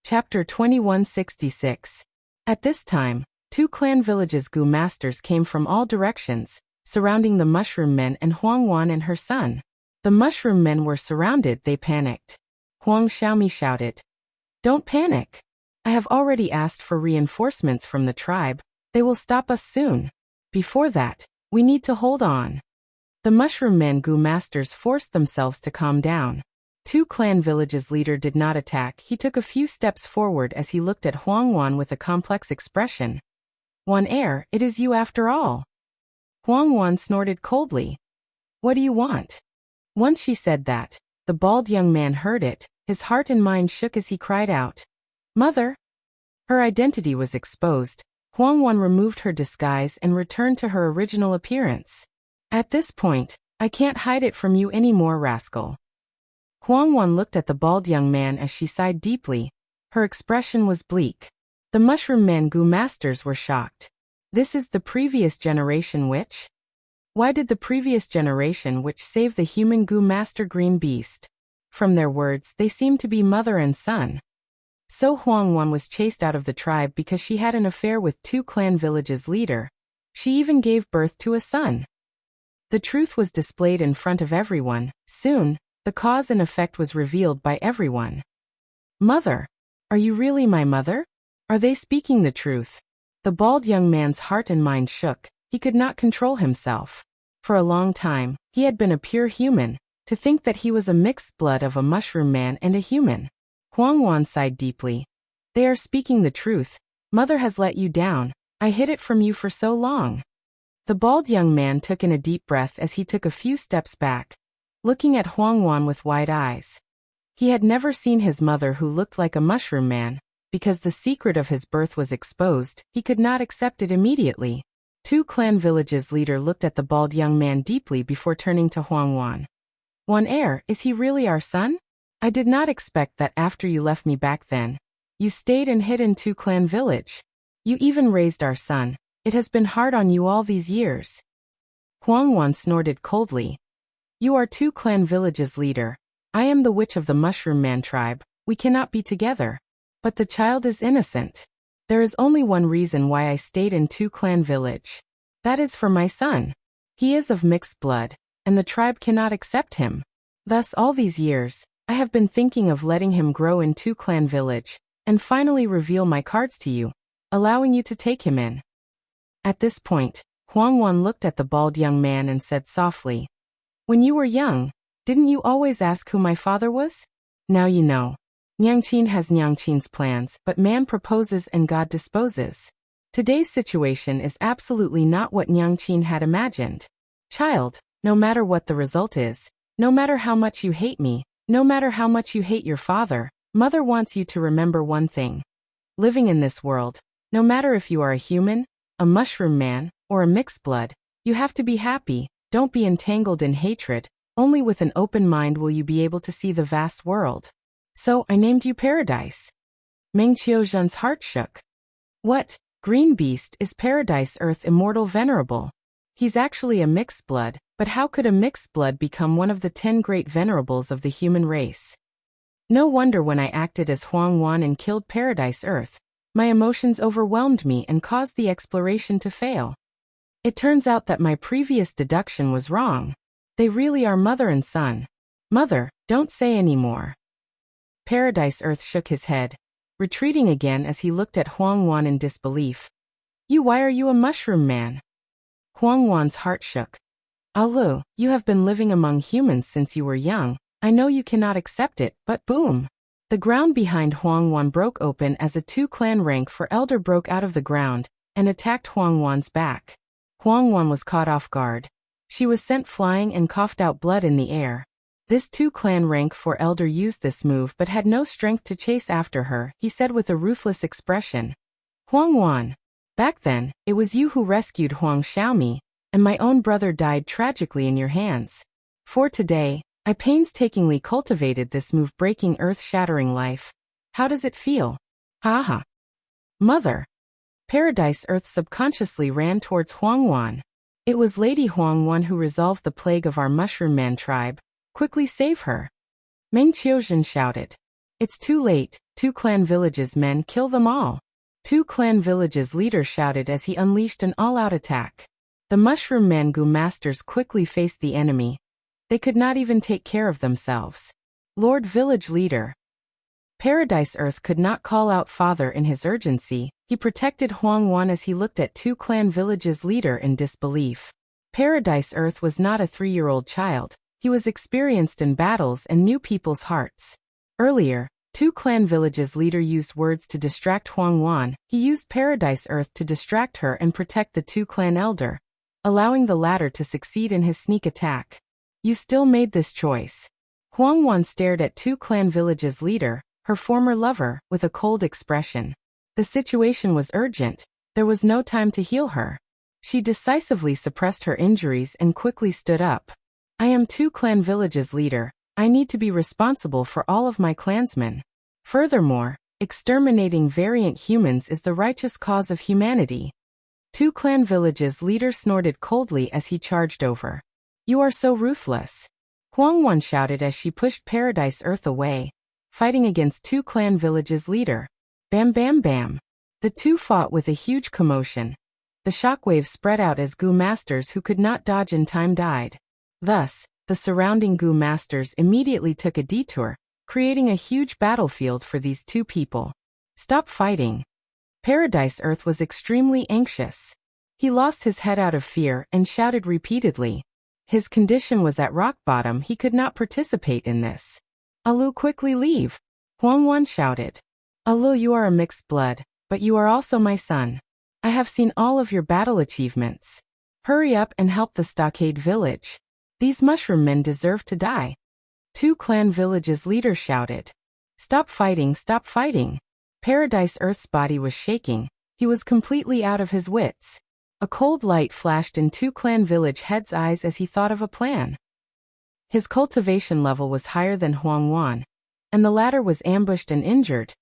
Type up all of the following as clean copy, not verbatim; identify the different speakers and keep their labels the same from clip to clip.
Speaker 1: Chapter 2166. At this time, 2 clan villages Gu masters came from all directions, surrounding the mushroom men and Huang Wan and her son. The mushroom men were surrounded, they panicked. Huang Xiaomi shouted, "Don't panic. I have already asked for reinforcements from the tribe. They will stop us soon. Before that, we need to hold on." The mushroom men Gu masters forced themselves to calm down. 2 clan villages leader did not attack. He took a few steps forward as he looked at Huang Wan with a complex expression. "Wan heir, it is you after all." Huang Wan snorted coldly. "What do you want?" Once she said that, the bald young man heard it. His heart and mind shook as he cried out, "Mother!" Her identity was exposed. Huang Wan removed her disguise and returned to her original appearance. "At this point, I can't hide it from you anymore, rascal." Huang Wan looked at the bald young man as she sighed deeply. Her expression was bleak. The mushroom men Gu masters were shocked. This is the previous generation witch? Why did the previous generation witch save the human Gu master green beast? From their words, they seemed to be mother and son. So Huang Wan was chased out of the tribe because she had an affair with 2 clan villages leader. She even gave birth to a son. The truth was displayed in front of everyone. Soon, the cause and effect was revealed by everyone. "Mother, are you really my mother? Are they speaking the truth?" The bald young man's heart and mind shook. He could not control himself. For a long time, he had been a pure human. To think that he was a mixed blood of a mushroom man and a human. Huang Wan sighed deeply. "They are speaking the truth. Mother has let you down. I hid it from you for so long." The bald young man took in a deep breath as he took a few steps back, looking at Huang Wan with wide eyes. He had never seen his mother who looked like a mushroom man. Because the secret of his birth was exposed, he could not accept it immediately. 2 clan villages leader looked at the bald young man deeply before turning to Huang Wan. "Wan heir, is he really our son? I did not expect that after you left me back then. You stayed and hid in 2 clan village. You even raised our son. It has been hard on you all these years." Huang Wan snorted coldly. "You are 2 clan villages leader. I am the witch of the mushroom man tribe. We cannot be together. But the child is innocent. There is only one reason why I stayed in 2 clan village. That is for my son. He is of mixed blood, and the tribe cannot accept him. Thus all these years, I have been thinking of letting him grow in 2 clan village, and finally reveal my cards to you, allowing you to take him in." At this point, Huang Wan looked at the bald young man and said softly, "When you were young, didn't you always ask who my father was? Now you know. Nyangqin has Nyangqin's plans, but man proposes and God disposes. Today's situation is absolutely not what Nyangqin had imagined. Child, no matter what the result is, no matter how much you hate me, no matter how much you hate your father, mother wants you to remember one thing. Living in this world, no matter if you are a human, a mushroom man, or a mixed blood, you have to be happy. Don't be entangled in hatred. Only with an open mind will you be able to see the vast world. So I named you Paradise." Meng Qiuzhen's heart shook. "What? Green Beast is Paradise Earth Immortal Venerable. He's actually a mixed blood, but how could a mixed blood become one of the 10 great venerables of the human race? No wonder when I acted as Huang Wan and killed Paradise Earth, my emotions overwhelmed me and caused the exploration to fail. It turns out that my previous deduction was wrong. They really are mother and son. Mother, don't say any more." Paradise Earth shook his head, retreating again as he looked at Huang Wan in disbelief. Why are you a mushroom man?" Huang Wan's heart shook. "Alu, you have been living among humans since you were young. I know you cannot accept it, but boom." The ground behind Huang Wan broke open as a 2 clan rank for elder broke out of the ground and attacked Huang Wan's back. Huang Wan was caught off guard. She was sent flying and coughed out blood in the air. This 2 clan rank 4 elder used this move but had no strength to chase after her. He said with a ruthless expression, "Huang Wan, back then, it was you who rescued Huang Xiaomi, and my own brother died tragically in your hands. For today, I painstakingly cultivated this move breaking earth-shattering life. How does it feel? Haha." "Mother." Paradise Earth subconsciously ran towards Huang Wan. It was Lady Huang Wan who resolved the plague of our mushroom man tribe. Quickly save her. Meng Qiuzhen shouted. "It's too late. Two clan villages men, kill them all. Two clan villages leader shouted as he unleashed an all-out attack. The mushroom man Gu masters quickly faced the enemy. They could not even take care of themselves. Lord Village Leader. Paradise Earth could not call out father in his urgency. He protected Huang Wan as he looked at Two Clan Village's leader in disbelief. Paradise Earth was not a 3-year-old child. He was experienced in battles and knew people's hearts. Earlier, Two Clan Village's leader used words to distract Huang Wan. He used Paradise Earth to distract her and protect the Two Clan elder, allowing the latter to succeed in his sneak attack. You still made this choice. Huang Wan stared at Two Clan Village's leader, her former lover, with a cold expression. The situation was urgent. There was no time to heal her. She decisively suppressed her injuries and quickly stood up. I am Two Clan Village's leader. I need to be responsible for all of my clansmen. Furthermore, exterminating variant humans is the righteous cause of humanity. Two Clan Village's leader snorted coldly as he charged over. You are so ruthless. Huang Wan shouted as she pushed Paradise Earth away, fighting against Two Clan Village's leader. Bam bam bam. The two fought with a huge commotion. The shockwaves spread out as Gu masters who could not dodge in time died. Thus, the surrounding Gu masters immediately took a detour, creating a huge battlefield for these two people. Stop fighting. Paradise Earth was extremely anxious. He lost his head out of fear and shouted repeatedly. His condition was at rock bottom. He could not participate in this. Alu, quickly leave. Huang Wan shouted. Alu, you are a mixed blood, but you are also my son. I have seen all of your battle achievements. Hurry up and help the Stockade village. These mushroom men deserve to die. Two Clan Village's leader shouted. Stop fighting, stop fighting. Paradise Earth's body was shaking. He was completely out of his wits. A cold light flashed in Two Clan Village head's eyes as he thought of a plan. His cultivation level was higher than Huang Wan, and the latter was ambushed and injured,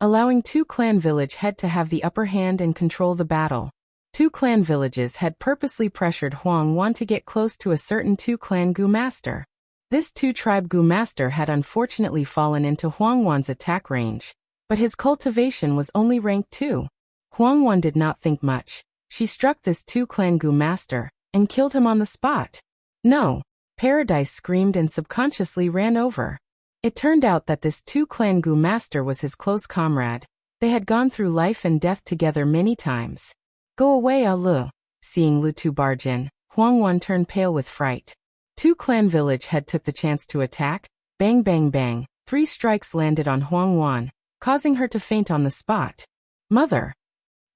Speaker 1: allowing Two Clan Village head to have the upper hand and control the battle. Two Clan Villages had purposely pressured Huang Wan to get close to a certain Two Clan Gu master. This Two-tribe Gu master had unfortunately fallen into Huang Wan's attack range, but his cultivation was only rank 2. Huang Wan did not think much. She struck this Two Clan Gu master and killed him on the spot. No! Paradise screamed and subconsciously ran over. It turned out that this Two Clan Gu master was his close comrade. They had gone through life and death together many times. Go away, Alu. Seeing Lu Tu barge in, Huang Wan turned pale with fright. Two Clan Village head took the chance to attack. Bang bang bang. 3 strikes landed on Huang Wan, causing her to faint on the spot. Mother!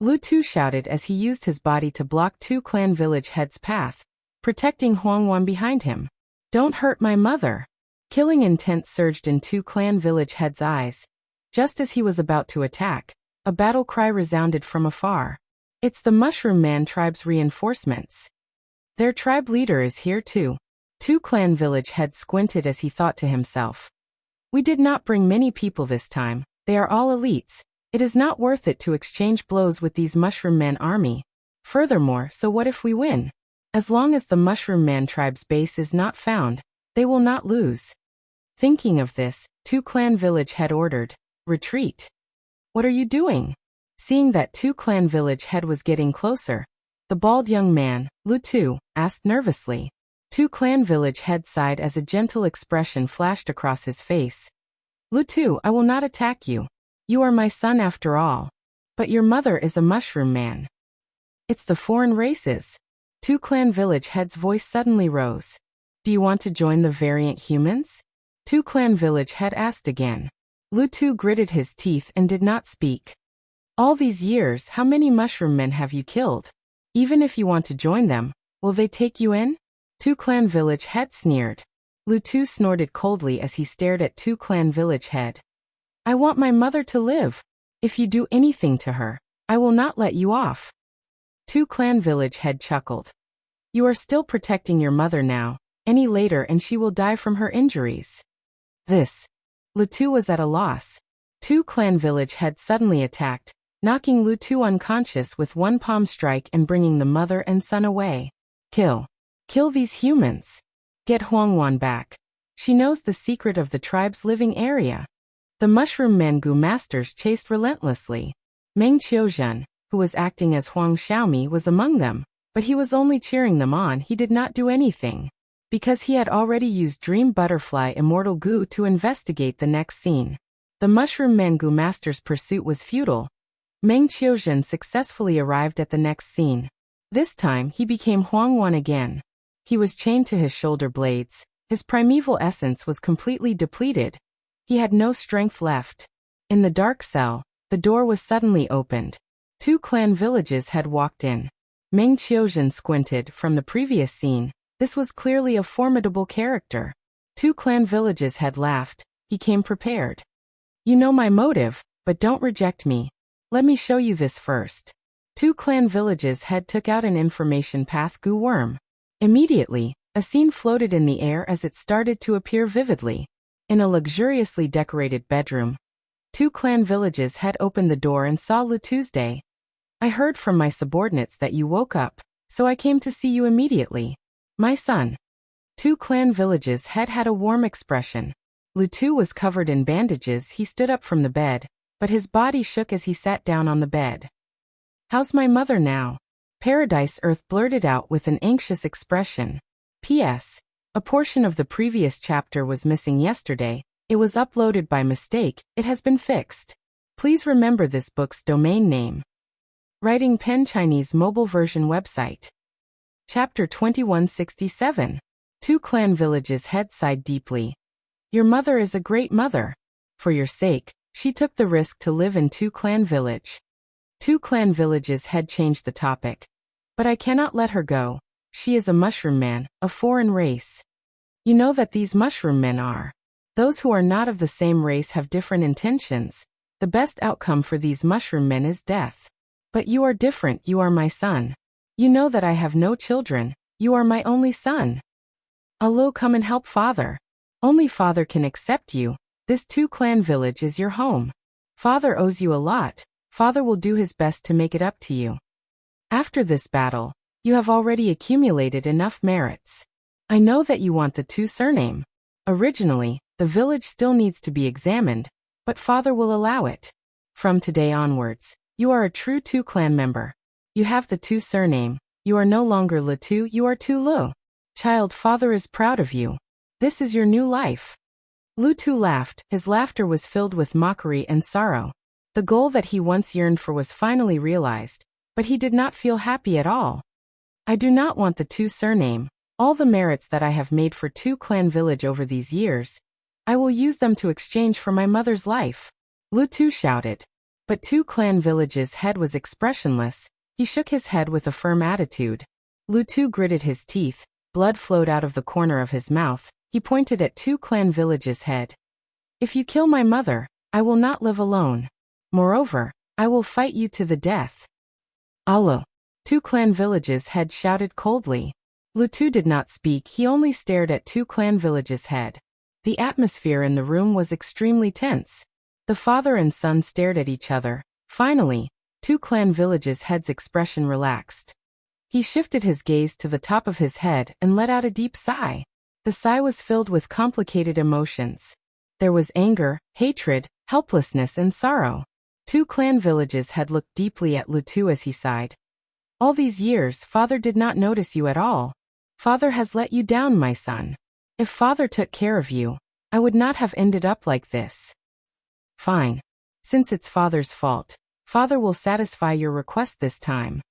Speaker 1: Lu Tu shouted as he used his body to block Two Clan Village head's path, protecting Huang Wan behind him. Don't hurt my mother! Killing intent surged in Two Clan Village head's eyes. Just as he was about to attack, a battle cry resounded from afar. It's the Mushroom Man tribe's reinforcements. Their tribe leader is here too. Two Clan Village head squinted as he thought to himself. We did not bring many people this time. They are all elites. It is not worth it to exchange blows with these Mushroom Man army. Furthermore, so what if we win? As long as the Mushroom Man tribe's base is not found, they will not lose. Thinking of this, Two Clan Village head ordered, retreat. What are you doing? Seeing that Two Clan Village head was getting closer, the bald young man, Lu Tu, asked nervously. Two Clan Village head sighed as a gentle expression flashed across his face. Lu Tu, I will not attack you. You are my son after all. But your mother is a mushroom man. It's the foreign races. Two Clan Village head's voice suddenly rose. Do you want to join the variant humans? Two Clan Village head asked again. Lu Tu gritted his teeth and did not speak. All these years, how many mushroom men have you killed? Even if you want to join them, will they take you in? Two Clan Village head sneered. Lu Tu snorted coldly as he stared at Two Clan Village head. I want my mother to live. If you do anything to her, I will not let you off. Two Clan Village head chuckled. You are still protecting your mother now. Any later and she will die from her injuries. This. Lu Tu was at a loss. Two Clan Village head suddenly attacked, knocking Lu Tu unconscious with one palm strike and bringing the mother and son away. Kill. Kill these humans. Get Huang Wan back. She knows the secret of the tribe's living area. The Mushroom Men Gu masters chased relentlessly. Meng Qiuzhen, who was acting as Huang Xiaomi, was among them, but he was only cheering them on. He did not do anything, because he had already used Dream Butterfly Immortal Gu to investigate the next scene. The Mushroom Men Gu master's pursuit was futile. Meng Qiuzhen successfully arrived at the next scene. This time he became Huangwan again. He was chained to his shoulder blades. His primeval essence was completely depleted. He had no strength left. In the dark cell, the door was suddenly opened. 2 clan villages had walked in. Meng Qiuzhen squinted. From the previous scene, this was clearly a formidable character. 2 clan villages had laughed. He came prepared. You know my motive, but don't reject me. Let me show you this first. 2 clan villages head took out an information path Gu worm. Immediately, a scene floated in the air as it started to appear vividly. In a luxuriously decorated bedroom, 2 clan villages had opened the door and saw Lu Tuesday. I heard from my subordinates that you woke up, so I came to see you immediately. My son. 2 clan villages had a warm expression. Lu Tu was covered in bandages. He stood up from the bed, but his body shook as he sat down on the bed. How's my mother now? Paradise Earth blurted out with an anxious expression. P.S. A portion of the previous chapter was missing yesterday. It was uploaded by mistake. It has been fixed. Please remember this book's domain name. Writing Pen Chinese mobile version website. Chapter 2167. 2 clan villages head sighed deeply. Your mother is a great mother. For your sake, she took the risk to live in 2 clan village. 2 clan villages had changed the topic. But I cannot let her go. She is a mushroom man, a foreign race. You know that these mushroom men are. Those who are not of the same race have different intentions. The best outcome for these mushroom men is death. But you are different. You are my son. You know that I have no children. You are my only son. Allo, come and help father. Only father can accept you. This 2 clan village is your home. Father owes you a lot. Father will do his best to make it up to you. After this battle, you have already accumulated enough merits. I know that you want the 2 surname. Originally, the village still needs to be examined, but father will allow it. From today onwards, you are a true 2 clan member. You have the 2 surname. You are no longer Le Tu, you are Tu Lu. Child, father is proud of you. This is your new life. Lu Tu laughed. His laughter was filled with mockery and sorrow. The goal that he once yearned for was finally realized, but he did not feel happy at all. I do not want the 2 surname. All the merits that I have made for 2 clan village over these years, I will use them to exchange for my mother's life. Lu Tu shouted. But 2 clan village's head was expressionless. He shook his head with a firm attitude. Lu Tu gritted his teeth. Blood flowed out of the corner of his mouth. He pointed at 2 clan village's head. If you kill my mother, I will not live alone. Moreover, I will fight you to the death. Allah. 2 clan villages head shouted coldly. Lu Tu did not speak. He only stared at 2 clan villages head. The atmosphere in the room was extremely tense. The father and son stared at each other. Finally, 2 clan villages head's expression relaxed. He shifted his gaze to the top of his head and let out a deep sigh. The sigh was filled with complicated emotions. There was anger, hatred, helplessness and sorrow. 2 clan villages had looked deeply at Lu Tu as he sighed. All these years, father did not notice you at all. Father has let you down, my son. If father took care of you, I would not have ended up like this. Fine. Since it's father's fault, father will satisfy your request this time.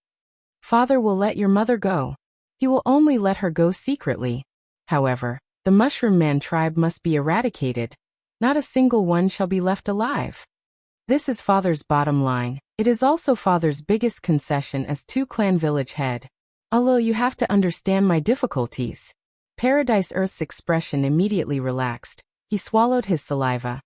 Speaker 1: Father will let your mother go. He will only let her go secretly. However, the Mushroom Man tribe must be eradicated. Not a single one shall be left alive. This is father's bottom line. It is also father's biggest concession as 2 clan village head. Although you have to understand my difficulties. Paradise Earth's expression immediately relaxed. He swallowed his saliva.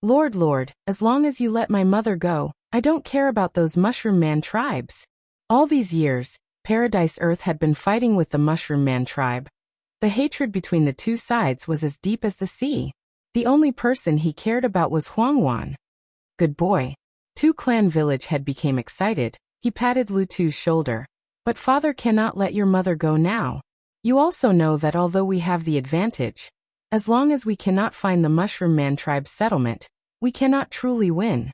Speaker 1: Lord, as long as you let my mother go, I don't care about those Mushroom Man tribes. All these years, Paradise Earth had been fighting with the Mushroom Man tribe. The hatred between the 2 sides was as deep as the sea. The only person he cared about was Huangwan. Good boy. 2 clan village head became excited. He patted Lu Tu's shoulder. But father cannot let your mother go now. You also know that although we have the advantage, as long as we cannot find the Mushroom Man tribe's settlement, we cannot truly win.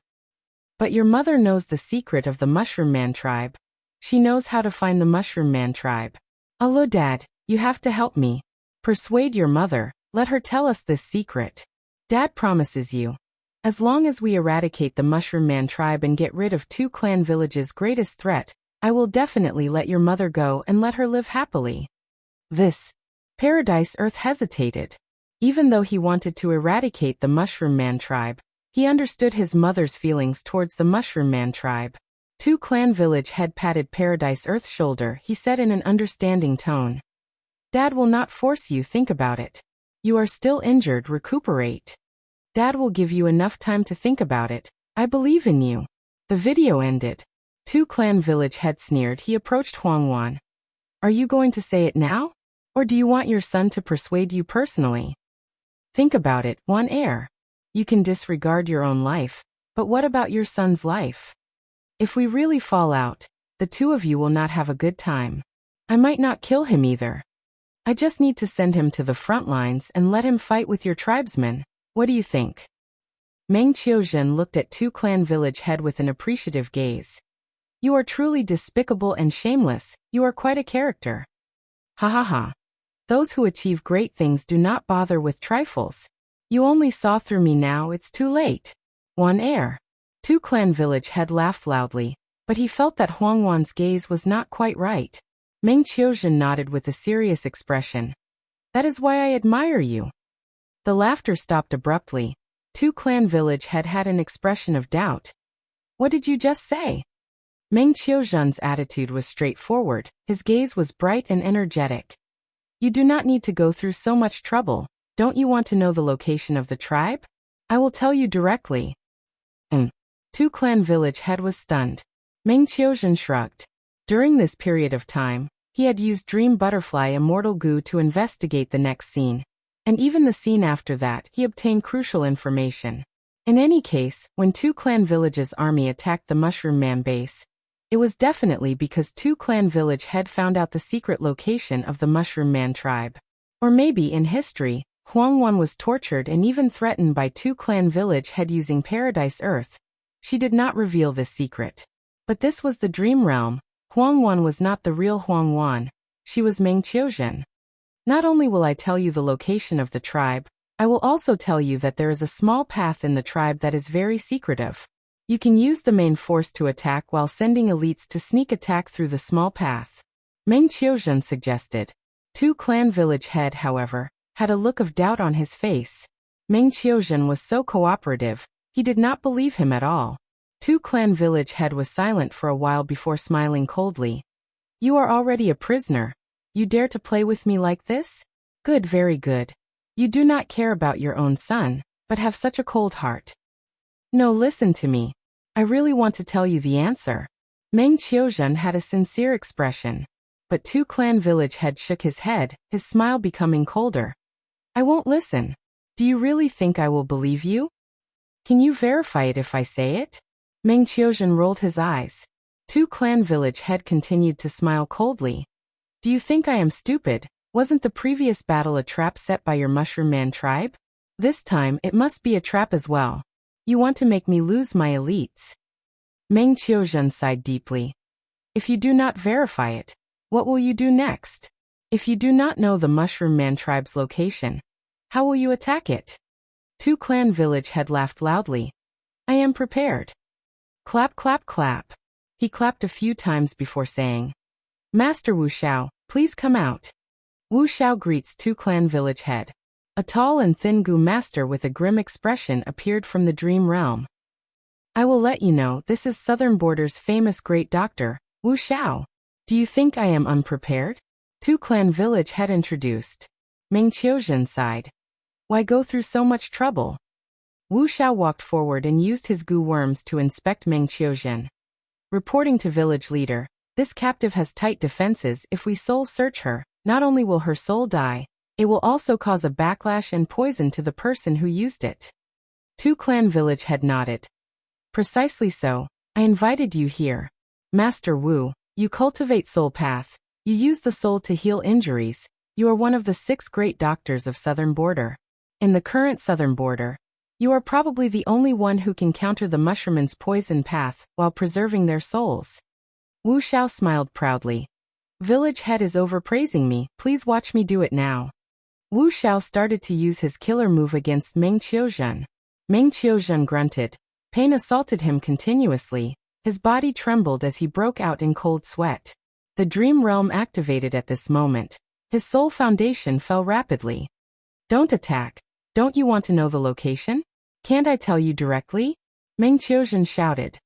Speaker 1: But your mother knows the secret of the Mushroom Man tribe. She knows how to find the Mushroom Man tribe. Allo, Dad, you have to help me. Persuade your mother, let her tell us this secret. Dad promises you. As long as we eradicate the Mushroom Man tribe and get rid of Two Clan Village's greatest threat, I will definitely let your mother go and let her live happily. Paradise Earth hesitated. Even though he wanted to eradicate the Mushroom Man tribe, he understood his mother's feelings towards the Mushroom Man tribe. Two Clan Village head patted Paradise Earth's shoulder. He said in an understanding tone, Dad will not force you, think about it. You are still injured, recuperate. Dad will give you enough time to think about it. I believe in you. The video ended. Two Clan Village head sneered. He approached Huangwan. Are you going to say it now? Or do you want your son to persuade you personally? Think about it, Wan Heir. You can disregard your own life, but what about your son's life? If we really fall out, the two of you will not have a good time. I might not kill him either. I just need to send him to the front lines and let him fight with your tribesmen. What do you think? Meng Qiuzhen looked at Two Clan Village head with an appreciative gaze. You are truly despicable and shameless. You are quite a character. Ha ha ha. Those who achieve great things do not bother with trifles. You only saw through me now, it's too late. Wan Heir. Two Clan Village head laughed loudly, but he felt that Huangwan's gaze was not quite right. Meng Qiuzhen nodded with a serious expression. That is why I admire you. The laughter stopped abruptly. Two Clan Village head had an expression of doubt. What did you just say? Meng Qiuzhen's attitude was straightforward. His gaze was bright and energetic. You do not need to go through so much trouble. Don't you want to know the location of the tribe? I will tell you directly. Two Clan Village head was stunned. Meng Qiuzhen shrugged. During this period of time, he had used Dream Butterfly Immortal Goo to investigate the next scene. And even the scene after that, he obtained crucial information. In any case, when Two Clan Village's army attacked the Mushroom Man base, it was definitely because Two Clan Village head found out the secret location of the Mushroom Man tribe. Or maybe in history, Huangwan was tortured and even threatened by Two Clan Village head using Paradise Earth. She did not reveal this secret. But this was the dream realm. Huangwan was not the real Huangwan. She was Meng Qiuzhen. Not only will I tell you the location of the tribe, I will also tell you that there is a small path in the tribe that is very secretive. You can use the main force to attack while sending elites to sneak attack through the small path. Meng Qiuzhen suggested. Two Clan Village head, however, had a look of doubt on his face. Meng Qiuzhen was so cooperative, he did not believe him at all. Two Clan Village head was silent for a while before smiling coldly. You are already a prisoner. You dare to play with me like this? Good, very good. You do not care about your own son, but have such a cold heart. No, listen to me. I really want to tell you the answer. Meng Qiuzhen had a sincere expression. But Two Clan Village head shook his head, his smile becoming colder. I won't listen. Do you really think I will believe you? Can you verify it if I say it? Meng Qiuzhen rolled his eyes. Two Clan Village head continued to smile coldly. Do you think I am stupid? Wasn't the previous battle a trap set by your Mushroom Man tribe? This time it must be a trap as well. You want to make me lose my elites. Meng Qiuzhen sighed deeply. If you do not verify it, what will you do next? If you do not know the Mushroom Man tribe's location, how will you attack it? Two Clan Village head laughed loudly. I am prepared. Clap, clap, clap. He clapped a few times before saying, Master Wu Xiao, please come out. Wu Xiao greets Two Clan Village head. A tall and thin Gu master with a grim expression appeared from the dream realm. I will let you know, this is Southern Border's famous great doctor, Wu Xiao. Do you think I am unprepared? Two Clan Village head introduced. Meng Qiuzhen sighed. Why go through so much trouble? Wu Xiao walked forward and used his Gu worms to inspect Meng Qiuzhen. Reporting to village leader, this captive has tight defenses. If we soul search her, not only will her soul die, it will also cause a backlash and poison to the person who used it. Two Clan Village head nodded. Precisely so. I invited you here. Master Wu, you cultivate soul path. You use the soul to heal injuries. You are one of the 6 great doctors of Southern Border. In the current Southern Border, You are probably the only one who can counter the mushroomman's poison path while preserving their souls. Wu Xiao smiled proudly. Village head is overpraising me, please watch me do it now. Wu Xiao started to use his killer move against Meng Qiuzhen. Meng Qiuzhen grunted. Pain assaulted him continuously. His body trembled as he broke out in cold sweat. The dream realm activated at this moment. His soul foundation fell rapidly. Don't attack. Don't you want to know the location? Can't I tell you directly? Meng Qiuzhen shouted.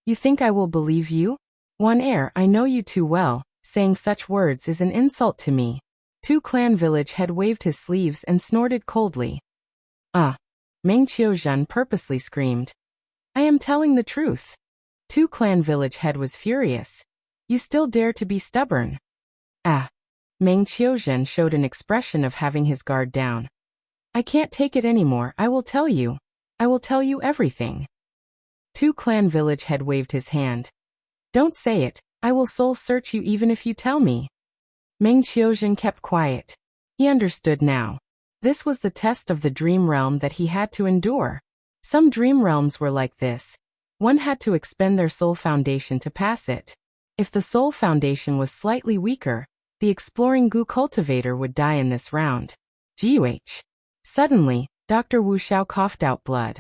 Speaker 1: You think I will believe you? One Air, I know you too well. Saying such words is an insult to me. Two Clan Village head waved his sleeves and snorted coldly. Meng Qiuzhen purposely screamed. I am telling the truth. Two Clan Village head was furious. You still dare to be stubborn? Meng Qiuzhen showed an expression of having his guard down. I can't take it anymore, I will tell you. I will tell you everything. Two Clan Village head waved his hand. Don't say it, I will soul search you even if you tell me. Meng Qiuzhen kept quiet. He understood now. This was the test of the dream realm that he had to endure. Some dream realms were like this. One had to expend their soul foundation to pass it. If the soul foundation was slightly weaker, the exploring goo cultivator would die in this round. GUH. Suddenly, Dr. Wu Xiao coughed out blood.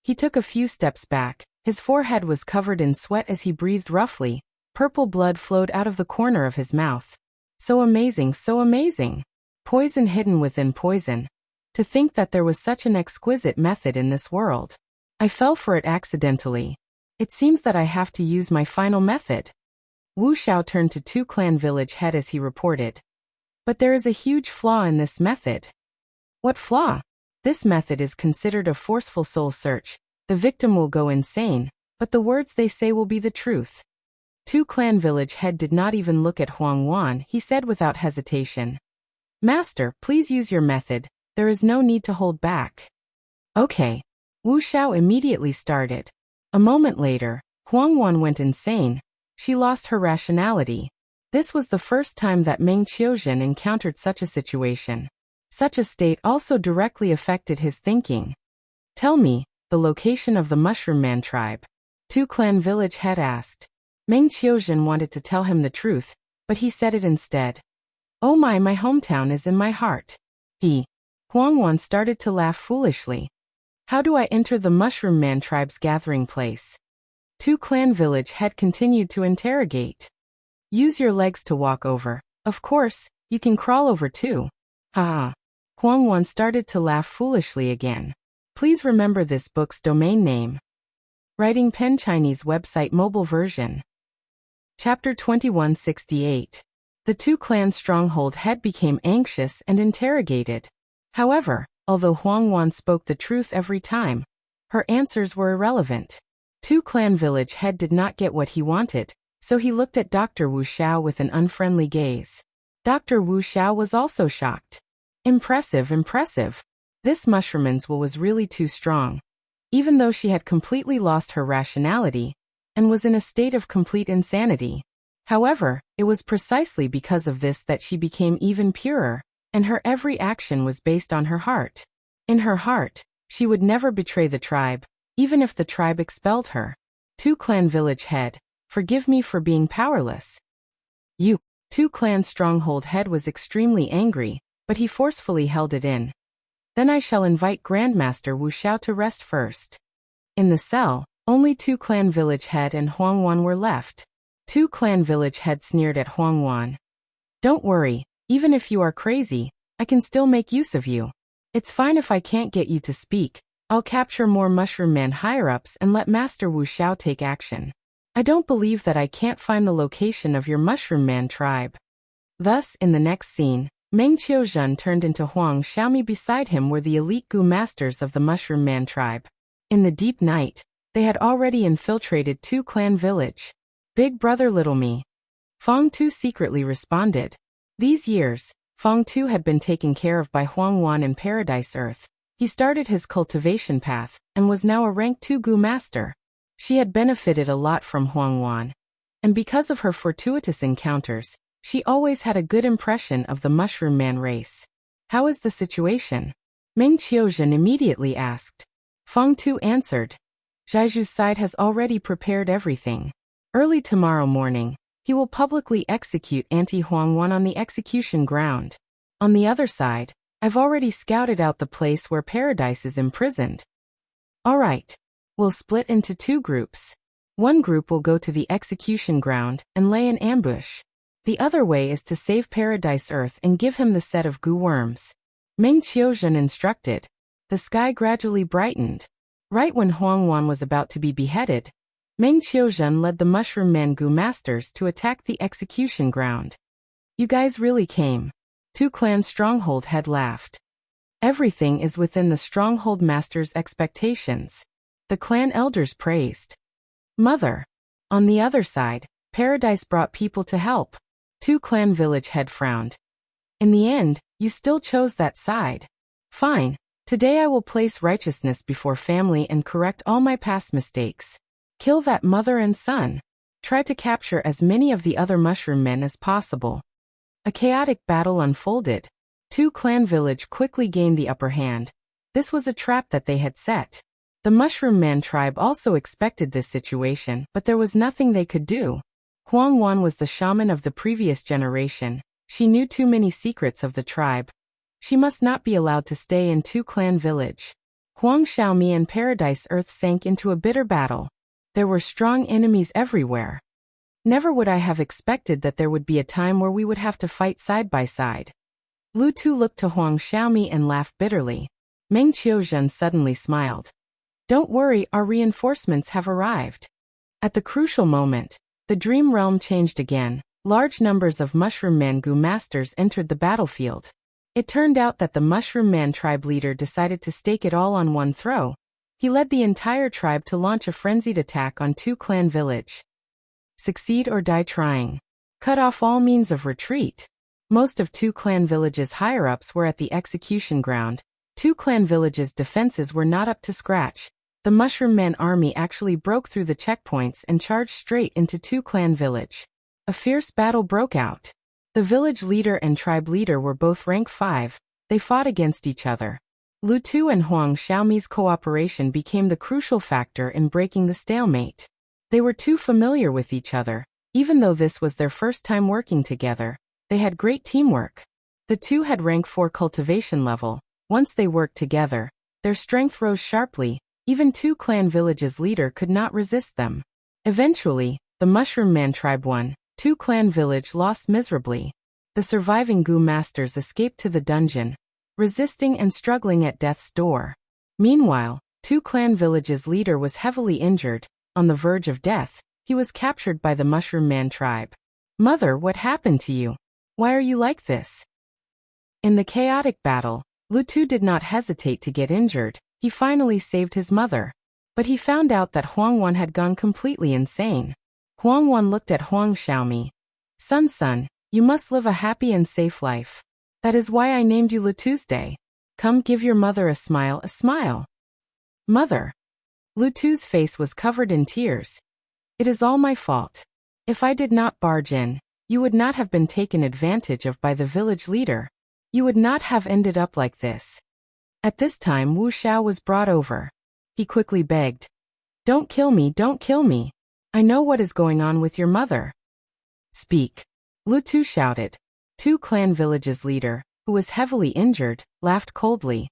Speaker 1: He took a few steps back. His forehead was covered in sweat as he breathed roughly. Purple blood flowed out of the corner of his mouth. So amazing, so amazing. Poison hidden within poison. To think that there was such an exquisite method in this world. I fell for it accidentally. It seems that I have to use my final method. Wu Xiao turned to Two Clan Village head as he reported. But there is a huge flaw in this method. What flaw? This method is considered a forceful soul search. The victim will go insane, but the words they say will be the truth. Two Clan Village head did not even look at Huang Wan, he said without hesitation. Master, please use your method, there is no need to hold back. Okay. Wu Xiao immediately started. A moment later, Huang Wan went insane. She lost her rationality. This was the first time that Meng Qiuzhen encountered such a situation. Such a state also directly affected his thinking. Tell me, the location of the Mushroom Man tribe. Two Clan Village head asked. Meng Qiuzhen wanted to tell him the truth, but he said it instead. Oh my hometown is in my heart. Huang Wan started to laugh foolishly. How do I enter the Mushroom Man tribe's gathering place? Two Clan Village head continued to interrogate. Use your legs to walk over. Of course, you can crawl over too. Haha. Huang Wan started to laugh foolishly again. Please remember this book's domain name. Writing Pen Chinese website mobile version. Chapter 2168. The Two Clan stronghold head became anxious and interrogated. However, although Huang Wan spoke the truth every time, her answers were irrelevant. Two Clan Village head did not get what he wanted, so he looked at Dr. Wu Xiao with an unfriendly gaze. Dr. Wu Xiao was also shocked. Impressive, impressive. This mushroomman's will was really too strong. Even though she had completely lost her rationality and was in a state of complete insanity. However, it was precisely because of this that she became even purer, and her every action was based on her heart. In her heart, she would never betray the tribe, even if the tribe expelled her. Two Clan Village head, forgive me for being powerless. Two Clan stronghold head was extremely angry, but he forcefully held it in. Then I shall invite Grandmaster Wu Xiao to rest first. In the cell, only Two Clan Village head and Huang Wan were left. Two Clan Village head sneered at Huang Wan. Don't worry, even if you are crazy, I can still make use of you. It's fine if I can't get you to speak. I'll capture more Mushroom Man higher-ups and let Master Wu Xiao take action. I don't believe that I can't find the location of your Mushroom Man tribe. Thus, in the next scene, Meng Qiuzhen turned into Huang Xiaomi. Beside him were the elite Gu masters of the Mushroom Man tribe. In the deep night, they had already infiltrated Two Clan Village. Big brother little me. Fong Tu secretly responded. These years, Fong Tu had been taken care of by Huang Wan in Paradise Earth. He started his cultivation path, and was now a rank 2 Gu master. She had benefited a lot from Huang Wan. And because of her fortuitous encounters, she always had a good impression of the Mushroom Man race. How is the situation? Meng Qiuzhen immediately asked. Feng Tu answered. Zhaiju's side has already prepared everything. Early tomorrow morning, he will publicly execute Anti-Huangwan on the execution ground. On the other side, I've already scouted out the place where Paradise is imprisoned. All right. We'll split into 2 groups. One group will go to the execution ground and lay an ambush. The other way is to save Paradise Earth and give him the set of goo worms. Meng Qiuzhen instructed. The sky gradually brightened. Right when Huangwan was about to be beheaded, Meng Qiuzhen led the Mushroom Men Goo Masters to attack the execution ground. You guys really came. 2 Clan Stronghold had laughed. Everything is within the Stronghold Master's expectations. The clan elders praised. Mother. On the other side, Paradise brought people to help. 2 Clan Village head frowned. In the end, you still chose that side. Fine. Today I will place righteousness before family and correct all my past mistakes. Kill that mother and son. Try to capture as many of the other mushroom men as possible. A chaotic battle unfolded. 2 Clan Village quickly gained the upper hand. This was a trap that they had set. The Mushroom Man tribe also expected this situation, but there was nothing they could do. Huangwan was the shaman of the previous generation. She knew too many secrets of the tribe. She must not be allowed to stay in 2 Clan Village. Huang Xiaomi and Paradise Earth sank into a bitter battle. There were strong enemies everywhere. Never would I have expected that there would be a time where we would have to fight side by side. Lu Tu looked to Huang Xiaomi and laughed bitterly. Meng Qiuzhen suddenly smiled. Don't worry, our reinforcements have arrived. At the crucial moment, the dream realm changed again. Large numbers of Mushroom Man Goo Masters entered the battlefield. It turned out that the Mushroom Man tribe leader decided to stake it all on one throw. He led the entire tribe to launch a frenzied attack on 2 Clan Village. Succeed or die trying. Cut off all means of retreat. Most of 2 Clan Village's higher-ups were at the execution ground. 2 Clan Village's defenses were not up to scratch. The Mushroom Man army actually broke through the checkpoints and charged straight into 2 Clan Village. A fierce battle broke out. The village leader and tribe leader were both rank 5. They fought against each other. Lu Tu and Huang Xiaomi's cooperation became the crucial factor in breaking the stalemate. They were too familiar with each other. Even though this was their first time working together, they had great teamwork. The 2 had rank 4 cultivation level. Once they worked together, their strength rose sharply. Even 2 Clan Village's leader could not resist them. Eventually, the Mushroom Man tribe won. 2 Clan Village lost miserably. The surviving Goo Masters escaped to the dungeon, resisting and struggling at death's door. Meanwhile, 2 Clan Village's leader was heavily injured. On the verge of death, he was captured by the Mushroom Man tribe. Mother, what happened to you? Why are you like this? In the chaotic battle, Lu Tu did not hesitate to get injured. He finally saved his mother. But he found out that Huangwan had gone completely insane. Huangwan looked at Huang Xiaomi. Son, you must live a happy and safe life. That is why I named you Lu Tuesday. Come, give your mother a smile, a smile. Mother. Lu Tu's face was covered in tears. It is all my fault. If I did not barge in, you would not have been taken advantage of by the village leader. You would not have ended up like this. At this time Wu Xiao was brought over. He quickly begged. Don't kill me, don't kill me. I know what is going on with your mother. Speak. Lu Tu shouted. 2 Clan Village's leader, who was heavily injured, laughed coldly.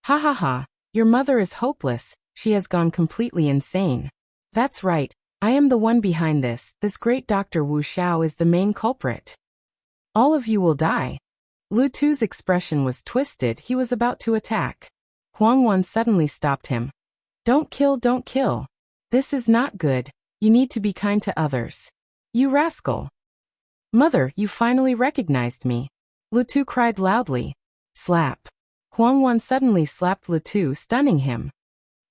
Speaker 1: Ha ha ha, your mother is hopeless, she has gone completely insane. That's right, I am the one behind this. This great Dr. Wu Xiao is the main culprit. All of you will die. Lu Tu's expression was twisted. He was about to attack. Huangwan suddenly stopped him. Don't kill, don't kill. This is not good. You need to be kind to others. You rascal. Mother, you finally recognized me. Lu Tu cried loudly. Slap. Huangwan suddenly slapped Lu Tu, stunning him.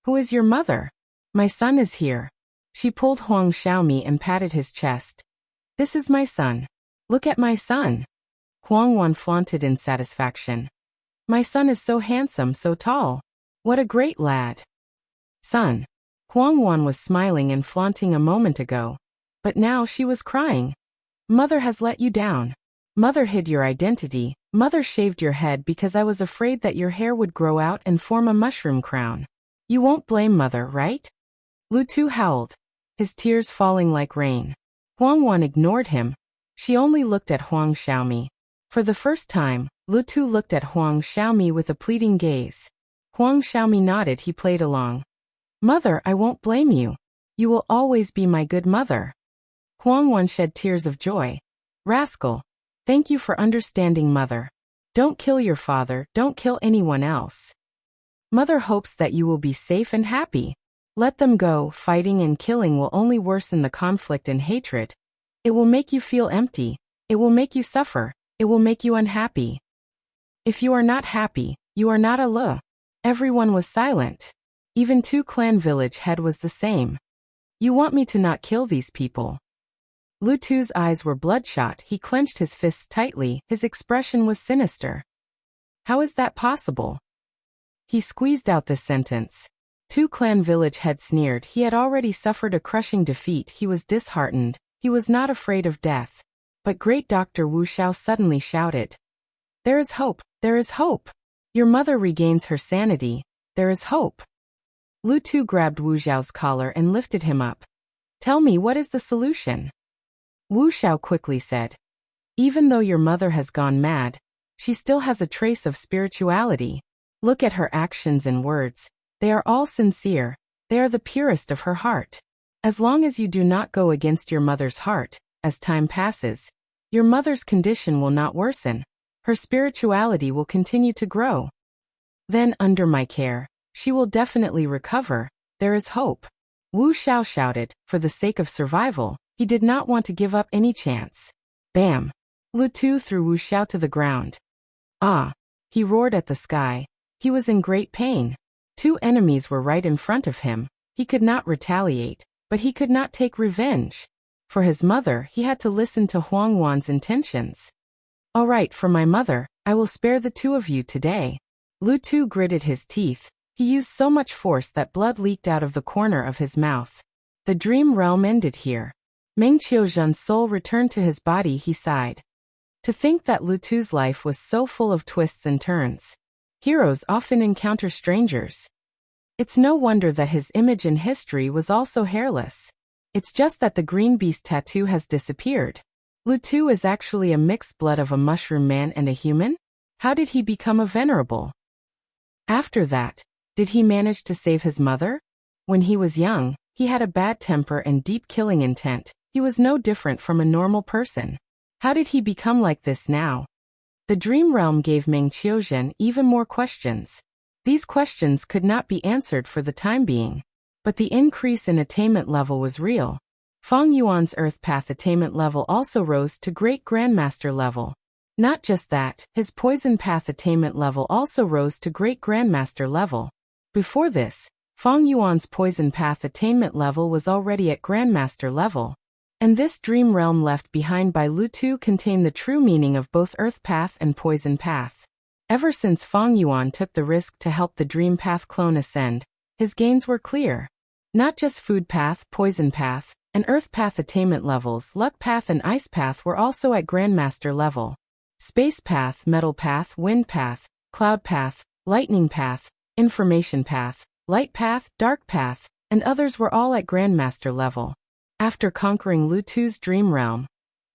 Speaker 1: Who is your mother? My son is here. She pulled Huang Xiaomi and patted his chest. This is my son. Look at my son. Huangwan flaunted in satisfaction. My son is so handsome, so tall. What a great lad. Son. Huangwan was smiling and flaunting a moment ago. But now she was crying. Mother has let you down. Mother hid your identity. Mother shaved your head because I was afraid that your hair would grow out and form a mushroom crown. You won't blame mother, right? Lu Tu howled, his tears falling like rain. Huang Wan ignored him. She only looked at Huang Xiaomi. For the first time, Lu Tu looked at Huang Xiaomi with a pleading gaze. Huang Xiaomi nodded. He played along. Mother, I won't blame you. You will always be my good mother. Huang Wan shed tears of joy. Rascal. Thank you for understanding, mother. Don't kill your father, don't kill anyone else. Mother hopes that you will be safe and happy. Let them go. Fighting and killing will only worsen the conflict and hatred. It will make you feel empty. It will make you suffer. It will make you unhappy. If you are not happy, you are not a Le. Everyone was silent. Even Tu clan village head was the same. You want me to not kill these people? Lu Tu's eyes were bloodshot. He clenched his fists tightly. His expression was sinister. How is that possible? He squeezed out this sentence. Tu clan village head sneered. He had already suffered a crushing defeat. He was disheartened. He was not afraid of death. But great Dr. Wu Xiao suddenly shouted. There is hope. There is hope. Your mother regains her sanity. There is hope. Lu Tu grabbed Wu Xiao's collar and lifted him up. Tell me, what is the solution? Wu Xiao quickly said. Even though your mother has gone mad, she still has a trace of spirituality. Look at her actions and words. They are all sincere. They are the purest of her heart. As long as you do not go against your mother's heart, as time passes, your mother's condition will not worsen. Her spirituality will continue to grow. Then, under my care, she will definitely recover. There is hope. Wu Xiao shouted. For the sake of survival, he did not want to give up any chance. Bam! Lu Tu threw Wu Xiao to the ground. Ah! He roared at the sky. He was in great pain. Two enemies were right in front of him. He could not retaliate, but he could not take revenge. For his mother, he had to listen to Huang Wan's intentions. All right, for my mother, I will spare the two of you today. Lu Tu gritted his teeth. He used so much force that blood leaked out of the corner of his mouth. The dream realm ended here. Meng Qiuzhen's soul returned to his body. He sighed. To think that Lu Tu's life was so full of twists and turns. Heroes often encounter strangers. It's no wonder that his image in history was also hairless. It's just that the green beast tattoo has disappeared. Lu Tu is actually a mixed blood of a mushroom man and a human? How did he become a venerable? After that, did he manage to save his mother? When he was young, he had a bad temper and deep killing intent. He was no different from a normal person. How did he become like this now? The dream realm gave Meng Qiuzhen even more questions. These questions could not be answered for the time being. But the increase in attainment level was real. Feng Yuan's Earth Path attainment level also rose to Great Grandmaster level. Not just that, his Poison Path attainment level also rose to Great Grandmaster level. Before this, Feng Yuan's Poison Path attainment level was already at Grandmaster level. And this dream realm left behind by Lu Tu contained the true meaning of both Earth Path and Poison Path. Ever since Feng Yuan took the risk to help the Dream Path clone ascend, his gains were clear. Not just Food Path, Poison Path, and Earth Path attainment levels, Luck Path and Ice Path were also at Grandmaster level. Space Path, Metal Path, Wind Path, Cloud Path, Lightning Path, Information Path, Light Path, Dark Path, and others were all at Grandmaster level. After conquering Lu Tu's dream realm,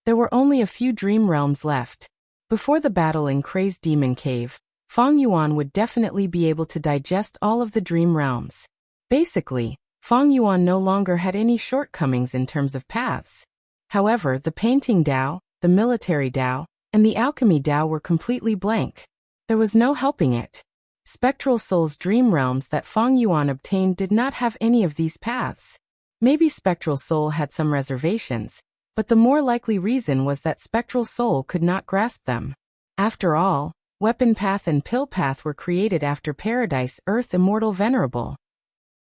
Speaker 1: there were only a few dream realms left. Before the battle in Crazed Demon Cave, Feng Yuan would definitely be able to digest all of the dream realms. Basically, Feng Yuan no longer had any shortcomings in terms of paths. However, the painting Dao, the military Dao, and the alchemy Dao were completely blank. There was no helping it. Spectral Soul's dream realms that Feng Yuan obtained did not have any of these paths. Maybe Spectral Soul had some reservations, but the more likely reason was that Spectral Soul could not grasp them. After all, Weapon Path and Pill Path were created after Paradise Earth Immortal Venerable.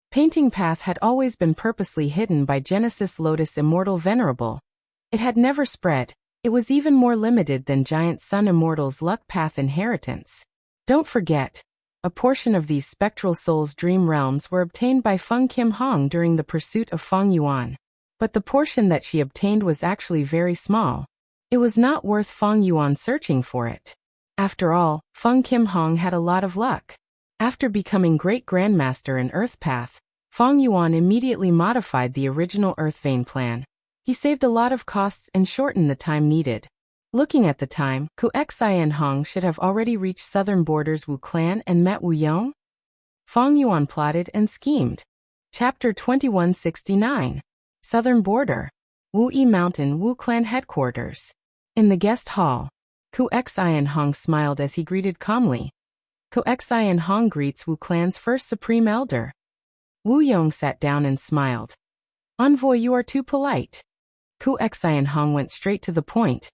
Speaker 1: Painting Path had always been purposely hidden by Genesis Lotus Immortal Venerable. It had never spread. It was even more limited than Giant Sun Immortal's Luck Path inheritance. Don't forget, a portion of these Spectral Soul's dream realms were obtained by Feng Kim Hong during the pursuit of Feng Yuan. But the portion that she obtained was actually very small. It was not worth Feng Yuan searching for it. After all, Feng Kim Hong had a lot of luck. After becoming Great Grandmaster in Earth Path, Fang Yuan immediately modified the original Earth Vein plan. He saved a lot of costs and shortened the time needed. Looking at the time, Ku Xian Hong should have already reached southern borders Wu Clan and met Wu Yong. Fang Yuan plotted and schemed. Chapter 2169. Southern Border. Wu Yi Mountain Wu Clan Headquarters. In the guest hall, Ku Xian Hong smiled as he greeted calmly. Ku Xian Hong greets Wu Clan's first Supreme Elder. Wu Yong sat down and smiled. Envoy, you are too polite. Ku Xian Hong went straight to the point.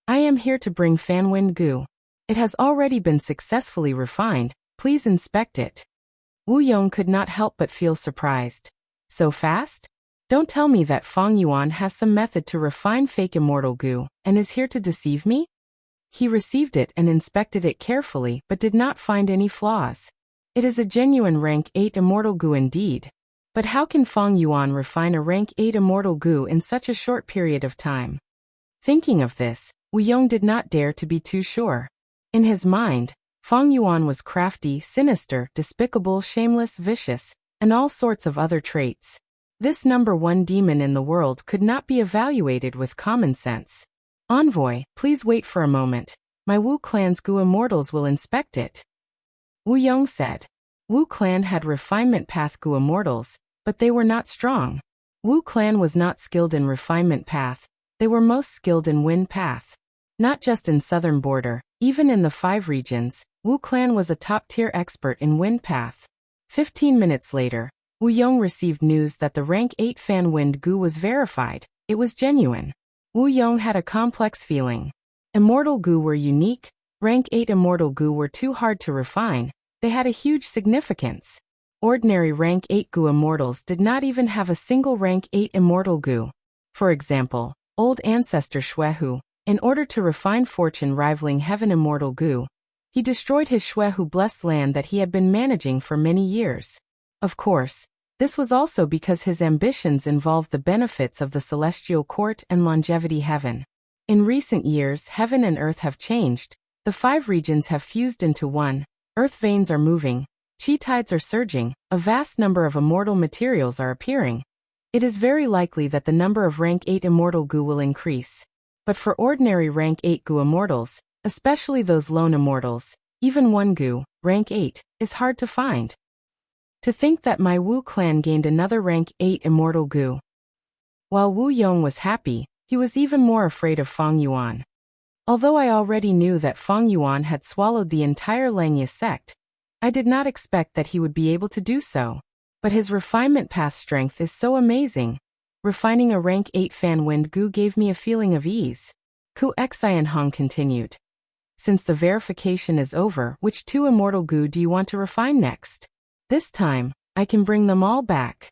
Speaker 1: I am here to bring Fanwind Gu. It has already been successfully refined, please inspect it. Wu Yong could not help but feel surprised. So fast? Don't tell me that Fang Yuan has some method to refine fake immortal Gu, and is here to deceive me? He received it and inspected it carefully but did not find any flaws. It is a genuine rank 8 immortal Gu indeed. But how can Fang Yuan refine a rank 8 immortal Gu in such a short period of time? Thinking of this, Wu Yong did not dare to be too sure. In his mind, Fang Yuan was crafty, sinister, despicable, shameless, vicious, and all sorts of other traits. This number 1 demon in the world could not be evaluated with common sense. Envoy, please wait for a moment. My Wu Clan's Gu Immortals will inspect it. Wu Yong said. Wu Clan had refinement path Gu Immortals, but they were not strong. Wu Clan was not skilled in refinement path, they were most skilled in wind path. Not just in southern border, even in the 5 regions, Wu Clan was a top-tier expert in wind path. 15 minutes later, Wu Yong received news that the rank 8 Fanwind Gu was verified. It was genuine. Wu Yong had a complex feeling. Immortal Gu were unique, rank 8 immortal Gu were too hard to refine, they had a huge significance. Ordinary rank 8 Gu immortals did not even have a single rank 8 immortal Gu. For example, old ancestor Xuehu, in order to refine fortune rivaling heaven immortal Gu, he destroyed his Xuehu blessed land that he had been managing for many years. Of course, this was also because his ambitions involved the benefits of the celestial court and longevity heaven. In recent years, heaven and earth have changed, the 5 regions have fused into one, earth veins are moving, chi tides are surging, a vast number of immortal materials are appearing. It is very likely that the number of rank 8 immortal Gu will increase. But for ordinary rank 8 Gu immortals, especially those lone immortals, even 1 Gu, rank 8, is hard to find. To think that my Wu Clan gained another rank 8 immortal Gu. While Wu Yong was happy, he was even more afraid of Fang Yuan. Although I already knew that Fang Yuan had swallowed the entire Langya sect, I did not expect that he would be able to do so. But his refinement path strength is so amazing. Refining a rank 8 Fanwind Gu gave me a feeling of ease. Ku Xian Hong continued. Since the verification is over, which 2 immortal Gu do you want to refine next? This time, I can bring them all back.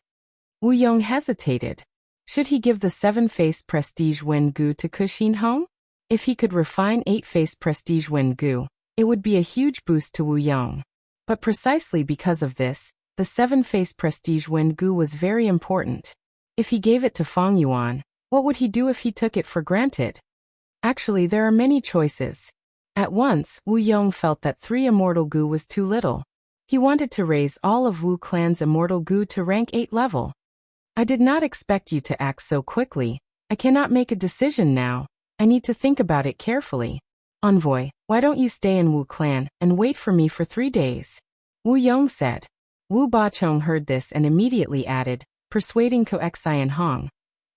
Speaker 1: Wu Yong hesitated. Should he give the 7-faced Prestige Wind Gu to Ku Xin Hong? If he could refine 8-faced Prestige Wind Gu, it would be a huge boost to Wu Yong. But precisely because of this, the 7-faced Prestige Wind Gu was very important. If he gave it to Fang Yuan, what would he do if he took it for granted? Actually, there are many choices. At once, Wu Yong felt that 3 immortal Gu was too little. He wanted to raise all of Wu Clan's immortal Gu to rank 8 level. I did not expect you to act so quickly. I cannot make a decision now. I need to think about it carefully. Envoy, why don't you stay in Wu Clan and wait for me for 3 days? Wu Yong said. Wu Bachong heard this and immediately added, persuading Ku Xian Hong.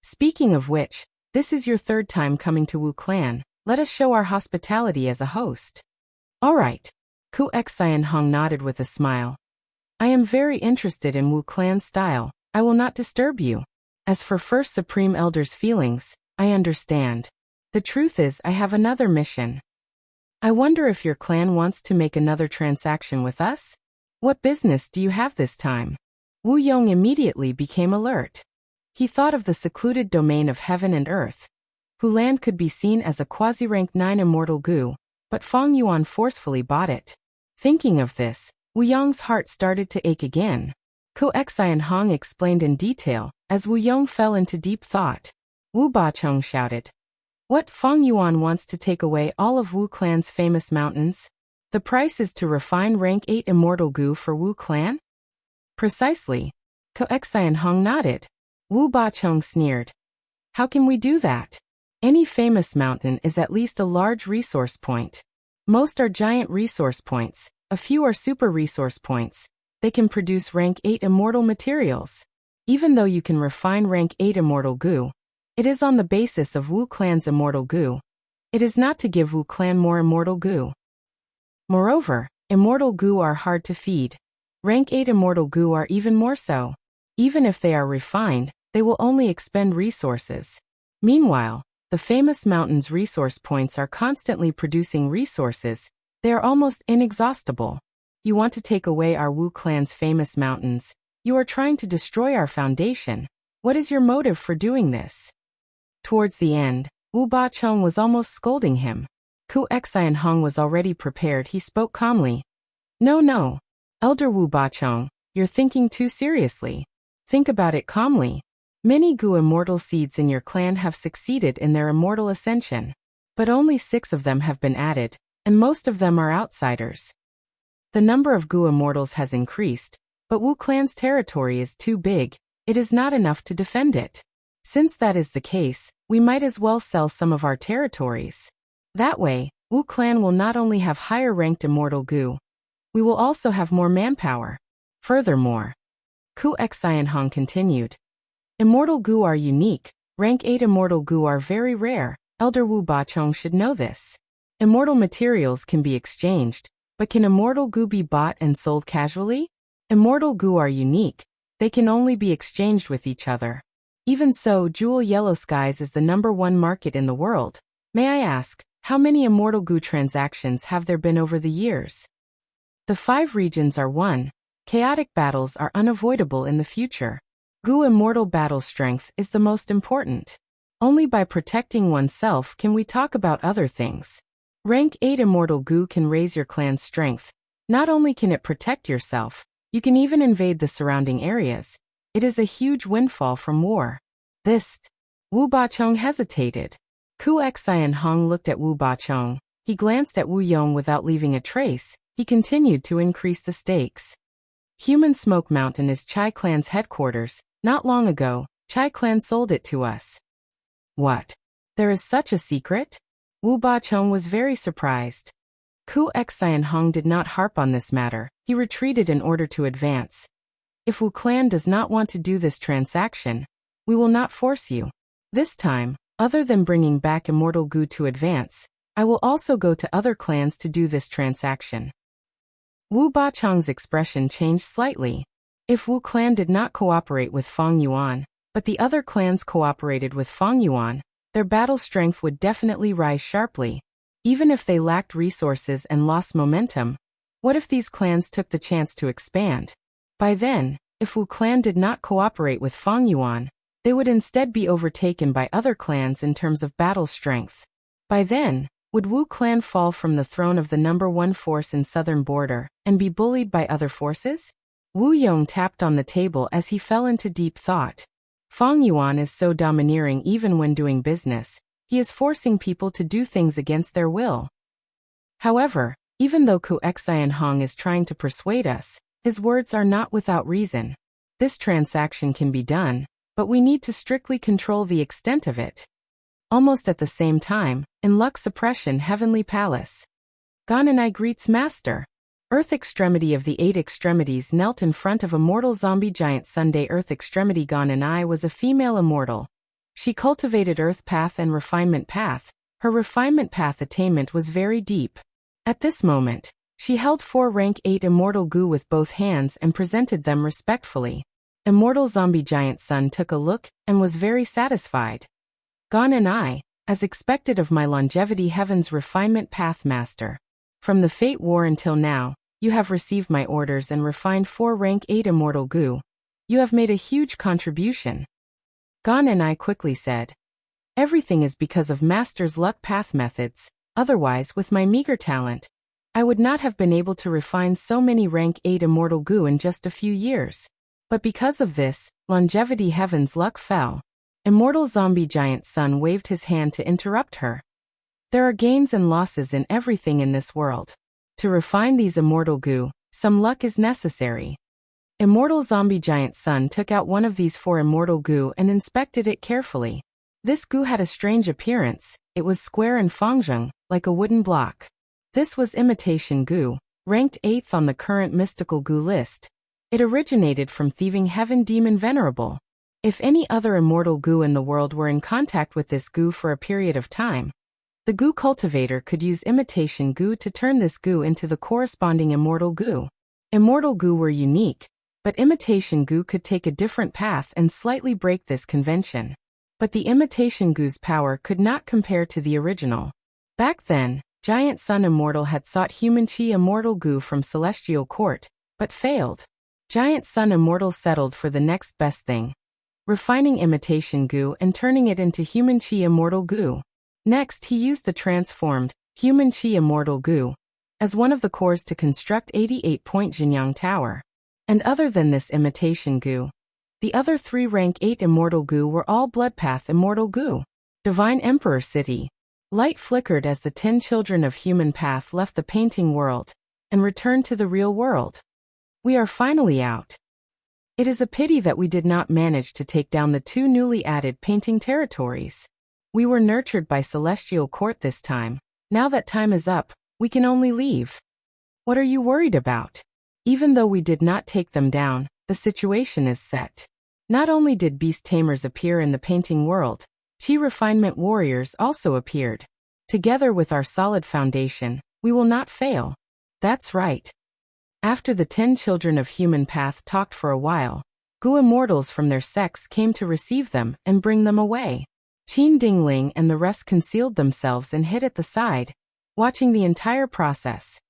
Speaker 1: Speaking of which, this is your 3rd time coming to Wu Clan. Let us show our hospitality as a host. All right. Ku Xian Hong nodded with a smile. I am very interested in Wu Clan's style. I will not disturb you. As for First Supreme Elder's feelings, I understand. The truth is, I have another mission. I wonder if your clan wants to make another transaction with us? What business do you have this time? Wu Yong immediately became alert. He thought of the secluded domain of heaven and earth. Hu land could be seen as a quasi-rank 9 immortal Gu, but Fang Yuan forcefully bought it. Thinking of this, Wu Yong's heart started to ache again. Ku Xian Hong explained in detail, as Wu Yong fell into deep thought. Wu Bachong shouted. What, Fang Yuan wants to take away all of Wu Clan's famous mountains? The price is to refine rank 8 immortal goo for Wu clan? Precisely. Ko Xian Hong nodded. Wu Bachong sneered. How can we do that? Any famous mountain is at least a large resource point. Most are giant resource points, a few are super resource points. They can produce rank 8 immortal materials. Even though you can refine rank 8 immortal goo, it is on the basis of Wu clan's immortal goo. It is not to give Wu clan more immortal goo. Moreover, immortal goo are hard to feed. Rank 8 immortal goo are even more so. Even if they are refined, they will only expend resources. Meanwhile, the famous mountain's resource points are constantly producing resources. They are almost inexhaustible. You want to take away our Wu clan's famous mountains. You are trying to destroy our foundation. What is your motive for doing this? Towards the end, Wu Bachong was almost scolding him. Ku Xian Hong was already prepared. He spoke calmly. No. Elder Wu Bachong, you're thinking too seriously. Think about it calmly. Many Gu immortal seeds in your clan have succeeded in their immortal ascension. But only 6 of them have been added, and most of them are outsiders. The number of Gu immortals has increased, but Wu clan's territory is too big. It is not enough to defend it. Since that is the case, we might as well sell some of our territories. That way, Wu clan will not only have higher ranked immortal Gu, we will also have more manpower. Furthermore, Ku Xian Hong continued, immortal Gu are unique. Rank 8 immortal Gu are very rare. Elder Wu Bachong should know this. Immortal materials can be exchanged, but can immortal Gu be bought and sold casually? Immortal Gu are unique. They can only be exchanged with each other. Even so, Jewel Yellow Skies is the #1 market in the world. May I ask, how many immortal Gu transactions have there been over the years? The 5 regions are 1. Chaotic battles are unavoidable in the future. Gu immortal battle strength is the most important. Only by protecting oneself can we talk about other things. Rank 8 immortal Gu can raise your clan's strength. Not only can it protect yourself, you can even invade the surrounding areas. It is a huge windfall from war. Wu Bachong hesitated. Ku Xian Hong looked at Wu Bachong. He glanced at Wu Yong without leaving a trace. He continued to increase the stakes. Human Smoke Mountain is Chai Clan's headquarters. Not long ago, Chai Clan sold it to us. What? There is such a secret? Wu Bachong was very surprised. Ku Xian Hong did not harp on this matter. He retreated in order to advance. If Wu clan does not want to do this transaction, we will not force you. This time, other than bringing back immortal Gu to advance, I will also go to other clans to do this transaction. Wu Bachong's expression changed slightly. If Wu clan did not cooperate with Fang Yuan, but the other clans cooperated with Fang Yuan, their battle strength would definitely rise sharply. Even if they lacked resources and lost momentum, what if these clans took the chance to expand? By then, if Wu clan did not cooperate with Fang Yuan, they would instead be overtaken by other clans in terms of battle strength. By then, would Wu clan fall from the throne of the #1 force in southern border and be bullied by other forces? Wu Yong tapped on the table as he fell into deep thought. Fang Yuan is so domineering even when doing business. He is forcing people to do things against their will. However, even though Ku Xian Hong is trying to persuade us, his words are not without reason. This transaction can be done, but we need to strictly control the extent of it. Almost at the same time, in Luck Suppression Heavenly Palace. Gananai greets Master. Earth Extremity of the 8 Extremities knelt in front of a mortal zombie giant Sunday. Earth Extremity Gananai was a female immortal. She cultivated Earth Path and Refinement Path. Her Refinement Path attainment was very deep. At this moment, she held 4 rank 8 immortal Gu with both hands and presented them respectfully. Immortal Zombie Giant Sun took a look and was very satisfied. Gananai, as expected of my Longevity Heaven's Refinement Path Master. From the Fate War until now, you have received my orders and refined 4 rank 8 immortal Gu. You have made a huge contribution. Gananai quickly said. Everything is because of Master's luck path methods. Otherwise, with my meager talent, I would not have been able to refine so many rank 8 immortal Gu in just a few years. But because of this, Longevity Heaven's luck fell. Immortal Zombie Giant Sun waved his hand to interrupt her. There are gains and losses in everything in this world. To refine these immortal goo, some luck is necessary. Immortal Zombie Giant Sun took out one of these 4 immortal goo and inspected it carefully. This goo had a strange appearance. It was square and fangzheng, like a wooden block. This was imitation goo, ranked 8th on the current mystical goo list. It originated from thieving heaven demon Venerable. If any other immortal goo in the world were in contact with this goo for a period of time, the goo cultivator could use imitation goo to turn this goo into the corresponding immortal goo. Immortal goo were unique, but imitation goo could take a different path and slightly break this convention. But the imitation goo's power could not compare to the original. Back then, Giant Sun Immortal had sought human chi immortal goo from Celestial Court, but failed. Giant Sun Immortal settled for the next best thing, refining imitation goo and turning it into human chi immortal goo. Next, he used the transformed human chi immortal goo as one of the cores to construct 88-point Jinyang Tower. And other than this imitation goo, the other 3 rank 8 immortal goo were all Bloodpath immortal goo. Divine Emperor City. Light flickered as the 10 children of human path left the painting world and returned to the real world. We are finally out. It is a pity that we did not manage to take down the 2 newly added painting territories. We were nurtured by Celestial Court this time. Now that time is up, we can only leave. What are you worried about? Even though we did not take them down, the situation is set. Not only did beast tamers appear in the painting world, chi refinement warriors also appeared. Together with our solid foundation, we will not fail. That's right. After the 10 children of human path talked for a while, goo immortals from their sects came to receive them and bring them away. Qin Dingling and the rest concealed themselves and hid at the side, watching the entire process.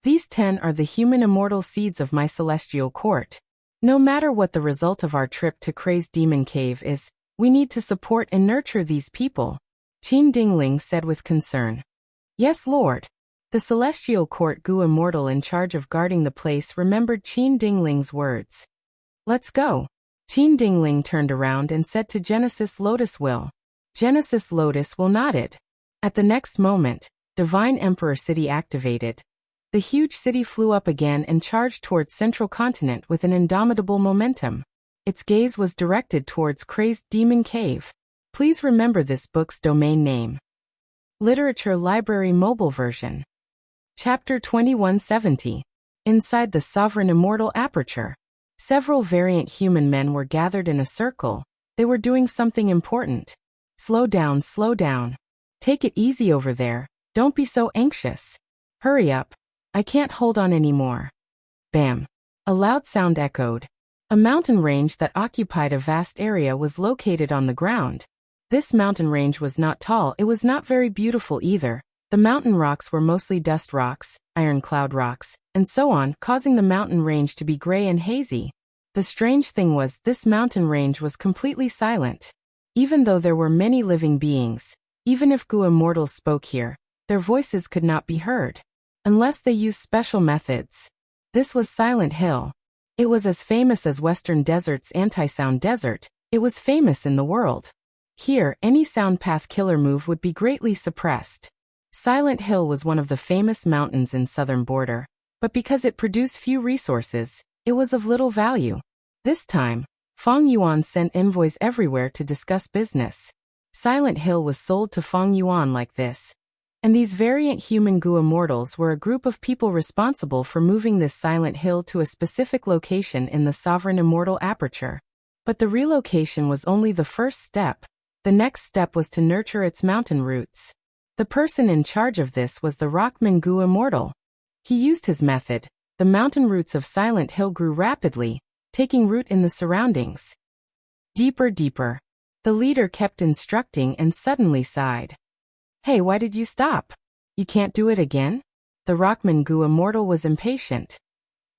Speaker 1: These 10 are the human immortal seeds of my celestial court. No matter what the result of our trip to Crazed Demon Cave is, we need to support and nurture these people, Qin Dingling said with concern. Yes, Lord. The celestial court goo immortal in charge of guarding the place remembered Qin Dingling's words. Let's go. Qin Dingling turned around and said to Genesis Lotus Will. Genesis Lotus Will nodded. At the next moment, Divine Emperor City activated. The huge city flew up again and charged towards Central Continent with an indomitable momentum. Its gaze was directed towards Crazed Demon Cave. Please remember this book's domain name. Literature Library Mobile Version. Chapter 2170. Inside the Sovereign Immortal Aperture. Several variant human men were gathered in a circle. They were doing something important. Slow down, slow down. Take it easy over there. Don't be so anxious. Hurry up. I can't hold on anymore. Bam. A loud sound echoed. A mountain range that occupied a vast area was located on the ground. This mountain range was not tall, it was not very beautiful either. The mountain rocks were mostly dust rocks, iron cloud rocks, and so on, causing the mountain range to be gray and hazy. The strange thing was, this mountain range was completely silent. Even though there were many living beings, even if goo immortals spoke here, their voices could not be heard. Unless they used special methods. This was Silent Hill. It was as famous as Western Desert's anti-sound desert. It was famous in the world. Here, any sound path killer move would be greatly suppressed. Silent Hill was one of the famous mountains in southern border, but because it produced few resources, it was of little value. This time, Feng Yuan sent envoys everywhere to discuss business. Silent Hill was sold to Feng Yuan like this. And these variant human goo immortals were a group of people responsible for moving this Silent Hill to a specific location in the Sovereign Immortal Aperture. But the relocation was only the first step. The next step was to nurture its mountain roots. The person in charge of this was the Rockman Goo Immortal. He used his method. The mountain roots of Silent Hill grew rapidly, taking root in the surroundings. Deeper, deeper. The leader kept instructing and suddenly sighed. Hey, why did you stop? You can't do it again? The Rockman Goo Immortal was impatient.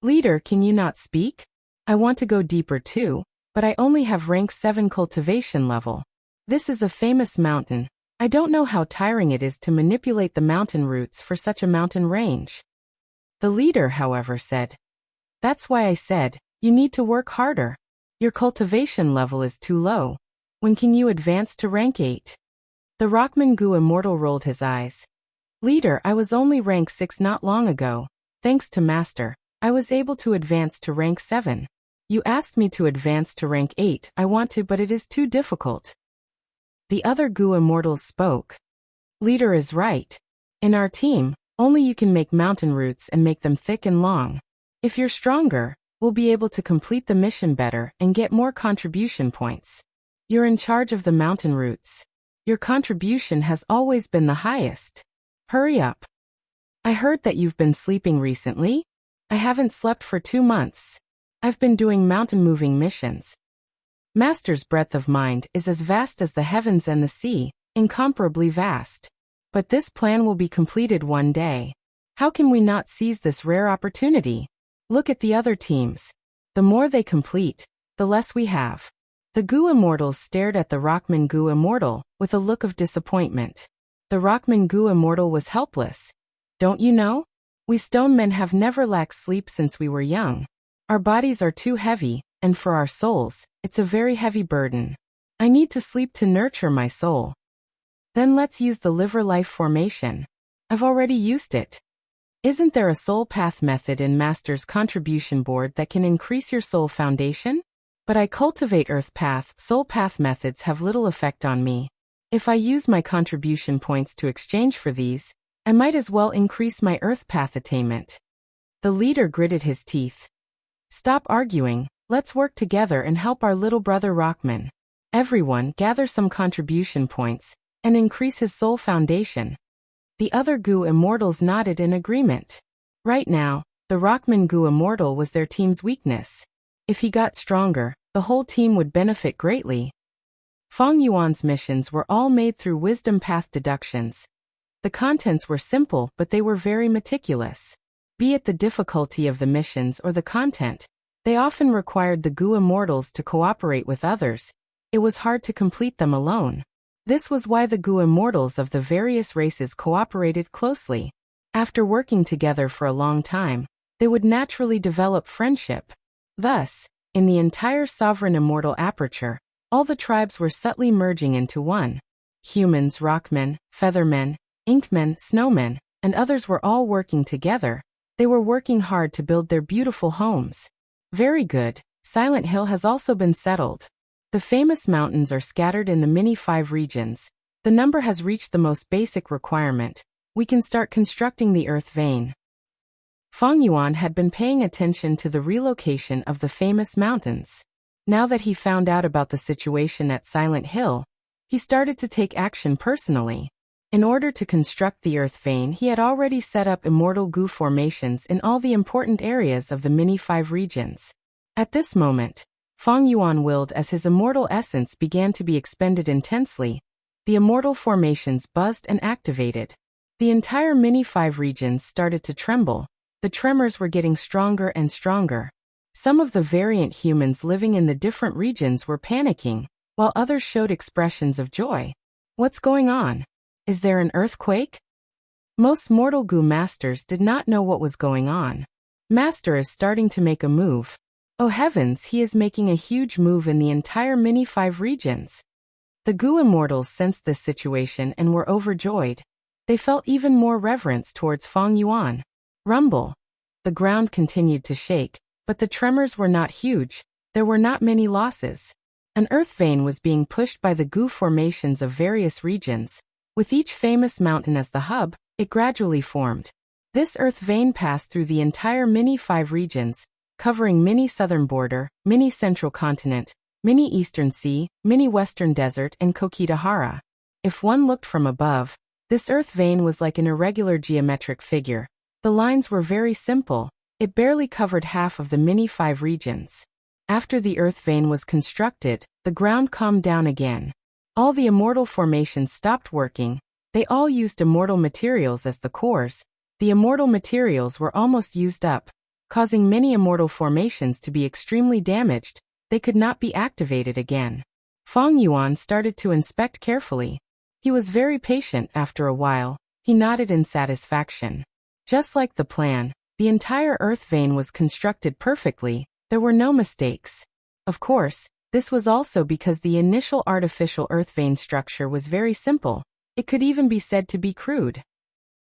Speaker 1: Leader, can you not speak? I want to go deeper too, but I only have rank 7 cultivation level. This is a famous mountain. I don't know how tiring it is to manipulate the mountain roots for such a mountain range. The leader, however, said, That's why I said, you need to work harder. Your cultivation level is too low. When can you advance to rank 8? The Rockman Goo Immortal rolled his eyes. Leader, I was only rank 6 not long ago. Thanks to Master, I was able to advance to rank 7. You asked me to advance to rank 8. I want to, but it is too difficult. The other Goo Immortals spoke. Leader is right. In our team, only you can make mountain roots and make them thick and long. If you're stronger, we'll be able to complete the mission better and get more contribution points. You're in charge of the mountain roots. Your contribution has always been the highest. Hurry up. I heard that you've been sleeping recently? I haven't slept for 2 months. I've been doing mountain moving missions. Master's breadth of mind is as vast as the heavens and the sea, incomparably vast. But this plan will be completed one day. How can we not seize this rare opportunity? Look at the other teams. The more they complete, the less we have. The Goo Immortals stared at the Rockman Goo Immortal with a look of disappointment. The Rockman Goo Immortal was helpless. Don't you know? We stone men have never lacked sleep since we were young. Our bodies are too heavy, and for our souls, it's a very heavy burden. I need to sleep to nurture my soul. Then let's use the liver life formation. I've already used it. Isn't there a soul path method in Master's contribution board that can increase your soul foundation? But I cultivate earth path. Soul path methods have little effect on me. If I use my contribution points to exchange for these, I might as well increase my earth path attainment. The leader gritted his teeth. Stop arguing, let's work together and help our little brother Rockman. Everyone gather some contribution points and increase his soul foundation. The other Goo Immortals nodded in agreement. Right now, the Rockman Goo Immortal was their team's weakness. If he got stronger, the whole team would benefit greatly. Feng Yuan's missions were all made through wisdom path deductions. The contents were simple, but they were very meticulous. Be it the difficulty of the missions or the content, they often required the Goo Immortals to cooperate with others. It was hard to complete them alone. This was why the Goo Immortals of the various races cooperated closely. After working together for a long time, they would naturally develop friendship. Thus, in the entire sovereign immortal aperture, all the tribes were subtly merging into one. Humans, rockmen, feathermen, inkmen, snowmen, and others were all working together. They were working hard to build their beautiful homes. Very good. Silent Hill has also been settled. The famous mountains are scattered in the mini 5 regions. The number has reached the most basic requirement. We can start constructing the earth vein. Feng Yuan had been paying attention to the relocation of the famous mountains. Now that he found out about the situation at Silent Hill, he started to take action personally. In order to construct the earth vein, he had already set up immortal goo formations in all the important areas of the mini 5 regions. At this moment, Feng Yuan willed as his immortal essence began to be expended intensely. The immortal formations buzzed and activated. The entire mini 5 regions started to tremble. The tremors were getting stronger and stronger. Some of the variant humans living in the different regions were panicking, while others showed expressions of joy. What's going on? Is there an earthquake? Most mortal goo masters did not know what was going on. Master is starting to make a move. Oh heavens, he is making a huge move in the entire mini 5 regions. The Goo Immortals sensed this situation and were overjoyed. They felt even more reverence towards Feng Yuan. Rumble. The ground continued to shake, but the tremors were not huge. There were not many losses. An earth vein was being pushed by the goo formations of various regions. With each famous mountain as the hub, it gradually formed. This earth vein passed through the entire mini 5 regions, covering mini southern border, mini central continent, mini eastern sea, mini western desert, and Kokitahara. If one looked from above, this earth vein was like an irregular geometric figure. The lines were very simple. It barely covered half of the mini 5 regions. After the earth vein was constructed, the ground calmed down again. All the immortal formations stopped working. They all used immortal materials as the cores. The immortal materials were almost used up, causing many immortal formations to be extremely damaged. They could not be activated again. Feng Yuan started to inspect carefully. He was very patient. After a while, he nodded in satisfaction. Just like the plan, the entire earth vein was constructed perfectly. There were no mistakes. Of course, this was also because the initial artificial earth vein structure was very simple. It could even be said to be crude.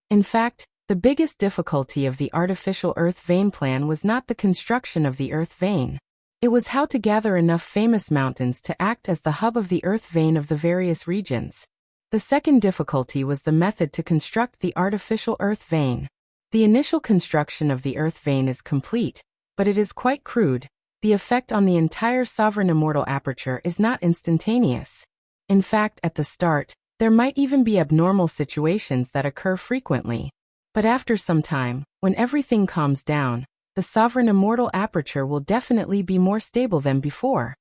Speaker 1: In fact, The biggest difficulty of the artificial earth vein plan was not the construction of the earth vein. It was how to gather enough famous mountains to act as the hub of the earth vein of the various regions. The second difficulty was the method to construct the artificial earth vein. The initial construction of the earth vein is complete, but it is quite crude. The effect on the entire sovereign immortal aperture is not instantaneous. In fact, at the start, there might even be abnormal situations that occur frequently. But after some time, when everything calms down, the sovereign immortal aperture will definitely be more stable than before.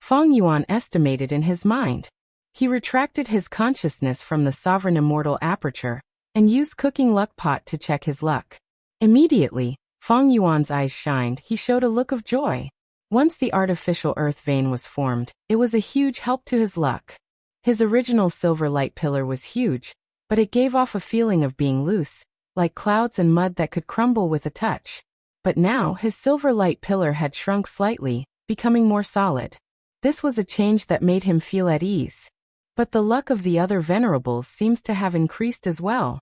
Speaker 1: Feng Yuan estimated in his mind. He retracted his consciousness from the sovereign immortal aperture and used cooking luck pot to check his luck. Immediately, Feng Yuan's eyes shined. He showed a look of joy. Once the artificial earth vein was formed, it was a huge help to his luck. His original silver light pillar was huge, but it gave off a feeling of being loose, like clouds and mud that could crumble with a touch. But now his silver light pillar had shrunk slightly, becoming more solid. This was a change that made him feel at ease. But the luck of the other venerables seems to have increased as well.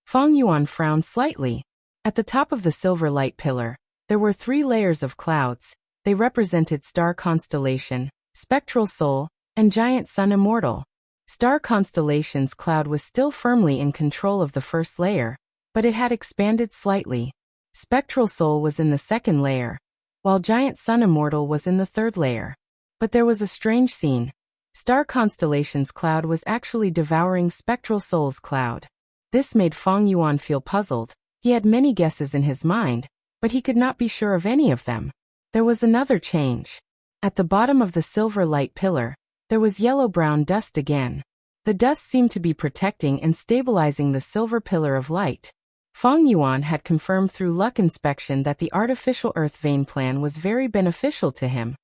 Speaker 1: Feng Yuan frowned slightly. At the top of the silver light pillar, there were 3 layers of clouds. They represented star constellation, spectral soul, and giant sun immortal. Star constellation's cloud was still firmly in control of the first layer, but it had expanded slightly. Spectral soul was in the second layer, while giant sun immortal was in the third layer. But there was a strange scene. Star constellation's cloud was actually devouring spectral soul's cloud. This made Feng Yuan feel puzzled. He had many guesses in his mind, but he could not be sure of any of them. There was another change. At the bottom of the silver light pillar, there was yellow-brown dust again. The dust seemed to be protecting and stabilizing the silver pillar of light. Feng Yuan had confirmed through luck inspection that the artificial earth vein plan was very beneficial to him.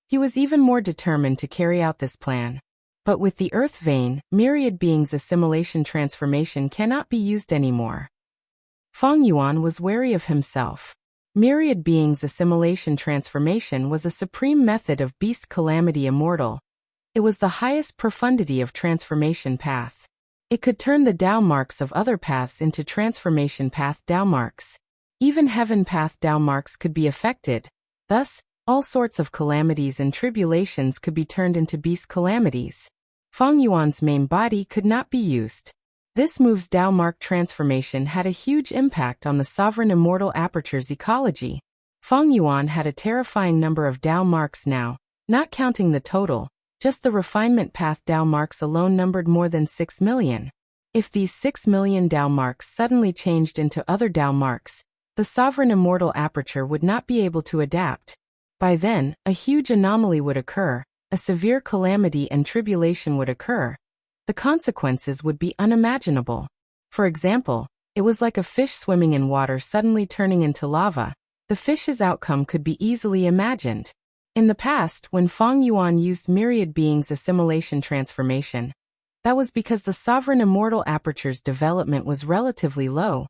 Speaker 1: He was even more determined to carry out this plan. But with the earth vein, myriad beings assimilation transformation cannot be used anymore. Feng Yuan was wary of himself. Myriad beings assimilation transformation was a supreme method of beast calamity immortal. It was the highest profundity of transformation path. It could turn the Dao marks of other paths into transformation path Dao marks. Even heaven path Dao marks could be affected. Thus, all sorts of calamities and tribulations could be turned into beast calamities. Feng Yuan's main body could not be used. This move's Dao mark transformation had a huge impact on the sovereign immortal aperture's ecology. Feng Yuan had a terrifying number of Dao marks now, not counting the total. Just the refinement path Dao marks alone numbered more than 6 million. If these 6 million Dao marks suddenly changed into other Dao marks, the sovereign immortal aperture would not be able to adapt. By then, a huge anomaly would occur, a severe calamity and tribulation would occur. The consequences would be unimaginable. For example, it was like a fish swimming in water suddenly turning into lava. The fish's outcome could be easily imagined. In the past, when Feng Yuan used myriad beings assimilation transformation, that was because the sovereign immortal aperture's development was relatively low.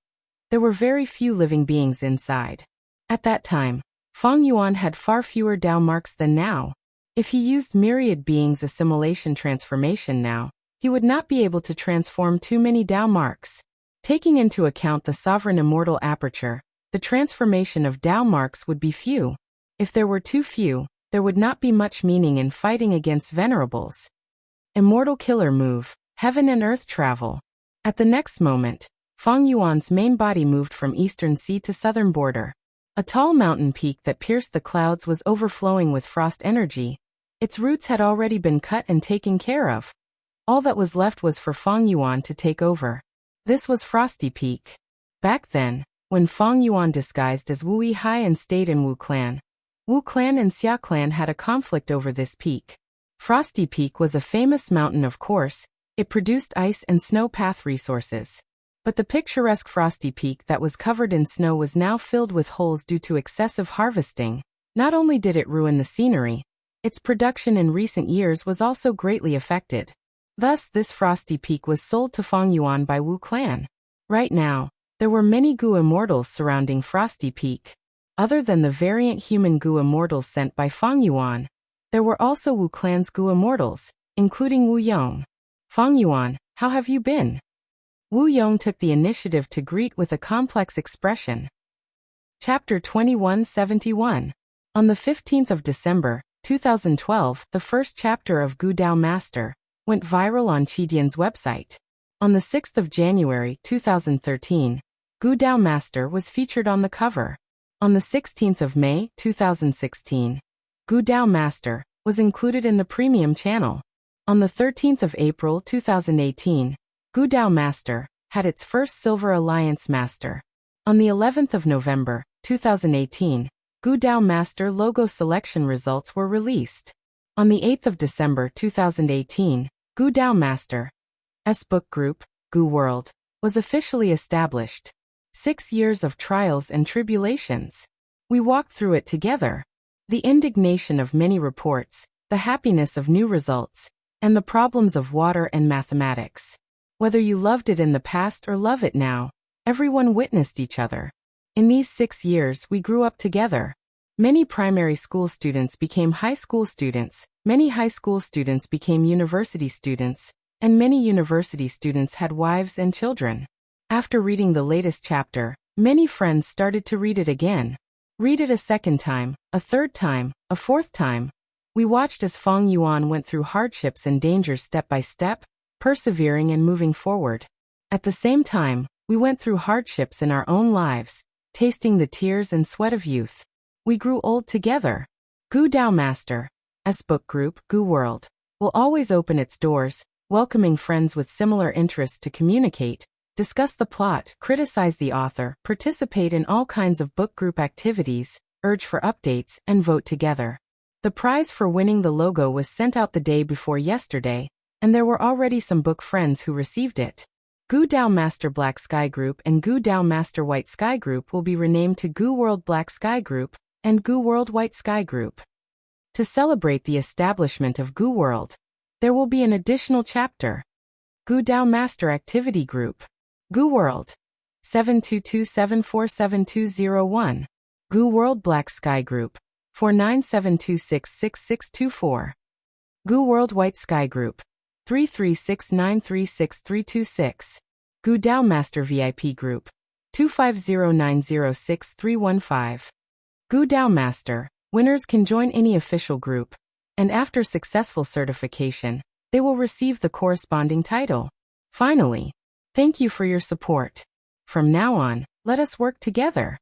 Speaker 1: There were very few living beings inside. At that time, Feng Yuan had far fewer Dao marks than now. If he used myriad beings assimilation transformation now, he would not be able to transform too many Dao marks. Taking into account the sovereign immortal aperture, the transformation of Dao marks would be few. If there were too few, there would not be much meaning in fighting against venerables. Immortal killer move, heaven and earth travel. At the next moment, Feng Yuan's main body moved from eastern sea to southern border. A tall mountain peak that pierced the clouds was overflowing with frost energy. Its roots had already been cut and taken care of. All that was left was for Feng Yuan to take over. This was Frosty Peak. Back then, when Feng Yuan disguised as Wu Yihai and stayed in Wu Clan, Wu Clan and Xia Clan had a conflict over this peak. Frosty Peak was a famous mountain, of course. It produced ice and snow path resources. But the picturesque Frosty Peak that was covered in snow was now filled with holes due to excessive harvesting. Not only did it ruin the scenery, its production in recent years was also greatly affected. Thus, this Frosty Peak was sold to Feng Yuan by Wu Clan. Right now, there were many Gu immortals surrounding Frosty Peak. Other than the variant human Gu immortals sent by Feng Yuan, there were also Wu Clan's Gu immortals, including Wu Yong. Feng Yuan, how have you been? Wu Yong took the initiative to greet with a complex expression. Chapter 2171. On the 15th of December, 2012, the first chapter of Gu Dao Master went viral on Qidian's website. On the 6th of January, 2013, Gu Dao Master was featured on the cover. On the 16th of May, 2016, Gu Dao Master was included in the premium channel. On the 13th of April, 2018, Gu Dao Master had its first Silver Alliance Master. On the 11th of November, 2018, Gu Dao Master logo selection results were released. On the 8th of December, 2018, Gu Dao Master's book group, Gu World, was officially established. 6 years of trials and tribulations. We walked through it together. The indignation of many reports, the happiness of new results, and the problems of water and mathematics. Whether you loved it in the past or love it now, everyone witnessed each other. In these 6 years we grew up together. Many primary school students became high school students, many high school students became university students, and many university students had wives and children. After reading the latest chapter, many friends started to read it again. Read it a second time, a third time, a fourth time. We watched as Feng Yuan went through hardships and dangers step by step, persevering and moving forward. At the same time, we went through hardships in our own lives, tasting the tears and sweat of youth. We grew old together. Gu Dao Master's book group, Gu World, will always open its doors, welcoming friends with similar interests to communicate, discuss the plot, criticize the author, participate in all kinds of book group activities, urge for updates, and vote together. The prize for winning the logo was sent out the day before yesterday, and there were already some book friends who received it. Gu Dao Master Black Sky Group and Gu Dao Master White Sky Group will be renamed to Gu World Black Sky Group and Gu World White Sky Group. To celebrate the establishment of Gu World, there will be an additional chapter. Gu Dao Master Activity Group. Gu World 722747201. Gu World Black Sky Group 4972666624. Gu World White Sky Group 336936326. Gu Dao Master VIP Group 250906315. Gu Dao Master winners can join any official group, and after successful certification, they will receive the corresponding title. Finally, thank you for your support. From now on, let us work together.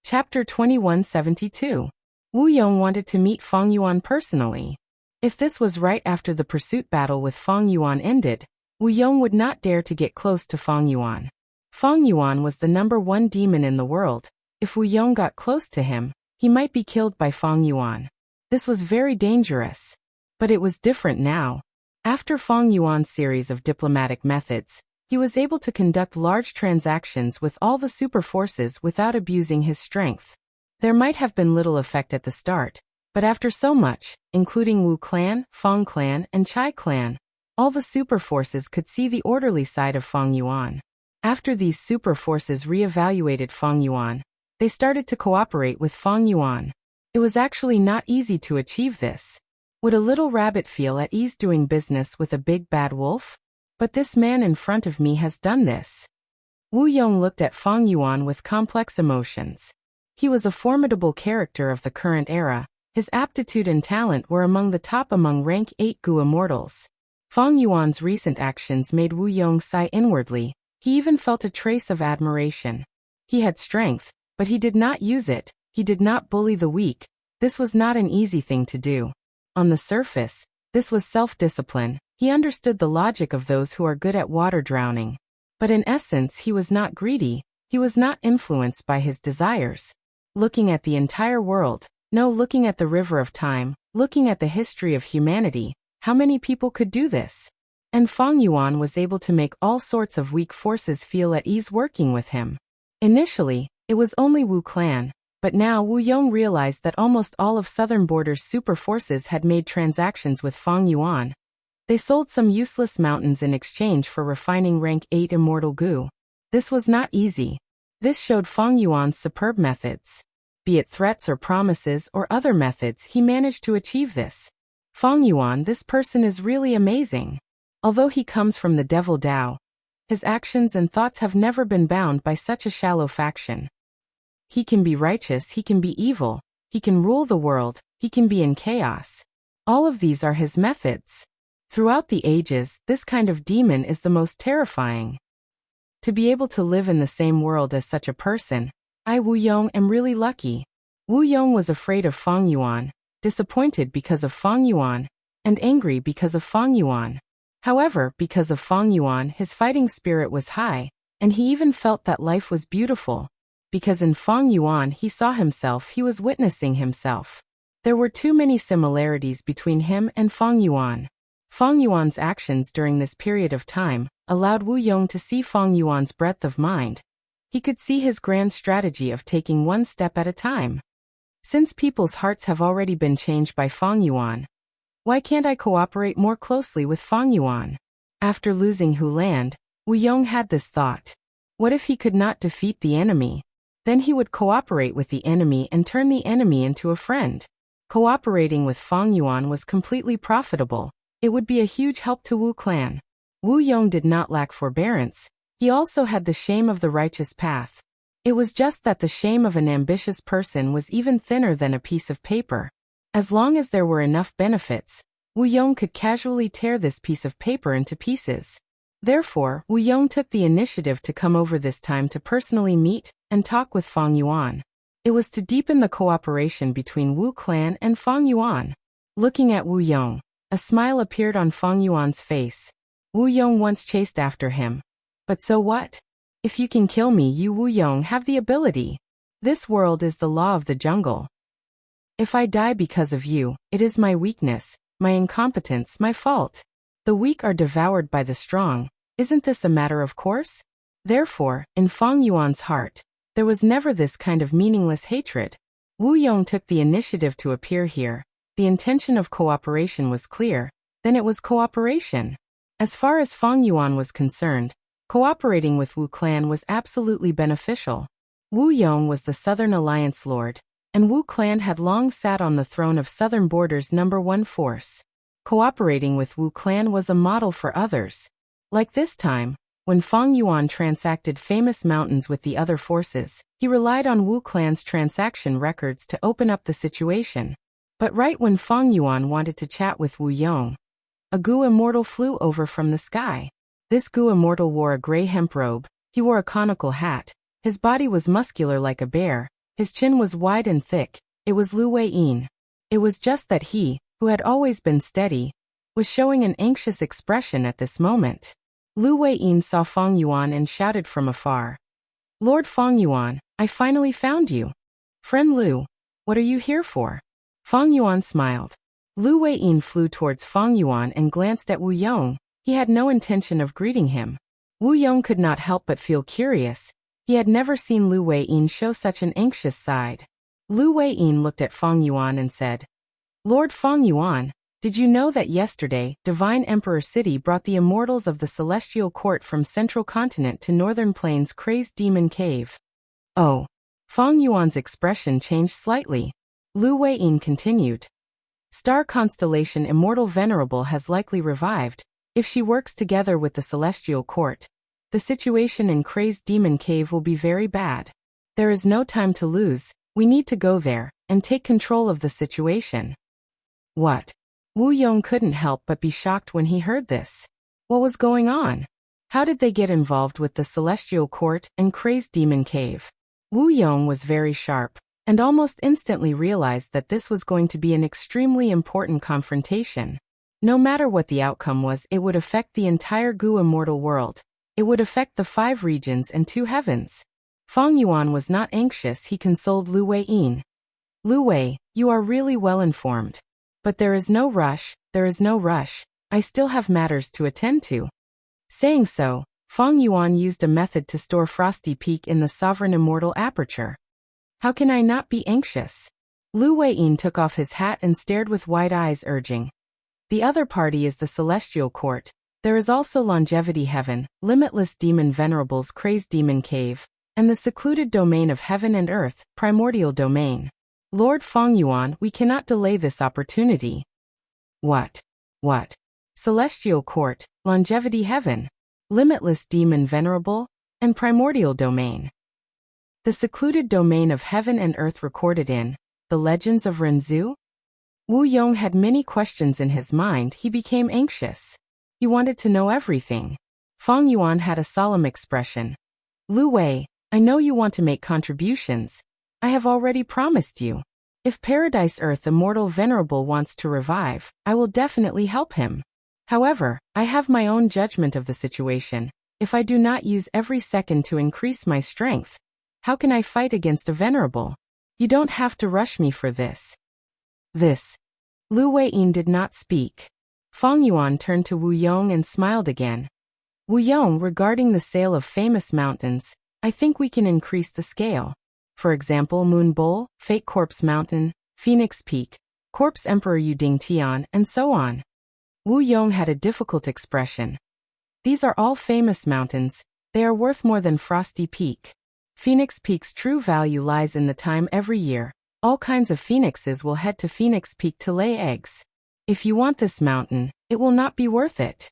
Speaker 1: Chapter 2172. Wu Yong wanted to meet Feng Yuan personally. If this was right after the pursuit battle with Feng Yuan ended, Wu Yong would not dare to get close to Feng Yuan. Feng Yuan was the #1 demon in the world. If Wu Yong got close to him, he might be killed by Feng Yuan. This was very dangerous. But it was different now. After Feng Yuan's series of diplomatic methods, he was able to conduct large transactions with all the super forces without abusing his strength. There might have been little effect at the start, but after so much, including Wu Clan, Feng Clan, and Chai Clan, all the super forces could see the orderly side of Feng Yuan. After these super forces re-evaluated Feng Yuan, they started to cooperate with Feng Yuan. It was actually not easy to achieve this. Would a little rabbit feel at ease doing business with a big bad wolf? But this man in front of me has done this. Wu Yong looked at Feng Yuan with complex emotions. He was a formidable character of the current era. His aptitude and talent were among the top among rank 8 Gu immortals. Feng Yuan's recent actions made Wu Yong sigh inwardly. He even felt a trace of admiration. He had strength, but he did not use it. He did not bully the weak. This was not an easy thing to do. On the surface, this was self-discipline. He understood the logic of those who are good at water drowning. But in essence he was not greedy. He was not influenced by his desires. Looking at the entire world, looking at the river of time, looking at the history of humanity, how many people could do this? And Feng Yuan was able to make all sorts of weak forces feel at ease working with him. Initially, it was only Wu Clan, but now Wu Yong realized that almost all of Southern Border's super forces had made transactions with Feng Yuan. They sold some useless mountains in exchange for refining rank 8 immortal Gu. This was not easy. This showed Feng Yuan's superb methods. Be it threats or promises or other methods, he managed to achieve this. Feng Yuan, this person is really amazing. Although he comes from the Devil Dao, His actions and thoughts have never been bound by such a shallow faction. He can be righteous, he can be evil, he can rule the world, he can be in chaos. All of these are his methods. Throughout the ages, this kind of demon is the most terrifying. To be able to live in the same world as such a person, I, Wu Yong, am really lucky. Wu Yong was afraid of Feng Yuan, disappointed because of Feng Yuan, and angry because of Feng Yuan. However, because of Feng Yuan, his fighting spirit was high, and he even felt that life was beautiful. Because in Feng Yuan he saw himself, he was witnessing himself. There were too many similarities between him and Feng Yuan. Feng Yuan's actions during this period of time allowed Wu Yong to see Feng Yuan's breadth of mind. He could see his grand strategy of taking one step at a time. Since people's hearts have already been changed by Feng Yuan, why can't I cooperate more closely with Feng Yuan? After losing Hu Land, Wu Yong had this thought. What if he could not defeat the enemy? Then he would cooperate with the enemy and turn the enemy into a friend. Cooperating with Feng Yuan was completely profitable. It would be a huge help to Wu clan. Wu Yong did not lack forbearance. He also had the shame of the righteous path. It was just that the shame of an ambitious person was even thinner than a piece of paper. As long as there were enough benefits, Wu Yong could casually tear this piece of paper into pieces. Therefore, Wu Yong took the initiative to come over this time to personally meet and talk with Feng Yuan. It was to deepen the cooperation between Wu clan and Feng Yuan. Looking at Wu Yong, a smile appeared on Feng Yuan's face. Wu Yong once chased after him. But so what? If you can kill me, you Wu Yong have the ability. This world is the law of the jungle. If I die because of you, it is my weakness, my incompetence, my fault. The weak are devoured by the strong. Isn't this a matter of course? Therefore, in Feng Yuan's heart, there was never this kind of meaningless hatred. Wu Yong took the initiative to appear here. The intention of cooperation was clear. Then it was cooperation. As far as Feng Yuan was concerned, cooperating with Wu clan was absolutely beneficial. Wu Yong was the Southern Alliance Lord, and Wu clan had long sat on the throne of Southern Border's #1 force. Cooperating with Wu clan was a model for others. Like this time, when Feng Yuan transacted famous mountains with the other forces, he relied on Wu clan's transaction records to open up the situation. But right when Feng Yuan wanted to chat with Wu Yong, a Gu immortal flew over from the sky. This Gu immortal wore a gray hemp robe, he wore a conical hat, his body was muscular like a bear, his chin was wide and thick. It was Lu Wei-yin. It was just that he, who had always been steady, was showing an anxious expression at this moment. Lu Wei-yin saw Feng Yuan and shouted from afar. Lord Feng Yuan, I finally found you. Friend Lu, what are you here for? Feng Yuan smiled. Lu Wei-yin flew towards Feng Yuan and glanced at Wu Yong. He had no intention of greeting him. Wu Yong could not help but feel curious. He had never seen Lu Wei-yin show such an anxious side. Lu Wei-yin looked at Feng Yuan and said, Lord Feng Yuan, did you know that yesterday, Divine Emperor City brought the immortals of the Celestial Court from Central Continent to Northern Plains Crazed Demon Cave? Oh. Feng Yuan's expression changed slightly. Lu Wei-yin continued. Star constellation Immortal Venerable has likely revived. If she works together with the Celestial Court, the situation in Crazed Demon Cave will be very bad. There is no time to lose. We need to go there and take control of the situation. What? Wu Yong couldn't help but be shocked when he heard this. What was going on? How did they get involved with the Celestial Court and Crazed Demon Cave? Wu Yong was very sharp, and almost instantly realized that this was going to be an extremely important confrontation. No matter what the outcome was, it would affect the entire Gu immortal world. It would affect the 5 regions and 2 heavens. Feng Yuan was not anxious. He consoled Lu Wei-yin. Lu Wei, you are really well informed. But there is no rush, I still have matters to attend to. Saying so, Feng Yuan used a method to store Frosty Peak in the Sovereign Immortal Aperture. How can I not be anxious? Lu Wei-yin took off his hat and stared with wide eyes, urging. The other party is the Celestial Court. There is also Longevity Heaven, Limitless Demon Venerables Crazed Demon Cave, and the secluded domain of Heaven and Earth, Primordial Domain. Lord Feng Yuan, we cannot delay this opportunity. What? Celestial Court, Longevity Heaven. limitless demon venerable, and primordial domain. The secluded domain of heaven and earth recorded in the Legends of Renzu? Wu Yong had many questions in his mind. He became anxious. He wanted to know everything. Fang Yuan had a solemn expression. Lu Wei, I know you want to make contributions. I have already promised you. If Paradise Earth Immortal Venerable wants to revive, I will definitely help him. However, I have my own judgment of the situation. If I do not use every second to increase my strength, how can I fight against a venerable? You don't have to rush me for this. Lu Weiyin did not speak. Fang Yuan turned to Wu Yong and smiled again. Wu Yong, regarding the sale of famous mountains, I think we can increase the scale. For example, Moon Bowl, Fake Corpse Mountain, Phoenix Peak, Corpse Emperor Yuding Tian, and so on. Wu Yong had a difficult expression. These are all famous mountains. They are worth more than Frosty Peak. Phoenix Peak's true value lies in the time every year. All kinds of phoenixes will head to Phoenix Peak to lay eggs. If you want this mountain, it will not be worth it.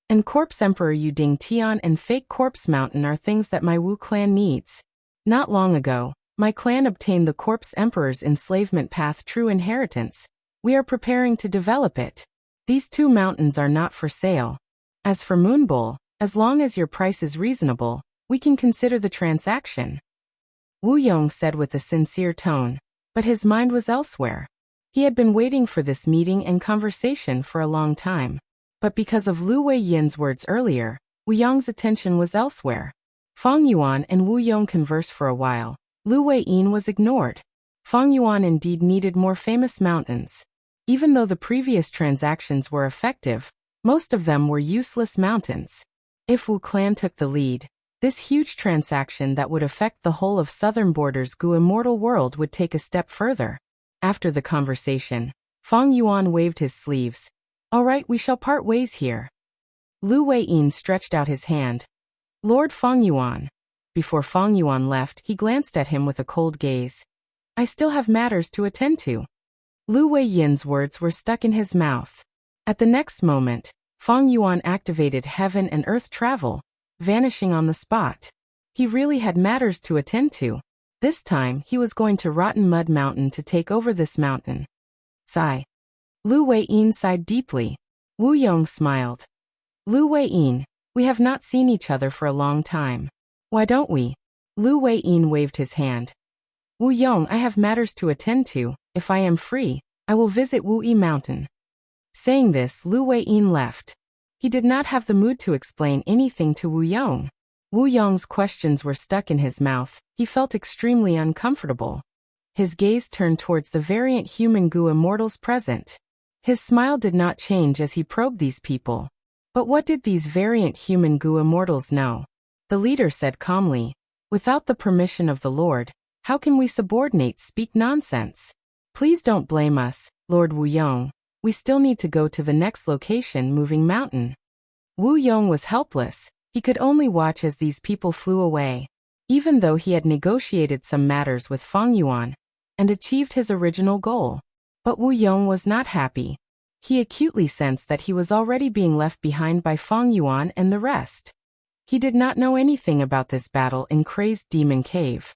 Speaker 1: And Corpse Emperor Yuding Tian and Fake Corpse Mountain are things that my Wu clan needs. Not long ago, my clan obtained the Corpse Emperor's enslavement path true inheritance. We are preparing to develop it. These two mountains are not for sale. As for Moon Bowl, as long as your price is reasonable, we can consider the transaction. Wu Yong said with a sincere tone, but his mind was elsewhere. He had been waiting for this meeting and conversation for a long time. But because of Lu Weiyin's words earlier, Wu Yong's attention was elsewhere. Fang Yuan and Wu Yong conversed for a while. Lu Weiyin was ignored. Fang Yuan indeed needed more famous mountains. Even though the previous transactions were effective, most of them were useless mountains. If Wu clan took the lead, this huge transaction that would affect the whole of southern borders Gu immortal world would take a step further. After the conversation, Fang Yuan waved his sleeves. All right, we shall part ways here. Lu Weiyin stretched out his hand. Lord Fang Yuan. Before Fang Yuan left, he glanced at him with a cold gaze. I still have matters to attend to. Lu Weiyin's words were stuck in his mouth. At the next moment, Fang Yuan activated heaven and earth travel, vanishing on the spot. He really had matters to attend to. This time, he was going to Rotten Mud Mountain to take over this mountain. Sigh. Lu Weiyin sighed deeply. Wu Yong smiled. Lu Weiyin, we have not seen each other for a long time. Why don't we? Lu Weiyin waved his hand. Wu Yong, I have matters to attend to. If I am free, I will visit Wu Yi Mountain. Saying this, Lu Weiyin left. He did not have the mood to explain anything to Wu Yong. Wu Yong's questions were stuck in his mouth. He felt extremely uncomfortable. His gaze turned towards the variant human Gu immortals present. His smile did not change as he probed these people. But what did these variant human Gu immortals know? The leader said calmly, without the permission of the Lord, how can we subordinates speak nonsense? Please don't blame us, Lord Wu Yong. We still need to go to the next location, Moving Mountain. Wu Yong was helpless. He could only watch as these people flew away. Even though he had negotiated some matters with Fang Yuan and achieved his original goal. But Wu Yong was not happy. He acutely sensed that he was already being left behind by Fang Yuan and the rest. He did not know anything about this battle in Crazed Demon Cave.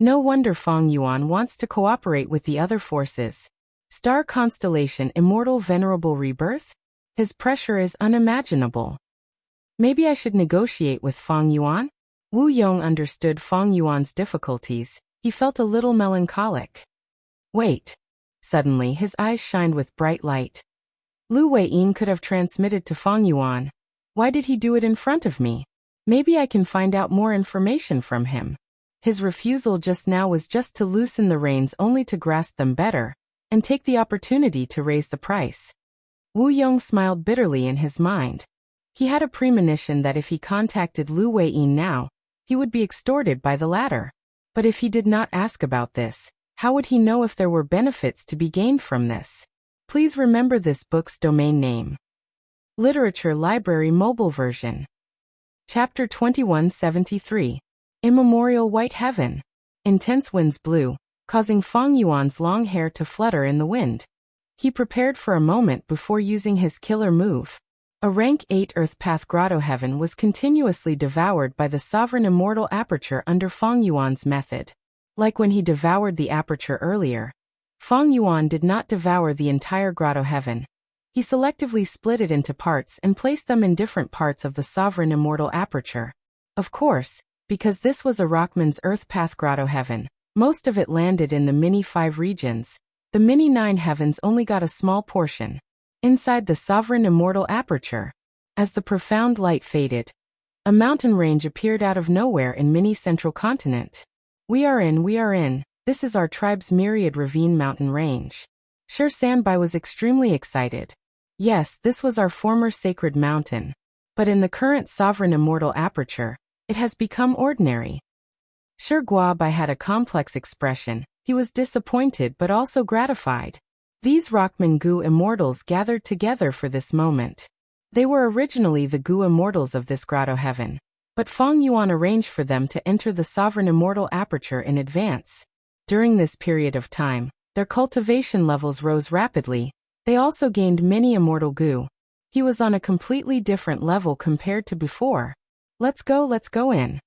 Speaker 1: No wonder Fang Yuan wants to cooperate with the other forces. Star Constellation Immortal Venerable Rebirth? His pressure is unimaginable. Maybe I should negotiate with Fang Yuan? Wu Yong understood Fang Yuan's difficulties. He felt a little melancholic. Wait. Suddenly his eyes shined with bright light. Lu Weiyin could have transmitted to Fang Yuan. Why did he do it in front of me? Maybe I can find out more information from him. His refusal just now was just to loosen the reins only to grasp them better, and take the opportunity to raise the price. Wu Yong smiled bitterly in his mind. He had a premonition that if he contacted Lu Weiyin now, he would be extorted by the latter. But if he did not ask about this, how would he know if there were benefits to be gained from this? Please remember this book's domain name. Literature Library Mobile Version. Chapter 2173. Immemorial White Heaven. Intense winds blew, causing Fang Yuan's long hair to flutter in the wind. He prepared for a moment before using his killer move. A rank 8 Earth Path Grotto Heaven was continuously devoured by the sovereign immortal aperture under Feng Yuan's method. Like when he devoured the aperture earlier, Feng Yuan did not devour the entire Grotto Heaven. He selectively split it into parts and placed them in different parts of the sovereign immortal aperture. Of course, because this was a Rockman's Earth Path Grotto Heaven, most of it landed in the Mini 5 regions. The Mini 9 heavens only got a small portion. Inside the sovereign immortal aperture, as the profound light faded, a mountain range appeared out of nowhere in Mini Central Continent. We are in. This is our tribe's Myriad Ravine mountain range. Sure, Sanbai was extremely excited. Yes, this was our former sacred mountain. But in the current sovereign immortal aperture, it has become ordinary. Sure, Guabai had a complex expression. He was disappointed but also gratified. These Rockman Gu immortals gathered together for this moment. They were originally the Gu immortals of this Grotto Heaven, but Feng Yuan arranged for them to enter the sovereign immortal aperture in advance. During this period of time, their cultivation levels rose rapidly. They also gained many immortal Gu. He was on a completely different level compared to before. Let's go in.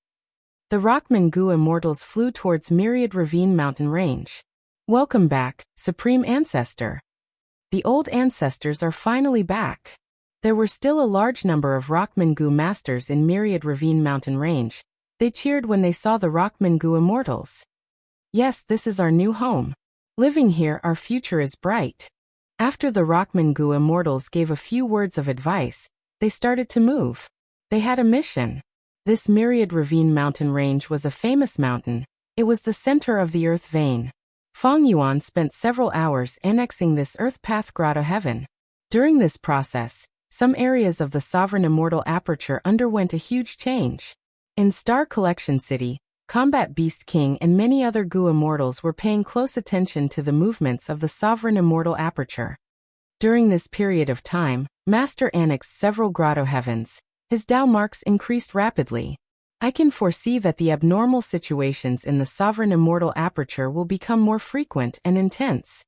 Speaker 1: The Rockman Gu immortals flew towards Myriad Ravine mountain range. Welcome back, Supreme Ancestor. The old ancestors are finally back. There were still a large number of Rockman Gu masters in Myriad Ravine mountain range. They cheered when they saw the Rockman Gu immortals. Yes, this is our new home. Living here, our future is bright. After the Rockman Gu immortals gave a few words of advice, they started to move. They had a mission. This Myriad Ravine mountain range was a famous mountain. It was the center of the Earth vein. Feng Yuan spent several hours annexing this Earth Path Grotto Heaven. During this process, some areas of the sovereign immortal aperture underwent a huge change. In Star Collection City, Combat Beast King and many other Gu immortals were paying close attention to the movements of the sovereign immortal aperture. During this period of time, Master annexed several Grotto Heavens. His Dao marks increased rapidly. I can foresee that the abnormal situations in the sovereign immortal aperture will become more frequent and intense.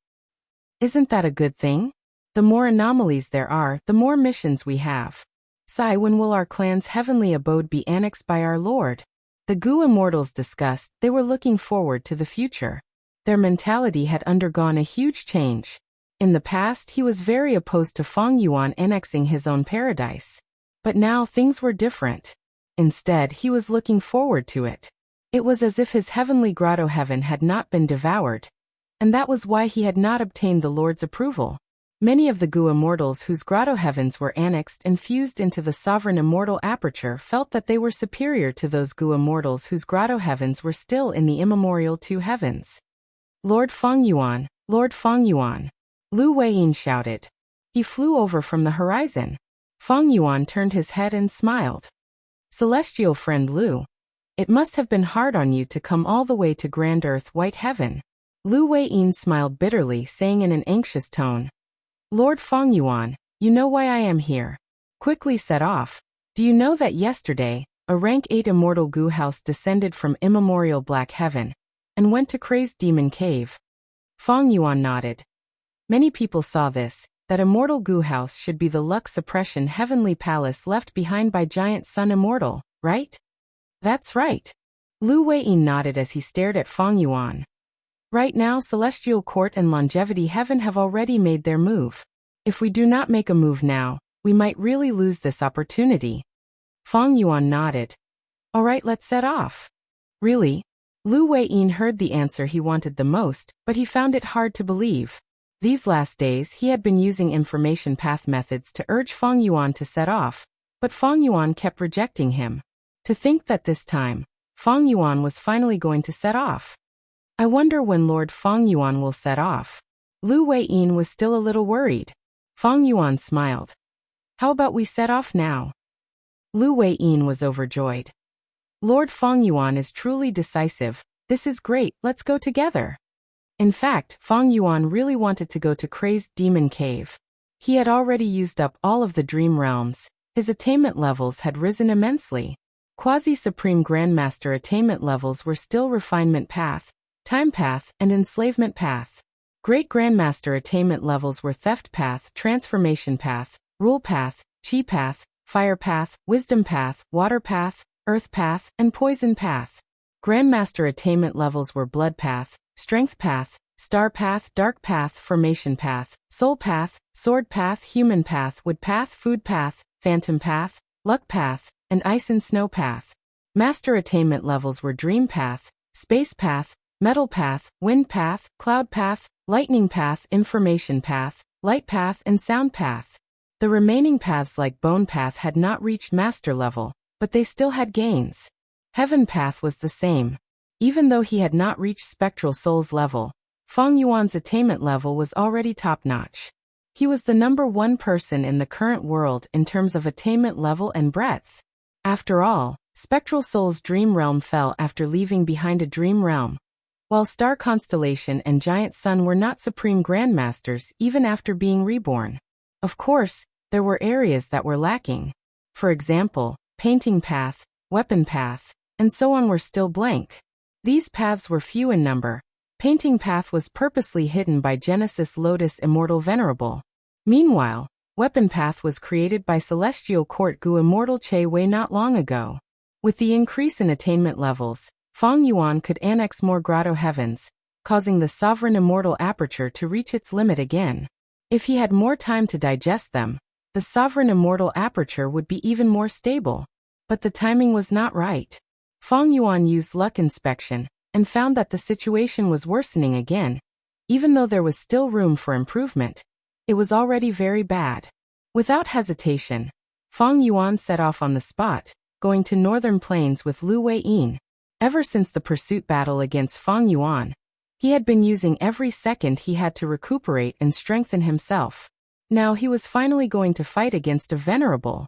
Speaker 1: Isn't that a good thing? The more anomalies there are, the more missions we have. Sai, when will our clan's heavenly abode be annexed by our Lord? The Gu immortals discussed. They were looking forward to the future. Their mentality had undergone a huge change. In the past, he was very opposed to Feng Yuan annexing his own paradise. But now things were different. Instead, he was looking forward to it. It was as if his heavenly Grotto Heaven had not been devoured. And that was why he had not obtained the Lord's approval. Many of the Gu immortals whose Grotto Heavens were annexed and fused into the sovereign immortal aperture felt that they were superior to those Gu immortals whose Grotto Heavens were still in the immemorial 2 heavens. Lord Feng Yuan, Lord Feng Yuan. Lu Weiyin shouted. He flew over from the horizon. Feng Yuan turned his head and smiled. Celestial friend Lu. It must have been hard on you to come all the way to Grand Earth White Heaven. Lu Weiyin smiled bitterly, saying in an anxious tone. Lord Feng Yuan, you know why I am here. Quickly set off. Do you know that yesterday, a rank 8 immortal Gu house descended from immemorial Black Heaven and went to Crazed Demon Cave? Feng Yuan nodded. Many people saw this, that immortal Gu house should be the Lux Suppression Heavenly Palace left behind by Giant Sun Immortal, right? That's right. Lu Weiyin nodded as he stared at Feng Yuan. Right now, Celestial Court and Longevity Heaven have already made their move. If we do not make a move now, we might really lose this opportunity. Feng Yuan nodded. All right, let's set off. Really? Lu Weiyin heard the answer he wanted the most, but he found it hard to believe. These last days he had been using information path methods to urge Feng Yuan to set off, but Feng Yuan kept rejecting him. To think that this time, Feng Yuan was finally going to set off. I wonder when Lord Feng Yuan will set off. Lu Weiyin was still a little worried. Feng Yuan smiled. How about we set off now? Lu Weiyin was overjoyed. Lord Feng Yuan is truly decisive. This is great, let's go together. In fact, Feng Yuan really wanted to go to Crazed Demon Cave. He had already used up all of the dream realms. His attainment levels had risen immensely. Quasi-Supreme Grandmaster attainment levels were still Refinement Path, Time Path, and Enslavement Path. Great Grandmaster attainment levels were Theft Path, Transformation Path, Rule Path, Chi path, fire path, wisdom path, water path, earth path, and poison path. Grandmaster attainment levels were blood path, strength path, star path, dark path, formation path, soul path, sword path, human path, wood path, food path, phantom path, luck path, and ice and snow path. Master attainment levels were dream path, space path, metal path, wind path, cloud path, lightning path, information path, light path, and sound path. The remaining paths like bone path had not reached master level, but they still had gains. Heaven path was the same. Even though he had not reached spectral souls level, Feng Yuan's attainment level was already top-notch. He was the #1 person in the current world in terms of attainment level and breadth. After all, spectral soul's dream realm fell after leaving behind a dream realm, while star constellation and giant sun were not supreme grandmasters even after being reborn. Of course, there were areas that were lacking. For example, painting path, weapon path, and so on were still blank. These paths were few in number. Painting path was purposely hidden by Genesis Lotus Immortal Venerable. Meanwhile, weapon path was created by Celestial Court Gu Immortal Che Wei not long ago. With the increase in attainment levels, Feng Yuan could annex more grotto heavens, causing the sovereign immortal aperture to reach its limit again. If he had more time to digest them, the sovereign immortal aperture would be even more stable. But the timing was not right. Feng Yuan used luck inspection and found that the situation was worsening again. Even though there was still room for improvement, it was already very bad. Without hesitation, Feng Yuan set off on the spot, going to northern plains with Lu Weiyin. Ever since the pursuit battle against Feng Yuan, he had been using every second he had to recuperate and strengthen himself. Now he was finally going to fight against a venerable.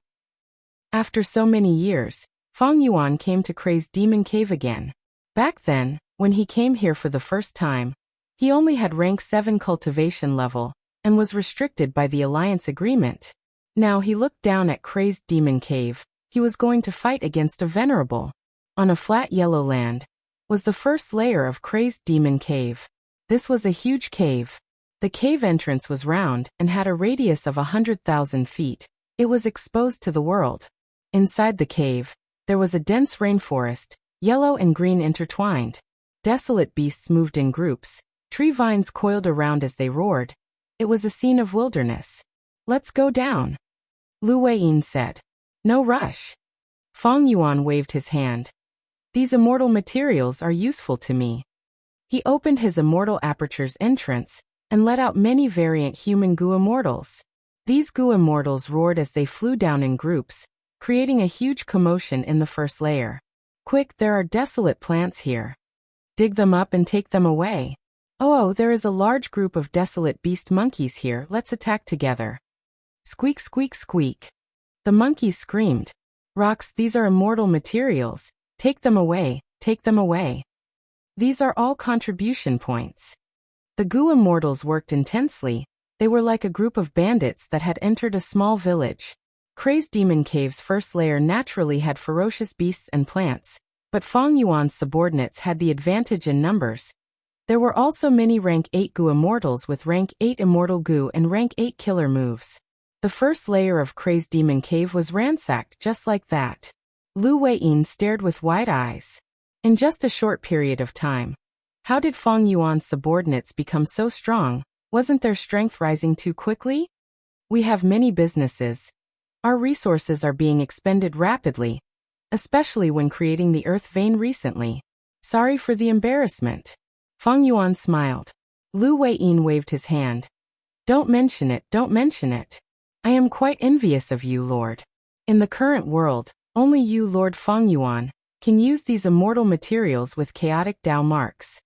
Speaker 1: After so many years, Feng Yuan came to Crazed Demon Cave again. Back then, when he came here for the first time, he only had rank 7 cultivation level and was restricted by the alliance agreement. Now he looked down at Crazed Demon Cave. He was going to fight against a venerable. On a flat yellow land was the first layer of Crazed Demon Cave. This was a huge cave. The cave entrance was round and had a radius of 100,000 feet. It was exposed to the world. Inside the cave, there was a dense rainforest, yellow and green intertwined. Desolate beasts moved in groups. Tree vines coiled around as they roared. It was a scene of wilderness. "Let's go down," Lu Weiyin said. "No rush." Feng Yuan waved his hand. "These immortal materials are useful to me." He opened his immortal aperture's entrance and let out many variant human Gu immortals. These Gu immortals roared as they flew down in groups, creating a huge commotion in the first layer. "Quick, there are desolate plants here. Dig them up and take them away. Oh, there is a large group of desolate beast monkeys here, let's attack together." Squeak, squeak, squeak. The monkeys screamed. "Rocks, these are immortal materials. Take them away, take them away. These are all contribution points." The Gu immortals worked intensely. They were like a group of bandits that had entered a small village. Crazed Demon Cave's first layer naturally had ferocious beasts and plants, but Feng Yuan's subordinates had the advantage in numbers. There were also many rank 8 Gu immortals with rank 8 immortal Gu and rank 8 killer moves. The first layer of Crazed Demon Cave was ransacked just like that. Lu Weiyin stared with wide eyes. In just a short period of time, how did Feng Yuan's subordinates become so strong? Wasn't their strength rising too quickly? "We have many businesses. Our resources are being expended rapidly, especially when creating the Earth Vein recently. Sorry for the embarrassment." Feng Yuan smiled. Lu Weiyin waved his hand. "Don't mention it, don't mention it. I am quite envious of you, Lord. In the current world, only you, Lord Feng Yuan, can use these immortal materials with chaotic Dao marks.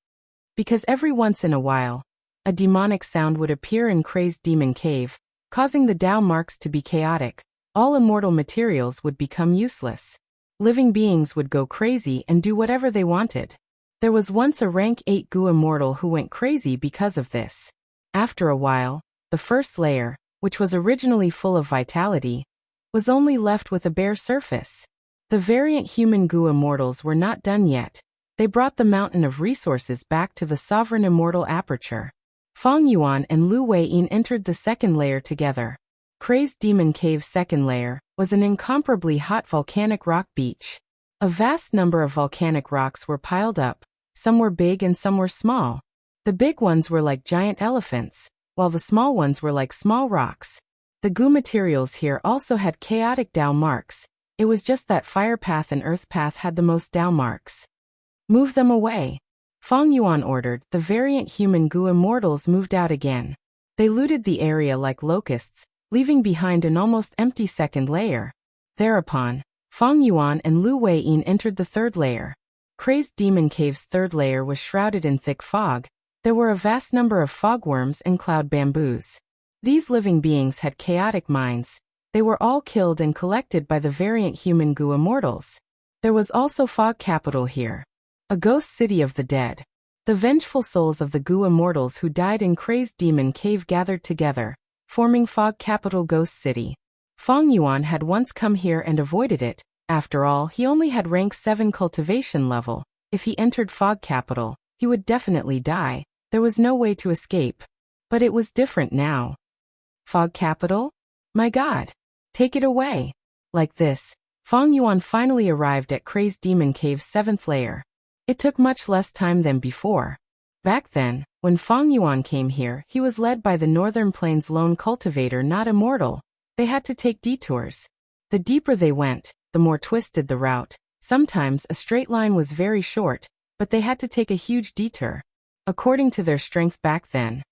Speaker 1: Because every once in a while, a demonic sound would appear in Crazed Demon Cave, causing the Dao marks to be chaotic. All immortal materials would become useless. Living beings would go crazy and do whatever they wanted. There was once a rank 8 Gu immortal who went crazy because of this. After a while, the first layer, which was originally full of vitality, was only left with a bare surface. The variant human Gu immortals were not done yet. They brought the mountain of resources back to the sovereign immortal aperture. Feng Yuan and Lu Weiyin entered the second layer together. Crazed Demon Cave's second layer was an incomparably hot volcanic rock beach. A vast number of volcanic rocks were piled up. Some were big and some were small. The big ones were like giant elephants, while the small ones were like small rocks. The goo materials here also had chaotic Dao marks. It was just that Fire Path and Earth Path had the most Dao marks. Move them away. Feng Yuan ordered. The variant human goo immortals moved out again. They looted the area like locusts, leaving behind an almost empty second layer. Thereupon, Feng Yuan and Lu Weiyin entered the third layer. Crazed Demon Cave's third layer was shrouded in thick fog. There were a vast number of fogworms and cloud bamboos. These living beings had chaotic minds. They were all killed and collected by the variant human goo immortals. There was also Fog Capital here, a ghost city of the dead. The vengeful souls of the goo immortals who died in Crazed Demon Cave gathered together, forming Fog Capital Ghost City. Feng Yuan had once come here and avoided it. After all, he only had rank 7 cultivation level. If he entered Fog Capital, he would definitely die. There was no way to escape. But it was different now. Fog Capital? My God! Take it away! Like this, Feng Yuan finally arrived at Crazed Demon Cave's 7th layer. It took much less time than before. Back then, when Feng Yuan came here, he was led by the Northern Plains lone cultivator not immortal. They had to take detours. The deeper they went, the more twisted the route. Sometimes a straight line was very short, but they had to take a huge detour. According to their strength back then,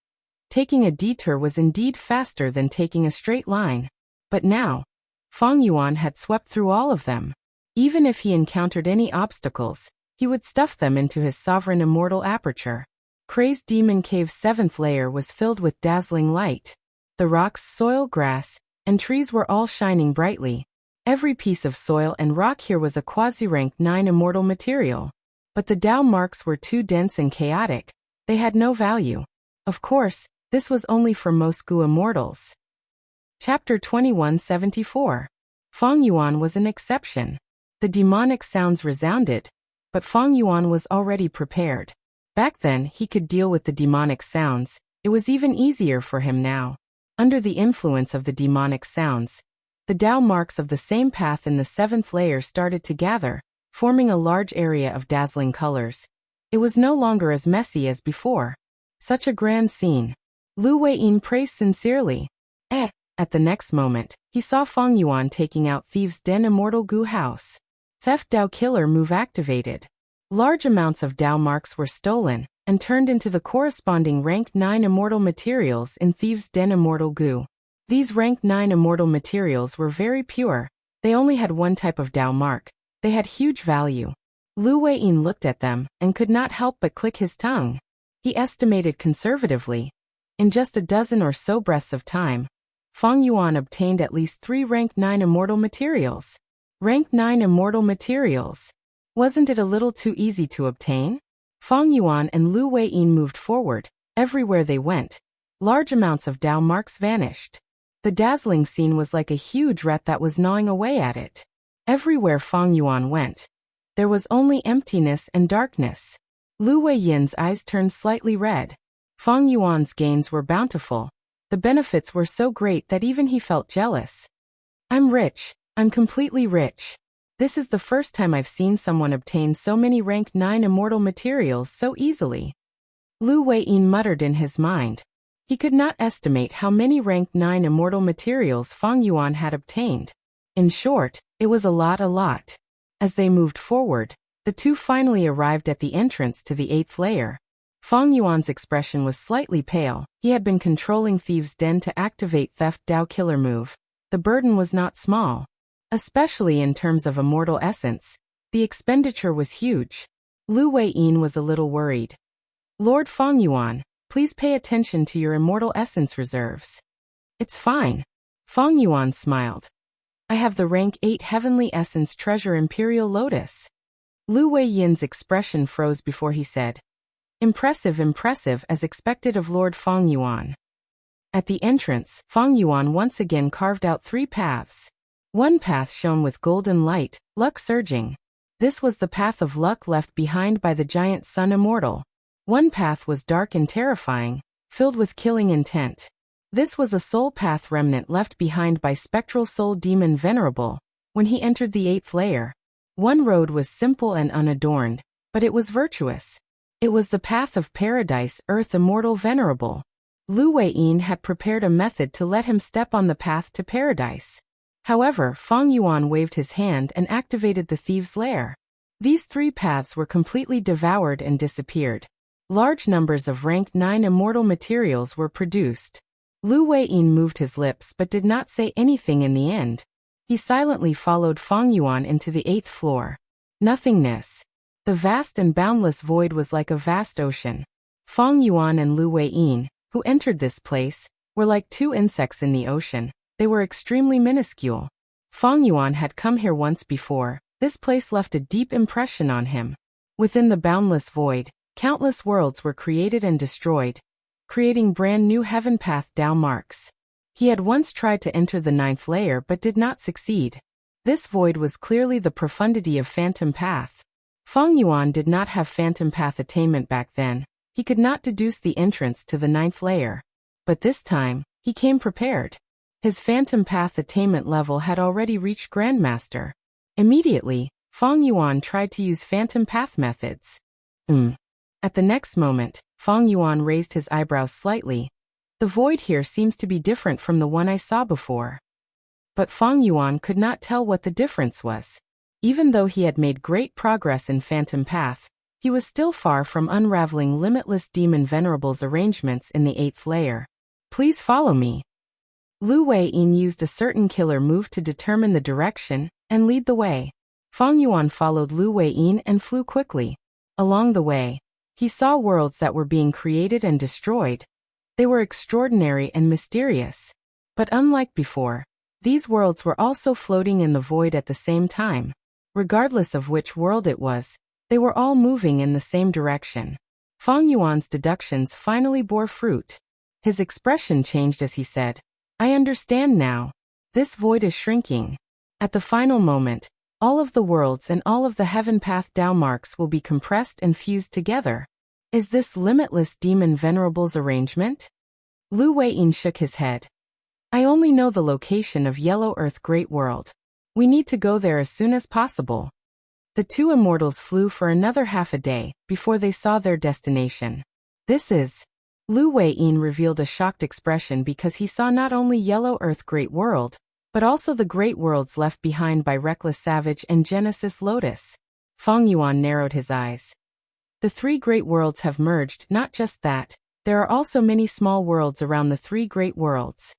Speaker 1: taking a detour was indeed faster than taking a straight line. But now, Feng Yuan had swept through all of them. Even if he encountered any obstacles, he would stuff them into his sovereign immortal aperture. Crazed Demon Cave's 7th layer was filled with dazzling light. The rocks, soil, grass, and trees were all shining brightly. Every piece of soil and rock here was a quasi-rank 9 immortal material. But the Dao marks were too dense and chaotic. They had no value. Of course, this was only for most goo immortals. Chapter 2174. Feng Yuan was an exception. The demonic sounds resounded, but Feng Yuan was already prepared. Back then, he could deal with the demonic sounds. It was even easier for him now. Under the influence of the demonic sounds, the Dao marks of the same path in the 7th layer started to gather, forming a large area of dazzling colors. It was no longer as messy as before. Such a grand scene. Lu Weiyin praised sincerely. At the next moment, he saw Feng Yuan taking out Thieves' Den Immortal Goo House. Theft Dao Killer move activated. Large amounts of Dao marks were stolen and turned into the corresponding rank 9 immortal materials in Thieves' Den Immortal Goo. These rank 9 immortal materials were very pure. They only had one type of Dao mark. They had huge value. Lu Weiyin looked at them and could not help but click his tongue. He estimated conservatively. In just a dozen or so breaths of time, Feng Yuan obtained at least 3 rank 9 immortal materials. Rank 9 immortal materials. Wasn't it a little too easy to obtain? Feng Yuan and Lu Weiyin moved forward. Everywhere they went, large amounts of Dao marks vanished. The dazzling scene was like a huge rat that was gnawing away at it. Everywhere Feng Yuan went, there was only emptiness and darkness. Lu Weiyin's eyes turned slightly red. Feng Yuan's gains were bountiful. The benefits were so great that even he felt jealous. I'm rich. I'm completely rich. This is the first time I've seen someone obtain so many rank 9 immortal materials so easily. Lu Weiyin muttered in his mind. He could not estimate how many rank 9 immortal materials Feng Yuan had obtained. In short, it was a lot. As they moved forward, the two finally arrived at the entrance to the 8th layer. Feng Yuan's expression was slightly pale. He had been controlling Thieves' Den to activate Theft Dao Killer move. The burden was not small. Especially in terms of immortal essence, the expenditure was huge. Lu Weiyin was a little worried. Lord Feng Yuan, please pay attention to your immortal essence reserves. It's fine. Feng Yuan smiled. I have the rank 8 Heavenly Essence Treasure Imperial Lotus. Lu Weiyin's expression froze before he said, Impressive as expected of Lord Feng Yuan. At the entrance, Feng Yuan once again carved out 3 paths. One path shone with golden light, luck surging. This was the path of luck left behind by the giant Sun Immortal. One path was dark and terrifying, filled with killing intent. This was a soul path remnant left behind by spectral soul demon Venerable when he entered the 8th layer. One road was simple and unadorned, but it was virtuous. It was the path of paradise, earth immortal Venerable. Lu Weiyin had prepared a method to let him step on the path to paradise. However, Feng Yuan waved his hand and activated the thieves' lair. These 3 paths were completely devoured and disappeared. Large numbers of rank 9 immortal materials were produced. Lu Weiyin moved his lips but did not say anything in the end. He silently followed Feng Yuan into the 8th floor. Nothingness. The vast and boundless void was like a vast ocean. Feng Yuan and Lu Weiyin, who entered this place, were like 2 insects in the ocean. They were extremely minuscule. Feng Yuan had come here once before. This place left a deep impression on him. Within the boundless void, countless worlds were created and destroyed, creating brand new heaven path Dao marks. He had once tried to enter the 9th layer but did not succeed. This void was clearly the profundity of Phantom Path. Feng Yuan did not have Phantom Path attainment back then. He could not deduce the entrance to the 9th layer. But this time, he came prepared. His Phantom Path attainment level had already reached Grandmaster. Immediately, Feng Yuan tried to use Phantom Path methods. At the next moment, Feng Yuan raised his eyebrows slightly. The void here seems to be different from the one I saw before. But Feng Yuan could not tell what the difference was. Even though he had made great progress in Phantom Path, he was still far from unraveling Limitless Demon Venerable's arrangements in the 8th layer. Please follow me. Lu Weiyin used a certain killer move to determine the direction and lead the way. Feng Yuan followed Lu Weiyin and flew quickly. Along the way, he saw worlds that were being created and destroyed. They were extraordinary and mysterious. But unlike before, these worlds were also floating in the void at the same time. Regardless of which world it was, they were all moving in the same direction. Feng Yuan's deductions finally bore fruit. His expression changed as he said, "I understand now. This void is shrinking. At the final moment, all of the worlds and all of the heaven path Dao marks will be compressed and fused together. Is this Limitless Demon Venerable's arrangement?" Lu Weiyin shook his head. "I only know the location of Yellow Earth Great World. We need to go there as soon as possible." The 2 immortals flew for another half a day before they saw their destination. This is... Lu Weiyin revealed a shocked expression because he saw not only Yellow Earth Great World, but also the great worlds left behind by Reckless Savage and Genesis Lotus. Feng Yuan narrowed his eyes. The 3 great worlds have merged. Not just that, there are also many small worlds around the 3 great worlds.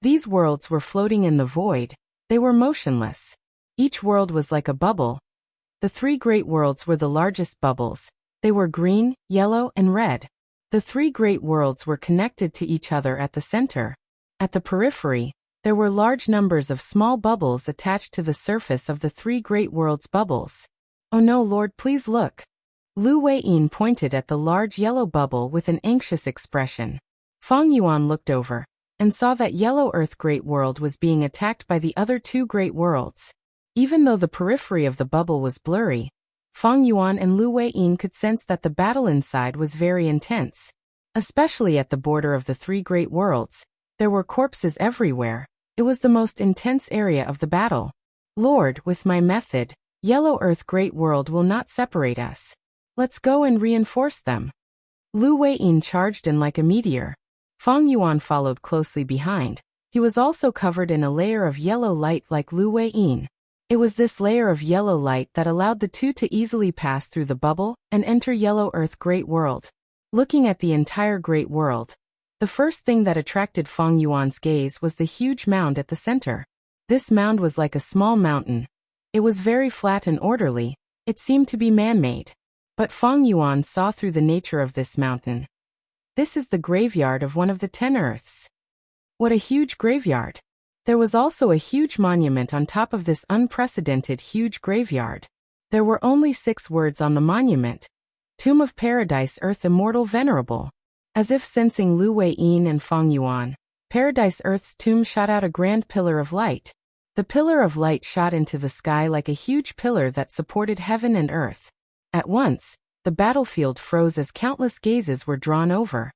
Speaker 1: These worlds were floating in the void. They were motionless. Each world was like a bubble. The 3 great worlds were the largest bubbles. They were green, yellow, and red. The 3 great worlds were connected to each other at the center. At the periphery, there were large numbers of small bubbles attached to the surface of the 3 great worlds' bubbles. "Oh no, Lord, please look." Lu Weiyin pointed at the large yellow bubble with an anxious expression. Feng Yuan looked over and saw that Yellow Earth Great World was being attacked by the other 2 great worlds. Even though the periphery of the bubble was blurry, Feng Yuan and Lu Weiyin could sense that the battle inside was very intense. Especially at the border of the 3 great worlds, there were corpses everywhere. It was the most intense area of the battle. "Lord, with my method, Yellow Earth Great World will not separate us. Let's go and reinforce them." Lu Weiyin charged in like a meteor. Feng Yuan followed closely behind. He was also covered in a layer of yellow light like Lu Weiyin. It was this layer of yellow light that allowed the 2 to easily pass through the bubble and enter Yellow Earth Great World. Looking at the entire Great World, the first thing that attracted Feng Yuan's gaze was the huge mound at the center. This mound was like a small mountain. It was very flat and orderly. It seemed to be man-made. But Feng Yuan saw through the nature of this mountain. This is the graveyard of one of the 10 Earths. What a huge graveyard! There was also a huge monument on top of this unprecedented huge graveyard. There were only 6 words on the monument. Tomb of Paradise Earth Immortal Venerable. As if sensing Lu Weiyin and Feng Yuan, Paradise Earth's tomb shot out a grand pillar of light. The pillar of light shot into the sky like a huge pillar that supported heaven and earth. At once, the battlefield froze as countless gazes were drawn over.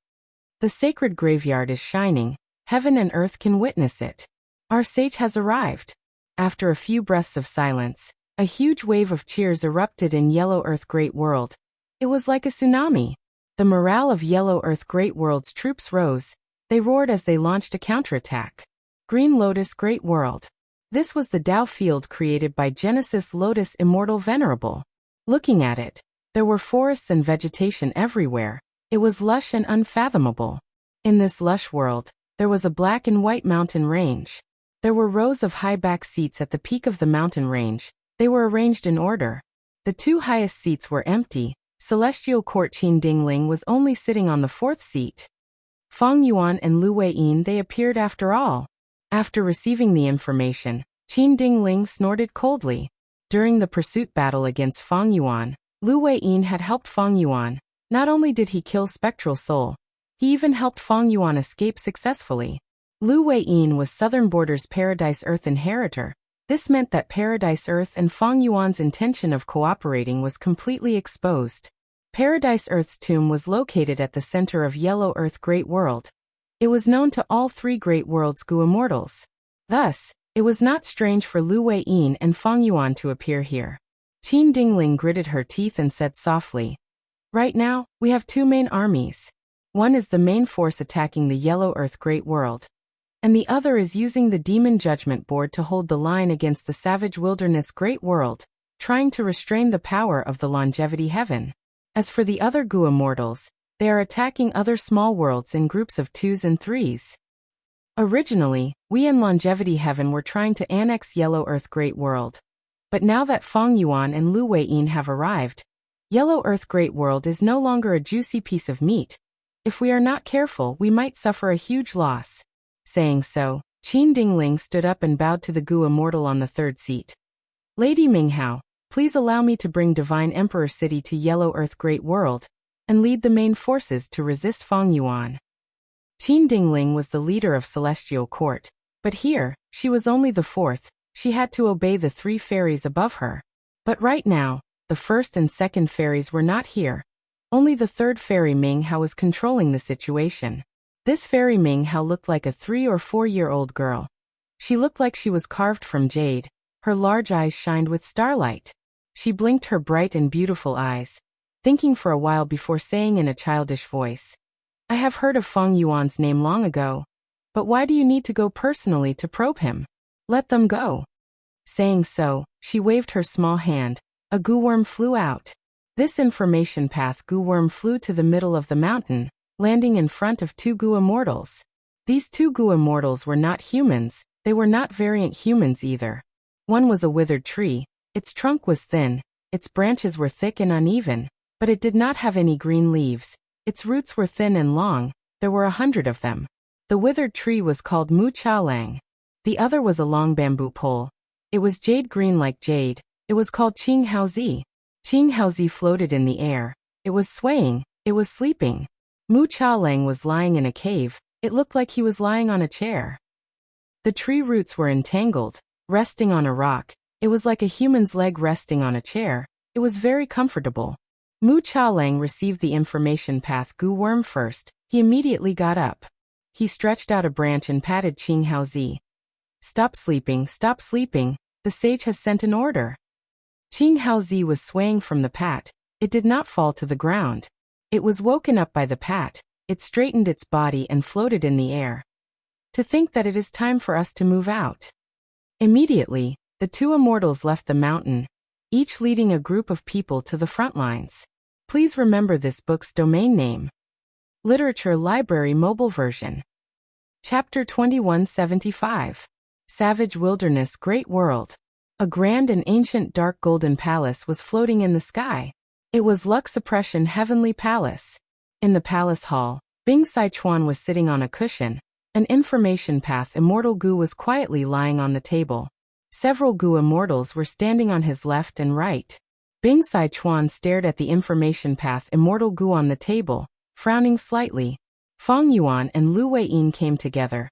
Speaker 1: The sacred graveyard is shining. Heaven and earth can witness it. Our sage has arrived. After a few breaths of silence, a huge wave of cheers erupted in Yellow Earth Great World. It was like a tsunami. The morale of Yellow Earth Great World's troops rose. They roared as they launched a counterattack. Green Lotus Great World. This was the Tao field created by Genesis Lotus Immortal Venerable. Looking at it, there were forests and vegetation everywhere. It was lush and unfathomable. In this lush world, there was a black and white mountain range. There were rows of high back seats at the peak of the mountain range. They were arranged in order. The two highest seats were empty. Celestial Court Qin Dingling was only sitting on the fourth seat. Feng Yuan and Lu Weiyin, they appeared after all. After receiving the information, Qin Dingling snorted coldly. During the pursuit battle against Feng Yuan, Lu Weiyin had helped Feng Yuan. Not only did he kill Spectral Soul, he even helped Feng Yuan escape successfully. Lu Weiyin was Southern Border's Paradise Earth inheritor. This meant that Paradise Earth and Feng Yuan's intention of cooperating was completely exposed. Paradise Earth's tomb was located at the center of Yellow Earth Great World. It was known to all three Great World's Gu immortals. Thus, it was not strange for Lu Weiyin and Feng Yuan to appear here. Qin Dingling gritted her teeth and said softly, "Right now, we have two main armies. One is the main force attacking the Yellow Earth Great World, and the other is using the Demon Judgment Board to hold the line against the Savage Wilderness Great World, trying to restrain the power of the Longevity Heaven. As for the other Gu immortals, they are attacking other small worlds in groups of 2s and 3s. Originally, we in Longevity Heaven were trying to annex Yellow Earth Great World. But now that Feng Yuan and Lu Weiyin have arrived, Yellow Earth Great World is no longer a juicy piece of meat. If we are not careful, we might suffer a huge loss." Saying so, Qin Dingling stood up and bowed to the Gu immortal on the third seat. "Lady Minghao, please allow me to bring Divine Emperor City to Yellow Earth Great World, and lead the main forces to resist Feng Yuan." Qin Dingling was the leader of Celestial Court, but here, she was only the fourth. She had to obey the three fairies above her. But right now, the first and second fairies were not here. Only the third fairy Minghao was controlling the situation. This fairy Minghao looked like a 3 or 4-year-old girl. She looked like she was carved from jade. Her large eyes shined with starlight. She blinked her bright and beautiful eyes, thinking for a while before saying in a childish voice, "I have heard of Feng Yuan's name long ago. But why do you need to go personally to probe him? Let them go." Saying so, she waved her small hand. A Gu worm flew out. This information path Gu worm flew to the middle of the mountain, landing in front of two Gu immortals. These two Gu immortals were not humans. They were not variant humans either. One was a withered tree. Its trunk was thin. Its branches were thick and uneven, but it did not have any green leaves. Its roots were thin and long. There were 100 of them. The withered tree was called Mu Cha Lang. The other was a long bamboo pole. It was jade green like jade. It was called Qing Haozi. Qing Haozi floated in the air. It was swaying. It was sleeping. Mu Cha Lang was lying in a cave. It looked like he was lying on a chair. The tree roots were entangled, resting on a rock. It was like a human's leg resting on a chair. It was very comfortable. Mu Cha Lang received the information path Gu worm first. He immediately got up. He stretched out a branch and patted Qing Haozi. "Stop sleeping, stop sleeping. The sage has sent an order." Qing Haozi was swaying from the pat. It did not fall to the ground. It was woken up by the pat. It straightened its body and floated in the air. "To think that it is time for us to move out." Immediately, the two immortals left the mountain, each leading a group of people to the front lines. Please remember this book's domain name. Literature Library Mobile Version. Chapter 2175. Savage Wilderness Great World. A grand and ancient dark golden palace was floating in the sky. It was Luck Suppression Heavenly Palace. In the palace hall, Bing Sichuan was sitting on a cushion. An information path Immortal Gu was quietly lying on the table. Several Gu immortals were standing on his left and right. Bing Sichuan stared at the information path Immortal Gu on the table, frowning slightly. Feng Yuan and Lu Weiyin came together.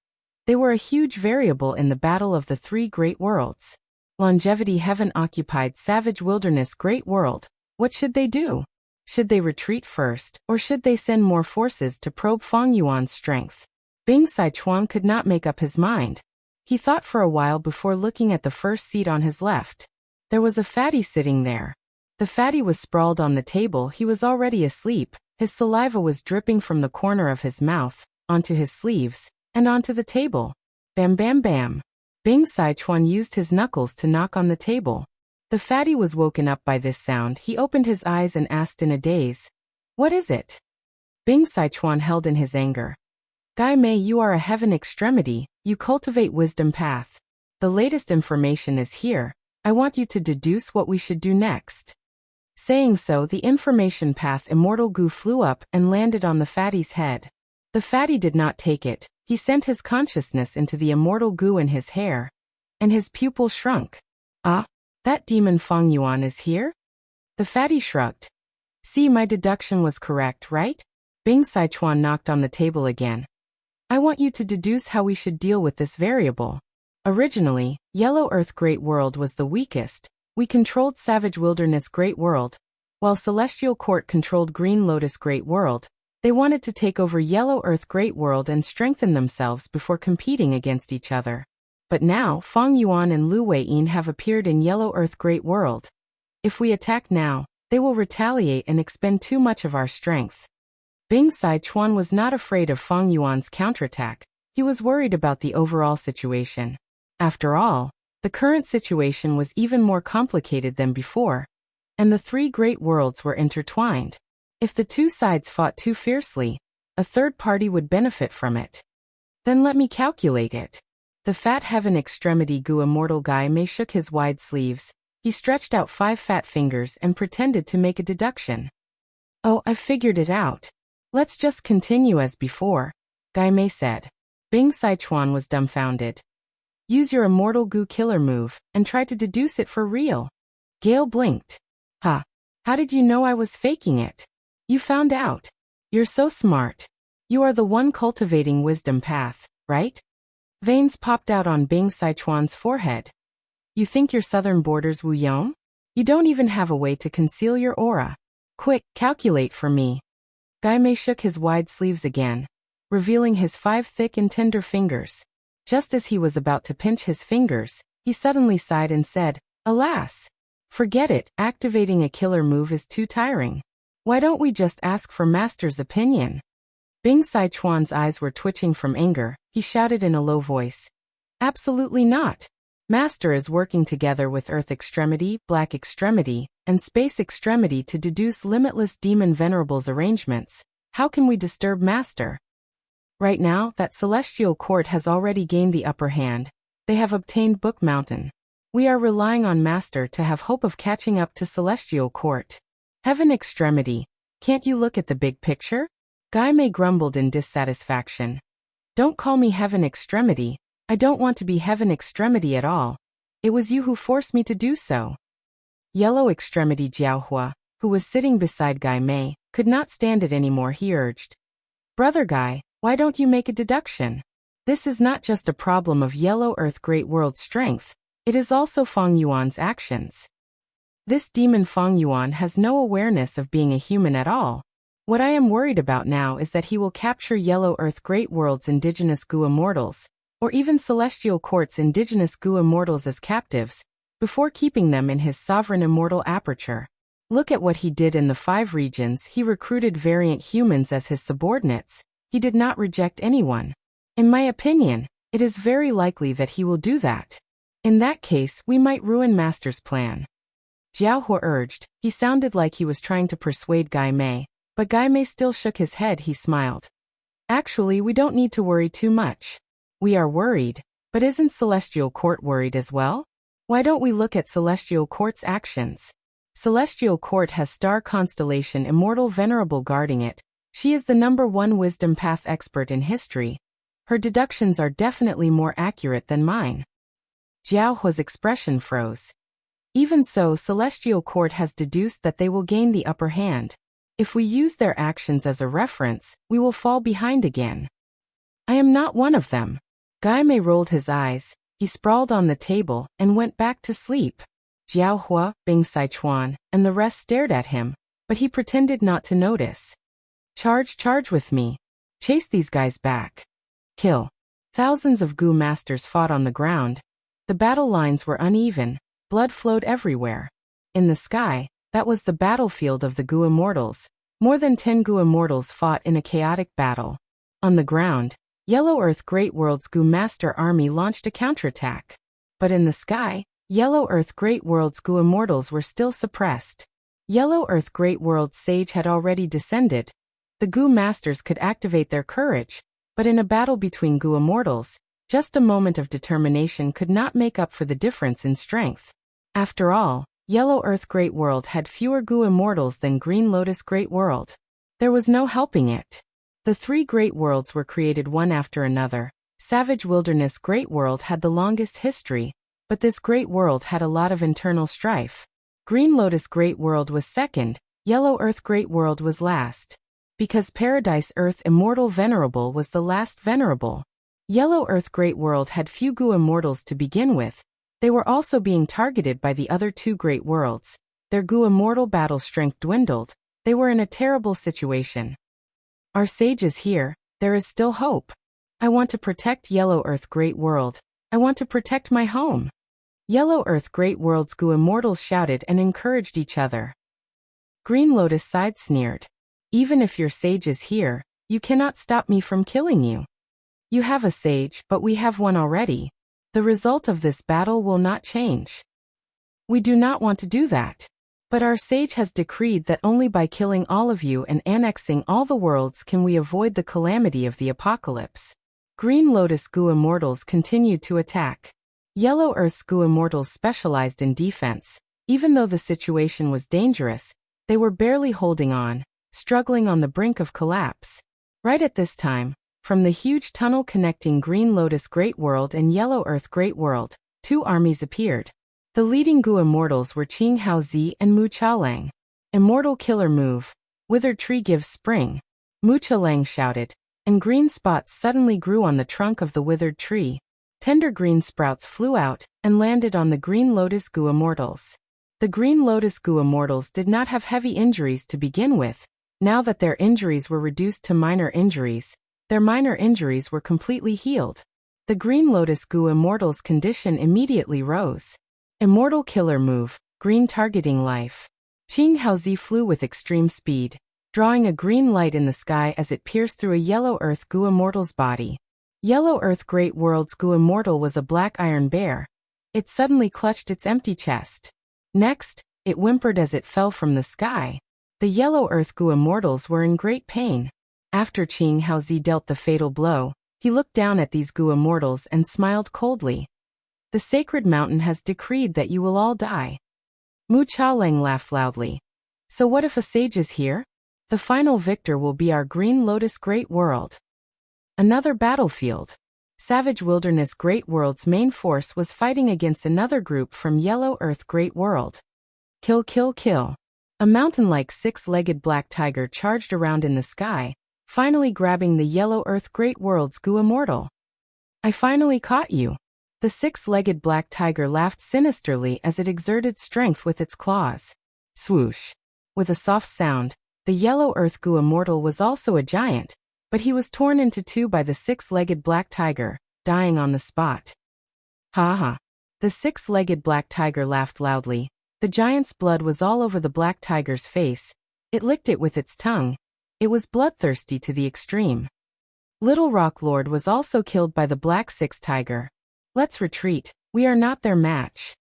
Speaker 1: They were a huge variable in the battle of the three great worlds. Longevity Heaven occupied Savage Wilderness Great World. What should they do? Should they retreat first, or should they send more forces to probe Feng Yuan's strength? Bing Sichuan could not make up his mind. He thought for a while before looking at the first seat on his left. There was a fatty sitting there. The fatty was sprawled on the table. He was already asleep. His saliva was dripping from the corner of his mouth, onto his sleeves, and onto the table. Bam bam bam. Bing Sichuan used his knuckles to knock on the table. The fatty was woken up by this sound. He opened his eyes and asked in a daze, "What is it?" Bing Sichuan held in his anger. "Guy Mei, you are a heaven extremity, you cultivate wisdom path. The latest information is here. I want you to deduce what we should do next." Saying so, the information path immortal goo flew up and landed on the fatty's head. The fatty did not take it. He sent his consciousness into the immortal goo in his hair, and his pupil shrunk. "Ah, that demon Feng Yuan is here?" The fatty shrugged. "See, my deduction was correct, right?" Bing Sichuan knocked on the table again. "I want you to deduce how we should deal with this variable. Originally, Yellow Earth Great World was the weakest. We controlled Savage Wilderness Great World, while Celestial Court controlled Green Lotus Great World. They wanted to take over Yellow Earth Great World and strengthen themselves before competing against each other. But now, Feng Yuan and Lu Weiyin have appeared in Yellow Earth Great World. If we attack now, they will retaliate and expend too much of our strength." Bing Sichuan was not afraid of Feng Yuan's counterattack. He was worried about the overall situation. After all, the current situation was even more complicated than before, and the three great worlds were intertwined. If the two sides fought too fiercely, a third party would benefit from it. Then let me calculate it. The fat heaven extremity goo immortal Guy Mei shook his wide sleeves. He stretched out 5 fat fingers and pretended to make a deduction. "Oh, I've figured it out. Let's just continue as before," Guy Mei said. Bing Sichuan was dumbfounded. "Use your immortal goo killer move, and try to deduce it for real." Gale blinked. "Huh. How did you know I was faking it?" "You found out. You're so smart. You are the one cultivating wisdom path, right?" Veins popped out on Bing Sichuan's forehead. "You think your southern borders Wu Yong? You don't even have a way to conceal your aura. Quick, calculate for me." Guy Mei shook his wide sleeves again, revealing his 5 thick and tender fingers. Just as he was about to pinch his fingers, he suddenly sighed and said, "Alas! Forget it, activating a killer move is too tiring. Why don't we just ask for Master's opinion?" Bing Sichuan's eyes were twitching from anger. He shouted in a low voice, "Absolutely not. Master is working together with Earth Extremity, Black Extremity, and Space Extremity to deduce limitless demon venerables arrangements. How can we disturb Master? Right now, that Celestial Court has already gained the upper hand. They have obtained Book Mountain. We are relying on Master to have hope of catching up to Celestial Court. Heaven Extremity, can't you look at the big picture?" Guy Mei grumbled in dissatisfaction. "Don't call me Heaven Extremity. I don't want to be Heaven Extremity at all. It was you who forced me to do so." Yellow Extremity Jiaohua, who was sitting beside Guy Mei, could not stand it anymore. He urged, "Brother Guy, why don't you make a deduction? This is not just a problem of Yellow Earth Great World strength, it is also Feng Yuan's actions. This demon Feng Yuan has no awareness of being a human at all. What I am worried about now is that he will capture Yellow Earth Great World's indigenous goo immortals, or even Celestial Court's indigenous goo immortals as captives, before keeping them in his sovereign immortal aperture. Look at what he did in the 5 regions. He recruited variant humans as his subordinates. He did not reject anyone. In my opinion, it is very likely that he will do that. In that case, we might ruin Master's plan." Jiaohua urged. He sounded like he was trying to persuade Guy Mei, but Guy Mei still shook his head. He smiled. "Actually, we don't need to worry too much. We are worried, but isn't Celestial Court worried as well? Why don't we look at Celestial Court's actions? Celestial Court has star constellation Immortal Venerable guarding it. She is the #1 wisdom path expert in history. Her deductions are definitely more accurate than mine." Jiaohua's expression froze. Even so, Celestial Court has deduced that they will gain the upper hand. If we use their actions as a reference, we will fall behind again. I am not one of them. Guy Mei rolled his eyes. He sprawled on the table and went back to sleep. Jiaohua, Bing Sichuan, and the rest stared at him, but he pretended not to notice. Charge with me. Chase these guys back." kill. Thousands of Gu masters fought on the ground. The battle lines were uneven, blood flowed everywhere. In the sky, that was the battlefield of the Gu immortals. More than 10 Gu immortals fought in a chaotic battle. On the ground, Yellow Earth Great World's Gu master army launched a counterattack. But in the sky, Yellow Earth Great World's Gu immortals were still suppressed. Yellow Earth Great World's sage had already descended. The Gu masters could activate their courage, but in a battle between Gu immortals, just a moment of determination could not make up for the difference in strength. After all, Yellow Earth Great World had fewer Gu immortals than Green Lotus Great World. There was no helping it. The 3 Great Worlds were created one after another. Savage Wilderness Great World had the longest history, but this Great World had a lot of internal strife. Green Lotus Great World was second, Yellow Earth Great World was last. Because Paradise Earth Immortal Venerable was the last venerable. Yellow Earth Great World had few Gu immortals to begin with. They were also being targeted by the other 2 Great Worlds. Their Gu immortal battle strength dwindled. They were in a terrible situation. Our sage is here. There is still hope. I want to protect Yellow Earth Great World. I want to protect my home. Yellow Earth Great World's Gu immortals shouted and encouraged each other. Green Lotus side sneered. Even if your sage is here, you cannot stop me from killing you. You have a sage, but we have one already. The result of this battle will not change. We do not want to do that. But our sage has decreed that only by killing all of you and annexing all the worlds can we avoid the calamity of the apocalypse. Green Lotus Gu immortals continued to attack. Yellow Earth's Gu immortals specialized in defense. Even though the situation was dangerous, they were barely holding on, struggling on the brink of collapse. Right at this time, from the huge tunnel connecting Green Lotus Great World and Yellow Earth Great World, 2 armies appeared. The leading Gu immortals were Qing Haozi and Mu Chaolang. Immortal killer move. Withered tree gives spring. Mu Chaolang shouted, and green spots suddenly grew on the trunk of the withered tree. Tender green sprouts flew out and landed on the Green Lotus Gu immortals. The Green Lotus Gu immortals did not have heavy injuries to begin with. Now that their injuries were reduced to minor injuries, their minor injuries were completely healed. The Green Lotus Gu immortals' condition immediately rose. Immortal killer move, green targeting life. Qing Haozi flew with extreme speed, drawing a green light in the sky as it pierced through a Yellow Earth Gu immortal's body. Yellow Earth Great World's Gu immortal was a black iron bear. It suddenly clutched its empty chest. Next, it whimpered as it fell from the sky. The Yellow Earth Gu immortals were in great pain. After Qing Haozi dealt the fatal blow, he looked down at these Gu immortals and smiled coldly. The sacred mountain has decreed that you will all die. Mu Chaolang laughed loudly. So what if a sage is here? The final victor will be our Green Lotus Great World. Another battlefield. Savage Wilderness Great World's main force was fighting against another group from Yellow Earth Great World. Kill, kill, kill. A mountain-like 6-legged black tiger charged around in the sky, finally grabbing the Yellow Earth Great World's Gu immortal. I finally caught you. The 6-legged black tiger laughed sinisterly as it exerted strength with its claws. Swoosh. With a soft sound, the Yellow Earth Gu immortal was also a giant, but he was torn into 2 by the 6-legged black tiger, dying on the spot. Ha ha. The 6-legged black tiger laughed loudly. The giant's blood was all over the black tiger's face. It licked it with its tongue. It was bloodthirsty to the extreme. Little Rock Lord was also killed by the black 6 tiger. Let's retreat. We are not their match.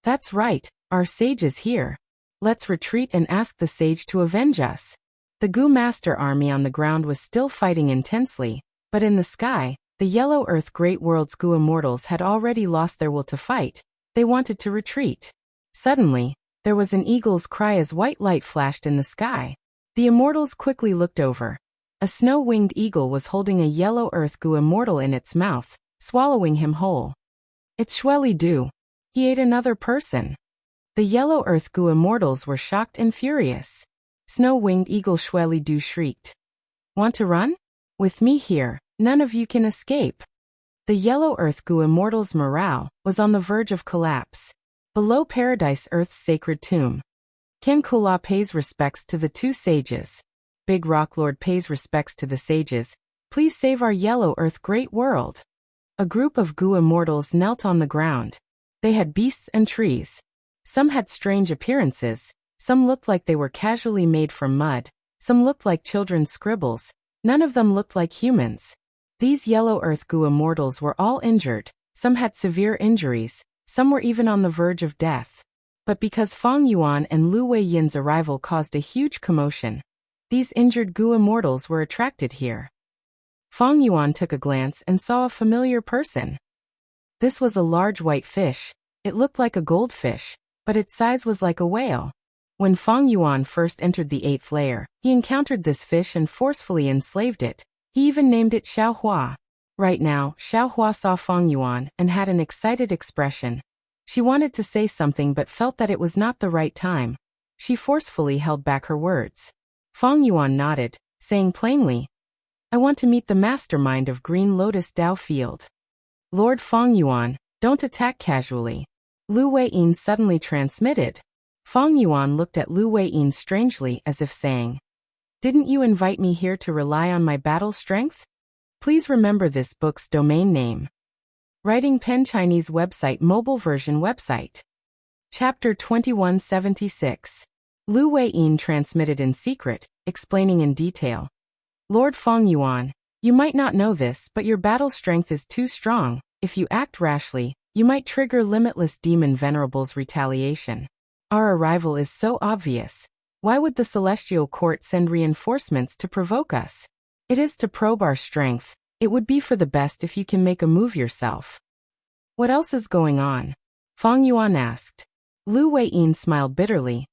Speaker 1: That's right. Our sage is here. Let's retreat and ask the sage to avenge us. The Gu Master army on the ground was still fighting intensely, but in the sky, the Yellow Earth Great World's Gu immortals had already lost their will to fight. They wanted to retreat. Suddenly, there was an eagle's cry as white light flashed in the sky. The immortals quickly looked over. A snow-winged eagle was holding a Yellow Earth Gu immortal in its mouth, swallowing him whole. It's Xueli Du. He ate another person. The Yellow Earth Gu immortals were shocked and furious. Snow-winged eagle Xueli Du shrieked. Want to run? With me here, none of you can escape. The Yellow Earth Gu immortals' morale was on the verge of collapse. Below Paradise Earth's sacred tomb, Ken Kula pays respects to the 2 sages. Big Rock Lord pays respects to the sages. Please save our Yellow Earth Great World. A group of Gu immortals knelt on the ground. They had beasts and trees. Some had strange appearances. Some looked like they were casually made from mud. Some looked like children's scribbles. None of them looked like humans. These Yellow Earth Gu immortals were all injured. Some had severe injuries. Some were even on the verge of death. But because Feng Yuan and Lu Weiyin's arrival caused a huge commotion, these injured Gu immortals were attracted here. Feng Yuan took a glance and saw a familiar person. This was a large white fish. It looked like a goldfish, but its size was like a whale. When Feng Yuan first entered the 8th layer, he encountered this fish and forcefully enslaved it. He even named it Xiaohua. Right now, Xiaohua saw Feng Yuan and had an excited expression. She wanted to say something but felt that it was not the right time. She forcefully held back her words. Feng Yuan nodded, saying plainly, "I want to meet the mastermind of Green Lotus Dao Field." "Lord Feng Yuan, don't attack casually," Lu Weiyin suddenly transmitted. Feng Yuan looked at Lu Weiyin strangely as if saying, "Didn't you invite me here to rely on my battle strength? Please remember this book's domain name." Writing Pen Chinese website mobile version website. Chapter 2176. Lu Weiyin transmitted in secret, explaining in detail. "Lord Feng Yuan, you might not know this, but your battle strength is too strong. If you act rashly, you might trigger Limitless Demon Venerable's retaliation. Our arrival is so obvious. Why would the Celestial Court send reinforcements to provoke us? It is to probe our strength. It would be for the best if you can make a move yourself." "What else is going on?" Feng Yuan asked. Lu Weiyin smiled bitterly.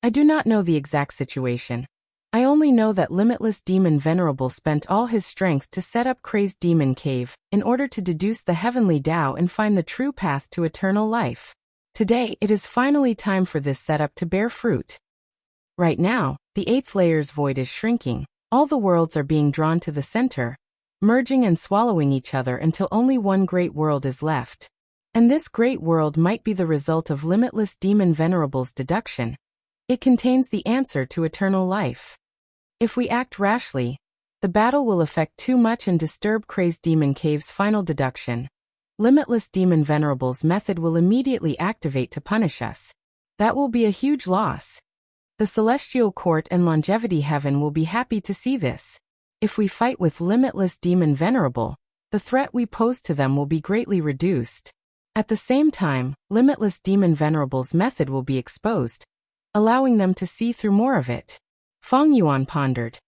Speaker 1: "I do not know the exact situation. I only know that Limitless Demon Venerable spent all his strength to set up Crazed Demon Cave in order to deduce the heavenly Tao and find the true path to eternal life. Today, it is finally time for this setup to bear fruit. Right now, the 8th layer's void is shrinking. All the worlds are being drawn to the center, merging and swallowing each other until only one great world is left. And this great world might be the result of Limitless Demon Venerable's deduction. It contains the answer to eternal life. If we act rashly, the battle will affect too much and disturb Crazed Demon Cave's final deduction. Limitless Demon Venerable's method will immediately activate to punish us. That will be a huge loss. The Celestial Court and Longevity Heaven will be happy to see this. If we fight with Limitless Demon Venerable, the threat we pose to them will be greatly reduced. At the same time, Limitless Demon Venerable's method will be exposed, allowing them to see through more of it. Feng Yuan pondered.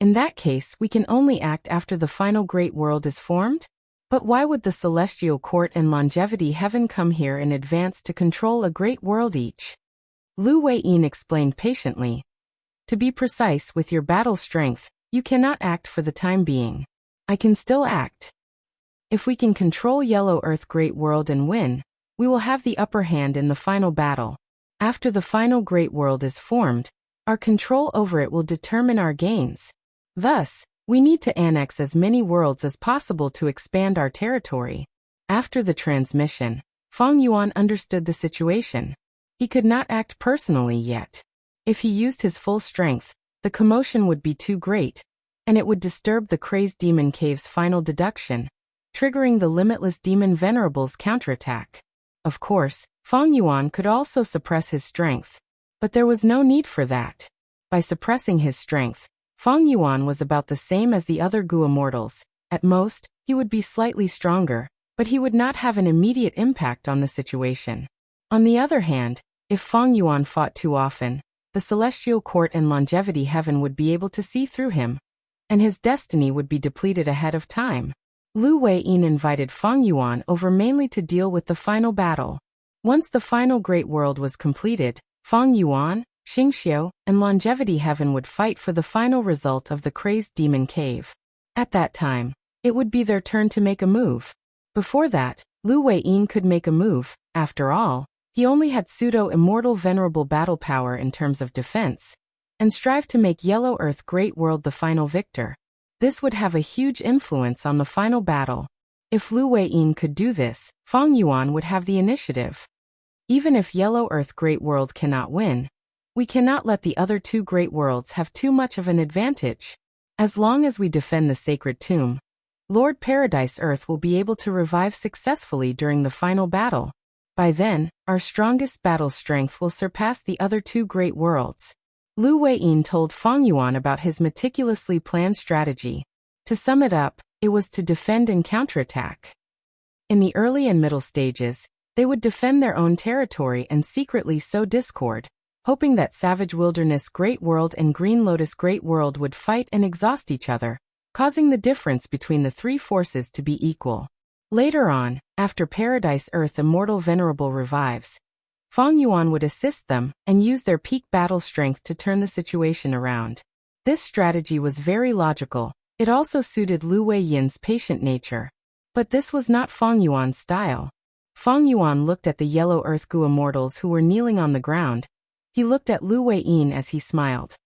Speaker 1: In that case, we can only act after the final great world is formed? But why would the Celestial Court and Longevity Heaven come here in advance to control a great world each? Lu Weiyin explained patiently. To be precise with your battle strength, you cannot act for the time being. I can still act. If we can control Yellow Earth Great World and win, we will have the upper hand in the final battle. After the final great world is formed, our control over it will determine our gains. Thus, we need to annex as many worlds as possible to expand our territory. After the transmission, Feng Yuan understood the situation. He could not act personally yet. If he used his full strength, the commotion would be too great, and it would disturb the Crazed Demon Cave's final deduction, triggering the Limitless Demon Venerable's counterattack. Of course, Feng Yuan could also suppress his strength, but there was no need for that. By suppressing his strength, Feng Yuan was about the same as the other Gu immortals. At most, he would be slightly stronger, but he would not have an immediate impact on the situation. On the other hand, if Feng Yuan fought too often, the Celestial Court and Longevity Heaven would be able to see through him, and his destiny would be depleted ahead of time. Lu Weiyin invited Feng Yuan over mainly to deal with the final battle. Once the final great world was completed, Feng Yuan, Xingxiu, and Longevity Heaven would fight for the final result of the Crazed Demon Cave. At that time, it would be their turn to make a move. Before that, Lu Weiyin could make a move. After all, he only had pseudo-immortal venerable battle power in terms of defense, and strive to make Yellow Earth Great World the final victor. This would have a huge influence on the final battle. If Lu Weiyin could do this, Feng Yuan would have the initiative. Even if Yellow Earth Great World cannot win, we cannot let the other two great worlds have too much of an advantage. As long as we defend the sacred tomb, Lord Paradise Earth will be able to revive successfully during the final battle. By then, our strongest battle strength will surpass the other two great worlds. Lu Weiyin told Feng Yuan about his meticulously planned strategy. To sum it up, it was to defend and counterattack. In the early and middle stages, they would defend their own territory and secretly sow discord, hoping that Savage Wilderness Great World and Green Lotus Great World would fight and exhaust each other, causing the difference between the three forces to be equal. Later on, after Paradise Earth Immortal Venerable revives, Feng Yuan would assist them and use their peak battle strength to turn the situation around. This strategy was very logical. It also suited Lu Weiyin's patient nature. But this was not Feng Yuan's style. Feng Yuan looked at the Yellow Earth Gu immortals who were kneeling on the ground. He looked at Lu Weiyin as he smiled.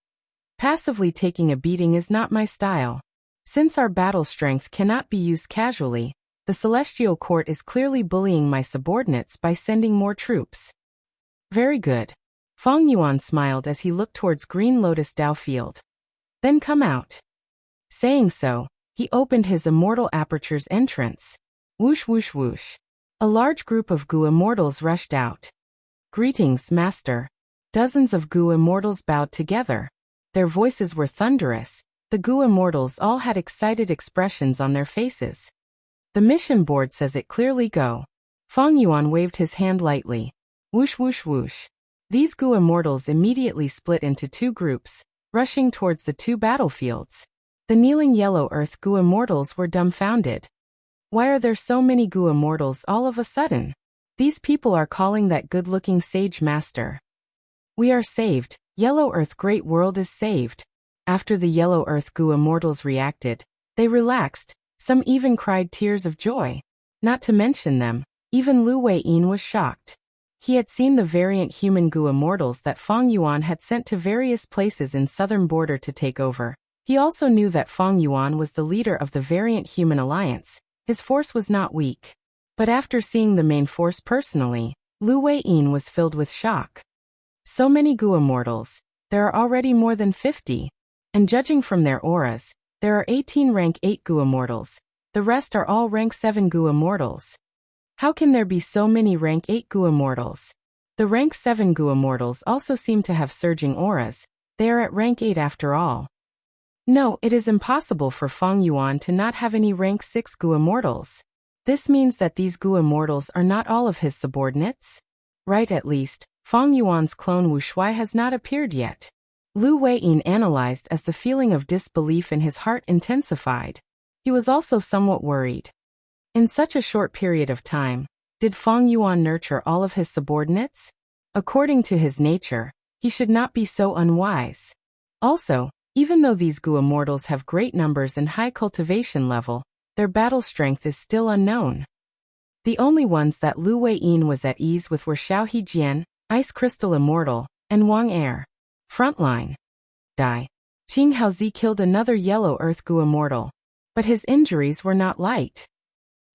Speaker 1: Passively taking a beating is not my style. Since our battle strength cannot be used casually, the Celestial Court is clearly bullying my subordinates by sending more troops. Very good. Feng Yuan smiled as he looked towards Green Lotus Dao Field. Then come out. Saying so, he opened his immortal aperture's entrance. Whoosh whoosh whoosh. A large group of Gu immortals rushed out. Greetings, Master. Dozens of Gu immortals bowed together. Their voices were thunderous. The Gu immortals all had excited expressions on their faces. The mission board says it clearly go. Feng Yuan waved his hand lightly. Whoosh whoosh whoosh. These Gu immortals immediately split into two groups, rushing towards the two battlefields. The kneeling Yellow Earth Gu immortals were dumbfounded. Why are there so many Gu immortals all of a sudden? These people are calling that good-looking sage master. We are saved. Yellow Earth Great World is saved. After the Yellow Earth Gu immortals reacted, they relaxed. Some even cried tears of joy. Not to mention them, even Lu Weiyin was shocked. He had seen the variant human Gu immortals that Feng Yuan had sent to various places in southern border to take over. He also knew that Feng Yuan was the leader of the variant human alliance. His force was not weak. But after seeing the main force personally, Lu Weiyin was filled with shock. So many Gu immortals. There are already more than 50. And judging from their auras, there are 18 rank 8 Gu immortals. The rest are all rank 7 Gu immortals. How can there be so many rank 8 Gu immortals? The rank 7 Gu immortals also seem to have surging auras. They are at rank 8 after all. No, it is impossible for Feng Yuan to not have any rank 6 Gu immortals. This means that these Gu immortals are not all of his subordinates? Right, at least, Feng Yuan's clone Wu Shui has not appeared yet. Lu Weiyin analyzed as the feeling of disbelief in his heart intensified. He was also somewhat worried. In such a short period of time, did Feng Yuan nurture all of his subordinates? According to his nature, he should not be so unwise. Also, even though these Gu immortals have great numbers and high cultivation level, their battle strength is still unknown. The only ones that Lu Weiyin was at ease with were Xiao Hejian, Ice Crystal Immortal, and Wang Er. Frontline. Die. Qing Haozi killed another Yellow Earth Gu immortal. But his injuries were not light.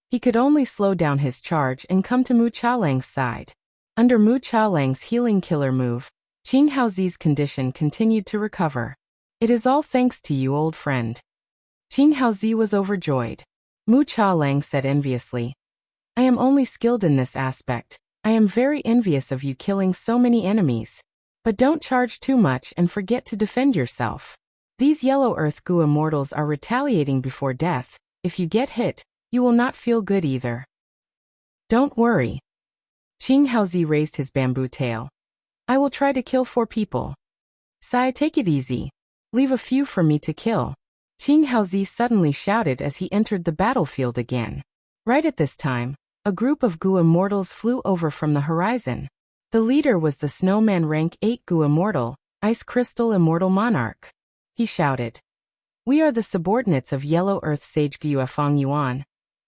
Speaker 1: He could only slow down his charge and come to Mu Chaolang's side. Under Mu Chaolang's healing killer move, Qing Haozi's condition continued to recover. It is all thanks to you, old friend. Qing Haozi was overjoyed. Mu Chaolang said enviously. I am only skilled in this aspect. I am very envious of you killing so many enemies. But don't charge too much and forget to defend yourself. These Yellow Earth Gu immortals are retaliating before death. If you get hit, you will not feel good either. Don't worry. Qing Haozi raised his bamboo tail. I will try to kill 4 people. Sai, take it easy. Leave a few for me to kill. Qing Haozi suddenly shouted as he entered the battlefield again. Right at this time, a group of Gu immortals flew over from the horizon. The leader was the Snowman rank 8 Gu immortal, Ice Crystal Immortal Monarch. He shouted. We are the subordinates of Yellow Earth Sage Gu Feng Yuan.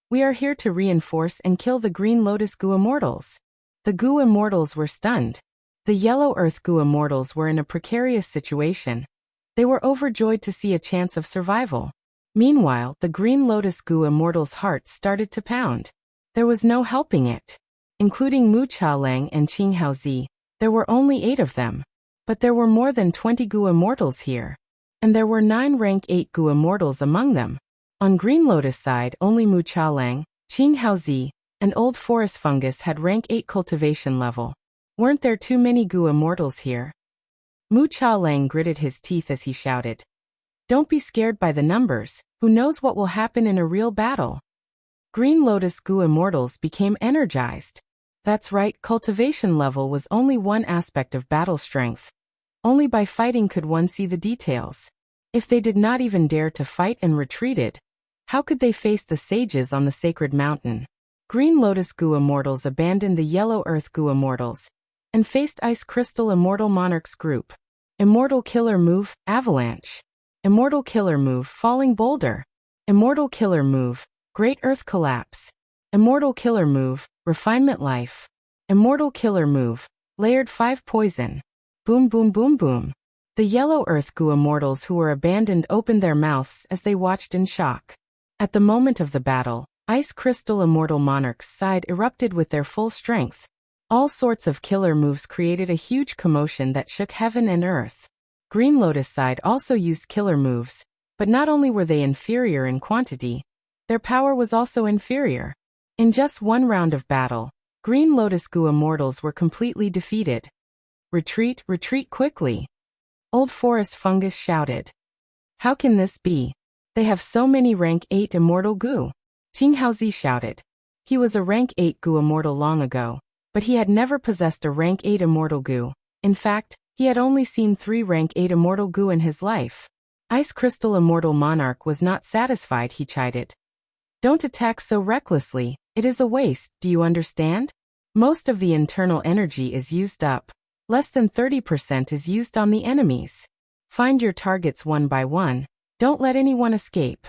Speaker 1: We are here to reinforce and kill the Green Lotus Gu immortals. The Gu immortals were stunned. The Yellow Earth Gu immortals were in a precarious situation. They were overjoyed to see a chance of survival. Meanwhile, the Green Lotus Gu immortals' hearts started to pound. There was no helping it. Including Mu Chaolang and Qing Haozi, there were only 8 of them. But there were more than 20 Gu immortals here. and there were 9 rank 8 Gu immortals among them. On Green Lotus side, only Mu Chaolang, Qing Haozi, and Old Forest Fungus had rank 8 cultivation level. Weren't there too many Gu immortals here? Mu Chaolang gritted his teeth as he shouted. Don't be scared by the numbers, who knows what will happen in a real battle? Green Lotus Gu immortals became energized. That's right, cultivation level was only one aspect of battle strength. Only by fighting could one see the details. If they did not even dare to fight and retreated, how could they face the sages on the sacred mountain? Green Lotus Gu immortals abandoned the Yellow Earth Gu immortals and faced Ice Crystal Immortal Monarchs group. Immortal Killer Move, Avalanche. Immortal Killer Move, Falling Boulder. Immortal Killer Move, Great Earth Collapse. Immortal Killer Move, Refinement Life. Immortal Killer Move, Layered 5 Poison. Boom boom boom boom. The Yellow Earth Gu immortals who were abandoned opened their mouths as they watched in shock. At the moment of the battle, Ice Crystal Immortal Monarchs side erupted with their full strength. All sorts of killer moves created a huge commotion that shook heaven and earth. Green Lotus side also used killer moves, but not only were they inferior in quantity, their power was also inferior. In just one round of battle, Green Lotus Gu immortals were completely defeated. Retreat, retreat quickly. Old Forest Fungus shouted. How can this be? They have so many rank 8 immortal Gu. Qing Haozi shouted. He was a rank 8 Gu immortal long ago, but he had never possessed a rank 8 immortal Gu. In fact, he had only seen 3 rank 8 immortal Gu in his life. Ice Crystal Immortal Monarch was not satisfied, he chided. Don't attack so recklessly, it is a waste, do you understand? Most of the internal energy is used up. Less than 30% is used on the enemies. Find your targets one by one, don't let anyone escape.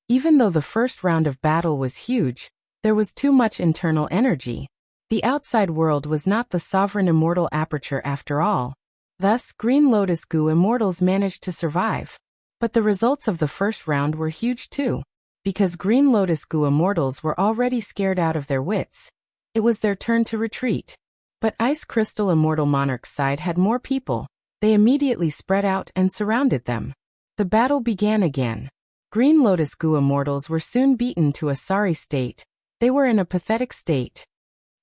Speaker 1: Even though the first round of battle was huge, there was too much internal energy. The outside world was not the sovereign immortal aperture after all. Thus, Green Lotus Gu immortals managed to survive. But the results of the first round were huge too. Because Green Lotus Gu immortals were already scared out of their wits, it was their turn to retreat. But Ice Crystal Immortal Monarch's side had more people. They immediately spread out and surrounded them. The battle began again. Green Lotus Gu immortals were soon beaten to a sorry state. They were in a pathetic state.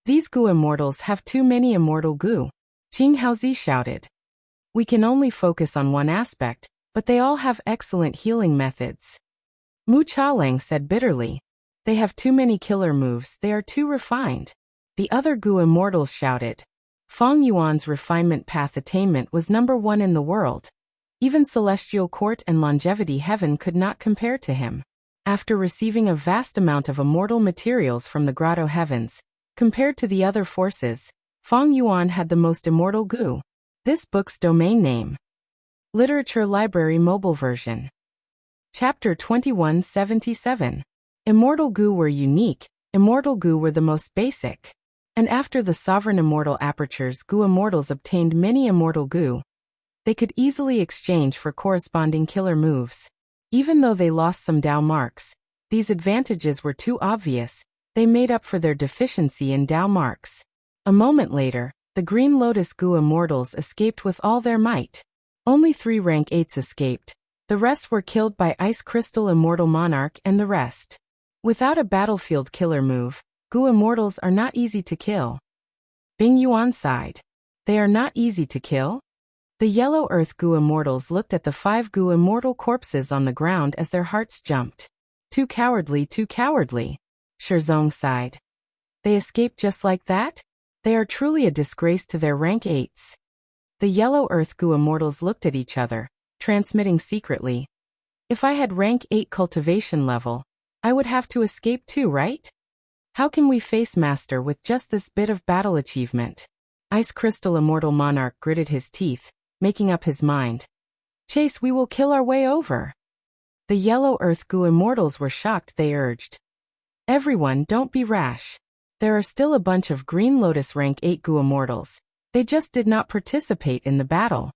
Speaker 1: These Gu immortals have too many immortal Gu. Qing Haozi shouted. We can only focus on one aspect, but they all have excellent healing methods. Mu Chaolang said bitterly. They have too many killer moves, they are too refined. The other Gu immortals shouted. Feng Yuan's refinement path attainment was number 1 in the world. Even Celestial Court and Longevity Heaven could not compare to him. After receiving a vast amount of immortal materials from the Grotto Heavens, compared to the other forces, Feng Yuan had the most immortal Gu. This book's domain name. Literature Library Mobile Version. Chapter 2177. Immortal Gu were unique, immortal Gu were the most basic. And after the sovereign immortal apertures, Gu immortals obtained many immortal Gu. They could easily exchange for corresponding killer moves. Even though they lost some Dao marks, these advantages were too obvious, they made up for their deficiency in Dao marks. A moment later, the Green Lotus Gu immortals escaped with all their might. Only 3 rank 8s escaped. The rest were killed by Ice Crystal Immortal Monarch and the rest. Without a battlefield killer move, Gu immortals are not easy to kill. Bing Yuan sighed. They are not easy to kill? The Yellow Earth Gu immortals looked at the 5 Gu immortal corpses on the ground as their hearts jumped. Too cowardly, too cowardly. Shizong sighed. They escaped just like that? They are truly a disgrace to their rank 8s. The Yellow Earth Gu immortals looked at each other, transmitting secretly. If I had rank 8 cultivation level, I would have to escape too, right? How can we face Master with just this bit of battle achievement? Ice Crystal Immortal Monarch gritted his teeth, making up his mind. Chase, we will kill our way over. The Yellow Earth Gu immortals were shocked, they urged. Everyone, don't be rash. There are still a bunch of Green Lotus rank 8 Gu immortals. They just did not participate in the battle.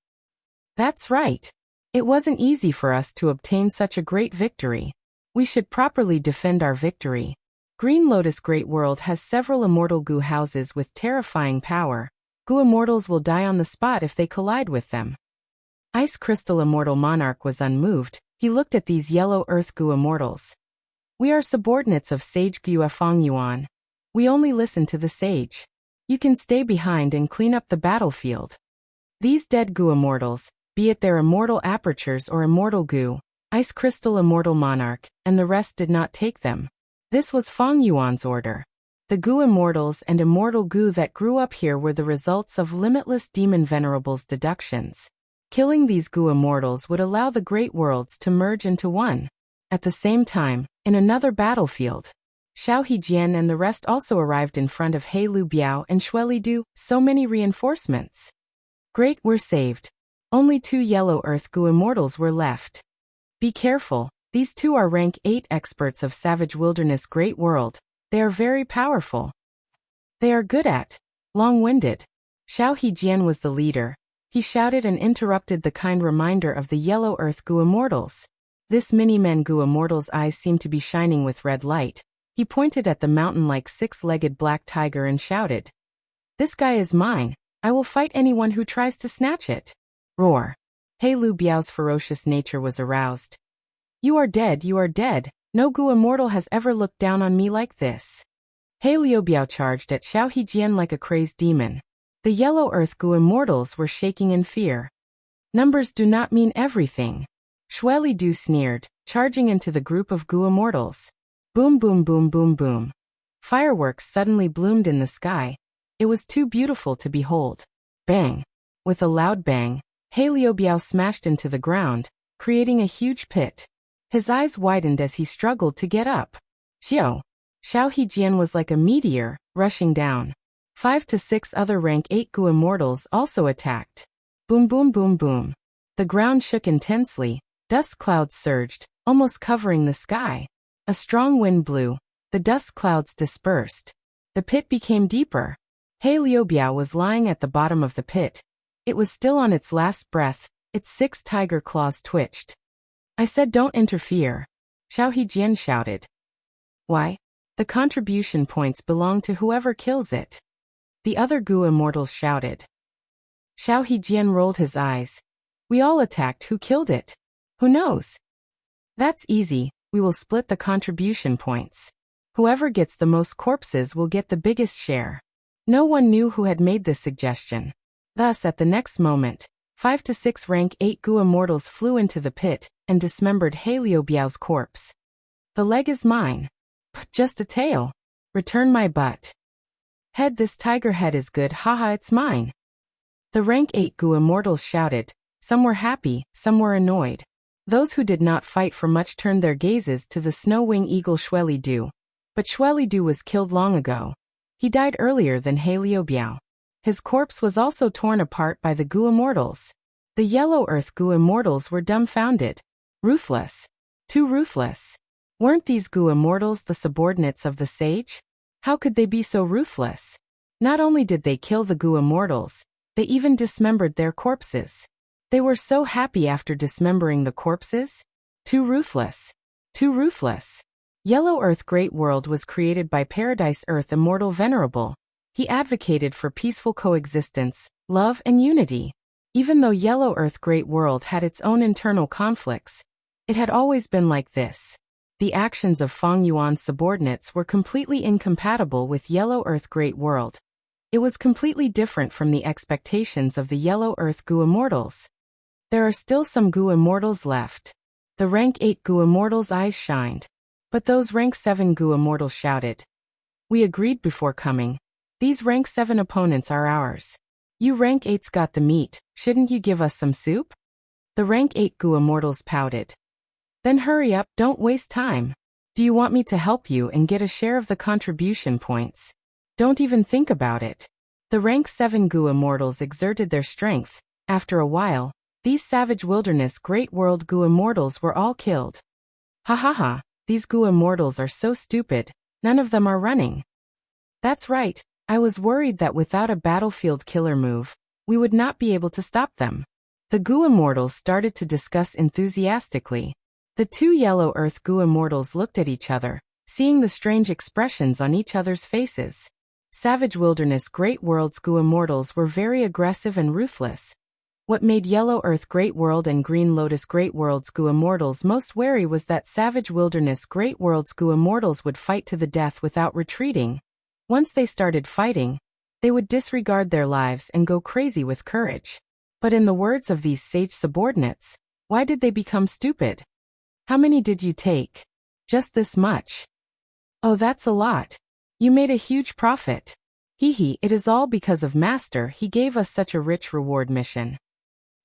Speaker 1: That's right. It wasn't easy for us to obtain such a great victory. We should properly defend our victory. Green Lotus Great World has several immortal Gu houses with terrifying power. Gu immortals will die on the spot if they collide with them. Ice Crystal Immortal Monarch was unmoved. He looked at these yellow Earth Gu Immortals. We are subordinates of Sage Gu Feng Yuan. We only listen to the sage. You can stay behind and clean up the battlefield. These dead Gu Immortals, be it their immortal apertures or immortal Gu, Ice Crystal Immortal Monarch, and the rest did not take them. This was Feng Yuan's order. The Gu Immortals and immortal Gu that grew up here were the results of limitless demon venerables' deductions. Killing these Gu Immortals would allow the great worlds to merge into one. At the same time, in another battlefield, Xiao Hejian and the rest also arrived in front of He Lu Biao and Xue Li Du. So many reinforcements. Great, we're saved. Only 2 yellow Earth Gu Immortals were left. Be careful, these 2 are rank 8 experts of Savage Wilderness Great World. They are very powerful. They are good at long-winded. Xiao Hejian was the leader. He shouted and interrupted the kind reminder of the yellow Earth Gu Immortals. This mini-man Gu Immortal's eyes seemed to be shining with red light. He pointed at the mountain-like 6-legged black tiger and shouted, "This guy is mine. I will fight anyone who tries to snatch it." Roar. He Lu Biao's ferocious nature was aroused. You are dead, you are dead. No Gu Immortal has ever looked down on me like this. He Liu Biao charged at Xiao Hejian like a crazed demon. The yellow Earth Gu Immortals were shaking in fear. Numbers do not mean everything. Xue Li Du sneered, charging into the group of Gu Immortals. Boom boom boom boom boom. Fireworks suddenly bloomed in the sky. It was too beautiful to behold. Bang. With a loud bang, He Liu Biao smashed into the ground, creating a huge pit. His eyes widened as he struggled to get up. Xiao Hejian was like a meteor, rushing down. 5 to 6 other rank 8 Gu Immortals also attacked. Boom boom boom boom. The ground shook intensely. Dust clouds surged, almost covering the sky. A strong wind blew. The dust clouds dispersed. The pit became deeper. He Liu Biao was lying at the bottom of the pit. It was still on its last breath. Its 6 tiger claws twitched. I said don't interfere. Xiao Hejian shouted. Why? The contribution points belong to whoever kills it. The other Gu Immortals shouted. Xiao Hejian rolled his eyes. We all attacked. Who killed it? Who knows? That's easy. We will split the contribution points. Whoever gets the most corpses will get the biggest share. No one knew who had made this suggestion. Thus, at the next moment, 5 to 6 rank 8 Gu Immortals flew into the pit and dismembered He Liu Biao's corpse. The leg is mine. Just a tail. Return my butt. Head, this tiger head is good, haha, it's mine. The rank 8 Gu Immortals shouted. Some were happy, some were annoyed. Those who did not fight for much turned their gazes to the snow-wing eagle Xue Li Du. But Xue Li Du was killed long ago. He died earlier than He Liu Biao. His corpse was also torn apart by the Gu Immortals. The yellow Earth Gu Immortals were dumbfounded. Ruthless. Too ruthless. Weren't these Gu Immortals the subordinates of the sage? How could they be so ruthless? Not only did they kill the Gu Immortals, they even dismembered their corpses. They were so happy after dismembering the corpses. Too ruthless. Too ruthless. Yellow Earth Great World was created by Paradise Earth Immortal Venerable. He advocated for peaceful coexistence, love and unity. Even though Yellow Earth Great World had its own internal conflicts, it had always been like this. The actions of Feng Yuan's subordinates were completely incompatible with Yellow Earth Great World. It was completely different from the expectations of the Yellow Earth Gu Immortals. There are still some Gu Immortals left. The rank 8 Gu Immortals' eyes shined. But those rank 7 Gu Immortals shouted. We agreed before coming. These rank 7 opponents are ours. You rank 8s got the meat, shouldn't you give us some soup? The rank 8 Gu Immortals pouted. Then hurry up, don't waste time. Do you want me to help you and get a share of the contribution points? Don't even think about it. The rank 7 Gu Immortals exerted their strength. After a while, these Savage Wilderness Great World Gu Immortals were all killed. Ha ha ha, these Gu Immortals are so stupid, none of them are running. That's right, I was worried that without a battlefield killer move, we would not be able to stop them. The Gu Immortals started to discuss enthusiastically. The 2 Yellow Earth Gu Immortals looked at each other, seeing the strange expressions on each other's faces. Savage Wilderness Great World's Gu Immortals were very aggressive and ruthless. What made Yellow Earth Great World and Green Lotus Great World's Goo Immortals most wary was that Savage Wilderness Great World's Goo Immortals would fight to the death without retreating. Once they started fighting, they would disregard their lives and go crazy with courage. But in the words of these sage subordinates, why did they become stupid? How many did you take? Just this much. Oh, that's a lot. You made a huge profit. Hee, it is all because of Master. He gave us such a rich reward mission.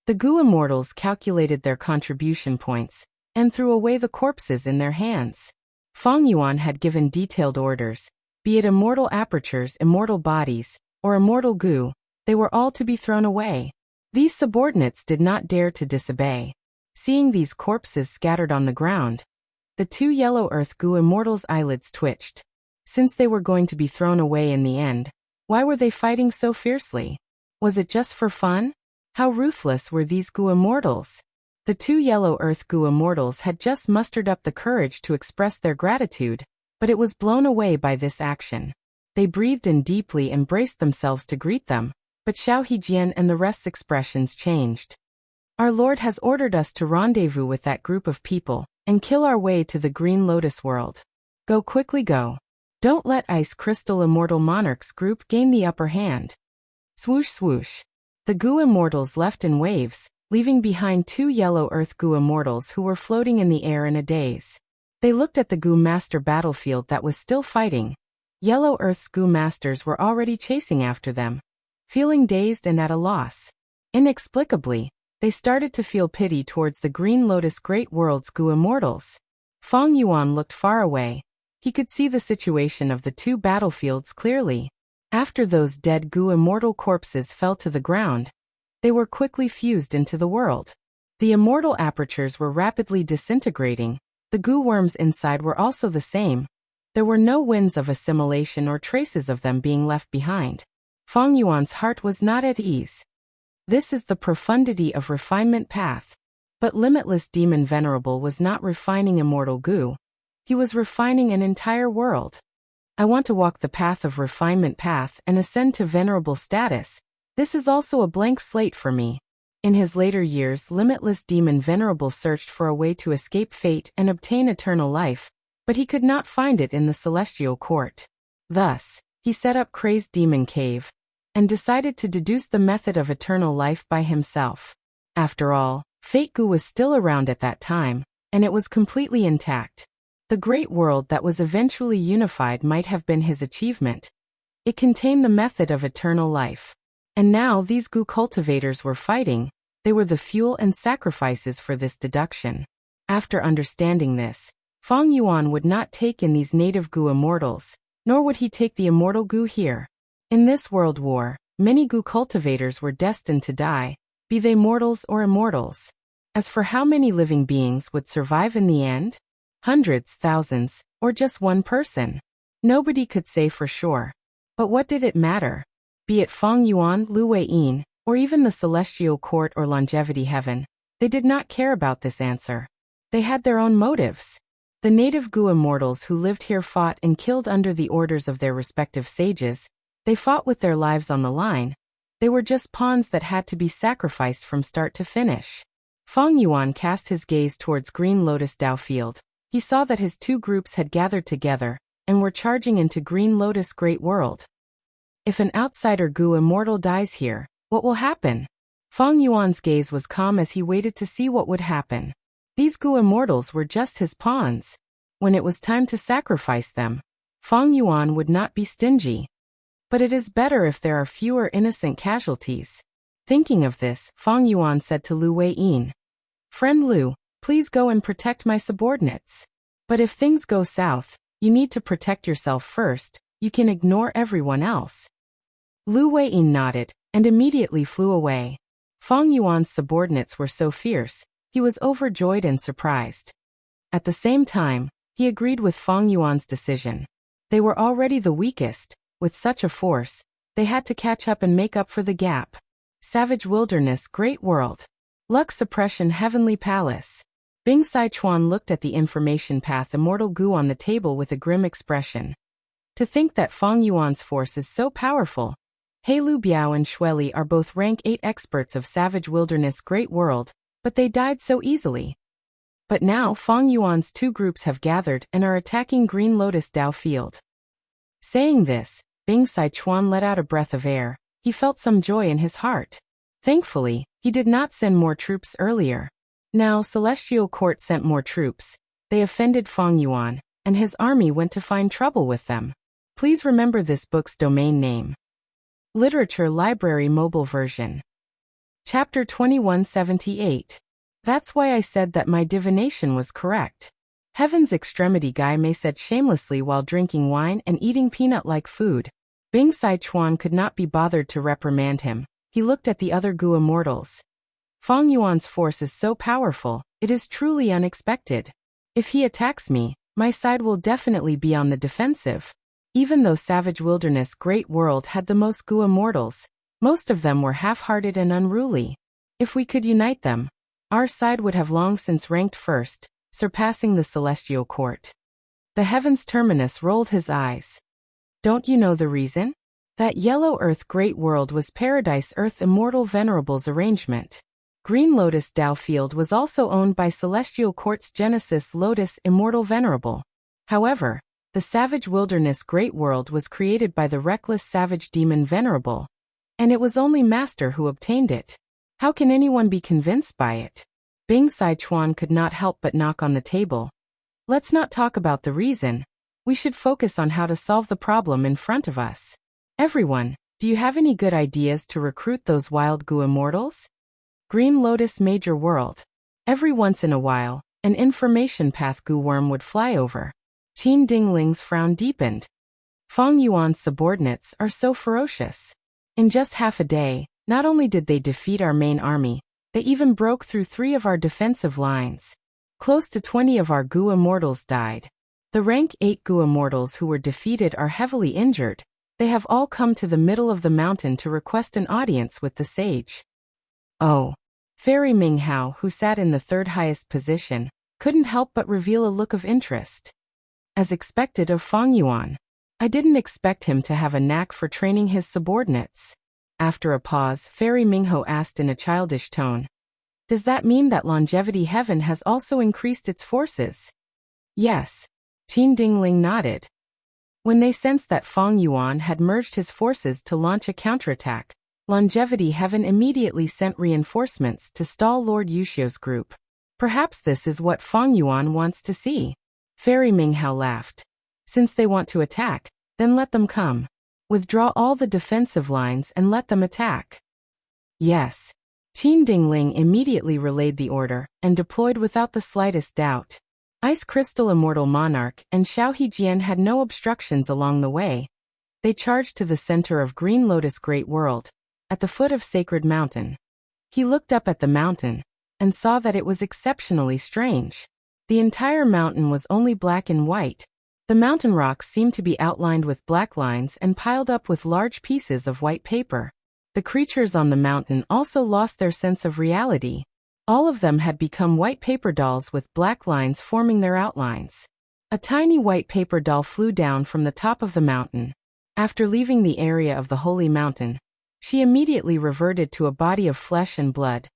Speaker 1: The Goo Immortals calculated their contribution points and threw away the corpses in their hands. Feng Yuan had given detailed orders, be it immortal apertures, immortal bodies, or immortal goo, they were all to be thrown away. These subordinates did not dare to disobey. Seeing these corpses scattered on the ground, the two Yellow Earth Goo Immortals' eyelids twitched. Since they were going to be thrown away in the end, why were they fighting so fiercely? Was it just for fun? How ruthless were these Goo Immortals? The two Yellow Earth Goo Immortals had just mustered up the courage to express their gratitude, but it was blown away by this action. They breathed in deeply and braced themselves to greet them, but Xiao Hejian and the rest's expressions changed. Our Lord has ordered us to rendezvous with that group of people and kill our way to the Green Lotus world. Go quickly, go. Don't let Ice Crystal Immortal Monarchs group gain the upper hand. Swoosh swoosh. The Goo Immortals left in waves, leaving behind two Yellow Earth Goo Immortals who were floating in the air in a daze. They looked at the Goo Master battlefield that was still fighting. Yellow Earth's Goo Masters were already chasing after them. Feeling dazed and at a loss. Inexplicably, they started to feel pity towards the Green Lotus Great World's Goo Immortals. Feng Yuan looked far away. He could see the situation of the two battlefields clearly. After those dead Goo Immortal corpses fell to the ground, they were quickly fused into the world. The immortal apertures were rapidly disintegrating. The Goo worms inside were also the same. There were no winds of assimilation or traces of them being left behind. Feng Yuan's heart was not at ease. This is the profundity of refinement path. But Limitless Demon Venerable was not refining immortal goo. He was refining an entire world. I want to walk the path of refinement path and ascend to venerable status. This is also a blank slate for me. In his later years, Limitless Demon Venerable searched for a way to escape fate and obtain eternal life, but he could not find it in the celestial court. Thus, he set up Crazed Demon Cave and decided to deduce the method of eternal life by himself. After all, Fate Goo was still around at that time, and it was completely intact. The great world that was eventually unified might have been his achievement. It contained the method of eternal life. And now these Goo cultivators were fighting. They were the fuel and sacrifices for this deduction. After understanding this, Feng Yuan would not take in these native Goo immortals, nor would he take the immortal Goo here. In this world war, many Goo cultivators were destined to die, be they mortals or immortals. As for how many living beings would survive in the end? Hundreds, thousands, or just one person? Nobody could say for sure. But what did it matter? Be it Feng Yuan, Lu Weiyin, or even the Celestial Court or Longevity Heaven, they did not care about this answer. They had their own motives. The native Goo immortals who lived here fought and killed under the orders of their respective sages. They fought with their lives on the line. They were just pawns that had to be sacrificed from start to finish. Feng Yuan cast his gaze towards Green Lotus Dao Field. He saw that his two groups had gathered together and were charging into Green Lotus Great World. If an outsider Goo immortal dies here, what will happen? Feng Yuan's gaze was calm as he waited to see what would happen. These Goo immortals were just his pawns. When it was time to sacrifice them, Feng Yuan would not be stingy. But it is better if there are fewer innocent casualties. Thinking of this, Feng Yuan said to Lu Weiyin, "Friend Lu, please go and protect my subordinates. But if things go south, you need to protect yourself first. You can ignore everyone else." Lu Weiyin nodded and immediately flew away. Feng Yuan's subordinates were so fierce, he was overjoyed and surprised. At the same time, he agreed with Feng Yuan's decision. They were already the weakest. With such a force, they had to catch up and make up for the gap. Savage Wilderness Great World. Luck Suppression Heavenly Palace. Bing Sichuan looked at the information path Immortal Goo on the table with a grim expression. To think that Feng Yuan's force is so powerful. He Lu Biao and Shueli are both rank 8 experts of Savage Wilderness Great World, but they died so easily. But now Fang Yuan's 2 groups have gathered and are attacking Green Lotus Dao Field. Saying this, Bing Sichuan let out a breath of air. He felt some joy in his heart. Thankfully, he did not send more troops earlier. Now Celestial Court sent more troops. They offended Fang Yuan, and his army went to find trouble with them. Please remember this book's domain name. Literature Library Mobile Version. Chapter 2178. That's why I said that my divination was correct. Heaven's Extremity Guy Mei said shamelessly while drinking wine and eating peanut-like food. Bing Sichuan could not be bothered to reprimand him. He looked at the other Gu immortals. Fang Yuan's force is so powerful, it is truly unexpected. If he attacks me, my side will definitely be on the defensive. Even though Savage Wilderness Great World had the most Gu immortals, most of them were half-hearted and unruly. If we could unite them, our side would have long since ranked first, surpassing the Celestial Court. The Heavens Terminus rolled his eyes. Don't you know the reason? That Yellow Earth Great World was Paradise Earth Immortal Venerable's arrangement. Green Lotus Dao Field was also owned by Celestial Court's Genesis Lotus Immortal Venerable. However, the Savage Wilderness Great World was created by the reckless Savage Demon Venerable, and it was only Master who obtained it. How can anyone be convinced by it? Bing Sichuan could not help but knock on the table. Let's not talk about the reason. We should focus on how to solve the problem in front of us. Everyone, do you have any good ideas to recruit those wild Gu immortals? Green Lotus Major World. Every once in a while, an information path Gu worm would fly over. Qin Dingling's frown deepened. Fang Yuan's subordinates are so ferocious. In just half a day, not only did they defeat our main army, they even broke through 3 of our defensive lines. Close to 20 of our Gu immortals died. The rank 8 Gu immortals who were defeated are heavily injured. They have all come to the middle of the mountain to request an audience with the sage. Oh. Fairy Minghao, who sat in the 3rd highest position, couldn't help but reveal a look of interest. As expected of Fang Yuan, I didn't expect him to have a knack for training his subordinates. After a pause, Fairy Minghao asked in a childish tone, "Does that mean that Longevity Heaven has also increased its forces?" Yes. Qin Dingling nodded. When they sensed that Fang Yuan had merged his forces to launch a counterattack, Longevity Heaven immediately sent reinforcements to stall Lord Yuxiu's group. Perhaps this is what Fang Yuan wants to see. Fairy Minghao laughed. Since they want to attack, then let them come. Withdraw all the defensive lines and let them attack. Yes. Qin Dingling immediately relayed the order and deployed without the slightest doubt. Ice Crystal Immortal Monarch and Xiao Hejian had no obstructions along the way. They charged to the center of Green Lotus Great World, at the foot of Sacred Mountain. He looked up at the mountain and saw that it was exceptionally strange. The entire mountain was only black and white. The mountain rocks seemed to be outlined with black lines and piled up with large pieces of white paper. The creatures on the mountain also lost their sense of reality. All of them had become white paper dolls with black lines forming their outlines. A tiny white paper doll flew down from the top of the mountain. After leaving the area of the Holy Mountain, she immediately reverted to a body of flesh and blood,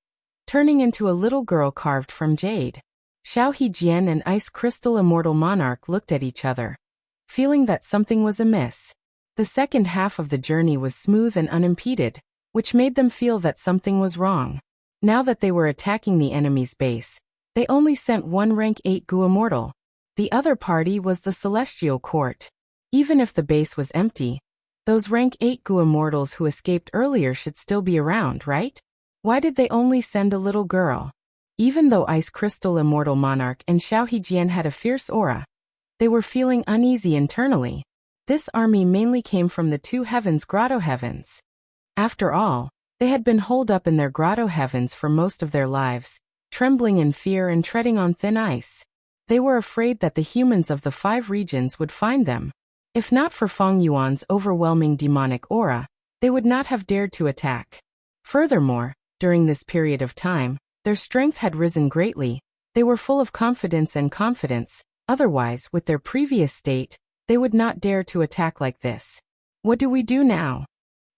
Speaker 1: turning into a little girl carved from jade. Xiao Hejian and Ice Crystal Immortal Monarch looked at each other, feeling that something was amiss. The second half of the journey was smooth and unimpeded, which made them feel that something was wrong. Now that they were attacking the enemy's base, they only sent 1 rank 8 Gu immortal. The other party was the Celestial Court. Even if the base was empty, those rank 8 Gu immortals who escaped earlier should still be around, right? Why did they only send a little girl? Even though Ice Crystal Immortal Monarch and Xiao Hejian had a fierce aura, they were feeling uneasy internally. This army mainly came from the 2 heavens grotto heavens. After all, they had been holed up in their grotto heavens for most of their lives, trembling in fear and treading on thin ice. They were afraid that the humans of the 5 regions would find them. If not for Fang Yuan's overwhelming demonic aura, they would not have dared to attack. Furthermore, during this period of time, their strength had risen greatly. They were full of confidence, otherwise, with their previous state, they would not dare to attack like this. What do we do now?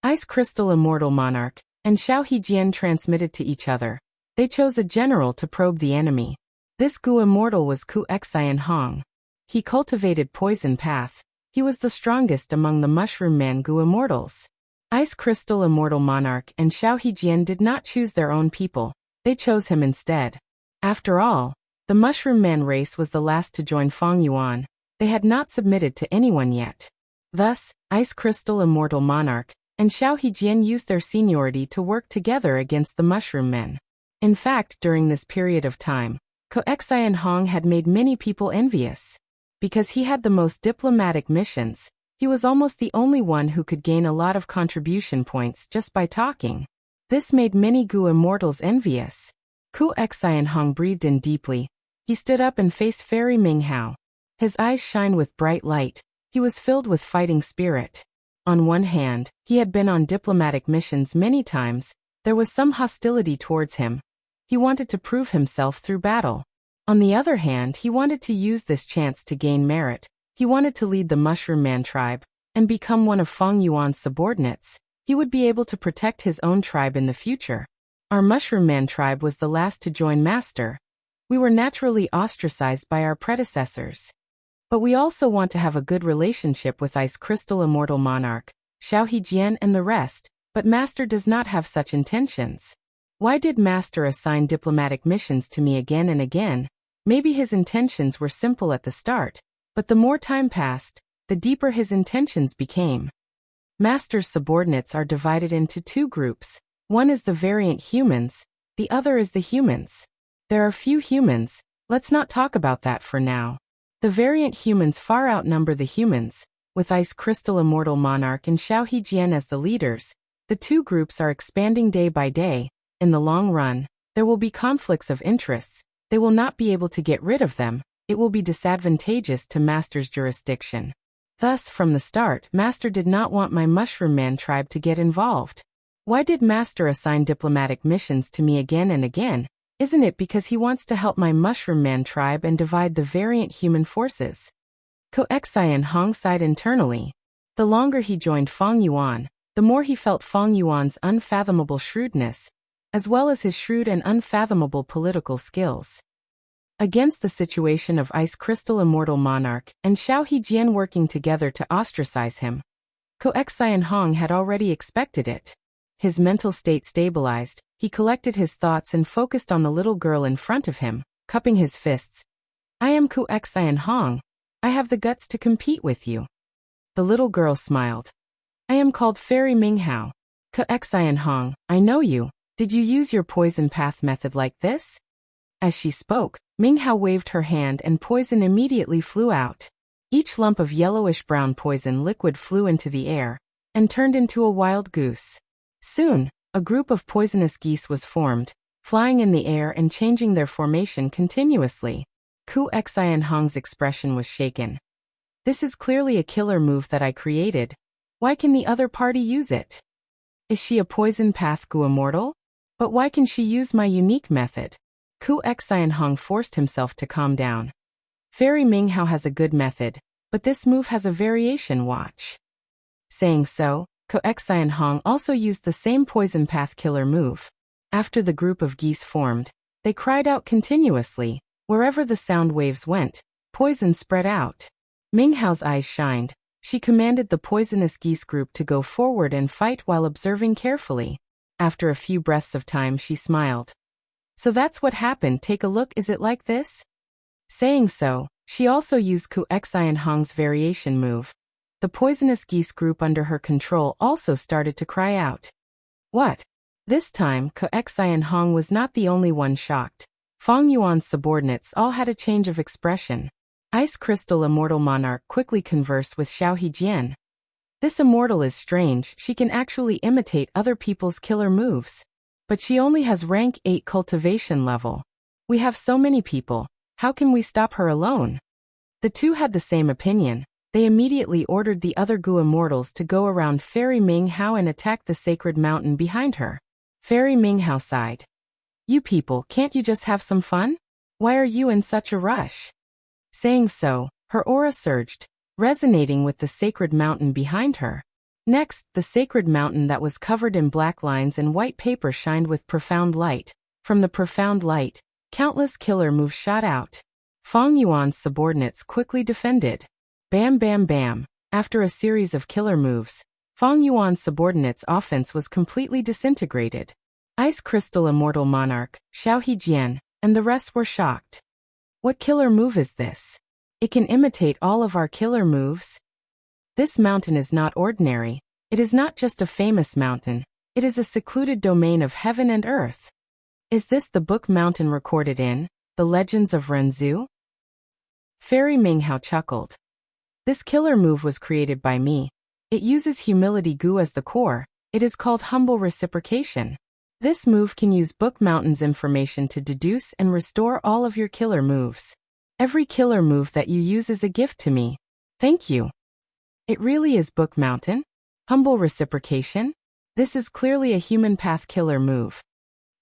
Speaker 1: Ice Crystal Immortal Monarch and Xiao Hejian transmitted to each other. They chose a general to probe the enemy. This Gu Immortal was Ku Xian Hong. He cultivated Poison Path. He was the strongest among the Mushroom Man Gu Immortals. Ice Crystal Immortal Monarch and Xiao Hejian did not choose their own people. They chose him instead. After all, the Mushroom Man race was the last to join Feng Yuan. They had not submitted to anyone yet. Thus, Ice Crystal Immortal Monarch and Xiao Hejian used their seniority to work together against the Mushroom Men. In fact, during this period of time, Ku Xian Hong had made many people envious. Because he had the most diplomatic missions, he was almost the only one who could gain a lot of contribution points just by talking. This made many Gu Immortals envious. Ku Xian Hong breathed in deeply. He stood up and faced Fairy Minghao. His eyes shined with bright light. He was filled with fighting spirit. On one hand, he had been on diplomatic missions many times. There was some hostility towards him. He wanted to prove himself through battle. On the other hand, he wanted to use this chance to gain merit. He wanted to lead the Mushroom Man tribe and become one of Feng Yuan's subordinates. He would be able to protect his own tribe in the future. Our Mushroom Man tribe was the last to join Master. We were naturally ostracized by our predecessors. But we also want to have a good relationship with Ice Crystal Immortal Monarch, Xiao Hejian and the rest, but Master does not have such intentions. Why did Master assign diplomatic missions to me again and again? Maybe his intentions were simple at the start, but the more time passed, the deeper his intentions became. Master's subordinates are divided into two groups. One is the variant humans, the other is the humans. There are few humans, let's not talk about that for now. The variant humans far outnumber the humans, with Ice Crystal Immortal Monarch and Xiao Hejian as the leaders. The two groups are expanding day by day. In the long run, there will be conflicts of interests. They will not be able to get rid of them. It will be disadvantageous to Master's jurisdiction. Thus, from the start, Master did not want my Mushroom Man tribe to get involved. Why did Master assign diplomatic missions to me again and again? Isn't it because he wants to help my Mushroom Man tribe and divide the variant human forces? Ku Xian Hong sighed internally. The longer he joined Feng Yuan, the more he felt Feng Yuan's unfathomable shrewdness, as well as his shrewd and unfathomable political skills. Against the situation of Ice Crystal Immortal Monarch and Xiao Hejian working together to ostracize him, Ku Xian Hong had already expected it. His mental state stabilized, he collected his thoughts and focused on the little girl in front of him, cupping his fists. I am Ku Xian Hong. I have the guts to compete with you. The little girl smiled. I am called Fairy Minghao. Ku Xian Hong, I know you. Did you use your poison path method like this? As she spoke, Minghao waved her hand and poison immediately flew out. Each lump of yellowish-brown poison liquid flew into the air and turned into a wild goose. Soon, a group of poisonous geese was formed, flying in the air and changing their formation continuously. Ku Xian Hong's expression was shaken. This is clearly a killer move that I created. Why can the other party use it? Is she a poison path Gu Immortal? But why can she use my unique method? Ku Xian Hong forced himself to calm down. Fairy Minghao has a good method, but this move has a variation, watch. Saying so, Ku Xian Hong also used the same poison path killer move. After the group of geese formed, they cried out continuously. Wherever the sound waves went, poison spread out. Minghao's eyes shined. She commanded the poisonous geese group to go forward and fight while observing carefully. After a few breaths of time, she smiled. So that's what happened, take a look, is it like this? Saying so, she also used Ku Xian Hong's variation move. The poisonous geese group under her control also started to cry out. What? This time, Ku Xian Hong was not the only one shocked. Feng Yuan's subordinates all had a change of expression. Ice Crystal Immortal Monarch quickly conversed with Xiao Hejian. This immortal is strange, she can actually imitate other people's killer moves. But she only has rank 8 cultivation level. We have so many people, how can we stop her alone? The two had the same opinion. They immediately ordered the other Gu Immortals to go around Fairy Minghao and attack the sacred mountain behind her. Fairy Minghao sighed. You people, can't you just have some fun? Why are you in such a rush? Saying so, her aura surged, resonating with the sacred mountain behind her. Next, the sacred mountain that was covered in black lines and white paper shined with profound light. From the profound light, countless killer moves shot out. Fang Yuan's subordinates quickly defended. Bam bam bam. After a series of killer moves, Fang Yuan's subordinates' offense was completely disintegrated. Ice Crystal Immortal Monarch, Xiao Hejian, and the rest were shocked. What killer move is this? It can imitate all of our killer moves? This mountain is not ordinary. It is not just a famous mountain. It is a secluded domain of heaven and earth. Is this the book mountain recorded in The Legends of Renzu? Fairy Minghao chuckled. This killer move was created by me. It uses humility gu as the core. It is called humble reciprocation. This move can use book mountain's information to deduce and restore all of your killer moves. Every killer move that you use is a gift to me. Thank you. It really is book mountain? Humble reciprocation? This is clearly a human path killer move.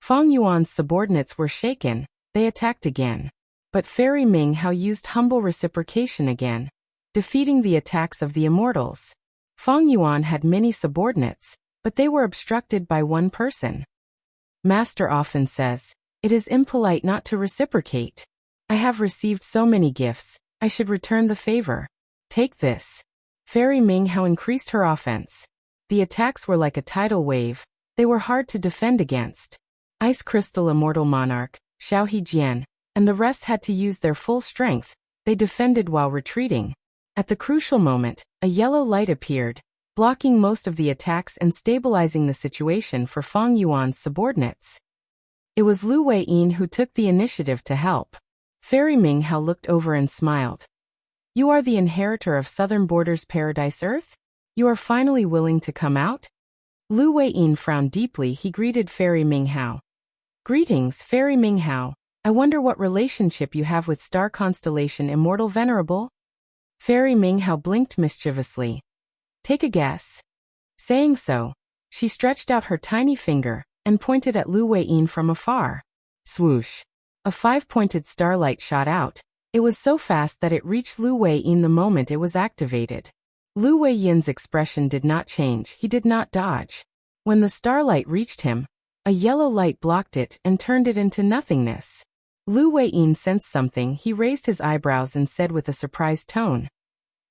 Speaker 1: Fang Yuan's subordinates were shaken. They attacked again. But Fairy Minghao used humble reciprocation again, defeating the attacks of the immortals. Fang Yuan had many subordinates, but they were obstructed by one person. Master often says, it is impolite not to reciprocate. I have received so many gifts, I should return the favor. Take this. Fairy Minghao increased her offense. The attacks were like a tidal wave. They were hard to defend against. Ice Crystal Immortal Monarch, Xiao Hejian, and the rest had to use their full strength. They defended while retreating. At the crucial moment, a yellow light appeared, blocking most of the attacks and stabilizing the situation for Fang Yuan's subordinates. It was Lu Weiyin who took the initiative to help. Fairy Minghao looked over and smiled. You are the inheritor of Southern Border's Paradise Earth? You are finally willing to come out? Lu Weiyin frowned deeply. He greeted Fairy Minghao. Greetings, Fairy Minghao. I wonder what relationship you have with star constellation Immortal Venerable? Fairy Minghao blinked mischievously. Take a guess. Saying so, she stretched out her tiny finger and pointed at Lu Weiyin from afar. Swoosh. A 5-pointed starlight shot out. It was so fast that it reached Lu Weiyin the moment it was activated. Lu Weiyin's expression did not change. He did not dodge. When the starlight reached him, a yellow light blocked it and turned it into nothingness. Lu Weiyin sensed something. He raised his eyebrows and said with a surprised tone.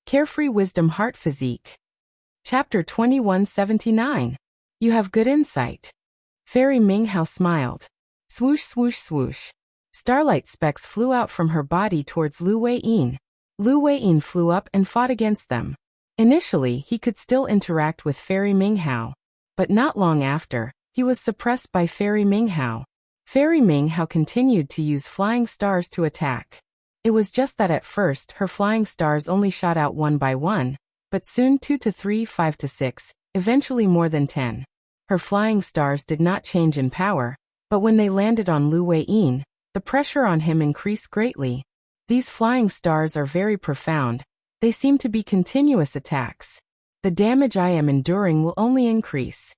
Speaker 1: Carefree Wisdom Heart Physique. Chapter 2179. You have good insight. Fairy Minghao smiled. Swoosh swoosh swoosh. Starlight specks flew out from her body towards Lu Weiyin. Lu Weiyin flew up and fought against them. Initially, he could still interact with Fairy Minghao. But not long after, he was suppressed by Fairy Minghao. Fairy Minghao continued to use flying stars to attack. It was just that at first her flying stars only shot out one by one, but soon 2 to 3, 5 to 6, eventually more than 10. Her flying stars did not change in power, but when they landed on Lu Weiyin, the pressure on him increased greatly. These flying stars are very profound. They seem to be continuous attacks. The damage I am enduring will only increase.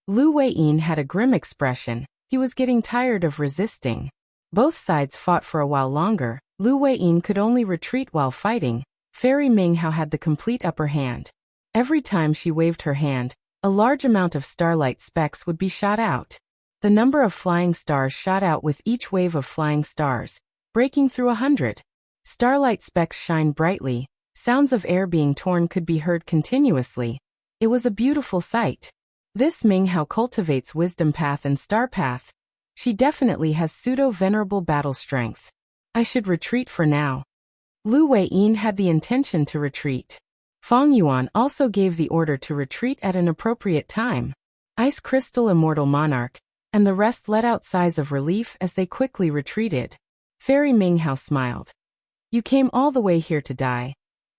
Speaker 1: Lu Weiyin had a grim expression. He was getting tired of resisting. Both sides fought for a while longer. Lu Weiyin could only retreat while fighting. Fairy Minghao had the complete upper hand. Every time she waved her hand, a large amount of starlight specks would be shot out. The number of flying stars shot out with each wave of flying stars, breaking through 100. Starlight specks shine brightly. Sounds of air being torn could be heard continuously. It was a beautiful sight. This Minghao cultivates wisdom path and star path. She definitely has pseudo-venerable battle strength. I should retreat for now. Lu Weiyin had the intention to retreat. Fang Yuan also gave the order to retreat at an appropriate time. Ice Crystal Immortal Monarch, and the rest let out sighs of relief as they quickly retreated. Fairy Minghao smiled. You came all the way here to die.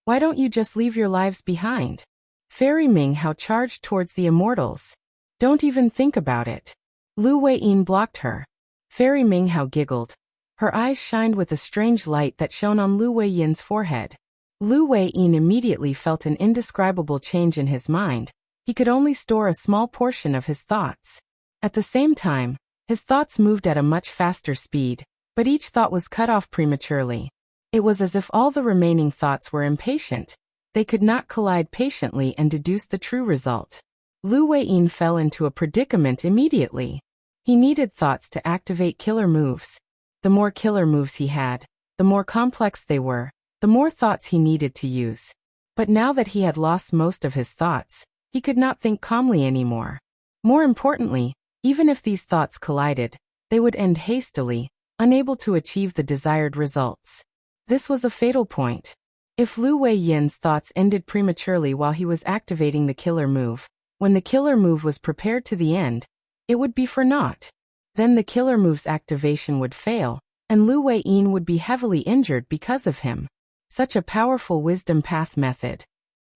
Speaker 1: Why don't you just leave your lives behind? Fairy Minghao charged towards the immortals. Don't even think about it. Lu Weiyin blocked her. Fairy Minghao giggled. Her eyes shined with a strange light that shone on Lu Weiyin's forehead. Lu Weiyin immediately felt an indescribable change in his mind. He could only store a small portion of his thoughts. At the same time, his thoughts moved at a much faster speed, but each thought was cut off prematurely. It was as if all the remaining thoughts were impatient. they could not collide patiently and deduce the true result. Lu Weiyin fell into a predicament immediately. He needed thoughts to activate killer moves. The more killer moves he had, the more complex they were, the more thoughts he needed to use. But now that he had lost most of his thoughts, he could not think calmly anymore. More importantly, even if these thoughts collided, they would end hastily, unable to achieve the desired results. This was a fatal point. If Lu Weiyin's thoughts ended prematurely while he was activating the killer move, when the killer move was prepared to the end, it would be for naught. Then the killer move's activation would fail, and Lu Weiyin would be heavily injured because of him. Such a powerful wisdom path method.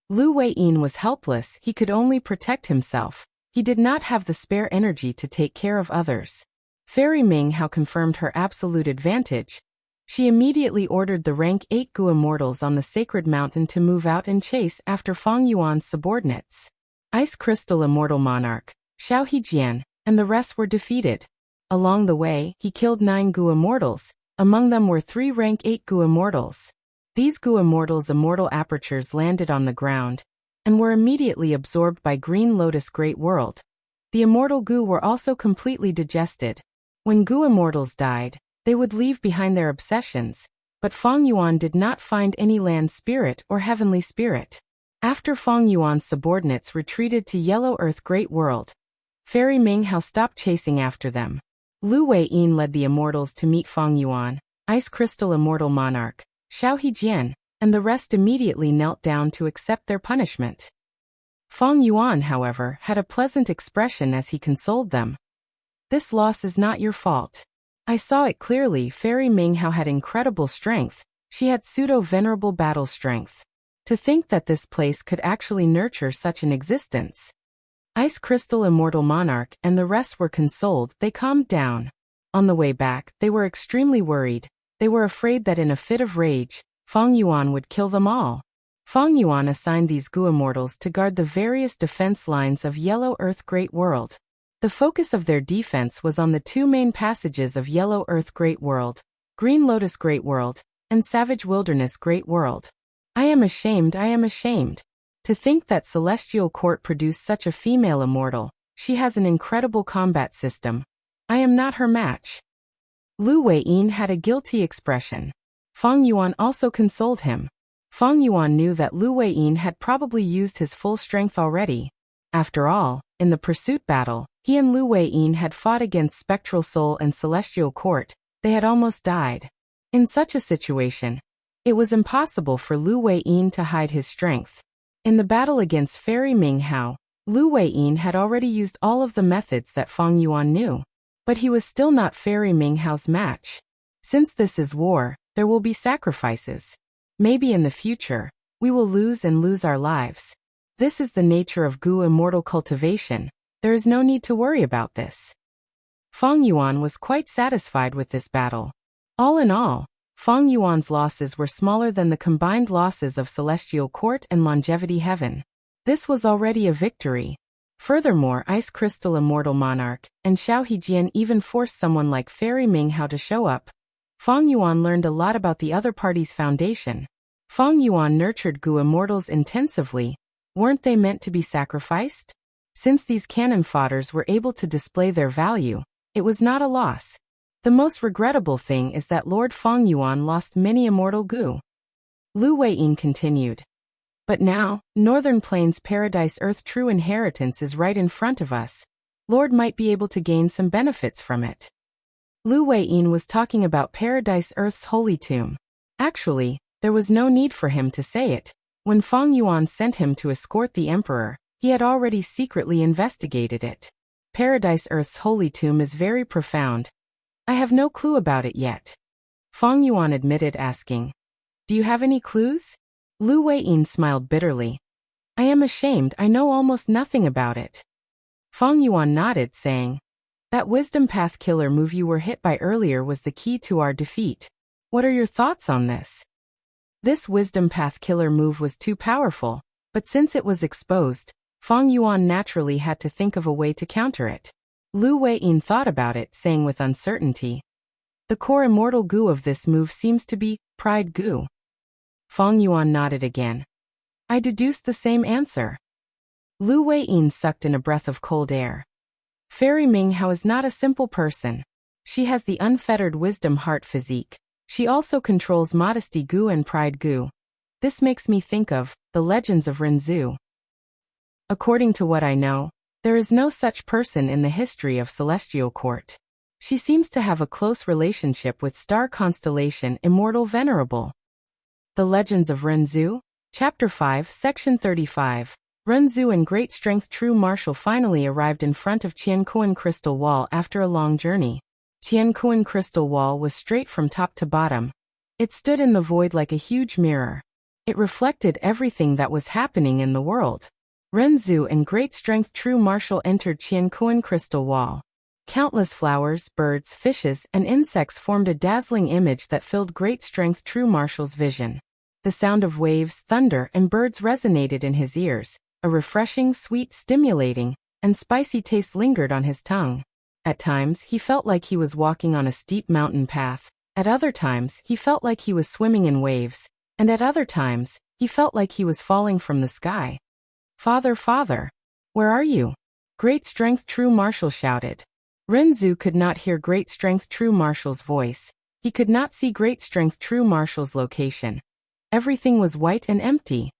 Speaker 1: Lu Weiyin was helpless, he could only protect himself. He did not have the spare energy to take care of others. Fairy Ming Hao confirmed her absolute advantage. She immediately ordered the rank 8 Gu immortals on the sacred mountain to move out and chase after Fang Yuan's subordinates. Ice Crystal Immortal Monarch, Xiao Hejian, and the rest were defeated. Along the way, he killed 9 Gu immortals. Among them were 3 rank 8 Gu immortals. These Gu immortals' immortal apertures landed on the ground and were immediately absorbed by Green Lotus Great World. The immortal Gu were also completely digested. When Gu immortals died, they would leave behind their obsessions, but Fang Yuan did not find any land spirit or heavenly spirit. After Fang Yuan's subordinates retreated to Yellow Earth Great World, Fairy Ming Hao stopped chasing after them. Lu Weiyin led the immortals to meet Fang Yuan, Ice Crystal Immortal Monarch, Xiao Hejian, and the rest immediately knelt down to accept their punishment. Fang Yuan, however, had a pleasant expression as he consoled them. This loss is not your fault. I saw it clearly. Fairy Ming Hao had incredible strength. She had pseudo-venerable battle strength. To think that this place could actually nurture such an existence. Ice Crystal Immortal Monarch and the rest were consoled. They calmed down. On the way back, they were extremely worried. They were afraid that in a fit of rage, Fang Yuan would kill them all. Fang Yuan assigned these Gu immortals to guard the various defense lines of Yellow Earth Great World. The focus of their defense was on the 2 main passages of Yellow Earth Great World, Green Lotus Great World, and Savage Wilderness Great World. I am ashamed. To think that Celestial Court produced such a female immortal. She has an incredible combat system. I am not her match. Lu Weiyin had a guilty expression. Fang Yuan also consoled him. Fang Yuan knew that Lu Weiyin had probably used his full strength already. After all, in the pursuit battle, he and Lu Weiyin had fought against Spectral Soul and Celestial Court. They had almost died. In such a situation, it was impossible for Lu Weiyin to hide his strength. In the battle against Fairy Ming Hao, Lu Weiyin had already used all of the methods that Fang Yuan knew. But he was still not Fairy Ming Hao's match. Since this is war, there will be sacrifices. Maybe in the future, we will lose our lives. This is the nature of Gu immortal cultivation. There is no need to worry about this. Fang Yuan was quite satisfied with this battle. All in all, Fang Yuan's losses were smaller than the combined losses of Celestial Court and Longevity Heaven. This was already a victory. Furthermore, Ice Crystal Immortal Monarch and Xiao Hejian even forced someone like Fairy Ming Hao to show up. Fang Yuan learned a lot about the other party's foundation. Fang Yuan nurtured Gu immortals intensively. Weren't they meant to be sacrificed? Since these cannon fodders were able to display their value, it was not a loss. The most regrettable thing is that Lord Fang Yuan lost many immortal Gu. Lu Weiyin continued. But now, Northern Plains Paradise Earth true inheritance is right in front of us. Lord might be able to gain some benefits from it. Lu Weiyin was talking about Paradise Earth's holy tomb. Actually, there was no need for him to say it. When Fang Yuan sent him to escort the emperor, he had already secretly investigated it. Paradise Earth's holy tomb is very profound. I have no clue about it yet. Fang Yuan admitted, asking, Do you have any clues? Lu Weiyin smiled bitterly. I am ashamed, I know almost nothing about it. Fang Yuan nodded, saying, That wisdom path killer move you were hit by earlier was the key to our defeat. What are your thoughts on this? This wisdom path killer move was too powerful, but since it was exposed, Fang Yuan naturally had to think of a way to counter it. Lu Weiyin thought about it, saying with uncertainty, The core immortal Gu of this move seems to be Pride Gu. Fang Yuan nodded again. I deduced the same answer. Lu Weiyin sucked in a breath of cold air. Fairy Ming Hao is not a simple person. She has the unfettered wisdom heart physique. She also controls modesty gu and pride gu. This makes me think of the legends of Renzu. According to what I know, there is no such person in the history of Celestial Court. She seems to have a close relationship with star constellation Immortal Venerable. The Legends of Renzu, Chapter 5, Section 35. Renzu in great strength true martial finally arrived in front of Qiankuan Crystal Wall after a long journey. Qiankuan Crystal Wall was straight from top to bottom. It stood in the void like a huge mirror. It reflected everything that was happening in the world. Renzu in great strength true martial entered Qiankuan Crystal Wall. Countless flowers, birds, fishes, and insects formed a dazzling image that filled great strength true martial's vision. The sound of waves, thunder, and birds resonated in his ears. A refreshing, sweet, stimulating, and spicy taste lingered on his tongue. At times, he felt like he was walking on a steep mountain path. At other times, he felt like he was swimming in waves. And at other times, he felt like he was falling from the sky. Father, father, where are you? Great strength true martial shouted. Renzu could not hear great strength true marshal's voice. He could not see great strength true marshal's location. Everything was white and empty.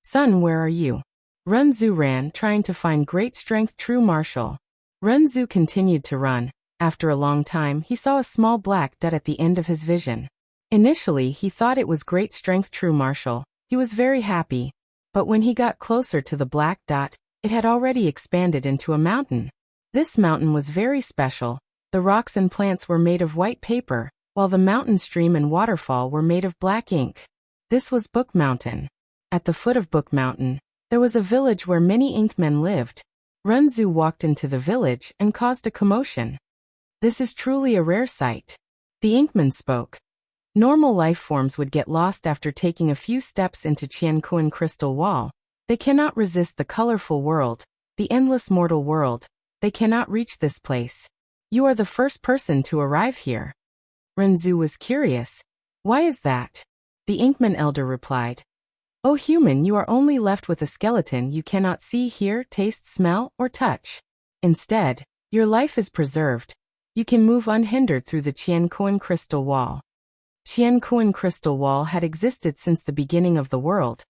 Speaker 1: Son, where are you? Renzu ran, trying to find great strength true martial. Renzu continued to run. After a long time, he saw a small black dot at the end of his vision. Initially, he thought it was great strength true martial. He was very happy. But when he got closer to the black dot, it had already expanded into a mountain. This mountain was very special. The rocks and plants were made of white paper, while the mountain stream and waterfall were made of black ink. This was Book Mountain. At the foot of Book Mountain, there was a village where many inkmen lived. Renzu walked into the village and caused a commotion. This is truly a rare sight. The inkman spoke. Normal life forms would get lost after taking a few steps into Qiankuan Crystal Wall. They cannot resist the colorful world, the endless mortal world. They cannot reach this place. You are the first person to arrive here. Renzu was curious. Why is that? The inkman elder replied. O human, you are only left with a skeleton you cannot see, hear, taste, smell, or touch. Instead, your life is preserved. You can move unhindered through the Qiankuan Crystal Wall. Qiankuan Crystal Wall had existed since the beginning of the world.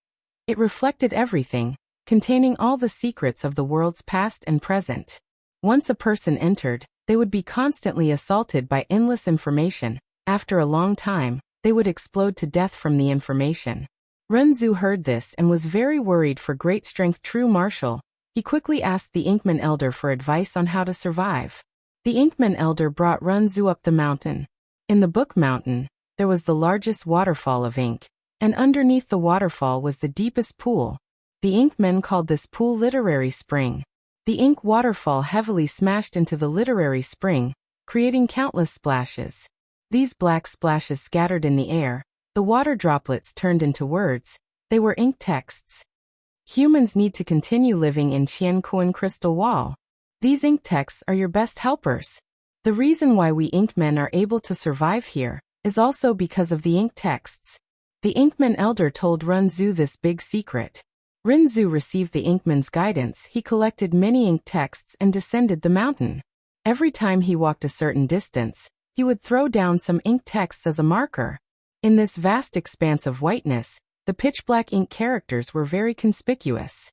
Speaker 1: It reflected everything, containing all the secrets of the world's past and present. Once a person entered, they would be constantly assaulted by endless information. After a long time, they would explode to death from the information. Renzu heard this and was very worried for great strength true martial. He quickly asked the Inkman elder for advice on how to survive. The Inkman elder brought Renzu up the mountain. In the Book Mountain, there was the largest waterfall of ink, and underneath the waterfall was the deepest pool. The Inkmen called this pool Literary Spring. The ink waterfall heavily smashed into the literary spring, creating countless splashes. These black splashes scattered in the air. The water droplets turned into words. They were ink texts. Humans need to continue living in Qiankuan Crystal Wall. These ink texts are your best helpers. The reason why we inkmen are able to survive here is also because of the ink texts. The Inkman elder told Renzu this big secret. Renzu received the Inkman's guidance. He collected many ink texts and descended the mountain. Every time he walked a certain distance, he would throw down some ink texts as a marker. In this vast expanse of whiteness, the pitch-black ink characters were very conspicuous.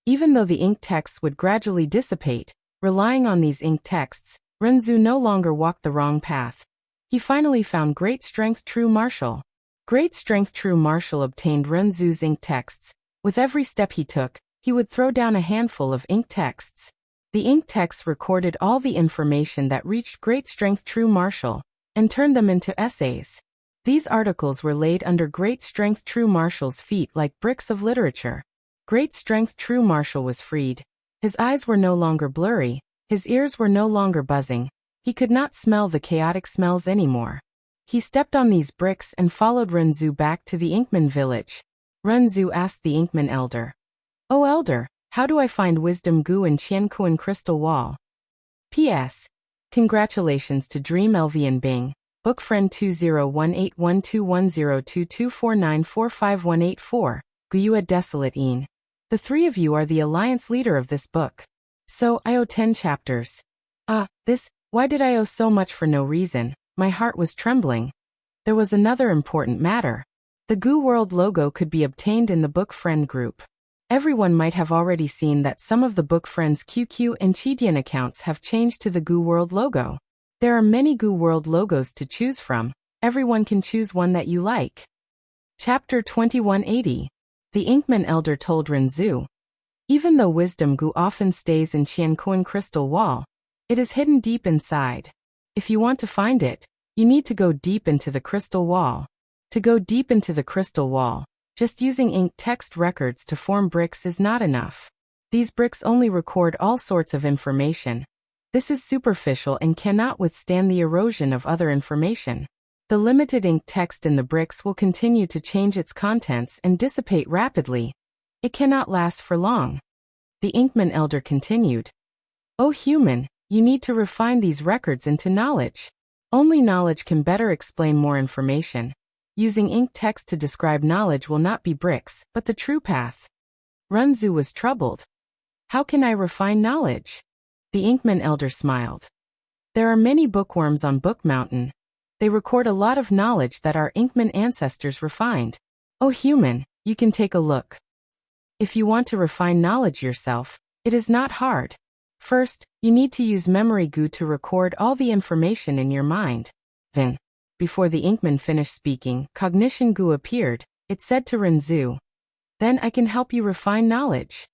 Speaker 1: Even though the ink texts would gradually dissipate, relying on these ink texts, Renzu no longer walked the wrong path. He finally found great strength true martial. Great strength true martial obtained Renzu's ink texts. With every step he took, he would throw down a handful of ink texts. The ink texts recorded all the information that reached great strength true martial, and turned them into essays. These articles were laid under great strength true marshal's feet like bricks of literature. Great strength true marshal was freed. His eyes were no longer blurry, his ears were no longer buzzing. He could not smell the chaotic smells anymore. He stepped on these bricks and followed Renzu back to the Inkman village. Renzu asked the Inkman elder, "O elder, how do I find wisdom gu in Qiankuan Crystal Wall?" P.S. Congratulations to Dream LV and Bing. Book friend 201812102249458184. Guyua Desolate Een. The three of you are the alliance leader of this book. So, I owe 10 chapters. Why did I owe so much for no reason? My heart was trembling. There was another important matter. The Goo World logo could be obtained in the Book Friend group. Everyone might have already seen that some of the Book Friends QQ and Chidian accounts have changed to the Goo World logo. There are many Goo World logos to choose from. Everyone can choose one that you like. Chapter 2180. The Inkman Elder told Renzu. Even though Wisdom Goo often stays in Qianquan Crystal Wall, it is hidden deep inside. If you want to find it, you need to go deep into the crystal wall. To go deep into the crystal wall, just using ink text records to form bricks is not enough. These bricks only record all sorts of information. This is superficial and cannot withstand the erosion of other information. The limited ink text in the bricks will continue to change its contents and dissipate rapidly. It cannot last for long. The Inkman Elder continued. O human, you need to refine these records into knowledge. Only knowledge can better explain more information. Using ink text to describe knowledge will not be bricks, but the true path. Renzu was troubled. How can I refine knowledge? The Inkman Elder smiled. There are many bookworms on Book Mountain. They record a lot of knowledge that our Inkman ancestors refined. O human, you can take a look. If you want to refine knowledge yourself, it is not hard. First, you need to use Memory Goo to record all the information in your mind. Then, before the Inkman finished speaking, Cognition Goo appeared. It said to Renzu, "Then I can help you refine knowledge."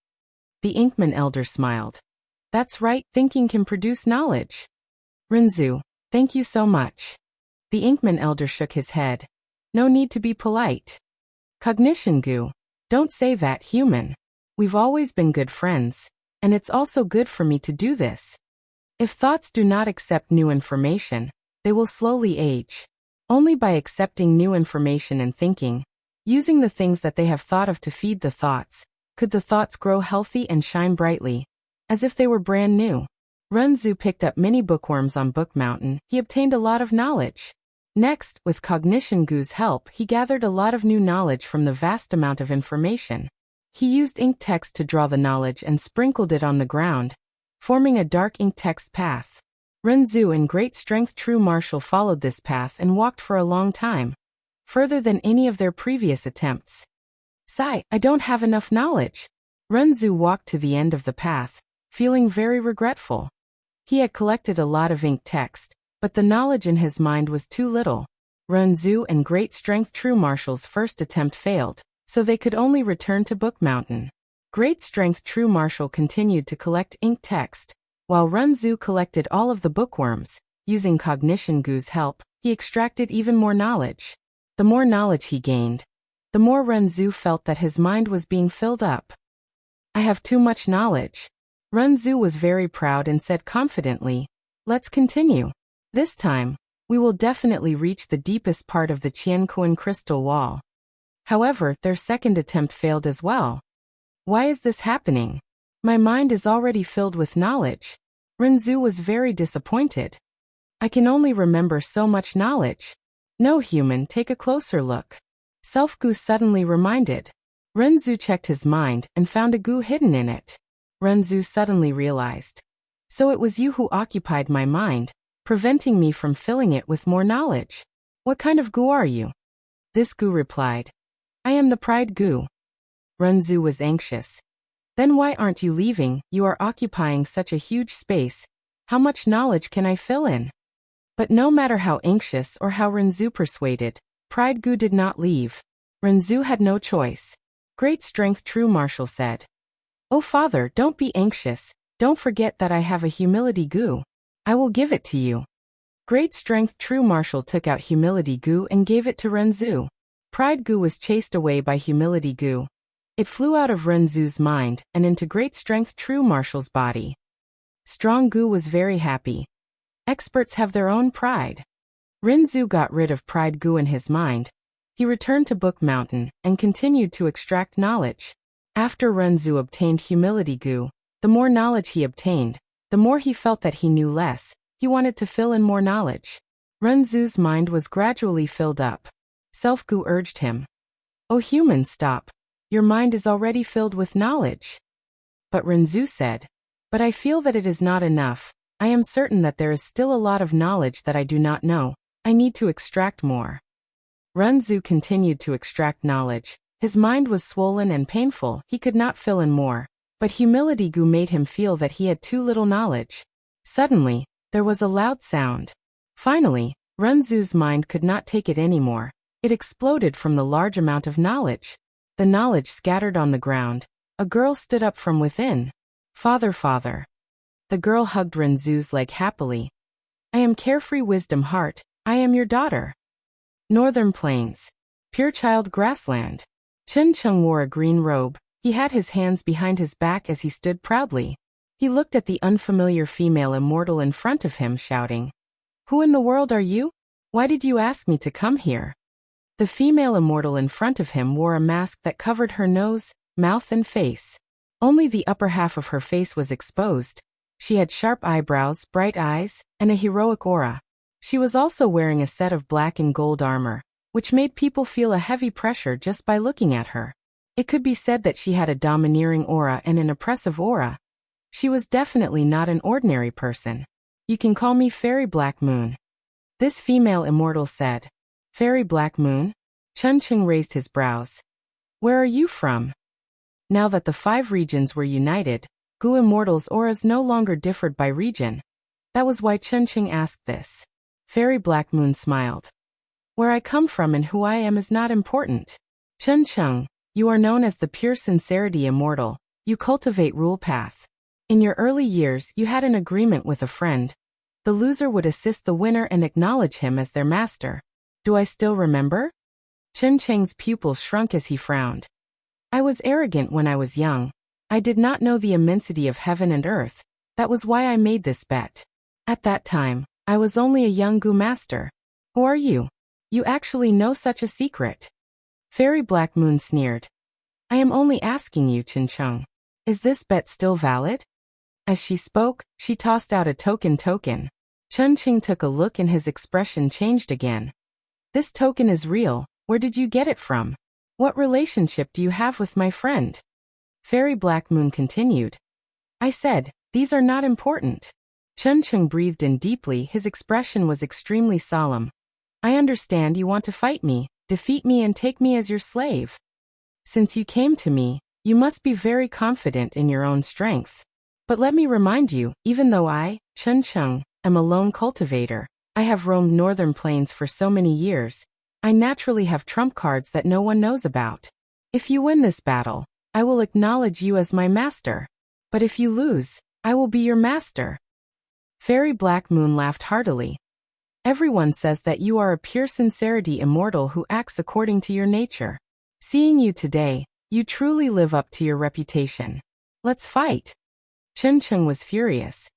Speaker 1: The Inkman Elder smiled. That's right, thinking can produce knowledge. Renzu, thank you so much. The Inkman Elder shook his head. No need to be polite. Cognition Goo, don't say that, human. We've always been good friends. And it's also good for me to do this. If thoughts do not accept new information, they will slowly age. Only by accepting new information and thinking, using the things that they have thought of to feed the thoughts, could the thoughts grow healthy and shine brightly, as if they were brand new. Renzu picked up many bookworms on Book Mountain. He obtained a lot of knowledge. Next, with Cognition Goo's help, he gathered a lot of new knowledge from the vast amount of information. He used ink text to draw the knowledge and sprinkled it on the ground, forming a dark ink text path. Renzu in great strength True Martial followed this path and walked for a long time, further than any of their previous attempts. Sigh, I don't have enough knowledge. Renzu walked to the end of the path, feeling very regretful. He had collected a lot of ink text, but the knowledge in his mind was too little. Renzu and Great Strength True Martial's first attempt failed, so they could only return to Book Mountain. Great Strength True Martial continued to collect ink text, while Renzu collected all of the bookworms. Using Cognition Goo's help, he extracted even more knowledge. The more knowledge he gained, the more Renzu felt that his mind was being filled up. I have too much knowledge. Renzu was very proud and said confidently, let's continue. This time, we will definitely reach the deepest part of the Qianquan Crystal Wall. However, their second attempt failed as well. Why is this happening? My mind is already filled with knowledge. Renzu was very disappointed. I can only remember so much knowledge. No, human, take a closer look. Self-Goo suddenly reminded. Renzu checked his mind and found a goo hidden in it. Renzu suddenly realized. So it was you who occupied my mind, preventing me from filling it with more knowledge. What kind of goo are you? This goo replied. I am the Pride Goo. Renzu was anxious. Then why aren't you leaving? You are occupying such a huge space. How much knowledge can I fill in? But no matter how anxious or how Renzu persuaded, Pride Goo did not leave. Renzu had no choice. Great Strength True Martial said. Oh father, don't be anxious. Don't forget that I have a Humility Goo. I will give it to you. Great Strength True Martial took out Humility Goo and gave it to Renzu. Pride Goo was chased away by Humility Goo. It flew out of Renzu's mind and into Great Strength True Martial's body. Strong Goo was very happy. Experts have their own pride. Renzu got rid of Pride Goo in his mind. He returned to Book Mountain and continued to extract knowledge. After Renzu obtained Humility Goo, the more knowledge he obtained, the more he felt that he knew less. He wanted to fill in more knowledge. Renzu's mind was gradually filled up. Self-Goo urged him. Oh human, stop. Your mind is already filled with knowledge. But Renzu said, but I feel that it is not enough. I am certain that there is still a lot of knowledge that I do not know. I need to extract more. Renzu continued to extract knowledge. His mind was swollen and painful, he could not fill in more. But humility Gu made him feel that he had too little knowledge. Suddenly, there was a loud sound. Finally, Renzu's mind could not take it anymore. It exploded from the large amount of knowledge. The knowledge scattered on the ground. A girl stood up from within. Father, father. The girl hugged Renzu's leg happily. I am Carefree Wisdom Heart, I am your daughter. Northern Plains. Pure Child Grassland. Chen Cheng wore a green robe. He had his hands behind his back as he stood proudly. He looked at the unfamiliar female immortal in front of him, shouting, Who in the world are you? Why did you ask me to come here? The female immortal in front of him wore a mask that covered her nose, mouth and face. Only the upper half of her face was exposed. She had sharp eyebrows, bright eyes, and a heroic aura. She was also wearing a set of black and gold armor, which made people feel a heavy pressure just by looking at her. It could be said that she had a domineering aura and an oppressive aura. She was definitely not an ordinary person. You can call me Fairy Black Moon. This female immortal said. Fairy Black Moon? Chen Cheng raised his brows. Where are you from? Now that the 5 regions were united, Gu Immortal's auras no longer differed by region. That was why Chen Cheng asked this. Fairy Black Moon smiled. Where I come from and who I am is not important. Chen Cheng, you are known as the Pure Sincerity Immortal. You cultivate Rule Path. In your early years, you had an agreement with a friend. The loser would assist the winner and acknowledge him as their master. Do I still remember? Chen Cheng's pupils shrunk as he frowned. I was arrogant when I was young. I did not know the immensity of heaven and earth. That was why I made this bet. At that time, I was only a young Gu master. Who are you? You actually know such a secret. Fairy Black Moon sneered. I am only asking you, Chen Cheng. Is this bet still valid? As she spoke, she tossed out a token. Chen Cheng took a look and his expression changed again. This token is real. Where did you get it from? What relationship do you have with my friend? Fairy Black Moon continued. I said, these are not important. Chen Cheng breathed in deeply, his expression was extremely solemn. I understand you want to fight me, defeat me and take me as your slave. Since you came to me, you must be very confident in your own strength. But let me remind you, even though I, Chen Cheng, am a lone cultivator, I have roamed Northern Plains for so many years, I naturally have trump cards that no one knows about. If you win this battle, I will acknowledge you as my master. But if you lose, I will be your master. Fairy Black Moon laughed heartily. Everyone says that you are a pure sincerity immortal who acts according to your nature. Seeing you today, you truly live up to your reputation. Let's fight. Chen Cheng was furious.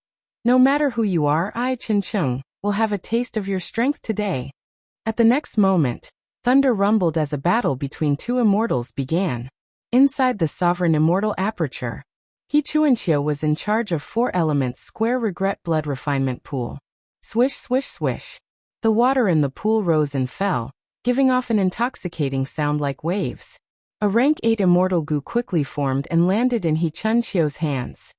Speaker 1: No matter who you are, I, Chen Cheng, will have a taste of your strength today. At the next moment, thunder rumbled as a battle between 2 immortals began. Inside the sovereign immortal aperture, He Chuanxiu was in charge of 4 elements square regret blood refinement pool. Swish swish swish. The water in the pool rose and fell, giving off an intoxicating sound like waves. A rank 8 immortal Gu quickly formed and landed in He Chunxiu's hands.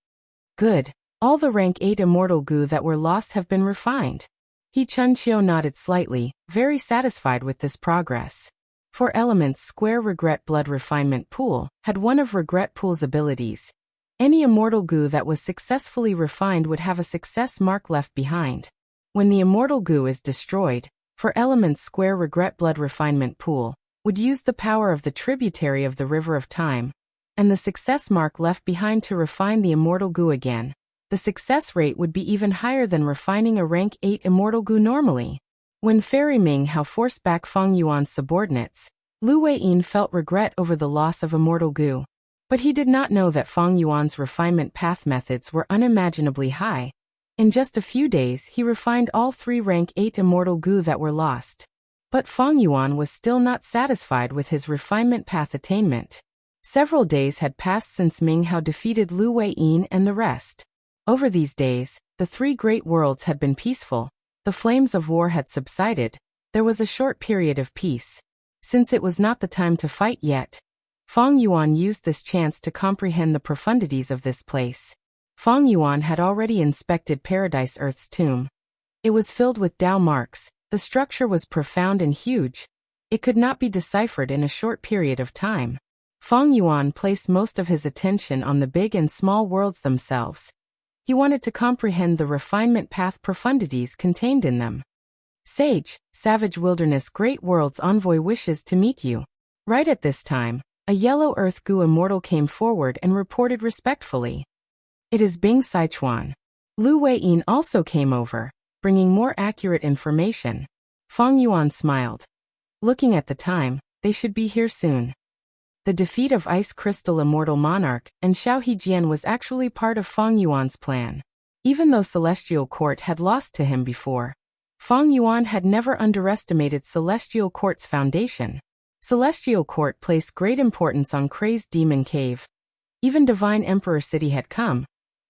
Speaker 1: Good. All the rank 8 immortal Gu that were lost have been refined. He Chunxiu nodded slightly, very satisfied with this progress. 4 elements square regret blood refinement pool had one of regret pool's abilities. Any immortal Gu that was successfully refined would have a success mark left behind. When the immortal Gu is destroyed, 4 elements square regret blood refinement pool would use the power of the tributary of the river of time, and the success mark left behind to refine the immortal Gu again. The success rate would be even higher than refining a rank 8 immortal Gu normally. When Fairy Ming Hao forced back Feng Yuan's subordinates, Lu Weiyin felt regret over the loss of immortal Gu. But he did not know that Feng Yuan's refinement path methods were unimaginably high. In just a few days he refined all 3 rank 8 immortal Gu that were lost. But Feng Yuan was still not satisfied with his refinement path attainment. Several days had passed since Ming Hao defeated Lu Weiyin and the rest. Over these days, the 3 great worlds had been peaceful, the flames of war had subsided, there was a short period of peace. Since it was not the time to fight yet, Feng Yuan used this chance to comprehend the profundities of this place. Feng Yuan had already inspected Paradise Earth's tomb. It was filled with Tao marks, the structure was profound and huge. It could not be deciphered in a short period of time. Feng Yuan placed most of his attention on the big and small worlds themselves. He wanted to comprehend the refinement path profundities contained in them. Sage, Savage Wilderness Great World's envoy wishes to meet you. Right at this time, a yellow earth goo immortal came forward and reported respectfully. It is Bing Sichuan. Lu Weiyin also came over, bringing more accurate information. Feng Yuan smiled. Looking at the time, they should be here soon. The defeat of Ice Crystal Immortal Monarch and Xiao Hejian was actually part of Feng Yuan's plan. Even though Celestial Court had lost to him before, Feng Yuan had never underestimated Celestial Court's foundation. Celestial Court placed great importance on Crazed Demon Cave. Even Divine Emperor City had come.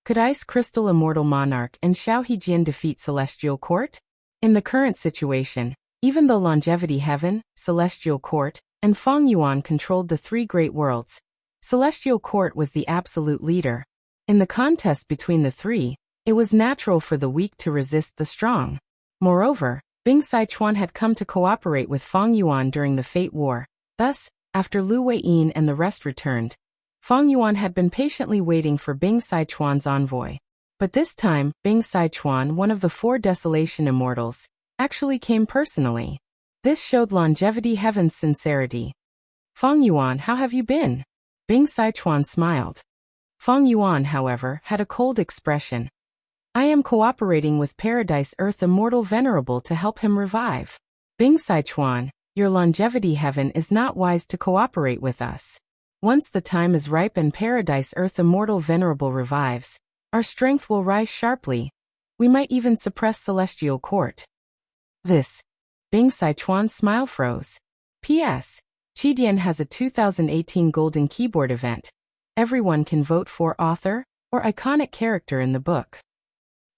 Speaker 1: Could Ice Crystal Immortal Monarch and Xiao Hejian defeat Celestial Court? In the current situation, even though Longevity Heaven, Celestial Court, and Feng Yuan controlled the three great worlds, Celestial Court was the absolute leader. In the contest between the three, it was natural for the weak to resist the strong. Moreover, Bing Sichuan had come to cooperate with Feng Yuan during the Fate War. Thus, after Lu Weiyin and the rest returned, Feng Yuan had been patiently waiting for Bing Sichuan's envoy. But this time, Bing Sichuan, one of the four Desolation Immortals, actually came personally. This showed Longevity Heaven's sincerity. Feng Yuan, how have you been? Bing Sichuan smiled. Feng Yuan, however, had a cold expression. I am cooperating with Paradise Earth Immortal Venerable to help him revive. Bing Sichuan, your Longevity Heaven is not wise to cooperate with us. Once the time is ripe and Paradise Earth Immortal Venerable revives, our strength will rise sharply. We might even suppress Celestial Court. This. Bing Sichuan's smile froze. P.S. Qidian has a 2018 Golden Keyboard event. Everyone can vote for author or iconic character in the book.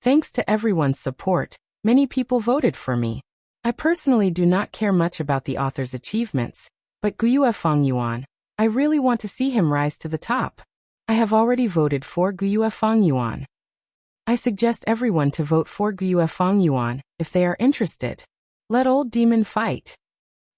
Speaker 1: Thanks to everyone's support, many people voted for me. I personally do not care much about the author's achievements, but Guyue Feng Yuan, I really want to see him rise to the top. I have already voted for Guyue Feng Yuan. I suggest everyone to vote for Guyue Feng Yuan if they are interested. Let Old Demon fight.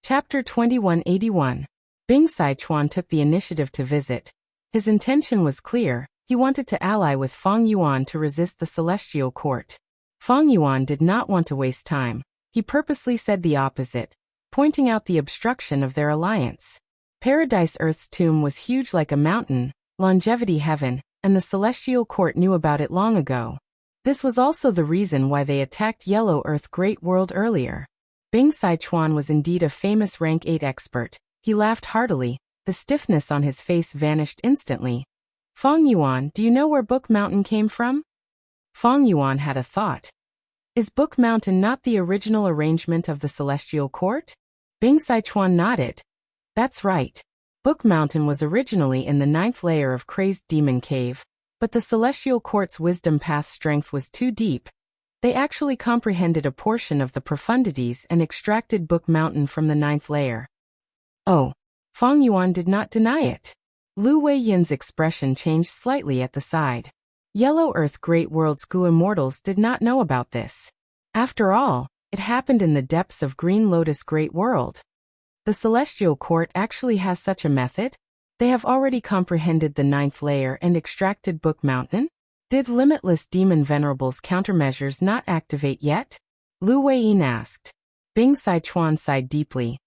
Speaker 1: Chapter 2181. Bing Sichuan took the initiative to visit. His intention was clear. He wanted to ally with Feng Yuan to resist the Celestial Court. Feng Yuan did not want to waste time. He purposely said the opposite, pointing out the obstruction of their alliance. Paradise Earth's tomb was huge like a mountain, Longevity Heaven, and the Celestial Court knew about it long ago. This was also the reason why they attacked Yellow Earth Great World earlier. Bing Sichuan was indeed a famous rank 8 expert. He laughed heartily. The stiffness on his face vanished instantly. Feng Yuan, do you know where Book Mountain came from? Feng Yuan had a thought. Is Book Mountain not the original arrangement of the Celestial Court? Bing Sichuan nodded. That's right. Book Mountain was originally in the 9th layer of Crazed Demon Cave, but the Celestial Court's wisdom path strength was too deep. They actually comprehended a portion of the profundities and extracted Book Mountain from the 9th layer. Oh, Feng Yuan did not deny it. Lu Weiyin's expression changed slightly at the side. Yellow Earth Great World's Gu Immortals did not know about this. After all, it happened in the depths of Green Lotus Great World. The Celestial Court actually has such a method? They have already comprehended the 9th layer and extracted Book Mountain? Did Limitless Demon Venerable's countermeasures not activate yet? Lu Weiyin asked. Bing Sichuan sighed deeply.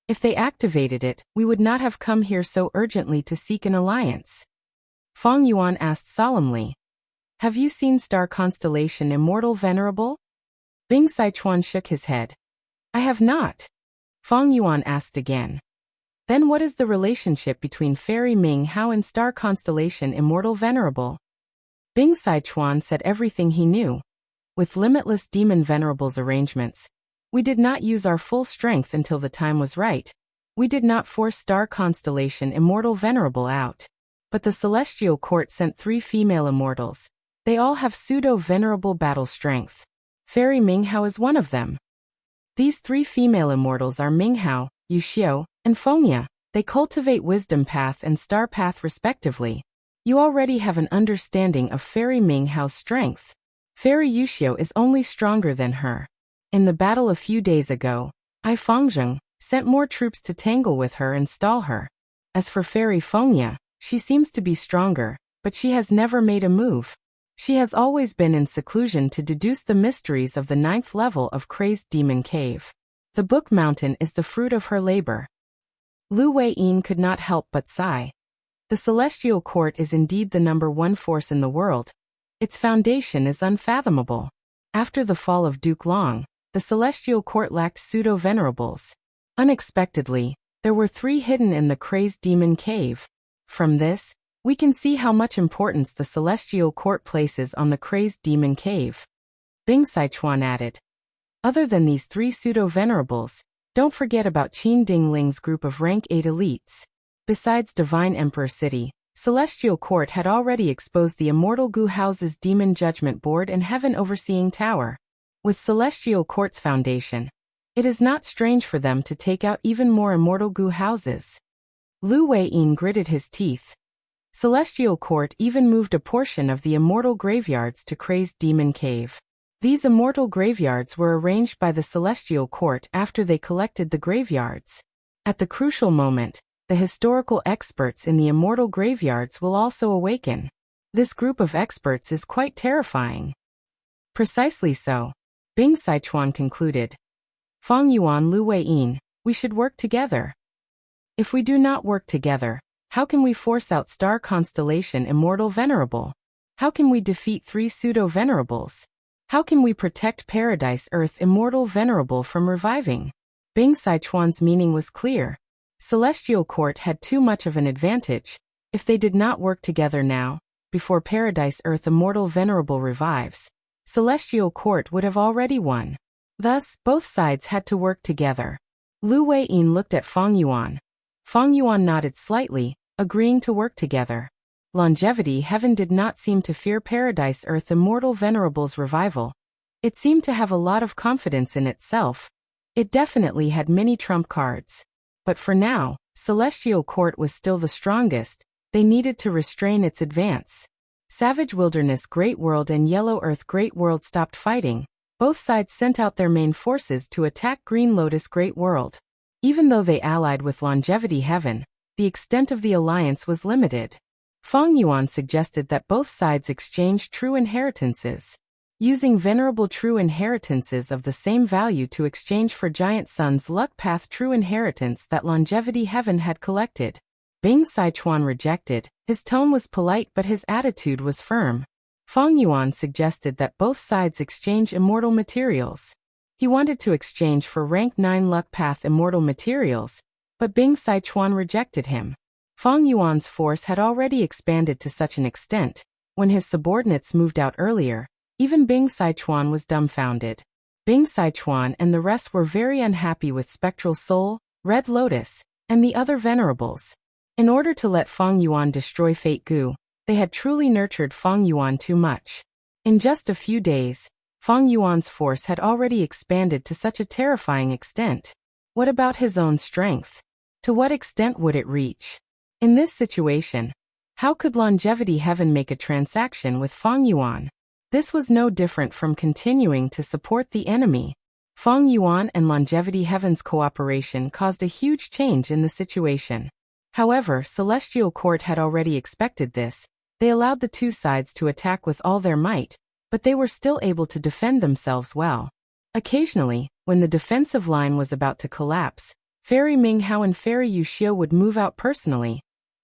Speaker 1: If they activated it, we would not have come here so urgently to seek an alliance. Feng Yuan asked solemnly. Have you seen Star Constellation Immortal Venerable? Bing Sichuan shook his head. I have not. Feng Yuan asked again. Then what is the relationship between Fairy Ming Hao and Star Constellation Immortal Venerable? Bing Sichuan said everything he knew. With Limitless Demon Venerable's arrangements, we did not use our full strength until the time was right. We did not force Star Constellation Immortal Venerable out. But the Celestial Court sent 3 female immortals. They all have pseudo-venerable battle strength. Fairy Minghao is one of them. These 3 female immortals are Minghao, Yuxiu, and Fengya. They cultivate Wisdom Path and Star Path respectively. You already have an understanding of Fairy Ming Hao's strength. Fairy Yuxiu is only stronger than her. In the battle a few days ago, I Fengzheng sent more troops to tangle with her and stall her. As for Fairy Fengya, she seems to be stronger, but she has never made a move. She has always been in seclusion to deduce the mysteries of the 9th level of Crazed Demon Cave. The Book Mountain is the fruit of her labor. Lu Weiyin could not help but sigh. The Celestial Court is indeed the #1 force in the world. Its foundation is unfathomable. After the fall of Duke Long, the Celestial Court lacked pseudo-venerables. Unexpectedly, there were 3 hidden in the Crazed Demon Cave. From this, we can see how much importance the Celestial Court places on the Crazed Demon Cave. Bing Sichuan added. Other than these 3 pseudo-venerables, don't forget about Qin Dingling's group of rank 8 elites. Besides Divine Emperor City, Celestial Court had already exposed the Immortal Gu House's Demon Judgment Board and Heaven Overseeing Tower. With Celestial Court's foundation, it is not strange for them to take out even more Immortal Gu Houses. Lu Weiyin gritted his teeth. Celestial Court even moved a portion of the Immortal Graveyards to Crazed Demon Cave. These Immortal Graveyards were arranged by the Celestial Court after they collected the graveyards. At the crucial moment, the historical experts in the Immortal Graveyards will also awaken. This group of experts is quite terrifying. Precisely so, Bing Sichuan concluded. Feng Yuan, Lu Weiyin, we should work together. If we do not work together, how can we force out Star Constellation Immortal Venerable? How can we defeat 3 pseudo-venerables? How can we protect Paradise Earth Immortal Venerable from reviving? Bing Sichuan's meaning was clear. Celestial Court had too much of an advantage. If they did not work together now, before Paradise Earth Immortal Venerable revives, Celestial Court would have already won. Thus, both sides had to work together. Lu Weiyin looked at Feng Yuan. Feng Yuan nodded slightly, agreeing to work together. Longevity Heaven did not seem to fear Paradise Earth Immortal Venerable's revival. It seemed to have a lot of confidence in itself. It definitely had many trump cards. But for now, Celestial Court was still the strongest. They needed to restrain its advance. Savage Wilderness Great World and Yellow Earth Great World stopped fighting. Both sides sent out their main forces to attack Green Lotus Great World. Even though they allied with Longevity Heaven, the extent of the alliance was limited. Feng Yuan suggested that both sides exchange true inheritances. Using venerable true inheritances of the same value to exchange for Giant Sun's Luck Path true inheritance that Longevity Heaven had collected. Bing Sichuan rejected. His tone was polite but his attitude was firm. Feng Yuan suggested that both sides exchange immortal materials. He wanted to exchange for rank 9 Luck Path immortal materials, but Bing Sichuan rejected him. Feng Yuan's force had already expanded to such an extent. When his subordinates moved out earlier, even Bing Sichuan was dumbfounded. Bing Sichuan and the rest were very unhappy with Spectral Soul, Red Lotus, and the other venerables. In order to let Feng Yuan destroy Fate Gu, they had truly nurtured Feng Yuan too much. In just a few days, Feng Yuan's force had already expanded to such a terrifying extent. What about his own strength? To what extent would it reach? In this situation, how could Longevity Heaven make a transaction with Feng Yuan? This was no different from continuing to support the enemy. Feng Yuan and Longevity Heaven's cooperation caused a huge change in the situation. However, Celestial Court had already expected this. They allowed the two sides to attack with all their might, but they were still able to defend themselves well. Occasionally, when the defensive line was about to collapse, Fairy Ming Hao and Fairy Yuxiu would move out personally.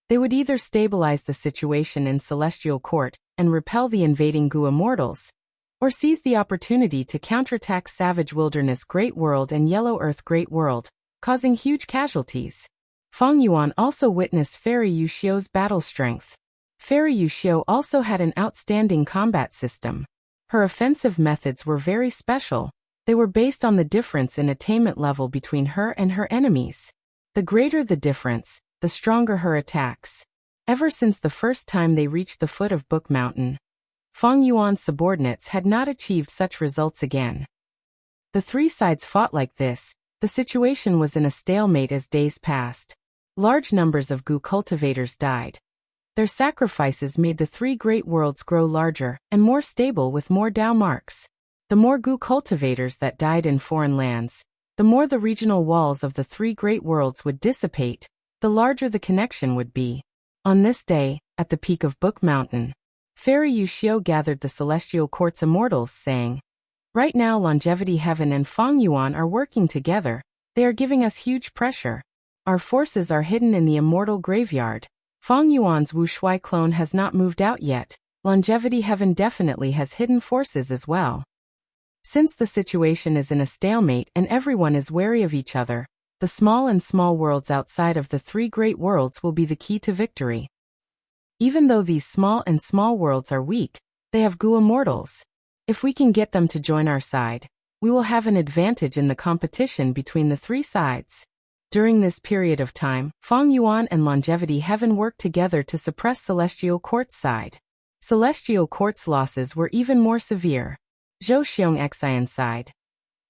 Speaker 1: They would either stabilize the situation in Celestial Court and repel the invading Gu Immortals, or seize the opportunity to counterattack Savage Wilderness Great World and Yellow Earth Great World, causing huge casualties. Feng Yuan also witnessed Fairy Yuxiu's battle strength. Fairy Yuxiu also had an outstanding combat system. Her offensive methods were very special. They were based on the difference in attainment level between her and her enemies. The greater the difference, the stronger her attacks. Ever since the first time they reached the foot of Book Mountain, Feng Yuan's subordinates had not achieved such results again. The three sides fought like this. The situation was in a stalemate as days passed. Large numbers of Gu cultivators died. Their sacrifices made the three great worlds grow larger and more stable with more Dao marks. The more Gu cultivators that died in foreign lands, the more the regional walls of the three great worlds would dissipate, the larger the connection would be. On this day, at the peak of Book Mountain, Fairy Yuxiu gathered the Celestial Court's immortals, saying, "Right now Longevity Heaven and Feng Yuan are working together. They are giving us huge pressure. Our forces are hidden in the immortal graveyard. Feng Yuan's Wu Shui clone has not moved out yet. Longevity Heaven definitely has hidden forces as well. Since the situation is in a stalemate and everyone is wary of each other, the small and small worlds outside of the three great worlds will be the key to victory. Even though these small and small worlds are weak, they have Gu immortals. If we can get them to join our side, we will have an advantage in the competition between the three sides." During this period of time, Feng Yuan and Longevity Heaven worked together to suppress Celestial Court's side. Celestial Court's losses were even more severe. Zhou Xiong Xian sighed.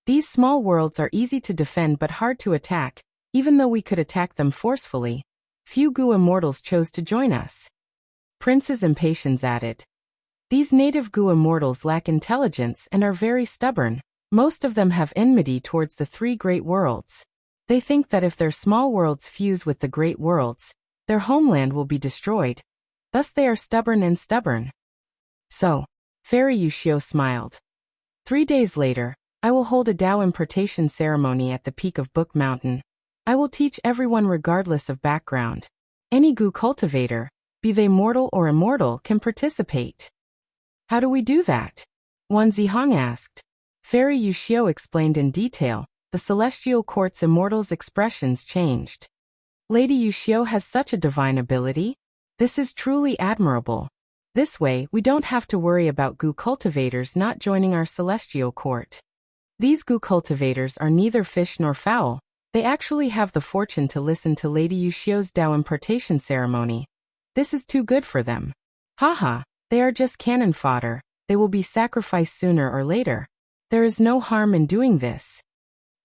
Speaker 1: "These small worlds are easy to defend but hard to attack. Even though we could attack them forcefully, few Gu immortals chose to join us." Prince's Impatience added, "These native Gu immortals lack intelligence and are very stubborn. Most of them have enmity towards the three great worlds. They think that if their small worlds fuse with the great worlds, their homeland will be destroyed. Thus they are stubborn. So, Fairy Yuxiu smiled. 3 days later, I will hold a Dao impartation ceremony at the peak of Book Mountain. I will teach everyone regardless of background. Any Gu cultivator, be they mortal or immortal, can participate." "How do we do that?" Wan Zihong asked. Fairy Yuxiu explained in detail. The Celestial Court's immortals' expressions changed. "Lady Yuxiu has such a divine ability. This is truly admirable. This way, we don't have to worry about Gu cultivators not joining our Celestial Court. These Gu cultivators are neither fish nor fowl. They actually have the fortune to listen to Lady Yuxiu's Dao impartation ceremony. This is too good for them. Haha, they are just cannon fodder. They will be sacrificed sooner or later. There is no harm in doing this."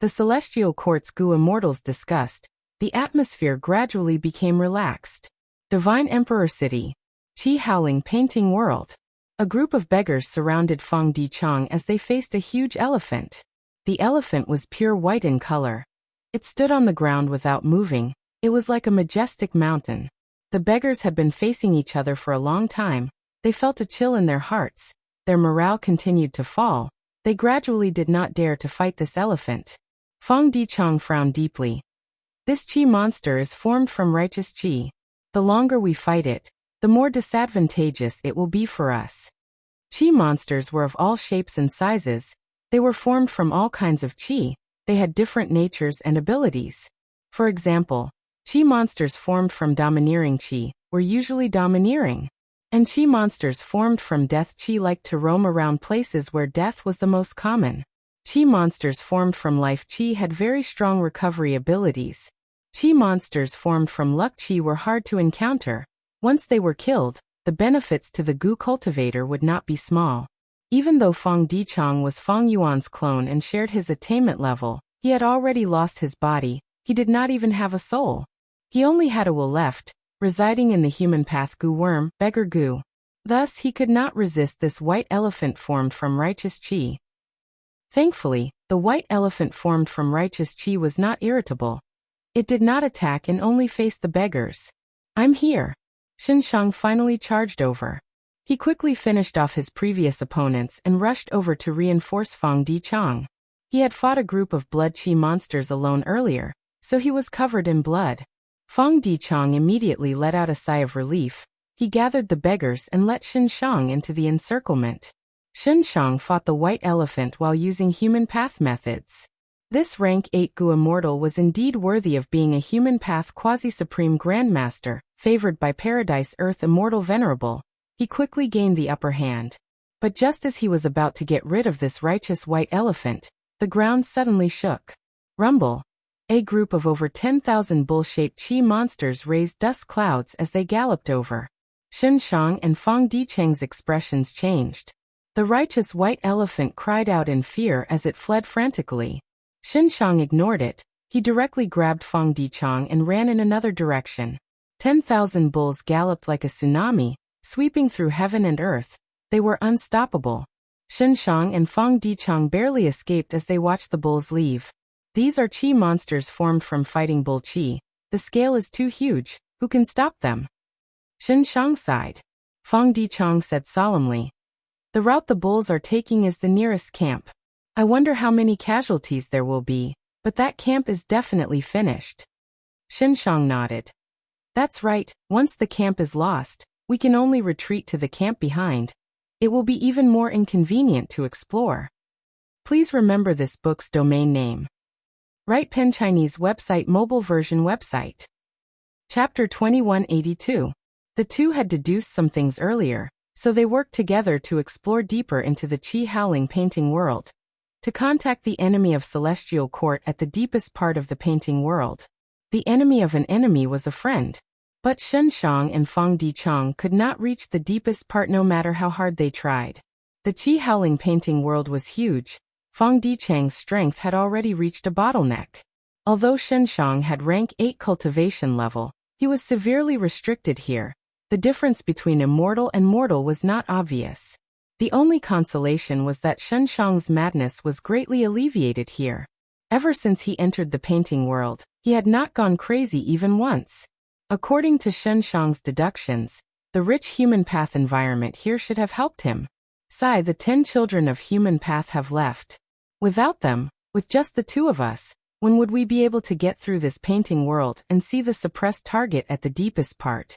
Speaker 1: The Celestial Court's Gu immortals discussed. The atmosphere gradually became relaxed. Divine Emperor City. Qi Howling Painting World. A group of beggars surrounded Feng Dichang as they faced a huge elephant. The elephant was pure white in color. It stood on the ground without moving. It was like a majestic mountain. The beggars had been facing each other for a long time. They felt a chill in their hearts. Their morale continued to fall. They gradually did not dare to fight this elephant. Feng Dichang frowned deeply. "This Qi monster is formed from righteous Qi. The longer we fight it, the more disadvantageous it will be for us." Qi monsters were of all shapes and sizes. They were formed from all kinds of Qi. They had different natures and abilities. For example, Qi monsters formed from domineering Qi were usually domineering. And Qi monsters formed from death Qi liked to roam around places where death was the most common. Qi monsters formed from life Qi had very strong recovery abilities. Qi monsters formed from luck Qi were hard to encounter. Once they were killed, the benefits to the Gu cultivator would not be small. Even though Feng Dichang was Feng Yuan's clone and shared his attainment level, he had already lost his body. He did not even have a soul. He only had a will left, residing in the human path Gu worm, beggar Gu. Thus he could not resist this white elephant formed from righteous Qi. Thankfully, the white elephant formed from righteous Qi was not irritable. It did not attack and only faced the beggars. "I'm here." Xinshang finally charged over. He quickly finished off his previous opponents and rushed over to reinforce Feng Dichang. He had fought a group of blood Qi monsters alone earlier, so he was covered in blood. Feng Dichang immediately let out a sigh of relief. He gathered the beggars and let Xinshang into the encirclement. Xinshang fought the white elephant while using human path methods. This rank 8 Gu immortal was indeed worthy of being a human path quasi-supreme grandmaster, favored by Paradise Earth Immortal Venerable. He quickly gained the upper hand. But just as he was about to get rid of this righteous white elephant, the ground suddenly shook. Rumble. A group of over 10,000 bull-shaped Qi monsters raised dust clouds as they galloped over. Xinshang and Feng Dichang's expressions changed. The righteous white elephant cried out in fear as it fled frantically. Xinshang ignored it, He directly grabbed Fang Dichang and ran in another direction. 10,000 bulls galloped like a tsunami, sweeping through heaven and earth. They were unstoppable. Shenshang and Fang Dichang barely escaped as they watched the bulls leave. These are qi monsters formed from fighting bull qi. The scale is too huge. Who can stop them? Shenshang sighed. Fang Dichang said solemnly. The route the bulls are taking is the nearest camp. I wonder how many casualties there will be, but that camp is definitely finished. Shenshang nodded. That's right, once the camp is lost, we can only retreat to the camp behind. It will be even more inconvenient to explore. Please remember this book's domain name. Right Pen Chinese website mobile version website. Chapter 2182. The two had deduced some things earlier, so they worked together to explore deeper into the Qi Howling painting world. To contact the enemy of Celestial Court at the deepest part of the painting world. The enemy of an enemy was a friend. But Shenshang and Fang Dichang could not reach the deepest part no matter how hard they tried. The Qi Howling painting world was huge. Fang Dichang's strength had already reached a bottleneck. Although Shenshang had rank 8 cultivation level, he was severely restricted here. The difference between immortal and mortal was not obvious. The only consolation was that Shenshang's madness was greatly alleviated here. Ever since he entered the painting world, he had not gone crazy even once. According to Shenshang's deductions, the rich human path environment here should have helped him. The 10 children of human path have left. Without them, with just the two of us, when would we be able to get through this painting world and see the suppressed target at the deepest part?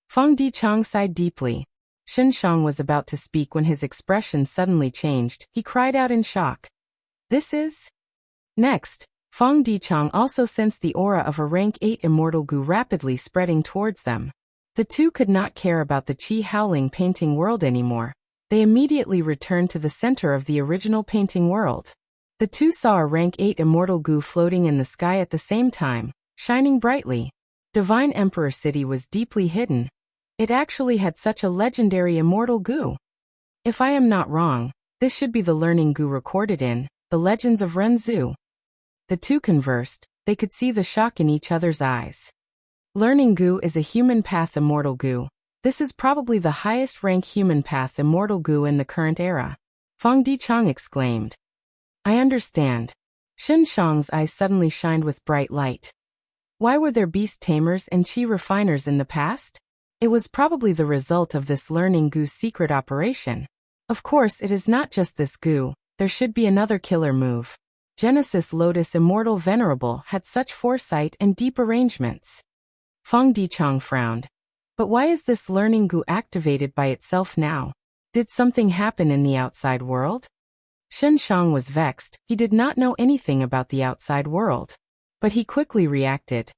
Speaker 1: Fang Dichang sighed deeply. Shenshang was about to speak when his expression suddenly changed. He cried out in shock. This is... Next, Fang Dichang also sensed the aura of a rank 8 immortal Gu rapidly spreading towards them. The two could not care about the Qi Howling painting world anymore. They immediately returned to the center of the original painting world. The two saw a rank 8 immortal Gu floating in the sky at the same time, shining brightly. Divine Emperor City was deeply hidden. It actually had such a legendary immortal Gu. If I am not wrong, this should be the learning Gu recorded in The Legends of Renzu. The two conversed. They could see the shock in each other's eyes. Learning Gu is a human path immortal Gu. This is probably the highest rank human path immortal Gu in the current era. Fang Dichang exclaimed. I understand. Shenshang's eyes suddenly shined with bright light. Why were there beast tamers and Qi refiners in the past? It was probably the result of this learning Gu's secret operation. Of course, it is not just this Gu. There should be another killer move. Genesis Lotus Immortal Venerable had such foresight and deep arrangements. Fang Dichang frowned. But why is this learning Gu activated by itself now? Did something happen in the outside world? Shenshang was vexed. He did not know anything about the outside world. But he quickly reacted.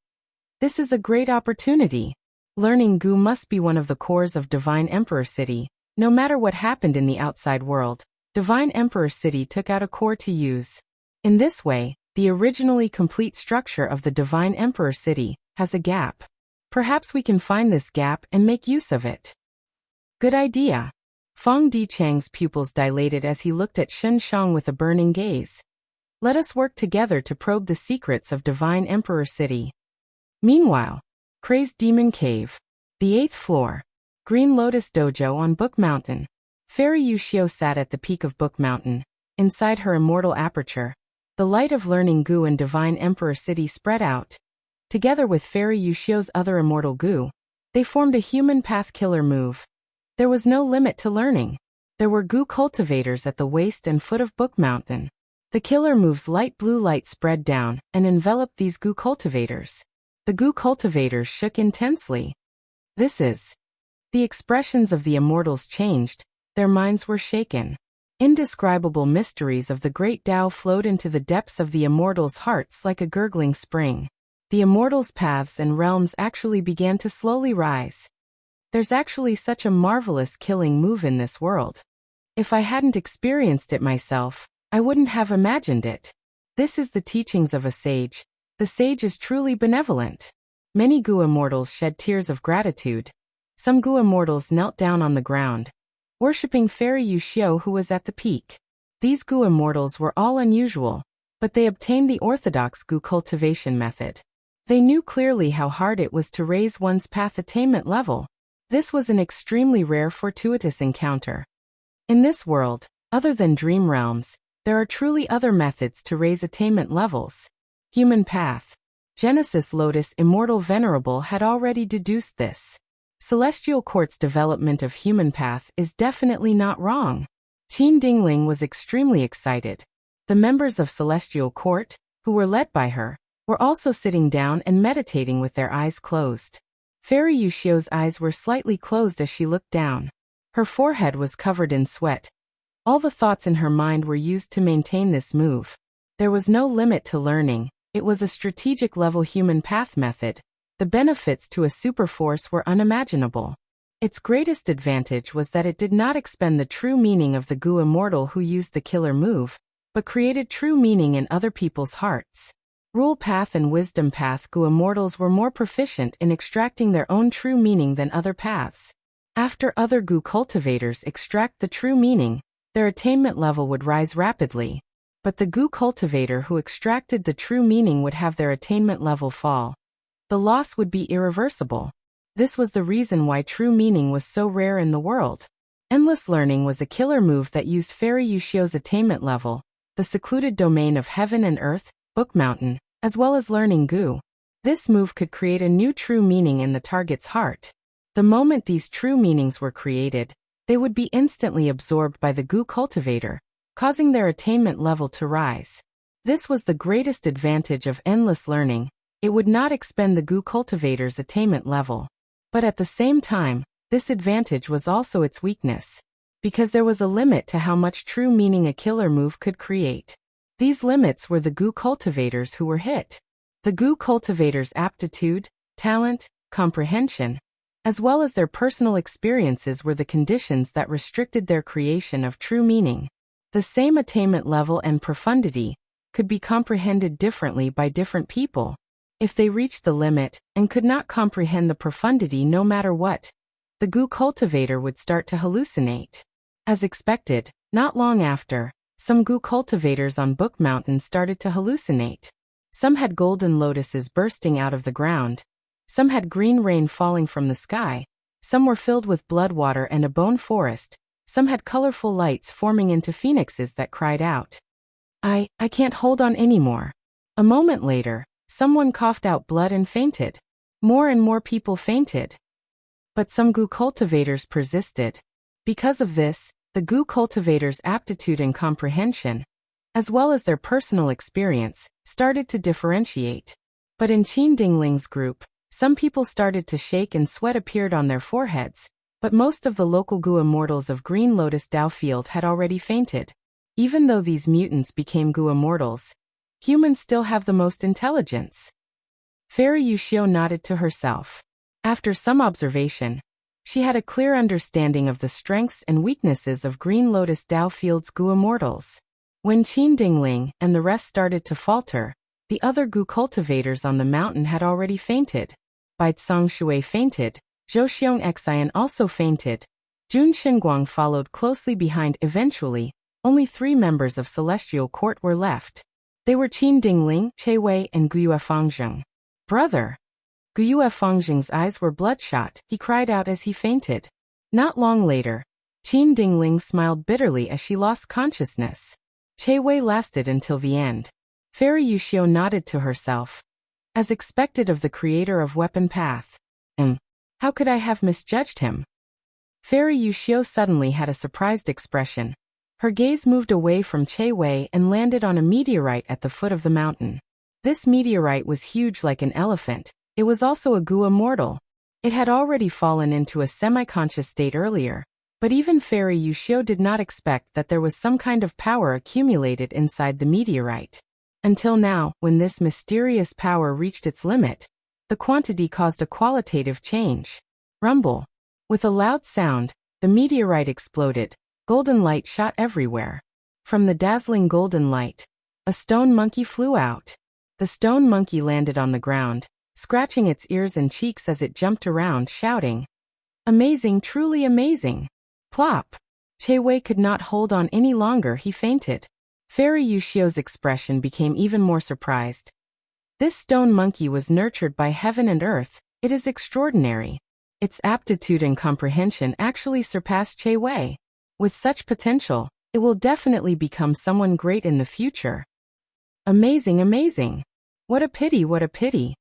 Speaker 1: This is a great opportunity. Learning Gu must be one of the cores of Divine Emperor City. No matter what happened in the outside world, Divine Emperor City took out a core to use. In this way, the originally complete structure of the Divine Emperor City has a gap. Perhaps we can find this gap and make use of it. Good idea. Fang Dichang's pupils dilated as he looked at Shenshang with a burning gaze. Let us work together to probe the secrets of Divine Emperor City. Meanwhile, Crazed Demon Cave. The 8th floor. Green Lotus Dojo on Book Mountain. Fairy Yushio sat at the peak of Book Mountain. Inside her immortal aperture, the light of Learning Gu and Divine Emperor City spread out. Together with Fairy Yushio's other immortal Gu, they formed a human path killer move. There was no limit to learning. There were Gu cultivators at the waist and foot of Book Mountain. The killer move's light blue light spread down and enveloped these Gu cultivators. The Gu cultivators shook intensely. This is... The expressions of the immortals changed. Their minds were shaken. Indescribable mysteries of the great Tao flowed into the depths of the immortals' hearts like a gurgling spring. The immortals' paths and realms actually began to slowly rise. There's actually such a marvelous killing move in this world. If I hadn't experienced it myself, I wouldn't have imagined it. This is the teachings of a sage. The sage is truly benevolent. Many Gu immortals shed tears of gratitude. Some Gu immortals knelt down on the ground, worshipping Fairy Yushio who was at the peak. These Gu immortals were all unusual. but they obtained the orthodox Gu cultivation method. They knew clearly how hard it was to raise one's path attainment level. This was an extremely rare fortuitous encounter. In this world, other than dream realms, there are truly other methods to raise attainment levels. Human path. Genesis Lotus Immortal Venerable had already deduced this. Celestial Court's development of human path is definitely not wrong. Qin Dingling was extremely excited. The members of Celestial Court, who were led by her, were also sitting down and meditating with their eyes closed. Fairy Yushio's eyes were slightly closed as she looked down. Her forehead was covered in sweat. All the thoughts in her mind were used to maintain this move. There was no limit to learning. It was a strategic level human path method. The benefits to a superforce were unimaginable. Its greatest advantage was that it did not expend the true meaning of the Gu immortal who used the killer move, but created true meaning in other people's hearts. Rule path and wisdom path Gu immortals were more proficient in extracting their own true meaning than other paths. After other Gu cultivators extract the true meaning, their attainment level would rise rapidly. But the Gu cultivator who extracted the true meaning would have their attainment level fall. The loss would be irreversible. This was the reason why true meaning was so rare in the world. Endless learning was a killer move that used Fairy Yushio's attainment level, the secluded domain of heaven and earth, Book Mountain, as well as learning Gu. This move could create a new true meaning in the target's heart. The moment these true meanings were created, they would be instantly absorbed by the Gu cultivator, causing their attainment level to rise. This was the greatest advantage of endless learning. It would not expend the Gu cultivator's attainment level. But at the same time, this advantage was also its weakness. Because there was a limit to how much true meaning a killer move could create. These limits were the Gu cultivators who were hit. The Gu cultivators' aptitude, talent, comprehension, as well as their personal experiences were the conditions that restricted their creation of true meaning. The same attainment level and profundity could be comprehended differently by different people. If they reached the limit and could not comprehend the profundity no matter what, the Gu cultivator would start to hallucinate. As expected, not long after, some Gu cultivators on Book Mountain started to hallucinate. Some had golden lotuses bursting out of the ground. Some had green rain falling from the sky. Some were filled with blood water and a bone forest. Some had colorful lights forming into phoenixes that cried out, I can't hold on anymore. A moment later, someone coughed out blood and fainted. More and more people fainted. But some Gu cultivators persisted. Because of this, the Gu cultivators' aptitude and comprehension, as well as their personal experience, started to differentiate. But in Qin Dingling's group, some people started to shake and sweat appeared on their foreheads, but most of the local Gu immortals of Green Lotus Dao Field had already fainted. Even though these mutants became Gu immortals, humans still have the most intelligence. Fairy Yushio nodded to herself. After some observation, she had a clear understanding of the strengths and weaknesses of Green Lotus Dao Field's Gu immortals. When Qin Dingling and the rest started to falter, the other Gu cultivators on the mountain had already fainted. Bai Tsang Shui fainted, Zhou Xiong Xian also fainted. Jun Xinguang followed closely behind. Eventually, only 3 members of Celestial Court were left. They were Qin Dingling, Che Wei, and Guyue Fangzheng. Brother! Guyue Fangzheng's eyes were bloodshot. He cried out as he fainted. Not long later, Qin Dingling smiled bitterly as she lost consciousness. Che Wei lasted until the end. Fairy Yushio nodded to herself. As expected of the creator of Weapon Path. How could I have misjudged him? Fairy Yushio suddenly had a surprised expression. Her gaze moved away from Che Wei and landed on a meteorite at the foot of the mountain. This meteorite was huge like an elephant. It was also a Gu immortal. It had already fallen into a semi-conscious state earlier, but even Fairy Yushio did not expect that there was some kind of power accumulated inside the meteorite. Until now, when this mysterious power reached its limit, the quantity caused a qualitative change. Rumble. With a loud sound, the meteorite exploded. Golden light shot everywhere. From the dazzling golden light, a stone monkey flew out. The stone monkey landed on the ground, scratching its ears and cheeks as it jumped around, shouting, Amazing, truly amazing. Plop. Che Wei could not hold on any longer. He fainted. Fairy Yushio's expression became even more surprised. This stone monkey was nurtured by heaven and earth. It is extraordinary. Its aptitude and comprehension actually surpass Che Wei. With such potential, it will definitely become someone great in the future. Amazing, amazing. What a pity, what a pity.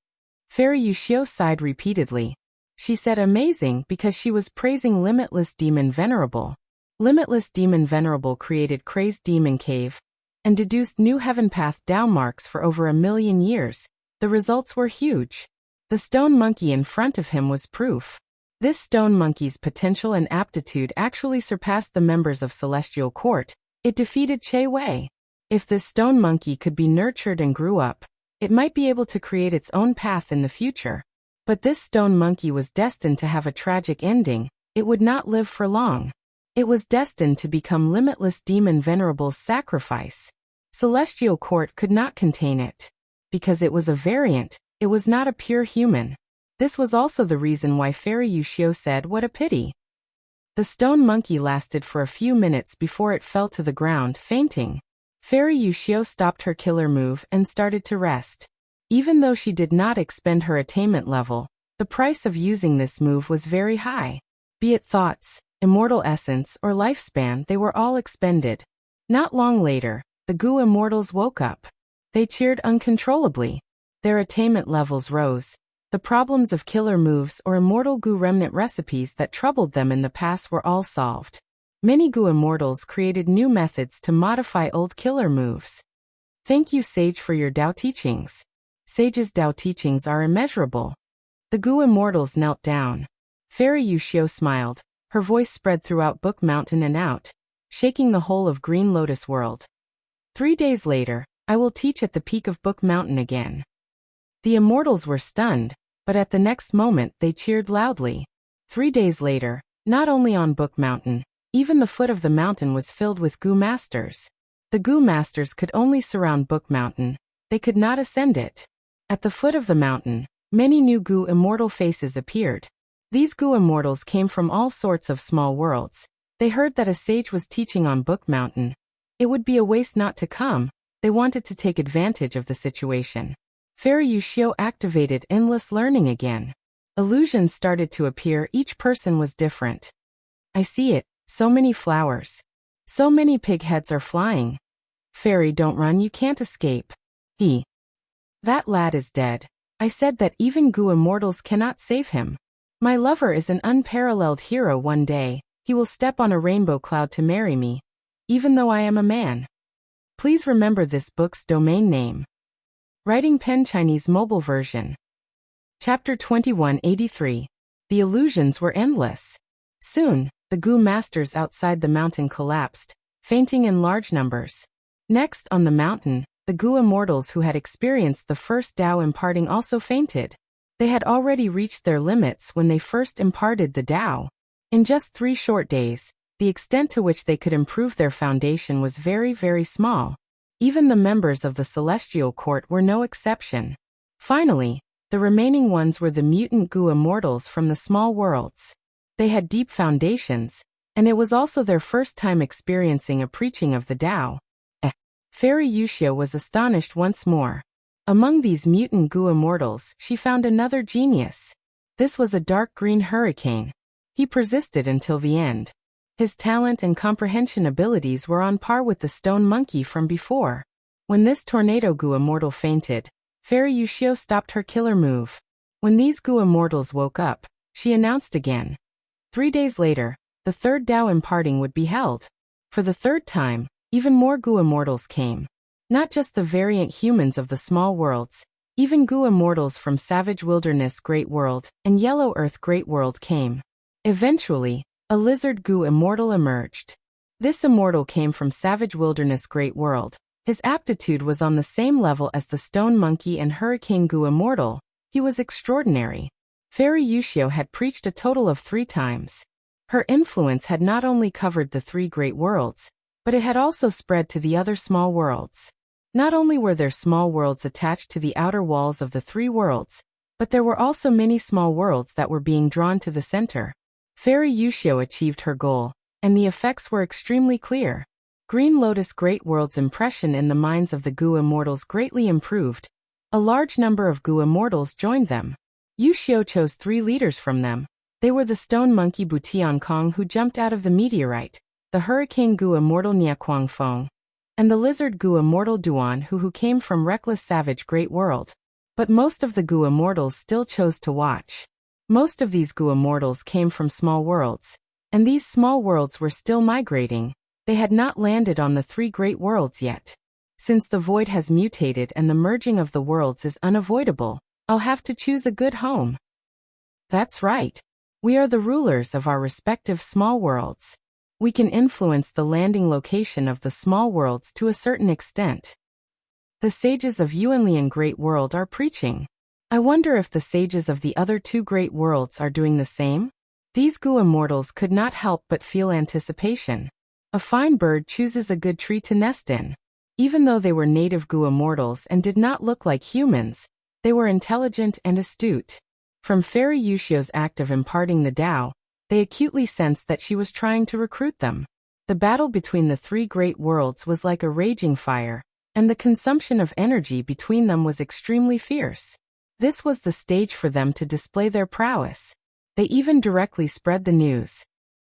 Speaker 1: Fairy Yushio sighed repeatedly. She said amazing because she was praising Limitless Demon Venerable. Limitless Demon Venerable created Crazed Demon Cave and deduced new Heaven Path Dao marks for over 1,000,000 years. The results were huge. The stone monkey in front of him was proof. This stone monkey's potential and aptitude actually surpassed the members of Celestial Court. It defeated Che Wei. If this stone monkey could be nurtured and grew up, it might be able to create its own path in the future. But this stone monkey was destined to have a tragic ending. It would not live for long. It was destined to become Limitless Demon Venerable's sacrifice. Celestial Court could not contain it. Because it was a variant, it was not a pure human. This was also the reason why Fairy Yushio said, what a pity. The stone monkey lasted for a few minutes before it fell to the ground, fainting. Fairy Yushio stopped her killer move and started to rest. Even though she did not expend her attainment level, the price of using this move was very high. Be it thoughts, immortal essence, or lifespan, they were all expended. Not long later, the Gu Immortals woke up. They cheered uncontrollably. Their attainment levels rose. The problems of killer moves or immortal Gu remnant recipes that troubled them in the past were all solved. Many Gu Immortals created new methods to modify old killer moves. Thank you, Sage, for your Dao teachings. Sage's Dao teachings are immeasurable. The Gu Immortals knelt down. Fairy Yushio smiled. Her voice spread throughout Book Mountain and out, shaking the whole of Green Lotus World. 3 days later, I will teach at the peak of Book Mountain again. The Immortals were stunned, but at the next moment they cheered loudly. 3 days later, not only on Book Mountain, even the foot of the mountain was filled with Gu Masters. The Gu Masters could only surround Book Mountain. They could not ascend it. At the foot of the mountain, many new Gu Immortal faces appeared. These Gu Immortals came from all sorts of small worlds. They heard that a sage was teaching on Book Mountain. It would be a waste not to come. They wanted to take advantage of the situation. Fairy Yushio activated endless learning again. Illusions started to appear. Each person was different. I see it. So many flowers. So many pig heads are flying. Fairy, don't run, you can't escape. That lad is dead. I said that even Gu Immortals cannot save him. My lover is an unparalleled hero. One day, he will step on a rainbow cloud to marry me, even though I am a man. Please remember this book's domain name. Writing Pen Chinese mobile version. Chapter 2183. The illusions were endless. Soon, the Gu Masters outside the mountain collapsed, fainting in large numbers. Next on the mountain, the Gu Immortals who had experienced the first Dao imparting also fainted. They had already reached their limits when they first imparted the Dao. In just 3 short days, the extent to which they could improve their foundation was very, very small. Even the members of the Celestial Court were no exception. Finally, the remaining ones were the mutant Gu Immortals from the small worlds. They had deep foundations, and it was also their first time experiencing a preaching of the Dao. Fairy Yushio was astonished once more. Among these mutant Gu Immortals, she found another genius. This was a dark green hurricane. He persisted until the end. His talent and comprehension abilities were on par with the stone monkey from before. When this tornado Gu Immortal fainted, Fairy Yushio stopped her killer move. When these Gu Immortals woke up, she announced again. 3 days later, the third Dao imparting would be held. For the third time, even more Gu Immortals came. Not just the variant humans of the small worlds, even Gu Immortals from Savage Wilderness Great World and Yellow Earth Great World came. Eventually, a lizard Gu Immortal emerged. This immortal came from Savage Wilderness Great World. His aptitude was on the same level as the Stone Monkey and Hurricane Gu Immortal. He was extraordinary. Fairy Yushio had preached a total of 3 times. Her influence had not only covered the 3 great worlds, but it had also spread to the other small worlds. Not only were there small worlds attached to the outer walls of the 3 worlds, but there were also many small worlds that were being drawn to the center. Fairy Yushio achieved her goal, and the effects were extremely clear. Green Lotus Great World's impression in the minds of the Gu immortals greatly improved. A large number of Gu immortals joined them. Yu Xiu chose 3 leaders from them. They were the stone monkey Butian Kong who jumped out of the meteorite, the hurricane Gu immortal Nia Kuang Feng, and the lizard Gu immortal Duan who came from Reckless Savage Great World. But most of the Gu immortals still chose to watch. Most of these Gu immortals came from small worlds, and these small worlds were still migrating. They had not landed on the 3 great worlds yet. Since the void has mutated and the merging of the worlds is unavoidable, I'll have to choose a good home. That's right. We are the rulers of our respective small worlds. We can influence the landing location of the small worlds to a certain extent. The sages of Yuanlian Great World are preaching. I wonder if the sages of the other 2 great worlds are doing the same? These Gu immortals could not help but feel anticipation. A fine bird chooses a good tree to nest in. Even though they were native Gu immortals and did not look like humans, they were intelligent and astute. From Fairy Yuxiu's act of imparting the Tao, they acutely sensed that she was trying to recruit them. The battle between the 3 great worlds was like a raging fire, and the consumption of energy between them was extremely fierce. This was the stage for them to display their prowess. They even directly spread the news.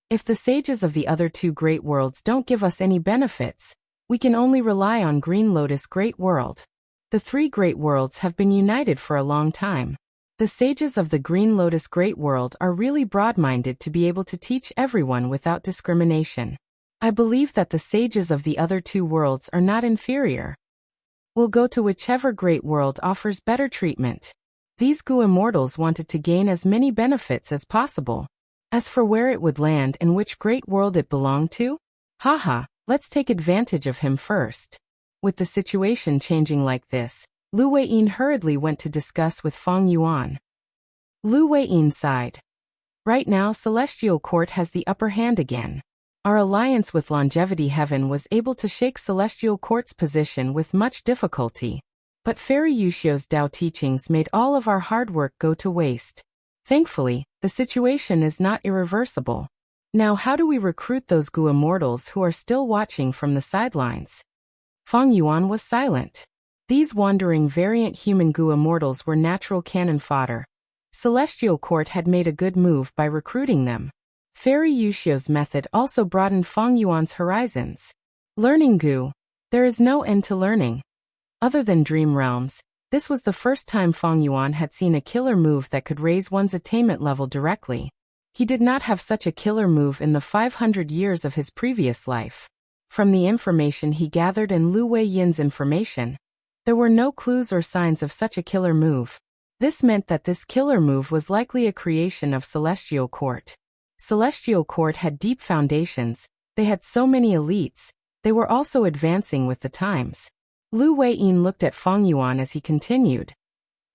Speaker 1: If the sages of the other 2 great worlds don't give us any benefits, we can only rely on Green Lotus Great World. The 3 great worlds have been united for a long time. The sages of the Green Lotus Great World are really broad-minded to be able to teach everyone without discrimination. I believe that the sages of the other 2 worlds are not inferior. We'll go to whichever great world offers better treatment. These Gu immortals wanted to gain as many benefits as possible. As for where it would land and which great world it belonged to, haha, let's take advantage of him first. With the situation changing like this, Lu Weiyin hurriedly went to discuss with Feng Yuan. Lu Weiyin sighed. Right now Celestial Court has the upper hand again. Our alliance with Longevity Heaven was able to shake Celestial Court's position with much difficulty. But Fairy Yuxiu's Tao teachings made all of our hard work go to waste. Thankfully, the situation is not irreversible. Now how do we recruit those Gu immortals who are still watching from the sidelines? Feng Yuan was silent. These wandering variant human Gu immortals were natural cannon fodder. Celestial Court had made a good move by recruiting them. Fairy Yuxiu's method also broadened Feng Yuan's horizons. Learning Gu. There is no end to learning. Other than Dream Realms, this was the first time Feng Yuan had seen a killer move that could raise one's attainment level directly. He did not have such a killer move in the 500 years of his previous life. From the information he gathered and Lu Weiyin's information, there were no clues or signs of such a killer move. This meant that this killer move was likely a creation of Celestial Court. Celestial Court had deep foundations, they had so many elites, they were also advancing with the times. Lu Weiyin looked at Feng Yuan as he continued.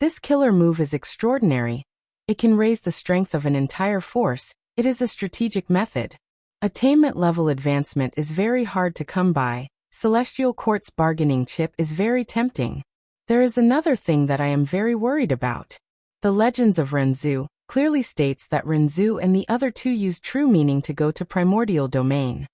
Speaker 1: This killer move is extraordinary. It can raise the strength of an entire force. It is a strategic method. Attainment level advancement is very hard to come by. Celestial Court's bargaining chip is very tempting. There is another thing that I am very worried about. The Legends of Renzu clearly states that Renzu and the other 2 use true meaning to go to primordial domain.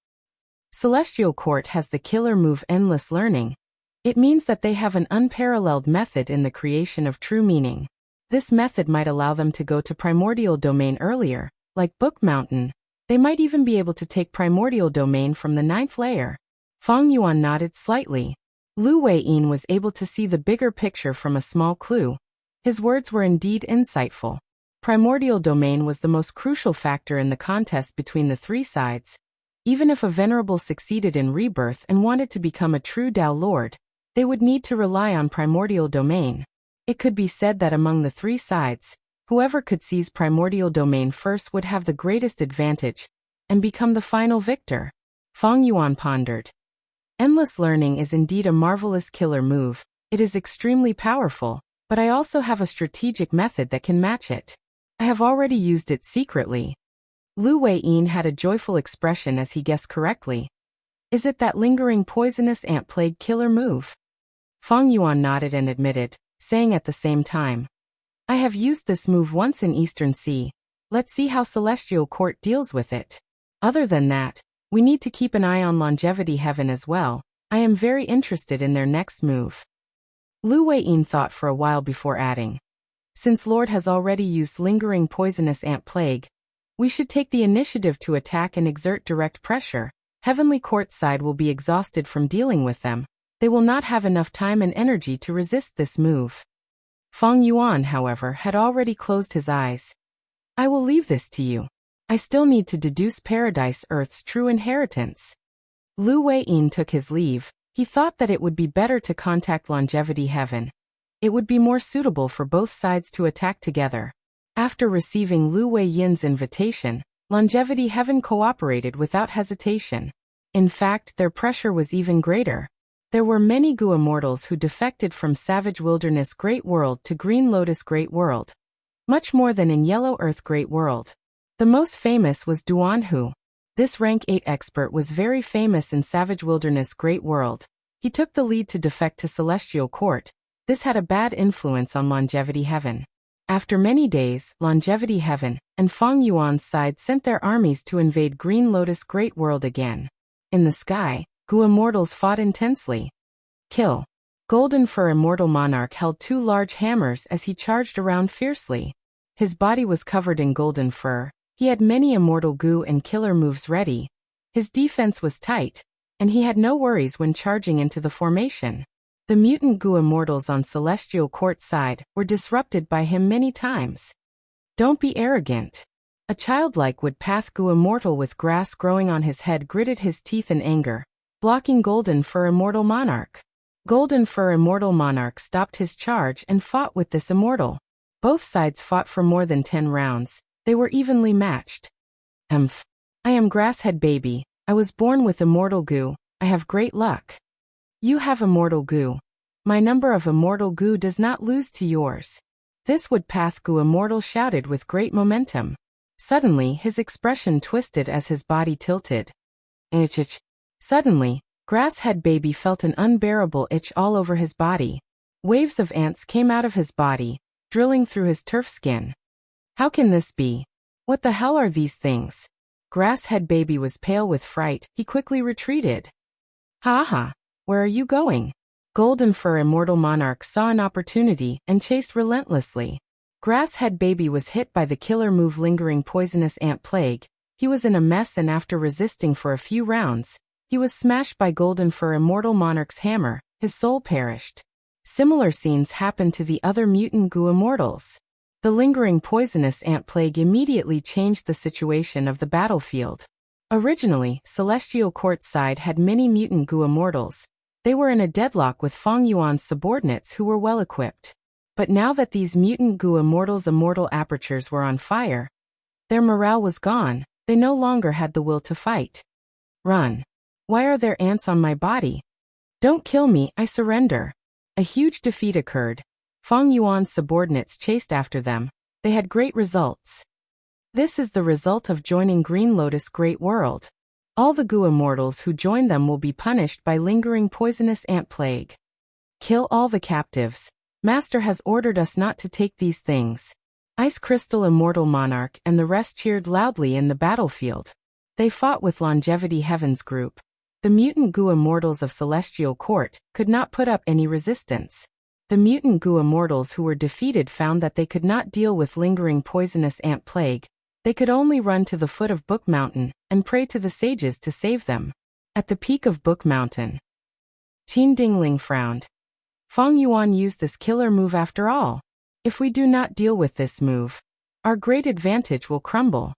Speaker 1: Celestial Court has the killer move Endless Learning. It means that they have an unparalleled method in the creation of true meaning. This method might allow them to go to primordial domain earlier, like Book Mountain. They might even be able to take primordial domain from the 9th layer. Feng Yuan nodded slightly. Lu Weiyin was able to see the bigger picture from a small clue. His words were indeed insightful. Primordial domain was the most crucial factor in the contest between the 3 sides. Even if a venerable succeeded in rebirth and wanted to become a true Tao Lord, they would need to rely on primordial domain. It could be said that among the 3 sides, whoever could seize primordial domain first would have the greatest advantage and become the final victor. Feng Yuan pondered. Endless Learning is indeed a marvelous killer move. It is extremely powerful, but I also have a strategic method that can match it. I have already used it secretly. Lu Weiyin had a joyful expression as he guessed correctly. Is it that lingering poisonous ant plague killer move? Feng Yuan nodded and admitted, saying at the same time, I have used this move once in Eastern Sea. Let's see how Celestial Court deals with it. Other than that, We need to keep an eye on Longevity Heaven as well. I am very interested in their next move. Lu Weiyin thought for a while before adding. Since Lord has already used lingering poisonous ant plague, we should take the initiative to attack and exert direct pressure. Heavenly Court side will be exhausted from dealing with them. They will not have enough time and energy to resist this move. Feng Yuan, however, had already closed his eyes. I will leave this to you. I still need to deduce Paradise Earth's true inheritance. Lu Weiyin took his leave. He thought that it would be better to contact Longevity Heaven. It would be more suitable for both sides to attack together. After receiving Lu Weiyin's invitation, Longevity Heaven cooperated without hesitation. In fact, their pressure was even greater. There were many Gu immortals who defected from Savage Wilderness Great World to Green Lotus Great World. Much more than in Yellow Earth Great World. The most famous was Duanhu. This rank 8 expert was very famous in Savage Wilderness Great World. He took the lead to defect to Celestial Court. This had a bad influence on Longevity Heaven. After many days, Longevity Heaven and Feng Yuan's side sent their armies to invade Green Lotus Great World again. In the sky, Gu immortals fought intensely. Kill. Golden Fur Immortal Monarch held 2 large hammers as he charged around fiercely. His body was covered in golden fur. He had many immortal Gu and killer moves ready. His defense was tight, and he had no worries when charging into the formation. The mutant Gu immortals on Celestial Court side were disrupted by him many times. Don't be arrogant. A childlike wood-path Gu immortal with grass growing on his head gritted his teeth in anger, blocking Golden Fur Immortal Monarch. Golden Fur Immortal Monarch stopped his charge and fought with this immortal. Both sides fought for more than 10 rounds. They were evenly matched. I am Grasshead Baby. I was born with immortal Gu. I have great luck. You have immortal Gu. My number of immortal Gu does not lose to yours. This wood-path Gu immortal shouted with great momentum. Suddenly, his expression twisted as his body tilted. Itch. Suddenly, Grasshead Baby felt an unbearable itch all over his body. Waves of ants came out of his body, drilling through his turf skin. How can this be? What the hell are these things? Grasshead Baby was pale with fright. He quickly retreated. Ha! Where are you going? Golden Fur Immortal Monarch saw an opportunity and chased relentlessly. Grasshead Baby was hit by the killer move Lingering Poisonous Ant Plague. He was in a mess, and after resisting for a few rounds, he was smashed by Golden Fur Immortal Monarch's hammer. His soul perished. Similar scenes happened to the other mutant Gu immortals. The Lingering Poisonous Ant Plague immediately changed the situation of the battlefield. Originally, Celestial Court side had many mutant Gu immortals. They were in a deadlock with Feng Yuan's subordinates who were well equipped. But now that these mutant Gu immortals' immortal apertures were on fire, their morale was gone. They no longer had the will to fight. Run. Why are there ants on my body? Don't kill me, I surrender. A huge defeat occurred. Feng Yuan's subordinates chased after them. They had great results. This is the result of joining Green Lotus Great World. All the Gu immortals who join them will be punished by Lingering Poisonous Ant Plague. Kill all the captives. Master has ordered us not to take these things. Ice Crystal Immortal Monarch and the rest cheered loudly in the battlefield. They fought with Longevity Heaven's group. The mutant Gu immortals of Celestial Court could not put up any resistance. The mutant Gu immortals who were defeated found that they could not deal with Lingering Poisonous Ant Plague. They could only run to the foot of Book Mountain and pray to the sages to save them. At the peak of Book Mountain, Qin Dingling frowned. Feng Yuan used this killer move after all. If we do not deal with this move, our great advantage will crumble.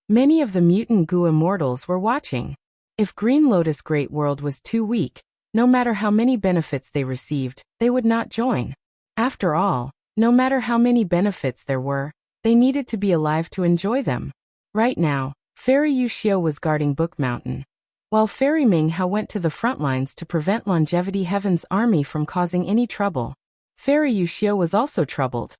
Speaker 1: Many of the mutant Gu immortals were watching. If Green Lotus Great World was too weak, no matter how many benefits they received, they would not join. After all, no matter how many benefits there were, they needed to be alive to enjoy them. Right now, Fairy Yuxiu was guarding Book Mountain, while Fairy Ming Hao went to the front lines to prevent Longevity Heaven's army from causing any trouble. Fairy Yuxiu was also troubled.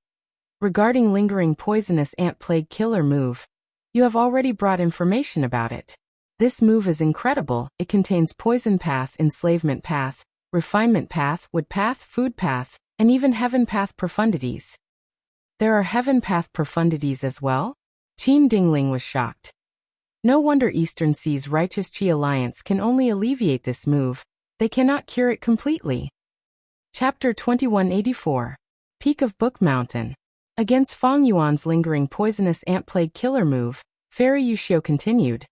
Speaker 1: Regarding Lingering Poisonous Ant Plague killer move, you have already brought information about it. This move is incredible. It contains Poison Path, Enslavement Path, Refinement Path, Wood Path, Food Path, and even Heaven Path profundities. There are Heaven Path profundities as well? Qin Dingling was shocked. No wonder Eastern Sea's Righteous Qi Alliance can only alleviate this move. They cannot cure it completely. Chapter 2184. Peak of Book Mountain. Against Fang Yuan's lingering poisonous ant plague killer move, Fairy Yuxiu continued.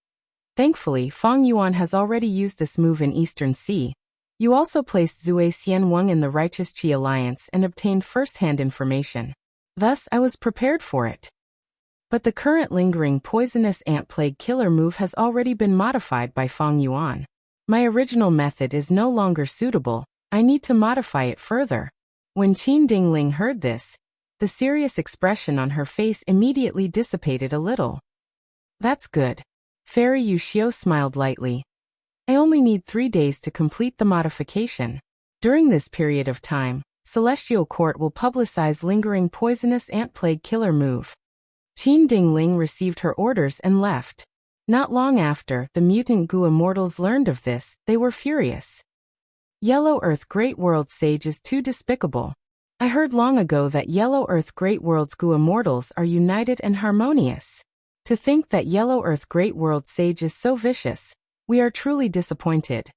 Speaker 1: Thankfully, Fang Yuan has already used this move in Eastern Sea. You also placed Zue Xianweng in the Righteous Qi Alliance and obtained first-hand information. Thus, I was prepared for it. But the current lingering poisonous ant plague killer move has already been modified by Fang Yuan. My original method is no longer suitable. I need to modify it further. When Qin Dingling heard this, the serious expression on her face immediately dissipated a little. That's good. Fairy Yuxiu smiled lightly. I only need 3 days to complete the modification. During this period of time, Celestial Court will publicize lingering poisonous ant plague killer move. Qin Dingling received her orders and left. Not long after the mutant Gu immortals learned of this, they were furious. Yellow Earth Great World Sage is too despicable. I heard long ago that Yellow Earth Great World's Gu immortals are united and harmonious. To think that Yellow Earth Great World Sage is so vicious, we are truly disappointed.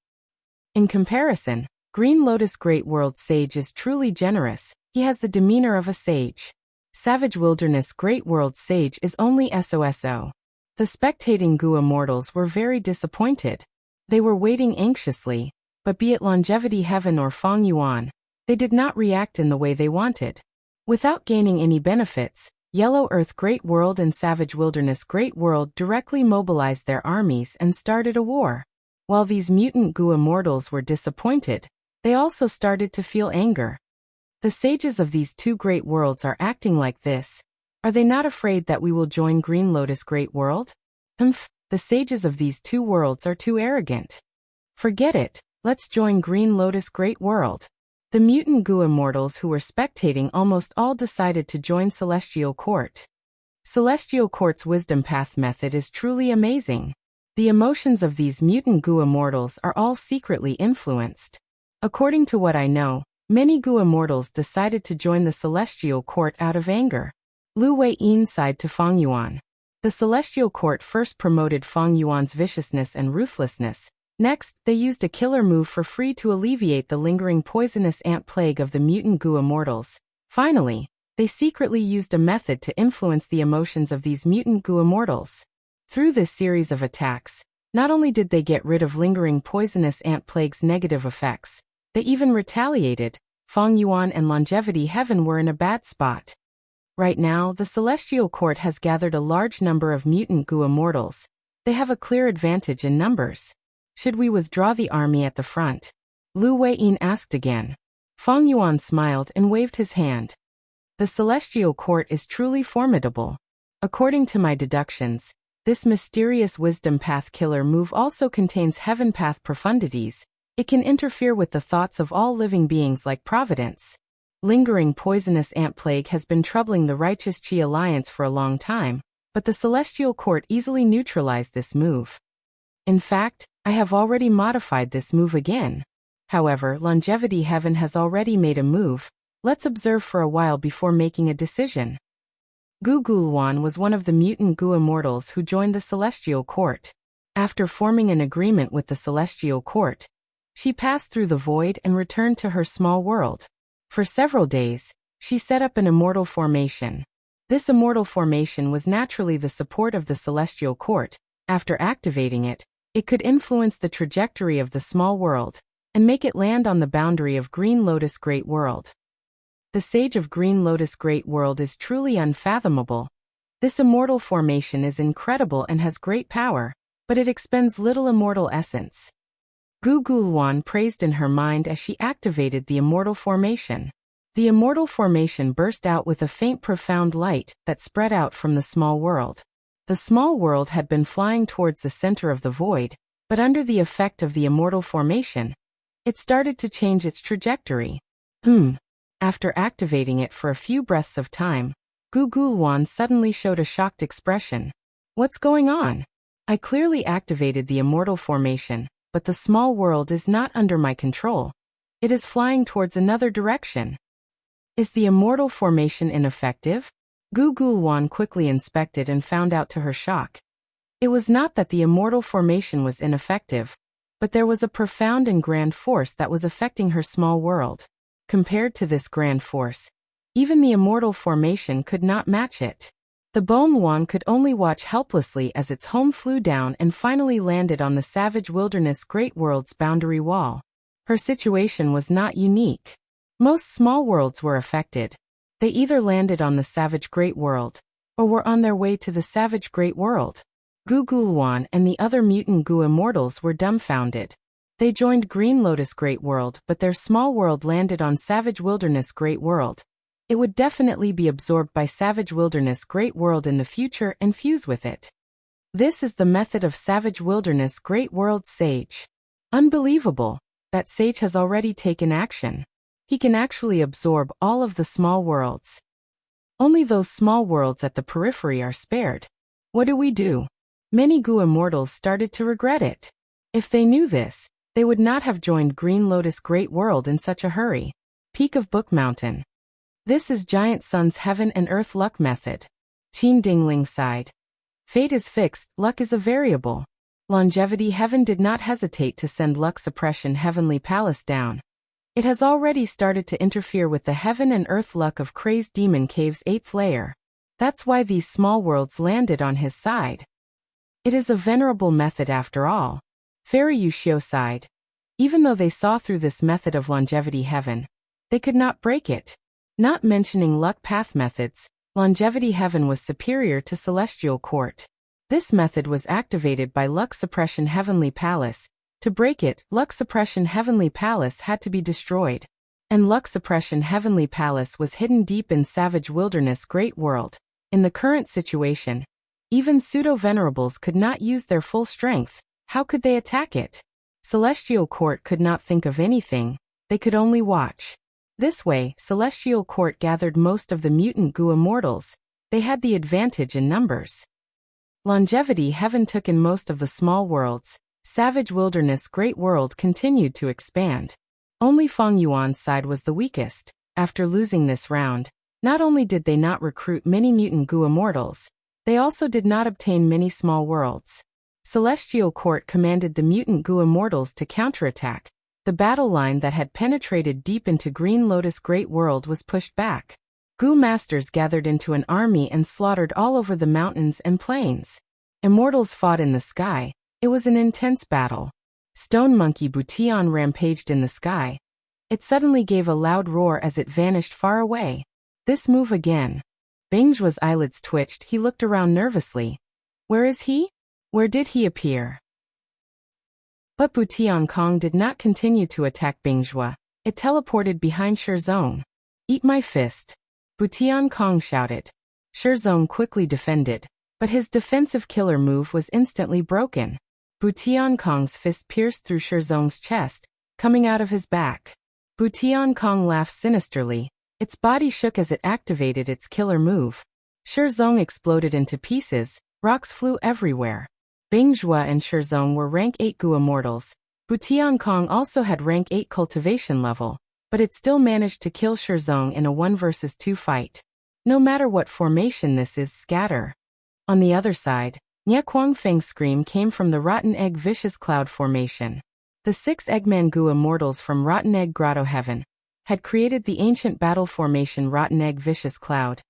Speaker 1: In comparison, Green Lotus Great World Sage is truly generous. He has the demeanor of a sage. Savage Wilderness Great World Sage is only SOSO. The spectating Gu immortals were very disappointed. They were waiting anxiously, but be it Longevity Heaven or Fang Yuan, they did not react in the way they wanted. Without gaining any benefits, Yellow Earth Great World and Savage Wilderness Great World directly mobilized their armies and started a war. While these mutant Gu immortals were disappointed, they also started to feel anger. The sages of these two great worlds are acting like this. Are they not afraid that we will join Green Lotus Great World? The sages of these two worlds are too arrogant. Forget it, let's join Green Lotus Great World. The mutant Gu immortals who were spectating almost all decided to join Celestial Court. Celestial Court's wisdom path method is truly amazing. The emotions of these mutant Gu immortals are all secretly influenced. According to what I know, many Gu immortals decided to join the Celestial Court out of anger. Lu Weiyin sighed to Fang Yuan. The Celestial Court first promoted Fang Yuan's viciousness and ruthlessness. Next, they used a killer move for free to alleviate the lingering poisonous ant plague of the mutant Gu immortals. Finally, they secretly used a method to influence the emotions of these mutant Gu immortals. Through this series of attacks, not only did they get rid of lingering poisonous ant plague's negative effects, they even retaliated. Fang Yuan and Longevity Heaven were in a bad spot. Right now, the Celestial Court has gathered a large number of mutant Gu immortals. They have a clear advantage in numbers. Should we withdraw the army at the front? Lu Weiyin asked again. Fang Yuan smiled and waved his hand. The Celestial Court is truly formidable. According to my deductions, this mysterious wisdom path killer move also contains heaven path profundities. It can interfere with the thoughts of all living beings like Providence. Lingering poisonous ant plague has been troubling the Righteous Qi Alliance for a long time, but the Celestial Court easily neutralized this move. In fact, I have already modified this move again. However, Longevity Heaven has already made a move. Let's observe for a while before making a decision. Gu Gulwan was one of the mutant Gu immortals who joined the Celestial Court. After forming an agreement with the Celestial Court, she passed through the void and returned to her small world. For several days, she set up an immortal formation. This immortal formation was naturally the support of the Celestial Court. After activating it, it could influence the trajectory of the small world and make it land on the boundary of Green Lotus Great World. The Sage of Green Lotus Great World is truly unfathomable. This immortal formation is incredible and has great power, but it expends little immortal essence. Gu Gulwan praised in her mind as she activated the immortal formation. The immortal formation burst out with a faint profound light that spread out from the small world. The small world had been flying towards the center of the void, but under the effect of the immortal formation, it started to change its trajectory. After activating it for a few breaths of time, Gu Gulwan suddenly showed a shocked expression. What's going on? I clearly activated the immortal formation, but the small world is not under my control. It is flying towards another direction. Is the immortal formation ineffective? Gu Gulwan quickly inspected and found out to her shock. It was not that the immortal formation was ineffective, but there was a profound and grand force that was affecting her small world. Compared to this grand force, even the immortal formation could not match it. The Bone Yuan could only watch helplessly as its home flew down and finally landed on the savage wilderness Great World's boundary wall. Her situation was not unique. Most small worlds were affected. They either landed on the savage Great World, or were on their way to the savage Great World. Gu Guluan and the other mutant Gu immortals were dumbfounded. They joined Green Lotus Great World, but their small world landed on savage wilderness Great World. It would definitely be absorbed by savage wilderness Great World in the future and fuse with it. This is the method of savage wilderness Great World Sage. Unbelievable! That sage has already taken action. He can actually absorb all of the small worlds. Only those small worlds at the periphery are spared. What do? Many Gu immortals started to regret it. If they knew this, they would not have joined Green Lotus Great World in such a hurry. Peak of Book Mountain. This is Giant Sun's Heaven and Earth Luck Method. Qin Dingling sighed. Fate is fixed, luck is a variable. Longevity Heaven did not hesitate to send Luck Suppression Heavenly Palace down. It has already started to interfere with the Heaven and Earth luck of Crazed Demon Cave's 8th layer. That's why these small worlds landed on his side. It is a venerable method after all. Fairy Yushio sighed. Even though they saw through this method of Longevity Heaven, they could not break it. Not mentioning luck path methods, Longevity Heaven was superior to Celestial Court. This method was activated by Luck Suppression Heavenly Palace. To break it, Luck Suppression Heavenly Palace had to be destroyed. And Luck Suppression Heavenly Palace was hidden deep in Savage Wilderness Great World. In the current situation, even pseudo-venerables could not use their full strength. How could they attack it? Celestial Court could not think of anything. They could only watch. This way, Celestial Court gathered most of the mutant Gu immortals. They had the advantage in numbers. Longevity Heaven took in most of the small worlds. Savage Wilderness Great World continued to expand. Only Feng Yuan's side was the weakest. After losing this round, not only did they not recruit many mutant Gu immortals, they also did not obtain many small worlds. Celestial Court commanded the mutant Gu immortals to counterattack. The battle line that had penetrated deep into Green Lotus Great World was pushed back. Gu masters gathered into an army and slaughtered all over the mountains and plains. Immortals fought in the sky. It was an intense battle. Stone Monkey Butian rampaged in the sky. It suddenly gave a loud roar as it vanished far away. This move again. Bingjua's eyelids twitched. He looked around nervously. Where is he? Where did he appear? But Butian Kong did not continue to attack Bingjua. It teleported behind Shirzong. Eat my fist. Butian Kong shouted. Shirzong quickly defended, but his defensive killer move was instantly broken. Butian Kong's fist pierced through Shirzong's chest, coming out of his back. Butian Kong laughed sinisterly. Its body shook as it activated its killer move. Shirzong exploded into pieces. Rocks flew everywhere. Bingjua and Shirzong were rank 8 Gu immortals. Butian Kong also had rank 8 cultivation level, but it still managed to kill Shirzong in a 1 vs 2 fight. No matter what formation this is, scatter. On the other side, Nye Kuangfeng's scream came from the Rotten Egg Vicious Cloud formation. The 6 Eggman Gu immortals from Rotten Egg Grotto Heaven had created the ancient battle formation Rotten Egg Vicious Cloud.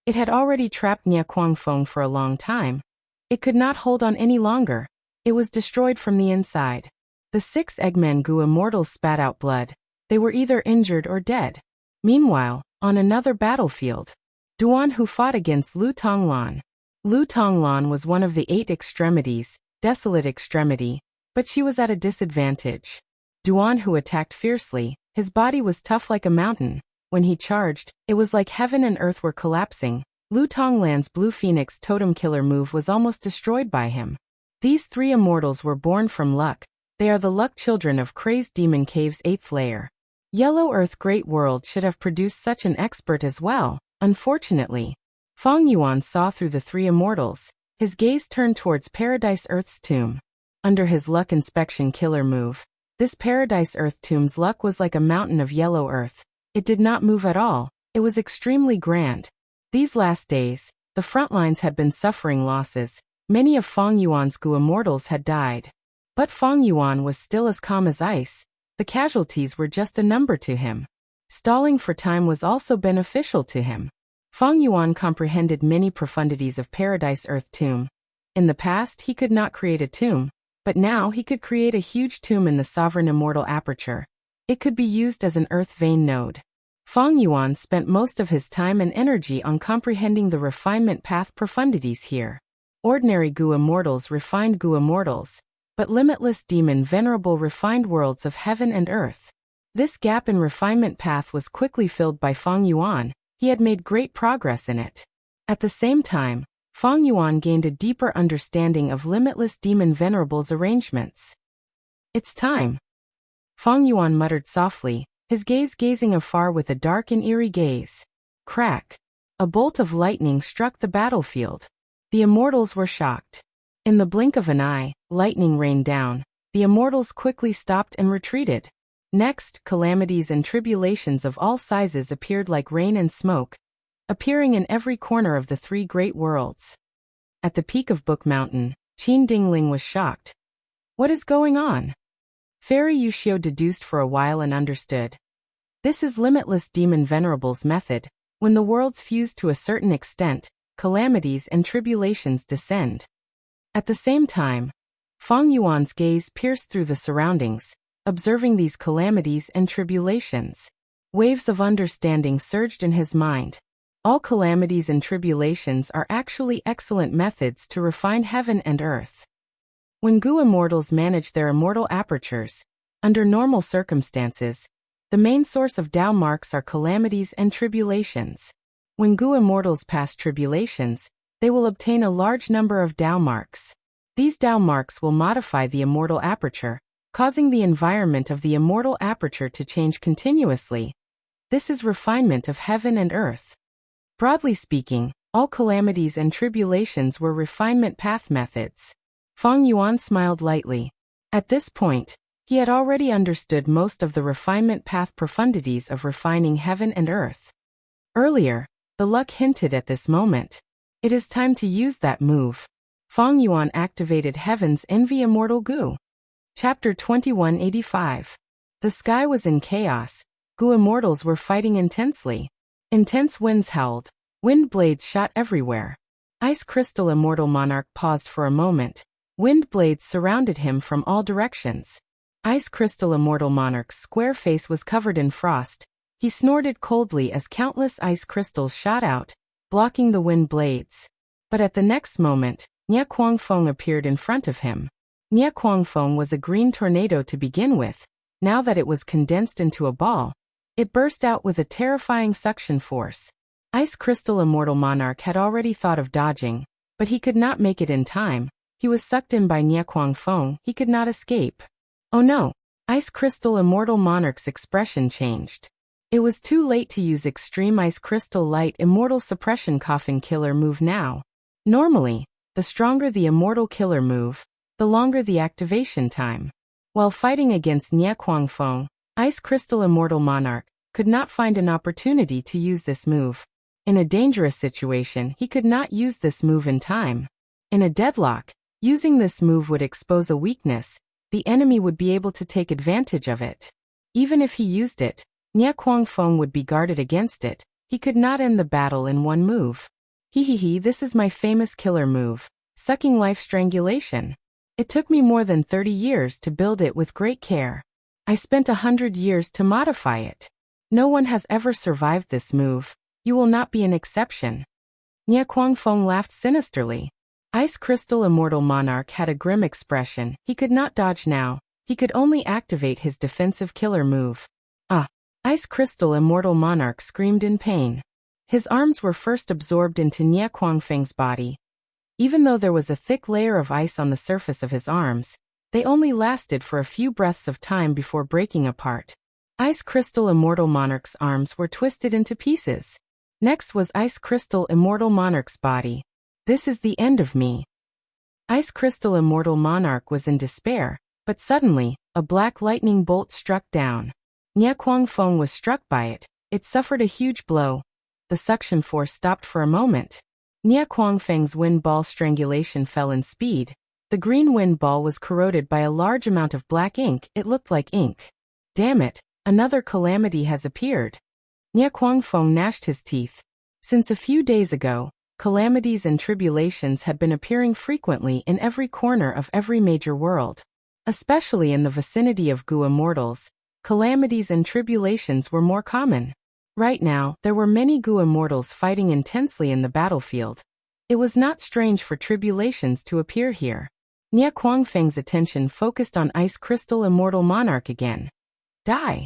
Speaker 1: It had already trapped Nye Kuangfeng for a long time. It could not hold on any longer. It was destroyed from the inside. The 6 Eggman Gu immortals spat out blood. They were either injured or dead. Meanwhile, on another battlefield, Duan Hu fought against Lu Tonglan. Lu Tonglan was one of the 8 extremities, desolate extremity, but she was at a disadvantage. Duan Hu attacked fiercely. His body was tough like a mountain. When he charged, it was like heaven and earth were collapsing. Lu Tonglan's Blue Phoenix totem killer move was almost destroyed by him. These 3 immortals were born from luck. They are the luck children of Crazed Demon Cave's 8th layer. Yellow Earth Great World should have produced such an expert as well. Unfortunately, Feng Yuan saw through the 3 immortals. His gaze turned towards Paradise Earth's tomb. Under his luck inspection killer move, this Paradise Earth tomb's luck was like a mountain of yellow earth. It did not move at all. It was extremely grand. These last days, the front lines had been suffering losses. Many of Feng Yuan's Gu immortals had died. But Feng Yuan was still as calm as ice. The casualties were just a number to him. Stalling for time was also beneficial to him. Feng Yuan comprehended many profundities of Paradise Earth Tomb. In the past he could not create a tomb, but now he could create a huge tomb in the Sovereign Immortal Aperture. It could be used as an Earth vein node. Feng Yuan spent most of his time and energy on comprehending the refinement path profundities here. Ordinary Gu immortals, refined Gu immortals, but limitless demon venerable refined worlds of heaven and earth. This gap in refinement path was quickly filled by Feng Yuan. He had made great progress in it. At the same time, Feng Yuan gained a deeper understanding of limitless demon venerables arrangements. It's time. Feng Yuan muttered softly, his gaze gazing afar with a dark and eerie gaze. Crack! A bolt of lightning struck the battlefield. The immortals were shocked. In the blink of an eye, lightning rained down. The immortals quickly stopped and retreated. Next, calamities and tribulations of all sizes appeared like rain and smoke, appearing in every corner of the three great worlds. At the peak of Book Mountain, Qin Dingling was shocked. What is going on? Fairy Yuxiu deduced for a while and understood. This is limitless demon venerable's method. When the worlds fuse to a certain extent, calamities and tribulations descend. At the same time, Feng Yuan's gaze pierced through the surroundings, observing these calamities and tribulations. Waves of understanding surged in his mind. All calamities and tribulations are actually excellent methods to refine heaven and earth. When Gu immortals manage their immortal apertures, under normal circumstances, the main source of Tao marks are calamities and tribulations. When Gu immortals pass tribulations, they will obtain a large number of Tao marks. These Tao marks will modify the immortal aperture, causing the environment of the immortal aperture to change continuously. This is refinement of heaven and earth. Broadly speaking, all calamities and tribulations were refinement path methods. Feng Yuan smiled lightly. At this point, he had already understood most of the refinement path profundities of refining heaven and earth. Earlier, the luck hinted at this moment. It is time to use that move. Feng Yuan activated Heaven's Envy Immortal Gu. Chapter 2185. The sky was in chaos. Gu immortals were fighting intensely. Intense winds howled. Wind blades shot everywhere. Ice Crystal Immortal Monarch paused for a moment. Wind blades surrounded him from all directions. Ice Crystal Immortal Monarch's square face was covered in frost. He snorted coldly as countless ice crystals shot out, blocking the wind blades. But at the next moment, Nie Kuangfeng appeared in front of him. Nie Kuangfeng was a green tornado to begin with. Now that it was condensed into a ball, it burst out with a terrifying suction force. Ice Crystal Immortal Monarch had already thought of dodging, but he could not make it in time. He was sucked in by Nie Kuangfeng. He could not escape. Oh no! Ice Crystal Immortal Monarch's expression changed. It was too late to use Extreme Ice Crystal Light Immortal Suppression Coffin Killer move now. Normally, the stronger the Immortal Killer move, the longer the activation time. While fighting against Nie Kuangfeng, Ice Crystal Immortal Monarch could not find an opportunity to use this move. In a dangerous situation, he could not use this move in time. In a deadlock, using this move would expose a weakness. The enemy would be able to take advantage of it. Even if he used it, Nie Kuangfeng would be guarded against it. He could not end the battle in one move. This is my famous killer move, Sucking Life Strangulation. It took me more than 30 years to build it with great care. I spent 100 years to modify it. No one has ever survived this move. You will not be an exception. Nie Kuangfeng laughed sinisterly. Ice Crystal Immortal Monarch had a grim expression. He could not dodge now. He could only activate his defensive killer move. Ah! Ice Crystal Immortal Monarch screamed in pain. His arms were first absorbed into Nie Kuangfeng's body. Even though there was a thick layer of ice on the surface of his arms, they only lasted for a few breaths of time before breaking apart. Ice Crystal Immortal Monarch's arms were twisted into pieces. Next was Ice Crystal Immortal Monarch's body. This is the end of me. Ice Crystal Immortal Monarch was in despair, but suddenly, a black lightning bolt struck down. Nie Kuangfeng was struck by it. It suffered a huge blow. The suction force stopped for a moment. Nia Kuangfeng's wind ball strangulation fell in speed. The green wind ball was corroded by a large amount of black ink. It looked like ink. Damn it, another calamity has appeared. Nia Kuangfeng gnashed his teeth. Since a few days ago, calamities and tribulations had been appearing frequently in every corner of every major world. Especially in the vicinity of Gu immortals, calamities and tribulations were more common. Right now, there were many Gu immortals fighting intensely in the battlefield. It was not strange for tribulations to appear here. Nia Kuangfeng's attention focused on Ice Crystal Immortal Monarch again. Die!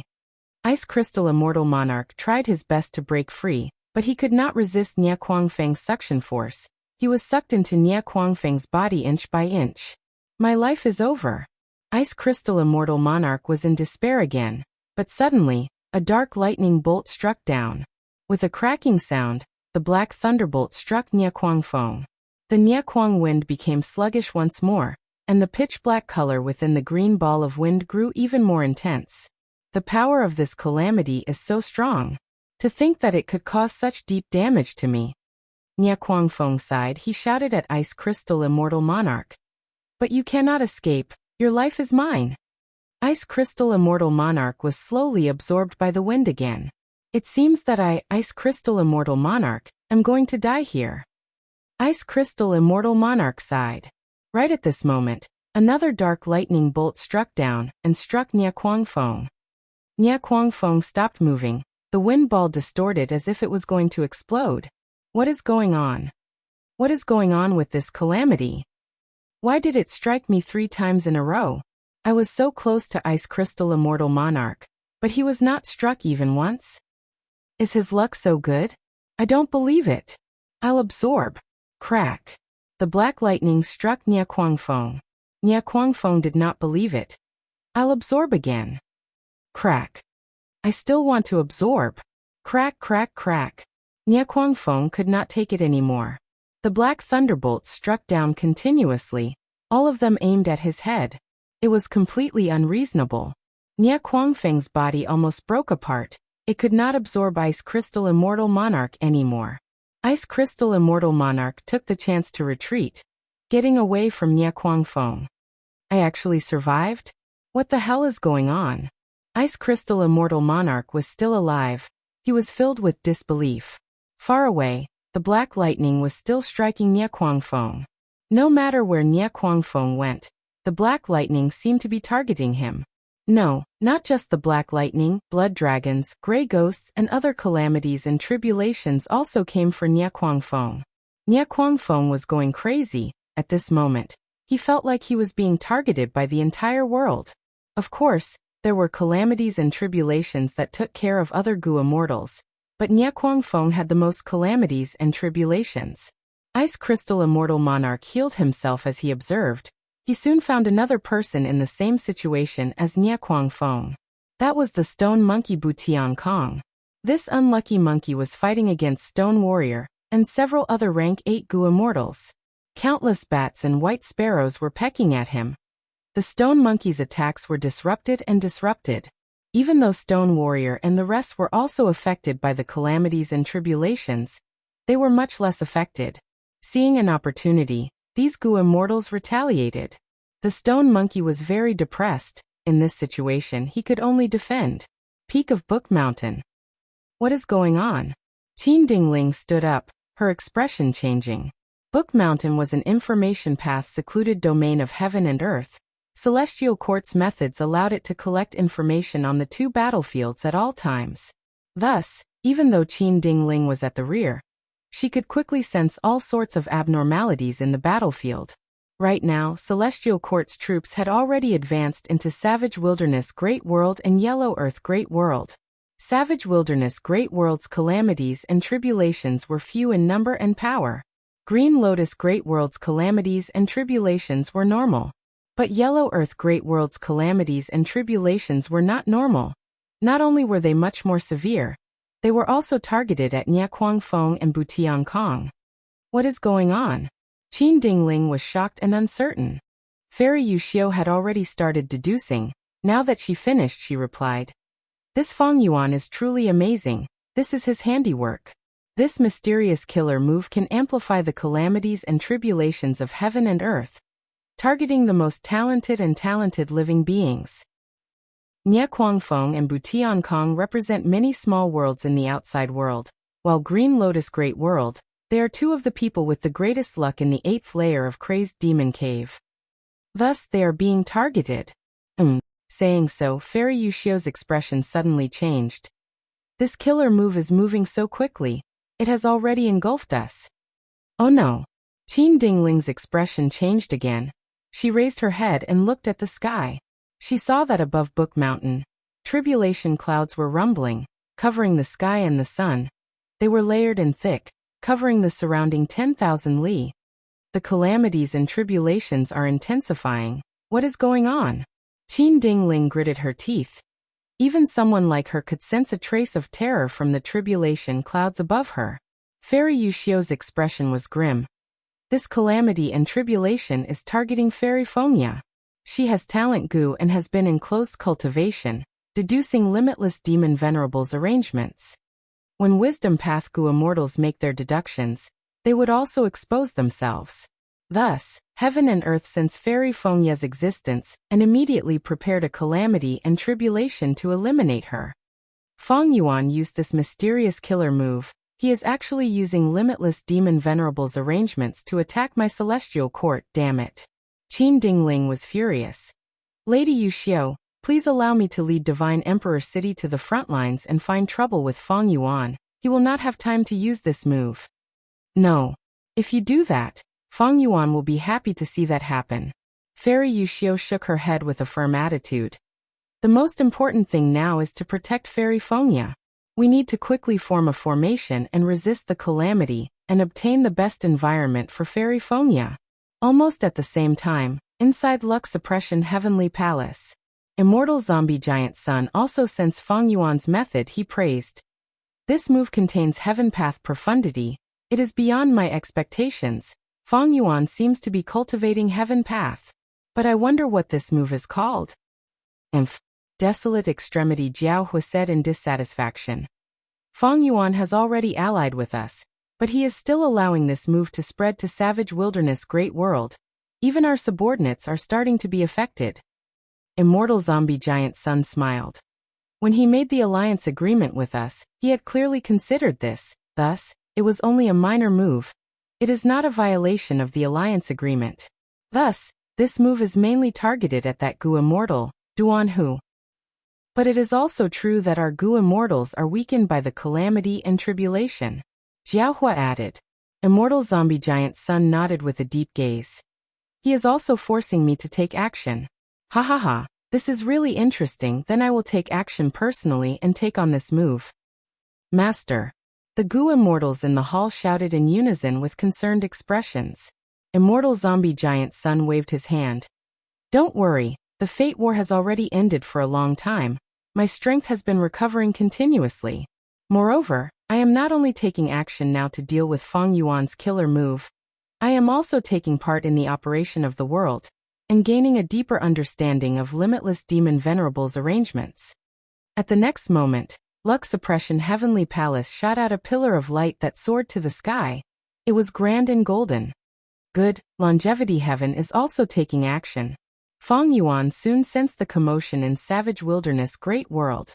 Speaker 1: Ice Crystal Immortal Monarch tried his best to break free, but he could not resist Nia Kuangfeng's suction force. He was sucked into Nia Kuangfeng's body inch by inch. My life is over. Ice Crystal Immortal Monarch was in despair again, but suddenly, a dark lightning bolt struck down. With a cracking sound, the black thunderbolt struck Nia Kuangfeng. The Nia Kuang wind became sluggish once more, and the pitch-black color within the green ball of wind grew even more intense. The power of this calamity is so strong. To think that it could cause such deep damage to me. Nia Kuangfeng sighed. He shouted at Ice Crystal Immortal Monarch. But you cannot escape, your life is mine. Ice Crystal Immortal Monarch was slowly absorbed by the wind again. It seems that Ice Crystal Immortal Monarch, am going to die here. Ice Crystal Immortal Monarch sighed. Right at this moment, another dark lightning bolt struck down and struck Nia Kuangfeng. Nia Kuangfeng stopped moving. The wind ball distorted as if it was going to explode. What is going on? What is going on with this calamity? Why did it strike me 3 times in a row? I was so close to Ice Crystal Immortal Monarch, but he was not struck even once. Is his luck so good? I don't believe it. I'll absorb. Crack. The black lightning struck Nia Kuangfeng. Nia Kuangfeng did not believe it. I'll absorb again. Crack. I still want to absorb. Crack, crack, crack. Nia Kuangfeng could not take it anymore. The black thunderbolts struck down continuously, all of them aimed at his head. It was completely unreasonable. Nia Kuangfeng's body almost broke apart. It could not absorb Ice Crystal Immortal Monarch anymore. Ice Crystal Immortal Monarch took the chance to retreat, getting away from Nia Kuangfeng. I actually survived? What the hell is going on? Ice Crystal Immortal Monarch was still alive. He was filled with disbelief. Far away, the black lightning was still striking Nia Kuangfeng. No matter where Nia Kuangfeng went, the black lightning seemed to be targeting him. No, not just the black lightning, blood dragons, gray ghosts and other calamities and tribulations also came for Nia Kuangfeng. Nia Kuangfeng was going crazy. At this moment, he felt like he was being targeted by the entire world. Of course, there were calamities and tribulations that took care of other Gu immortals, but Nia Kuangfeng had the most calamities and tribulations. Ice Crystal Immortal Monarch healed himself as he observed. He soon found another person in the same situation as Nia Kuangfeng. That was the stone monkey Butian Kong. This unlucky monkey was fighting against Stone Warrior and several other rank 8 Gu immortals. Countless bats and white sparrows were pecking at him. The stone monkey's attacks were disrupted. Even though Stone Warrior and the rest were also affected by the calamities and tribulations, they were much less affected. Seeing an opportunity, these Gu immortals retaliated. The stone monkey was very depressed. In this situation, he could only defend. Peak of Book Mountain. What is going on? Qin Dingling stood up, her expression changing. Book Mountain was an information path secluded domain of heaven and earth. Celestial Quartz methods allowed it to collect information on the 2 battlefields at all times. Thus, even though Qin Dingling was at the rear, she could quickly sense all sorts of abnormalities in the battlefield. Right now, Celestial Quartz troops had already advanced into Savage Wilderness Great World and Yellow Earth Great World. Savage Wilderness Great World's calamities and tribulations were few in number and power. Green Lotus Great World's calamities and tribulations were normal. But Yellow Earth Great World's calamities and tribulations were not normal. Not only were they much more severe, they were also targeted at Nia Kuangfeng and Butian Kong. What is going on? Qin Dingling was shocked and uncertain. Fairy Yuxiu had already started deducing. Now that she finished, she replied, "This Feng Yuan is truly amazing. This is his handiwork. This mysterious killer move can amplify the calamities and tribulations of heaven and earth, targeting the most talented living beings. Nye Kwangfeng and Butian Kong represent many small worlds in the outside world, while Green Lotus Great World, they are two of the people with the greatest luck in the 8th layer of Crazed Demon Cave. Thus, they are being targeted. Saying so, Fairy Yushio's expression suddenly changed. This killer move is moving so quickly, it has already engulfed us. Oh no. Qin Dingling's expression changed again. She raised her head and looked at the sky. She saw that above Book Mountain, tribulation clouds were rumbling, covering the sky and the sun. They were layered and thick, covering the surrounding 10,000 li. The calamities and tribulations are intensifying. What is going on? Qin Dingling gritted her teeth. Even someone like her could sense a trace of terror from the tribulation clouds above her. Fairy Yushio's expression was grim. This calamity and tribulation is targeting Fairy Fonya. She has talent Gu and has been in close cultivation, deducing limitless demon venerables arrangements. When wisdom path Gu immortals make their deductions, they would also expose themselves. Thus, heaven and earth sense Fairy Fonya's existence and immediately prepared a calamity and tribulation to eliminate her. Feng Yuan used this mysterious killer move. He is actually using limitless demon venerables arrangements to attack my celestial court, damn it. Qin Dingling was furious. Lady Yushio, please allow me to lead Divine Emperor City to the front lines and find trouble with Feng Yuan. He will not have time to use this move. No. If you do that, Feng Yuan will be happy to see that happen. Fairy Yushio shook her head with a firm attitude. The most important thing now is to protect Fairy Fonya. We need to quickly form a formation and resist the calamity, and obtain the best environment for Fairy Fonya. Almost at the same time, inside Luck Suppression Heavenly Palace, Immortal Zombie Giant Sun also sensed Feng Yuan's method he praised. This move contains Heaven Path profundity. It is beyond my expectations. Feng Yuan seems to be cultivating Heaven Path. But I wonder what this move is called. Desolate Extremity Jiao Hui said in dissatisfaction. Feng Yuan has already allied with us, but he is still allowing this move to spread to Savage Wilderness Great World. Even our subordinates are starting to be affected. Immortal Zombie Giant Sun smiled. When he made the alliance agreement with us, he had clearly considered this. Thus, it was only a minor move. It is not a violation of the alliance agreement. Thus, this move is mainly targeted at that Gu immortal, Duan Hu. But it is also true that our Gu immortals are weakened by the calamity and tribulation. Jiaohua added. Immortal Zombie Giant Sun nodded with a deep gaze. He is also forcing me to take action. Ha ha ha, this is really interesting, then I will take action personally and take on this move. Master. The Gu immortals in the hall shouted in unison with concerned expressions. Immortal Zombie Giant Sun waved his hand. Don't worry, the Fate War has already ended for a long time. My strength has been recovering continuously. Moreover, I am not only taking action now to deal with Feng Yuan's killer move, I am also taking part in the operation of the world, and gaining a deeper understanding of limitless demon venerables arrangements. At the next moment, Luck Suppression Heavenly Palace shot out a pillar of light that soared to the sky. It was grand and golden. Good, Longevity Heaven is also taking action. Feng Yuan soon sensed the commotion in Savage Wilderness Great World.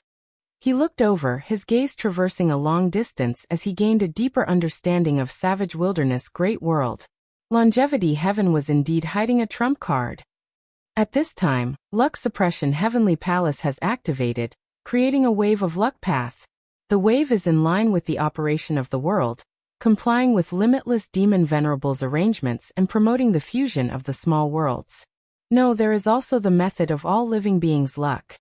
Speaker 1: He looked over, his gaze traversing a long distance as he gained a deeper understanding of Savage Wilderness Great World. Longevity Heaven was indeed hiding a trump card. At this time, Luck Suppression Heavenly Palace has activated, creating a wave of luck path. The wave is in line with the operation of the world, complying with limitless demon venerables arrangements and promoting the fusion of the small worlds. No, there is also the method of all living beings' luck.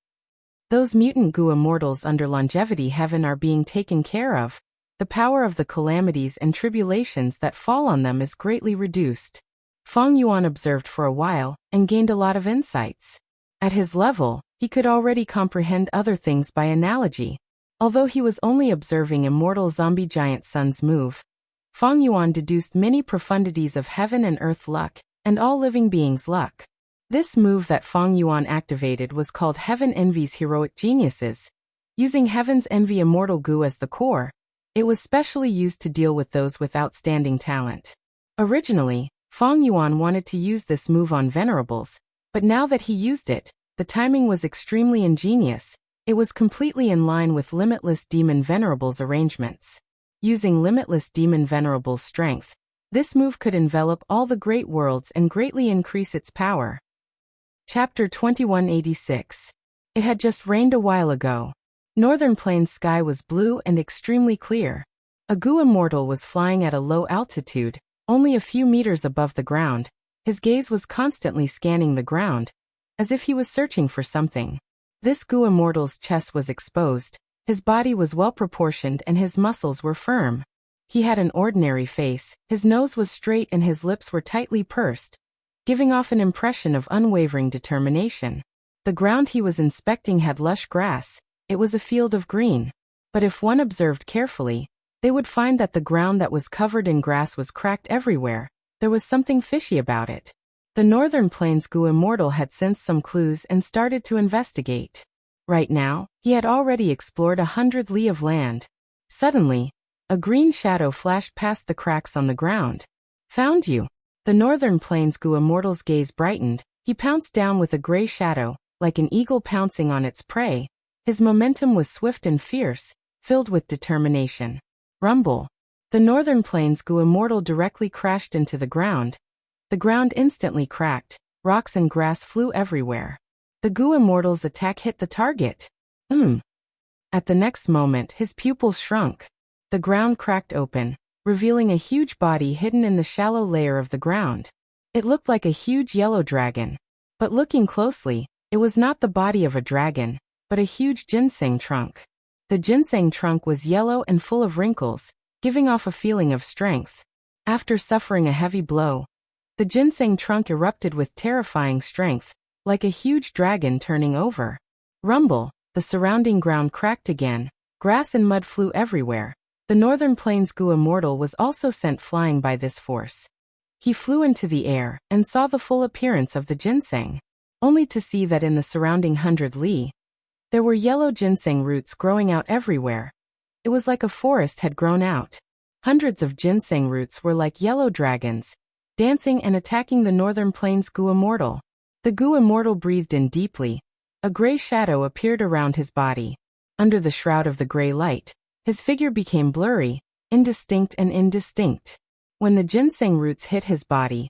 Speaker 1: Those mutant Gu immortals under Longevity Heaven are being taken care of. The power of the calamities and tribulations that fall on them is greatly reduced. Feng Yuan observed for a while and gained a lot of insights. At his level, he could already comprehend other things by analogy. Although he was only observing Immortal Zombie Giant Sun's move, Feng Yuan deduced many profundities of heaven and earth luck, and all living beings' luck. This move that Feng Yuan activated was called Heaven Envy's Heroic Geniuses. Using Heaven's Envy Immortal Gu as the core, It was specially used to deal with those with outstanding talent. Originally, Feng Yuan wanted to use this move on venerables, but now that he used it, the timing was extremely ingenious. It was completely in line with Limitless Demon Venerable's arrangements. Using Limitless Demon Venerable's strength, this move could envelop all the great worlds and greatly increase its power. Chapter 2186. It had just rained a while ago. Northern Plains' sky was blue and extremely clear. A Gu immortal was flying at a low altitude, only a few meters above the ground. His gaze was constantly scanning the ground, as if he was searching for something. This Gu immortal's chest was exposed, his body was well proportioned and his muscles were firm. He had an ordinary face, his nose was straight and his lips were tightly pursed, giving off an impression of unwavering determination. The ground he was inspecting had lush grass. It was a field of green. But if one observed carefully, they would find that the ground that was covered in grass was cracked everywhere. There was something fishy about it. The Northern Plains Gu immortal had sensed some clues and started to investigate. Right now, he had already explored 100 li of land. Suddenly, a green shadow flashed past the cracks on the ground. Found you. The Northern Plains Gu immortal's gaze brightened. He pounced down with a gray shadow, like an eagle pouncing on its prey. His momentum was swift and fierce, filled with determination. Rumble. The Northern Plains Gu immortal directly crashed into the ground. The ground instantly cracked, rocks and grass flew everywhere. The Gu immortal's attack hit the target. At the next moment, his pupils shrunk. The ground cracked open, revealing a huge body hidden in the shallow layer of the ground. It looked like a huge yellow dragon. But looking closely, it was not the body of a dragon, but a huge ginseng trunk. The ginseng trunk was yellow and full of wrinkles, giving off a feeling of strength. After suffering a heavy blow, the ginseng trunk erupted with terrifying strength, like a huge dragon turning over. Rumble, the surrounding ground cracked again, grass and mud flew everywhere. The Northern Plains Gu immortal was also sent flying by this force. He flew into the air and saw the full appearance of the ginseng, only to see that in the surrounding 100 li, there were yellow ginseng roots growing out everywhere. It was like a forest had grown out. Hundreds of ginseng roots were like yellow dragons, dancing and attacking the Northern Plains Gu immortal. The Gu immortal breathed in deeply. A gray shadow appeared around his body. Under the shroud of the gray light, his figure became blurry, indistinct. When the ginseng roots hit his body,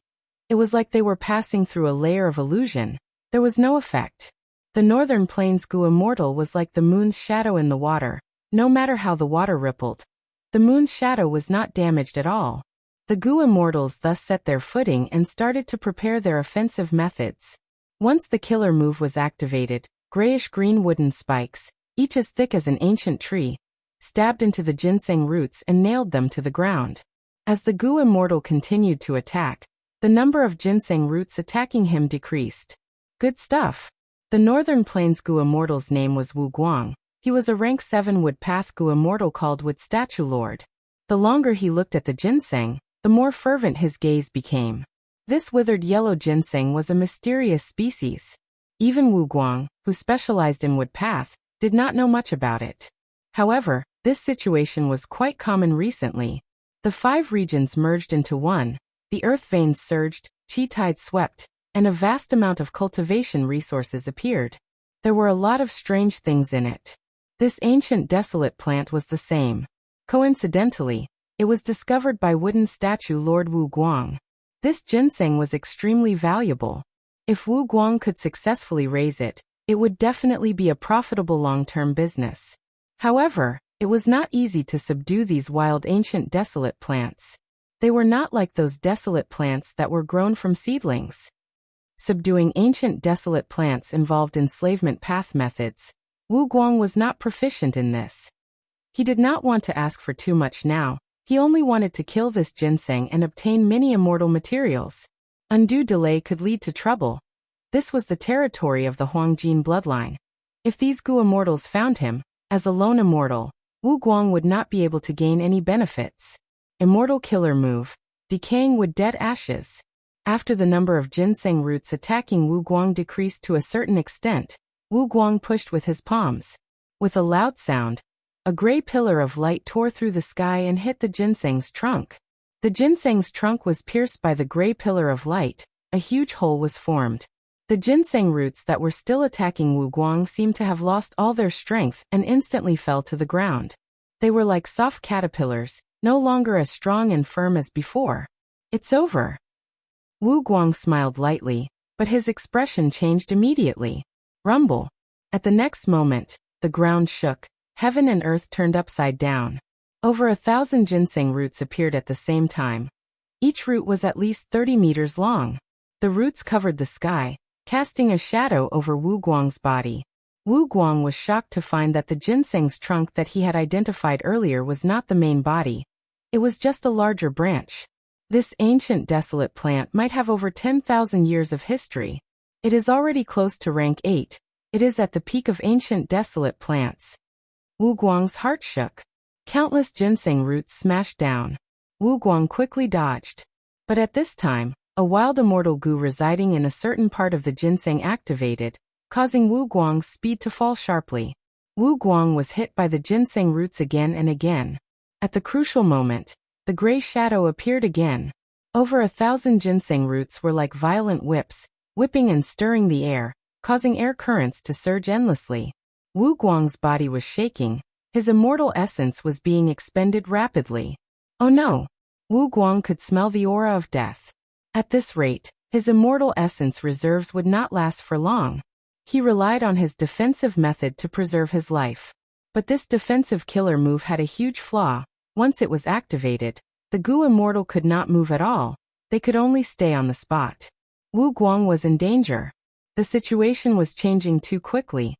Speaker 1: it was like they were passing through a layer of illusion. There was no effect. The Northern Plains Gu immortal was like the moon's shadow in the water. No matter how the water rippled, the moon's shadow was not damaged at all. The Gu immortals thus set their footing and started to prepare their offensive methods. Once the killer move was activated, grayish-green wooden spikes, each as thick as an ancient tree, stabbed into the ginseng roots and nailed them to the ground. As the Gu immortal continued to attack, the number of ginseng roots attacking him decreased. Good stuff. The Northern Plains Gu immortal's name was Wu Guang. He was a rank 7 Woodpath Gu immortal called Wood Statue Lord. The longer he looked at the ginseng, the more fervent his gaze became. This withered yellow ginseng was a mysterious species. Even Wu Guang, who specialized in Woodpath, did not know much about it. However, this situation was quite common recently. The 5 regions merged into one, the earth veins surged, chi tides swept, and a vast amount of cultivation resources appeared. There were a lot of strange things in it. This ancient desolate plant was the same. Coincidentally, it was discovered by wooden statue Lord Wu Guang. This ginseng was extremely valuable. If Wu Guang could successfully raise it, it would definitely be a profitable long-term business. However, it was not easy to subdue these wild ancient desolate plants. They were not like those desolate plants that were grown from seedlings. Subduing ancient desolate plants involved enslavement path methods. Wu Guang was not proficient in this. He did not want to ask for too much now. He only wanted to kill this ginseng and obtain many immortal materials. Undue delay could lead to trouble. This was the territory of the Huangjin bloodline. If these Gu immortals found him, as a lone immortal, Wu Guang would not be able to gain any benefits. Immortal killer move. Decaying wood dead ashes. After the number of ginseng roots attacking Wu Guang decreased to a certain extent, Wu Guang pushed with his palms. With a loud sound, a gray pillar of light tore through the sky and hit the ginseng's trunk. The ginseng's trunk was pierced by the gray pillar of light. A huge hole was formed. The ginseng roots that were still attacking Wu Guang seemed to have lost all their strength and instantly fell to the ground. They were like soft caterpillars, no longer as strong and firm as before. It's over. Wu Guang smiled lightly, but his expression changed immediately. Rumble. At the next moment, the ground shook, heaven and earth turned upside down. Over 1,000 ginseng roots appeared at the same time. Each root was at least 30 meters long. The roots covered the sky, casting a shadow over Wu Guang's body. Wu Guang was shocked to find that the ginseng's trunk that he had identified earlier was not the main body. It was just a larger branch. This ancient desolate plant might have over 10,000 years of history. It is already close to rank 8. It is at the peak of ancient desolate plants. Wu Guang's heart shook. Countless ginseng roots smashed down. Wu Guang quickly dodged. But at this time, a wild immortal goo residing in a certain part of the ginseng activated, causing Wu Guang's speed to fall sharply. Wu Guang was hit by the ginseng roots again and again. At the crucial moment, the gray shadow appeared again. Over 1,000 ginseng roots were like violent whips, whipping and stirring the air, causing air currents to surge endlessly. Wu Guang's body was shaking. His immortal essence was being expended rapidly. Oh no! Wu Guang could smell the aura of death. At this rate, his immortal essence reserves would not last for long. He relied on his defensive method to preserve his life. But this defensive killer move had a huge flaw. Once it was activated, the Gu Immortal could not move at all. They could only stay on the spot. Wu Guang was in danger. The situation was changing too quickly.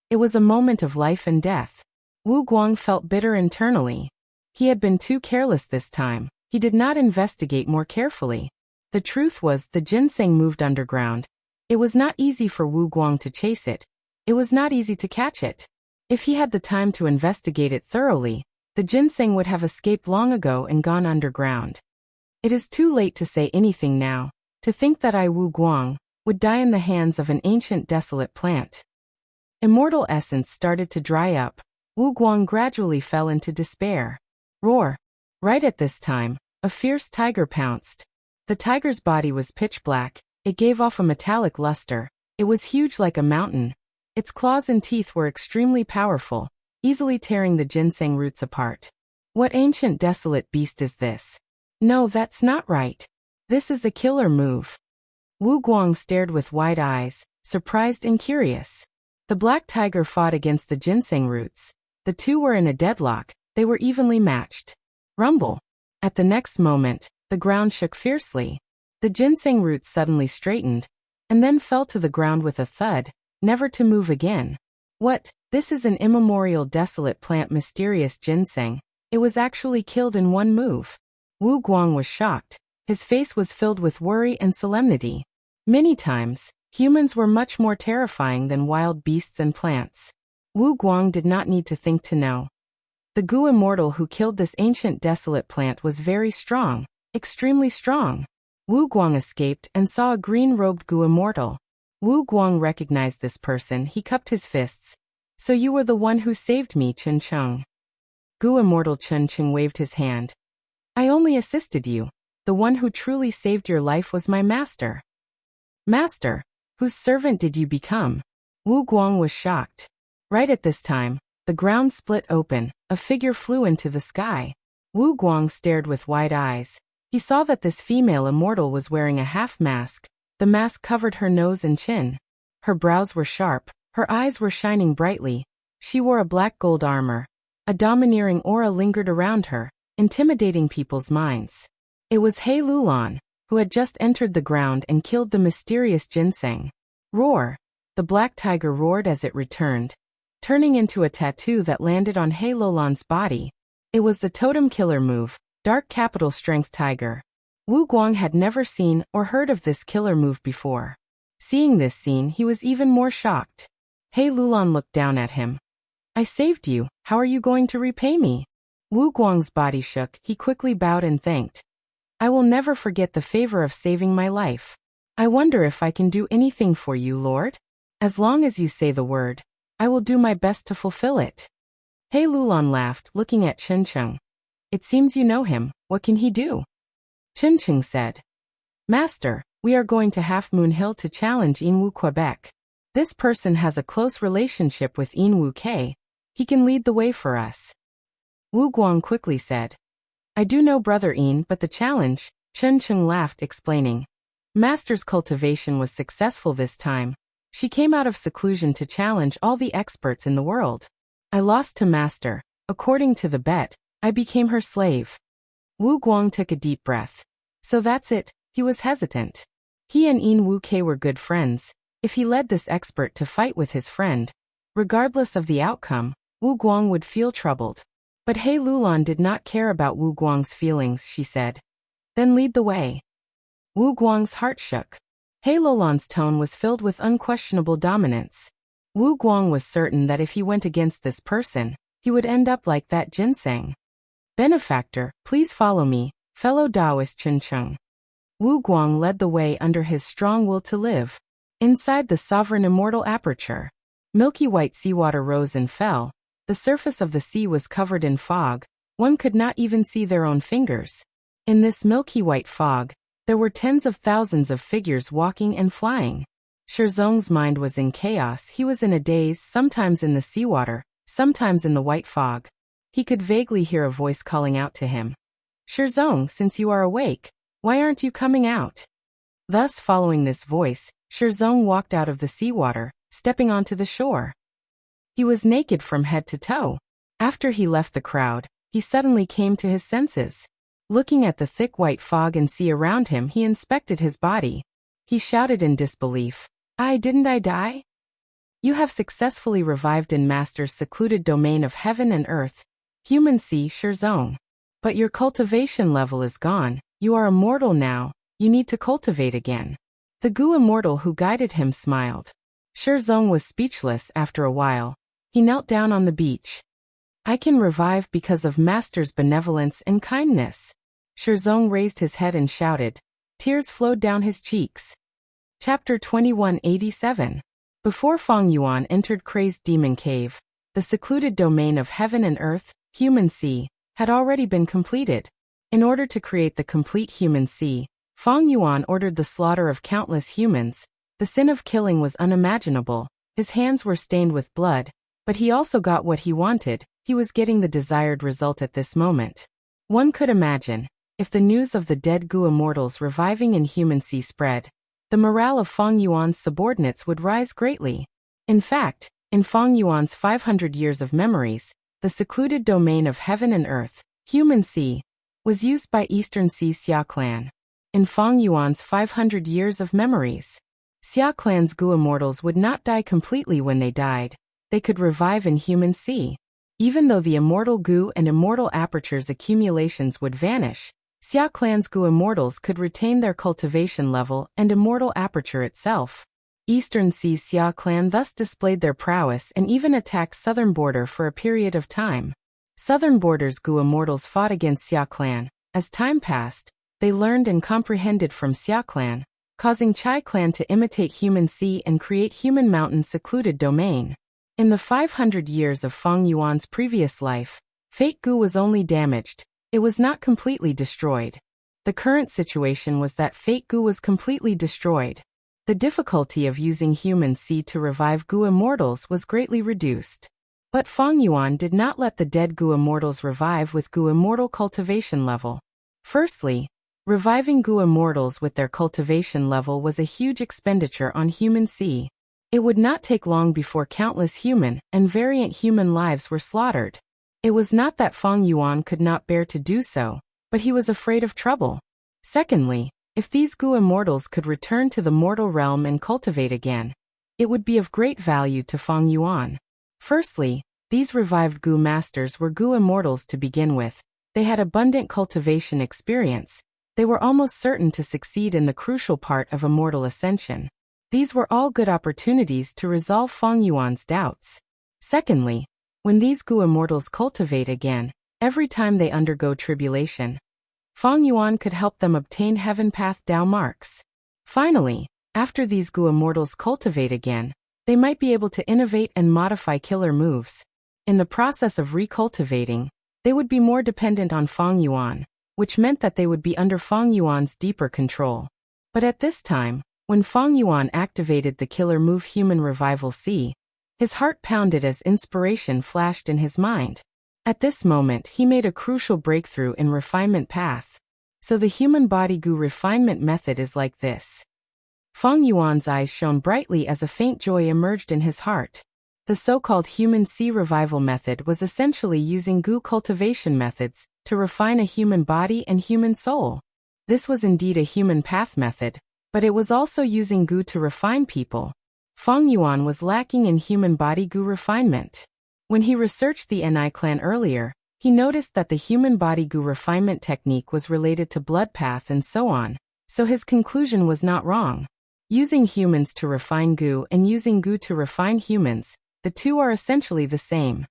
Speaker 1: It was a moment of life and death. Wu Guang felt bitter internally. He had been too careless this time. He did not investigate more carefully. The truth was the ginseng moved underground. It was not easy for Wu Guang to chase it. It was not easy to catch it. If he had the time to investigate it thoroughly, the ginseng would have escaped long ago and gone underground. It is too late to say anything now. To think that I, Wu Guang, would die in the hands of an ancient desolate plant. Immortal essence started to dry up. Wu Guang gradually fell into despair. Roar! Right at this time, a fierce tiger pounced. The tiger's body was pitch black. It gave off a metallic luster. It was huge like a mountain. Its claws and teeth were extremely powerful, easily tearing the ginseng roots apart. What ancient desolate beast is this? No, that's not right. This is a killer move. Wu Guang stared with wide eyes, surprised and curious. The black tiger fought against the ginseng roots. The two were in a deadlock. They were evenly matched. Rumble. At the next moment, the ground shook fiercely. The ginseng roots suddenly straightened, and then fell to the ground with a thud, never to move again. What? This is an immemorial desolate plant, mysterious ginseng. It was actually killed in one move. Wu Guang was shocked. His face was filled with worry and solemnity. Many times, humans were much more terrifying than wild beasts and plants. Wu Guang did not need to think to know. The Gu Immortal who killed this ancient desolate plant was very strong, extremely strong. Wu Guang escaped and saw a green-robed Gu Immortal. Wu Guang recognized this person. He cupped his fists. So you were the one who saved me, Chun Chung. Gu Immortal Chun Chung waved his hand. I only assisted you. The one who truly saved your life was my master. Master? Whose servant did you become? Wu Guang was shocked. Right at this time, the ground split open. A figure flew into the sky. Wu Guang stared with wide eyes. He saw that this female immortal was wearing a half mask. The mask covered her nose and chin. Her brows were sharp. Her eyes were shining brightly. She wore a black gold armor. A domineering aura lingered around her, intimidating people's minds. It was He Lulan, who had just entered the ground and killed the mysterious ginseng. Roar! The black tiger roared as it returned, turning into a tattoo that landed on He Lulan's body. It was the totem killer move, Dark Capital Strength Tiger. Wu Guang had never seen or heard of this killer move before. Seeing this scene, he was even more shocked. He Lulan looked down at him. I saved you. How are you going to repay me? Wu Guang's body shook. He quickly bowed and thanked. I will never forget the favor of saving my life. I wonder if I can do anything for you, Lord? As long as you say the word, I will do my best to fulfill it. He Lulan laughed, looking at Chen Cheng. It seems you know him. What can he do? Chen Cheng said. Master, we are going to Half Moon Hill to challenge Inwu Quebec. This person has a close relationship with Inwu K. He can lead the way for us. Wu Guang quickly said. I do know Brother In, but the challenge, Chen Cheng laughed, explaining. Master's cultivation was successful this time. She came out of seclusion to challenge all the experts in the world. I lost to Master. According to the bet, I became her slave. Wu Guang took a deep breath. So that's it, he was hesitant. He and In Wu Ke were good friends. If he led this expert to fight with his friend, regardless of the outcome, Wu Guang would feel troubled. But He Lulan did not care about Wu Guang's feelings, she said. Then lead the way. Wu Guang's heart shook. He Lulan's tone was filled with unquestionable dominance. Wu Guang was certain that if he went against this person, he would end up like that ginseng. Benefactor, please follow me, fellow Taoist Chen Cheng. Wu Guang led the way under his strong will to live. Inside the sovereign immortal aperture, milky white seawater rose and fell. The surface of the sea was covered in fog. One could not even see their own fingers. In this milky white fog, there were tens of thousands of figures walking and flying. Shizong's mind was in chaos. He was in a daze, sometimes in the seawater, sometimes in the white fog. He could vaguely hear a voice calling out to him. Shizong, since you are awake, why aren't you coming out? Thus, following this voice, Shizong walked out of the seawater, stepping onto the shore. He was naked from head to toe. After he left the crowd, he suddenly came to his senses. Looking at the thick white fog and sea around him, he inspected his body. He shouted in disbelief, Didn't I die? You have successfully revived in Master's secluded domain of heaven and earth, human sea Shizong. But your cultivation level is gone. You are immortal now. You need to cultivate again. The Gu immortal who guided him smiled. Shizong was speechless after a while. He knelt down on the beach. I can revive because of Master's benevolence and kindness. Shizong raised his head and shouted. Tears flowed down his cheeks. Chapter 2187. Before Feng Yuan entered Crazed Demon Cave, the secluded domain of heaven and earth, human sea, had already been completed. In order to create the complete human sea, Feng Yuan ordered the slaughter of countless humans. The sin of killing was unimaginable. His hands were stained with blood. But he also got what he wanted. He was getting the desired result at this moment. One could imagine, if the news of the dead Gu immortals reviving in human sea spread, the morale of Feng Yuan's subordinates would rise greatly. In fact, in Feng Yuan's 500 years of memories, the secluded domain of heaven and earth, human sea, was used by Eastern Sea Xia clan. In Feng Yuan's 500 years of memories, Xia clan's Gu immortals would not die completely when they died. They could revive in human sea. Even though the immortal Gu and immortal aperture's accumulations would vanish, Xia clan's Gu immortals could retain their cultivation level and immortal aperture itself. Eastern Sea's Xia clan thus displayed their prowess and even attacked Southern Border for a period of time. Southern Border's Gu immortals fought against Xia clan. As time passed, they learned and comprehended from Xia clan, causing Chai clan to imitate human sea and create human mountain secluded domain. In the 500 years of Feng Yuan's previous life, Fate Gu was only damaged. It was not completely destroyed. The current situation was that Fate Gu was completely destroyed. The difficulty of using human sea to revive Gu immortals was greatly reduced. But Feng Yuan did not let the dead Gu immortals revive with Gu immortal cultivation level. Firstly, reviving Gu immortals with their cultivation level was a huge expenditure on human sea. It would not take long before countless human and variant human lives were slaughtered. It was not that Feng Yuan could not bear to do so, but he was afraid of trouble. Secondly, if these Gu immortals could return to the mortal realm and cultivate again, it would be of great value to Feng Yuan. Firstly, these revived Gu masters were Gu immortals to begin with. They had abundant cultivation experience. They were almost certain to succeed in the crucial part of immortal ascension. These were all good opportunities to resolve Feng Yuan's doubts. Secondly, when these Gu immortals cultivate again, every time they undergo tribulation, Feng Yuan could help them obtain Heaven Path Dao marks. Finally, after these Gu immortals cultivate again, they might be able to innovate and modify killer moves. In the process of recultivating, they would be more dependent on Feng Yuan, which meant that they would be under Feng Yuan's deeper control. But at this time, when Feng Yuan activated the killer move Human Revival C, his heart pounded as inspiration flashed in his mind. At this moment, he made a crucial breakthrough in refinement path. So the human body Gu refinement method is like this. Feng Yuan's eyes shone brightly as a faint joy emerged in his heart. The so-called human C revival method was essentially using Gu cultivation methods to refine a human body and human soul. This was indeed a human path method, but it was also using Gu to refine people. Feng Yuan was lacking in human body Gu refinement. When he researched the Ni clan earlier, he noticed that the human body Gu refinement technique was related to blood path and so on, so his conclusion was not wrong. Using humans to refine Gu and using Gu to refine humans, the two are essentially the same.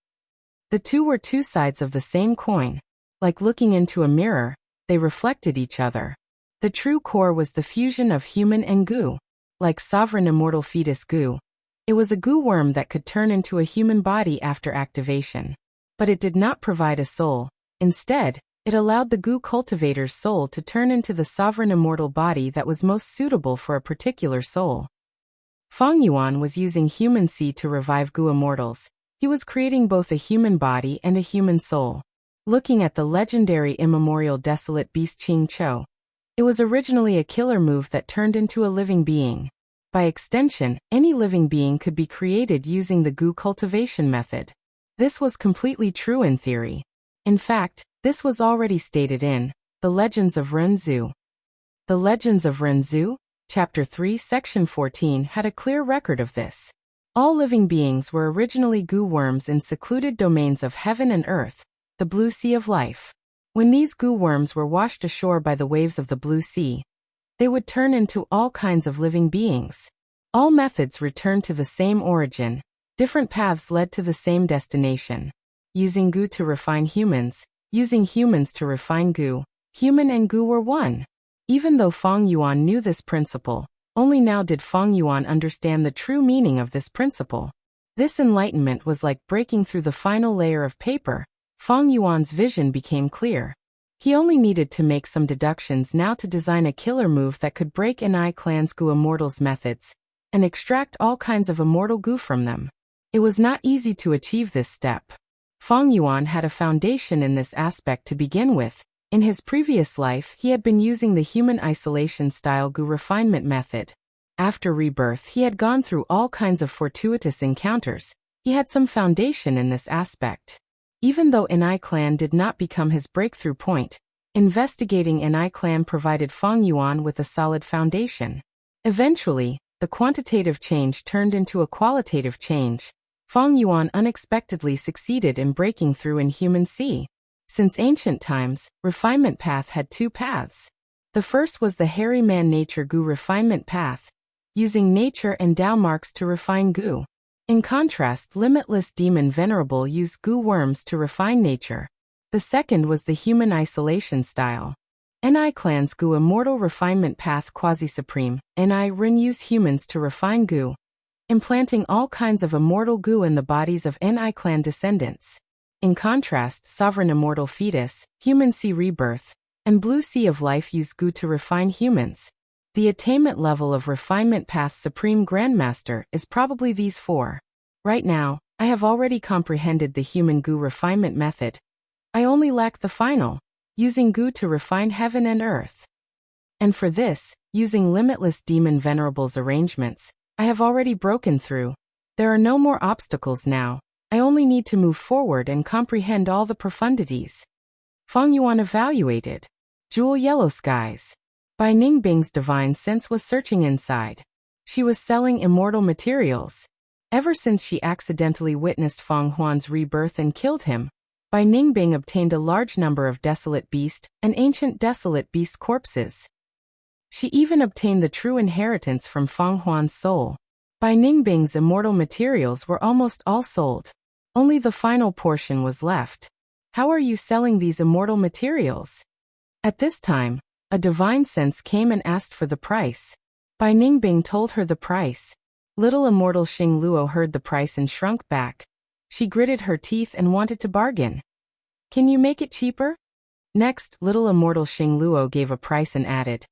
Speaker 1: The two were two sides of the same coin. Like looking into a mirror, they reflected each other. The true core was the fusion of human and Gu. Like sovereign immortal fetus Gu, it was a Gu worm that could turn into a human body after activation. But it did not provide a soul. Instead, it allowed the Gu cultivator's soul to turn into the sovereign immortal body that was most suitable for a particular soul. Feng Yuan was using human C to revive Gu immortals. He was creating both a human body and a human soul. Looking at the legendary immemorial desolate beast Qing Chou, it was originally a killer move that turned into a living being. By extension, any living being could be created using the Gu cultivation method. This was completely true in theory. In fact, this was already stated in The Legends of Renzu. The Legends of Renzu, Chapter 3, Section 14 had a clear record of this. All living beings were originally Gu worms in secluded domains of heaven and earth, the blue sea of life. When these Gu worms were washed ashore by the waves of the blue sea, they would turn into all kinds of living beings. All methods returned to the same origin. Different paths led to the same destination. Using Gu to refine humans, using humans to refine Gu, human and Gu were one. Even though Feng Yuan knew this principle, only now did Feng Yuan understand the true meaning of this principle. This enlightenment was like breaking through the final layer of paper. Feng Yuan's vision became clear. He only needed to make some deductions now to design a killer move that could break Ni clan's Gu immortals methods and extract all kinds of immortal Gu from them. It was not easy to achieve this step. Feng Yuan had a foundation in this aspect to begin with. In his previous life, he had been using the human isolation style Gu refinement method. After rebirth, he had gone through all kinds of fortuitous encounters. He had some foundation in this aspect. Even though Ni clan did not become his breakthrough point, investigating Ni clan provided Feng Yuan with a solid foundation. Eventually, the quantitative change turned into a qualitative change. Feng Yuan unexpectedly succeeded in breaking through in human C. Since ancient times, refinement path had two paths. The first was the hairy man nature Gu refinement path, using nature and Tao marks to refine Gu. In contrast, limitless demon venerable used Gu worms to refine nature. The second was the human isolation style. Ni clan's Gu immortal refinement path quasi-supreme, Ni Rin used humans to refine Gu, implanting all kinds of immortal Gu in the bodies of Ni clan descendants. In contrast, sovereign immortal fetus, human sea rebirth, and blue sea of life use Gu to refine humans. The attainment level of refinement path supreme grandmaster is probably these four. Right now, I have already comprehended the human Gu refinement method. I only lack the final, using Gu to refine heaven and earth. And for this, using limitless demon venerables arrangements, I have already broken through. There are no more obstacles now. I only need to move forward and comprehend all the profundities. Feng Yuan evaluated. Jewel yellow skies. Bai Ningbing's divine sense was searching inside. She was selling immortal materials. Ever since she accidentally witnessed Feng Huan's rebirth and killed him, Bai Ningbing obtained a large number of desolate beast and ancient desolate beast corpses. She even obtained the true inheritance from Feng Huan's soul. Bai Ningbing's immortal materials were almost all sold. Only the final portion was left. How are you selling these immortal materials? At this time, a divine sense came and asked for the price. Bai Ningbing told her the price. Little immortal Xing Luo heard the price and shrunk back. She gritted her teeth and wanted to bargain. Can you make it cheaper? Next, little immortal Xing Luo gave a price and added,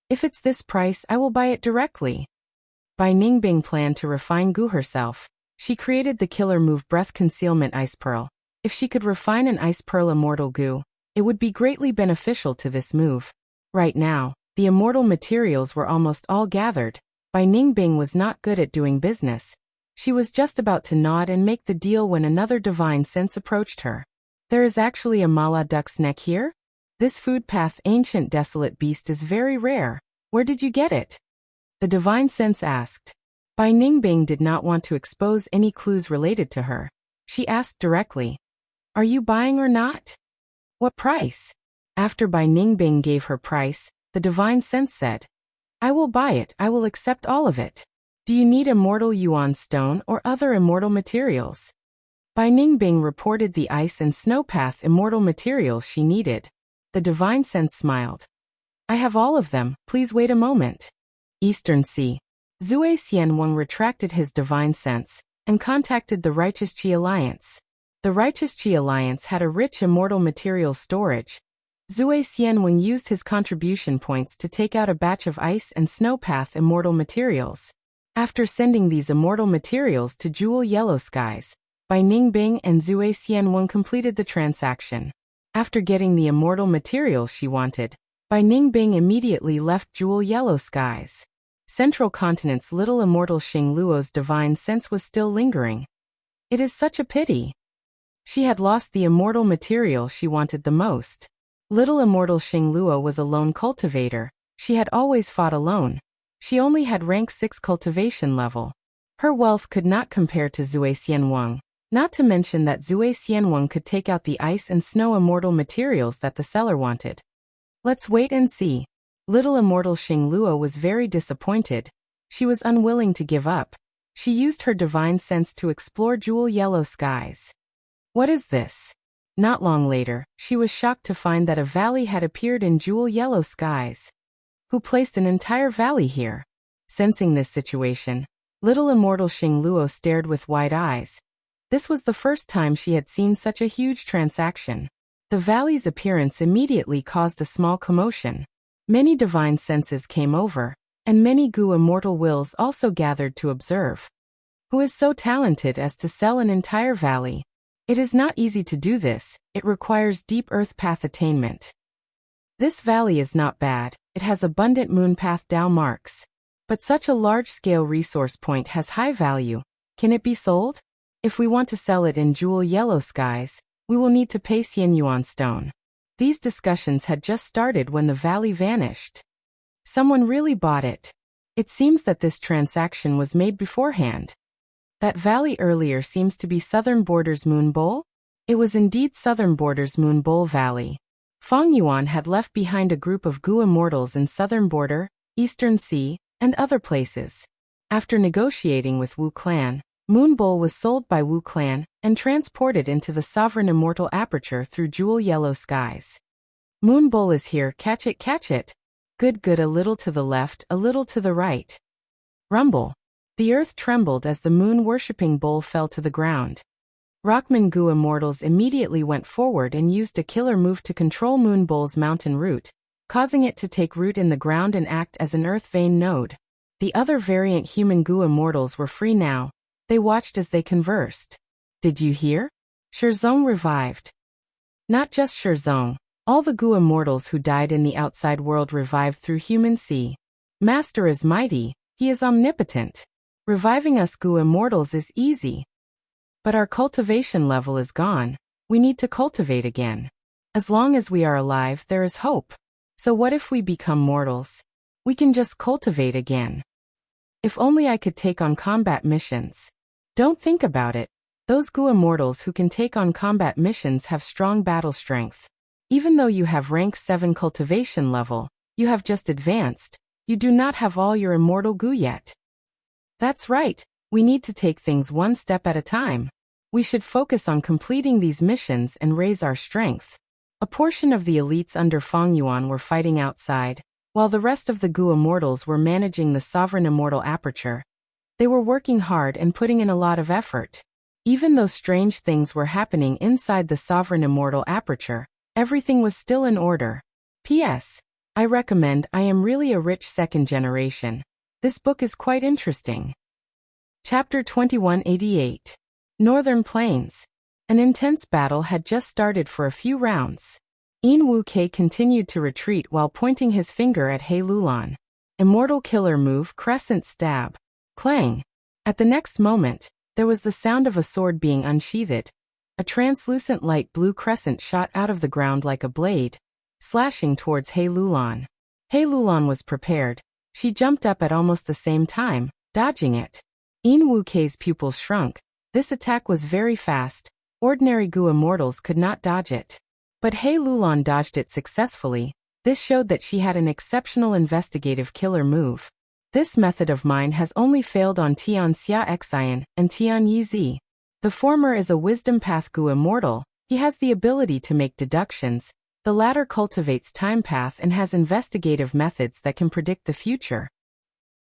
Speaker 1: if it's this price, I will buy it directly. Bai Ningbing planned to refine Gu herself. She created the killer move Breath Concealment Ice Pearl. If she could refine an Ice Pearl immortal Gu, it would be greatly beneficial to this move. Right now, the immortal materials were almost all gathered. Bai Ningbing was not good at doing business. She was just about to nod and make the deal when another divine sense approached her. There is actually a mala duck's neck here? This food path ancient desolate beast is very rare. Where did you get it? The divine sense asked. Bai Ningbing did not want to expose any clues related to her. She asked directly, are you buying or not? What price? After Bai Ningbing gave her price, the divine sense said, I will buy it, I will accept all of it. Do you need immortal yuan stone or other immortal materials? Bai Ningbing reported the ice and snow path immortal materials she needed. The divine sense smiled. I have all of them, please wait a moment. Eastern Sea. Zue Xianwang retracted his divine sense and contacted the Righteous Qi Alliance. The Righteous Qi Alliance had a rich immortal material storage. Zue Xianwang used his contribution points to take out a batch of ice and snow path immortal materials. After sending these immortal materials to Jewel Yellow Skies, Bai Ningbing and Zue Xianwang completed the transaction. After getting the immortal materials she wanted, Bai Ningbing immediately left Jewel Yellow Skies. Central Continent's little immortal Xing Luo's divine sense was still lingering. It is such a pity. She had lost the immortal material she wanted the most. Little immortal Xing Luo was a lone cultivator. She had always fought alone. She only had rank 6 cultivation level. Her wealth could not compare to Zue Xianwang. Not to mention that Zue Xianwang could take out the ice and snow immortal materials that the seller wanted. Let's wait and see. Little immortal Xing Luo was very disappointed. She was unwilling to give up. She used her divine sense to explore Jewel Yellow Skies. What is this? Not long later, she was shocked to find that a valley had appeared in Jewel Yellow Skies. Who placed an entire valley here? Sensing this situation, little immortal Xing Luo stared with wide eyes. This was the first time she had seen such a huge transaction. The valley's appearance immediately caused a small commotion. Many divine senses came over, and many Gu immortal wills also gathered to observe. Who is so talented as to sell an entire valley? It is not easy to do this, it requires deep earth path attainment. This valley is not bad, it has abundant moon path Dao marks. But such a large-scale resource point has high value. Can it be sold? If we want to sell it in Jewel Yellow Skies, we will need to pay Xian Yuan stone. These discussions had just started when the valley vanished. Someone really bought it. It seems that this transaction was made beforehand. That valley earlier seems to be Southern Borders Moon Bowl? It was indeed Southern Borders Moon Bowl Valley. Feng Yuan had left behind a group of Gu immortals in Southern Border, Eastern Sea, and other places. After negotiating with Wu Clan, Moon Bowl was sold by Wu Clan and transported into the Sovereign Immortal Aperture through Jewel Yellow Skies. Moon Bowl is here, catch it, catch it. Good, good, a little to the left, a little to the right. Rumble. The earth trembled as the moon-worshipping bowl fell to the ground. Rockman Gu immortals immediately went forward and used a killer move to control Moon Bowl's mountain root, causing it to take root in the ground and act as an earth vein node. The other variant human Gu immortals were free now. They watched as they conversed. Did you hear? Shirzong revived. Not just Shirzong. All the Gu immortals who died in the outside world revived through human sea. Master is mighty, he is omnipotent. Reviving us Gu immortals is easy. But our cultivation level is gone. We need to cultivate again. As long as we are alive, there is hope. So what if we become mortals? We can just cultivate again. If only I could take on combat missions. Don't think about it. Those Gu immortals who can take on combat missions have strong battle strength. Even though you have rank 7 cultivation level, you have just advanced. You do not have all your immortal Gu yet. That's right. We need to take things one step at a time. We should focus on completing these missions and raise our strength. A portion of the elites under Feng Yuan were fighting outside, while the rest of the Gu immortals were managing the Sovereign Immortal Aperture. They were working hard and putting in a lot of effort. Even though strange things were happening inside the sovereign immortal aperture, everything was still in order. P.S. I recommend. I am really a rich second generation. This book is quite interesting. Chapter 2188. Northern Plains. An intense battle had just started for a few rounds. In Wu-Kei continued to retreat while pointing his finger at He Lulan. Immortal killer move, crescent stab. Clang. At the next moment, there was the sound of a sword being unsheathed. A translucent light blue crescent shot out of the ground like a blade, slashing towards He Lulan. He Lulan was prepared. She jumped up at almost the same time, dodging it. In Wu-Kei's pupils shrunk. This attack was very fast. Ordinary Gu immortals could not dodge it. But He Lulan dodged it successfully. This showed that she had an exceptional investigative killer move. This method of mine has only failed on Tian Xia Xian and Tian Yizi. The former is a wisdom path Gu immortal. He has the ability to make deductions. The latter cultivates time path and has investigative methods that can predict the future.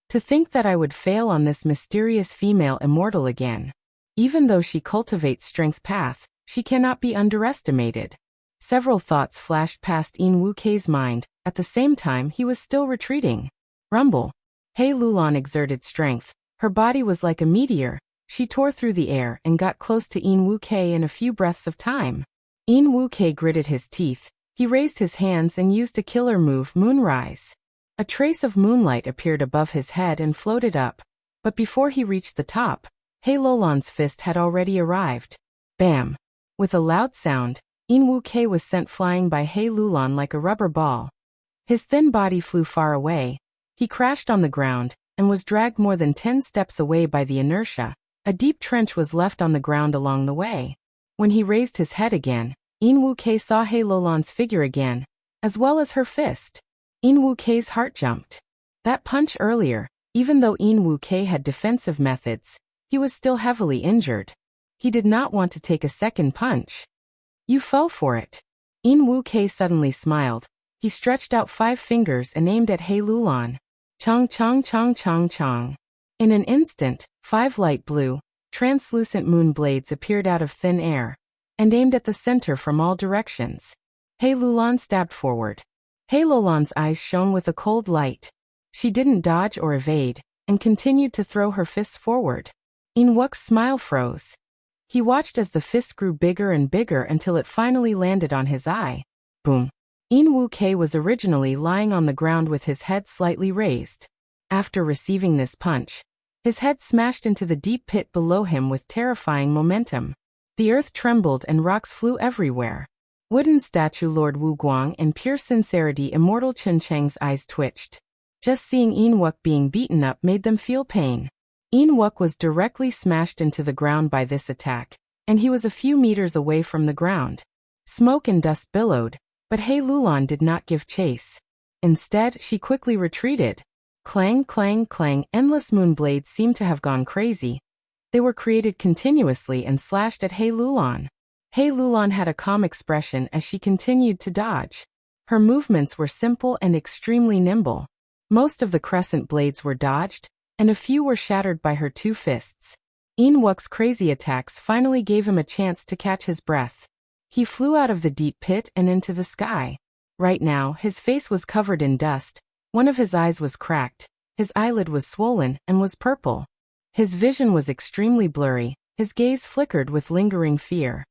Speaker 1: To think that I would fail on this mysterious female immortal again. Even though she cultivates strength path, she cannot be underestimated. Several thoughts flashed past In Wu-Kei's mind. At the same time, he was still retreating. Rumble. He Lulan exerted strength. Her body was like a meteor. She tore through the air and got close to In Wu-Kei in a few breaths of time. In Wu-Kei gritted his teeth. He raised his hands and used a killer move, Moonrise. A trace of moonlight appeared above his head and floated up. But before he reached the top, He Lulan's fist had already arrived. Bam! With a loud sound, In Wu-Kei was sent flying by He Lulan like a rubber ball. His thin body flew far away. He crashed on the ground, and was dragged more than 10 steps away by the inertia. A deep trench was left on the ground along the way. When he raised his head again, In Wu-Kei saw He Lulan's figure again, as well as her fist. In Wu-Kei's heart jumped. That punch earlier, even though In Wu-Kei had defensive methods, he was still heavily injured. He did not want to take a second punch. You fell for it. In Wu-Kei suddenly smiled. He stretched out 5 fingers and aimed at He Lulan. Chong chong chong chong chong. In an instant, 5 light blue, translucent moon blades appeared out of thin air, and aimed at the center from all directions. He Lulan stabbed forward. He Lulan's eyes shone with a cold light. She didn't dodge or evade, and continued to throw her fists forward. In Wu's smile froze. He watched as the fist grew bigger and bigger until it finally landed on his eye. Boom. In Wu-Kei was originally lying on the ground with his head slightly raised. After receiving this punch, his head smashed into the deep pit below him with terrifying momentum. The earth trembled and rocks flew everywhere. Wooden statue Lord Wu Guang and pure sincerity immortal Chen Cheng's eyes twitched. Just seeing In Wu being beaten up made them feel pain. In Wu was directly smashed into the ground by this attack, and he was a few meters away from the ground. Smoke and dust billowed, but He Lulan did not give chase. Instead, she quickly retreated. Clang, clang, clang, endless moon blades seemed to have gone crazy. They were created continuously and slashed at He Lulan. He Lulan had a calm expression as she continued to dodge. Her movements were simple and extremely nimble. Most of the crescent blades were dodged, and a few were shattered by her 2 fists. In Wu's crazy attacks finally gave him a chance to catch his breath. He flew out of the deep pit and into the sky. Right now, his face was covered in dust. One of his eyes was cracked. His eyelid was swollen and was purple. His vision was extremely blurry. His gaze flickered with lingering fear.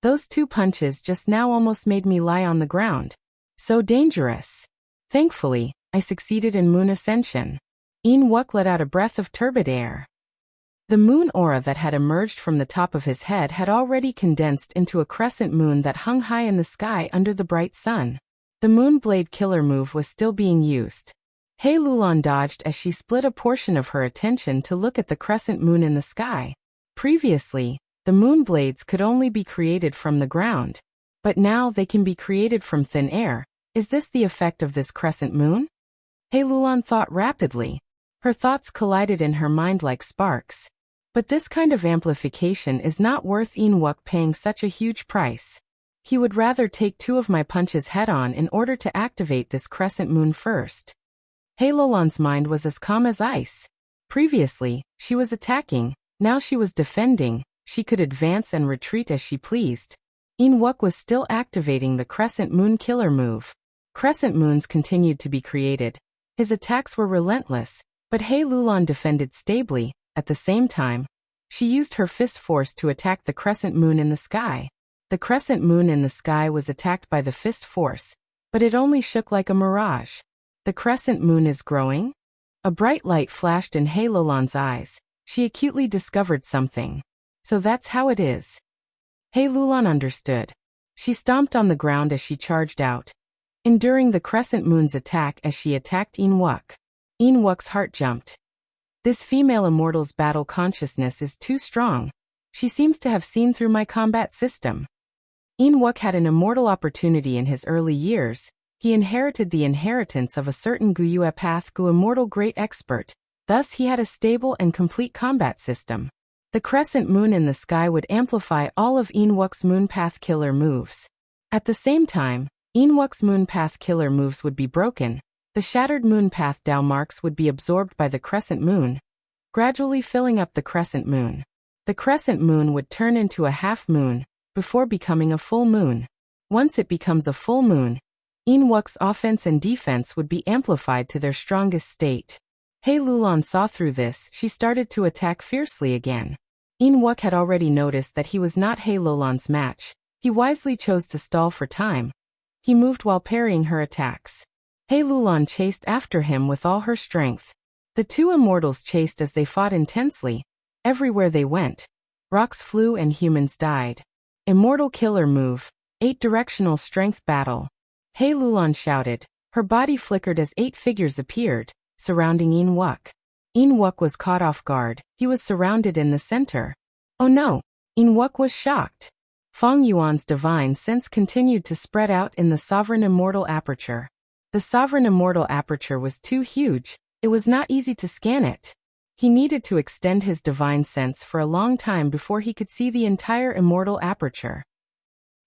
Speaker 1: Those 2 punches just now almost made me lie on the ground. So dangerous. Thankfully, I succeeded in moon ascension. In Wu let out a breath of turbid air. The moon aura that had emerged from the top of his head had already condensed into a crescent moon that hung high in the sky under the bright sun. The moon blade killer move was still being used. He Lulan dodged as she split a portion of her attention to look at the crescent moon in the sky. Previously, the moon blades could only be created from the ground, but now they can be created from thin air. Is this the effect of this crescent moon? He Lulan thought rapidly. Her thoughts collided in her mind like sparks. But this kind of amplification is not worth In Wu paying such a huge price. He would rather take 2 of my punches head-on in order to activate this crescent moon first. He Lulan's mind was as calm as ice. Previously, she was attacking, now she was defending. she could advance and retreat as she pleased. Inwook was still activating the Crescent Moon killer move. Crescent moons continued to be created. His attacks were relentless, but Hei Lulan defended stably. At the same time, she used her fist force to attack the crescent moon in the sky. The crescent moon in the sky was attacked by the fist force, but it only shook like a mirage. The crescent moon is growing? A bright light flashed in Hei Lulan's eyes. She acutely discovered something. So that's how it is. Hei Lulan understood. She stomped on the ground as she charged out, enduring the crescent moon's attack as she attacked Inwook. Inwook's heart jumped. This female immortal's battle consciousness is too strong. She seems to have seen through my combat system. Inwook had an immortal opportunity in his early years. He inherited the inheritance of a certain Guyue Path Gu immortal great expert. Thus he had a stable and complete combat system. The crescent moon in the sky would amplify all of Inwook's moon path killer moves. At the same time, Inwook's moon path killer moves would be broken. The shattered moon path Dao marks would be absorbed by the crescent moon, gradually filling up the crescent moon. The crescent moon would turn into a half moon, before becoming a full moon. Once it becomes a full moon, Inwook's offense and defense would be amplified to their strongest state. Hei Lulan saw through this. She started to attack fiercely again. Inwook had already noticed that he was not Hei Lulan's match. He wisely chose to stall for time. He moved while parrying her attacks. Hei Lulan chased after him with all her strength. The two immortals chased as they fought intensely. Everywhere they went, rocks flew and humans died. Immortal killer move, 8-directional strength battle. Hei Lulan shouted. Her body flickered as 8 figures appeared, surrounding Inwook. Inwook was caught off guard. He was surrounded in the center. Oh no! Inwook was shocked. Feng Yuan's divine sense continued to spread out in the sovereign immortal aperture. The sovereign immortal aperture was too huge. It was not easy to scan it. He needed to extend his divine sense for a long time before he could see the entire immortal aperture.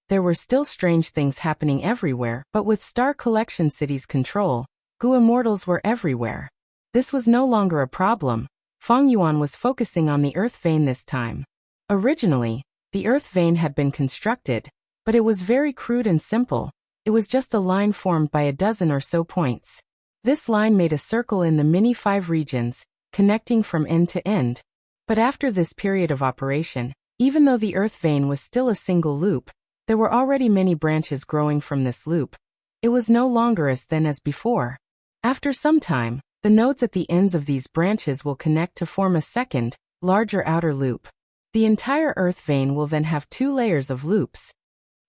Speaker 1: There were still strange things happening everywhere, but with Star Collection City's control, Gu immortals were everywhere. This was no longer a problem. Feng Yuan was focusing on the Earth Vein this time. Originally, the Earth Vein had been constructed, but it was very crude and simple. It was just a line formed by a dozen or so points. This line made a circle in the mini 5 regions, connecting from end to end. But after this period of operation, even though the Earth Vein was still a single loop, there were already many branches growing from this loop. It was no longer as thin as before. After some time, the nodes at the ends of these branches will connect to form a second, larger outer loop. The entire Earth Vein will then have 2 layers of loops.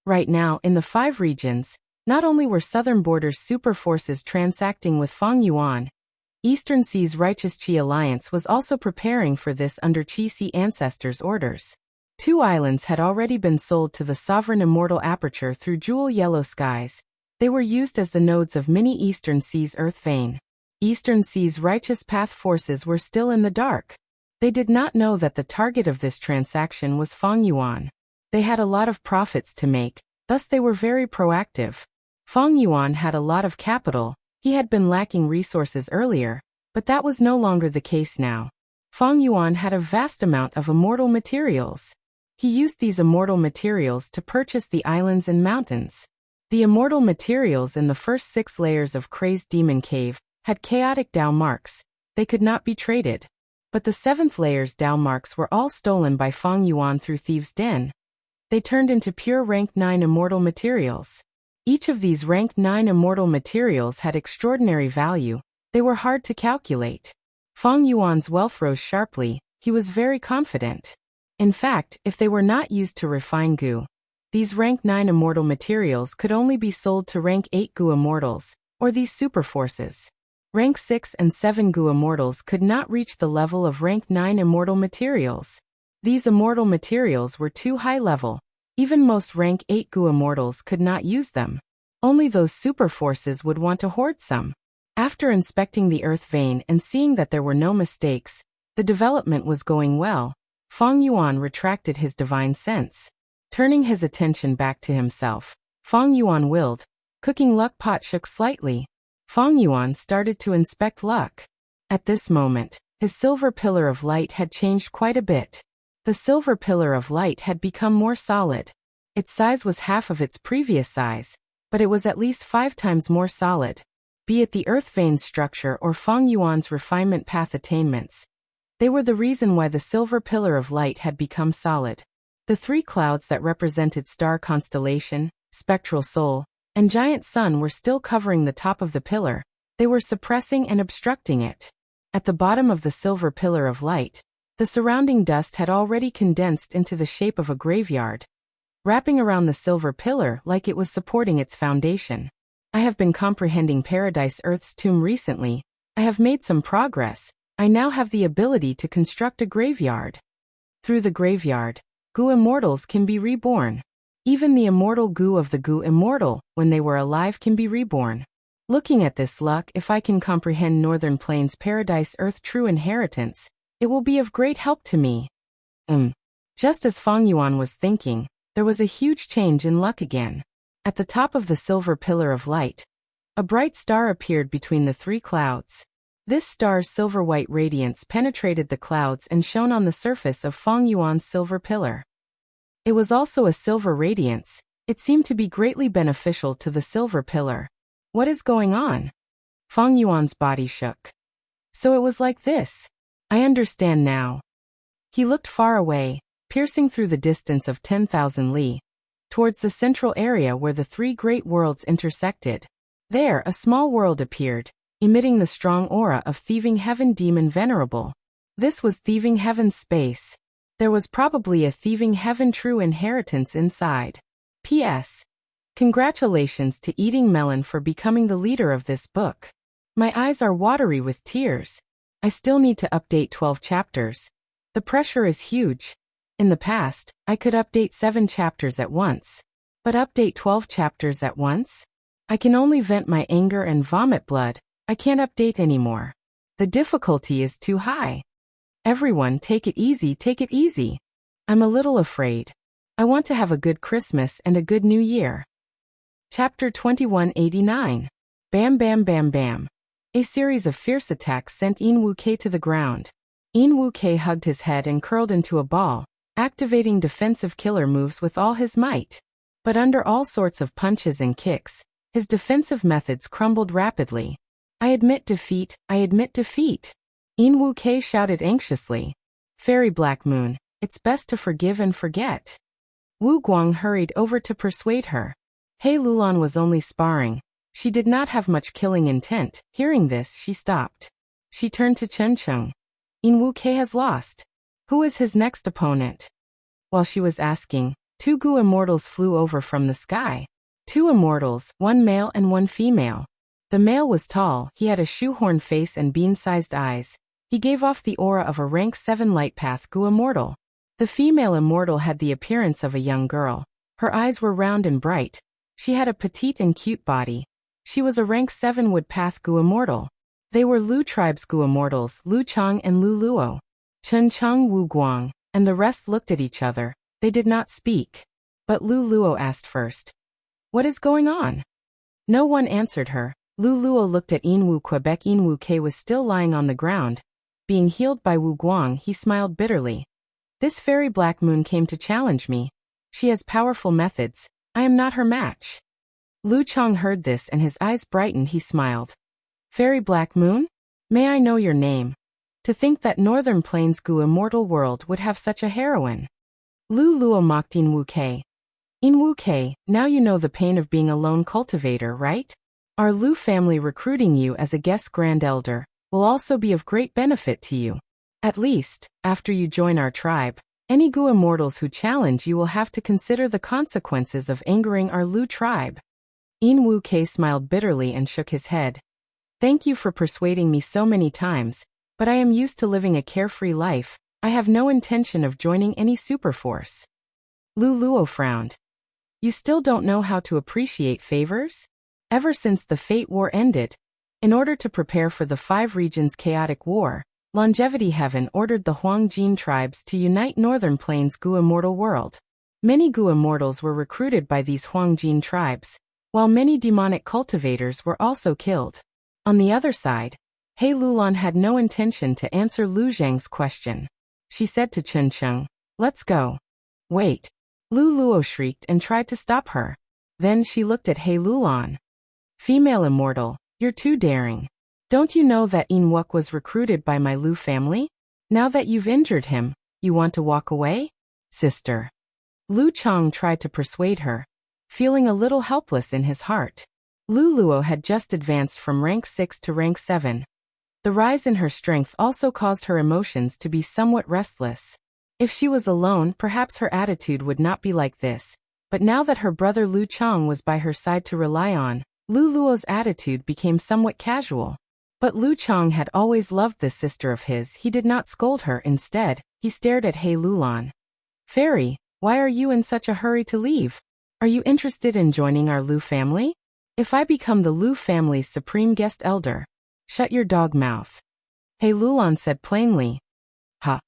Speaker 1: Right now, in the 5 regions, not only were southern borders super forces transacting with Feng Yuan, Eastern Sea's Righteous Qi Alliance was also preparing for this under Qi Si ancestors' orders. 2 islands had already been sold to the sovereign immortal aperture through Jewel Yellow Skies. They were used as the nodes of mini Eastern Sea's Earth Vein. Eastern Sea's Righteous Path forces were still in the dark. They did not know that the target of this transaction was Feng Yuan. They had a lot of profits to make, thus they were very proactive. Feng Yuan had a lot of capital. He had been lacking resources earlier, but that was no longer the case now. Feng Yuan had a vast amount of immortal materials. He used these immortal materials to purchase the islands and mountains. The immortal materials in the first 6 layers of Crazed Demon Cave had chaotic Dao marks. They could not be traded. But the 7th layer's Dao marks were all stolen by Feng Yuan through Thieves' Den. They turned into pure rank 9 immortal materials. Each of these rank 9 immortal materials had extraordinary value. They were hard to calculate. Feng Yuan's wealth rose sharply. He was very confident. In fact, if they were not used to refine Gu, these rank 9 immortal materials could only be sold to rank 8 Gu immortals, or these super forces. Rank 6 and 7 Gu immortals could not reach the level of rank 9 immortal materials. These immortal materials were too high level. Even most rank 8 Gu immortals could not use them. Only those super forces would want to hoard some. After inspecting the Earth Vein and seeing that there were no mistakes, the development was going well, Feng Yuan retracted his divine sense. Turning his attention back to himself, Feng Yuan willed. Cooking luck pot shook slightly. Feng Yuan started to inspect luck. At this moment, his silver pillar of light had changed quite a bit. The silver pillar of light had become more solid. Its size was half of its previous size, but it was at least 5 times more solid. Be it the earth vein structure or Feng Yuan's refinement path attainments, they were the reason why the silver pillar of light had become solid. The 3 clouds that represented star constellation, spectral soul, and giant sun were still covering the top of the pillar. They were suppressing and obstructing it. At the bottom of the silver pillar of light, the surrounding dust had already condensed into the shape of a graveyard, wrapping around the silver pillar like it was supporting its foundation. I have been comprehending Paradise Earth's tomb recently. I have made some progress. I now have the ability to construct a graveyard. Through the graveyard, Gu immortals can be reborn. Even the immortal Gu of the Gu immortal, when they were alive, can be reborn. Looking at this luck, if I can comprehend Northern Plains Paradise Earth true inheritance, it will be of great help to me. Just as Feng Yuan was thinking, there was a huge change in luck again. At the top of the silver pillar of light, a bright star appeared between the 3 clouds. This star's silver-white radiance penetrated the clouds and shone on the surface of Feng Yuan's silver pillar. It was also a silver radiance. It seemed to be greatly beneficial to the silver pillar. What is going on? Feng Yuan's body shook. So it was like this. I understand now. He looked far away, piercing through the distance of 10,000 li, towards the central area where the 3 great worlds intersected. There, a small world appeared, emitting the strong aura of Thieving Heaven Demon Venerable. This was Thieving Heaven's space. There was probably a Thieving Heaven true inheritance inside. P.S. Congratulations to Eating Melon for becoming the leader of this book. My eyes are watery with tears. I still need to update 12 chapters. The pressure is huge. In the past, I could update 7 chapters at once. But update 12 chapters at once? I can only vent my anger and vomit blood. I can't update anymore. The difficulty is too high. Everyone, take it easy, take it easy. I'm a little afraid. I want to have a good Christmas and a good New Year. Chapter 2189. Bam Bam Bam Bam. A series of fierce attacks sent Yin Wu-Kei to the ground. Yin Wu-Kei hugged his head and curled into a ball, activating defensive killer moves with all his might. But under all sorts of punches and kicks, his defensive methods crumbled rapidly. I admit defeat, I admit defeat. Yin Wu-Kei shouted anxiously. Fairy Black Moon, it's best to forgive and forget. Wu Guang hurried over to persuade her. Hei Lulan was only sparring. She did not have much killing intent. Hearing this, she stopped. She turned to Chen Cheng. Yin Wu-Kei has lost. Who is his next opponent? While she was asking, 2 Gu immortals flew over from the sky. 2 immortals, 1 male and 1 female. The male was tall, he had a shoehorn face and bean-sized eyes. He gave off the aura of a rank 7 light path Gu immortal. The female immortal had the appearance of a young girl. Her eyes were round and bright. She had a petite and cute body. She was a rank 7 wood path Gu immortal. They were Lu tribe's Gu immortals, Lu Chang and Lu Luo. Chen Cheng, Wu Guang, and the rest looked at each other. They did not speak. But Lu Luo asked first. What is going on? No one answered her. Lu Luo looked at Yin Wu Quebec. Yin Wu-Kei was still lying on the ground. Being healed by Wu Guang, he smiled bitterly. This fairy Black Moon came to challenge me. She has powerful methods. I am not her match. Lu Chang heard this and his eyes brightened. He smiled. Fairy Black Moon? May I know your name? To think that Northern Plains Gu immortal world would have such a heroine. Lu Luo mocked Yin Wu-Kei. Yin Wu-Kei, now you know the pain of being a lone cultivator, right? Our Lu family recruiting you as a guest grand elder will also be of great benefit to you. At least, after you join our tribe, any Gu immortals who challenge you will have to consider the consequences of angering our Lu tribe. Yin Wu-Kei smiled bitterly and shook his head. Thank you for persuading me so many times, but I am used to living a carefree life. I have no intention of joining any superforce. Lu Luo frowned. You still don't know how to appreciate favors? Ever since the Fate War ended, in order to prepare for the 5 regions chaotic war, Longevity Heaven ordered the Huangjin tribes to unite Northern Plains Gu immortal world. Many Gu immortals were recruited by these Huangjin tribes, while many demonic cultivators were also killed. On the other side, Hei Lulan had no intention to answer Lu Zhang's question. She said to Chen Cheng, Let's go. Wait. Lu Luo shrieked and tried to stop her. Then she looked at He Lulan. Female immortal, you're too daring. Don't you know that In Wook was recruited by my Lu family? Now that you've injured him, you want to walk away? Sister. Lu Chang tried to persuade her, feeling a little helpless in his heart. Lu Luo had just advanced from rank 6 to rank 7. The rise in her strength also caused her emotions to be somewhat restless. If she was alone, perhaps her attitude would not be like this. But now that her brother Lu Chang was by her side to rely on, Lu Luo's attitude became somewhat casual. But Lu Chang had always loved this sister of his. He did not scold her. Instead, he stared at He Lulan. Fairy, why are you in such a hurry to leave? Are you interested in joining our Lu family? If I become the Lu family's supreme guest elder, shut your dog mouth. He Lulan said plainly. Ha.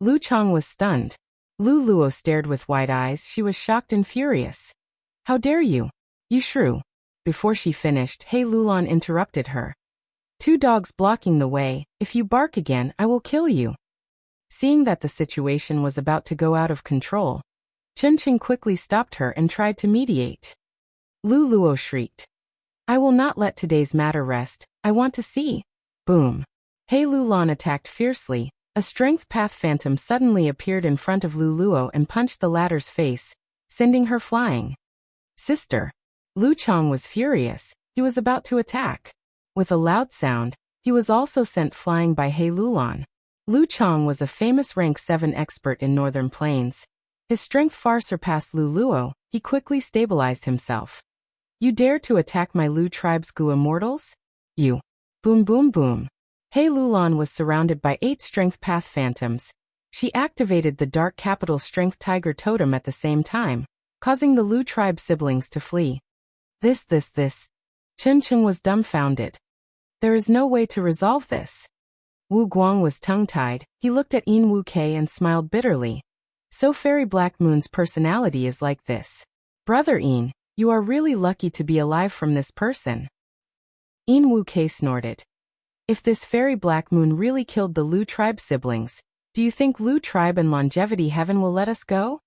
Speaker 1: Lu Chang was stunned. Lu Luo stared with wide eyes. She was shocked and furious. How dare you? You shrew. Before she finished, He Lulan interrupted her. Two dogs blocking the way. If you bark again, I will kill you. Seeing that the situation was about to go out of control, Chen Qing quickly stopped her and tried to mediate. Lu Luo shrieked. I will not let today's matter rest. I want to see. Boom. He Lulan attacked fiercely. A strength path phantom suddenly appeared in front of Lu Luo and punched the latter's face, sending her flying. Sister. Lu Chang was furious. He was about to attack. With a loud sound, he was also sent flying by He Lulan. Lu Chang was a famous rank 7 expert in Northern Plains. His strength far surpassed Lu Luo. He quickly stabilized himself. You dare to attack my Lu tribe's Gu immortals? You. Boom boom boom. He Lulan was surrounded by 8 strength path phantoms. She activated the Dark Capital Strength Tiger Totem at the same time, causing the Lu tribe siblings to flee. This. Chen Qing was dumbfounded. There is no way to resolve this. Wu Guang was tongue-tied. He looked at In Wu Kei and smiled bitterly. So Fairy Black Moon's personality is like this. Brother In, you are really lucky to be alive from this person. In Wu Kei snorted. If this Fairy Black Moon really killed the Lu tribe siblings, do you think Lu tribe and Longevity Heaven will let us go?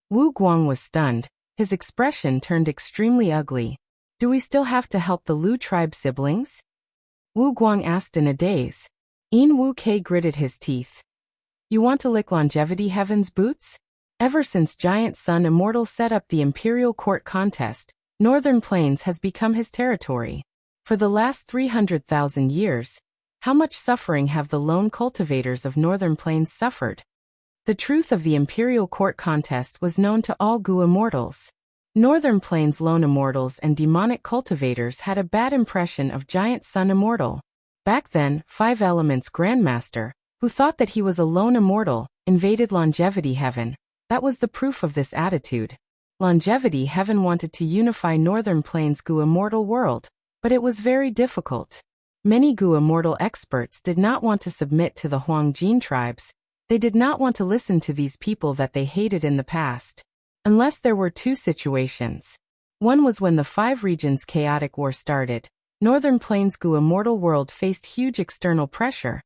Speaker 1: Wu Guang was stunned. His expression turned extremely ugly. Do we still have to help the Lu tribe siblings? Wu Guang asked in a daze. In Wu Kei gritted his teeth. You want to lick Longevity Heaven's boots? Ever since Giant Sun Immortal set up the Imperial Court contest, Northern Plains has become his territory. For the last 300,000 years, how much suffering have the lone cultivators of Northern Plains suffered? The truth of the Imperial Court contest was known to all Gu immortals. Northern Plains lone immortals and demonic cultivators had a bad impression of Giant Sun Immortal. Back then, 5 Elements Grandmaster, who thought that he was a lone immortal, invaded Longevity Heaven. That was the proof of this attitude. Longevity Heaven wanted to unify Northern Plains Gu immortal world, but it was very difficult. Many Gu immortal experts did not want to submit to the Huang Jin tribes. They did not want to listen to these people that they hated in the past. Unless there were 2 situations. One was when the 5 regions chaotic war started. Northern Plains Gu immortal world faced huge external pressure.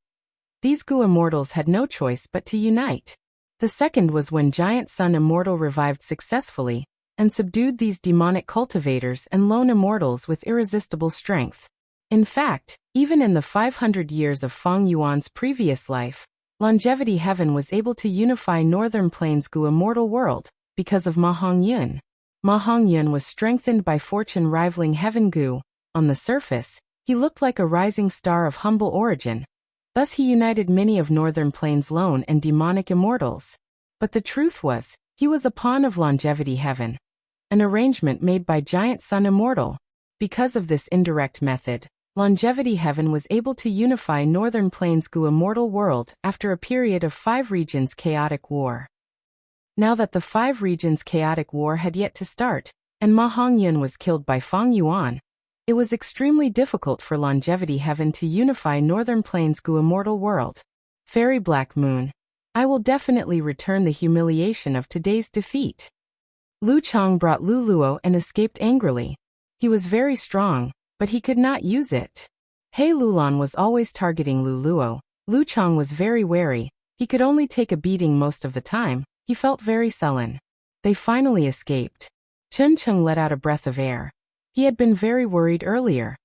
Speaker 1: These Gu immortals had no choice but to unite. The second was when Giant Sun Immortal revived successfully and subdued these demonic cultivators and lone immortals with irresistible strength. In fact, even in the 500 years of Feng Yuan's previous life, Longevity Heaven was able to unify Northern Plains Gu immortal world because of Ma Hongyun. Ma Hongyun was strengthened by fortune rivaling Heaven Gu. On the surface, he looked like a rising star of humble origin. Thus he united many of Northern Plains lone and demonic immortals. But the truth was, he was a pawn of Longevity Heaven. An arrangement made by Giant Sun Immortal. Because of this indirect method, Longevity Heaven was able to unify Northern Plains Gu immortal world after a period of 5 regions chaotic war. Now that the 5 regions chaotic war had yet to start, and Ma Hongyun was killed by Feng Yuan, it was extremely difficult for Longevity Heaven to unify Northern Plains Gu immortal world. Fairy Black Moon, I will definitely return the humiliation of today's defeat. Lu Chang brought Lu Luo and escaped angrily. He was very strong, but he could not use it. He Lulan was always targeting Lu Luo. Lu Chang was very wary. He could only take a beating most of the time. He felt very sullen. They finally escaped. Chun Chung let out a breath of air. He had been very worried earlier.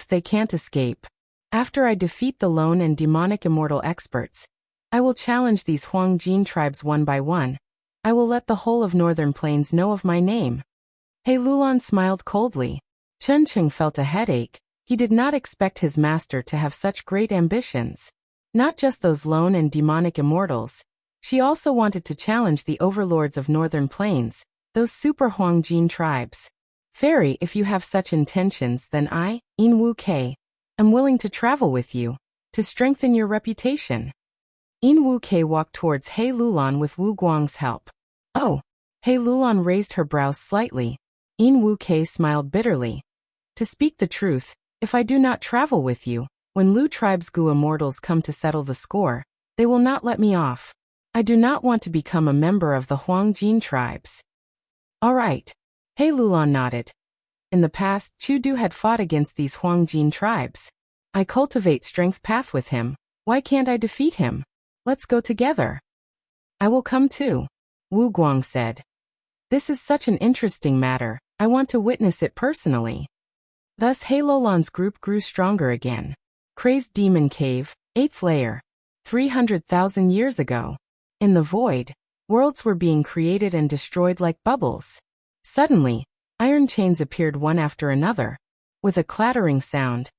Speaker 1: They can't escape. After I defeat the lone and demonic immortal experts, I will challenge these Huang Jin tribes one by one. I will let the whole of Northern Plains know of my name. He Lulan smiled coldly. Chun Chung felt a headache. He did not expect his master to have such great ambitions. Not just those lone and demonic immortals. She also wanted to challenge the overlords of Northern Plains, those super Huang Jin tribes. Fairy, if you have such intentions, then I, In Wu Kei, am willing to travel with you, to strengthen your reputation. In Wu Kei walked towards He Lulan with Wu Guang's help. Oh! He Lulan raised her brows slightly. In Wu Kei smiled bitterly. To speak the truth, if I do not travel with you, when Lu tribe's Gu immortals come to settle the score, they will not let me off. I do not want to become a member of the Huang Jin tribes. All right. He Lulan nodded. In the past, Chu Du had fought against these Huang Jin tribes. I cultivate strength path with him. Why can't I defeat him? Let's go together. I will come too, Wu Guang said. This is such an interesting matter. I want to witness it personally. Thus He Lulan's group grew stronger again. Crazed Demon Cave, 8th layer. 300,000 years ago. In the void, worlds were being created and destroyed like bubbles. Suddenly, iron chains appeared one after another. With a clattering sound,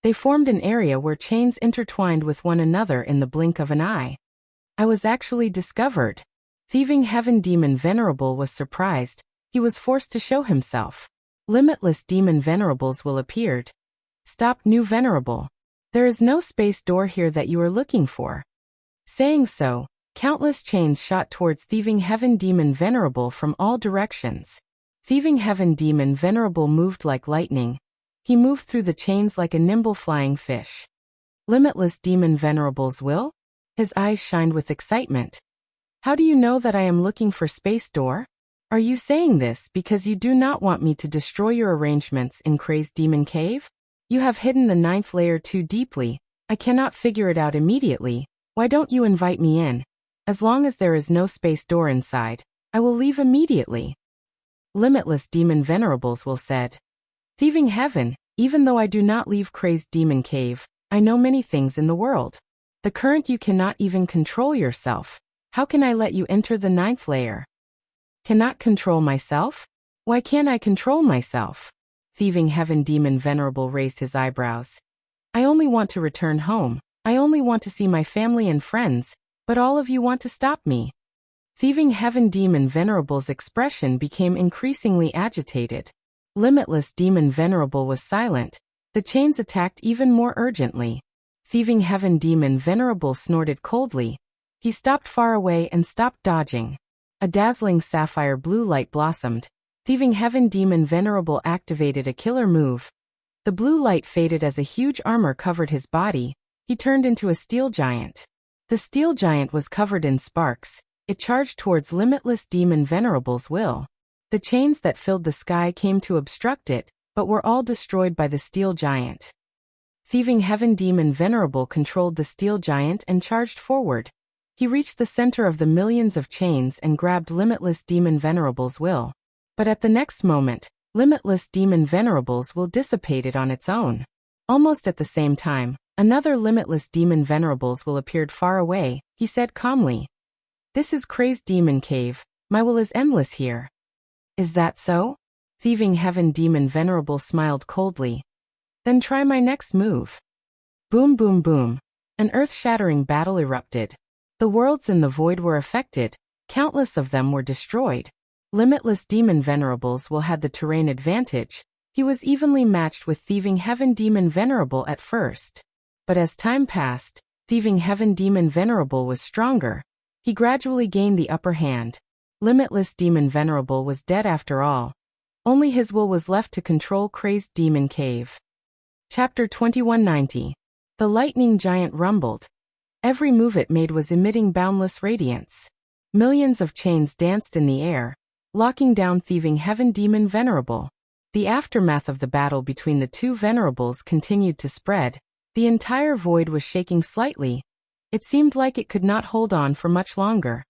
Speaker 1: they formed an area where chains intertwined with one another in the blink of an eye. I was actually discovered. Thieving Heaven Demon Venerable was surprised. He was forced to show himself. Limitless Demon Venerables will appeared. Stop, new Venerable. There is no space door here that you are looking for. Saying so, countless chains shot towards Thieving Heaven Demon Venerable from all directions. Thieving Heaven Demon Venerable moved like lightning. He moved through the chains like a nimble flying fish. Limitless Demon Venerables will? His eyes shined with excitement. How do you know that I am looking for space door? Are you saying this because you do not want me to destroy your arrangements in Crazed Demon Cave? You have hidden the 9th layer too deeply. I cannot figure it out immediately. Why don't you invite me in? As long as there is no space door inside, I will leave immediately. Limitless Demon Venerables will said. Thieving Heaven, even though I do not leave Crazed Demon Cave, I know many things in the world. The current you cannot even control yourself. How can I let you enter the 9th layer? Cannot control myself? Why can't I control myself? Thieving Heaven Demon Venerable raised his eyebrows. I only want to return home. I only want to see my family and friends, but all of you want to stop me. Thieving Heaven Demon Venerable's expression became increasingly agitated. Limitless Demon Venerable was silent. The chains attacked even more urgently. Thieving Heaven Demon Venerable snorted coldly. He stopped far away and stopped dodging. A dazzling sapphire blue light blossomed. Thieving Heaven Demon Venerable activated a killer move. The blue light faded as a huge armor covered his body. He turned into a steel giant. The steel giant was covered in sparks. It charged towards Limitless Demon Venerable's will. The chains that filled the sky came to obstruct it, but were all destroyed by the steel giant. Thieving Heaven Demon Venerable controlled the steel giant and charged forward. He reached the center of the millions of chains and grabbed Limitless Demon Venerable's will. But at the next moment, Limitless Demon Venerable's will dissipated on its own. Almost at the same time, another Limitless Demon Venerable's will appeared far away. He said calmly. This is Crazed Demon Cave. My will is endless here. Is that so? Thieving Heaven Demon Venerable smiled coldly. Then try my next move. Boom boom boom. An earth-shattering battle erupted. The worlds in the void were affected. Countless of them were destroyed. Limitless Demon Venerables will had the terrain advantage. He was evenly matched with Thieving Heaven Demon Venerable at first. But as time passed, Thieving Heaven Demon Venerable was stronger. He gradually gained the upper hand. Limitless Demon Venerable was dead after all. Only his will was left to control Crazed Demon Cave. Chapter 2190. The lightning giant rumbled. Every move it made was emitting boundless radiance. Millions of chains danced in the air, locking down Thieving Heaven Demon Venerable. The aftermath of the battle between the two Venerables continued to spread. The entire void was shaking slightly. It seemed like it could not hold on for much longer.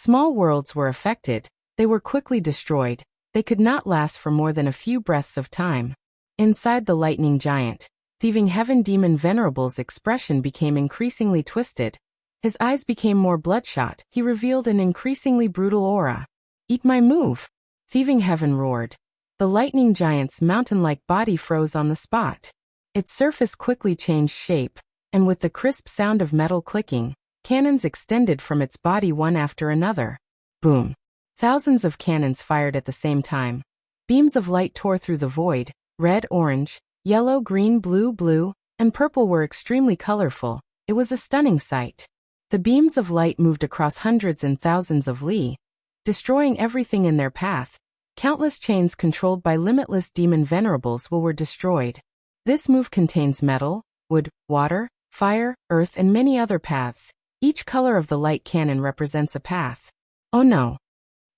Speaker 1: Small worlds were affected, they were quickly destroyed, they could not last for more than a few breaths of time. Inside the lightning giant, Thieving Heaven Demon Venerable's expression became increasingly twisted. His eyes became more bloodshot, he revealed an increasingly brutal aura. "Eat my move!" Thieving Heaven roared. The lightning giant's mountain-like body froze on the spot. Its surface quickly changed shape, and with the crisp sound of metal clicking, cannons extended from its body one after another. Boom! Thousands of cannons fired at the same time. Beams of light tore through the void. Red, orange, yellow, green, blue, and purple were extremely colorful. It was a stunning sight. The beams of light moved across hundreds and thousands of li, destroying everything in their path. Countless chains controlled by limitless demon venerables were destroyed. This move contains metal, wood, water, fire, earth, and many other paths. Each color of the light cannon represents a path. Oh no!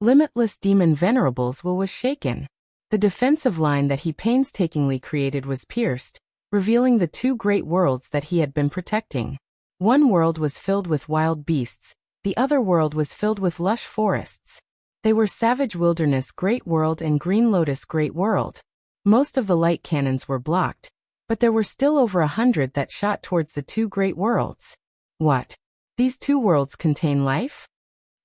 Speaker 1: Limitless demon venerables was shaken. The defensive line that he painstakingly created was pierced, revealing the two great worlds that he had been protecting. One world was filled with wild beasts, the other world was filled with lush forests. They were Savage Wilderness Great World and Green Lotus Great World. Most of the light cannons were blocked, but there were still over 100 that shot towards the two great worlds. What? These two worlds contain life?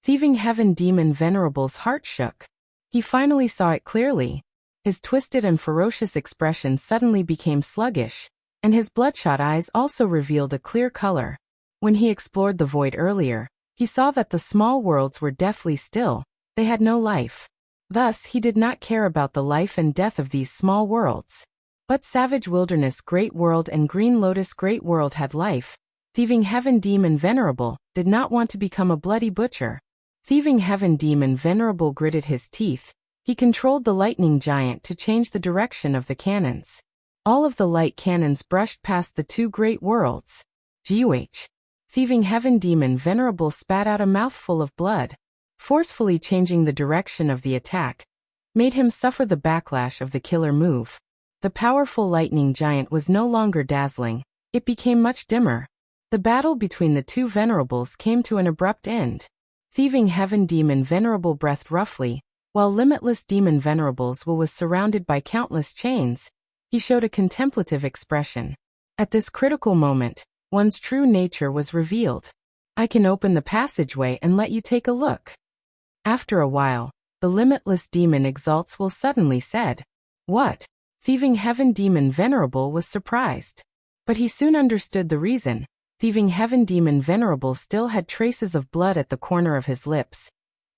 Speaker 1: Thieving Heaven Demon Venerable's heart shook. He finally saw it clearly. His twisted and ferocious expression suddenly became sluggish, and his bloodshot eyes also revealed a clear color. When he explored the void earlier, he saw that the small worlds were deathly still, they had no life. Thus he did not care about the life and death of these small worlds. But Savage Wilderness Great World and Green Lotus Great World had life. Thieving Heaven Demon Venerable did not want to become a bloody butcher. Thieving Heaven Demon Venerable gritted his teeth. He controlled the lightning giant to change the direction of the cannons. All of the light cannons brushed past the two great worlds. G.O.H. Thieving Heaven Demon Venerable spat out a mouthful of blood, forcefully changing the direction of the attack, made him suffer the backlash of the killer move. The powerful lightning giant was no longer dazzling, it became much dimmer. The battle between the two venerables came to an abrupt end. Thieving Heaven Demon Venerable breathed roughly, while Limitless Demon Venerables was surrounded by countless chains. He showed a contemplative expression. At this critical moment, one's true nature was revealed. "I can open the passageway and let you take a look." After a while, the Limitless Demon Exalts will suddenly said. "What?" Thieving Heaven Demon Venerable was surprised. But he soon understood the reason. Thieving Heaven Demon Venerable still had traces of blood at the corner of his lips.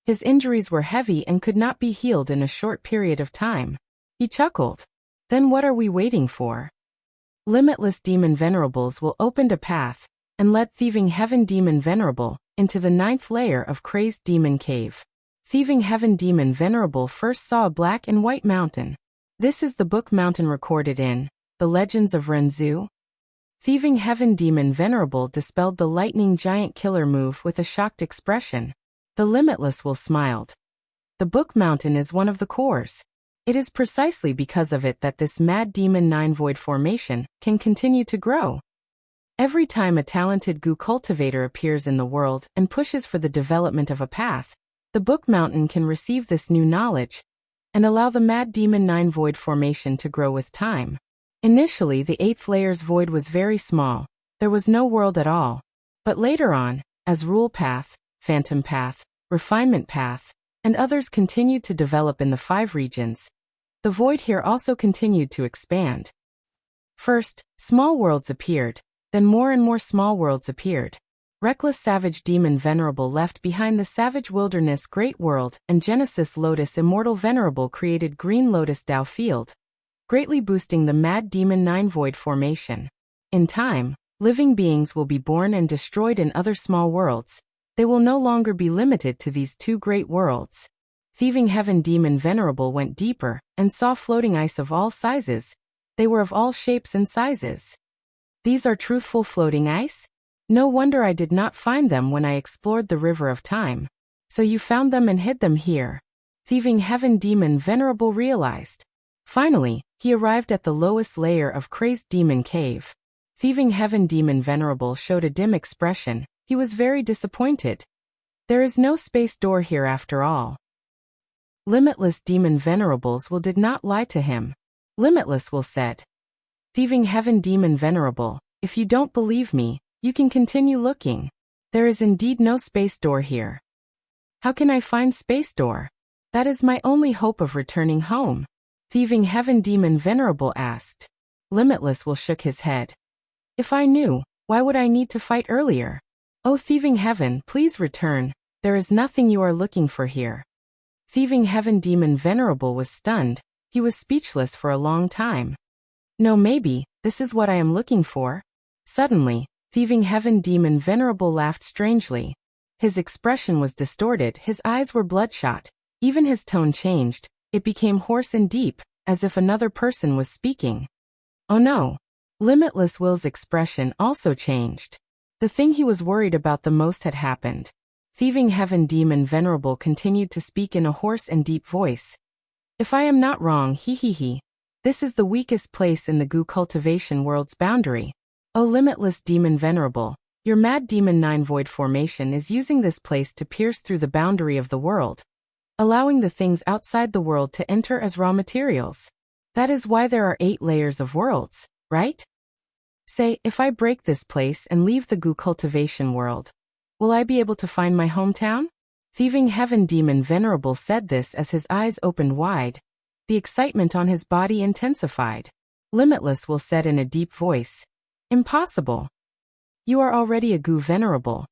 Speaker 1: His injuries were heavy and could not be healed in a short period of time. He chuckled. "Then what are we waiting for?" Limitless Demon Venerables will opened a path, and led Thieving Heaven Demon Venerable into the 9th layer of Crazed Demon Cave. Thieving Heaven Demon Venerable first saw a black and white mountain. This is the book mountain recorded in The Legends of Renzu. Thieving Heaven Demon Venerable dispelled the lightning giant killer move with a shocked expression. The Limitless will smiled. The book mountain is one of the cores. It is precisely because of it that this Mad Demon 9 Void formation can continue to grow. Every time a talented goo cultivator appears in the world and pushes for the development of a path, the book mountain can receive this new knowledge and allow the Mad Demon 9 Void formation to grow with time. Initially, the 8th layer's void was very small. There was no world at all. But later on, as Rule Path, Phantom Path, Refinement Path, and others continued to develop in the 5 regions, the void here also continued to expand. First, small worlds appeared, then more and more small worlds appeared. Reckless Savage Demon Venerable left behind the Savage Wilderness Great World, and Genesis Lotus Immortal Venerable created Green Lotus Dao Field, greatly boosting the Mad Demon 9 Void formation. In time, living beings will be born and destroyed in other small worlds. They will no longer be limited to these two great worlds. Thieving Heaven Demon Venerable went deeper and saw floating ice of all sizes. They were of all shapes and sizes. These are truthful floating ice? No wonder I did not find them when I explored the River of Time. So you found them and hid them here. Thieving Heaven Demon Venerable realized. Finally, he arrived at the lowest layer of Crazed Demon Cave. Thieving Heaven Demon Venerable showed a dim expression. He was very disappointed. There is no space door here after all. Limitless Demon Venerables did not lie to him. Limitless said. Thieving Heaven Demon Venerable, if you don't believe me, you can continue looking. There is indeed no space door here. How can I find space door? That is my only hope of returning home. Thieving Heaven Demon Venerable asked. Limitless shook his head. If I knew, why would I need to fight earlier? Oh Thieving Heaven, please return. There is nothing you are looking for here. Thieving Heaven Demon Venerable was stunned. He was speechless for a long time. No, maybe, this is what I am looking for. Suddenly, Thieving Heaven Demon Venerable laughed strangely. His expression was distorted, his eyes were bloodshot. Even his tone changed, it became hoarse and deep, as if another person was speaking. Oh no! Limitless Will's expression also changed. The thing he was worried about the most had happened. Thieving Heaven Demon Venerable continued to speak in a hoarse and deep voice. If I am not wrong, this is the weakest place in the goo cultivation world's boundary. O Limitless Demon Venerable, your Mad Demon 9 Void formation is using this place to pierce through the boundary of the world, allowing the things outside the world to enter as raw materials. That is why there are 8 layers of worlds, right? Say, if I break this place and leave the goo cultivation world, will I be able to find my hometown? Thieving Heaven Demon Venerable said this as his eyes opened wide. The excitement on his body intensified. Limitless said in a deep voice. Impossible. You are already a goo venerable.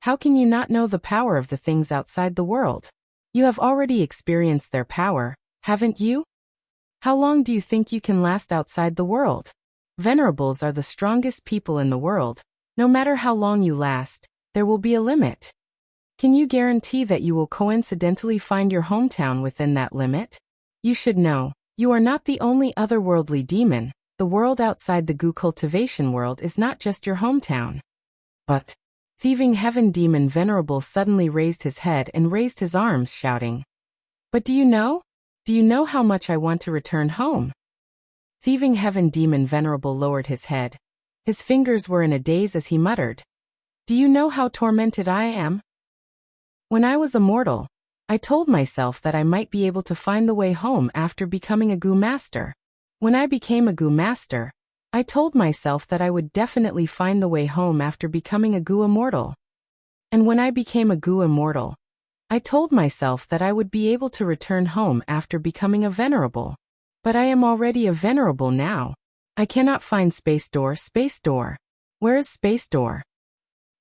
Speaker 1: How can you not know the power of the things outside the world? You have already experienced their power, haven't you? How long do you think you can last outside the world? Venerables are the strongest people in the world. No matter how long you last, there will be a limit. Can you guarantee that you will coincidentally find your hometown within that limit? You should know, you are not the only otherworldly demon. The world outside the goo cultivation world is not just your hometown. But, Thieving Heaven Demon Venerable suddenly raised his head and raised his arms, shouting. But do you know? Do you know how much I want to return home? Thieving Heaven Demon Venerable lowered his head. His fingers were in a daze as he muttered. Do you know how tormented I am? When I was a mortal, I told myself that I might be able to find the way home after becoming a goo master. When I became a goo master, I told myself that I would definitely find the way home after becoming a goo immortal. And when I became a goo immortal, I told myself that I would be able to return home after becoming a venerable. But I am already a venerable now. I cannot find space door. Where is space door?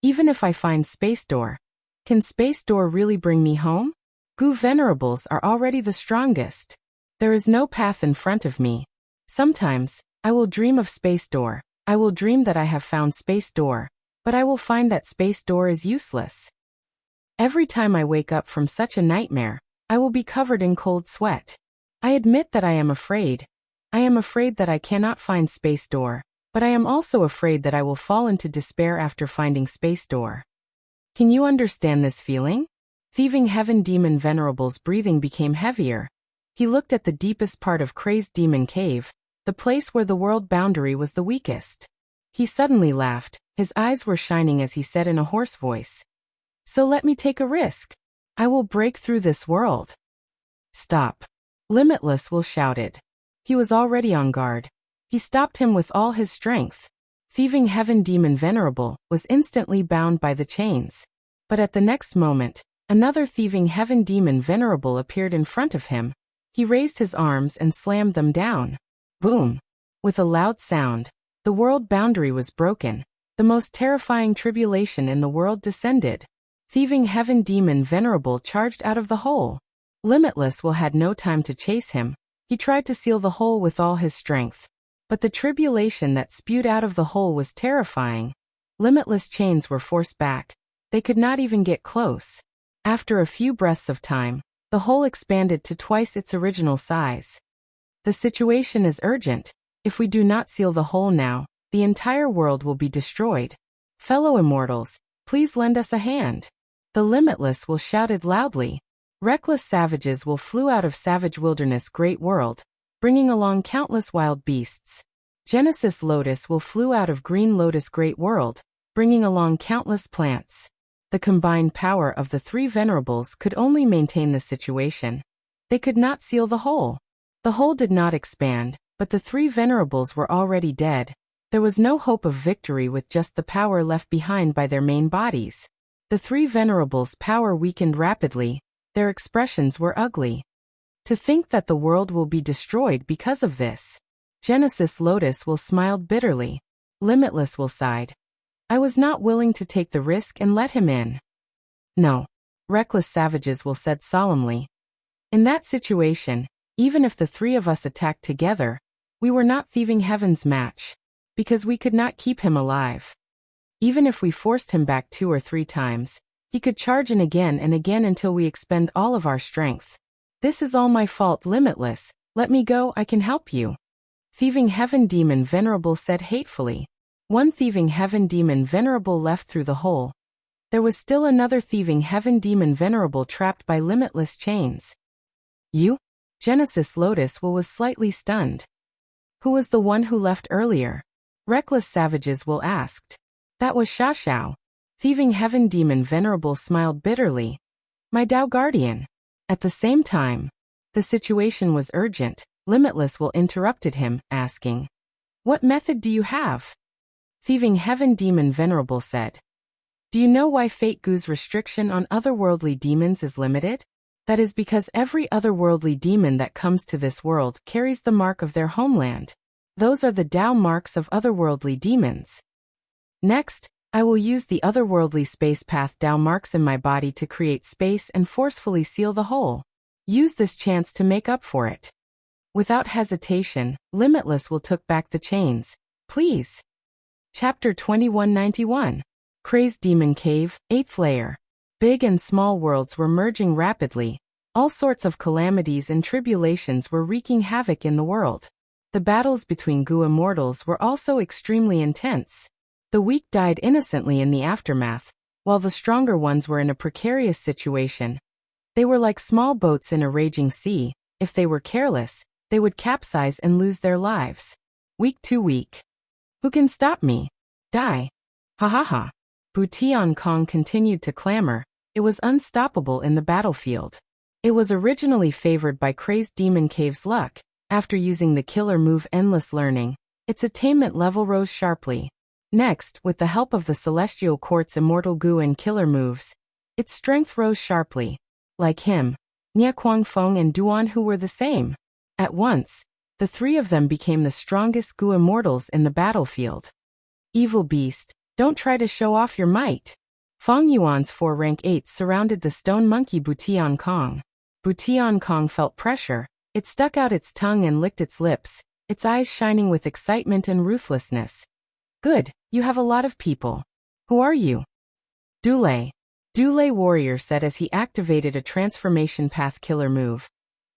Speaker 1: Even if I find space door, can space door really bring me home? Goo venerables are already the strongest. There is no path in front of me. Sometimes, I will dream of space door. I will dream that I have found space door, but I will find that space door is useless. Every time I wake up from such a nightmare, I will be covered in cold sweat. I admit that I am afraid. I am afraid that I cannot find space door, but I am also afraid that I will fall into despair after finding space door. Can you understand this feeling? Thieving Heaven Demon Venerable's breathing became heavier. He looked at the deepest part of Crazed Demon Cave, the place where the world boundary was the weakest. He suddenly laughed, his eyes were shining as he said in a hoarse voice. So let me take a risk. I will break through this world. Stop. Limitless shouted. He was already on guard. He stopped him with all his strength. Thieving Heaven Demon Venerable was instantly bound by the chains. But at the next moment, another Thieving Heaven Demon Venerable appeared in front of him. He raised his arms and slammed them down. Boom! With a loud sound, the world boundary was broken. The most terrifying tribulation in the world descended. Thieving Heaven Demon Venerable charged out of the hole. Limitless had no time to chase him. He tried to seal the hole with all his strength. But the tribulation that spewed out of the hole was terrifying. Limitless chains were forced back. They could not even get close. After a few breaths of time, the hole expanded to twice its original size. The situation is urgent. If we do not seal the hole now, the entire world will be destroyed. Fellow immortals, please lend us a hand. The Limitless shouted loudly. Reckless savages flew out of savage wilderness great world, bringing along countless wild beasts. Genesis Lotus flew out of green lotus great world, bringing along countless plants. The combined power of the three venerables could only maintain the situation. They could not seal the hole. The hole did not expand, but the three venerables were already dead. There was no hope of victory with just the power left behind by their main bodies. The three venerables' power weakened rapidly. Their expressions were ugly. To think that the world will be destroyed because of this. Genesis Lotus will smiled bitterly. Limitless will sighed. I was not willing to take the risk and let him in. No. Reckless Savages will said solemnly. In that situation, even if the three of us attacked together, we were not thieving heaven's match, because we could not keep him alive. Even if we forced him back 2 or 3 times, he could charge in again and again until we expend all of our strength. This is all my fault, Limitless. Let me go, I can help you. Thieving Heaven Demon Venerable said hatefully. One Thieving Heaven Demon Venerable left through the hole. There was still another Thieving Heaven Demon Venerable trapped by limitless chains. You? Genesis Lotus was slightly stunned. Who was the one who left earlier? Reckless Savages will asked. That was Xiaoxiao. Thieving Heaven Demon Venerable smiled bitterly. My Tao Guardian. At the same time, the situation was urgent. Limitless will interrupted him, asking, what method do you have? Thieving Heaven Demon Venerable said. Do you know why Fate Gu's restriction on otherworldly demons is limited? That is because every otherworldly demon that comes to this world carries the mark of their homeland. Those are the Tao marks of otherworldly demons. Next, I will use the otherworldly space path Tao marks in my body to create space and forcefully seal the hole. Use this chance to make up for it. Without hesitation, Limitless will took back the chains. Please. Chapter 2191. Crazed Demon Cave, 8th Layer. Big and small worlds were merging rapidly. All sorts of calamities and tribulations were wreaking havoc in the world. The battles between Gu immortals were also extremely intense. The weak died innocently in the aftermath, while the stronger ones were in a precarious situation. They were like small boats in a raging sea. If they were careless, they would capsize and lose their lives. Weak too weak. Who can stop me? Die. Ha ha ha. Butian Kong continued to clamor. It was unstoppable in the battlefield. It was originally favored by Crazed Demon Cave's luck. After using the killer move Endless Learning, its attainment level rose sharply. Next, with the help of the Celestial Quartz Immortal Gu and killer moves, its strength rose sharply. Like him, Nia Feng and Duan Hu were the same. At once, the three of them became the strongest Gu immortals in the battlefield. Evil beast, don't try to show off your might. Feng Yuan's 4 rank 8s surrounded the stone monkey Butian Kong. Butian Kong felt pressure. It stuck out its tongue and licked its lips, its eyes shining with excitement and ruthlessness. Good, you have a lot of people. Who are you? Dule. Dule Warrior said as he activated a transformation path killer move,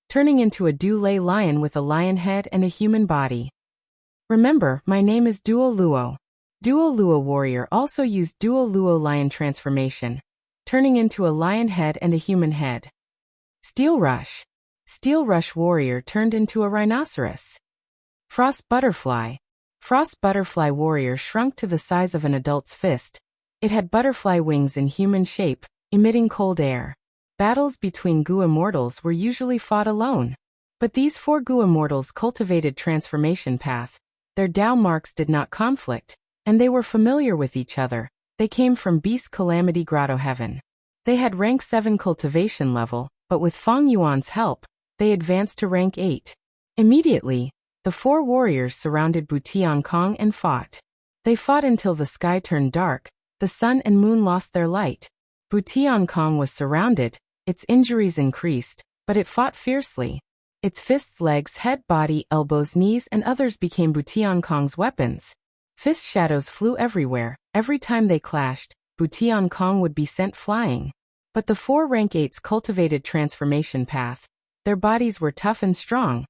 Speaker 1: turning into a Dule lion with a lion head and a human body. Remember, my name is Duo Luo. Duo Luo Warrior also used Duo Luo Lion transformation, turning into a lion head and a human head. Steel Rush. Steel Rush Warrior turned into a rhinoceros. Frost Butterfly. Frost Butterfly Warrior shrunk to the size of an adult's fist. It had butterfly wings in human shape, emitting cold air. Battles between Gu immortals were usually fought alone. But these 4 Gu immortals cultivated transformation path. Their Tao marks did not conflict, and they were familiar with each other. They came from Beast Calamity Grotto Heaven. They had rank 7 cultivation level, but with Feng Yuan's help, they advanced to rank 8. Immediately, the 4 warriors surrounded Butian Kong and fought. They fought until the sky turned dark, the sun and moon lost their light. Butian Kong was surrounded, its injuries increased, but it fought fiercely. Its fists, legs, head, body, elbows, knees, and others became Butian Kong's weapons. Fist shadows flew everywhere. Every time they clashed, Butian Kong would be sent flying. But the 4 rank 8s cultivated transformation path. Their bodies were tough and strong.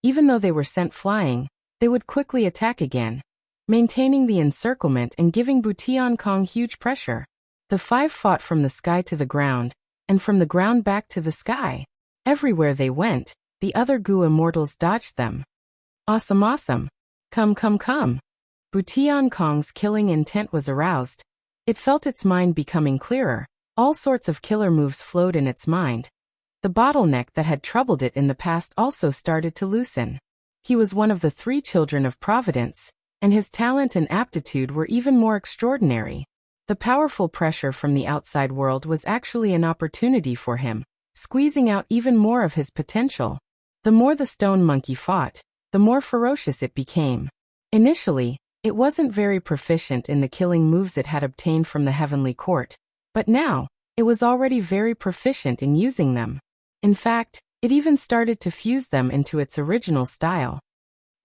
Speaker 1: Even though they were sent flying, they would quickly attack again, maintaining the encirclement and giving Butian Kong huge pressure. The 5 fought from the sky to the ground, and from the ground back to the sky. Everywhere they went, the other Gu immortals dodged them. Awesome, awesome. Come, come, come. Butian Kong's killing intent was aroused. It felt its mind becoming clearer. All sorts of killer moves flowed in its mind. The bottleneck that had troubled it in the past also started to loosen. He was one of the 3 children of Providence, and his talent and aptitude were even more extraordinary. The powerful pressure from the outside world was actually an opportunity for him, squeezing out even more of his potential. The more the stone monkey fought, the more ferocious it became. Initially, it wasn't very proficient in the killing moves it had obtained from the heavenly court, but now, it was already very proficient in using them. In fact, it even started to fuse them into its original style.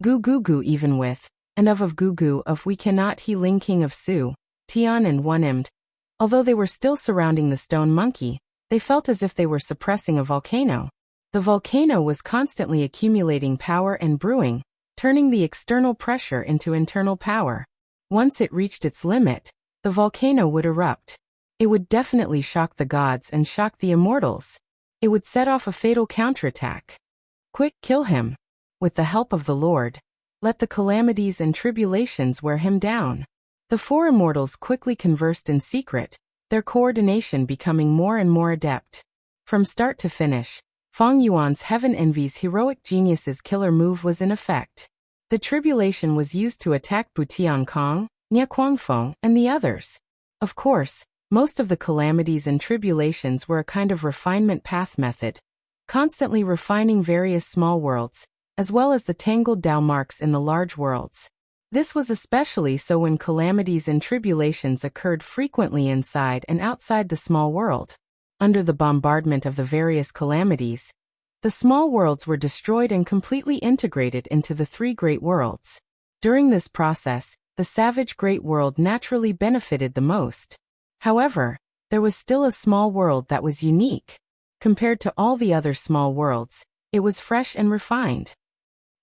Speaker 1: Gu gu gu even with, and of gu gu of we cannot he ling king of Su, Tian and One-imd. Although they were still surrounding the stone monkey, they felt as if they were suppressing a volcano. The volcano was constantly accumulating power and brewing, turning the external pressure into internal power. Once it reached its limit, the volcano would erupt. It would definitely shock the gods and shock the immortals. It would set off a fatal counterattack. Quick, kill him. With the help of the Lord, let the calamities and tribulations wear him down. The 4 immortals quickly conversed in secret, their coordination becoming more and more adept. From start to finish, Feng Yuan's Heaven Envy's heroic genius's killer move was in effect. The tribulation was used to attack Bu Tiankong, Nie Guangfeng, and the others. Of course, most of the calamities and tribulations were a kind of refinement path method, constantly refining various small worlds, as well as the tangled Tao marks in the large worlds. This was especially so when calamities and tribulations occurred frequently inside and outside the small world. Under the bombardment of the various calamities, the small worlds were destroyed and completely integrated into the 3 great worlds. During this process, the savage great world naturally benefited the most. However, there was still a small world that was unique. Compared to all the other small worlds, it was fresh and refined.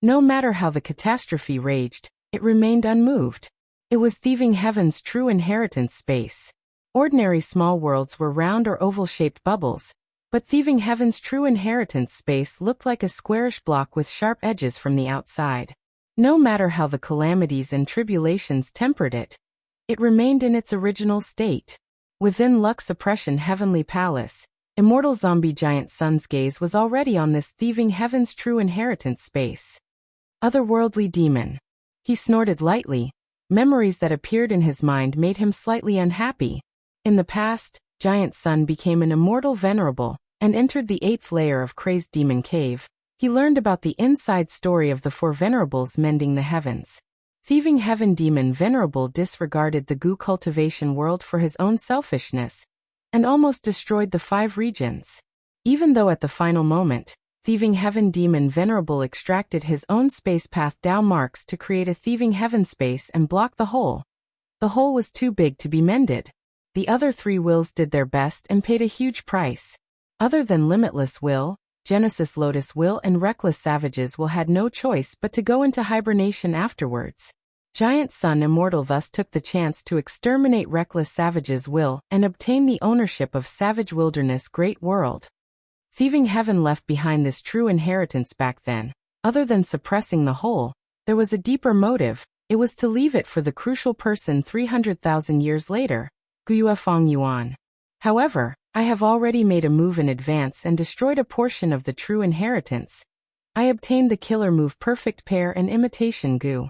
Speaker 1: No matter how the catastrophe raged, it remained unmoved. It was Thieving Heaven's true inheritance space. Ordinary small worlds were round or oval-shaped bubbles, but Thieving Heaven's true inheritance space looked like a squarish block with sharp edges from the outside. No matter how the calamities and tribulations tempered it, it remained in its original state. Within Luck Suppression Heavenly Palace, immortal zombie giant Sun's gaze was already on this Thieving Heaven's true inheritance space. Otherworldly demon. He snorted lightly. Memories that appeared in his mind made him slightly unhappy. In the past, Giant Sun became an immortal venerable, and entered the 8th layer of Crazed Demon Cave. He learned about the inside story of the 4 venerables mending the heavens. Thieving Heaven Demon Venerable disregarded the Gu cultivation world for his own selfishness, and almost destroyed the 5 regions. Even though at the final moment, Thieving Heaven Demon Venerable extracted his own space path Tao marks to create a Thieving Heaven space and block the hole. The hole was too big to be mended. The other 3 wills did their best and paid a huge price. Other than Limitless Will, Genesis Lotus Will and Reckless Savages Will had no choice but to go into hibernation afterwards. Giant Sun Immortal thus took the chance to exterminate Reckless Savages Will and obtain the ownership of Savage Wilderness Great World. Thieving Heaven left behind this true inheritance back then. Other than suppressing the whole, there was a deeper motive. It was to leave it for the crucial person 300,000 years later, Guyue Feng Yuan. However, I have already made a move in advance and destroyed a portion of the true inheritance. I obtained the killer move Perfect Pair and Imitation Gu.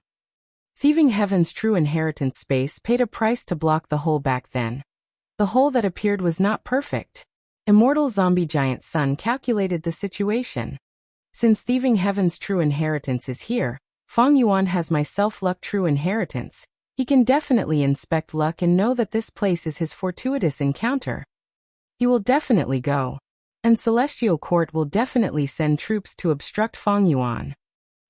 Speaker 1: Thieving Heaven's true inheritance space paid a price to block the hole back then. The hole that appeared was not perfect. Immortal Zombie Giant Sun calculated the situation. Since Thieving Heaven's true inheritance is here, Feng Yuan has my self-luck true inheritance. He can definitely inspect luck and know that this place is his fortuitous encounter. He will definitely go. And Celestial Court will definitely send troops to obstruct Feng Yuan.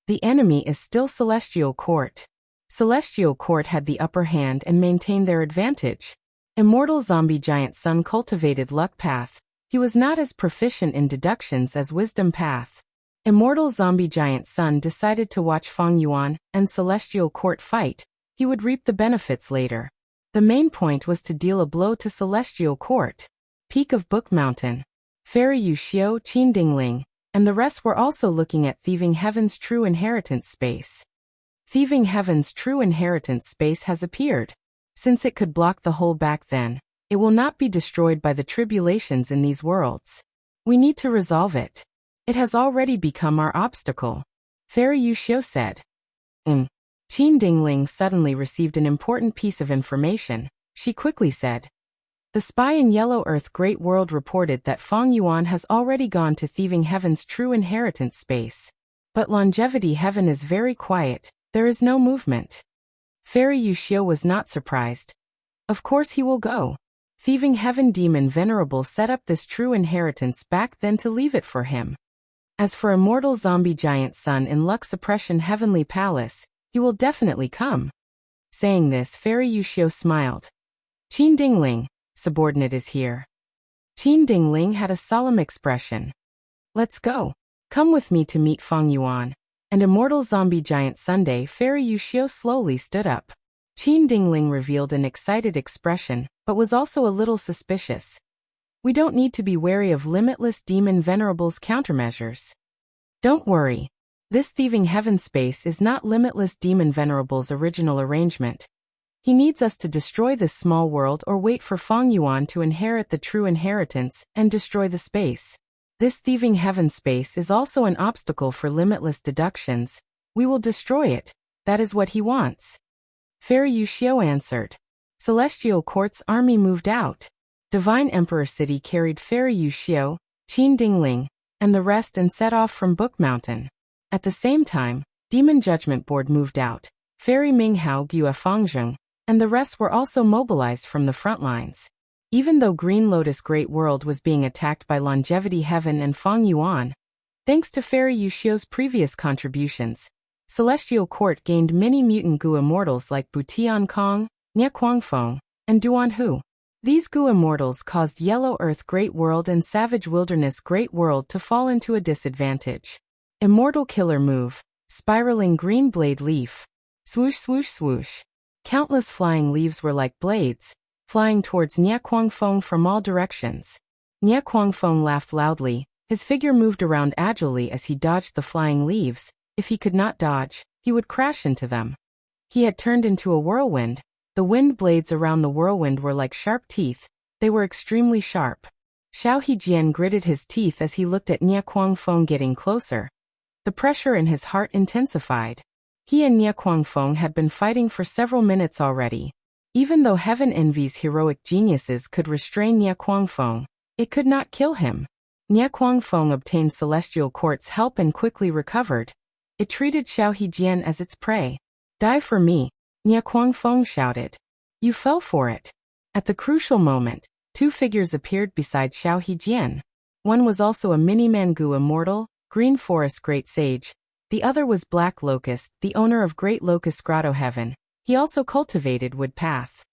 Speaker 1: The enemy is still Celestial Court. Celestial Court had the upper hand and maintained their advantage. Immortal Zombie Giant Sun cultivated Luck Path. He was not as proficient in deductions as Wisdom Path. Immortal Zombie Giant Sun decided to watch Feng Yuan and Celestial Court fight. He would reap the benefits later. The main point was to deal a blow to Celestial Court. Peak of Book Mountain. Fairy Yu Xiu, Qin Dingling, and the rest were also looking at Thieving Heaven's true inheritance space. Thieving Heaven's true inheritance space has appeared. Since it could block the hole back then, It will not be destroyed by the tribulations in these worlds. We need to resolve it. It has already become our obstacle. Fairy Yuxiu said. Qin Dingling suddenly received an important piece of information. She quickly said. The spy in Yellow Earth Great World reported that Feng Yuan has already gone to Thieving Heaven's true inheritance space. But Longevity Heaven is very quiet, there is no movement. Fairy Yuxiu was not surprised. Of course he will go. Thieving Heaven Demon Venerable set up this true inheritance back then to leave it for him. As for Immortal Zombie Giant Sun in Luck Suppression Heavenly Palace, he will definitely come. Saying this, Fairy Yuxiu smiled. Qin Dingling, subordinate is here. Qin Dingling had a solemn expression. Let's go. Come with me to meet Feng Yuan. And Immortal Zombie Giant Sunday. Fairy Yuxiu slowly stood up. Qin Dingling revealed an excited expression, but was also a little suspicious. We don't need to be wary of Limitless Demon Venerable's countermeasures. Don't worry. This Thieving Heaven space is not Limitless Demon Venerable's original arrangement. He needs us to destroy this small world or wait for Feng Yuan to inherit the true inheritance and destroy the space. This Thieving Heaven space is also an obstacle for limitless deductions. We will destroy it. That is what he wants. Fairy Yuxiu answered. Celestial Court's army moved out. Divine Emperor City carried Fairy Yuxiu, Qin Dingling, and the rest and set off from Book Mountain. At the same time, Demon Judgment Board moved out. Fairy Minghao Gua Fengzheng, and the rest were also mobilized from the front lines. Even though Green Lotus Great World was being attacked by Longevity Heaven and Feng Yuan, thanks to Fairy Yuxiu's previous contributions, Celestial Court gained many mutant Gu immortals like Butian Kong, Nie Kuangfeng, and Duan Hu. These Gu immortals caused Yellow Earth Great World and Savage Wilderness Great World to fall into a disadvantage. Immortal Killer Move, Spiraling Green Blade Leaf. Swoosh swoosh swoosh. Countless flying leaves were like blades, flying towards Nie Kuangfeng from all directions. Nie Kuangfeng laughed loudly. His figure moved around agilely as he dodged the flying leaves. If he could not dodge, he would crash into them. He had turned into a whirlwind. The wind blades around the whirlwind were like sharp teeth. They were extremely sharp. Xiao Hejian gritted his teeth as he looked at Nie Kuangfeng getting closer. The pressure in his heart intensified. He and Nie Kuangfeng had been fighting for several minutes already. Even though Heaven Envy's heroic geniuses could restrain Nie Kuangfeng, it could not kill him. Nie Kuangfeng obtained Celestial Court's help and quickly recovered. It treated Xiao Hejian as its prey. Die for me, Nie Kuangfeng shouted. You fell for it. At the crucial moment, two figures appeared beside Xiao Hejian. One was also a mini-Mangu immortal, Green Forest Great Sage. The other was Black Locust, the owner of Great Locust Grotto Heaven. He also cultivated Wood Path.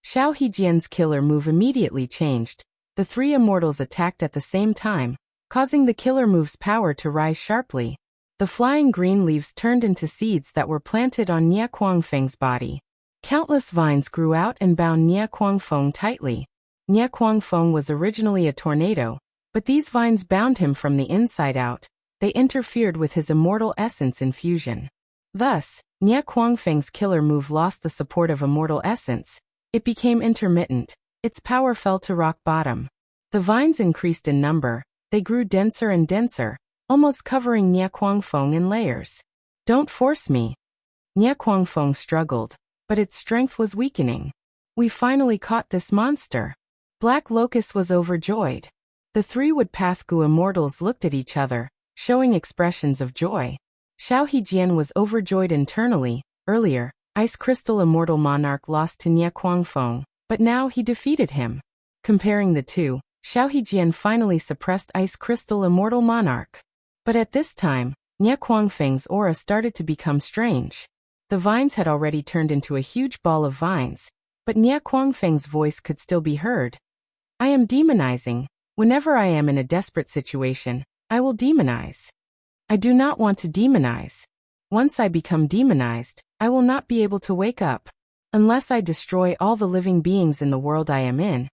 Speaker 1: Xiao Hejian's killer move immediately changed. The three immortals attacked at the same time, causing the killer move's power to rise sharply. The flying green leaves turned into seeds that were planted on Nie Kuangfeng's body. Countless vines grew out and bound Nie Kuangfeng tightly. Nie Kuangfeng was originally a tornado, but these vines bound him from the inside out. They interfered with his immortal essence infusion. Thus, Nie Kuangfeng's killer move lost the support of immortal essence. It became intermittent. Its power fell to rock bottom. The vines increased in number. They grew denser and denser, almost covering Nie Kuangfeng in layers. Don't force me. Nie Kuangfeng struggled, but its strength was weakening. We finally caught this monster. Black Locust was overjoyed. The three Woodpath Gu immortals looked at each other, showing expressions of joy. Xiao Hejian was overjoyed internally. Earlier, Ice Crystal Immortal Monarch lost to Nie Kuangfeng, but now he defeated him. Comparing the two, Xiao Hejian finally suppressed Ice Crystal Immortal Monarch. But at this time, Nie Kuangfeng's aura started to become strange. The vines had already turned into a huge ball of vines, but Nie Kuangfeng's voice could still be heard. I am demonizing. Whenever I am in a desperate situation, I will demonize. I do not want to demonize. Once I become demonized, I will not be able to wake up. Unless I destroy all the living beings in the world I am in,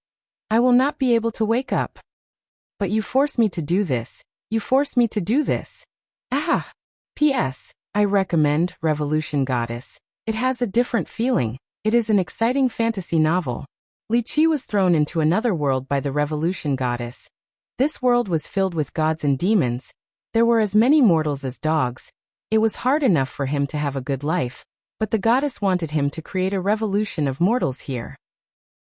Speaker 1: I will not be able to wake up. But you force me to do this. You force me to do this. Ah! P.S. I recommend Revolution Goddess. It has a different feeling. It is an exciting fantasy novel. Li Qi was thrown into another world by the revolution goddess. This world was filled with gods and demons. There were as many mortals as dogs. It was hard enough for him to have a good life, but the goddess wanted him to create a revolution of mortals here.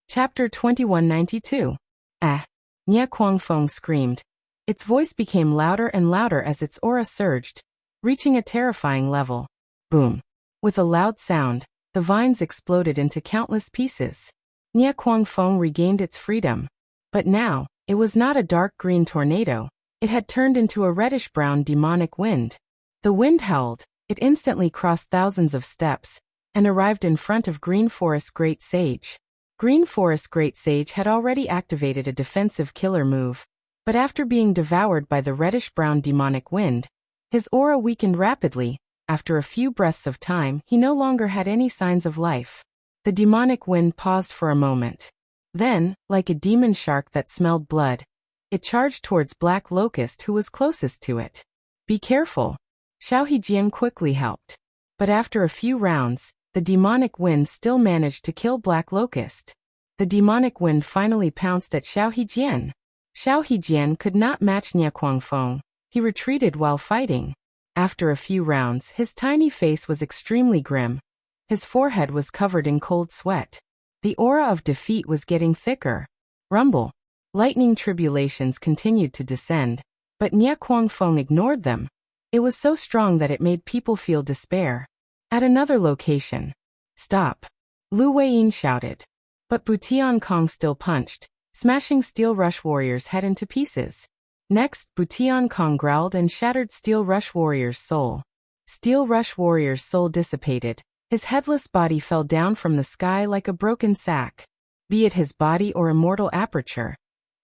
Speaker 1: Chapter 2192. Ah! Nie Kuangfeng screamed. Its voice became louder and louder as its aura surged, reaching a terrifying level. Boom! With a loud sound, the vines exploded into countless pieces. Nie Kuangfeng regained its freedom. But now, it was not a dark green tornado. It had turned into a reddish-brown demonic wind. The wind howled. It instantly crossed thousands of steps and arrived in front of Green Forest Great Sage. Green Forest Great Sage had already activated a defensive killer move, but after being devoured by the reddish-brown demonic wind, his aura weakened rapidly. After a few breaths of time, he no longer had any signs of life. The demonic wind paused for a moment. Then, like a demon shark that smelled blood, it charged towards Black Locust, who was closest to it. Be careful. Xiao Hejian quickly helped. But after a few rounds, the demonic wind still managed to kill Black Locust. The demonic wind finally pounced at Xiao Hejian. Xiao Hejian could not match Nie Kuangfeng. He retreated while fighting. After a few rounds, his tiny face was extremely grim. His forehead was covered in cold sweat. The aura of defeat was getting thicker. Rumble. Lightning tribulations continued to descend, but Nie Kuangfeng ignored them. It was so strong that it made people feel despair. At another location. Stop! Lu Weiyin shouted. But Butian Kong still punched, smashing Steel Rush Warrior's head into pieces. Next, Butian Kong growled and shattered Steel Rush Warrior's soul. Steel Rush Warrior's soul dissipated. His headless body fell down from the sky like a broken sack. Be it his body or immortal aperture,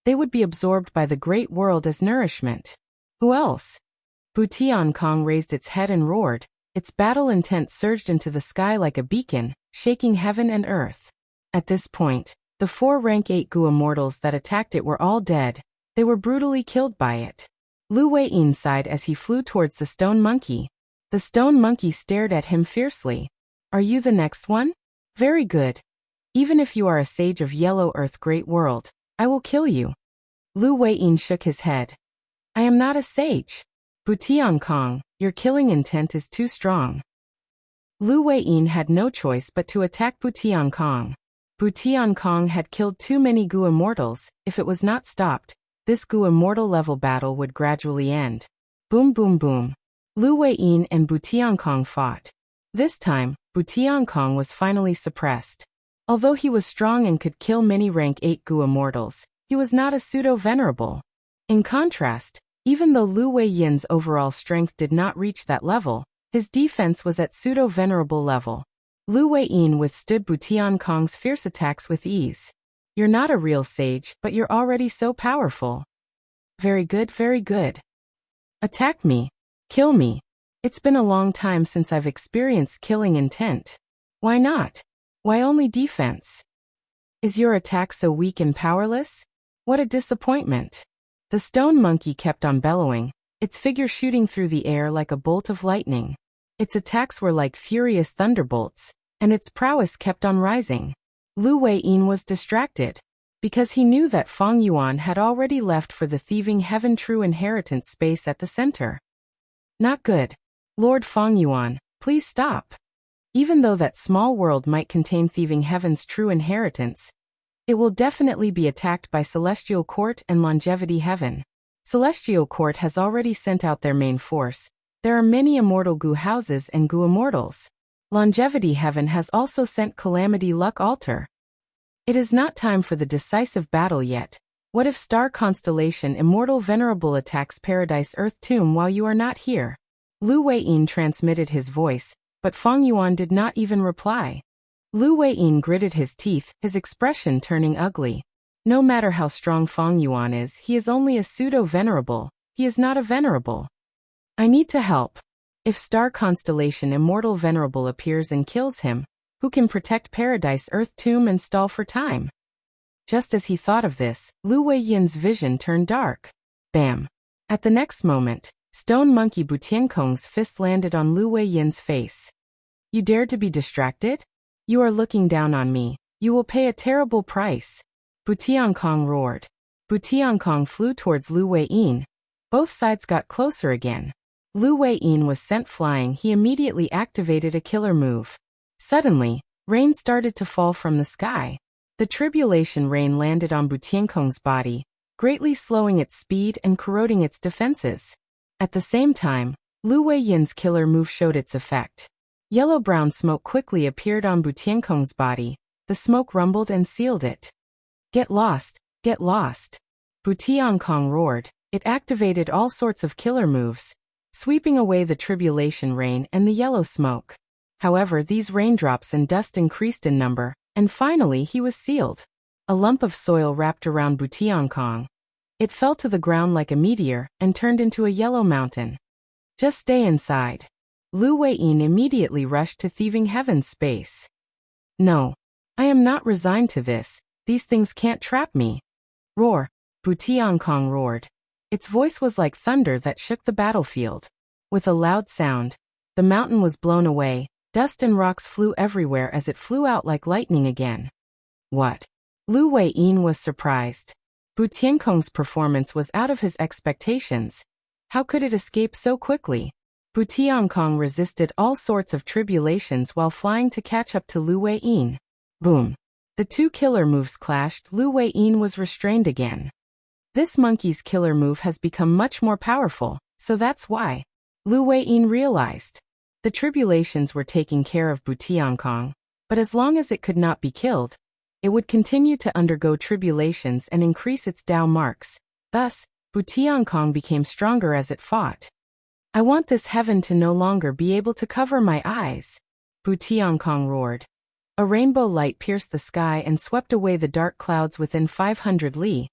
Speaker 1: they would be absorbed by the great world as nourishment. Who else? Butian Kong raised its head and roared. Its battle intent surged into the sky like a beacon, shaking heaven and earth. At this point, the 4 rank 8 Gu immortals that attacked it were all dead. They were brutally killed by it. Lu Weiyin sighed as he flew towards the stone monkey. The stone monkey stared at him fiercely. Are you the next one? Very good. Even if you are a sage of Yellow Earth Great World, I will kill you. Lu Weiyin shook his head. I am not a sage. Butian Kong, your killing intent is too strong. Lu Weiyin had no choice but to attack Butian Kong. Butian Kong had killed too many Gu immortals. If it was not stopped, this Gu immortal level battle would gradually end. Boom boom boom. Lu Weiyin and Butian Kong fought. This time, Butian Kong was finally suppressed. Although he was strong and could kill many rank 8 Gu immortals, he was not a pseudo-venerable. In contrast, even though Lu Weiyin's overall strength did not reach that level, his defense was at pseudo-venerable level. Lu Weiyin withstood Butian Kong's fierce attacks with ease. You're not a real sage, but you're already so powerful. Very good, very good. Attack me. Kill me. It's been a long time since I've experienced killing intent. Why not? Why only defense? Is your attack so weak and powerless? What a disappointment. The stone monkey kept on bellowing, its figure shooting through the air like a bolt of lightning. Its attacks were like furious thunderbolts, and its prowess kept on rising. Lu Weiyin was distracted, because he knew that Feng Yuan had already left for the thieving heaven true inheritance space at the center. Not good. Lord Feng Yuan, please stop. Even though that small world might contain thieving heaven's true inheritance, it will definitely be attacked by Celestial Court and Longevity Heaven. Celestial Court has already sent out their main force. There are many immortal Gu houses and Gu immortals. Longevity Heaven has also sent Calamity Luck Altar. It is not time for the decisive battle yet. What if Star Constellation Immortal Venerable attacks Paradise Earth Tomb while you are not here? Lu Weiyin transmitted his voice, but Feng Yuan did not even reply. Lu Weiyin gritted his teeth, his expression turning ugly. No matter how strong Feng Yuan is, he is only a pseudo-venerable. He is not a venerable. I need to help. If Star Constellation Immortal Venerable appears and kills him, who can protect Paradise Earth Tomb and stall for time? Just as he thought of this, Lu Weiyin's vision turned dark. Bam! At the next moment, Stone Monkey Butiankong's fist landed on Lu Weiyin's face. You dare to be distracted? You are looking down on me. You will pay a terrible price. Bu Tiankong roared. Bu Tiankong flew towards Lu Weiyin. Both sides got closer again. Lu Weiyin was sent flying. He immediately activated a killer move. Suddenly, rain started to fall from the sky. The tribulation rain landed on Bu Tiankong's body, greatly slowing its speed and corroding its defenses. At the same time, Lu Weiyin's killer move showed its effect. Yellow-brown smoke quickly appeared on Bu Tiankong's body. The smoke rumbled and sealed it. Get lost, get lost. Bu Tiankong roared. It activated all sorts of killer moves, sweeping away the tribulation rain and the yellow smoke. However, these raindrops and dust increased in number, and finally he was sealed. A lump of soil wrapped around Bu Tiankong. It fell to the ground like a meteor and turned into a yellow mountain. Just stay inside. Lu Weiyin immediately rushed to Thieving Heaven's space. No. I am not resigned to this. These things can't trap me. Roar. Bu Tiankong roared. Its voice was like thunder that shook the battlefield. With a loud sound, the mountain was blown away. Dust and rocks flew everywhere as it flew out like lightning again. What? Lu Weiyin was surprised. Bu Tiankong's performance was out of his expectations. How could it escape so quickly? Bu Tiankong resisted all sorts of tribulations while flying to catch up to Lu Weiyin. Boom. The two killer moves clashed. Lu Weiyin was restrained again. This monkey's killer move has become much more powerful, so that's why. Lu Weiyin realized. The tribulations were taking care of Bu Tiankong, but as long as it could not be killed, it would continue to undergo tribulations and increase its Dao marks. Thus, Bu Tiankong became stronger as it fought. I want this heaven to no longer be able to cover my eyes. Bu Tiankong roared. A rainbow light pierced the sky and swept away the dark clouds within 500 li.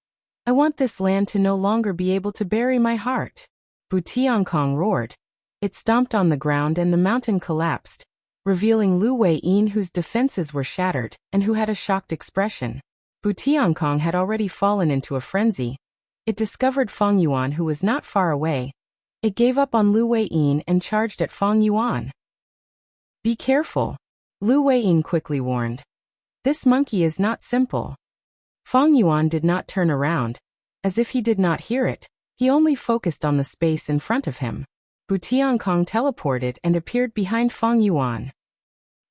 Speaker 1: I want this land to no longer be able to bury my heart. Bu Tiankong roared. It stomped on the ground and the mountain collapsed, revealing Lu Weiyin, whose defenses were shattered and who had a shocked expression. Bu Tiankong had already fallen into a frenzy. It discovered Feng Yuan, who was not far away. It gave up on Lu Weiyin and charged at Feng Yuan. Be careful, Lu Weiyin quickly warned. This monkey is not simple. Feng Yuan did not turn around. As if he did not hear it, he only focused on the space in front of him. Bu Tiankong teleported and appeared behind Feng Yuan.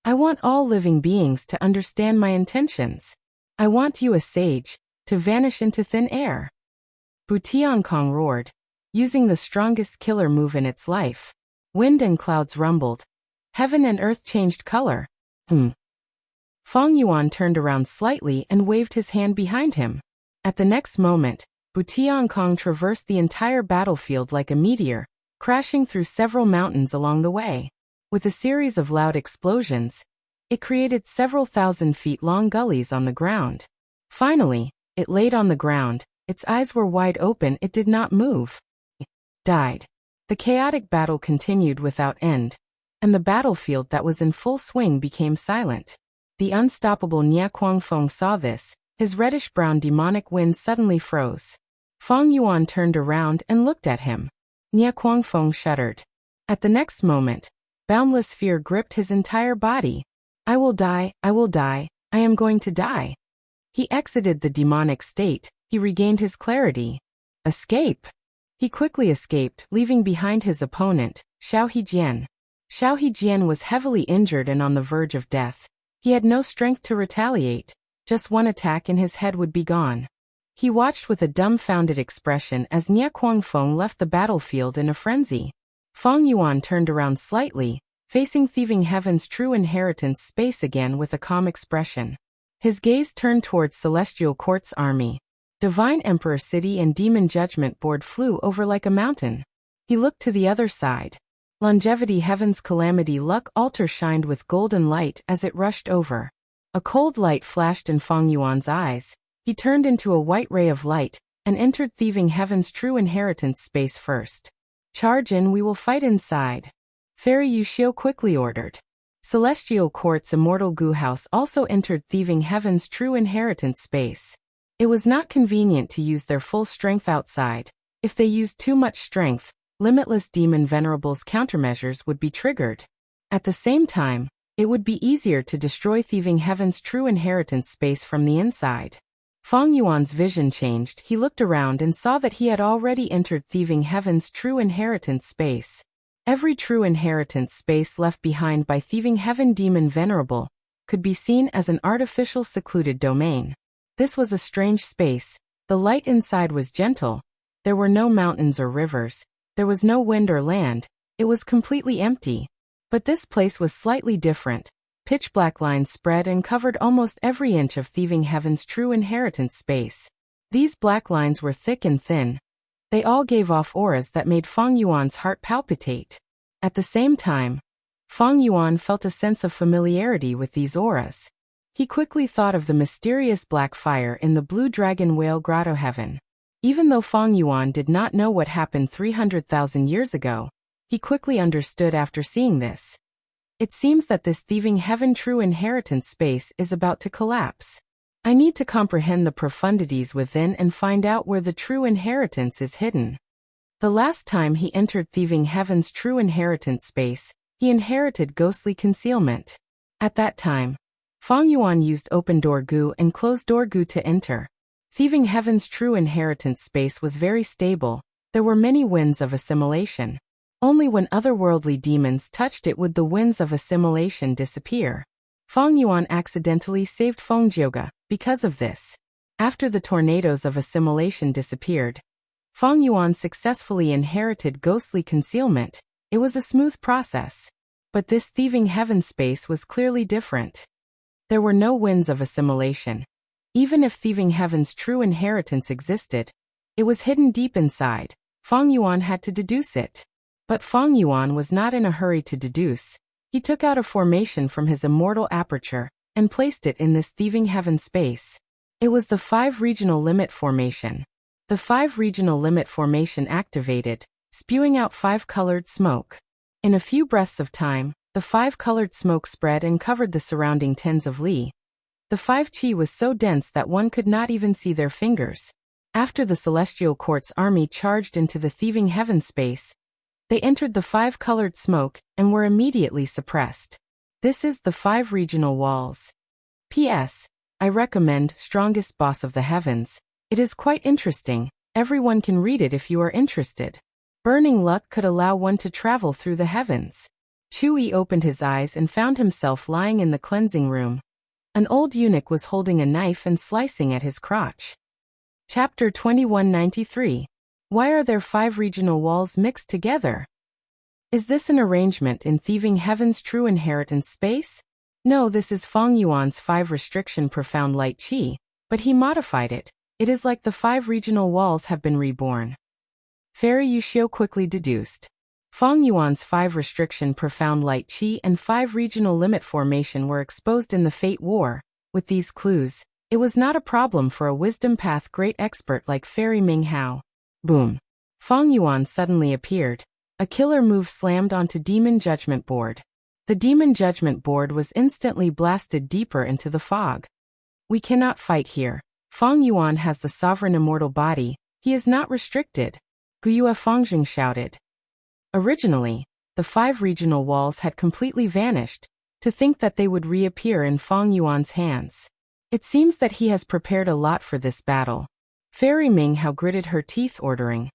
Speaker 1: I want all living beings to understand my intentions. I want you, a sage, to vanish into thin air. Bu Tiankong roared, using the strongest killer move in its life. Wind and clouds rumbled. Heaven and earth changed color. Feng Yuan turned around slightly and waved his hand behind him. At the next moment, Bu Tiankong traversed the entire battlefield like a meteor, crashing through several mountains along the way. With a series of loud explosions, it created several thousand feet long gullies on the ground. Finally, it laid on the ground. Its eyes were wide open. It did not move. It died. The chaotic battle continued without end, and the battlefield that was in full swing became silent. The unstoppable Nia Kuangfeng saw this. His reddish-brown demonic wind suddenly froze. Feng Yuan turned around and looked at him. Nia Kuangfeng shuddered. At the next moment, boundless fear gripped his entire body. I will die, I will die, I am going to die. He exited the demonic state. He regained his clarity. Escape! He quickly escaped, leaving behind his opponent, Xiao Hejian. Xiao Hejian was heavily injured and on the verge of death. He had no strength to retaliate. Just one attack and his head would be gone. He watched with a dumbfounded expression as Nia Kuangfeng left the battlefield in a frenzy. Feng Yuan turned around slightly, facing Thieving Heaven's true inheritance space again with a calm expression. His gaze turned towards Celestial Court's army. Divine Emperor City and Demon Judgment Board flew over like a mountain. He looked to the other side. Longevity Heaven's Calamity Luck altar shined with golden light as it rushed over. A cold light flashed in Feng Yuan's eyes. He turned into a white ray of light and entered Thieving Heaven's true inheritance space first. Charge in, we will fight inside. Fairy Yushio quickly ordered. Celestial Court's immortal Gu House also entered Thieving Heaven's true inheritance space. It was not convenient to use their full strength outside. If they used too much strength, Limitless Demon Venerable's countermeasures would be triggered. At the same time, It would be easier to destroy thieving heaven's true inheritance space from the inside. Feng Yuan's vision changed. He looked around and saw that he had already entered thieving heaven's true inheritance space. Every true inheritance space left behind by thieving heaven demon venerable could be seen as an artificial secluded domain. This was a strange space. The light inside was gentle. There were no mountains or rivers. There was no wind or land. It was completely empty. But this place was slightly different. Pitch-black lines spread and covered almost every inch of thieving heaven's true inheritance space. These black lines were thick and thin. They all gave off auras that made Feng Yuan's heart palpitate. At the same time, Feng Yuan felt a sense of familiarity with these auras. He quickly thought of the mysterious black fire in the Blue Dragon Whale Grotto Heaven. Even though Feng Yuan did not know what happened 300,000 years ago, he quickly understood after seeing this. It seems that this thieving heaven true inheritance space is about to collapse. I need to comprehend the profundities within and find out where the true inheritance is hidden. The last time he entered thieving heaven's true inheritance space, he inherited ghostly concealment. At that time, Feng Yuan used open door goo and closed door goo to enter. Thieving heaven's true inheritance space was very stable. There were many winds of assimilation. Only when otherworldly demons touched it would the winds of assimilation disappear. Feng Yuan accidentally saved Feng Jioge because of this. After the tornadoes of assimilation disappeared, Feng Yuan successfully inherited ghostly concealment. It was a smooth process. But this thieving heaven space was clearly different. There were no winds of assimilation. Even if thieving heaven's true inheritance existed, it was hidden deep inside. Feng Yuan had to deduce it. But Feng Yuan was not in a hurry to deduce. He took out a formation from his immortal aperture and placed it in this thieving heaven space. It was the 5 regional limit formation. The 5 regional limit formation activated, spewing out 5 colored smoke. In a few breaths of time, the 5 colored smoke spread and covered the surrounding tens of li. The 5 chi was so dense that one could not even see their fingers. After the celestial court's army charged into the thieving heaven space, they entered the 5 colored smoke and were immediately suppressed. This is the 5 regional walls. P.S. I recommend Strongest Boss of the Heavens. It is quite interesting. Everyone can read it if you are interested. Burning luck could allow one to travel through the heavens. Chui opened his eyes and found himself lying in the cleansing room. An old eunuch was holding a knife and slicing at his crotch. Chapter 2193. Why are there 5 regional walls mixed together? Is this an arrangement in thieving heaven's true inheritance space? No, this is Feng Yuan's 5 restriction profound light chi, but he modified it. It is like the 5 regional walls have been reborn. Fairy Yushio quickly deduced. Feng Yuan's 5 restriction profound light chi and 5 regional limit formation were exposed in the Fate War. With these clues, it was not a problem for a wisdom path great expert like Fairy Ming Hao. Boom. Feng Yuan suddenly appeared. A killer move slammed onto Demon Judgment Board. The Demon Judgment Board was instantly blasted deeper into the fog. We cannot fight here. Feng Yuan has the sovereign immortal body. He is not restricted. Guyue Fengjing shouted. Originally, the 5 regional walls had completely vanished. To think that they would reappear in Feng Yuan's hands. It seems that he has prepared a lot for this battle. Fairy Ming Hao gritted her teeth ordering.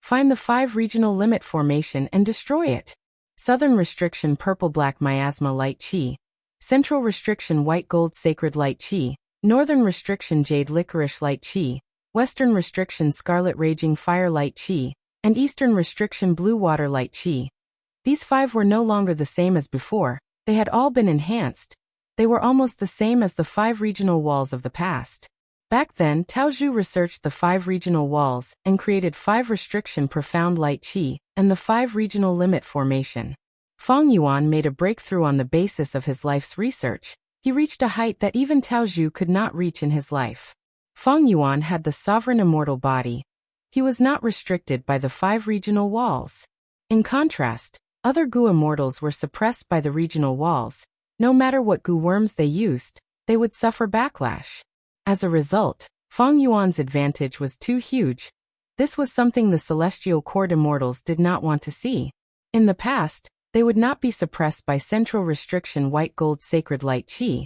Speaker 1: Find the 5 regional limit formation and destroy it. Southern Restriction Purple-Black Miasma Light Chi. Central Restriction White-Gold Sacred Light Chi. Northern Restriction Jade Licorice Light Chi. Western Restriction Scarlet Raging Fire Light Chi. And Eastern Restriction Blue Water Light Chi. These 5 were no longer the same as before. They had all been enhanced. They were almost the same as the 5 regional walls of the past. Back then, Tao Zhu researched the 5 regional walls and created 5 restriction profound light chi and the 5 regional limit formation. Feng Yuan made a breakthrough on the basis of his life's research. He reached a height that even Tao Zhu could not reach in his life. Feng Yuan had the sovereign immortal body. He was not restricted by the 5 regional walls. In contrast, other Gu immortals were suppressed by the regional walls. No matter what Gu worms they used, they would suffer backlash. As a result, Feng Yuan's advantage was too huge. This was something the celestial court immortals did not want to see. In the past, They would not be suppressed by central restriction white gold sacred light qi.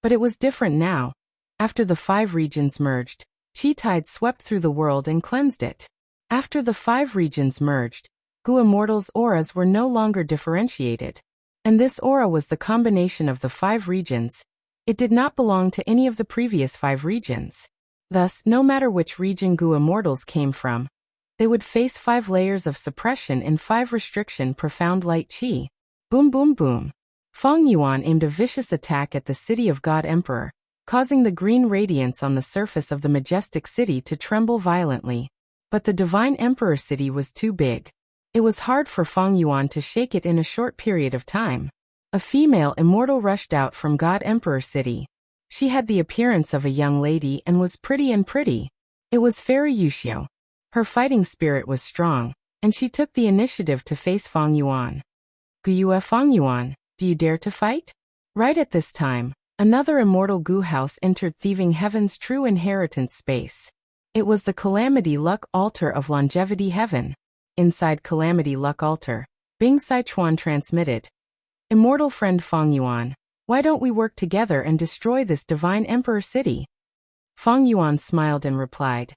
Speaker 1: But it was different now. After the 5 regions merged, qi tide swept through the world and cleansed it. After the 5 regions merged, Gu Immortal's auras were no longer differentiated. And this aura was the combination of the 5 regions. It did not belong to any of the previous 5 regions. Thus, no matter which region Gu Immortals came from, they would face 5 layers of suppression in 5 restriction profound light qi. Boom boom boom. Feng Yuan aimed a vicious attack at the city of God Emperor, causing the green radiance on the surface of the majestic city to tremble violently. But the Divine Emperor city was too big. It was hard for Feng Yuan to shake it in a short period of time. A female immortal rushed out from God Emperor city. She had the appearance of a young lady and was pretty. It was Fairy Yuxiu. Her fighting spirit was strong, and she took the initiative to face Feng Yuan. Guyue Feng Yuan, do you dare to fight? Right at this time, another immortal Gu house entered thieving heaven's true inheritance space. It was the Calamity Luck Altar of Longevity Heaven. Inside Calamity Luck Altar, Bing Sichuan transmitted. Immortal friend Feng Yuan, why don't we work together and destroy this Divine Emperor city? Feng Yuan smiled and replied.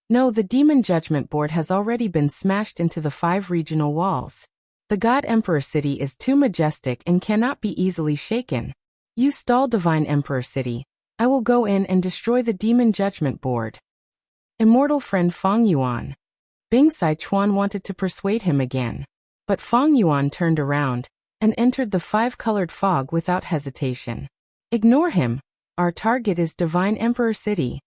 Speaker 1: No, the Demon Judgment Board has already been smashed into the 5 regional walls. The God Emperor city is too majestic and cannot be easily shaken. You stall Divine Emperor city. I will go in and destroy the Demon Judgment Board. Immortal friend Feng Yuan. Bing Sichuan wanted to persuade him again. But Feng Yuan turned around and entered the 5-colored fog without hesitation. Ignore him. Our target is Divine Emperor city.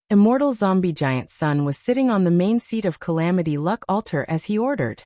Speaker 1: Immortal zombie giant Sun was sitting on the main seat of Calamity Luck Altar as he ordered.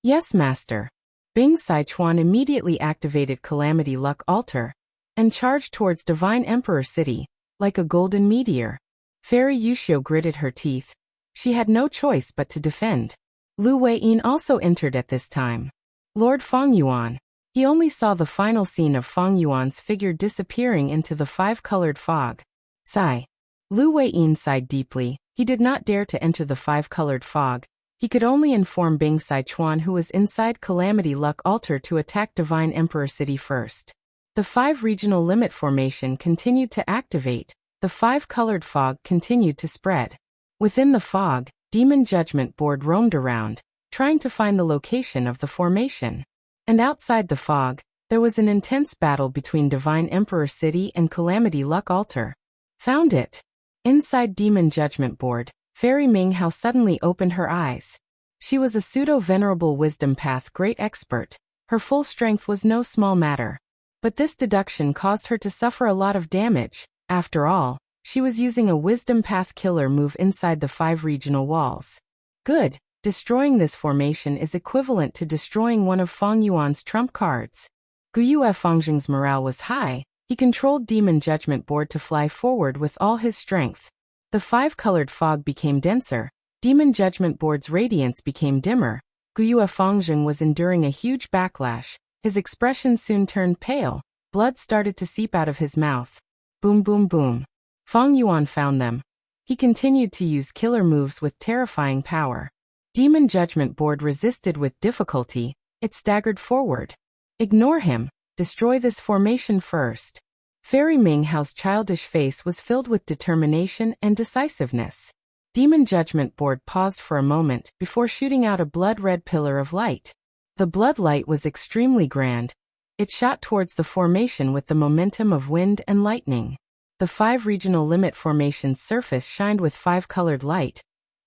Speaker 1: Yes, master. Bing Sichuan immediately activated Calamity Luck Altar and charged towards Divine Emperor city, like a golden meteor. Fairy Yuxiu gritted her teeth. She had no choice but to defend. Lu Weiyin also entered at this time. Lord Feng Yuan. He only saw the final scene of Feng Yuan's figure disappearing into the 5-colored fog. Sigh. Lu Weiyin sighed deeply. He did not dare to enter the 5-colored fog. He could only inform Bing Sichuan, who was inside Calamity Luck Altar, to attack Divine Emperor city first. The 5 regional limit formation continued to activate. The 5-colored fog continued to spread. Within the fog, Demon Judgment Board roamed around, trying to find the location of the formation. And outside the fog, there was an intense battle between Divine Emperor city and Calamity Luck Altar. Found it. Inside Demon Judgment Board, Fairy Minghao suddenly opened her eyes. She was a pseudo-venerable wisdom path great expert. Her full strength was no small matter. But this deduction caused her to suffer a lot of damage. After all, she was using a wisdom path killer move inside the 5 regional walls. Good. Destroying this formation is equivalent to destroying one of Feng Yuan's trump cards. Guyue Fengzheng's morale was high. He controlled Demon Judgment Board to fly forward with all his strength. The 5-colored fog became denser. Demon Judgment Board's radiance became dimmer. Guyue Fengzheng was enduring a huge backlash. His expression soon turned pale. Blood started to seep out of his mouth. Boom boom boom. Feng Yuan found them. He continued to use killer moves with terrifying power. Demon Judgment Board resisted with difficulty. It staggered forward. Ignore him. Destroy this formation first. Fairy Minghao's childish face was filled with determination and decisiveness. Demon Judgment Board paused for a moment before shooting out a blood-red pillar of light. The blood light was extremely grand. It shot towards the formation with the momentum of wind and lightning. The 5 regional limit formation's surface shined with 5-colored light.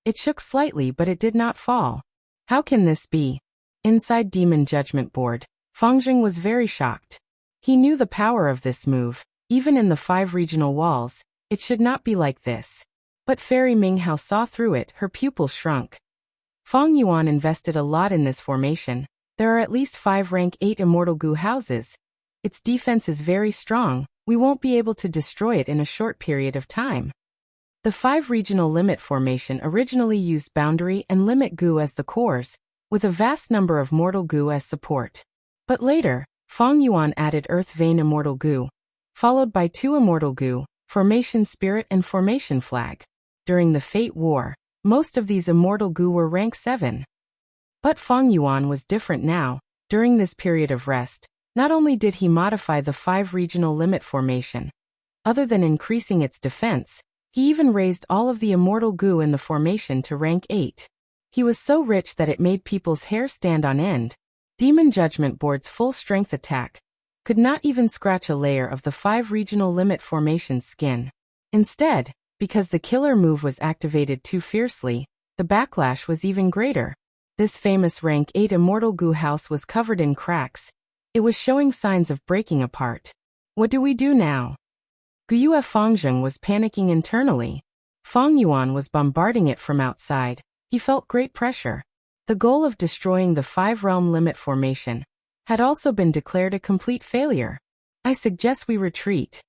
Speaker 1: It shook slightly, but it did not fall. How can this be? Inside Demon Judgment Board, Fengzheng was very shocked. He knew the power of this move. Even in the 5 regional walls, it should not be like this. But Fairy Minghao saw through it. Her pupils shrunk. Feng Yuan invested a lot in this formation. There are at least 5 rank 8 immortal Gu houses. Its defense is very strong. We won't be able to destroy it in a short period of time. The 5 regional limit formation originally used Boundary and Limit Gu as the cores, with a vast number of Mortal Gu as support. But later, Feng Yuan added Earth Vein Immortal Gu, followed by 2 Immortal Gu, Formation Spirit and Formation Flag. During the Fate War, most of these Immortal Gu were rank 7. But Feng Yuan was different now. During this period of rest, not only did he modify the 5 regional limit formation, other than increasing its defense, he even raised all of the immortal goo in the formation to rank 8. He was so rich that it made people's hair stand on end. Demon Judgment Board's full-strength attack could not even scratch a layer of the 5 regional limit formation's skin. Instead, because the killer move was activated too fiercely, the backlash was even greater. This famous rank 8 immortal goo house was covered in cracks. It was showing signs of breaking apart. What do we do now? Guyue Fengzheng was panicking internally. Feng Yuan was bombarding it from outside. He felt great pressure. The goal of destroying the 5-realm limit formation had also been declared a complete failure. I suggest we retreat.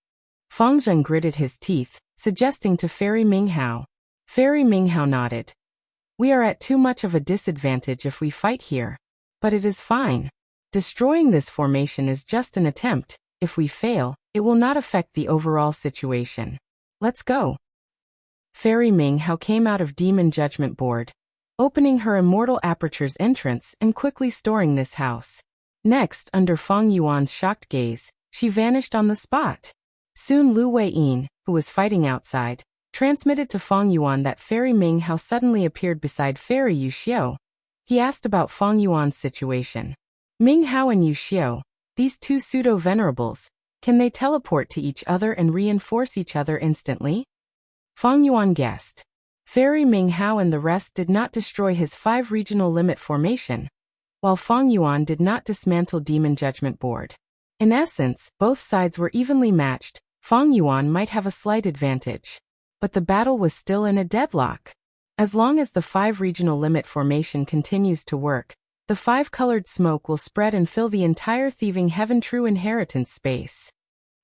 Speaker 1: Fengzheng gritted his teeth, suggesting to Fairy Minghao. Fairy Minghao nodded. We are at too much of a disadvantage if we fight here. But it is fine. Destroying this formation is just an attempt. If we fail, it will not affect the overall situation. Let's go. Fairy Minghao came out of Demon Judgment Board, opening her immortal aperture's entrance and quickly storing this house. Next, under Feng Yuan's shocked gaze, she vanished on the spot. Soon Lu Weiyin, who was fighting outside, transmitted to Feng Yuan that Fairy Minghao suddenly appeared beside Fairy Yuxiu. He asked about Feng Yuan's situation. Minghao and Yuxiu, these two pseudo-venerables, can they teleport to each other and reinforce each other instantly? Feng Yuan guessed. Fairy Minghao and the rest did not destroy his 5 regional limit formation, while Feng Yuan did not dismantle Demon Judgment Board. In essence, both sides were evenly matched. Feng Yuan might have a slight advantage, but the battle was still in a deadlock. As long as the 5 regional limit formation continues to work, the 5-colored smoke will spread and fill the entire Thieving Heaven True Inheritance space.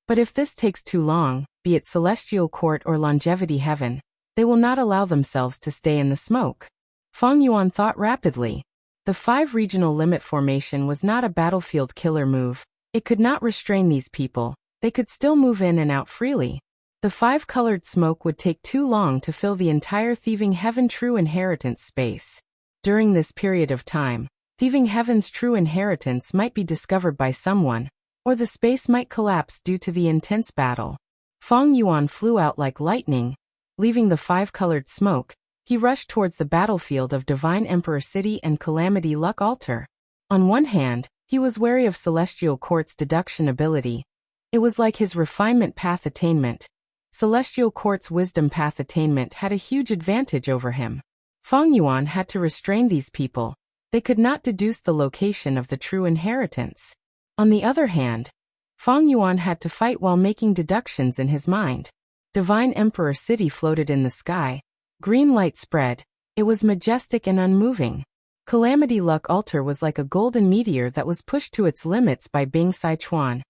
Speaker 1: But if this takes too long, be it Celestial Court or Longevity Heaven, they will not allow themselves to stay in the smoke. Feng Yuan thought rapidly. The 5 regional limit formation was not a battlefield killer move. It could not restrain these people. They could still move in and out freely. The 5-colored smoke would take too long to fill the entire Thieving Heaven True Inheritance space. During this period of time, Thieving Heaven's true inheritance might be discovered by someone, or the space might collapse due to the intense battle. Feng Yuan flew out like lightning. Leaving the 5-colored smoke, he rushed towards the battlefield of Divine Emperor City and Calamity Luck Altar. On one hand, he was wary of Celestial Court's deduction ability. It was like his refinement path attainment. Celestial Court's wisdom path attainment had a huge advantage over him. Feng Yuan had to restrain these people. They could not deduce the location of the true inheritance. On the other hand, Feng Yuan had to fight while making deductions in his mind. Divine Emperor City floated in the sky. Green light spread. It was majestic and unmoving. Calamity Luck Altar was like a golden meteor that was pushed to its limits by Bing Sichuan.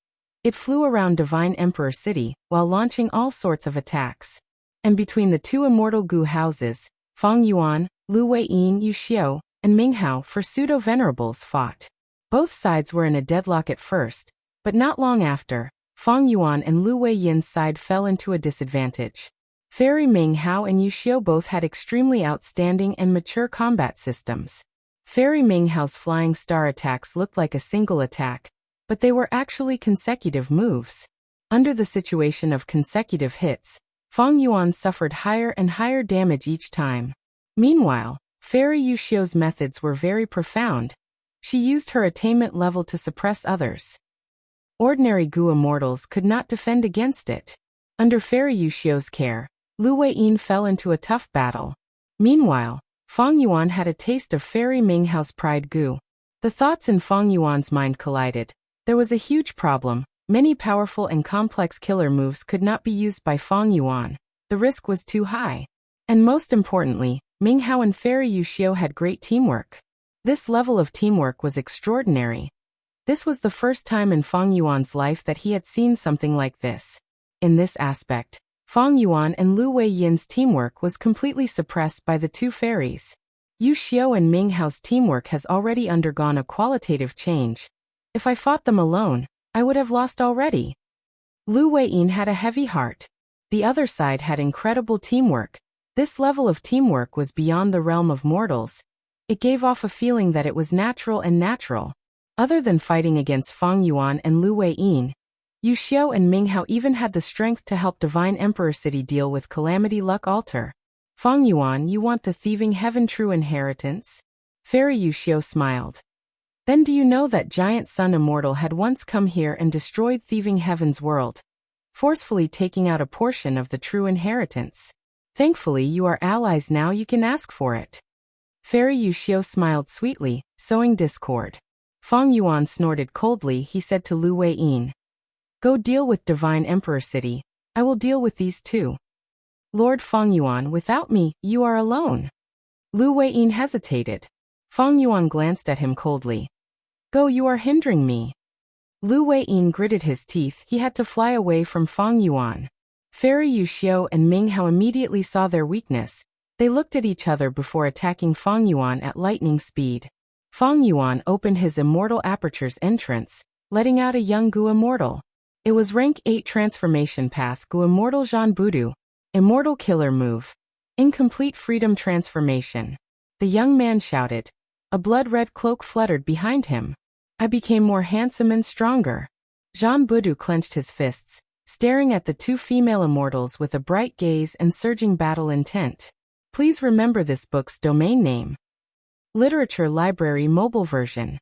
Speaker 1: It flew around Divine Emperor City while launching all sorts of attacks. And between the 2 immortal goo houses, Feng Yuan, Lu Weiyin, Yuxiu, and Minghao for pseudo-venerables fought. Both sides were in a deadlock at first, but not long after, Feng Yuan and Lu Weiyin's side fell into a disadvantage. Fairy Minghao and Yuxiu both had extremely outstanding and mature combat systems. Fairy Minghao's flying star attacks looked like a single attack, but they were actually consecutive moves. Under the situation of consecutive hits, Feng Yuan suffered higher and higher damage each time. Meanwhile, Fairy Yuxiu's methods were very profound. She used her attainment level to suppress others. Ordinary goo immortals could not defend against it. Under Fairy Yuxiu's care, Lu Weiyin fell into a tough battle. Meanwhile, Feng Yuan had a taste of Fairy Minghao's pride goo. The thoughts in Feng Yuan's mind collided. There was a huge problem. Many powerful and complex killer moves could not be used by Feng Yuan. The risk was too high. And most importantly, Minghao and Fairy Yuxiu had great teamwork. This level of teamwork was extraordinary. This was the first time in Feng Yuan's life that he had seen something like this. In this aspect, Feng Yuan and Lu Weiyin's teamwork was completely suppressed by the 2 fairies. Yuxiu and Minghao's teamwork has already undergone a qualitative change. If I fought them alone, I would have lost already. Lu Weiyin had a heavy heart. The other side had incredible teamwork. This level of teamwork was beyond the realm of mortals. It gave off a feeling that it was natural. Other than fighting against Fang Yuan and Lu Weiyin, Yu Xiao and Ming Hao even had the strength to help Divine Emperor City deal with Calamity Luck Altar. Fang Yuan, you want the thieving heaven true inheritance? Fairy Yu Xiao smiled. Then do you know that Giant Sun Immortal had once come here and destroyed thieving heaven's world, forcefully taking out a portion of the true inheritance? Thankfully you are allies now, you can ask for it. Fairy Yu Xiao smiled sweetly, sowing discord. Fang Yuan snorted coldly. He said to Lu Weiyin, go deal with Divine Emperor City, I will deal with these two. Lord Fang Yuan, without me, you are alone. Lu Weiyin hesitated. Fang Yuan glanced at him coldly. Go, you are hindering me. Lu Weiyin gritted his teeth. He had to fly away from Fang Yuan. Fairy Yu Xiao and Ming Hao immediately saw their weakness. They looked at each other before attacking Fang Yuan at lightning speed. Fang Yuan opened his Immortal Aperture's entrance, letting out a young Gu Immortal. It was rank 8 transformation path Gu Immortal Zhan Budu. Immortal killer move. Incomplete freedom transformation. The young man shouted. A blood-red cloak fluttered behind him. I became more handsome and stronger. Zhan Budu clenched his fists, staring at the two female immortals with a bright gaze and surging battle intent. Please remember this book's domain name. Literature Library Mobile Version.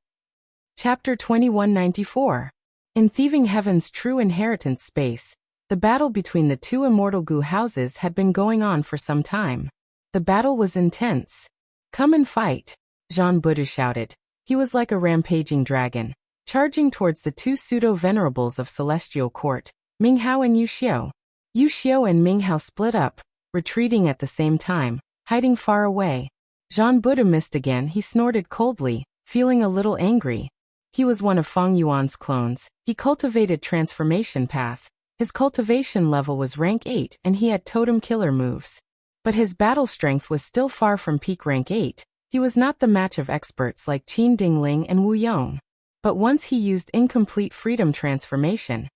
Speaker 1: Chapter 2194. In Thieving Heaven's true inheritance space, the battle between the two immortal Gu houses had been going on for some time. The battle was intense. Come and fight, Zhan Budu shouted. He was like a rampaging dragon, charging towards the two pseudo-venerables of Celestial Court, Ming Hao and Yu Xiao. Yu Xiao and Ming Hao split up, retreating at the same time, hiding far away. Zhan Budu missed again. He snorted coldly, feeling a little angry. He was one of Fang Yuan's clones. He cultivated Transformation Path. His cultivation level was rank 8 and he had totem killer moves. But his battle strength was still far from peak rank 8. He was not the match of experts like Qin Dingling and Wu Yong. But once he used Incomplete Freedom Transformation,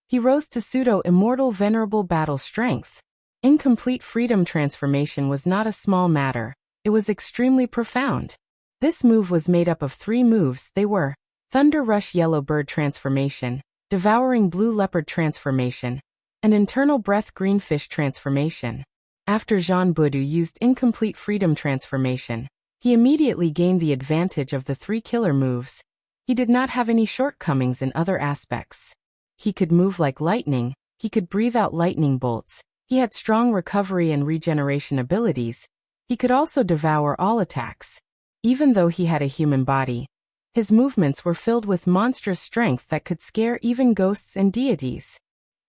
Speaker 1: he rose to Pseudo-Immortal Venerable Battle Strength. Incomplete Freedom Transformation was not a small matter. It was extremely profound. This move was made up of 3 moves. They were Thunder Rush Yellow Bird Transformation, Devouring Blue Leopard Transformation, and Internal Breath Green Fish Transformation. After Zhan Budu used Incomplete Freedom Transformation, he immediately gained the advantage of the 3 killer moves. He did not have any shortcomings in other aspects. He could move like lightning, he could breathe out lightning bolts, he had strong recovery and regeneration abilities, he could also devour all attacks. Even though he had a human body, his movements were filled with monstrous strength that could scare even ghosts and deities.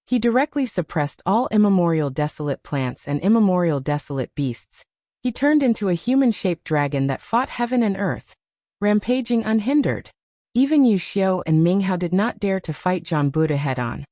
Speaker 1: He directly suppressed all immemorial desolate plants and immemorial desolate beasts. He turned into a human-shaped dragon that fought heaven and earth, rampaging unhindered. Even Yu Xiao and Ming Hao did not dare to fight Zhan Budu head-on.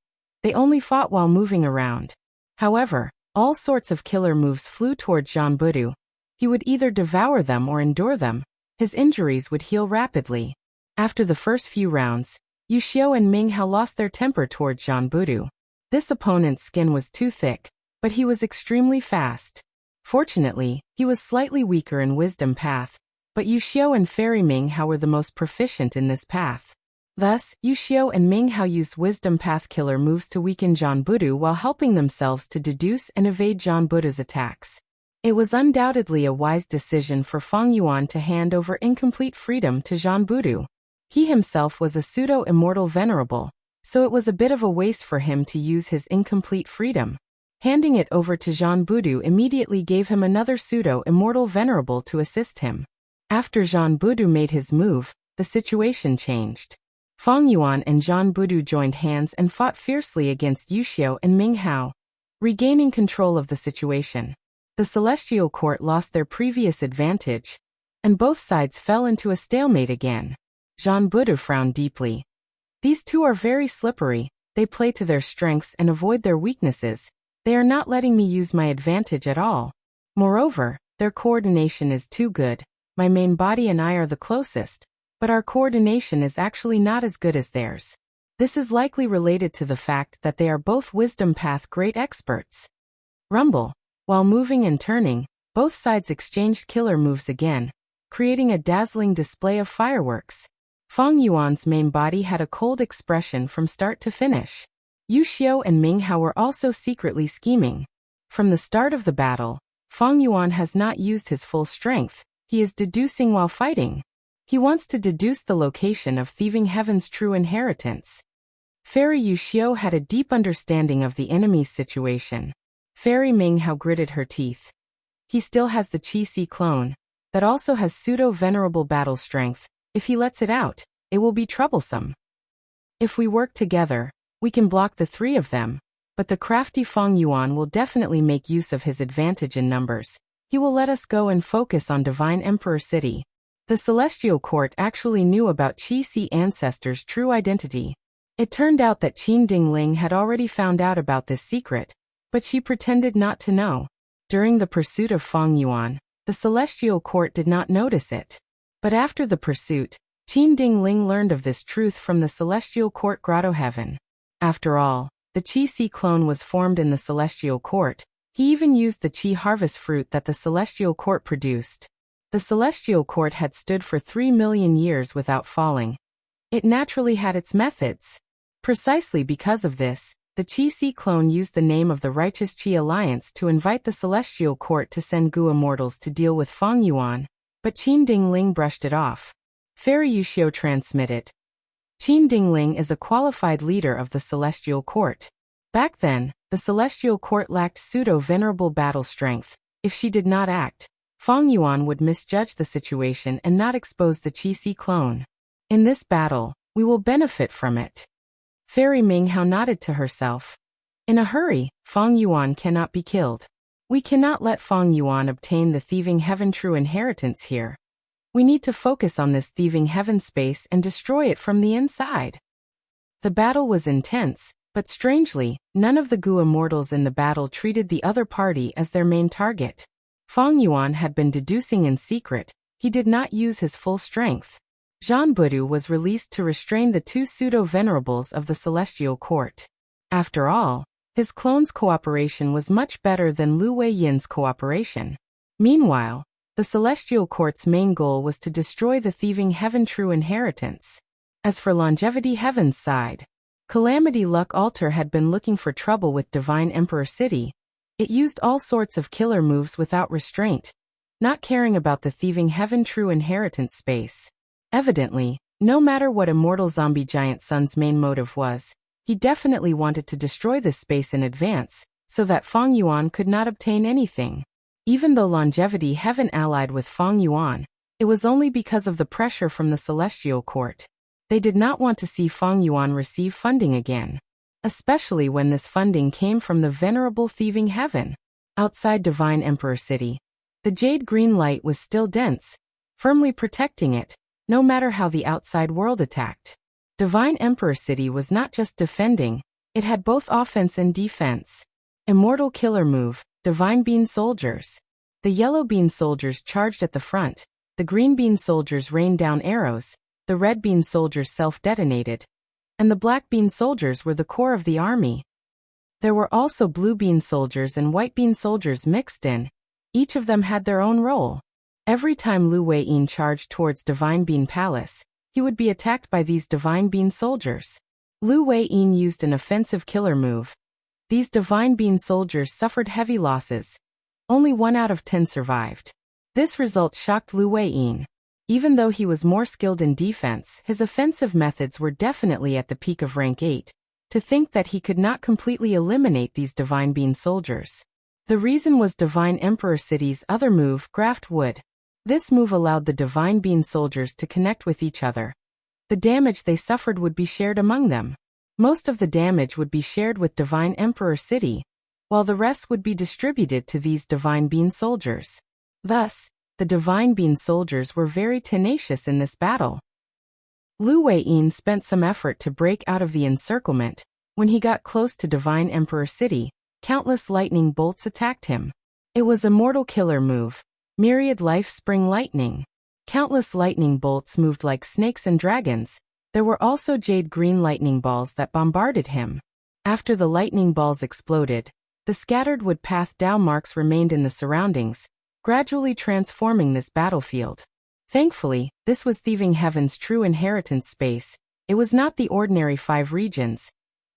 Speaker 1: They only fought while moving around. However, all sorts of killer moves flew toward Zhan Budu. He would either devour them or endure them. His injuries would heal rapidly. After the first few rounds, Yu Xiao and Ming Hao lost their temper toward Zhan Budu. This opponent's skin was too thick, but he was extremely fast. Fortunately, he was slightly weaker in Wisdom Path, but Yu Xiao and Fairy Ming Hao were the most proficient in this path. Thus, Yu Xiao and Ming Hao used Wisdom Path killer moves to weaken Zhan Budu while helping themselves to deduce and evade Zhan Budu's attacks. It was undoubtedly a wise decision for Fang Yuan to hand over Incomplete Freedom to Zhan Budu. He himself was a pseudo-immortal venerable, so it was a bit of a waste for him to use his Incomplete Freedom. Handing it over to Zhan Budu immediately gave him another pseudo-immortal venerable to assist him. After Zhan Budu made his move, the situation changed. Fang Yuan and Zhan Budu joined hands and fought fiercely against Yu Xiao and Ming Hao, regaining control of the situation. The Celestial Court lost their previous advantage, and both sides fell into a stalemate again. Zhan Budu frowned deeply. These two are very slippery, they play to their strengths and avoid their weaknesses. They are not letting me use my advantage at all. Moreover, their coordination is too good. My main body and I are the closest, but our coordination is actually not as good as theirs. This is likely related to the fact that they are both Wisdom Path great experts. Rumble. While moving and turning, both sides exchanged killer moves again, creating a dazzling display of fireworks. Fang Yuan's main body had a cold expression from start to finish. Yu Xiu and Ming Hao were also secretly scheming. From the start of the battle, Fang Yuan has not used his full strength. He is deducing while fighting. He wants to deduce the location of Thieving Heaven's true inheritance. Fairy Yu Xiu had a deep understanding of the enemy's situation. Fairy Ming Hao gritted her teeth. He still has the Qi Si clone, that also has pseudo-venerable battle strength. If he lets it out, it will be troublesome. If we work together, we can block the three of them, but the crafty Fang Yuan will definitely make use of his advantage in numbers. He will let us go and focus on Divine Emperor City. The Celestial Court actually knew about Qi Si ancestors' true identity. It turned out that Qin Dingling had already found out about this secret, but she pretended not to know. During the pursuit of Fang Yuan, the Celestial Court did not notice it. But after the pursuit, Qin Dingling learned of this truth from the Celestial Court Grotto Heaven. After all, the Qi Si clone was formed in the Celestial Court. He even used the Qi harvest fruit that the Celestial Court produced. The Celestial Court had stood for 3 million years without falling. It naturally had its methods. Precisely because of this, the Qi Si clone used the name of the Righteous Qi Alliance to invite the Celestial Court to send Gu immortals to deal with Fang Yuan, but Qin Dingling brushed it off. Fairy Yu Xiu transmitted. Qin Dingling is a qualified leader of the Celestial Court. Back then, the Celestial Court lacked pseudo-venerable battle strength. If she did not act, Fang Yuan would misjudge the situation and not expose the Qi Si clone. In this battle, we will benefit from it. Fairy Ming Hao nodded to herself. In a hurry, Fang Yuan cannot be killed. We cannot let Fang Yuan obtain the Thieving Heaven true inheritance here. We need to focus on this Thieving Heaven space and destroy it from the inside. The battle was intense, but strangely, none of the Gu immortals in the battle treated the other party as their main target. Fang Yuan had been deducing in secret. He did not use his full strength. Zhan Budu was released to restrain the two pseudo-venerables of the Celestial Court. After all, his clone's cooperation was much better than Lu Weiyin's cooperation. Meanwhile, the Celestial Court's main goal was to destroy the Thieving Heaven true inheritance. As for Longevity Heaven's side, Calamity Luck Altar had been looking for trouble with Divine Emperor City. It used all sorts of killer moves without restraint, not caring about the Thieving Heaven true inheritance space. Evidently, no matter what Immortal Zombie Giant Sun's main motive was, he definitely wanted to destroy this space in advance, so that Fang Yuan could not obtain anything. Even though Longevity Heaven allied with Fang Yuan, it was only because of the pressure from the Celestial Court. They did not want to see Fang Yuan receive funding again, especially when this funding came from the venerable Thieving Heaven. Outside Divine Emperor City, the jade green light was still dense, firmly protecting it, no matter how the outside world attacked. Divine Emperor City was not just defending, it had both offense and defense. Immortal Killer Move, Divine Bean Soldiers. The Yellow Bean Soldiers charged at the front, the Green Bean Soldiers rained down arrows, the Red Bean Soldiers self-detonated, and the Black Bean Soldiers were the core of the army. There were also Blue Bean Soldiers and White Bean Soldiers mixed in. Each of them had their own role. Every time Lu Weiyin charged towards Divine Bean Palace, he would be attacked by these Divine Bean Soldiers. Lu Weiyin used an offensive killer move. These Divine Bean Soldiers suffered heavy losses. Only 1 out of 10 survived. This result shocked Lu Weiyin. Even though he was more skilled in defense, his offensive methods were definitely at the peak of rank 8. To think that he could not completely eliminate these Divine Bean Soldiers. The reason was Divine Emperor City's other move, Graft Wood. This move allowed the Divine Bean Soldiers to connect with each other. The damage they suffered would be shared among them. Most of the damage would be shared with Divine Emperor City, while the rest would be distributed to these Divine Bean Soldiers. Thus, the Divine Bean Soldiers were very tenacious in this battle. Lu Weiyin spent some effort to break out of the encirclement. When he got close to Divine Emperor City, countless lightning bolts attacked him. It was a mortal killer move. Myriad Life Spring Lightning. Countless lightning bolts moved like snakes and dragons. There were also jade green lightning balls that bombarded him. After the lightning balls exploded, the scattered wood path Dao marks remained in the surroundings, gradually transforming this battlefield. Thankfully, this was Thieving Heaven's true inheritance space. It was not the ordinary 5 regions.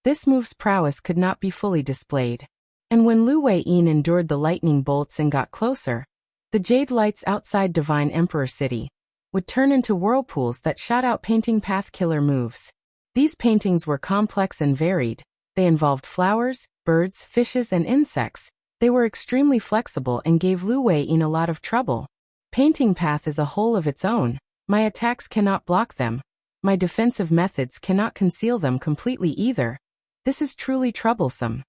Speaker 1: This move's prowess could not be fully displayed. And when Lu Wei-yin endured the lightning bolts and got closer, the jade lights outside Divine Emperor City would turn into whirlpools that shot out painting path killer moves. These paintings were complex and varied. They involved flowers, birds, fishes, and insects. They were extremely flexible and gave Lu Wei-yin a lot of trouble. Painting path is a whole of its own. My attacks cannot block them. My defensive methods cannot conceal them completely either. This is truly troublesome.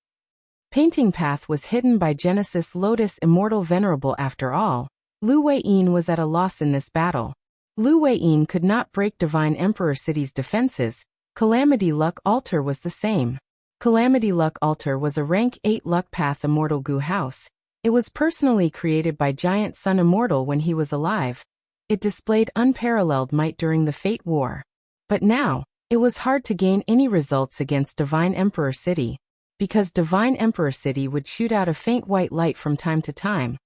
Speaker 1: Painting path was hidden by Genesis Lotus Immortal Venerable after all. Lu Wei-yin was at a loss in this battle. Lu Wei-yin could not break Divine Emperor City's defenses. Calamity Luck Altar was the same. Calamity Luck Altar was a rank 8 Luck Path Immortal Gu house. It was personally created by Giant Sun Immortal when he was alive. It displayed unparalleled might during the Fate War. But now, it was hard to gain any results against Divine Emperor City, because Divine Emperor City would shoot out a faint white light from time to time.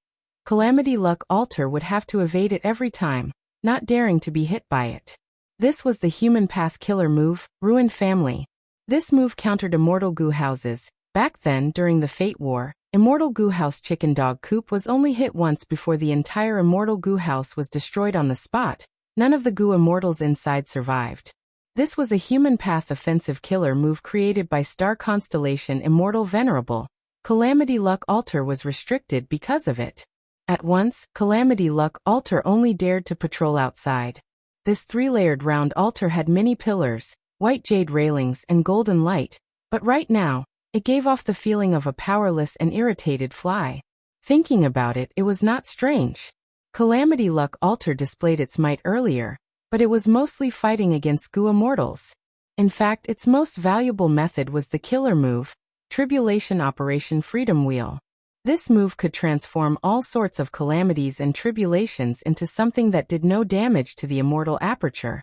Speaker 1: Calamity Luck Altar would have to evade it every time, not daring to be hit by it. This was the human path killer move, Ruin Family. This move countered Immortal Gu houses. Back then, during the Fate War, Immortal Gu House Chicken Dog Coop was only hit once before the entire Immortal Gu House was destroyed on the spot. None of the Gu Immortals inside survived. This was a human path offensive killer move created by Star Constellation Immortal Venerable. Calamity Luck Altar was restricted because of it. At once, Calamity Luck Altar only dared to patrol outside. This 3-layered round altar had many pillars, white jade railings, and golden light, but right now, it gave off the feeling of a powerless and irritated fly. Thinking about it, it was not strange. Calamity Luck Altar displayed its might earlier, but it was mostly fighting against Gu Immortals. In fact, its most valuable method was the killer move, Tribulation Operation Freedom Wheel. This move could transform all sorts of calamities and tribulations into something that did no damage to the immortal aperture.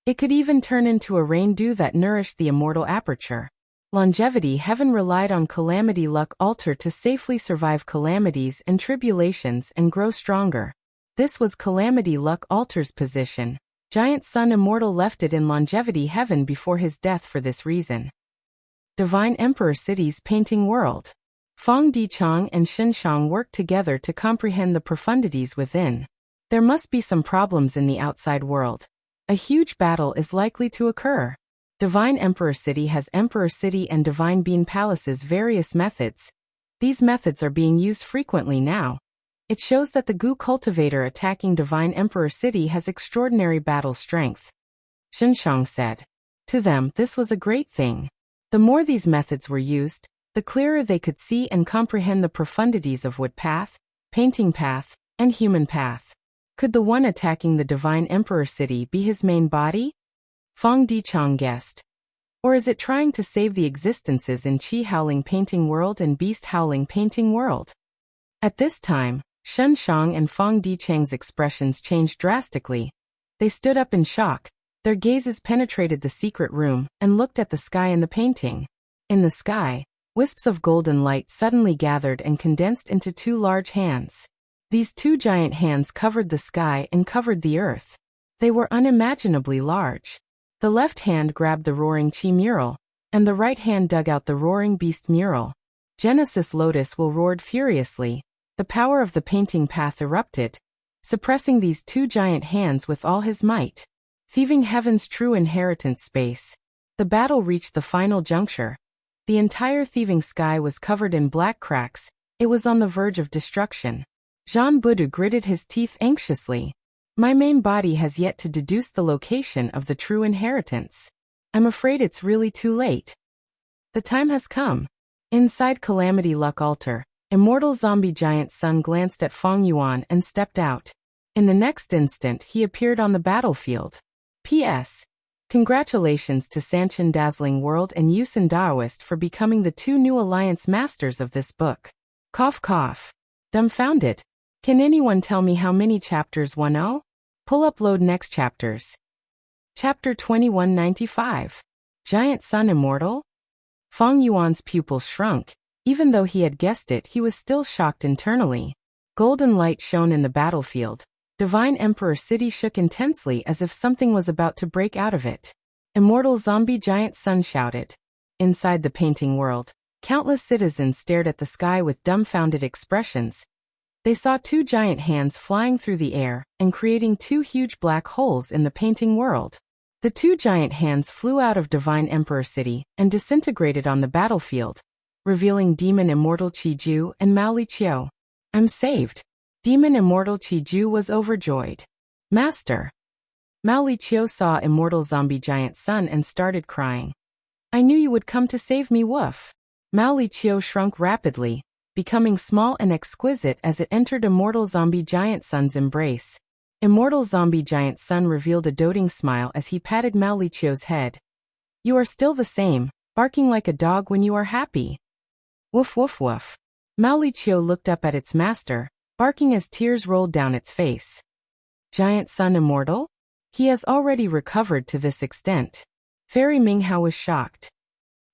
Speaker 1: It could even turn into a rain dew that nourished the immortal aperture. Longevity Heaven relied on Calamity Luck Altar to safely survive calamities and tribulations and grow stronger. This was Calamity Luck Altar's position. Giant Sun Immortal left it in Longevity Heaven before his death for this reason. Divine Emperor City's Painting World. Fong Dichang and Xinshang worked together to comprehend the profundities within. There must be some problems in the outside world. A huge battle is likely to occur. Divine Emperor City has Emperor City and Divine Bean Palace's various methods. These methods are being used frequently now. It shows that the Gu cultivator attacking Divine Emperor City has extraordinary battle strength. Xinshang said. To them, this was a great thing. The more these methods were used, the clearer they could see and comprehend the profundities of Wood Path, Painting Path, and Human Path. Could the one attacking the Divine Emperor City be his main body? Fong Dichang guessed. Or is it trying to save the existences in Qi Howling Painting World and Beast Howling Painting World? At this time, Xinshang and Fong Dichang's expressions changed drastically. They stood up in shock. Their gazes penetrated the secret room and looked at the sky and the painting. In the sky, wisps of golden light suddenly gathered and condensed into 2 large hands. These 2 giant hands covered the sky and covered the earth. They were unimaginably large. The left hand grabbed the Roaring Chi mural, and the right hand dug out the Roaring Beast mural. Genesis Lotus will roared furiously. The power of the painting path erupted, suppressing these 2 giant hands with all his might. Thieving Heaven's true inheritance space. The battle reached the final juncture. The entire thieving sky was covered in black cracks. It was on the verge of destruction. Jean Budu gritted his teeth anxiously. My main body has yet to deduce the location of the true inheritance. I'm afraid it's really too late. The time has come. Inside Calamity Luck Altar, Immortal Zombie Giant Sun glanced at Fong Yuan and stepped out. In the next instant, he appeared on the battlefield. P.S. Congratulations to Sanchin Dazzling World and Yusin Daoist for becoming the 2 new alliance masters of this book. Cough cough. Dumbfounded. Can anyone tell me how many chapters 10? Pull up load next chapters. Chapter 2195. Giant Sun Immortal? Fong Yuan's pupils shrunk. Even though he had guessed it, he was still shocked internally. Golden light shone in the battlefield. Divine Emperor City shook intensely as if something was about to break out of it. Immortal Zombie Giant Sun shouted. Inside the painting world, countless citizens stared at the sky with dumbfounded expressions. They saw two giant hands flying through the air and creating two huge black holes in the painting world. The two giant hands flew out of Divine Emperor City and disintegrated on the battlefield, revealing Demon Immortal Qiju and Mao Li Qiu. I'm saved. Demon Immortal Qiju was overjoyed. Master. Mao Li Qiu saw Immortal Zombie Giant Sun and started crying. I knew you would come to save me, woof. Mao Li Qiu shrunk rapidly, becoming small and exquisite as it entered Immortal Zombie Giant Sun's embrace. Immortal Zombie Giant Sun revealed a doting smile as he patted Mao Li Qiu's head. You are still the same, barking like a dog when you are happy. Woof woof woof. Mao Li Qiu looked up at its master, barking as tears rolled down its face. Giant Sun immortal? He has already recovered to this extent. Fairy Minghao was shocked.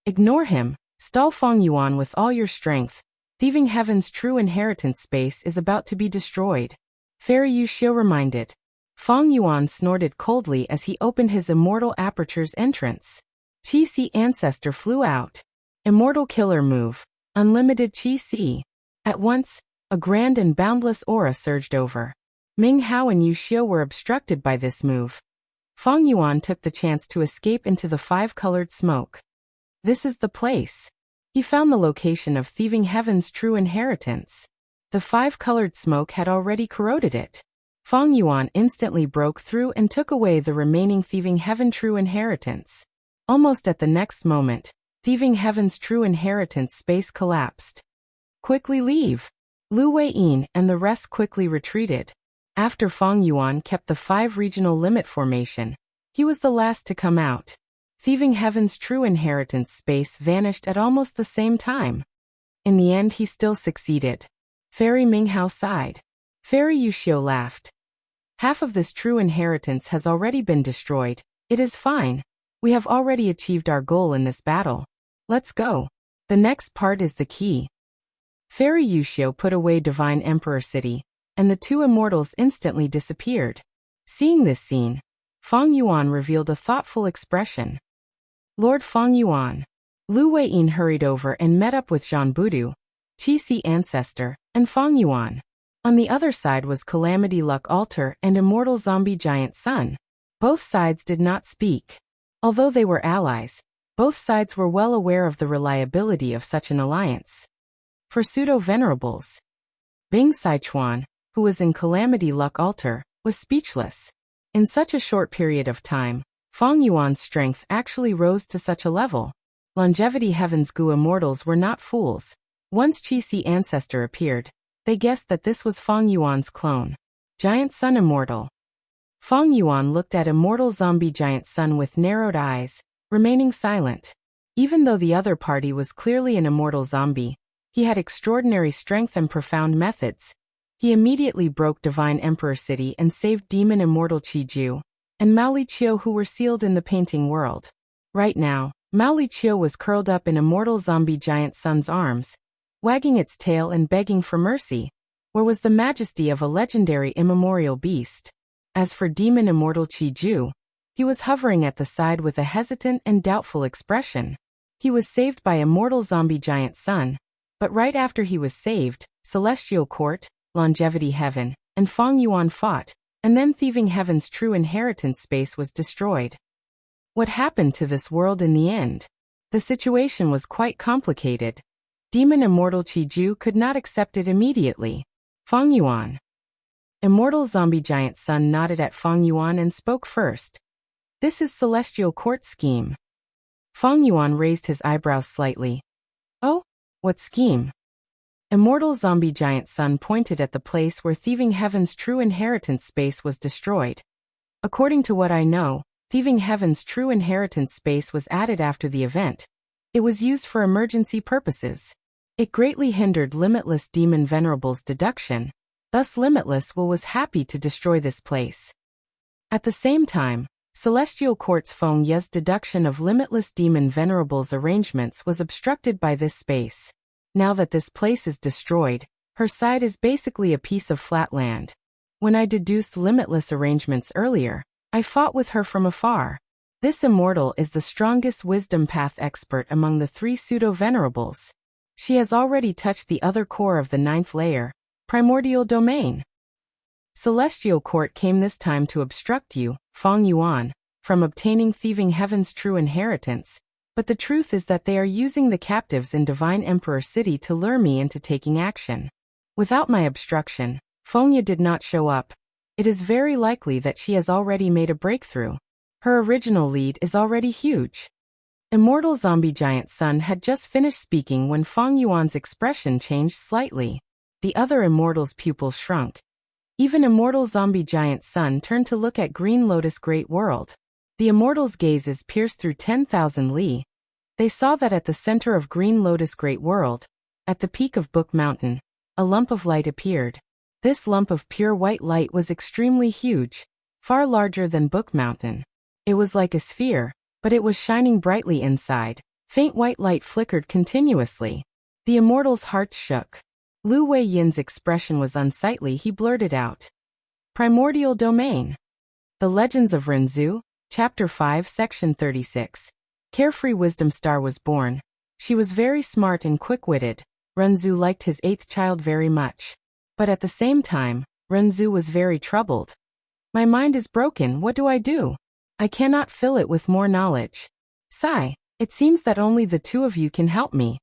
Speaker 1: Ignore him, stall Feng Yuan with all your strength. Thieving Heaven's true inheritance space is about to be destroyed. Fairy Yu Xiu reminded. Feng Yuan snorted coldly as he opened his Immortal Aperture's entrance. Qi Si Ancestor flew out. Immortal Killer Move. Unlimited Qi Si. At once, a grand and boundless aura surged over. Ming Hao and Yu Xiu were obstructed by this move. Feng Yuan took the chance to escape into the five-colored smoke. This is the place. He found the location of Thieving Heaven's true inheritance. The five-colored smoke had already corroded it. Feng Yuan instantly broke through and took away the remaining Thieving Heaven true inheritance. Almost at the next moment, Thieving Heaven's true inheritance space collapsed. Quickly leave. Lu Weiyin and the rest quickly retreated. After Feng Yuan kept the 5 regional limit formation, he was the last to come out. Thieving Heaven's true inheritance space vanished at almost the same time. In the end he still succeeded. Fairy Minghao sighed. Fairy Yu Xiu laughed. Half of this true inheritance has already been destroyed. It is fine. We have already achieved our goal in this battle. Let's go. The next part is the key. Fairy Yu Xiu put away Divine Emperor City, and the two immortals instantly disappeared. Seeing this scene, Feng Yuan revealed a thoughtful expression. Lord Feng Yuan. Lu Weiyin hurried over and met up with Zhan Budu, Qi Si Ancestor, and Feng Yuan. On the other side was Calamity Luck Altar and Immortal Zombie Giant Sun. Both sides did not speak. Although they were allies, both sides were well aware of the reliability of such an alliance. For pseudo-venerables, Bing Sichuan, who was in Calamity Luck Altar, was speechless. In such a short period of time, Feng Yuan's strength actually rose to such a level. Longevity Heaven's Gu immortals were not fools. Once Qi Si Ancestor appeared, they guessed that this was Feng Yuan's clone. Giant Sun Immortal. Feng Yuan looked at Immortal Zombie Giant Sun with narrowed eyes, remaining silent. Even though the other party was clearly an immortal zombie, he had extraordinary strength and profound methods. He immediately broke Divine Emperor City and saved Demon Immortal Qiju and Mao Li Qiu, who were sealed in the painting world. Right now, Mao Li Qiu was curled up in Immortal Zombie Giant Sun's arms, wagging its tail and begging for mercy. Where was the majesty of a legendary immemorial beast? As for Demon Immortal Qiju, he was hovering at the side with a hesitant and doubtful expression. He was saved by Immortal Zombie Giant Sun, but right after he was saved, Celestial Court, Longevity Heaven, and Feng Yuan fought, and then Thieving Heaven's true inheritance space was destroyed. What happened to this world in the end? The situation was quite complicated. Demon Immortal Qiju could not accept it immediately. Feng Yuan. Immortal Zombie Giant Sun nodded at Feng Yuan and spoke first. This is Celestial Court scheme. Feng Yuan raised his eyebrows slightly. Oh? What scheme? Immortal Zombie Giant Sun pointed at the place where Thieving Heaven's true inheritance space was destroyed. According to what I know, Thieving Heaven's true inheritance space was added after the event. It was used for emergency purposes. It greatly hindered Limitless Demon Venerable's deduction. Thus Limitless was happy to destroy this place. At the same time, Celestial Court's Feng Ye's deduction of Limitless Demon Venerable's arrangements was obstructed by this space. Now that this place is destroyed, her side is basically a piece of flat land. When I deduced limitless arrangements earlier, I fought with her from afar. This immortal is the strongest wisdom path expert among the 3 pseudo-venerables. She has already touched the other core of the 9th layer, primordial domain. Celestial court came this time to obstruct you, Feng Yuan, from obtaining thieving heaven's true inheritance, but the truth is that they are using the captives in Divine Emperor City to lure me into taking action. Without my obstruction, Feng Yu did not show up. It is very likely that she has already made a breakthrough. Her original lead is already huge. Immortal Zombie Giant Sun had just finished speaking when Feng Yuan's expression changed slightly. The other immortal's pupils shrunk. Even Immortal Zombie Giant Sun turned to look at Green Lotus Great World. The immortal's gazes pierced through 10,000 li. They saw that at the center of Green Lotus Great World, at the peak of Book Mountain, a lump of light appeared. This lump of pure white light was extremely huge, far larger than Book Mountain. It was like a sphere, but it was shining brightly inside. Faint white light flickered continuously. The immortal's heart shook. Lu Wei Yin's expression was unsightly. He blurted out, "Primordial Domain." The Legends of Renzu, Chapter 5, Section 36. Carefree Wisdom Star was born. She was very smart and quick-witted. Renzu liked his 8th child very much. But at the same time, Renzu was very troubled. "My mind is broken, what do I do? I cannot fill it with more knowledge. Sigh, it seems that only the 2 of you can help me."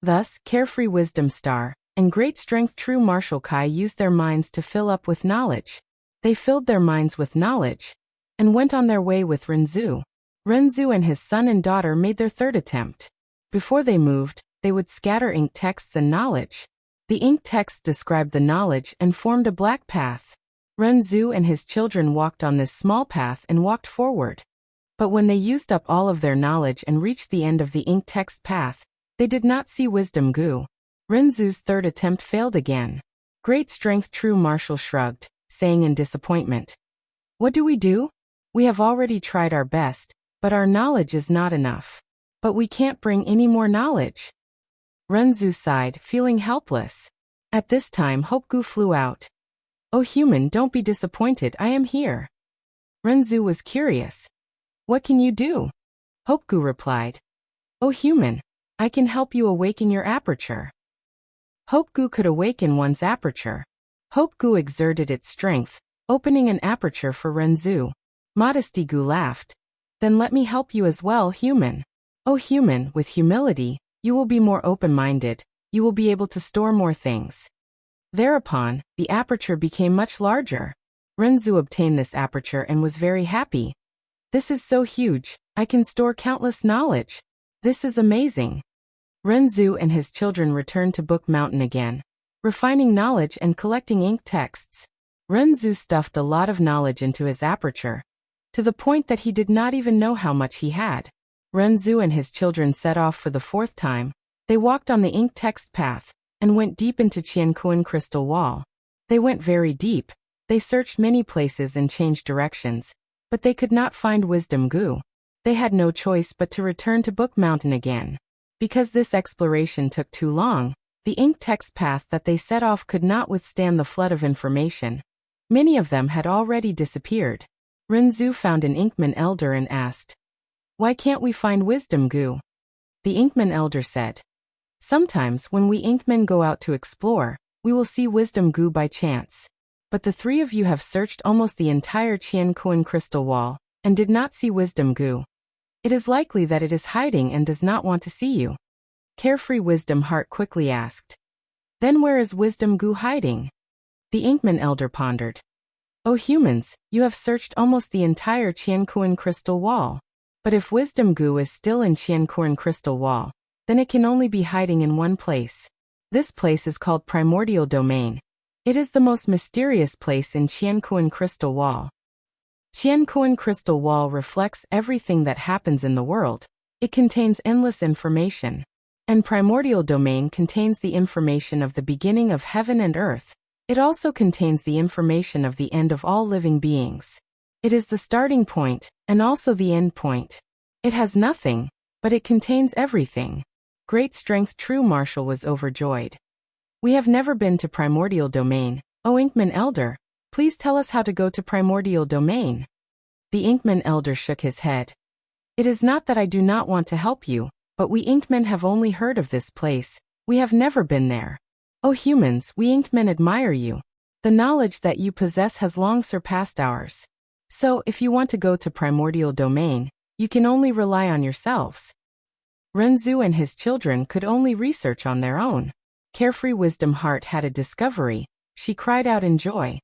Speaker 1: Thus, Carefree Wisdom Star and Great Strength True Martial Kai used their minds to fill up with knowledge. They filled their minds with knowledge and went on their way with Renzu. Renzu and his son and daughter made their 3rd attempt. Before they moved, they would scatter ink texts and knowledge. The ink texts described the knowledge and formed a black path. Renzu and his children walked on this small path and walked forward. But when they used up all of their knowledge and reached the end of the ink text path, they did not see wisdom goo. Renzu's 3rd attempt failed again. Great Strength True Martial shrugged, saying in disappointment, "What do we do? We have already tried our best, but our knowledge is not enough. But we can't bring any more knowledge." Renzu sighed, feeling helpless. At this time Hopegu flew out. "Oh human, don't be disappointed, I am here." Renzu was curious. "What can you do?" Hopegu replied, "Oh human, I can help you awaken your aperture." Hopegu could awaken one's aperture. Hopegu exerted its strength, opening an aperture for Renzu. Modesty Gu laughed. "Then let me help you as well, human. Oh human, with humility, you will be more open-minded, you will be able to store more things." Thereupon, the aperture became much larger. Renzu obtained this aperture and was very happy. "This is so huge, I can store countless knowledge. This is amazing." Renzu and his children returned to Book Mountain again, refining knowledge and collecting ink texts. Renzu stuffed a lot of knowledge into his aperture, to the point that he did not even know how much he had. Renzu and his children set off for the 4th time. They walked on the ink text path and went deep into Qiankuan Crystal Wall. They went very deep. They searched many places and changed directions, but they could not find Wisdom Gu. They had no choice but to return to Book Mountain again. Because this exploration took too long, the ink text path that they set off could not withstand the flood of information. Many of them had already disappeared. Renzu found an Inkman elder and asked, "Why can't we find Wisdom Gu?" The Inkman elder said, "Sometimes when we Inkmen go out to explore, we will see Wisdom Gu by chance. But the 3 of you have searched almost the entire Qiankuan Crystal Wall and did not see Wisdom Gu. It is likely that it is hiding and does not want to see you." Carefree Wisdom Heart quickly asked, "Then where is Wisdom Gu hiding?" The Inkman elder pondered. "Oh humans, you have searched almost the entire Qiankuan Crystal Wall. But if Wisdom Gu is still in Qiankuan Crystal Wall, then it can only be hiding in one place. This place is called Primordial Domain. It is the most mysterious place in Qiankuan Crystal Wall. Qiankuan Crystal Wall reflects everything that happens in the world. It contains endless information. And Primordial Domain contains the information of the beginning of heaven and earth. It also contains the information of the end of all living beings. It is the starting point, and also the end point. It has nothing, but it contains everything." Great Strength True Martial was overjoyed. "We have never been to Primordial Domain, O Inkman Elder. Please tell us how to go to primordial domain. The Inkman elder shook his head. It is not that I do not want to help you, but we Inkmen have only heard of this place. We have never been there. Oh humans, we Inkmen admire you. The knowledge that you possess has long surpassed ours. So, if you want to go to primordial domain, you can only rely on yourselves. Renzu and his children could only research on their own. Carefree Wisdom Heart had a discovery. She cried out in joy.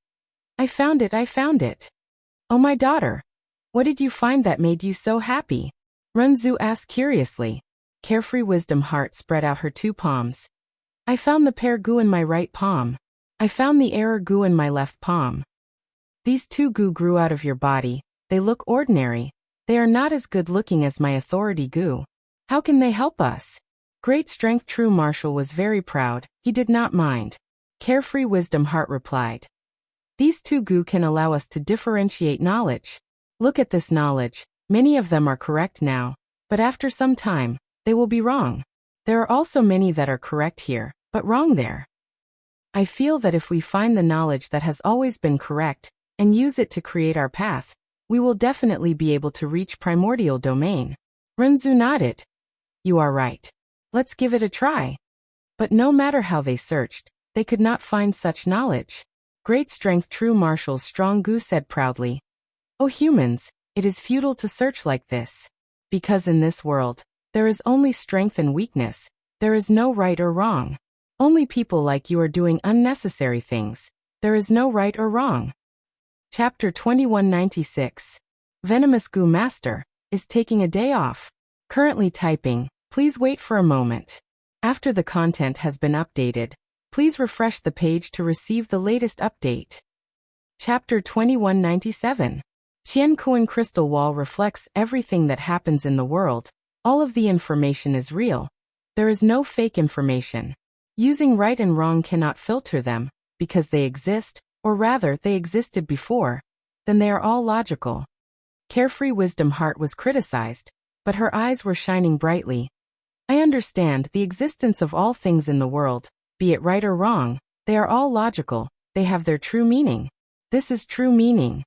Speaker 1: I found it, I found it. Oh my daughter. What did you find that made you so happy? Renzu asked curiously. Carefree Wisdom Heart spread out her two palms. I found the pear goo in my right palm. I found the error goo in my left palm. These two goo grew out of your body. They look ordinary. They are not as good looking as my authority goo. How can they help us? Great Strength True Marshal was very proud. He did not mind. Carefree Wisdom Heart replied. These two goo can allow us to differentiate knowledge. Look at this knowledge. Many of them are correct now, but after some time, they will be wrong. There are also many that are correct here, but wrong there. I feel that if we find the knowledge that has always been correct, and use it to create our path, we will definitely be able to reach primordial domain. Renzu nodded. You are right. Let's give it a try. But no matter how they searched, they could not find such knowledge. Great Strength True Marshal's strong goo said proudly. Oh humans, it is futile to search like this. Because in this world, there is only strength and weakness. There is no right or wrong. Only people like you are doing unnecessary things. There is no right or wrong. Chapter 2196. Venomous Goo Master is taking a day off. Currently typing. Please wait for a moment. After the content has been updated, please refresh the page to receive the latest update. Chapter 2197. Qian Kuan Crystal Wall reflects everything that happens in the world. All of the information is real. There is no fake information. Using right and wrong cannot filter them, because they exist, or rather they existed before. Then they are all logical. Carefree Wisdom Heart was criticized, but her eyes were shining brightly. I understand the existence of all things in the world, be it right or wrong, they are all logical, they have their true meaning. This is true meaning.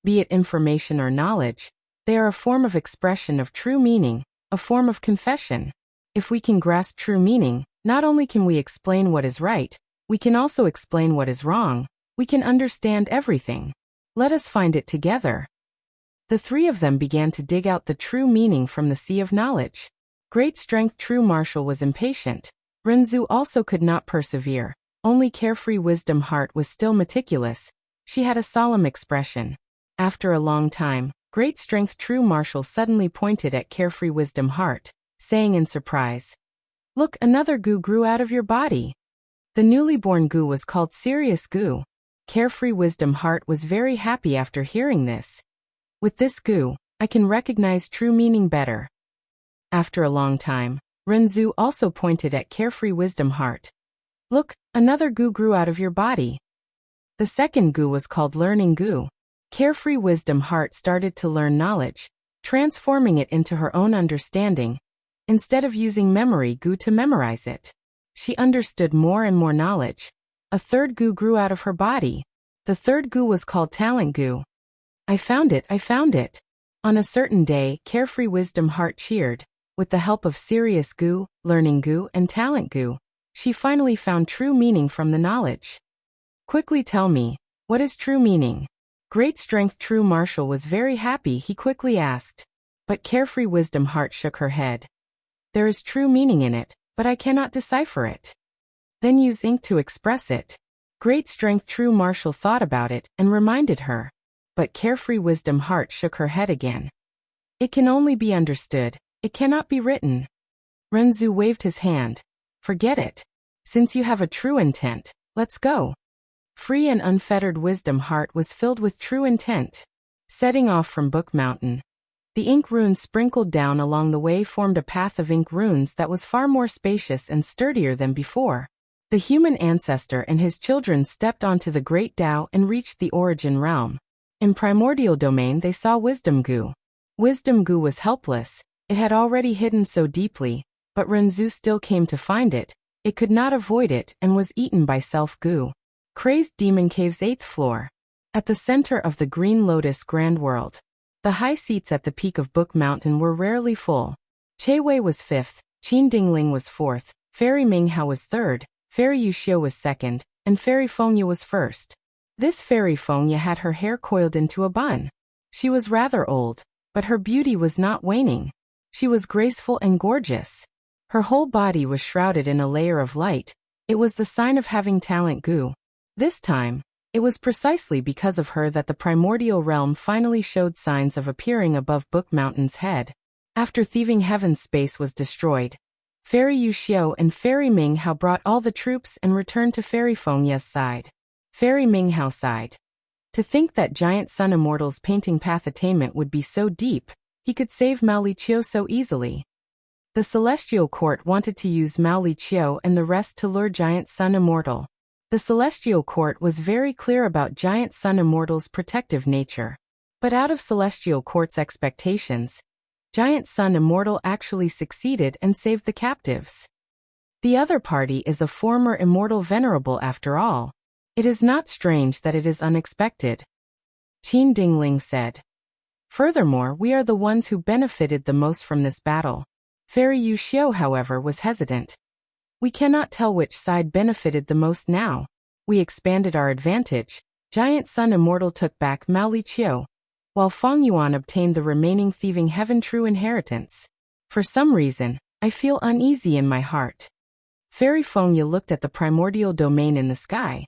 Speaker 1: Be it information or knowledge, they are a form of expression of true meaning, a form of confession. If we can grasp true meaning, not only can we explain what is right, we can also explain what is wrong, we can understand everything. Let us find it together. The three of them began to dig out the true meaning from the sea of knowledge. Great Strength True Marshal was impatient. Renzu also could not persevere. Only Carefree Wisdom Heart was still meticulous. She had a solemn expression. After a long time, Great Strength True Marshal suddenly pointed at Carefree Wisdom Heart, saying in surprise, Look, another goo grew out of your body. The newly born goo was called Serious Goo. Carefree Wisdom Heart was very happy after hearing this. With this goo, I can recognize true meaning better. After a long time, Renzu also pointed at Carefree Wisdom Heart. Look, another goo grew out of your body. The second goo was called Learning Goo. Carefree Wisdom Heart started to learn knowledge, transforming it into her own understanding. Instead of using memory goo to memorize it, she understood more and more knowledge. A third goo grew out of her body. The third goo was called Talent Goo. I found it, I found it. On a certain day, Carefree Wisdom Heart cheered. With the help of Serious Goo, Learning Goo, and Talent Goo, she finally found true meaning from the knowledge. Quickly tell me, what is true meaning? Great Strength True Marshal was very happy. He quickly asked. But Carefree Wisdom Heart shook her head. There is true meaning in it, but I cannot decipher it. Then use ink to express it. Great Strength True Marshal thought about it and reminded her. But Carefree Wisdom Heart shook her head again. It can only be understood. It cannot be written. Renzu waved his hand. Forget it. Since you have a true intent, let's go. Free and unfettered Wisdom Heart was filled with true intent. Setting off from Book Mountain, the ink runes sprinkled down along the way formed a path of ink runes that was far more spacious and sturdier than before. The human ancestor and his children stepped onto the great Tao and reached the origin realm. In primordial domain they saw Wisdom Goo. Wisdom Goo was helpless. It had already hidden so deeply, but Renzu still came to find it. It could not avoid it and was eaten by Self Goo. Crazed Demon Cave's 8th floor. At the center of the Green Lotus Grand World. The high seats at the peak of Book Mountain were rarely full. Che Wei was 5th, Qin Dingling was 4th, Fairy Minghao was 3rd, Fairy Yuxiu was 2nd, and Fairy Fengya was 1st. This Fairy Fengya had her hair coiled into a bun. She was rather old, but her beauty was not waning. She was graceful and gorgeous. Her whole body was shrouded in a layer of light. It was the sign of having talent goo. This time, it was precisely because of her that the primordial realm finally showed signs of appearing above Book Mountain's head. After Thieving Heaven's space was destroyed, Fairy Yuxiu and Fairy Minghao brought all the troops and returned to Fairy Fengya's side. Fairy Minghao sighed. To think that Giant Sun Immortal's painting path attainment would be so deep, he could save Mao Liqiu so easily. The Celestial Court wanted to use Mao Liqiu and the rest to lure Giant Sun Immortal. The Celestial Court was very clear about Giant Sun Immortal's protective nature. But out of Celestial Court's expectations, Giant Sun Immortal actually succeeded and saved the captives. The other party is a former Immortal Venerable after all. It is not strange that it is unexpected. Qin Dingling said. Furthermore, we are the ones who benefited the most from this battle. Fairy Yuxiu, however, was hesitant. We cannot tell which side benefited the most now. We expanded our advantage. Giant Sun Immortal took back Mao Liqiu, while Feng Yuan obtained the remaining Thieving Heaven true inheritance. For some reason, I feel uneasy in my heart. Fairy Fengya looked at the primordial domain in the sky.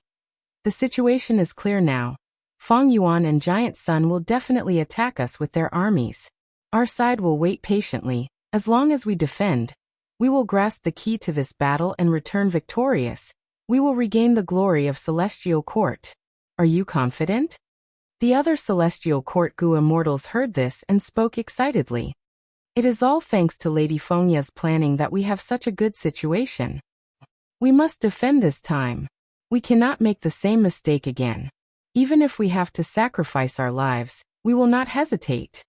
Speaker 1: The situation is clear now. Feng Yuan and Giant Sun will definitely attack us with their armies. Our side will wait patiently. As long as we defend, we will grasp the key to this battle and return victorious. We will regain the glory of Celestial Court. Are you confident? The other Celestial Court Gu Immortals heard this and spoke excitedly. It is all thanks to Lady Fengya's planning that we have such a good situation. We must defend this time. We cannot make the same mistake again. Even if we have to sacrifice our lives, we will not hesitate.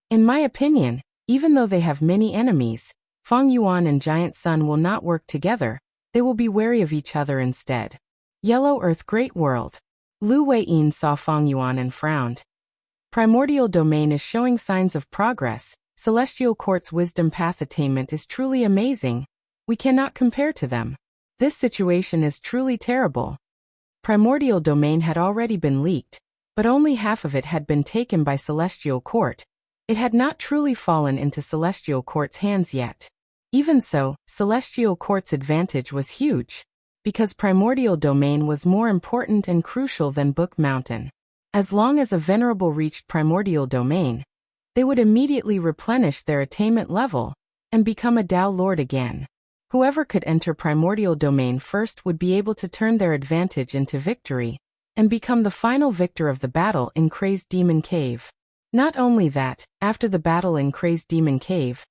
Speaker 1: In my opinion, even though they have many enemies, Feng Yuan and Giant Sun will not work together. They will be wary of each other instead. Yellow Earth Great World. Lu Weiyin saw Feng Yuan and frowned. Primordial Domain is showing signs of progress. Celestial Court's wisdom path attainment is truly amazing. We cannot compare to them. This situation is truly terrible. Primordial Domain had already been leaked, but only half of it had been taken by Celestial Court. It had not truly fallen into Celestial Court's hands yet. Even so, Celestial Court's advantage was huge, because Primordial Domain was more important and crucial than Book Mountain. As long as a Venerable reached Primordial Domain, they would immediately replenish their attainment level and become a Dao Lord again. Whoever could enter Primordial Domain first would be able to turn their advantage into victory and become the final victor of the battle in Crazed Demon Cave. Not only that, after the battle in Crazed Demon Cave,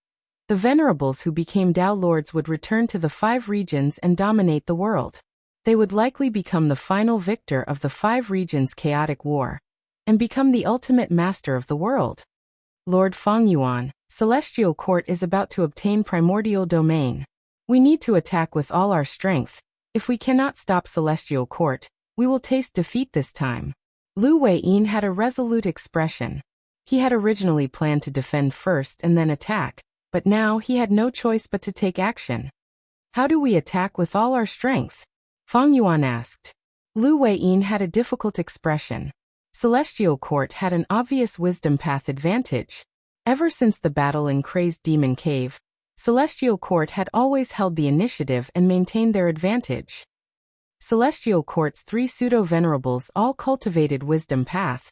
Speaker 1: the Venerables who became Dao Lords would return to the 5 regions and dominate the world. They would likely become the final victor of the 5 regions' chaotic war and become the ultimate master of the world. Lord Feng Yuan, Celestial Court is about to obtain Primordial Domain. We need to attack with all our strength. If we cannot stop Celestial Court, we will taste defeat this time. Lu Weiyin had a resolute expression. He had originally planned to defend first and then attack, but now he had no choice but to take action. How do we attack with all our strength? Feng Yuan asked. Lu Weiyin had a difficult expression. Celestial Court had an obvious wisdom path advantage. Ever since the battle in Crazed Demon Cave, Celestial Court had always held the initiative and maintained their advantage. Celestial Court's 3 pseudo-venerables all cultivated wisdom path.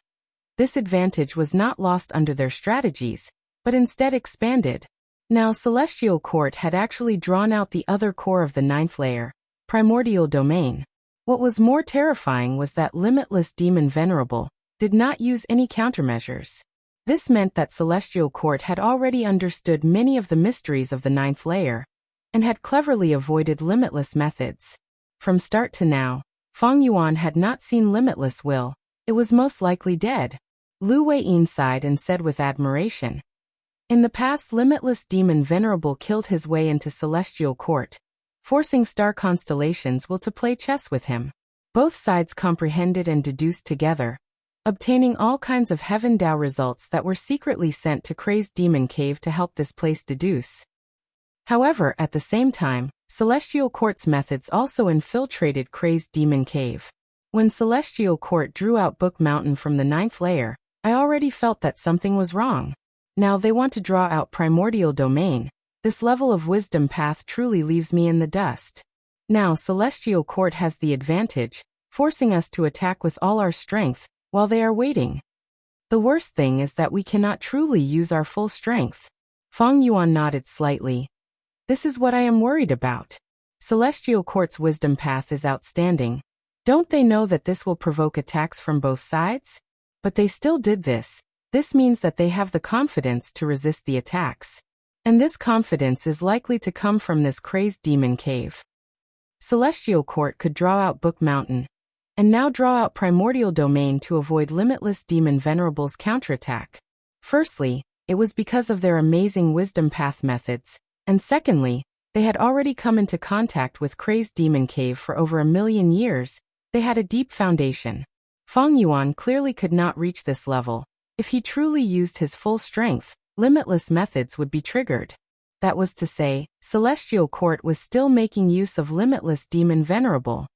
Speaker 1: This advantage was not lost under their strategies, but instead expanded. Now Celestial Court had actually drawn out the other core of the 9th layer, Primordial Domain. What was more terrifying was that Limitless Demon Venerable did not use any countermeasures. This meant that Celestial Court had already understood many of the mysteries of the 9th layer and had cleverly avoided limitless methods. From start to now, Feng Yuan had not seen Limitless Will. It was most likely dead. Lu Weiyin sighed and said with admiration. In the past, Limitless Demon Venerable killed his way into Celestial Court, forcing star constellations will to play chess with him. Both sides comprehended and deduced together, obtaining all kinds of Heaven Dao results that were secretly sent to Crazed Demon Cave to help this place deduce. However, at the same time, Celestial Court's methods also infiltrated Crazed Demon Cave. When Celestial Court drew out Book Mountain from the 9th layer, I already felt that something was wrong. Now they want to draw out Primordial Domain. This level of wisdom path truly leaves me in the dust. Now Celestial Court has the advantage, forcing us to attack with all our strength, while they are waiting. The worst thing is that we cannot truly use our full strength. Feng Yuan nodded slightly. This is what I am worried about. Celestial Court's wisdom path is outstanding. Don't they know that this will provoke attacks from both sides? But they still did this. This means that they have the confidence to resist the attacks. And this confidence is likely to come from this Crazed Demon Cave. Celestial Court could draw out Book Mountain, and now draw out Primordial Domain to avoid Limitless Demon Venerable's counterattack. Firstly, it was because of their amazing wisdom path methods, and secondly, they had already come into contact with Crazed Demon Cave for over 1,000,000 years. They had a deep foundation. Feng Yuan clearly could not reach this level. If he truly used his full strength, limitless methods would be triggered. That was to say, Celestial Court was still making use of Limitless Demon Venerable.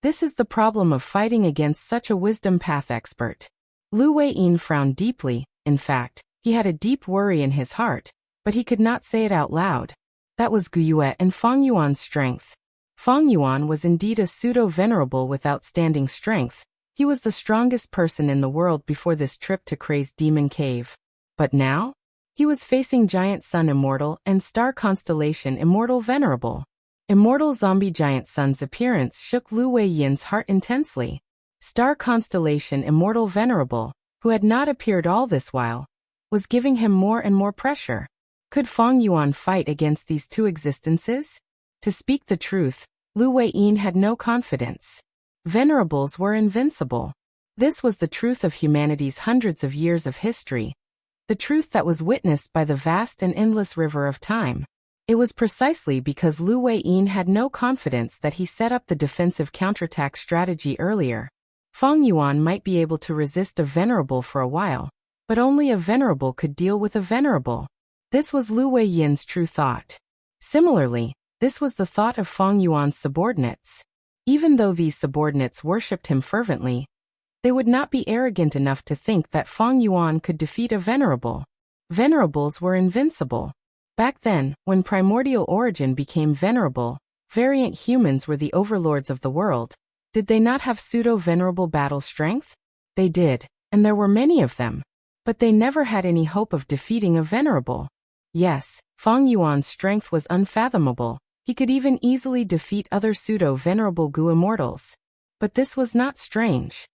Speaker 1: This is the problem of fighting against such a wisdom path expert. Lu Weiyin frowned deeply. In fact, he had a deep worry in his heart, but he could not say it out loud. That was Guyue and Feng Yuan's strength. Feng Yuan was indeed a pseudo-venerable with outstanding strength. He was the strongest person in the world before this trip to Crazed Demon Cave. But now? He was facing Giant Sun Immortal and Star Constellation Immortal Venerable. Immortal Zombie Giant Sun's appearance shook Lu Weiyin's heart intensely. Star Constellation Immortal Venerable, who had not appeared all this while, was giving him more and more pressure. Could Feng Yuan fight against these two existences? To speak the truth, Lu Weiyin had no confidence. Venerables were invincible. This was the truth of humanity's hundreds of years of history, the truth that was witnessed by the vast and endless river of time. It was precisely because Lu Weiyin had no confidence that he set up the defensive counterattack strategy earlier. Feng Yuan might be able to resist a venerable for a while, but only a venerable could deal with a venerable. This was Lu Weiyin's true thought. Similarly, this was the thought of Feng Yuan's subordinates. Even though these subordinates worshipped him fervently, they would not be arrogant enough to think that Feng Yuan could defeat a venerable. Venerables were invincible. Back then, when primordial origin became venerable, variant humans were the overlords of the world. Did they not have pseudo-venerable battle strength? They did, and there were many of them. But they never had any hope of defeating a venerable. Yes, Feng Yuan's strength was unfathomable. He could even easily defeat other pseudo-venerable Gu immortals. But this was not strange.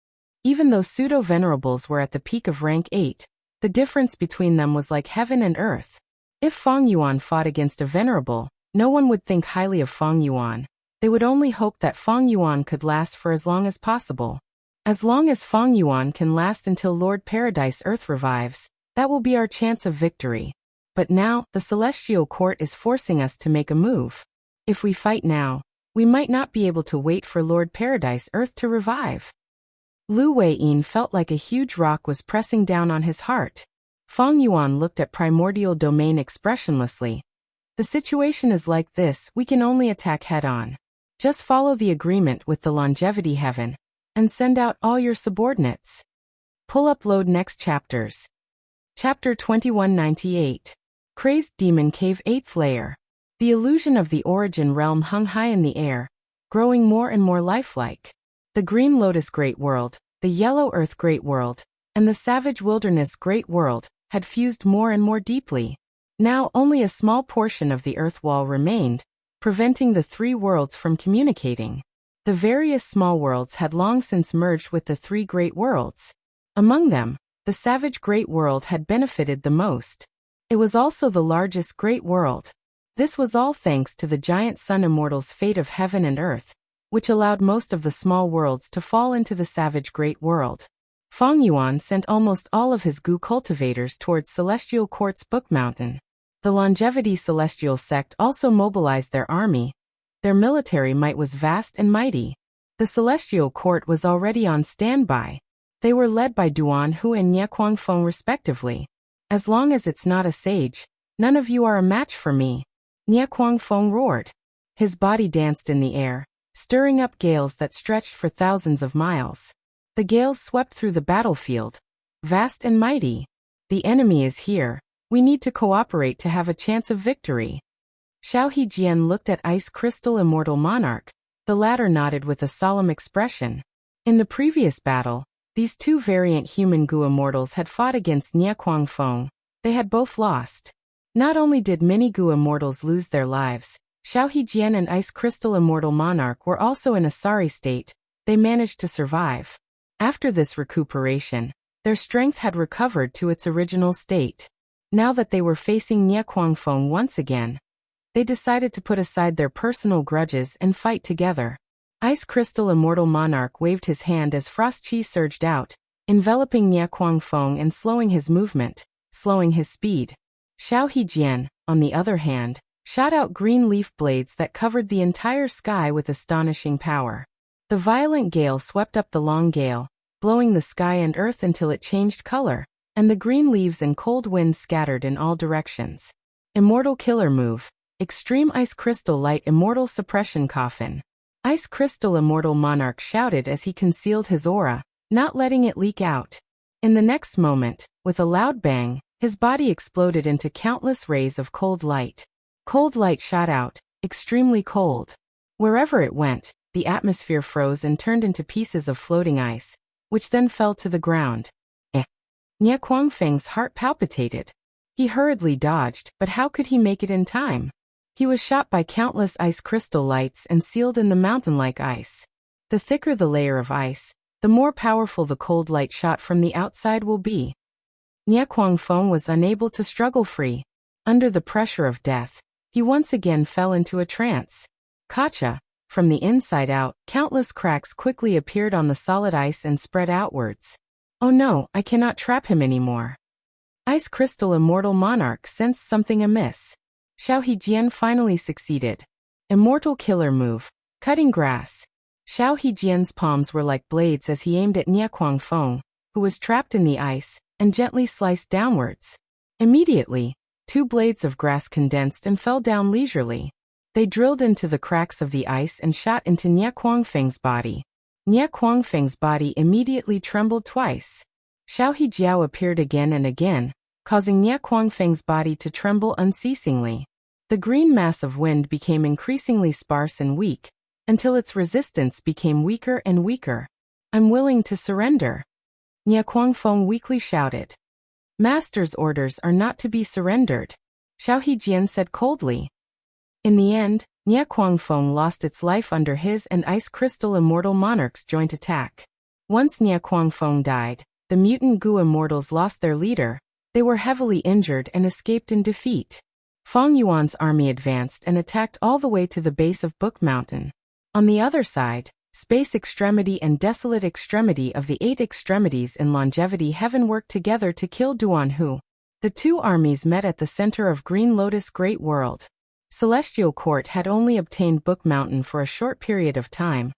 Speaker 1: Even though pseudo-venerables were at the peak of rank 8, the difference between them was like heaven and earth. If Feng Yuan fought against a venerable, no one would think highly of Feng Yuan. They would only hope that Feng Yuan could last for as long as possible. As long as Feng Yuan can last until Lord Paradise Earth revives, that will be our chance of victory. But now, the Celestial Court is forcing us to make a move. If we fight now, we might not be able to wait for Lord Paradise Earth to revive. Lu Weiyin felt like a huge rock was pressing down on his heart. Feng Yuan looked at Primordial Domain expressionlessly. The situation is like this, we can only attack head-on. Just follow the agreement with the Longevity Heaven, and send out all your subordinates. Pull up load next chapters. Chapter 2198. Crazed Demon Cave 8th Layer. The illusion of the origin realm hung high in the air, growing more and more lifelike. The Green Lotus Great World, the Yellow Earth Great World, and the Savage Wilderness Great World had fused more and more deeply. Now only a small portion of the earth wall remained, preventing the three worlds from communicating. The various small worlds had long since merged with the three great worlds. Among them, the Savage Great World had benefited the most. It was also the largest great world. This was all thanks to the Giant Sun Immortal's fate of heaven and earth, which allowed most of the small worlds to fall into the Savage Great World. Feng Yuan sent almost all of his Gu cultivators towards Celestial Court's Book Mountain. The Longevity Celestial Sect also mobilized their army. Their military might was vast and mighty. The celestial court was already on standby. They were led by Duan Hu and Nie Kuangfeng respectively. As long as it's not a sage, none of you are a match for me, Nie Kuangfeng roared. His body danced in the air, stirring up gales that stretched for thousands of miles. The gales swept through the battlefield, vast and mighty. The enemy is here. We need to cooperate to have a chance of victory. Xiao Hejian looked at Ice Crystal Immortal Monarch. The latter nodded with a solemn expression. In the previous battle, these two variant human Gu immortals had fought against Nie Kuangfeng. They had both lost. Not only did many Gu immortals lose their lives, Xiao Hejian and Ice Crystal Immortal Monarch were also in a sorry state. They managed to survive. After this recuperation, their strength had recovered to its original state. Now that they were facing Nie Kuangfeng once again, they decided to put aside their personal grudges and fight together. Ice Crystal Immortal Monarch waved his hand as frost chi surged out, enveloping Nie Kuangfeng and slowing his movement, slowing his speed. Xiao Hejian, on the other hand, shot out green leaf blades that covered the entire sky with astonishing power. The violent gale swept up the long gale, blowing the sky and earth until it changed color, and the green leaves and cold wind scattered in all directions. Immortal Killer Move. Extreme Ice Crystal Light Immortal Suppression Coffin. Ice Crystal Immortal Monarch shouted as he concealed his aura, not letting it leak out. In the next moment, with a loud bang, his body exploded into countless rays of cold light. Cold light shot out, extremely cold. Wherever it went, the atmosphere froze and turned into pieces of floating ice, which then fell to the ground. Nie Kuangfeng's heart palpitated. He hurriedly dodged, but how could he make it in time? He was shot by countless ice crystal lights and sealed in the mountain-like ice. The thicker the layer of ice, the more powerful the cold light shot from the outside will be. Nie Kuangfeng was unable to struggle free. Under the pressure of death, he once again fell into a trance. Kacha. From the inside out, countless cracks quickly appeared on the solid ice and spread outwards. Oh no, I cannot trap him anymore. Ice Crystal Immortal Monarch sensed something amiss. Xiao Hejian finally succeeded. Immortal Killer Move. Cutting Grass. Xiao Hejian's palms were like blades as he aimed at Nie Kuangfeng, who was trapped in the ice, and gently sliced downwards. Immediately, two blades of grass condensed and fell down leisurely. They drilled into the cracks of the ice and shot into Nie Kuangfeng's body. Nie Kuangfeng's body immediately trembled twice. Xiao Hejiao appeared again and again, causing Nie Kuangfeng's body to tremble unceasingly. The green mass of wind became increasingly sparse and weak, until its resistance became weaker and weaker. I'm willing to surrender. Nie Kuangfeng weakly shouted. Master's orders are not to be surrendered, Xiao Hejian said coldly. In the end, Nie Kuangfeng lost its life under his and Ice Crystal Immortal Monarch's joint attack. Once Nie Kuangfeng died, the mutant Gu immortals lost their leader. They were heavily injured and escaped in defeat. Feng Yuan's army advanced and attacked all the way to the base of Book Mountain. On the other side, Space Extremity and Desolate Extremity of the 8 extremities in Longevity Heaven worked together to kill Duan Hu. The two armies met at the center of Green Lotus Great World. Celestial Court had only obtained Book Mountain for a short period of time.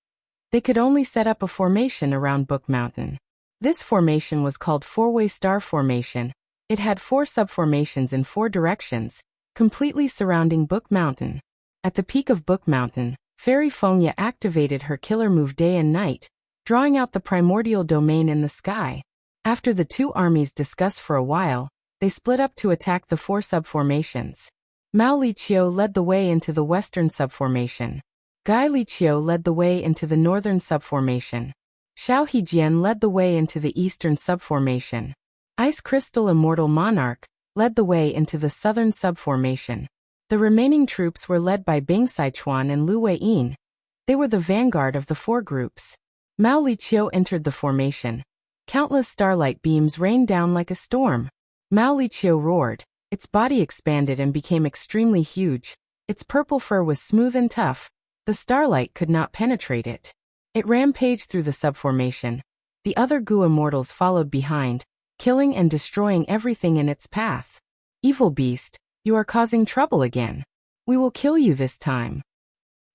Speaker 1: They could only set up a formation around Book Mountain. This formation was called Four-Way Star Formation. It had 4 subformations in 4 directions, completely surrounding Book Mountain. At the peak of Book Mountain, Fairy Fengya activated her killer move day and night, drawing out the primordial domain in the sky. After the two armies discussed for a while, they split up to attack the 4 subformations. Mao Liqiu led the way into the western subformation. Gai Liqiu led the way into the northern subformation. Xiao Hejian led the way into the eastern subformation. Ice Crystal Immortal Monarch led the way into the southern subformation. The remaining troops were led by Bing Saichuan and Lu Weiyin. They were the vanguard of the 4 groups. Mao Liqiu entered the formation. Countless starlight beams rained down like a storm. Mao Liqiu roared. Its body expanded and became extremely huge. Its purple fur was smooth and tough. The starlight could not penetrate it. It rampaged through the subformation. The other Gu immortals followed behind, killing and destroying everything in its path. Evil beast, you are causing trouble again. We will kill you this time.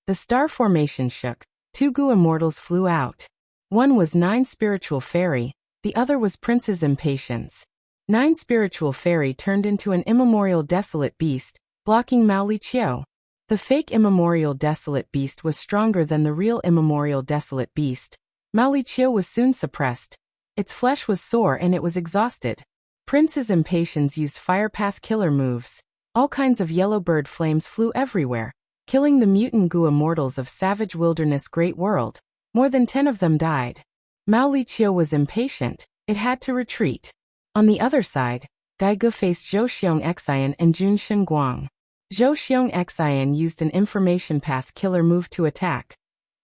Speaker 1: The star formation shook, Two Gu immortals flew out. One was Nine Spiritual Fairy, the other was Prince's Impatience. Nine Spiritual Fairy turned into an immemorial desolate beast, blocking Mao Li Qiu. The fake immemorial desolate beast was stronger than the real immemorial desolate beast. Mao Li Qiu was soon suppressed. Its flesh was sore and it was exhausted. Prince's Impatience used fire path killer moves. All kinds of yellow bird flames flew everywhere, killing the mutant Gu immortals of Savage Wilderness Great World. More than 10 of them died. Mao Li Qiu was impatient. It had to retreat. On the other side, Gai Gu faced Zhou Xiong Xian and Jun Guang. Zhou Xiong Xian used an information path killer move to attack,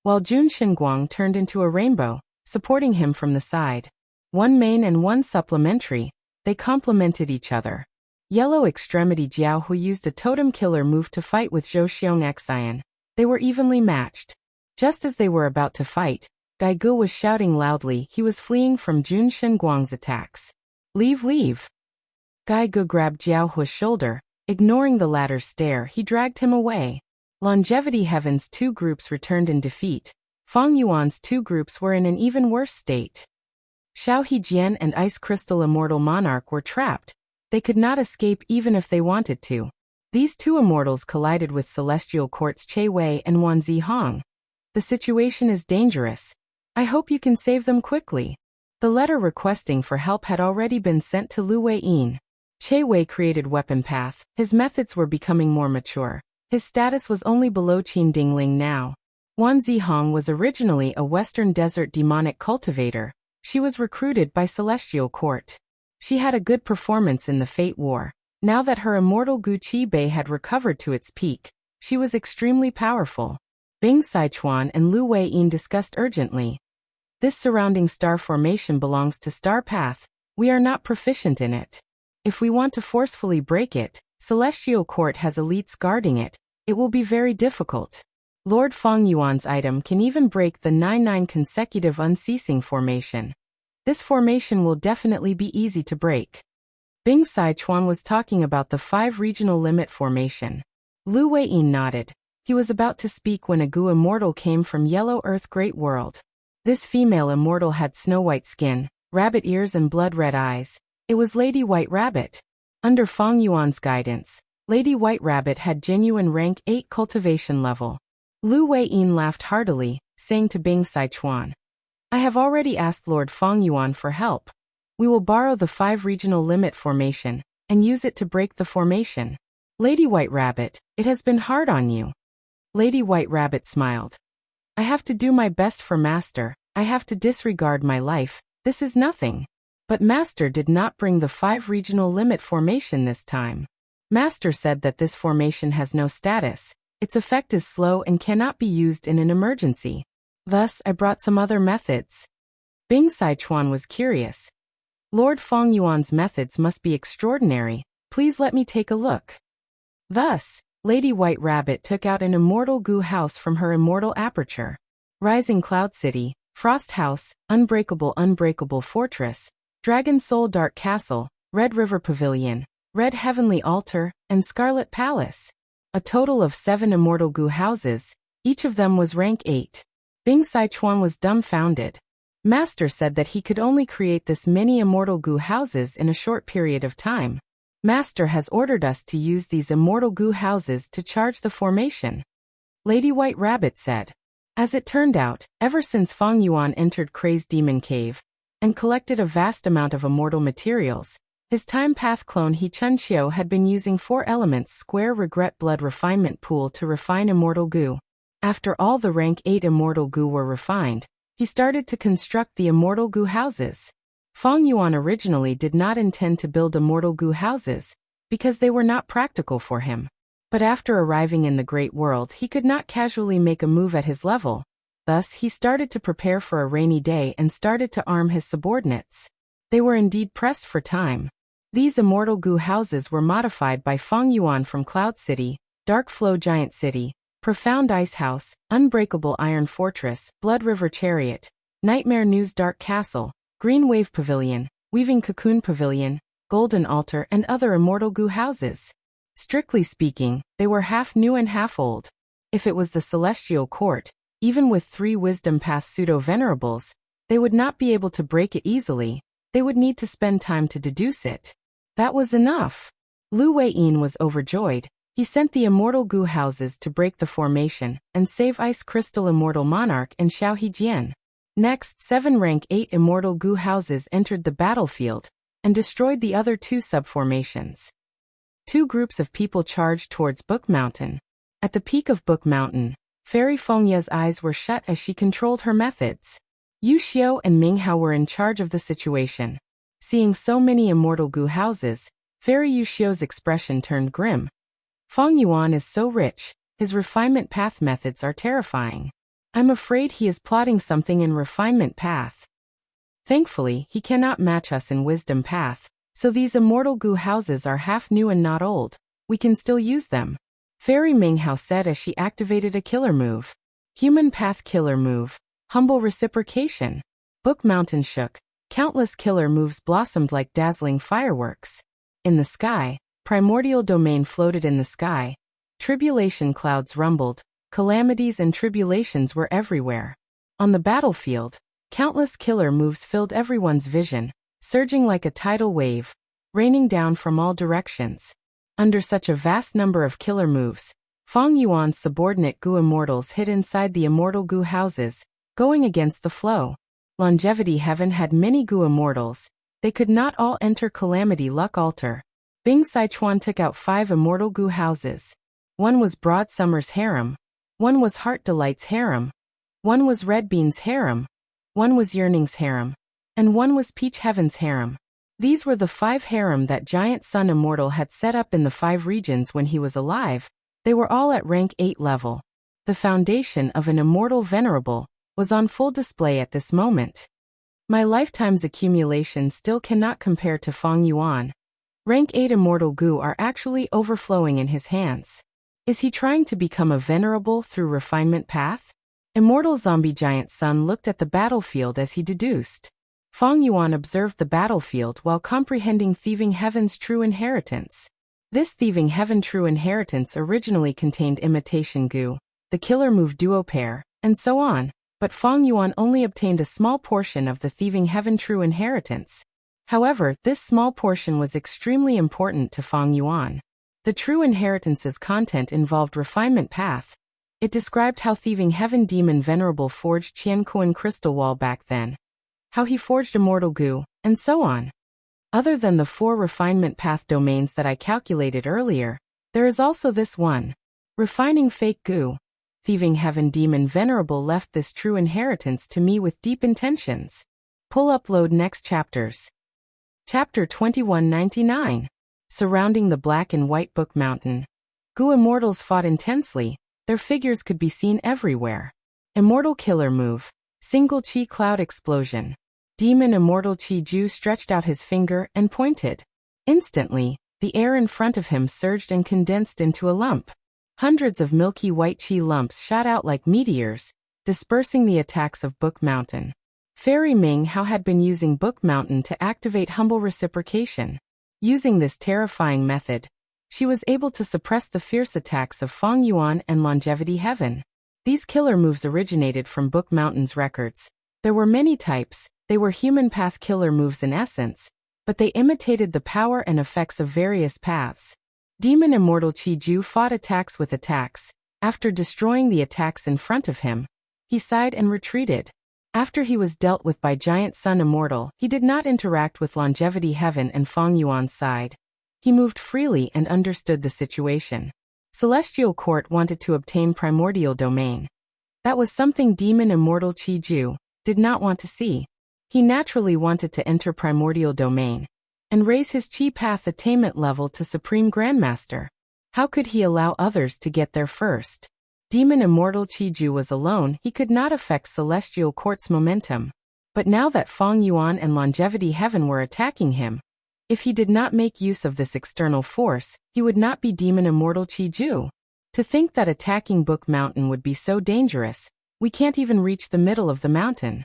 Speaker 1: while Jun Guang turned into a rainbow, supporting him from the side. One main and one supplementary, they complemented each other. Yellow Extremity Jiao Hu used a totem killer move to fight with Zhou Xiong Xian. They were evenly matched. Just as they were about to fight, Gai Gu was shouting loudly. He was fleeing from Jun Guang's attacks. Leave, leave. Gai Gu grabbed Jiao Hu's shoulder. Ignoring the latter's stare, he dragged him away. Longevity Heaven's two groups returned in defeat. Fang Yuan's two groups were in an even worse state. Xiao Hejian and Ice Crystal Immortal Monarch were trapped. They could not escape even if they wanted to. These two immortals collided with Celestial Court's Che Wei and Wan Zihong. The situation is dangerous. I hope you can save them quickly. The letter requesting for help had already been sent to Lu Weiyin. Che Wei created Weapon Path. His methods were becoming more mature. His status was only below Qin Dingling now. Wan Zihong was originally a Western Desert demonic cultivator. She was recruited by Celestial Court. She had a good performance in the Fate War. Now that her immortal Gu Qi Bei had recovered to its peak, she was extremely powerful. Bing Sichuan and Lu Weiyin discussed urgently. This surrounding star formation belongs to Star Path. We are not proficient in it. If we want to forcefully break it, Celestial Court has elites guarding it. It will be very difficult. Lord Fang Yuan's item can even break the 9-9 consecutive unceasing formation. This formation will definitely be easy to break. Bing Sichuan was talking about the 5 regional limit formation. Lu Weiyin nodded. He was about to speak when a Gu immortal came from Yellow Earth Great World. This female immortal had snow-white skin, rabbit ears and blood-red eyes. It was Lady White Rabbit. Under Fang Yuan's guidance, Lady White Rabbit had genuine rank 8 cultivation level. Lu Weiyin laughed heartily, saying to Bing Sichuan, I have already asked Lord Fang Yuan for help. We will borrow the 5 regional limit formation, and use it to break the formation. Lady White Rabbit, it has been hard on you. Lady White Rabbit smiled. I have to do my best for Master. I have to disregard my life. This is nothing. But Master did not bring the 5 regional limit formation this time. Master said that this formation has no status. Its effect is slow and cannot be used in an emergency. Thus, I brought some other methods. Bing Sichuan was curious. Lord Fang Yuan's methods must be extraordinary. Please let me take a look. Thus, Lady White Rabbit took out an immortal Gu house from her immortal aperture. Rising Cloud City, Frost House, Unbreakable Fortress, Dragon Soul Dark Castle, Red River Pavilion, Red Heavenly Altar, and Scarlet Palace. A total of 7 immortal Gu houses. Each of them was rank 8. Bing Sichuan was dumbfounded. Master said that he could only create this many immortal Gu houses in a short period of time. Master has ordered us to use these immortal Gu houses to charge the formation. Lady White Rabbit said. As it turned out, ever since Fang Yuan entered Crazed Demon Cave and collected a vast amount of immortal materials, his time path clone He Chun Xiu had been using 4 elements square regret blood refinement pool to refine immortal Gu. After all the rank 8 immortal Gu were refined, he started to construct the immortal Gu houses. Fang Yuan originally did not intend to build immortal Gu houses, because they were not practical for him. But after arriving in the Great World he could not casually make a move at his level. Thus he started to prepare for a rainy day and started to arm his subordinates. They were indeed pressed for time. These immortal Gu houses were modified by Fang Yuan from Cloud City, Dark Flow Giant City, Profound Ice House, Unbreakable Iron Fortress, Blood River Chariot, Nightmare News Dark Castle, Green Wave Pavilion, Weaving Cocoon Pavilion, Golden Altar and other immortal Gu houses. Strictly speaking, they were half new and half old. If it was the Celestial Court, Even with 3 wisdom path pseudo-venerables, they would not be able to break it easily. They would need to spend time to deduce it. That was enough. Lu Weiyin was overjoyed. He sent the immortal Gu houses to break the formation and save Ice Crystal Immortal Monarch and Xiao Hejian. Next, 7 rank 8 immortal Gu houses entered the battlefield and destroyed the other 2 subformations. 2 groups of people charged towards Book Mountain. At the peak of Book Mountain, Fairy Fengya's eyes were shut as she controlled her methods. Yu Xiao and Ming Hao were in charge of the situation. Seeing so many immortal Gu houses, Fairy Yu Xiao's expression turned grim. Feng Yuan is so rich, his refinement path methods are terrifying. I'm afraid he is plotting something in refinement path. Thankfully, he cannot match us in wisdom path, so these immortal Gu houses are half new and not old. We can still use them. Fairy Ming Hao said as she activated a killer move. Human path killer move. Humble reciprocation. Book Mountain shook. Countless killer moves blossomed like dazzling fireworks. In the sky, primordial domain floated in the sky. Tribulation clouds rumbled. Calamities and tribulations were everywhere. On the battlefield, countless killer moves filled everyone's vision, surging like a tidal wave, raining down from all directions. Under such a vast number of killer moves, Feng Yuan's subordinate Gu immortals hid inside the immortal Gu houses, going against the flow. Longevity Heaven had many Gu immortals. They could not all enter Calamity Luck Altar. Bing Sichuan took out 5 immortal Gu houses. One was Broad Summer's harem. One was Heart Delight's harem. One was Red Bean's harem. One was Yearning's harem. And one was Peach Heaven's harem. These were the 5 harem that Giant Sun Immortal had set up in the 5 regions when he was alive. They were all at rank 8 level. The foundation of an immortal venerable was on full display at this moment. My lifetime's accumulation still cannot compare to Feng Yuan. Rank 8 immortal Gu are actually overflowing in his hands. Is he trying to become a venerable through refinement path? Immortal Zombie Giant Sun looked at the battlefield as he deduced. Feng Yuan observed the battlefield while comprehending Thieving Heaven's true inheritance. This Thieving Heaven true inheritance originally contained Imitation Gu, the killer move duo pair, and so on, but Feng Yuan only obtained a small portion of the Thieving Heaven true inheritance. However, this small portion was extremely important to Feng Yuan. The true inheritance's content involved refinement path. It described how Thieving Heaven Demon Venerable forged Qiankuan Crystal Wall back then, how he forged Immortal Gu, and so on. Other than the 4 refinement path domains that I calculated earlier, there is also this one. Refining Fake Gu. Thieving Heaven Demon Venerable left this true inheritance to me with deep intentions. Pull upload next chapters. Chapter 2199. Surrounding the black and white Book Mountain. Gu immortals fought intensely. Their figures could be seen everywhere. Immortal Killer Move. Single Chi Cloud Explosion. Demon Immortal Chi Ju stretched out his finger and pointed. Instantly, the air in front of him surged and condensed into a lump. Hundreds of milky white chi lumps shot out like meteors, dispersing the attacks of Book Mountain. Fairy Ming Hao had been using Book Mountain to activate humble reciprocation. Using this terrifying method, she was able to suppress the fierce attacks of Feng Yuan and Longevity Heaven. These killer moves originated from Book Mountain's records. There were many types. They were human path killer moves in essence, but they imitated the power and effects of various paths. Demon Immortal Chi Ju fought attacks with attacks. After destroying the attacks in front of him, he sighed and retreated. After he was dealt with by Giant Sun Immortal, he did not interact with Longevity Heaven and Feng Yuan's side. He moved freely and understood the situation. Celestial Court wanted to obtain Primordial Domain. That was something Demon Immortal Chi Ju did not want to see. He naturally wanted to enter Primordial Domain and raise his Chi Path attainment level to Supreme Grandmaster. How could he allow others to get there first? Demon Immortal Chi Ju was alone, he could not affect Celestial Court's momentum. But now that Feng Yuan and Longevity Heaven were attacking him, if he did not make use of this external force, he would not be Demon Immortal Chi Ju. To think that attacking Book Mountain would be so dangerous, we can't even reach the middle of the mountain.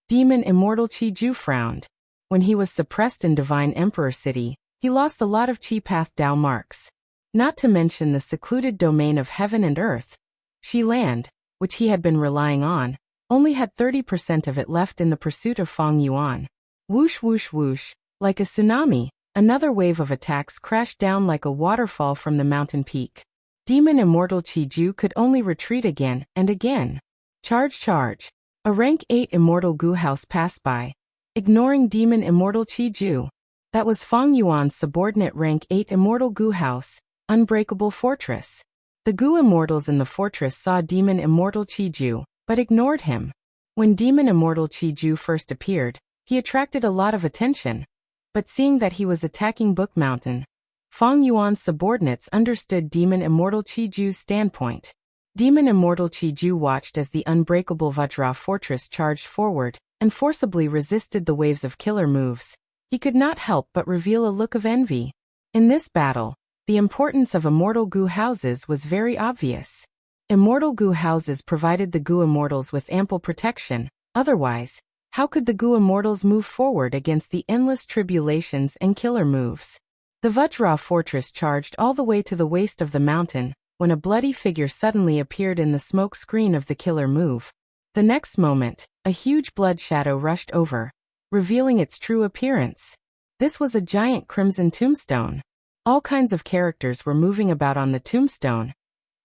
Speaker 1: Demon Immortal Chi Ju frowned. When he was suppressed in Divine Emperor City, he lost a lot of Chi Path Dao marks. Not to mention the secluded domain of heaven and earth. Shi Land, which he had been relying on, only had 30% of it left in the pursuit of Fang Yuan. Whoosh whoosh whoosh, like a tsunami, another wave of attacks crashed down like a waterfall from the mountain peak. Demon Immortal Qiju could only retreat again and again. Charge charge. A rank 8 Immortal Gu House passed by, ignoring Demon Immortal Qiju. That was Fang Yuan's subordinate rank 8 Immortal Gu House, Unbreakable Fortress. The Gu Immortals in the fortress saw Demon Immortal Qiju, but ignored him. When Demon Immortal Qiju first appeared, he attracted a lot of attention, but seeing that he was attacking Book Mountain, Fang Yuan's subordinates understood Demon Immortal Qiju's standpoint. Demon Immortal Qiju watched as the Unbreakable Vajra Fortress charged forward and forcibly resisted the waves of killer moves. He could not help but reveal a look of envy. In this battle, the importance of Immortal Gu houses was very obvious. Immortal Gu houses provided the Gu Immortals with ample protection, otherwise, how could the Gu Immortals move forward against the endless tribulations and killer moves? The Vajra fortress charged all the way to the waist of the mountain, when a bloody figure suddenly appeared in the smoke screen of the killer move. The next moment, a huge blood shadow rushed over, revealing its true appearance. This was a giant crimson tombstone. All kinds of characters were moving about on the tombstone,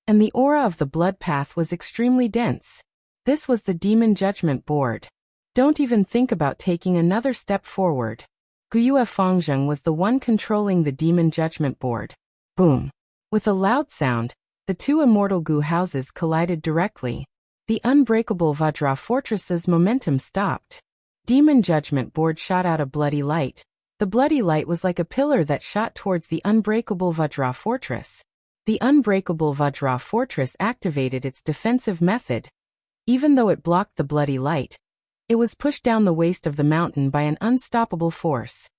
Speaker 1: and the aura of the blood path was extremely dense. This was the Demon Judgment Board. Don't even think about taking another step forward. Guyue Fangzheng was the one controlling the Demon Judgment Board. Boom! With a loud sound, the two Immortal Gu houses collided directly. The Unbreakable Vajra Fortress's momentum stopped. Demon Judgment Board shot out a bloody light. The bloody light was like a pillar that shot towards the Unbreakable Vajra Fortress. The Unbreakable Vajra Fortress activated its defensive method. Even though it blocked the bloody light, it was pushed down the waist of the mountain by an unstoppable force.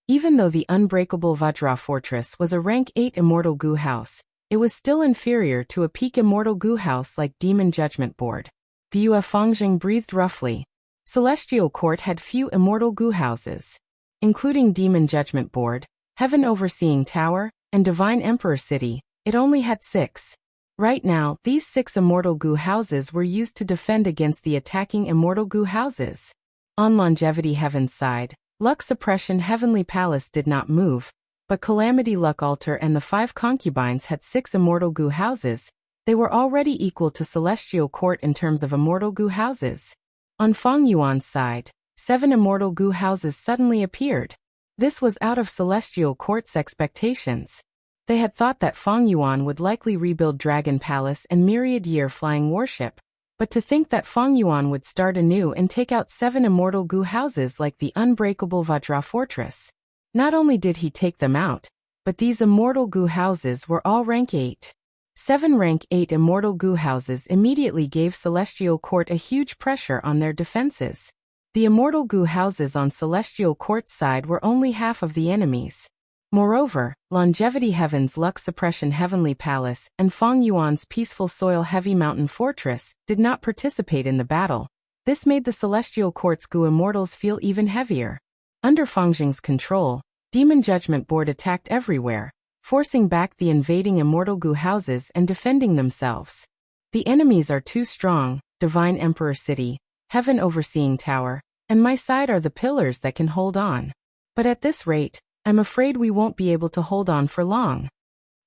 Speaker 1: Even though the Unbreakable Vajra Fortress was a rank 8 Immortal Gu house, it was still inferior to a peak Immortal Gu house like Demon Judgment Board. Guyue Fangzheng breathed roughly. Celestial Court had few Immortal Gu houses, including Demon Judgment Board, Heaven Overseeing Tower, and Divine Emperor City. It only had 6. Right now, these 6 Immortal Gu houses were used to defend against the attacking Immortal Gu houses. On Longevity Heaven's side, Luck Suppression Heavenly Palace did not move, but Calamity Luck Altar and the 5 Concubines had 6 Immortal Gu houses. They were already equal to Celestial Court in terms of Immortal Gu houses. On Fang Yuan's side, 7 Immortal Gu houses suddenly appeared. This was out of Celestial Court's expectations. They had thought that Fang Yuan would likely rebuild Dragon Palace and Myriad Year Flying Warship, but to think that Fang Yuan would start anew and take out 7 Immortal Gu houses like the Unbreakable Vajra Fortress. Not only did he take them out, but these Immortal Gu houses were all rank 8. 7 rank 8 Immortal Gu houses immediately gave Celestial Court a huge pressure on their defenses. The Immortal Gu houses on Celestial Court's side were only half of the enemies. Moreover, Longevity Heaven's Luck Suppression Heavenly Palace and Fang Yuan's Peaceful Soil Heavy Mountain Fortress did not participate in the battle. This made the Celestial Court's Gu Immortals feel even heavier. Under Fangzheng's control, Demon Judgment Board attacked everywhere, forcing back the invading Immortal Gu houses and defending themselves. The enemies are too strong. Divine Emperor City, Heaven Overseeing Tower, and my side are the pillars that can hold on. But at this rate, I'm afraid we won't be able to hold on for long.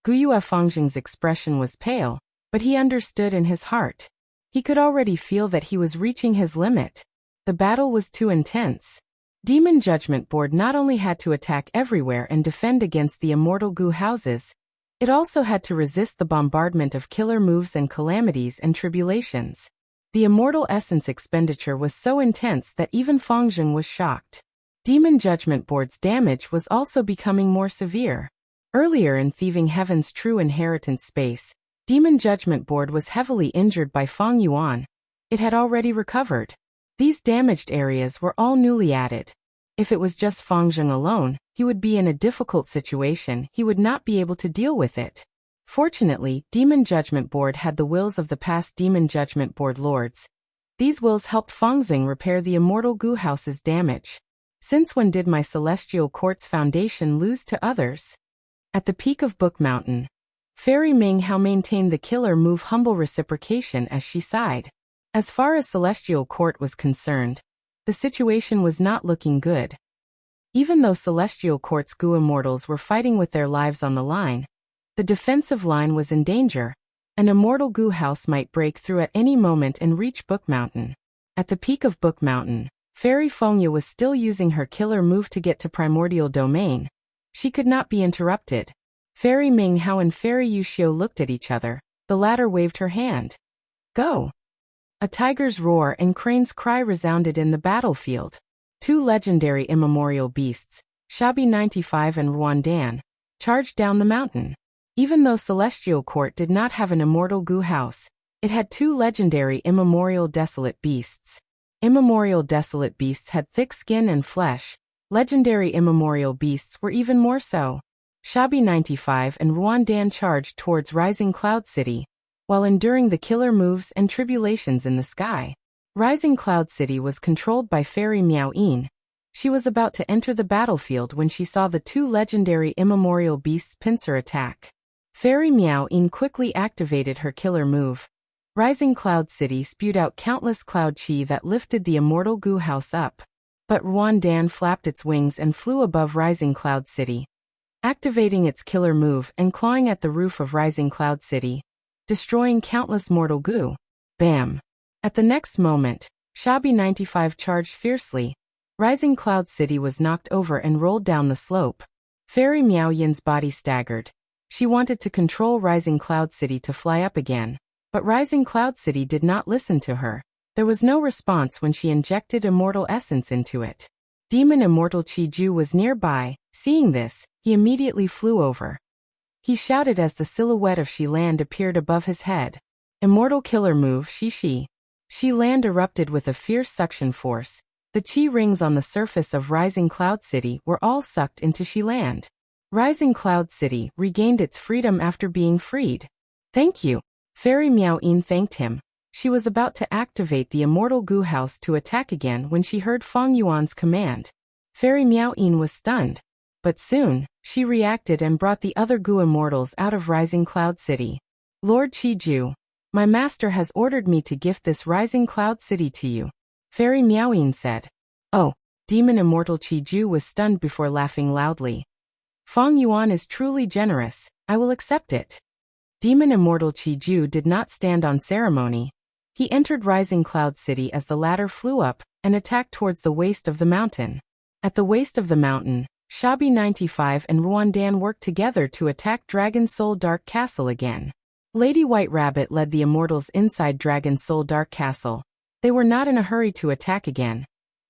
Speaker 1: Guyue Fangzheng's expression was pale, but he understood in his heart. He could already feel that he was reaching his limit. The battle was too intense. Demon Judgment Board not only had to attack everywhere and defend against the Immortal Gu houses, it also had to resist the bombardment of killer moves and calamities and tribulations. The Immortal Essence expenditure was so intense that even Fangzheng was shocked. Demon Judgment Board's damage was also becoming more severe. Earlier in Thieving Heaven's True Inheritance space, Demon Judgment Board was heavily injured by Fang Yuan. It had already recovered. These damaged areas were all newly added. If it was just Fangzheng alone, he would be in a difficult situation. He would not be able to deal with it. Fortunately, Demon Judgment Board had the wills of the past Demon Judgment Board lords. These wills helped Fangzheng repair the Immortal Gu house's damage. Since when did my Celestial Court's foundation lose to others? At the peak of Book Mountain, Fairy Ming Hao maintained the killer move humble reciprocation as she sighed. As far as Celestial Court was concerned, the situation was not looking good. Even though Celestial Court's Gu immortals were fighting with their lives on the line, the defensive line was in danger. An immortal Gu house might break through at any moment and reach Book Mountain. At the peak of Book Mountain, Fairy Fengya was still using her killer move to get to Primordial Domain. She could not be interrupted. Fairy Ming Hao and Fairy Yuxiu looked at each other. The latter waved her hand. Go! A tiger's roar and crane's cry resounded in the battlefield. Two legendary immemorial beasts, Shabi 95 and Ruandan, charged down the mountain. Even though Celestial Court did not have an immortal Gu house, it had two legendary immemorial desolate beasts. Immemorial desolate beasts had thick skin and flesh. Legendary immemorial beasts were even more so. Shabi 95 and Ruandan charged towards Rising Cloud City, while enduring the killer moves and tribulations in the sky. Rising Cloud City was controlled by Fairy Miao Yin. She was about to enter the battlefield when she saw the two legendary immemorial beasts pincer attack. Fairy Miao Yin quickly activated her killer move. Rising Cloud City spewed out countless cloud chi that lifted the immortal Gu house up. But Ruandan flapped its wings and flew above Rising Cloud City, activating its killer move and clawing at the roof of Rising Cloud City, destroying countless mortal Gu. Bam! At the next moment, Shabi 95 charged fiercely. Rising Cloud City was knocked over and rolled down the slope. Fairy Miao Yin's body staggered. She wanted to control Rising Cloud City to fly up again, but Rising Cloud City did not listen to her. There was no response when she injected immortal essence into it. Demon Immortal Chi-Ju was nearby. Seeing this, he immediately flew over. He shouted as the silhouette of Shi-Land appeared above his head. Immortal killer move Shi-Shi. Shi-Land erupted with a fierce suction force. The chi rings on the surface of Rising Cloud City were all sucked into Shi-Land. Rising Cloud City regained its freedom after being freed. Thank you. Fairy Miao Yin thanked him. She was about to activate the immortal Gu house to attack again when she heard Feng Yuan's command. Fairy Miao Yin was stunned. But soon, she reacted and brought the other Gu immortals out of Rising Cloud City. Lord Chi-Ju, my master has ordered me to gift this Rising Cloud City to you. Fairy Miao Yin said. Oh, Demon Immortal Chi-Ju was stunned before laughing loudly. Feng Yuan is truly generous. I will accept it. Demon Immortal Chi-Ju did not stand on ceremony. He entered Rising Cloud City as the ladder flew up and attacked towards the waist of the mountain. At the waist of the mountain, Shabi 95 and Ruandan worked together to attack Dragon Soul Dark Castle again. Lady White Rabbit led the immortals inside Dragon Soul Dark Castle. They were not in a hurry to attack again.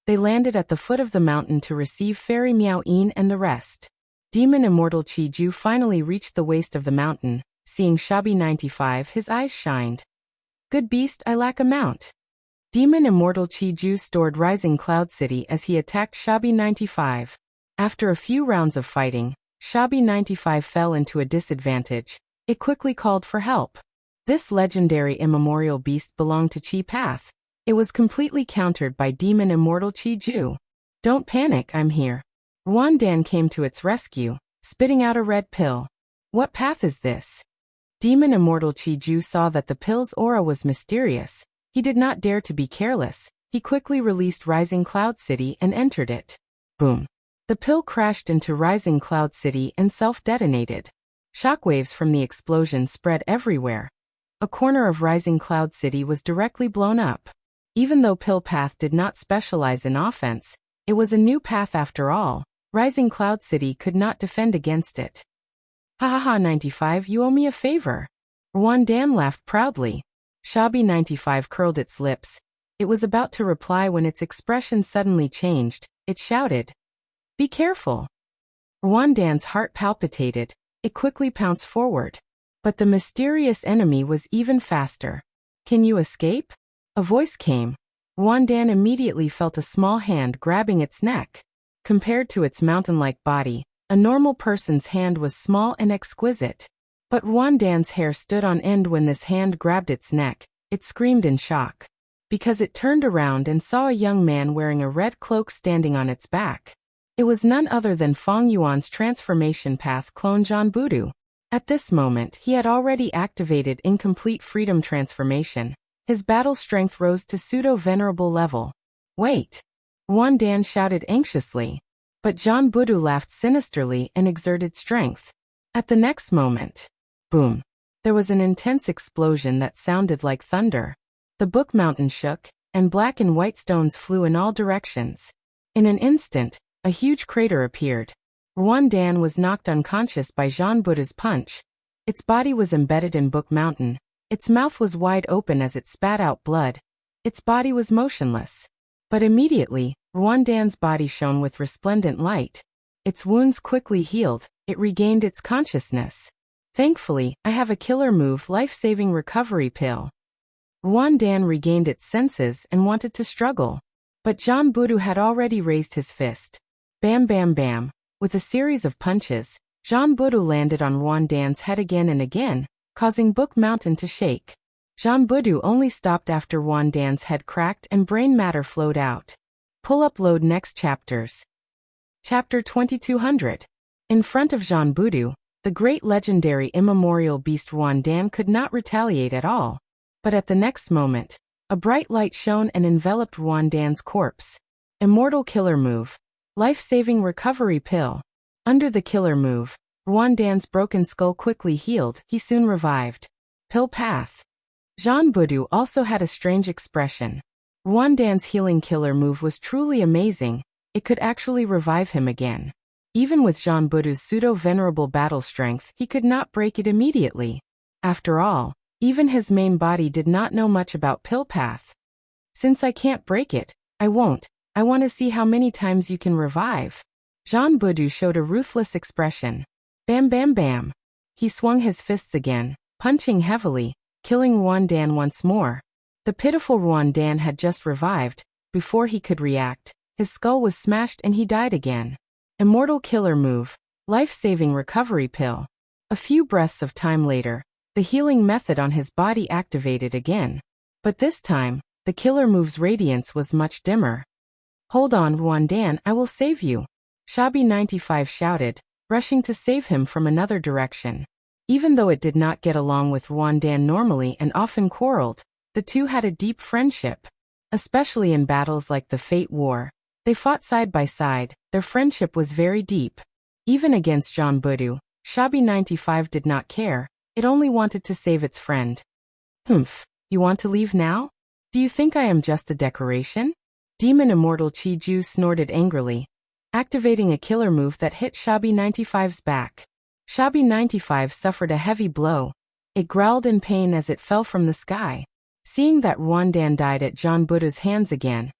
Speaker 1: They landed at the foot of the mountain to receive Fairy Miao Yin and the rest. Demon Immortal Chi-Ju finally reached the waist of the mountain. Seeing Shabi 95, his eyes shined. Good beast, I lack a mount. Demon Immortal Chi-Ju stored Rising Cloud City as he attacked Shabi 95. After a few rounds of fighting, Shabi 95 fell into a disadvantage. It quickly called for help. This legendary immemorial beast belonged to Chi Path. It was completely countered by Demon Immortal Chi-Ju. Don't panic, I'm here. Ruandan came to its rescue, spitting out a red pill. What path is this? Demon Immortal Chi-Ju saw that the pill's aura was mysterious. He did not dare to be careless. He quickly released Rising Cloud City and entered it. Boom. The pill crashed into Rising Cloud City and self-detonated. Shockwaves from the explosion spread everywhere. A corner of Rising Cloud City was directly blown up. Even though Pill Path did not specialize in offense, it was a new path after all. Rising Cloud City could not defend against it. Ha ha ha 95, you owe me a favor. Ruandan laughed proudly. Shabi 95 curled its lips. It was about to reply when its expression suddenly changed. It shouted, "Be careful." Ruandan's heart palpitated. It quickly pounced forward. But the mysterious enemy was even faster. Can you escape? A voice came. Ruandan immediately felt a small hand grabbing its neck. Compared to its mountain-like body, a normal person's hand was small and exquisite. But Ruandan's hair stood on end when this hand grabbed its neck. It screamed in shock. Because it turned around and saw a young man wearing a red cloak standing on its back. It was none other than Feng Yuan's transformation path clone John Budu. At this moment, he had already activated incomplete freedom transformation. His battle strength rose to pseudo-venerable level. Wait! Ruan Dan shouted anxiously. But Jean Budu laughed sinisterly and exerted strength. At the next moment, boom! There was an intense explosion that sounded like thunder. The book mountain shook, and black and white stones flew in all directions. In an instant, a huge crater appeared. Ruan Dan was knocked unconscious by Jean Budu's punch. Its body was embedded in Book Mountain. Its mouth was wide open as it spat out blood. Its body was motionless. But immediately, Ruan Dan's body shone with resplendent light. Its wounds quickly healed. It regained its consciousness. Thankfully, I have a killer move, life-saving recovery pill. Ruan Dan regained its senses and wanted to struggle. But Jean Budu had already raised his fist. Bam bam bam. With a series of punches, Jean Budu landed on Ruan Dan's head again and again, causing Book Mountain to shake. Jean Budu only stopped after Ruan Dan's head cracked and brain matter flowed out. Pull-up load next chapters. Chapter 2200. In front of Jean Budu, the great legendary immemorial beast Ruan Dan could not retaliate at all. But at the next moment, a bright light shone and enveloped Ruan Dan's corpse. Immortal killer move. Life-saving recovery pill. Under the killer move, Ruan Dan's broken skull quickly healed. He soon revived. Pill path. Jean Budu also had a strange expression. Ruan Dan's healing killer move was truly amazing. It could actually revive him again. Even with Jean Budu's pseudo-venerable battle strength, he could not break it immediately. After all, even his main body did not know much about pill path. Since I can't break it, I won't. I want to see how many times you can revive. Jean Budu showed a ruthless expression. Bam bam bam. He swung his fists again, punching heavily, killing Ruan Dan once more. The pitiful Ruan Dan had just revived. Before he could react, his skull was smashed and he died again. Immortal killer move. Life-saving recovery pill. A few breaths of time later, the healing method on his body activated again. But this time, the killer move's radiance was much dimmer. Hold on, Ruan Dan, I will save you. Shabby 95 shouted, rushing to save him from another direction. Even though it did not get along with Ruan Dan normally and often quarreled, the two had a deep friendship. Especially in battles like the Fate War. They fought side by side. Their friendship was very deep. Even against Jean Budu, Shabby 95 did not care. It only wanted to save its friend. Humph, you want to leave now? Do you think I am just a decoration? Demon Immortal Chi Ju snorted angrily, activating a killer move that hit Shabby 95's back. Shabby 95 suffered a heavy blow. It growled in pain as it fell from the sky. Seeing that Ruan Dan died at Jean Budu's hands again,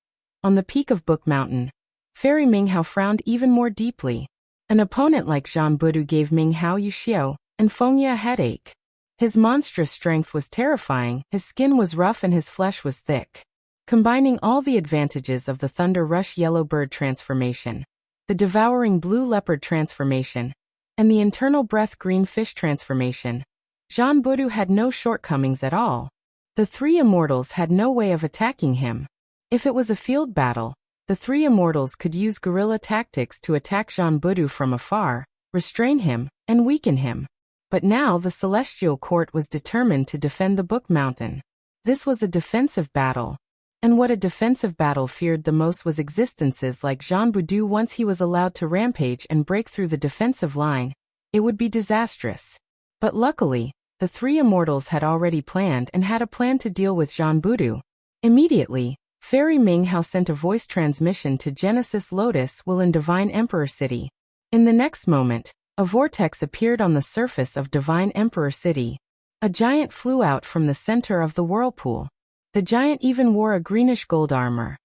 Speaker 1: on the peak of Book Mountain, Fairy Ming Hao frowned even more deeply. An opponent like Jean Budu gave Ming Hao Yuxiao and Fengye a headache. His monstrous strength was terrifying, his skin was rough and his flesh was thick. Combining all the advantages of the Thunder Rush Yellow Bird transformation, the Devouring Blue Leopard transformation, and the Internal Breath Green Fish transformation, Jean Budu had no shortcomings at all. The three immortals had no way of attacking him. If it was a field battle, the three immortals could use guerrilla tactics to attack Jean Budu from afar, restrain him, and weaken him. But now the Celestial Court was determined to defend the Book Mountain. This was a defensive battle. And what a defensive battle feared the most was existences like Jean Budu. Once he was allowed to rampage and break through the defensive line, it would be disastrous. But luckily, the three immortals had already planned and had a plan to deal with Jean Budu. Immediately, Fairy Ming Hao sent a voice transmission to Genesis Lotus Will in Divine Emperor City. In the next moment, a vortex appeared on the surface of Divine Emperor City. A giant flew out from the center of the whirlpool. The giant even wore a greenish gold armor.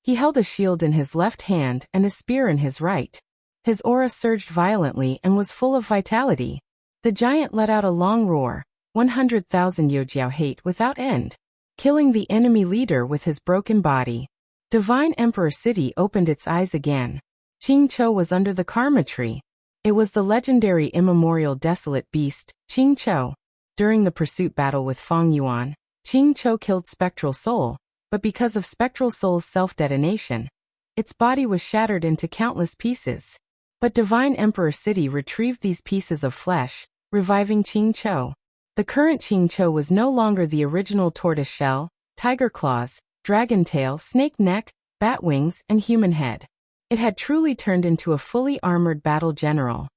Speaker 1: He held a shield in his left hand and a spear in his right. His aura surged violently and was full of vitality. The giant let out a long roar, 100,000 Yojiao hate without end, killing the enemy leader with his broken body. Divine Emperor City opened its eyes again. Qing Chou was under the Karma Tree. It was the legendary immemorial desolate beast, Qing Chou. During the pursuit battle with Feng Yuan, Qing Chou killed Spectral Soul, but because of Spectral Soul's self-detonation, its body was shattered into countless pieces. But Divine Emperor City retrieved these pieces of flesh, reviving Qingqiu. The current Qingqiu was no longer the original tortoise shell, tiger claws, dragon tail, snake neck, bat wings, and human head. It had truly turned into a fully armored battle general.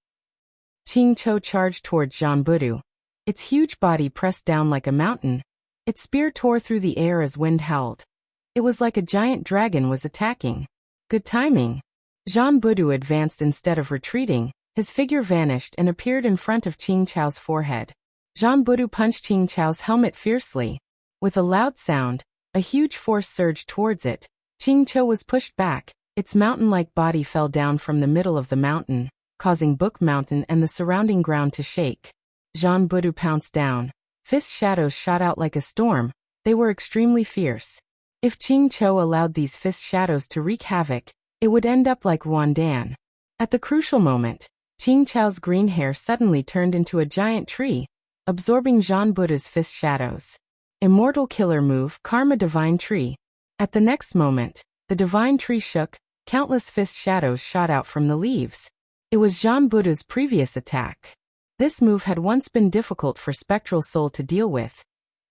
Speaker 1: Qingqiu charged towards Zhang Budu. Its huge body pressed down like a mountain. Its spear tore through the air as wind howled. It was like a giant dragon was attacking. Good timing. Zhang Budu advanced instead of retreating. His figure vanished and appeared in front of Qingqiu's forehead. Zhang Budu punched Qingqiu's helmet fiercely. With a loud sound, a huge force surged towards it. Qingqiu was pushed back. Its mountain-like body fell down from the middle of the mountain, causing Book Mountain and the surrounding ground to shake. Zhang Budu pounced down. Fist shadows shot out like a storm. They were extremely fierce. If Qingqiu allowed these fist shadows to wreak havoc, it would end up like Wandan. At the crucial moment, Qingqiu's green hair suddenly turned into a giant tree, absorbing Zhang Budu's fist shadows. Immortal killer move, Karma Divine Tree. At the next moment, the divine tree shook. Countless fist shadows shot out from the leaves. It was Zhang Budu's previous attack. This move had once been difficult for Spectral Soul to deal with.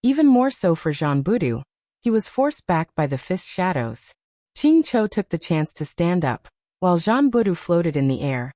Speaker 1: Even more so for Zhang Budu. He was forced back by the fist shadows. Qingqiu took the chance to stand up, while Zhang Budu floated in the air,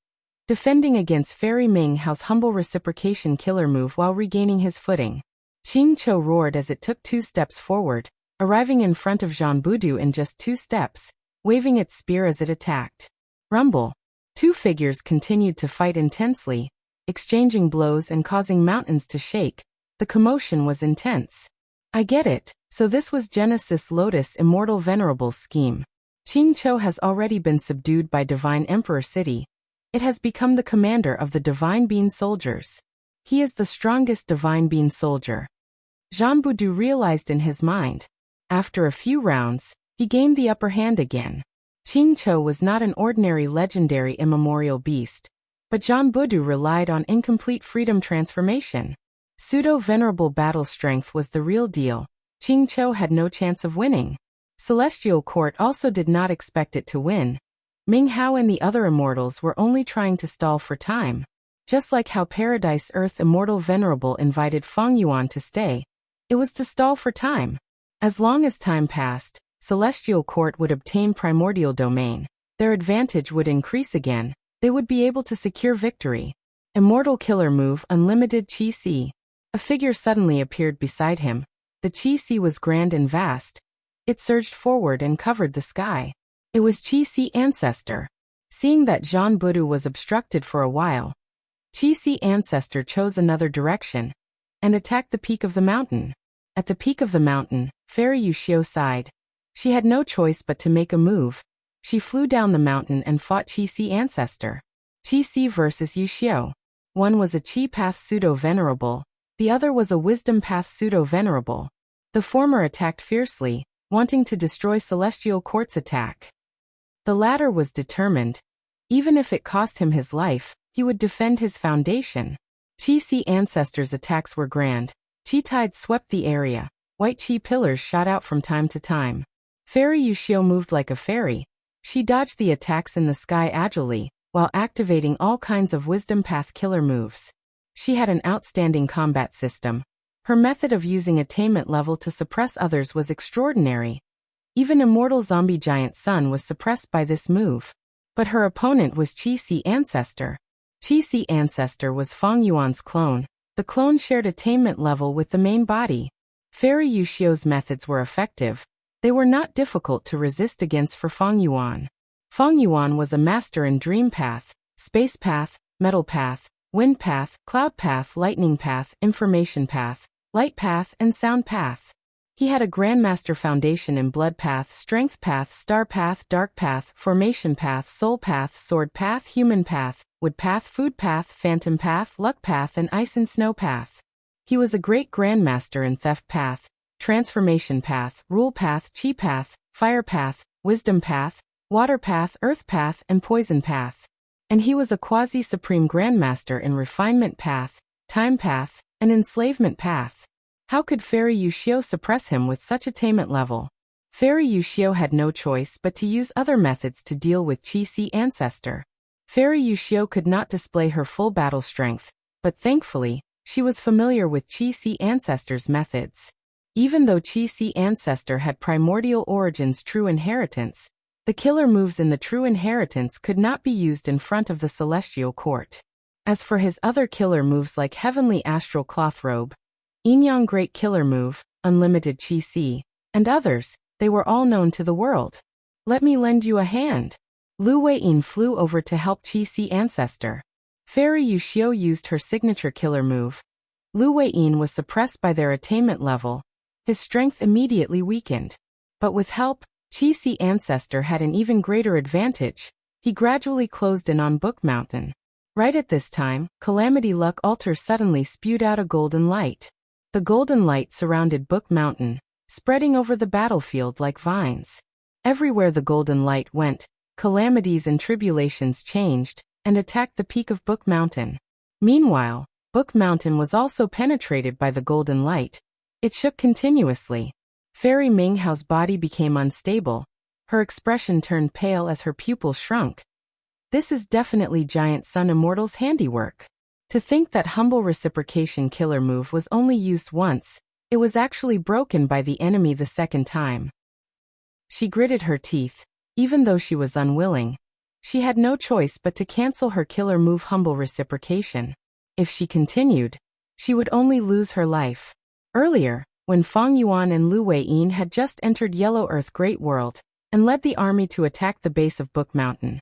Speaker 1: defending against Fairy Ming Hao's humble reciprocation killer move while regaining his footing. Qingqiu roared as it took 2 steps forward, arriving in front of Zhang Budu in just 2 steps, waving its spear as it attacked. Rumble. 2 figures continued to fight intensely, exchanging blows and causing mountains to shake. The commotion was intense. I get it, so this was Genesis Lotus Immortal Venerable's scheme. Qingqiu has already been subdued by Divine Emperor City. It has become the commander of the Divine Bean Soldiers. He is the strongest Divine Bean Soldier. Zhang Budu realized in his mind. After a few rounds, he gained the upper hand again. Qingqiu was not an ordinary legendary immemorial beast, but Zhang Budu relied on incomplete freedom transformation. Pseudo-venerable battle strength was the real deal. Qingqiu had no chance of winning. Celestial Court also did not expect it to win. Ming Hao and the other immortals were only trying to stall for time. Just like how Paradise Earth Immortal Venerable invited Feng Yuan to stay, it was to stall for time. As long as time passed, Celestial Court would obtain Primordial Domain. Their advantage would increase again. They would be able to secure victory. Immortal Killer Move Unlimited Qi Si. A figure suddenly appeared beside him. The Qi Si was grand and vast. It surged forward and covered the sky. It was Qi Si Ancestor. Seeing that Zhang Budu was obstructed for a while, Qi Si Ancestor chose another direction and attacked the peak of the mountain. At the peak of the mountain, Fairy Yuxiu sighed. She had no choice but to make a move. She flew down the mountain and fought Qi Si Ancestor. Qi Si versus Yuxiu. One was a Qi Path Pseudo-Venerable. The other was a Wisdom Path Pseudo-Venerable. The former attacked fiercely, wanting to destroy Celestial Court's attack. The latter was determined. Even if it cost him his life, he would defend his foundation. Qi Si Ancestor's attacks were grand. Qi Tide swept the area. White Qi pillars shot out from time to time. Fairy Yuxiu moved like a fairy. She dodged the attacks in the sky agilely, while activating all kinds of Wisdom Path killer moves. She had an outstanding combat system. Her method of using attainment level to suppress others was extraordinary. Even Immortal Zombie Giant Sun was suppressed by this move. But her opponent was Qi Si Ancestor. Qi Si Ancestor was Feng Yuan's clone. The clone shared attainment level with the main body. Fairy Yuxiu's methods were effective. They were not difficult to resist against for Feng Yuan. Feng Yuan was a master in Dream Path, Space Path, Metal Path, Wind Path, Cloud Path, Lightning Path, Information Path, Light Path, and Sound Path. He had a Grandmaster Foundation in Blood Path, Strength Path, Star Path, Dark Path, Formation Path, Soul Path, Sword Path, Human Path, Wood Path, Food Path, Phantom Path, Luck Path, and Ice and Snow Path. He was a great Grandmaster in Theft Path, Transformation Path, Rule Path, Chi Path, Fire Path, Wisdom Path, Water Path, Earth Path, and Poison Path. And he was a quasi-supreme Grandmaster in Refinement Path, Time Path, and Enslavement Path. How could Fairy Yuxiu suppress him with such attainment level? Fairy Yuxiu had no choice but to use other methods to deal with Qi Si Ancestor. Fairy Yuxiu could not display her full battle strength. But thankfully, she was familiar with Qi ancestors' methods. Even though Qi ancestor had primordial origins true inheritance, the killer moves in the true inheritance could not be used in front of the celestial court. As for his other killer moves like Heavenly Astral Cloth Robe, Yin Yang Great Killer Move, Unlimited Qi, and others, they were all known to the world. Let me lend you a hand. Lu Weiyin flew over to help Qi ancestor. Fairy Yuxiu used her signature killer move. Lu Weiyin was suppressed by their attainment level. His strength immediately weakened. But with help, Qi ancestor had an even greater advantage. He gradually closed in on Book Mountain. Right at this time, Calamity Luck Altar suddenly spewed out a golden light. The golden light surrounded Book Mountain, spreading over the battlefield like vines. Everywhere the golden light went, calamities and tribulations changed, and attacked the peak of Book Mountain. Meanwhile, Book Mountain was also penetrated by the golden light. It shook continuously. Fairy Minghao's body became unstable. Her expression turned pale as her pupils shrunk. This is definitely Giant Sun Immortal's handiwork. To think that humble reciprocation killer move was only used once, it was actually broken by the enemy the second time. She gritted her teeth, even though she was unwilling. She had no choice but to cancel her killer move humble reciprocation. If she continued, she would only lose her life. Earlier, when Fang Yuan and Lu Weiyin had just entered Yellow Earth Great World, and led the army to attack the base of Book Mountain,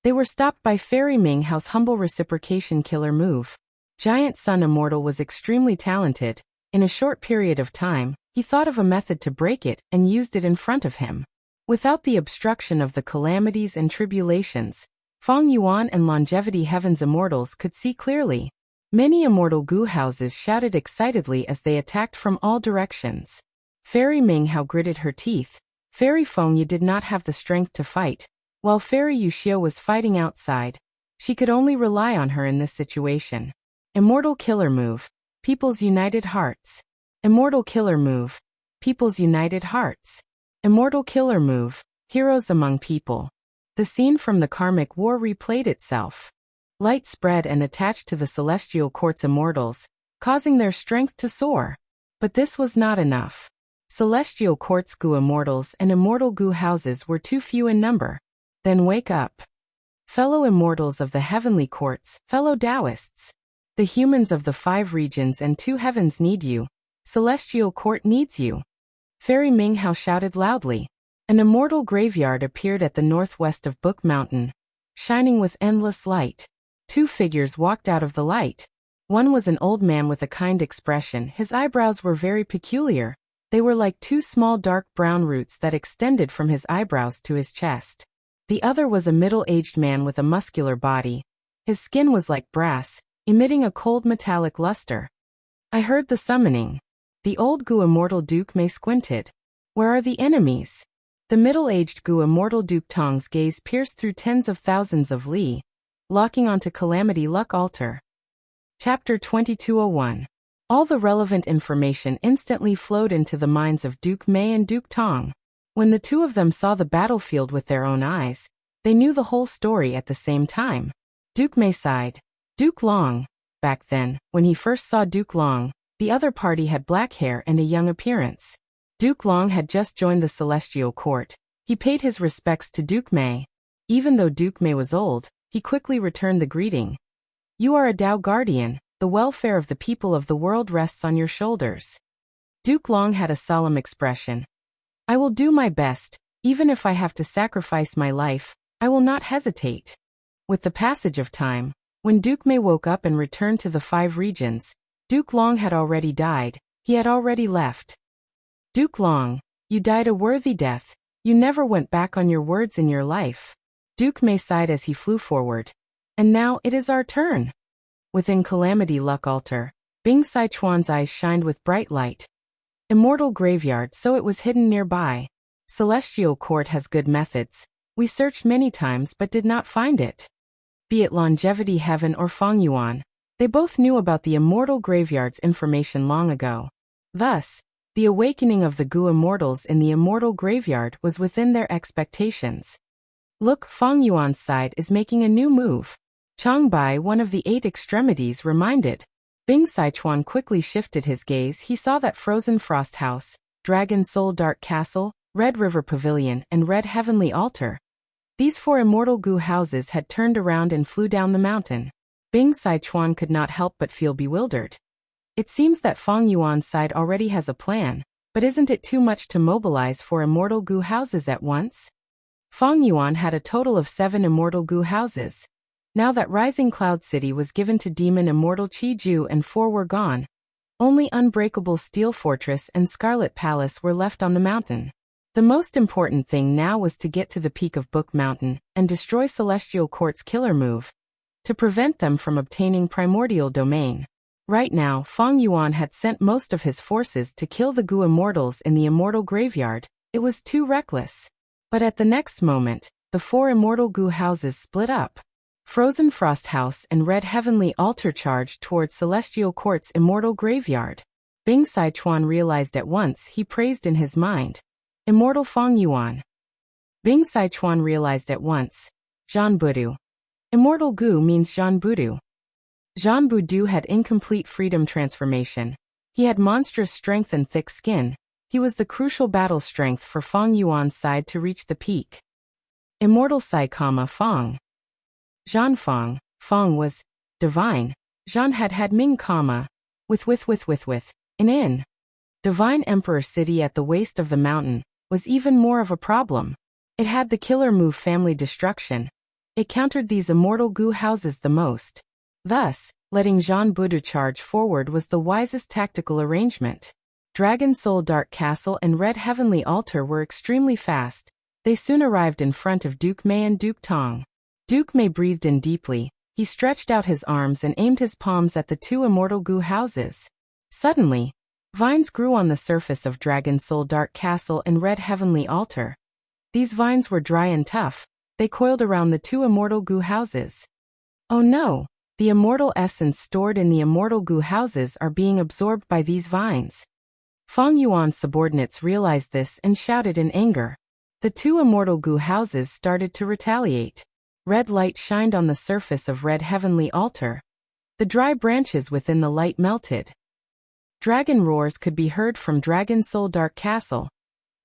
Speaker 1: they were stopped by Fairy Minghao's humble reciprocation killer move. Giant Sun Immortal was extremely talented. In a short period of time, he thought of a method to break it and used it in front of him. Without the obstruction of the calamities and tribulations, Fang Yuan and Longevity Heaven's immortals could see clearly. Many immortal Gu houses shouted excitedly as they attacked from all directions. Fairy Minghao gritted her teeth. Fairy Fengyu did not have the strength to fight. While Fairy Yuxiu was fighting outside, she could only rely on her in this situation. Immortal Killer Move, People's United Hearts. Immortal Killer Move, People's United Hearts. Immortal Killer Move, Heroes Among People. The scene from the Karmic War replayed itself. Light spread and attached to the Celestial Court's immortals, causing their strength to soar. But this was not enough. Celestial Court's Gu immortals and immortal Gu houses were too few in number. Then wake up. Fellow immortals of the heavenly courts, fellow Taoists. The humans of the 5 regions and 2 heavens need you. Celestial Court needs you. Fairy Minghao shouted loudly. An immortal graveyard appeared at the northwest of Book Mountain, shining with endless light. 2 figures walked out of the light. One was an old man with a kind expression. His eyebrows were very peculiar. They were like 2 small dark brown roots that extended from his eyebrows to his chest. The other was a middle-aged man with a muscular body. His skin was like brass, emitting a cold metallic luster. I heard the summoning. The old Gu immortal Duke Mei squinted. Where are the enemies? The middle-aged Gu immortal Duke Tong's gaze pierced through tens of thousands of li, locking onto Calamity Luck Altar. Chapter 2201. All the relevant information instantly flowed into the minds of Duke Mei and Duke Tong. When the 2 of them saw the battlefield with their own eyes, they knew the whole story at the same time. Duke Mei sighed. Duke Long. Back then, when he first saw Duke Long, the other party had black hair and a young appearance. Duke Long had just joined the Celestial Court. He paid his respects to Duke Mei. Even though Duke Mei was old, he quickly returned the greeting. You are a Dao Guardian. The welfare of the people of the world rests on your shoulders. Duke Long had a solemn expression. I will do my best, even if I have to sacrifice my life, I will not hesitate. With the passage of time, when Duke Mei woke up and returned to the 5 regions, Duke Long had already died. He had already left. Duke Long, you died a worthy death. You never went back on your words in your life. Duke Mei sighed as he flew forward. And now it is our turn. Within Calamity Luck Altar, Bing Sichuan's eyes shined with bright light. Immortal graveyard, so it was hidden nearby. Celestial Court has good methods. We searched many times but did not find it. Be it Longevity Heaven or Fang Yuan, they both knew about the immortal graveyard's information long ago. Thus, the awakening of the Gu immortals in the immortal graveyard was within their expectations. Look, Fang Yuan's side is making a new move. Changbai, one of the 8 extremities, reminded. Bing Sichuan quickly shifted his gaze. He saw that Frozen Frost House, Dragon Soul Dark Castle, Red River Pavilion, and Red Heavenly Altar. These 4 immortal goo houses had turned around and flew down the mountain. Bing Sichuan could not help but feel bewildered. It seems that Fang Yuan's side already has a plan, but isn't it too much to mobilize 4 immortal goo houses at once? Fang Yuan had a total of 7 immortal goo houses. Now that Rising Cloud City was given to Demon Immortal Qi Ju and 4 were gone, only Unbreakable Steel Fortress and Scarlet Palace were left on the mountain. The most important thing now was to get to the peak of Book Mountain and destroy Celestial Court's killer move, to prevent them from obtaining Primordial Domain. Right now, Fang Yuan had sent most of his forces to kill the Goo Immortals in the Immortal Graveyard. It was too reckless. But at the next moment, the 4 immortal goo houses split up. Frozen Frost House and Red Heavenly Altar charged towards Celestial Court's Immortal Graveyard. Bing Sichuan realized at once. He praised in his mind. Immortal Fang Yuan. Bing Sichuan realized at once. Zhan Budu. Immortal Goo means Zhan Budu. Zhan Budu had incomplete freedom transformation. He had monstrous strength and thick skin. He was the crucial battle strength for Fang Yuan's side to reach the peak. Immortal Sai, Fang. Zhan Fang. Fang was divine. Zhan had Ming, with, in. Divine Emperor City at the waist of the mountain was even more of a problem. It had the killer move Family Destruction. It countered these immortal goo houses the most. Thus, letting Zhan Budu charge forward was the wisest tactical arrangement. Dragon Soul Dark Castle and Red Heavenly Altar were extremely fast. They soon arrived in front of Duke Mei and Duke Tong. Duke Mei breathed in deeply. He stretched out his arms and aimed his palms at the 2 immortal goo houses. Suddenly, vines grew on the surface of Dragon Soul Dark Castle and Red Heavenly Altar. These vines were dry and tough. They coiled around the 2 immortal goo houses. Oh no! The immortal essence stored in the immortal goo houses are being absorbed by these vines. Fang Yuan's subordinates realized this and shouted in anger. The 2 immortal goo houses started to retaliate. Red light shined on the surface of Red Heavenly Altar. The dry branches within the light melted. Dragon roars could be heard from Dragon Soul Dark Castle.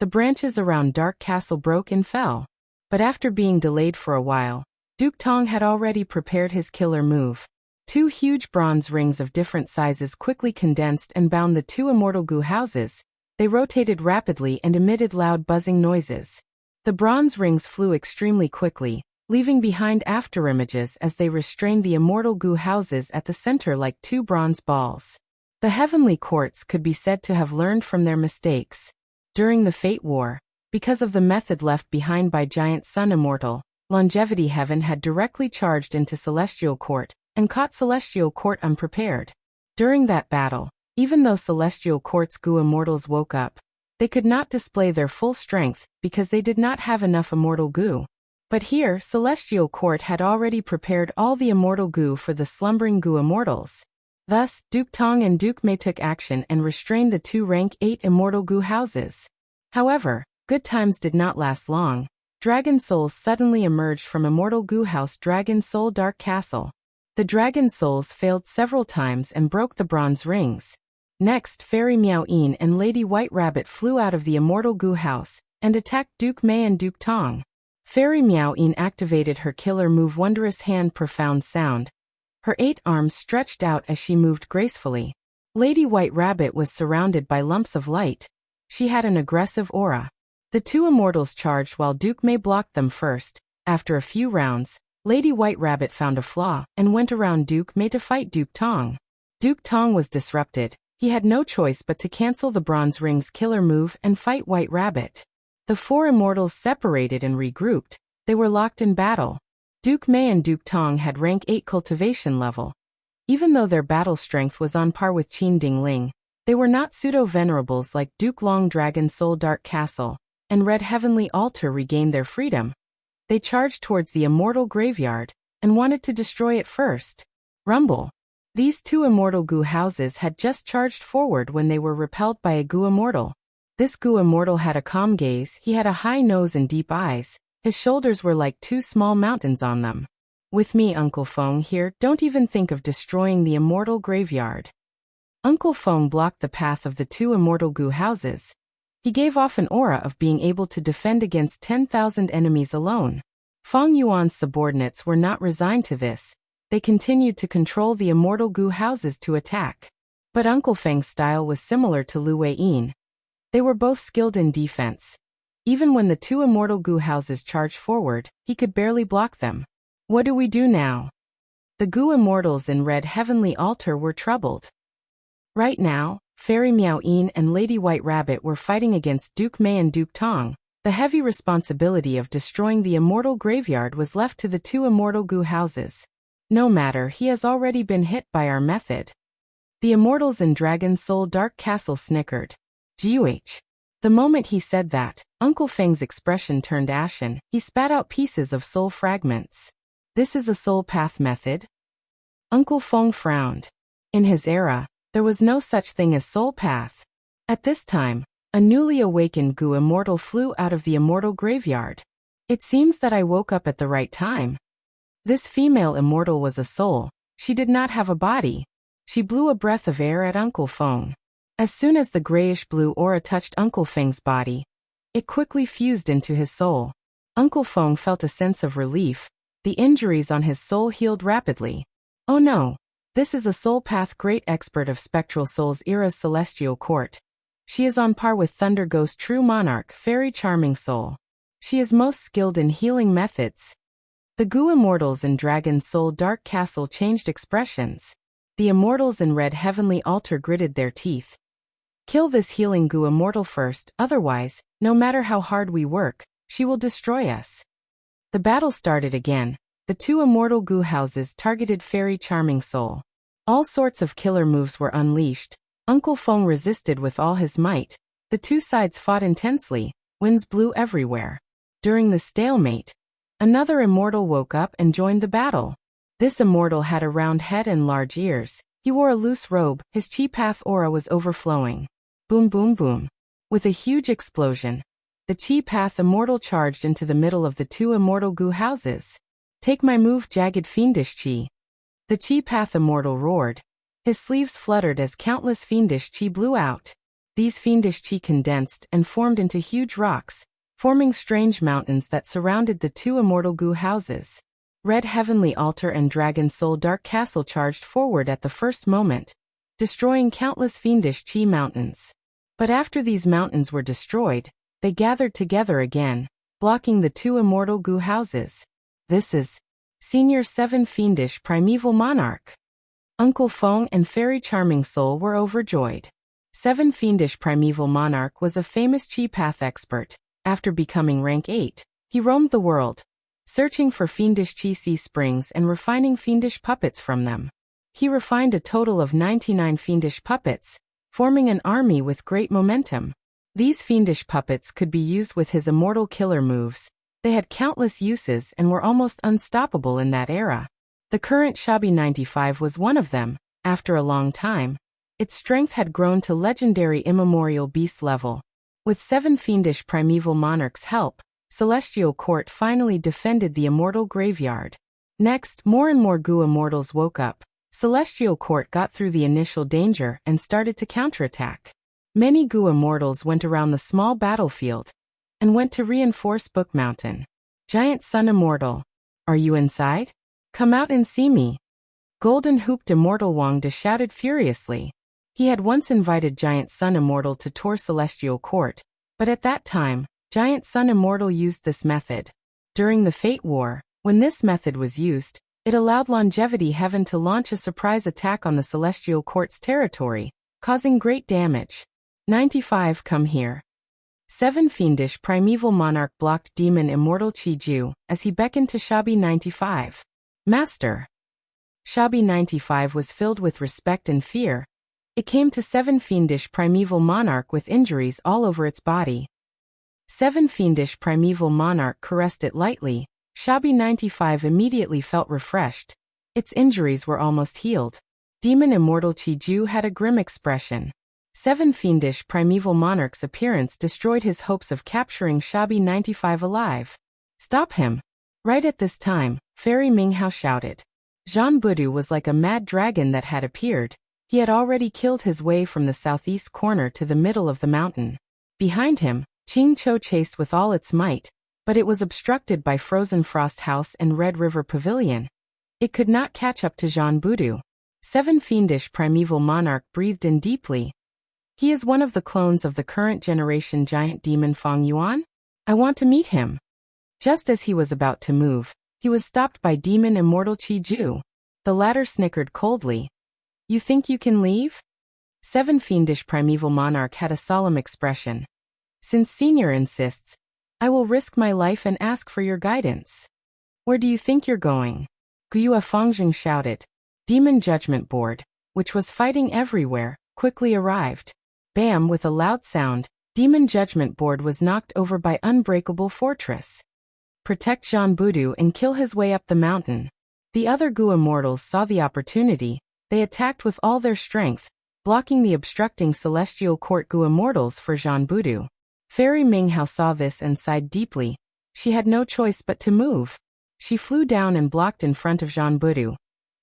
Speaker 1: The branches around Dark Castle broke and fell. But after being delayed for a while, Duke Tong had already prepared his killer move. 2 huge bronze rings of different sizes quickly condensed and bound the 2 immortal goo houses. They rotated rapidly and emitted loud buzzing noises. The bronze rings flew extremely quickly, leaving behind afterimages as they restrained the immortal goo houses at the center like 2 bronze balls. The heavenly courts could be said to have learned from their mistakes. During the Fate War, because of the method left behind by Giant Sun Immortal, Longevity Heaven had directly charged into Celestial Court and caught Celestial Court unprepared. During that battle, even though Celestial Court's goo immortals woke up, they could not display their full strength because they did not have enough immortal goo. But here, Celestial Court had already prepared all the immortal goo for the slumbering goo immortals. Thus, Duke Tong and Duke Mei took action and restrained the 2 rank 8 immortal goo houses. However, good times did not last long. Dragon souls suddenly emerged from immortal goo house Dragon Soul Dark Castle. The dragon souls failed several times and broke the bronze rings. Next, Fairy Miao Yin and Lady White Rabbit flew out of the immortal goo house and attacked Duke Mei and Duke Tong. Fairy Miao Yin activated her killer move Wondrous Hand Profound Sound. Her 8 arms stretched out as she moved gracefully. Lady White Rabbit was surrounded by lumps of light. She had an aggressive aura. The 2 immortals charged while Duke Mei blocked them first. After a few rounds, Lady White Rabbit found a flaw and went around Duke Mei to fight Duke Tong. Duke Tong was disrupted. He had no choice but to cancel the Bronze Ring's killer move and fight White Rabbit. The 4 immortals separated and regrouped. They were locked in battle. Duke Mei and Duke Tong had rank 8 cultivation level. Even though their battle strength was on par with Qin Dingling, they were not pseudo-venerables like Duke Long Dragon Soul Dark Castle and Red Heavenly Altar regained their freedom. They charged towards the immortal graveyard and wanted to destroy it first. Rumble. These 2 immortal goo houses had just charged forward when they were repelled by a goo immortal. This goo immortal had a calm gaze. He had a high nose and deep eyes. His shoulders were like 2 small mountains on them. With me, Uncle Feng here, don't even think of destroying the immortal graveyard. Uncle Feng blocked the path of the two immortal goo houses. He gave off an aura of being able to defend against 10,000 enemies alone. Feng Yuan's subordinates were not resigned to this. They continued to control the immortal goo houses to attack. But Uncle Feng's style was similar to Lu Weiyin. They were both skilled in defense. Even when the two immortal goo houses charged forward, he could barely block them. What do we do now? The goo immortals in Red Heavenly Altar were troubled. Right now, Fairy Miao Yin and Lady White Rabbit were fighting against Duke Mei and Duke Tong. The heavy responsibility of destroying the immortal graveyard was left to the two immortal goo houses. No matter, he has already been hit by our method. The immortals in Dragon Soul Dark Castle snickered. GUH. The moment he said that, Uncle Feng's expression turned ashen. He spat out pieces of soul fragments. This is a soul path method? Uncle Feng frowned. In his era, there was no such thing as soul path. At this time, a newly awakened goo immortal flew out of the immortal graveyard. It seems that I woke up at the right time. This female immortal was a soul. She did not have a body. She blew a breath of air at Uncle Feng. As soon as the grayish-blue aura touched Uncle Feng's body, it quickly fused into his soul. Uncle Feng felt a sense of relief. The injuries on his soul healed rapidly. Oh no! This is a soul path great expert of Spectral Soul's era's celestial court. She is on par with Thunder Ghost True Monarch Fairy Charming Soul. She is most skilled in healing methods. The goo immortals in Dragon Soul Dark Castle changed expressions. The immortals in Red Heavenly Altar gritted their teeth. Kill this healing goo immortal first, otherwise, no matter how hard we work, she will destroy us. The battle started again. The two immortal goo houses targeted Fairy Charming Soul. All sorts of killer moves were unleashed. Uncle Feng resisted with all his might. The two sides fought intensely. Winds blew everywhere. During the stalemate, another immortal woke up and joined the battle. This immortal had a round head and large ears. He wore a loose robe. His chi path aura was overflowing. Boom boom boom. With a huge explosion, the chi path immortal charged into the middle of the two immortal goo houses. Take my move, jagged fiendish chi. The chi path immortal roared. His sleeves fluttered as countless fiendish chi blew out. These fiendish chi condensed and formed into huge rocks, forming strange mountains that surrounded the two immortal goo houses. Red Heavenly Altar and Dragon Soul Dark Castle charged forward at the first moment, destroying countless fiendish chi mountains. But after these mountains were destroyed, they gathered together again, blocking the two immortal goo houses. This is Senior 7 Fiendish Primeval Monarch. Uncle Feng and Fairy Charming Soul were overjoyed. 7 Fiendish Primeval Monarch was a famous chi path expert. After becoming rank 8, he roamed the world, searching for fiendish chi springs and refining fiendish puppets from them. He refined a total of 99 fiendish puppets, forming an army with great momentum. These fiendish puppets could be used with his immortal killer moves. They had countless uses and were almost unstoppable in that era. The current Shabi 95 was one of them. After a long time, its strength had grown to legendary immemorial beast level. With 7 fiendish primeval monarchs' help, Celestial Court finally defended the immortal graveyard. Next, more and more goo immortals woke up. Celestial Court got through the initial danger and started to counterattack. Many goo immortals went around the small battlefield and went to reinforce Book Mountain. Giant Sun Immortal, are you inside? Come out and see me. Golden Hooped Immortal Wang De shouted furiously. He had once invited Giant Sun Immortal to tour Celestial Court, but at that time, Giant Sun Immortal used this method. During the Fate War, when this method was used, it allowed Longevity Heaven to launch a surprise attack on the Celestial Court's territory, causing great damage. 95 Come here. 7 Fiendish Primeval Monarch blocked Demon Immortal Chi-Ju as he beckoned to Shabi 95. Master. Shabi 95 was filled with respect and fear. It came to 7 Fiendish Primeval Monarch with injuries all over its body. 7 Fiendish Primeval Monarch caressed it lightly. Shabi 95 immediately felt refreshed. Its injuries were almost healed. Demon Immortal Chi-Ju had a grim expression. 7 Fiendish Primeval Monarch's appearance destroyed his hopes of capturing Shabi 95 alive. Stop him. Right at this time, Fairy Minghao shouted. Jean Budu was like a mad dragon that had appeared. He had already killed his way from the southeast corner to the middle of the mountain. Behind him, Qing Chou chased with all its might, but it was obstructed by Frozen Frost House and Red River Pavilion. It could not catch up to Jean Budu. 7 fiendish primeval monarch breathed in deeply. He is one of the clones of the current generation giant demon Fang Yuan? I want to meet him. Just as he was about to move, he was stopped by demon immortal Qi Ju. The latter snickered coldly. You think you can leave? 7 fiendish primeval monarch had a solemn expression. Since Senior insists, I will risk my life and ask for your guidance. Where do you think you're going? Guyue Fangjing shouted. Demon Judgment Board, which was fighting everywhere, quickly arrived. Bam! With a loud sound, Demon Judgment Board was knocked over by Unbreakable Fortress. Protect Jean Budu and kill his way up the mountain. The other Gu immortals saw the opportunity. They attacked with all their strength, blocking the obstructing Celestial Court Gu immortals for Jean Budu. Fairy Minghao saw this and sighed deeply. She had no choice but to move. She flew down and blocked in front of Jean Budu.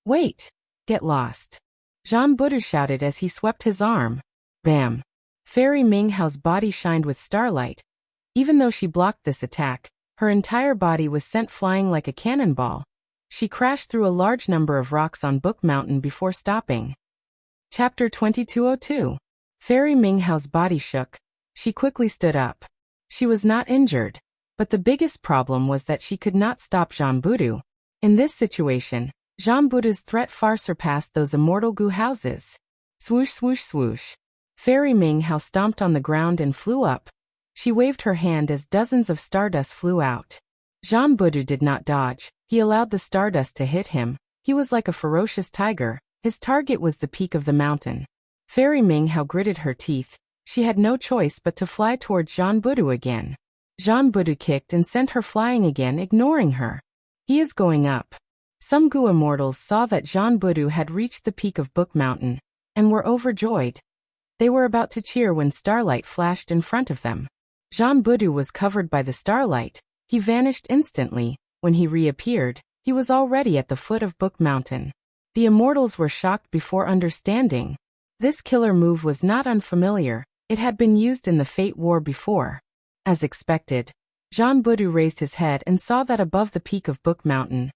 Speaker 1: Wait! Get lost! Jean Budu shouted as he swept his arm. Bam! Fairy Minghao's body shined with starlight. Even though she blocked this attack, her entire body was sent flying like a cannonball. She crashed through a large number of rocks on Book Mountain before stopping. Chapter 2202. Fairy Minghao's body shook. She quickly stood up. She was not injured, but the biggest problem was that she could not stop Jean Budu. In this situation, Jean Budu's threat far surpassed those immortal Gu houses. Swoosh swoosh swoosh. Fairy Minghao stomped on the ground and flew up. She waved her hand as dozens of stardust flew out. Jean Budu did not dodge. He allowed the stardust to hit him. He was like a ferocious tiger. His target was the peak of the mountain. Fairy Minghao gritted her teeth. She had no choice but to fly towards Jean Budu again. Jean Budu kicked and sent her flying again, ignoring her. He is going up. Some Gu immortals saw that Jean Budu had reached the peak of Book Mountain, and were overjoyed. They were about to cheer when starlight flashed in front of them. Jean Budu was covered by the starlight. He vanished instantly. When he reappeared, he was already at the foot of Book Mountain. The immortals were shocked before understanding. This killer move was not unfamiliar. It had been used in the Fate War before. As expected, Jean Budu raised his head and saw that above the peak of Book Mountain,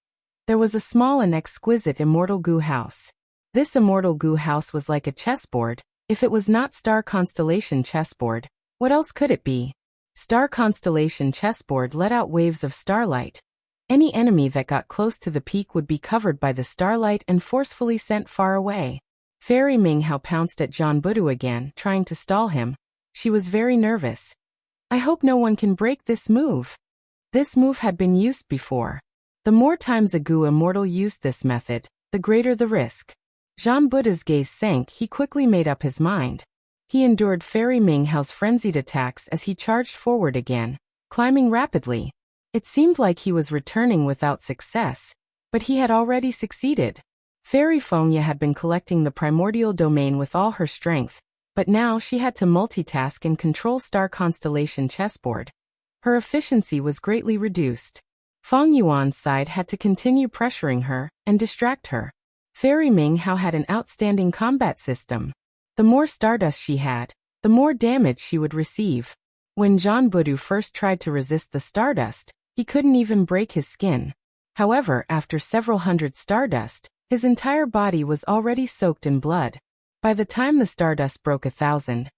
Speaker 1: there was a small and exquisite immortal Gu house. This immortal Gu house was like a chessboard. If it was not Star Constellation chessboard, what else could it be? Star Constellation chessboard let out waves of starlight. Any enemy that got close to the peak would be covered by the starlight and forcefully sent far away. Fairy Minghao pounced at Jean Budu again, trying to stall him. She was very nervous. I hope no one can break this move. This move had been used before. The more times a Gu immortal used this method, the greater the risk. Jean Budu's gaze sank. He quickly made up his mind. He endured Fairy Minghao's frenzied attacks as he charged forward again, climbing rapidly. It seemed like he was returning without success, but he had already succeeded. Fairy Fengya had been collecting the primordial domain with all her strength, but now she had to multitask and control Star Constellation chessboard. Her efficiency was greatly reduced. Feng Yuan's side had to continue pressuring her and distract her. Fairy Minghao had an outstanding combat system. The more stardust she had, the more damage she would receive. When Jean Budu first tried to resist the stardust, he couldn't even break his skin. However, after several hundred stardust, his entire body was already soaked in blood. By the time the stardust broke 1,000,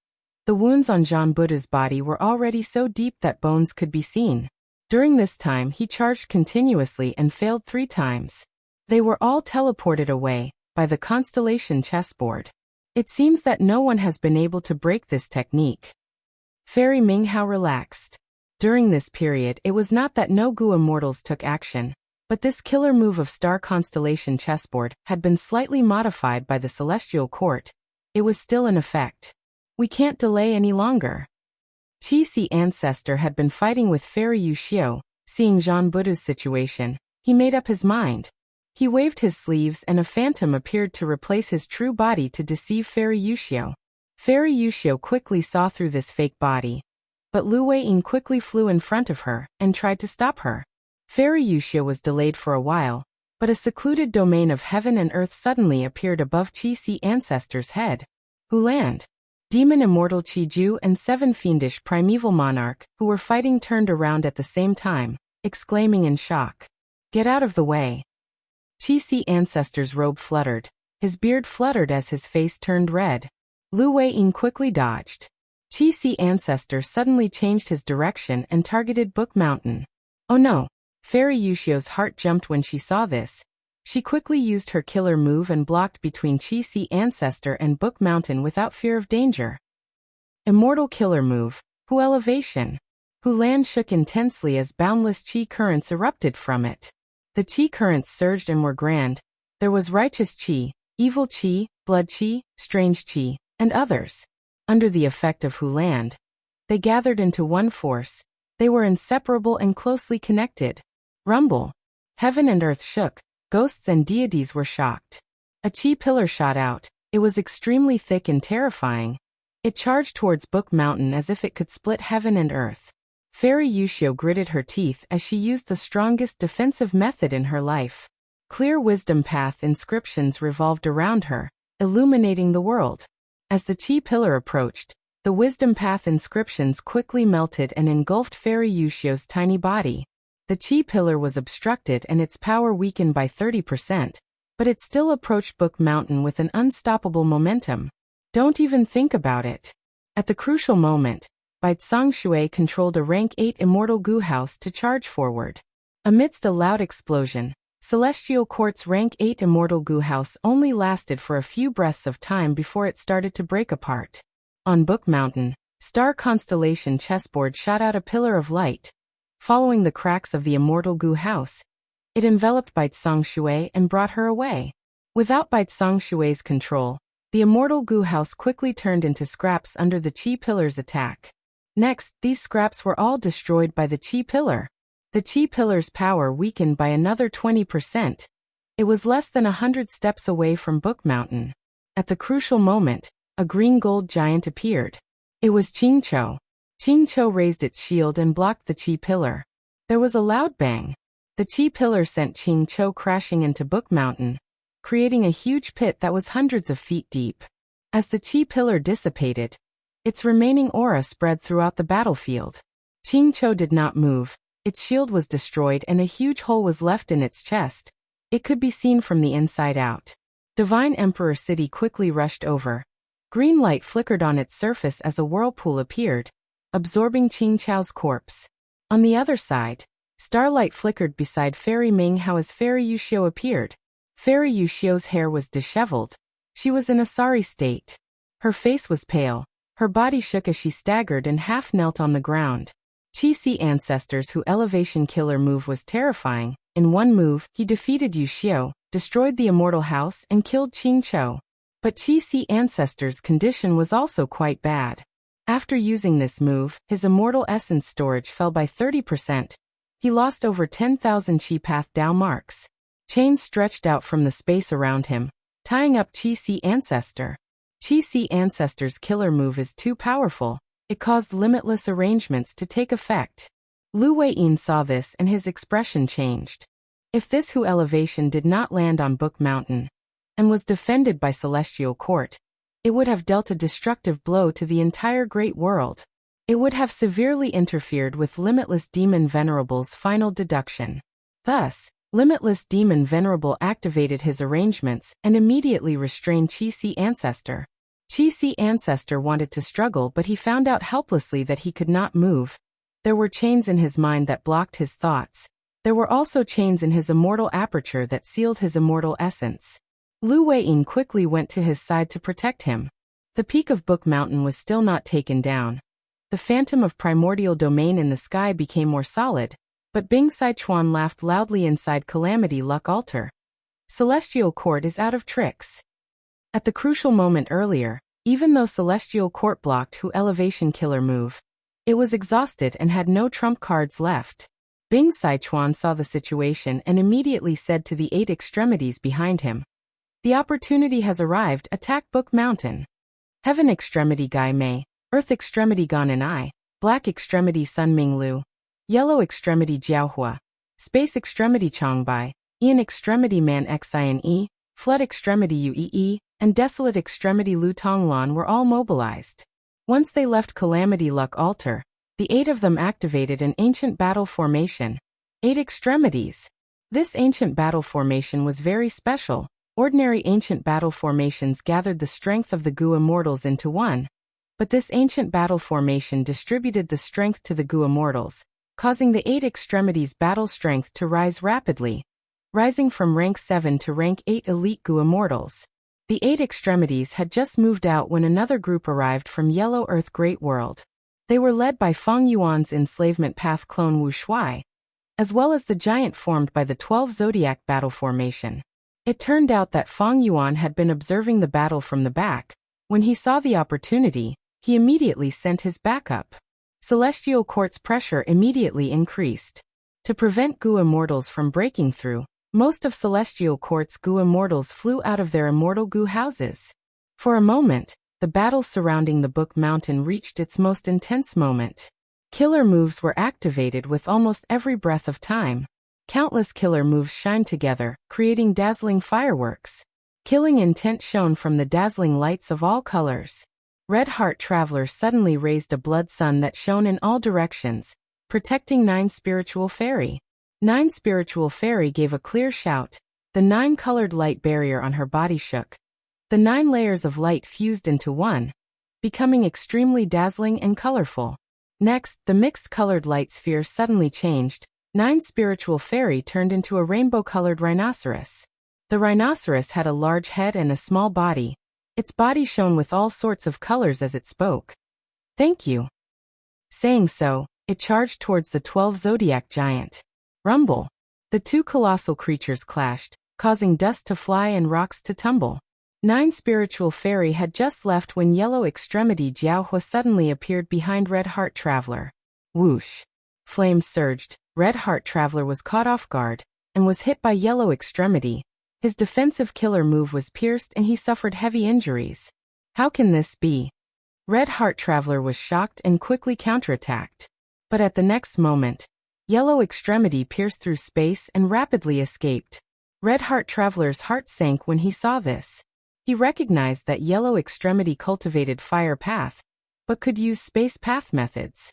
Speaker 1: the wounds on Jean Budu's body were already so deep that bones could be seen. During this time he charged continuously and failed 3 times. They were all teleported away by the constellation chessboard. It seems that no one has been able to break this technique. Fairy Minghao relaxed. During this period it was not that no Gu immortals took action, but this killer move of Star Constellation chessboard had been slightly modified by the Celestial Court. It was still in effect. We can't delay any longer. Qi Si Ancestor had been fighting with Fairy Yuxiu. Seeing Jean Budu's situation, he made up his mind. He waved his sleeves and a phantom appeared to replace his true body to deceive Fairy Yuxiu. Fairy Yuxiu quickly saw through this fake body, but Lu Weiyin quickly flew in front of her and tried to stop her. Fairy Yuxia was delayed for a while, but a secluded domain of heaven and earth suddenly appeared above Qi ancestor's head. Huland. Demon Immortal Qiju and 7 fiendish primeval monarch, who were fighting, turned around at the same time, exclaiming in shock. Get out of the way. Qi ancestor's robe fluttered. His beard fluttered as his face turned red. Lu Weiyin quickly dodged. Qi ancestor suddenly changed his direction and targeted Book Mountain. Oh no! Fairy Yuxio's heart jumped when she saw this. She quickly used her killer move and blocked between Qi ancestor and Book Mountain without fear of danger. Immortal killer move, Hu Elevation. Hu Land shook intensely as boundless qi currents erupted from it. The qi currents surged and were grand. There was righteous qi, evil qi, blood qi, strange qi, and others. Under the effect of Hu Land, they gathered into one force. They were inseparable and closely connected. Rumble. Heaven and earth shook. Ghosts and deities were shocked. A qi pillar shot out. It was extremely thick and terrifying. It charged towards Book Mountain as if it could split heaven and earth. Fairy Yuxio gritted her teeth as she used the strongest defensive method in her life. Clear wisdom path inscriptions revolved around her, illuminating the world. As the qi pillar approached, the wisdom path inscriptions quickly melted and engulfed Fairy Yuxio's tiny body. The qi pillar was obstructed and its power weakened by 30%, but it still approached Book Mountain with an unstoppable momentum. Don't even think about it. At the crucial moment, Baizang Shui controlled a rank 8 immortal goo house to charge forward. Amidst a loud explosion, Celestial Court's rank 8 immortal goo house only lasted for a few breaths of time before it started to break apart. On Book Mountain, star constellation chessboard shot out a pillar of light. Following the cracks of the immortal goo house, it enveloped Baizang Shui and brought her away. Without Baizang Shui's control, the immortal goo house quickly turned into scraps under the qi pillar's attack. Next, these scraps were all destroyed by the qi pillar. The qi pillar's power weakened by another 20%. It was less than 100 steps away from Book Mountain. At the crucial moment, a green gold giant appeared. It was Qingqiu. Qingqiu raised its shield and blocked the qi pillar. There was a loud bang. The qi pillar sent Qingqiu crashing into Book Mountain, creating a huge pit that was hundreds of feet deep. As the qi pillar dissipated, its remaining aura spread throughout the battlefield. Qingqiu did not move. Its shield was destroyed and a huge hole was left in its chest. It could be seen from the inside out. Divine Emperor City quickly rushed over. Green light flickered on its surface as a whirlpool appeared, absorbing Qingqiu's corpse. On the other side, starlight flickered beside Fairy Minghao as Fairy Yuxio appeared. Fairy Yuxio's hair was disheveled. She was in a sorry state. Her face was pale. Her body shook as she staggered and half knelt on the ground. Qi ancestors whose elevation killer move was terrifying. In one move, he defeated Yuxio, destroyed the immortal house and killed Qingqiu. But Qi ancestors' condition was also quite bad. After using this move, his immortal essence storage fell by 30%. He lost over 10,000 Qi Path Dao marks. Chains stretched out from the space around him, tying up Qi ancestor. Qi ancestor's killer move is too powerful. It caused limitless arrangements to take effect. Lu Weiyin saw this and his expression changed. If this Hu elevation did not land on Book Mountain, and was defended by Celestial Court, it would have dealt a destructive blow to the entire great world. It would have severely interfered with Limitless Demon Venerable's final deduction. Thus, Limitless Demon Venerable activated his arrangements and immediately restrained Qi ancestor. Qi ancestor wanted to struggle, but he found out helplessly that he could not move. There were chains in his mind that blocked his thoughts. There were also chains in his immortal aperture that sealed his immortal essence. Lu Weiyin quickly went to his side to protect him. The peak of Book Mountain was still not taken down. The phantom of primordial domain in the sky became more solid, but Bing Sichuan laughed loudly inside Calamity Luck Altar. Celestial Court is out of tricks. At the crucial moment earlier, even though Celestial Court blocked Hu elevation killer move, it was exhausted and had no trump cards left. Bing Sichuan saw the situation and immediately said to the 8 extremities behind him, "The opportunity has arrived, attack Book Mountain." Heaven extremity Gai Mei, Earth extremity Gan and I, Black extremity Sun Ming Lu, Yellow extremity Jiaohua, Space Extremity Chongbai, Ian Extremity Man Xine, Flood Extremity Uee, and Desolate Extremity Lu Tonglan were all mobilized. Once they left Calamity Luck Altar, the 8 of them activated an ancient battle formation. 8 extremities. This ancient battle formation was very special. Ordinary ancient battle formations gathered the strength of the Gu Immortals into one, but this ancient battle formation distributed the strength to the Gu Immortals, causing the 8 extremities battle strength to rise rapidly, rising from rank 7 to rank 8 elite Gu Immortals. The 8 extremities had just moved out when another group arrived from Yellow Earth Great World. They were led by Feng Yuan's enslavement path clone Wu Shuai, as well as the giant formed by the 12 Zodiac battle formation. It turned out that Feng Yuan had been observing the battle from the back. When he saw the opportunity, he immediately sent his backup. Celestial Court's pressure immediately increased. To prevent Gu Immortals from breaking through, most of Celestial Court's Gu Immortals flew out of their immortal Gu houses. For a moment, the battle surrounding the Book Mountain reached its most intense moment. Killer moves were activated with almost every breath of time. Countless killer moves shined together, creating dazzling fireworks. Killing intent shone from the dazzling lights of all colors. Red Heart Traveler suddenly raised a blood sun that shone in all directions, protecting 9 Spiritual Fairy. 9 Spiritual Fairy gave a clear shout. The 9-colored light barrier on her body shook. The 9 layers of light fused into one, becoming extremely dazzling and colorful. Next, the mixed-colored light sphere suddenly changed. 9 Spiritual Fairy turned into a rainbow-colored rhinoceros. The rhinoceros had a large head and a small body. Its body shone with all sorts of colors as it spoke. "Thank you." Saying so, it charged towards the 12 Zodiac Giant. Rumble. The 2 colossal creatures clashed, causing dust to fly and rocks to tumble. 9 Spiritual Fairy had just left when Yellow Extremity Jiaohua suddenly appeared behind Red Heart Traveler. Whoosh. Flames surged. Red Heart Traveler was caught off guard, and was hit by Yellow Extremity. His defensive killer move was pierced and he suffered heavy injuries. How can this be? Red Heart Traveler was shocked and quickly counterattacked. But at the next moment, Yellow Extremity pierced through space and rapidly escaped. Red Heart Traveler's heart sank when he saw this. He recognized that Yellow Extremity cultivated Fire Path, but could use Space Path methods.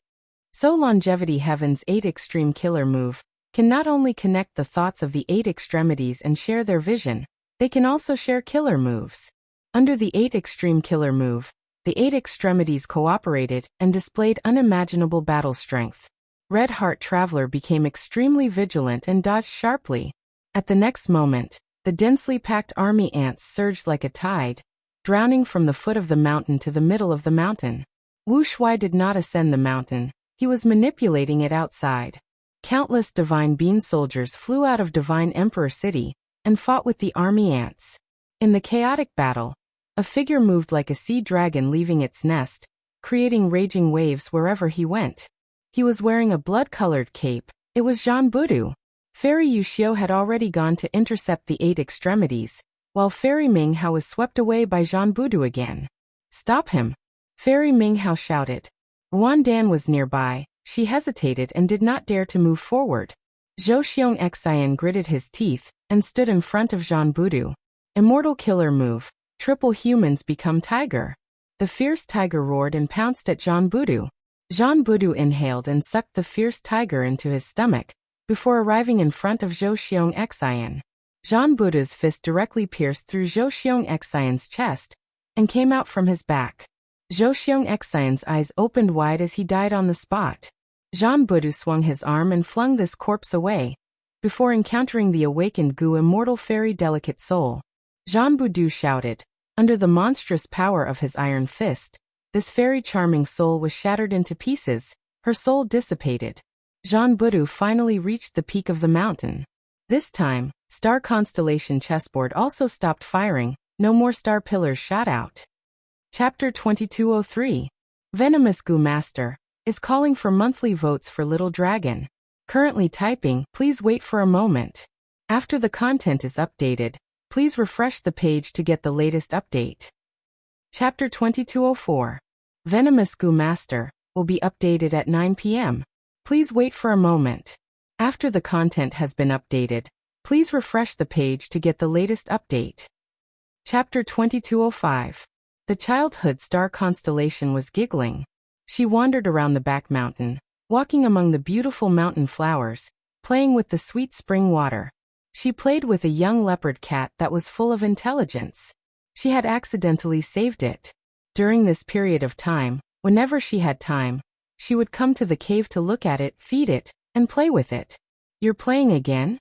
Speaker 1: So Longevity Heaven's 8 Extreme Killer move can not only connect the thoughts of the 8 extremities and share their vision, they can also share killer moves. Under the 8 Extreme Killer move, the 8 extremities cooperated and displayed unimaginable battle strength. Red Heart Traveler became extremely vigilant and dodged sharply. At the next moment, the densely packed army ants surged like a tide, drowning from the foot of the mountain to the middle of the mountain. Wu Shuai did not ascend the mountain. He was manipulating it outside. Countless Divine Bean soldiers flew out of Divine Emperor City and fought with the army ants. In the chaotic battle, a figure moved like a sea dragon leaving its nest, creating raging waves wherever he went. He was wearing a blood-colored cape. It was Jean Budu. Fairy Yuxiu had already gone to intercept the 8 extremities, while Fairy Minghao was swept away by Jean Budu again. "Stop him!" Fairy Minghao shouted. Wan Dan was nearby. She hesitated and did not dare to move forward. Zhou Xiong Xian gritted his teeth and stood in front of Jean Budu. Immortal Killer move. Triple Humans become Tiger. The fierce tiger roared and pounced at Jean Budu. Jean Budu inhaled and sucked the fierce tiger into his stomach, before arriving in front of Zhou Xiong Xian. Jean Budu's fist directly pierced through Zhou Xiong Xian's chest and came out from his back. Zhou Xiong Xian's eyes opened wide as he died on the spot. Jean Budu swung his arm and flung this corpse away, before encountering the awakened Gu Immortal Fairy Delicate Soul. Jean Budu shouted. Under the monstrous power of his iron fist, this fairy charming soul was shattered into pieces, her soul dissipated. Jean Budu finally reached the peak of the mountain. This time, Star Constellation Chessboard also stopped firing, no more star pillars shot out. Chapter 2203. Venomous Gu Master is calling for monthly votes for Little Dragon. Currently typing, please wait for a moment. After the content is updated, please refresh the page to get the latest update. Chapter 2204. Venomous Gu Master will be updated at 9 p.m. Please wait for a moment. After the content has been updated, please refresh the page to get the latest update. Chapter 2205. The childhood star constellation was giggling. She wandered around the back mountain, walking among the beautiful mountain flowers, playing with the sweet spring water. She played with a young leopard cat that was full of intelligence. She had accidentally saved it. During this period of time, whenever she had time, she would come to the cave to look at it, feed it, and play with it. "You're playing again?"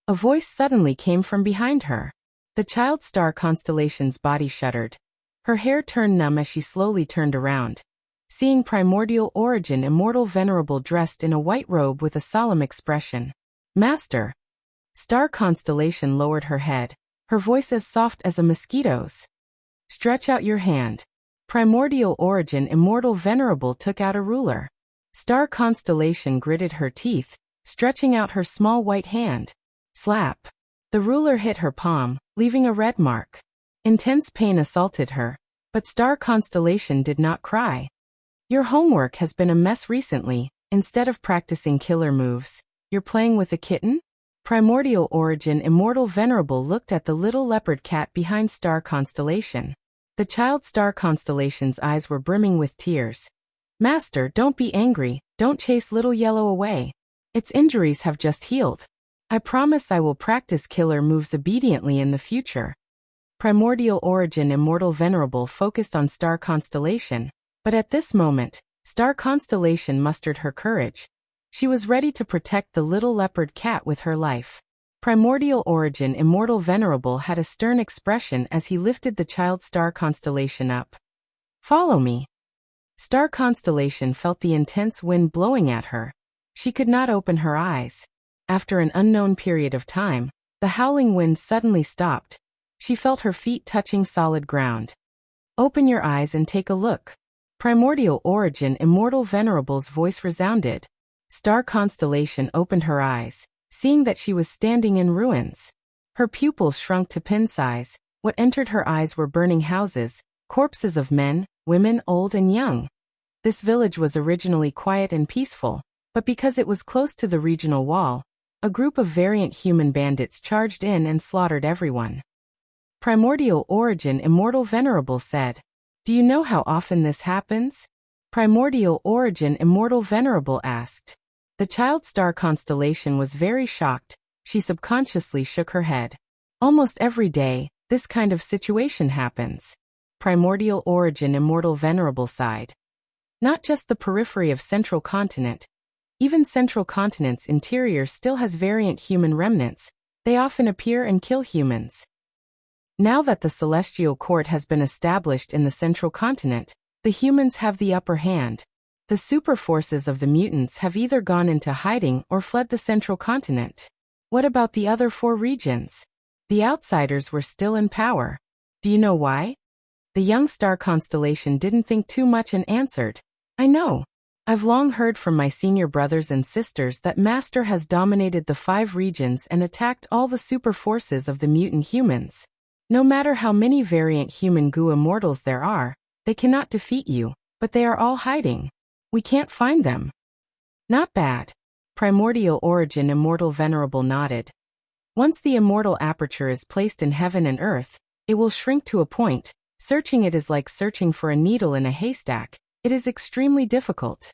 Speaker 1: A voice suddenly came from behind her. The child star constellation's body shuddered. Her hair turned numb as she slowly turned around, seeing Primordial Origin Immortal Venerable dressed in a white robe with a solemn expression. "Master." Star constellation lowered her head, her voice as soft as a mosquito's. "Stretch out your hand." Primordial Origin Immortal Venerable took out a ruler. Star constellation gritted her teeth, stretching out her small white hand. Slap. The ruler hit her palm, leaving a red mark. Intense pain assaulted her, but Star constellation did not cry. "Your homework has been a mess recently. Instead of practicing killer moves, you're playing with a kitten?" Primordial Origin Immortal Venerable looked at the little leopard cat behind Star constellation. The child star constellation's eyes were brimming with tears. "Master, don't be angry, don't chase little yellow away. Its injuries have just healed. I promise I will practice killer moves obediently in the future." Primordial Origin Immortal Venerable focused on Star constellation, but at this moment, Star constellation mustered her courage. She was ready to protect the little leopard cat with her life. Primordial Origin Immortal Venerable had a stern expression as he lifted the child star constellation up. "Follow me." Star constellation felt the intense wind blowing at her. She could not open her eyes. After an unknown period of time, the howling wind suddenly stopped. She felt her feet touching solid ground. "Open your eyes and take a look." Primordial Origin Immortal Venerable's voice resounded. Star constellation opened her eyes, seeing that she was standing in ruins. Her pupils shrunk to pin size. What entered her eyes were burning houses, corpses of men, women, old and young. This village was originally quiet and peaceful, but because it was close to the regional wall, a group of variant human bandits charged in and slaughtered everyone. Primordial Origin Immortal Venerable said, "Do you know how often this happens?" Primordial Origin Immortal Venerable asked. The child star constellation was very shocked. She subconsciously shook her head. "Almost every day, this kind of situation happens." Primordial Origin Immortal Venerable sighed. "Not just the periphery of Central Continent. Even Central Continent's interior still has variant human remnants. They often appear and kill humans. Now that the Celestial Court has been established in the Central Continent, the humans have the upper hand. The super forces of the mutants have either gone into hiding or fled the Central Continent. What about the other 4 regions? The outsiders were still in power. Do you know why?" The young star constellation didn't think too much and answered, "I know. I've long heard from my senior brothers and sisters that Master has dominated the 5 regions and attacked all the super forces of the mutant humans. No matter how many variant human goo immortals there are, they cannot defeat you, but they are all hiding. We can't find them." "Not bad." Primordial Origin Immortal Venerable nodded. "Once the immortal aperture is placed in heaven and earth, it will shrink to a point. Searching it is like searching for a needle in a haystack. It is extremely difficult."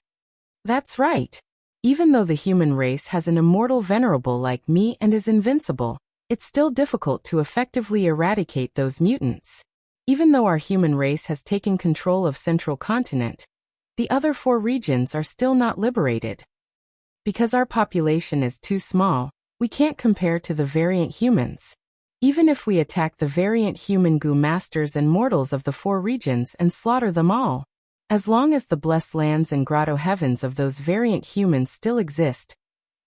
Speaker 1: "That's right. Even though the human race has an immortal venerable like me and is invincible, it's still difficult to effectively eradicate those mutants. Even though our human race has taken control of Central Continent, the other 4 regions are still not liberated. Because our population is too small, we can't compare to the variant humans. Even if we attack the variant human goo masters and mortals of the 4 regions and slaughter them all, as long as the blessed lands and grotto heavens of those variant humans still exist,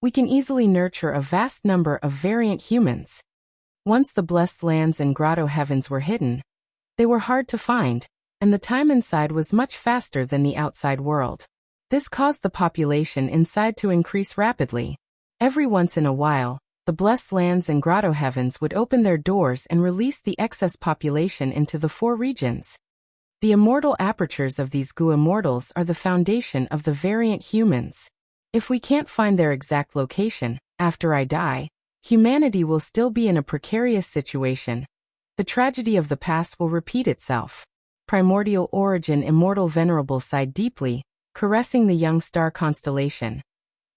Speaker 1: we can easily nurture a vast number of variant humans. Once the blessed lands and grotto heavens were hidden, they were hard to find, and the time inside was much faster than the outside world. This caused the population inside to increase rapidly. Every once in a while, the blessed lands and grotto heavens would open their doors and release the excess population into the 4 regions. The immortal apertures of these goo immortals are the foundation of the variant humans. If we can't find their exact location, after I die, humanity will still be in a precarious situation. The tragedy of the past will repeat itself. Primordial origin immortal venerable sighed deeply, caressing the young star constellation.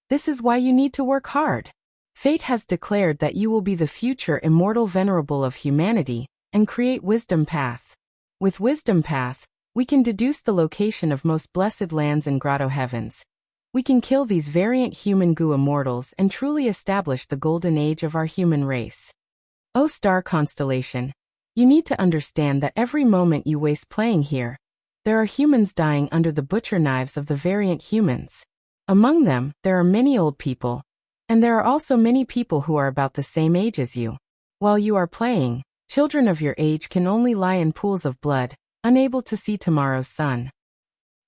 Speaker 1: This is why you need to work hard. Fate has declared that you will be the future immortal venerable of humanity, and create wisdom path. With wisdom path, we can deduce the location of most blessed lands and grotto heavens. We can kill these variant human goo immortals and truly establish the golden age of our human race. O star constellation, you need to understand that every moment you waste playing here, there are humans dying under the butcher knives of the variant humans. Among them, there are many old people, and there are also many people who are about the same age as you. While you are playing, children of your age can only lie in pools of blood, unable to see tomorrow's sun.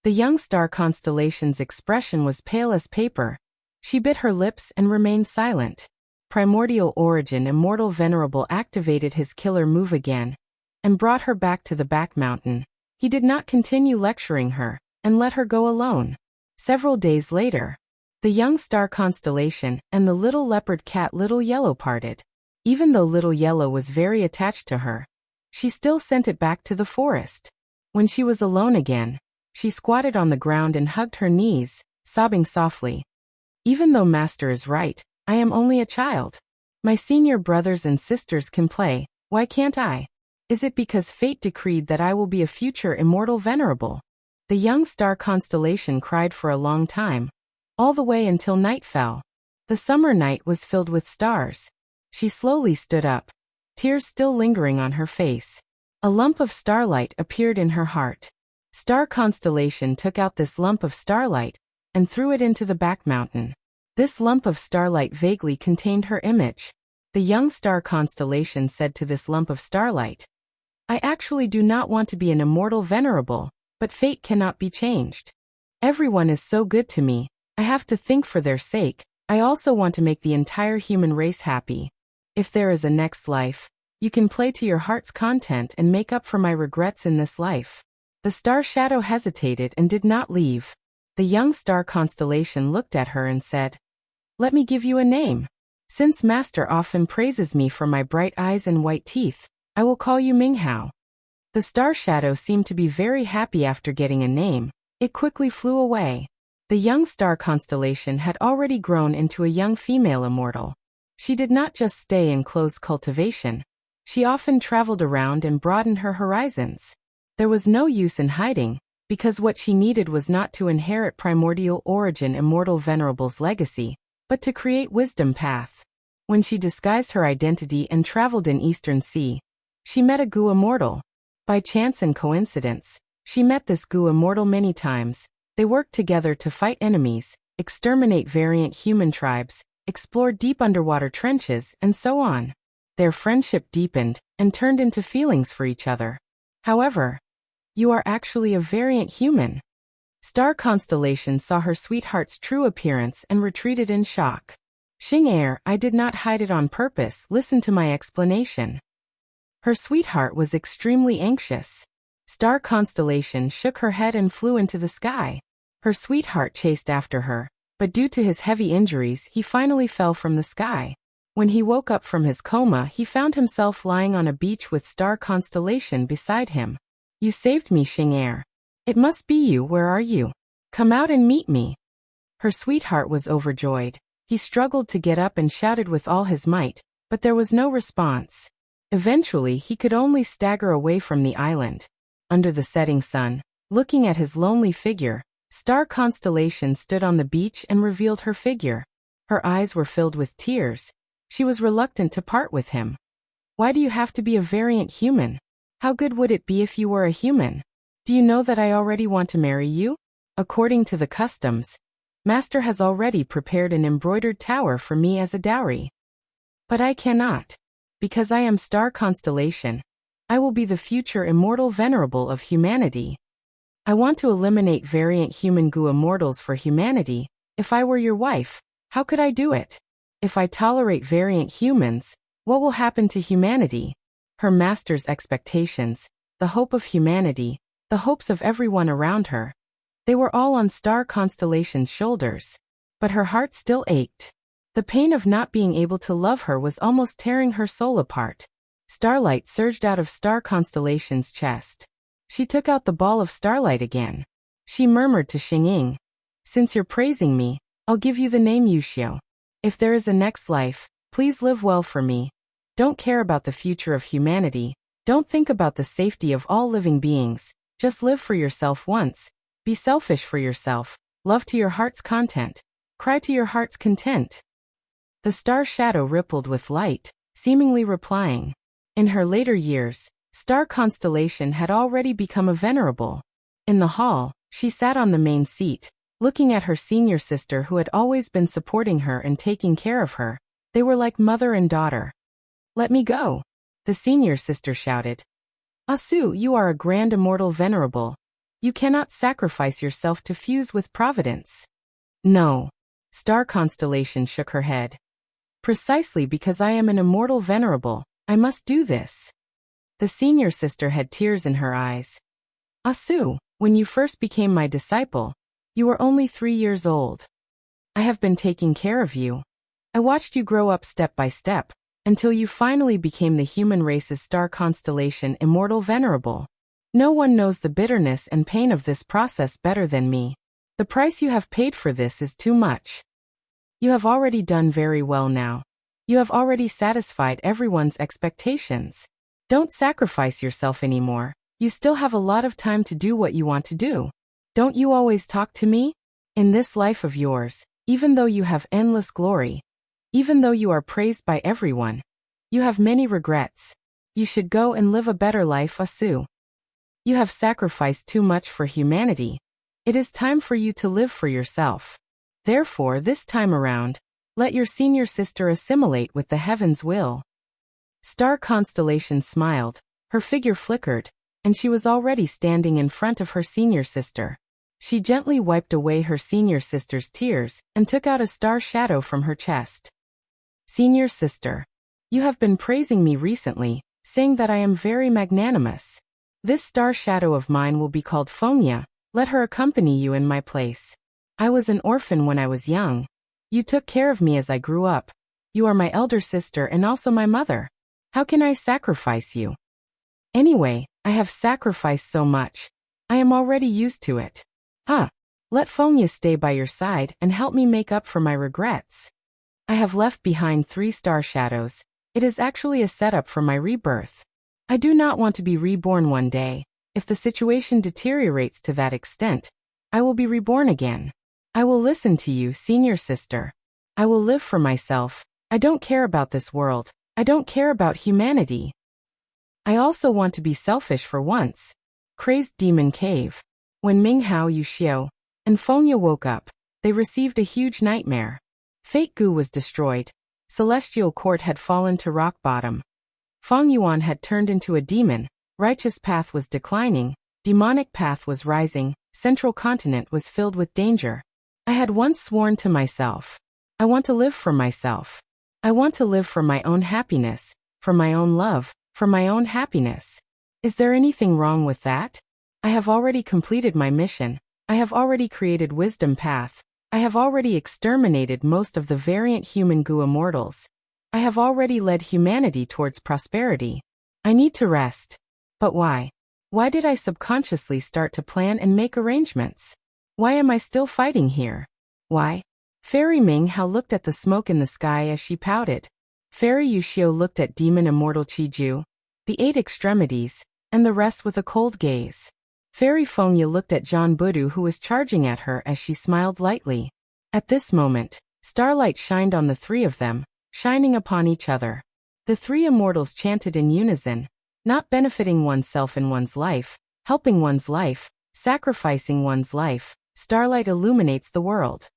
Speaker 1: The young star constellation's expression was pale as paper. She bit her lips and remained silent. Primordial origin immortal venerable activated his killer move again, and brought her back to the back mountain. He did not continue lecturing her, and let her go alone. Several days later, the young star constellation and the little leopard cat Little Yellow parted. Even though Little Yellow was very attached to her, she still sent it back to the forest. When she was alone again, she squatted on the ground and hugged her knees, sobbing softly. Even though Master is right, I am only a child. My senior brothers and sisters can play, why can't I? Is it because fate decreed that I will be a future immortal venerable? The young star constellation cried for a long time, all the way until night fell. The summer night was filled with stars. She slowly stood up, tears still lingering on her face. A lump of starlight appeared in her heart. Star constellation took out this lump of starlight and threw it into the back mountain. This lump of starlight vaguely contained her image. The young star constellation said to this lump of starlight, I actually do not want to be an immortal venerable, but fate cannot be changed. Everyone is so good to me, I have to think for their sake. I also want to make the entire human race happy. If there is a next life, you can play to your heart's content and make up for my regrets in this life. The star shadow hesitated and did not leave. The young star constellation looked at her and said, Let me give you a name. Since Master often praises me for my bright eyes and white teeth, I will call you Minghao. The star shadow seemed to be very happy after getting a name. It quickly flew away. The young star constellation had already grown into a young female immortal. She did not just stay in close cultivation. She often traveled around and broadened her horizons. There was no use in hiding, because what she needed was not to inherit primordial origin immortal venerable's legacy, but to create wisdom path. When she disguised her identity and traveled in Eastern Sea, she met a Gu immortal. By chance and coincidence, she met this Gu immortal many times. They worked together to fight enemies, exterminate variant human tribes, explore deep underwater trenches, and so on. Their friendship deepened and turned into feelings for each other. However, you are actually a variant human. Star Constellation saw her sweetheart's true appearance and retreated in shock. Xing Er, I did not hide it on purpose. Listen to my explanation. Her sweetheart was extremely anxious. Star Constellation shook her head and flew into the sky. Her sweetheart chased after her, but due to his heavy injuries, he finally fell from the sky. When he woke up from his coma, he found himself lying on a beach with Star Constellation beside him. You saved me, Xing Er. It must be you. Where are you? Come out and meet me. Her sweetheart was overjoyed. He struggled to get up and shouted with all his might, but there was no response. Eventually, he could only stagger away from the island. Under the setting sun, looking at his lonely figure, Star Constellation stood on the beach and revealed her figure. Her eyes were filled with tears. She was reluctant to part with him. Why do you have to be a variant human? How good would it be if you were a human? Do you know that I already want to marry you? According to the customs, Master has already prepared an embroidered tower for me as a dowry. But I cannot. Because I am Star Constellation, I will be the future immortal venerable of humanity. I want to eliminate variant human Gu immortals for humanity. If I were your wife, how could I do it? If I tolerate variant humans, what will happen to humanity? Her master's expectations, the hope of humanity, the hopes of everyone around her. They were all on Star Constellation's shoulders. But her heart still ached. The pain of not being able to love her was almost tearing her soul apart. Starlight surged out of Star Constellation's chest. She took out the ball of starlight again. She murmured to Xingying, "Since you're praising me, I'll give you the name Yuxiu. If there is a next life, please live well for me. Don't care about the future of humanity. Don't think about the safety of all living beings. Just live for yourself once. Be selfish for yourself. Love to your heart's content. Cry to your heart's content." The star shadow rippled with light, seemingly replying. In her later years, Star Constellation had already become a venerable. In the hall, she sat on the main seat, looking at her senior sister who had always been supporting her and taking care of her. They were like mother and daughter. "Let me go," the senior sister shouted. "Asu, you are a grand immortal venerable. You cannot sacrifice yourself to fuse with Providence." "No." Star Constellation shook her head. "Precisely because I am an immortal venerable, I must do this." The senior sister had tears in her eyes. "Asu, when you first became my disciple, you were only 3 years old. I have been taking care of you. I watched you grow up step by step, until you finally became the human race's Star Constellation immortal venerable. No one knows the bitterness and pain of this process better than me. The price you have paid for this is too much. You have already done very well now. You have already satisfied everyone's expectations. Don't sacrifice yourself anymore. You still have a lot of time to do what you want to do. Don't you always talk to me? In this life of yours, even though you have endless glory, even though you are praised by everyone, you have many regrets. You should go and live a better life, Asu. You have sacrificed too much for humanity. It is time for you to live for yourself. Therefore, this time around, let your senior sister assimilate with the heaven's will." Star Constellation smiled, her figure flickered, and she was already standing in front of her senior sister. She gently wiped away her senior sister's tears and took out a star shadow from her chest. "Senior sister, you have been praising me recently, saying that I am very magnanimous. This star shadow of mine will be called Fonya. Let her accompany you in my place. I was an orphan when I was young. You took care of me as I grew up. You are my elder sister and also my mother. How can I sacrifice you? Anyway, I have sacrificed so much. I am already used to it. Let Fonya stay by your side and help me make up for my regrets. I have left behind 3 star shadows. It is actually a setup for my rebirth. I do not want to be reborn one day. If the situation deteriorates to that extent, I will be reborn again. I will listen to you, senior sister. I will live for myself. I don't care about this world. I don't care about humanity. I also want to be selfish for once." Crazed Demon Cave. When Minghao Yuxiu and Fonya woke up, they received a huge nightmare. Fate Gu was destroyed. Celestial Court had fallen to rock bottom. Feng Yuan had turned into a demon. Righteous path was declining. Demonic path was rising. Central continent was filled with danger. I had once sworn to myself, I want to live for myself. I want to live for my own happiness, for my own love, for my own happiness. Is there anything wrong with that? I have already completed my mission. I have already created wisdom path. I have already exterminated most of the variant human Gu immortals. I have already led humanity towards prosperity. I need to rest. But why? Why did I subconsciously start to plan and make arrangements? Why am I still fighting here? Why? Fairy Minghao looked at the smoke in the sky as she pouted. Fairy Yuxiu looked at Demon Immortal Qiju, the 8 extremities, and the rest with a cold gaze. Fairy Fonya looked at John Budu who was charging at her as she smiled lightly. At this moment, starlight shined on the 3 of them, shining upon each other. The 3 immortals chanted in unison, not benefiting oneself in one's life, helping one's life, sacrificing one's life. Starlight illuminates the world.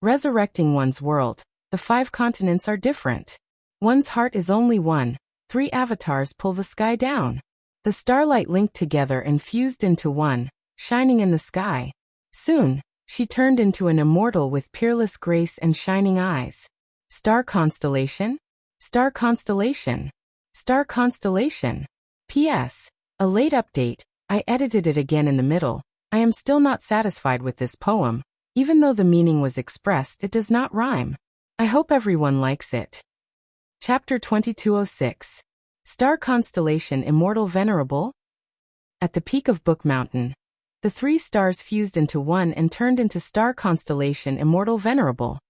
Speaker 1: Resurrecting one's world. The 5 continents are different. One's heart is only one. 3 avatars pull the sky down. The starlight linked together and fused into one, shining in the sky. Soon, she turned into an immortal with peerless grace and shining eyes. Star Constellation? Star Constellation. Star Constellation. P.S. A late update. I edited it again in the middle. I am still not satisfied with this poem. Even though the meaning was expressed, it does not rhyme. I hope everyone likes it. Chapter 2206. Star Constellation Immortal Venerable? At the peak of Book Mountain, the three stars fused into one and turned into Star Constellation Immortal Venerable.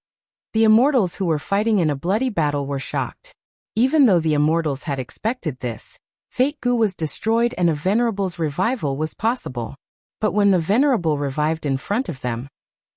Speaker 1: The immortals who were fighting in a bloody battle were shocked. Even though the immortals had expected this, Fate Gu was destroyed and a Venerable's revival was possible. But when the Venerable revived in front of them,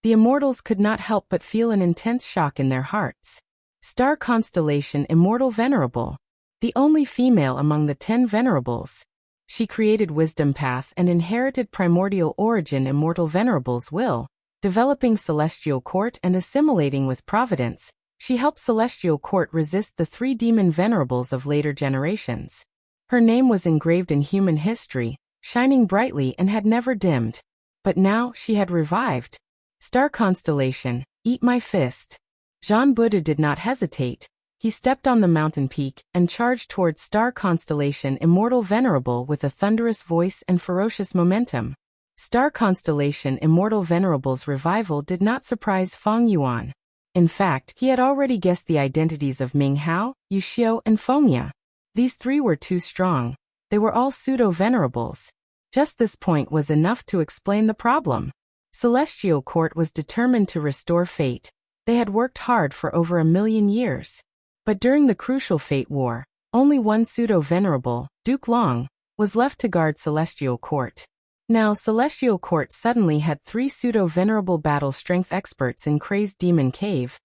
Speaker 1: the immortals could not help but feel an intense shock in their hearts. Star Constellation Immortal Venerable. The only female among the 10 Venerables. She created Wisdom Path and inherited primordial origin Immortal Venerable's will. Developing Celestial Court and assimilating with Providence, she helped Celestial Court resist the 3 demon Venerables of later generations. Her name was engraved in human history, shining brightly and had never dimmed. But now she had revived. Star Constellation, eat my fist. Jean Buddha did not hesitate. He stepped on the mountain peak and charged towards Star Constellation Immortal Venerable with a thunderous voice and ferocious momentum. Star Constellation Immortal Venerable's revival did not surprise Feng Yuan. In fact, he had already guessed the identities of Ming Hao, Yu Xiu, and Fengya. These 3 were too strong. They were all pseudo-venerables. Just this point was enough to explain the problem. Celestial Court was determined to restore fate. They had worked hard for over 1,000,000 years. But during the crucial Fate War, only one pseudo-venerable, Duke Long, was left to guard Celestial Court. Now Celestial Court suddenly had 3 pseudo-venerable battle strength experts in Crazed Demon Cave.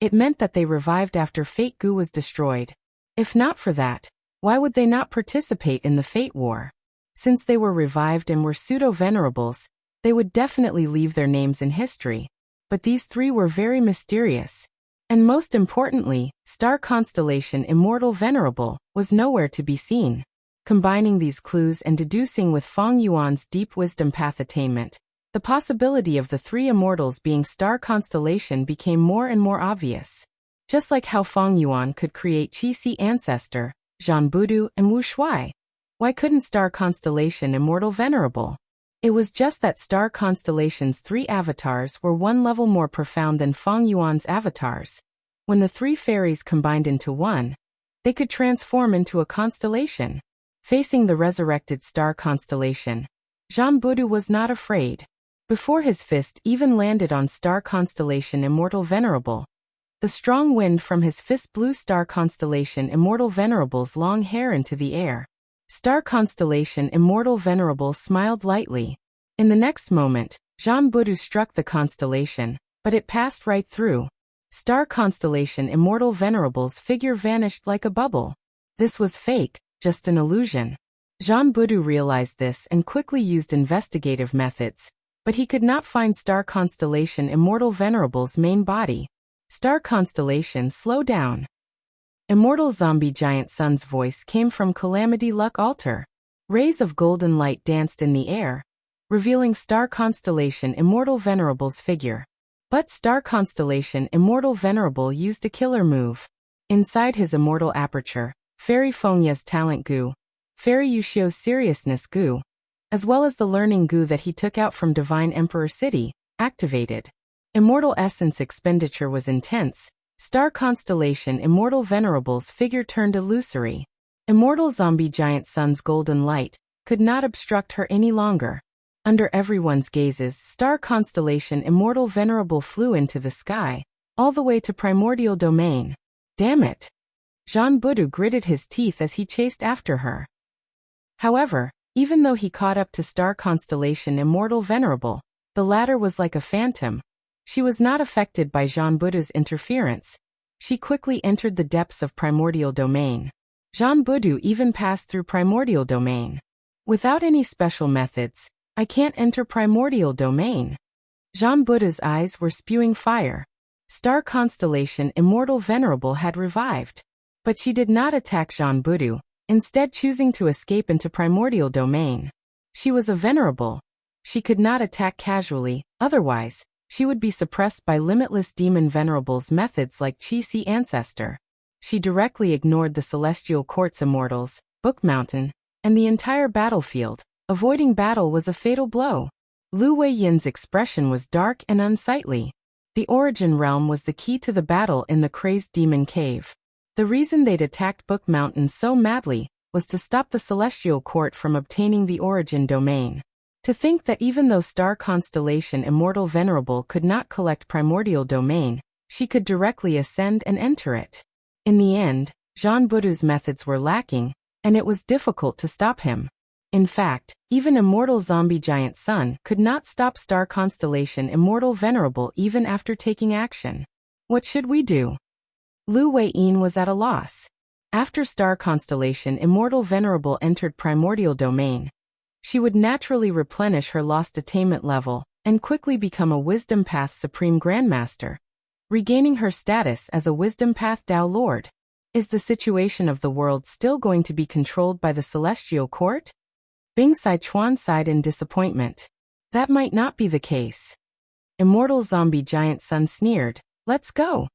Speaker 1: It meant that they revived after Fate Gu was destroyed. If not for that, why would they not participate in the Fate War? Since they were revived and were pseudo-venerables, they would definitely leave their names in history. But these 3 were very mysterious. And most importantly, Star Constellation Immortal Venerable was nowhere to be seen. Combining these clues and deducing with Feng Yuan's deep wisdom path attainment, the possibility of the 3 immortals being Star Constellation became more and more obvious. Just like how Feng Yuan could create Qi-Si Ancestor, Zhan Budu, and Wu Shuai. Why couldn't Star Constellation Immortal Venerable? It was just that Star Constellation's 3 avatars were 1 level more profound than Feng Yuan's avatars. When the 3 fairies combined into one, they could transform into a constellation. Facing the resurrected Star Constellation, Zhan Budu was not afraid. Before his fist even landed on Star Constellation Immortal Venerable, the strong wind from his fist blew Star Constellation Immortal Venerable's long hair into the air. Star Constellation Immortal Venerable smiled lightly. In the next moment, Zhan Budu struck the constellation, but it passed right through. Star Constellation Immortal Venerable's figure vanished like a bubble. This was fake, just an illusion. Zhan Budu realized this and quickly used investigative methods, but he could not find Star Constellation Immortal Venerable's main body. Star Constellation, slow down. Immortal Zombie Giant Sun's voice came from Calamity Luck Altar. Rays of golden light danced in the air, revealing Star Constellation Immortal Venerable's figure. But Star Constellation Immortal Venerable used a killer move. Inside his immortal aperture, Fairy Fengya's talent goo, Fairy Yuxiu's seriousness goo, as well as the learning goo that he took out from Divine Emperor City, activated. Immortal essence expenditure was intense. Star Constellation Immortal Venerable's figure turned illusory. Immortal Zombie Giant Sun's golden light could not obstruct her any longer. Under everyone's gazes, Star Constellation Immortal Venerable flew into the sky, all the way to Primordial Domain. Damn it! Zhan Budu gritted his teeth as he chased after her. However, even though he caught up to Star Constellation Immortal Venerable, the latter was like a phantom. She was not affected by Zhan Budu's interference. She quickly entered the depths of Primordial Domain. Zhan Budu even passed through Primordial Domain. Without any special methods, I can't enter Primordial Domain. Zhan Budu's eyes were spewing fire. Star Constellation Immortal Venerable had revived. But she did not attack Zhan Budu, instead choosing to escape into Primordial Domain. She was a Venerable. She could not attack casually, otherwise, she would be suppressed by limitless demon venerables methods like Qi-Si Ancestor. She directly ignored the Celestial Court's immortals, Book Mountain, and the entire battlefield. Avoiding battle was a fatal blow. Lu Weiyin's expression was dark and unsightly. The Origin Realm was the key to the battle in the crazed demon cave. The reason they'd attacked Book Mountain so madly was to stop the Celestial Court from obtaining the Origin Domain. To think that even though Star Constellation Immortal Venerable could not collect Primordial Domain, she could directly ascend and enter it. In the end, Jean Budu's methods were lacking, and it was difficult to stop him. In fact, even Immortal Zombie Giant Sun could not stop Star Constellation Immortal Venerable even after taking action. What should we do? Lu Weiyin was at a loss. After Star Constellation Immortal Venerable entered Primordial Domain, she would naturally replenish her lost attainment level and quickly become a Wisdom Path Supreme Grandmaster, regaining her status as a Wisdom Path Tao Lord. Is the situation of the world still going to be controlled by the Celestial Court? Bing Sichuan sighed in disappointment. That might not be the case. Immortal Zombie Giant Sun sneered, "Let's go."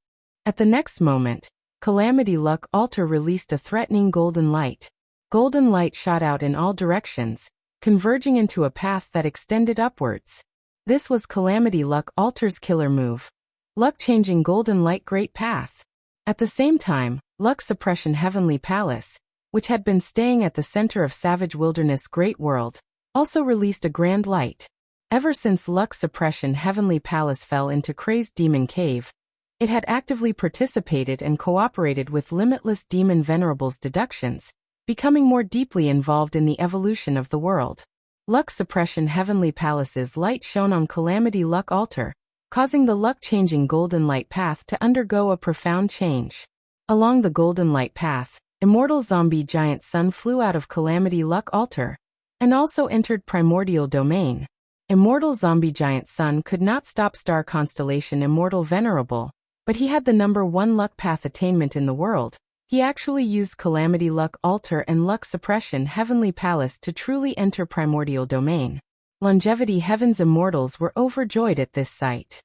Speaker 1: At the next moment, Calamity Luck Altar released a threatening golden light. Golden light shot out in all directions, converging into a path that extended upwards. This was Calamity Luck Altar's killer move. Luck-changing golden light Great Path. At the same time, Luck Suppression Heavenly Palace, which had been staying at the center of Savage Wilderness Great World, also released a grand light. Ever since Luck Suppression Heavenly Palace fell into Crazed Demon Cave, it had actively participated and cooperated with Limitless Demon Venerable's deductions, becoming more deeply involved in the evolution of the world. Luck Suppression Heavenly Palace's light shone on Calamity Luck Altar, causing the luck-changing golden light path to undergo a profound change. Along the golden light path, Immortal Zombie Giant Sun flew out of Calamity Luck Altar, and also entered Primordial Domain. Immortal Zombie Giant Sun could not stop Star Constellation Immortal Venerable, but he had the #1 luck path attainment in the world. He actually used Calamity Luck Altar and Luck Suppression Heavenly Palace to truly enter Primordial Domain. Longevity Heaven's immortals were overjoyed at this sight.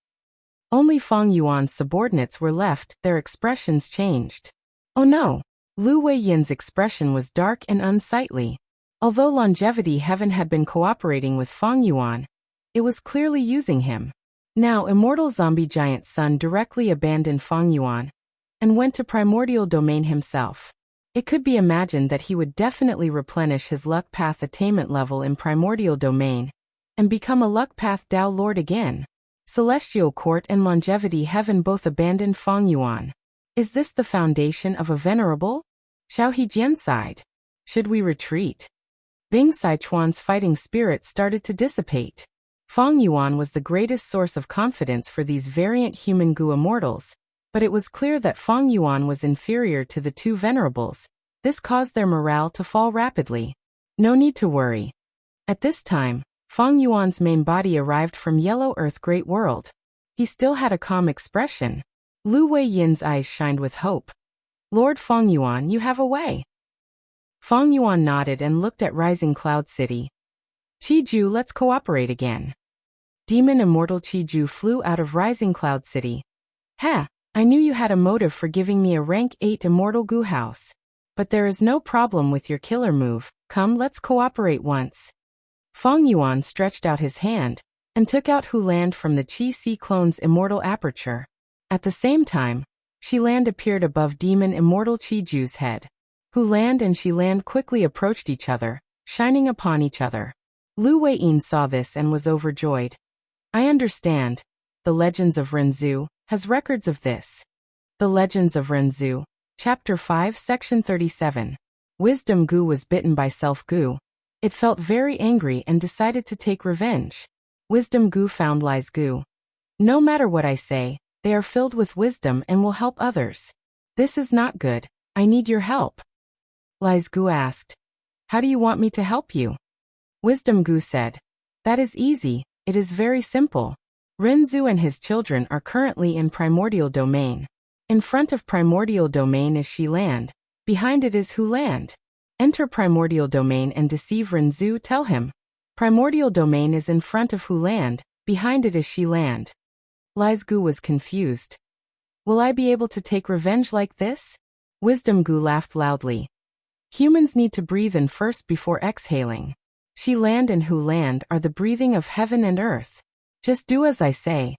Speaker 1: Only Feng Yuan's subordinates were left, their expressions changed. Oh no! Lu Weiyin's expression was dark and unsightly. Although Longevity Heaven had been cooperating with Feng Yuan, it was clearly using him. Now Immortal Zombie Giant Sun directly abandoned Feng Yuan and went to Primordial Domain himself. It could be imagined that he would definitely replenish his luck path attainment level in Primordial Domain and become a luck path Tao Lord again. Celestial Court and Longevity Heaven both abandoned Feng Yuan. Is this the foundation of a venerable? Xiao Hejian sighed. Should we retreat? Bing Sichuan's fighting spirit started to dissipate. Feng Yuan was the greatest source of confidence for these variant human Gu immortals, but it was clear that Feng Yuan was inferior to the two venerables. This caused their morale to fall rapidly. No need to worry. At this time, Feng Yuan's main body arrived from Yellow Earth Great World. He still had a calm expression. Lu Weiyin's eyes shined with hope. Lord Feng Yuan, you have a way. Feng Yuan nodded and looked at Rising Cloud City. Qiju, let's cooperate again. Demon Immortal Qiju flew out of Rising Cloud City. Ha! I knew you had a motive for giving me a rank 8 Immortal Gu house. But there is no problem with your killer move. Come, let's cooperate once. Feng Yuan stretched out his hand and took out Huland from the Qi Si clone's immortal aperture. At the same time, Shiland appeared above Demon Immortal Qiju's head. Huland and Shiland quickly approached each other, shining upon each other. Lu Weiyin saw this and was overjoyed. I understand. The Legends of Renzu has records of this. The Legends of Renzu, Chapter 5, Section 37. Wisdom Gu was bitten by Self Gu. It felt very angry and decided to take revenge. Wisdom Gu found Lies Gu. No matter what I say, they are filled with wisdom and will help others. This is not good. I need your help. Lies Gu asked. How do you want me to help you? Wisdom Gu said. That is easy. It is very simple. Renzu and his children are currently in Primordial Domain. In front of Primordial Domain is Shiland. Behind it is Huland. Enter Primordial Domain and deceive Renzu. Tell him. Primordial Domain is in front of Huland. Behind it is Shiland. Lies Gu was confused. Will I be able to take revenge like this? Wisdom Gu laughed loudly. Humans need to breathe in first before exhaling. She Land and Hu Land are the breathing of heaven and earth. Just do as I say.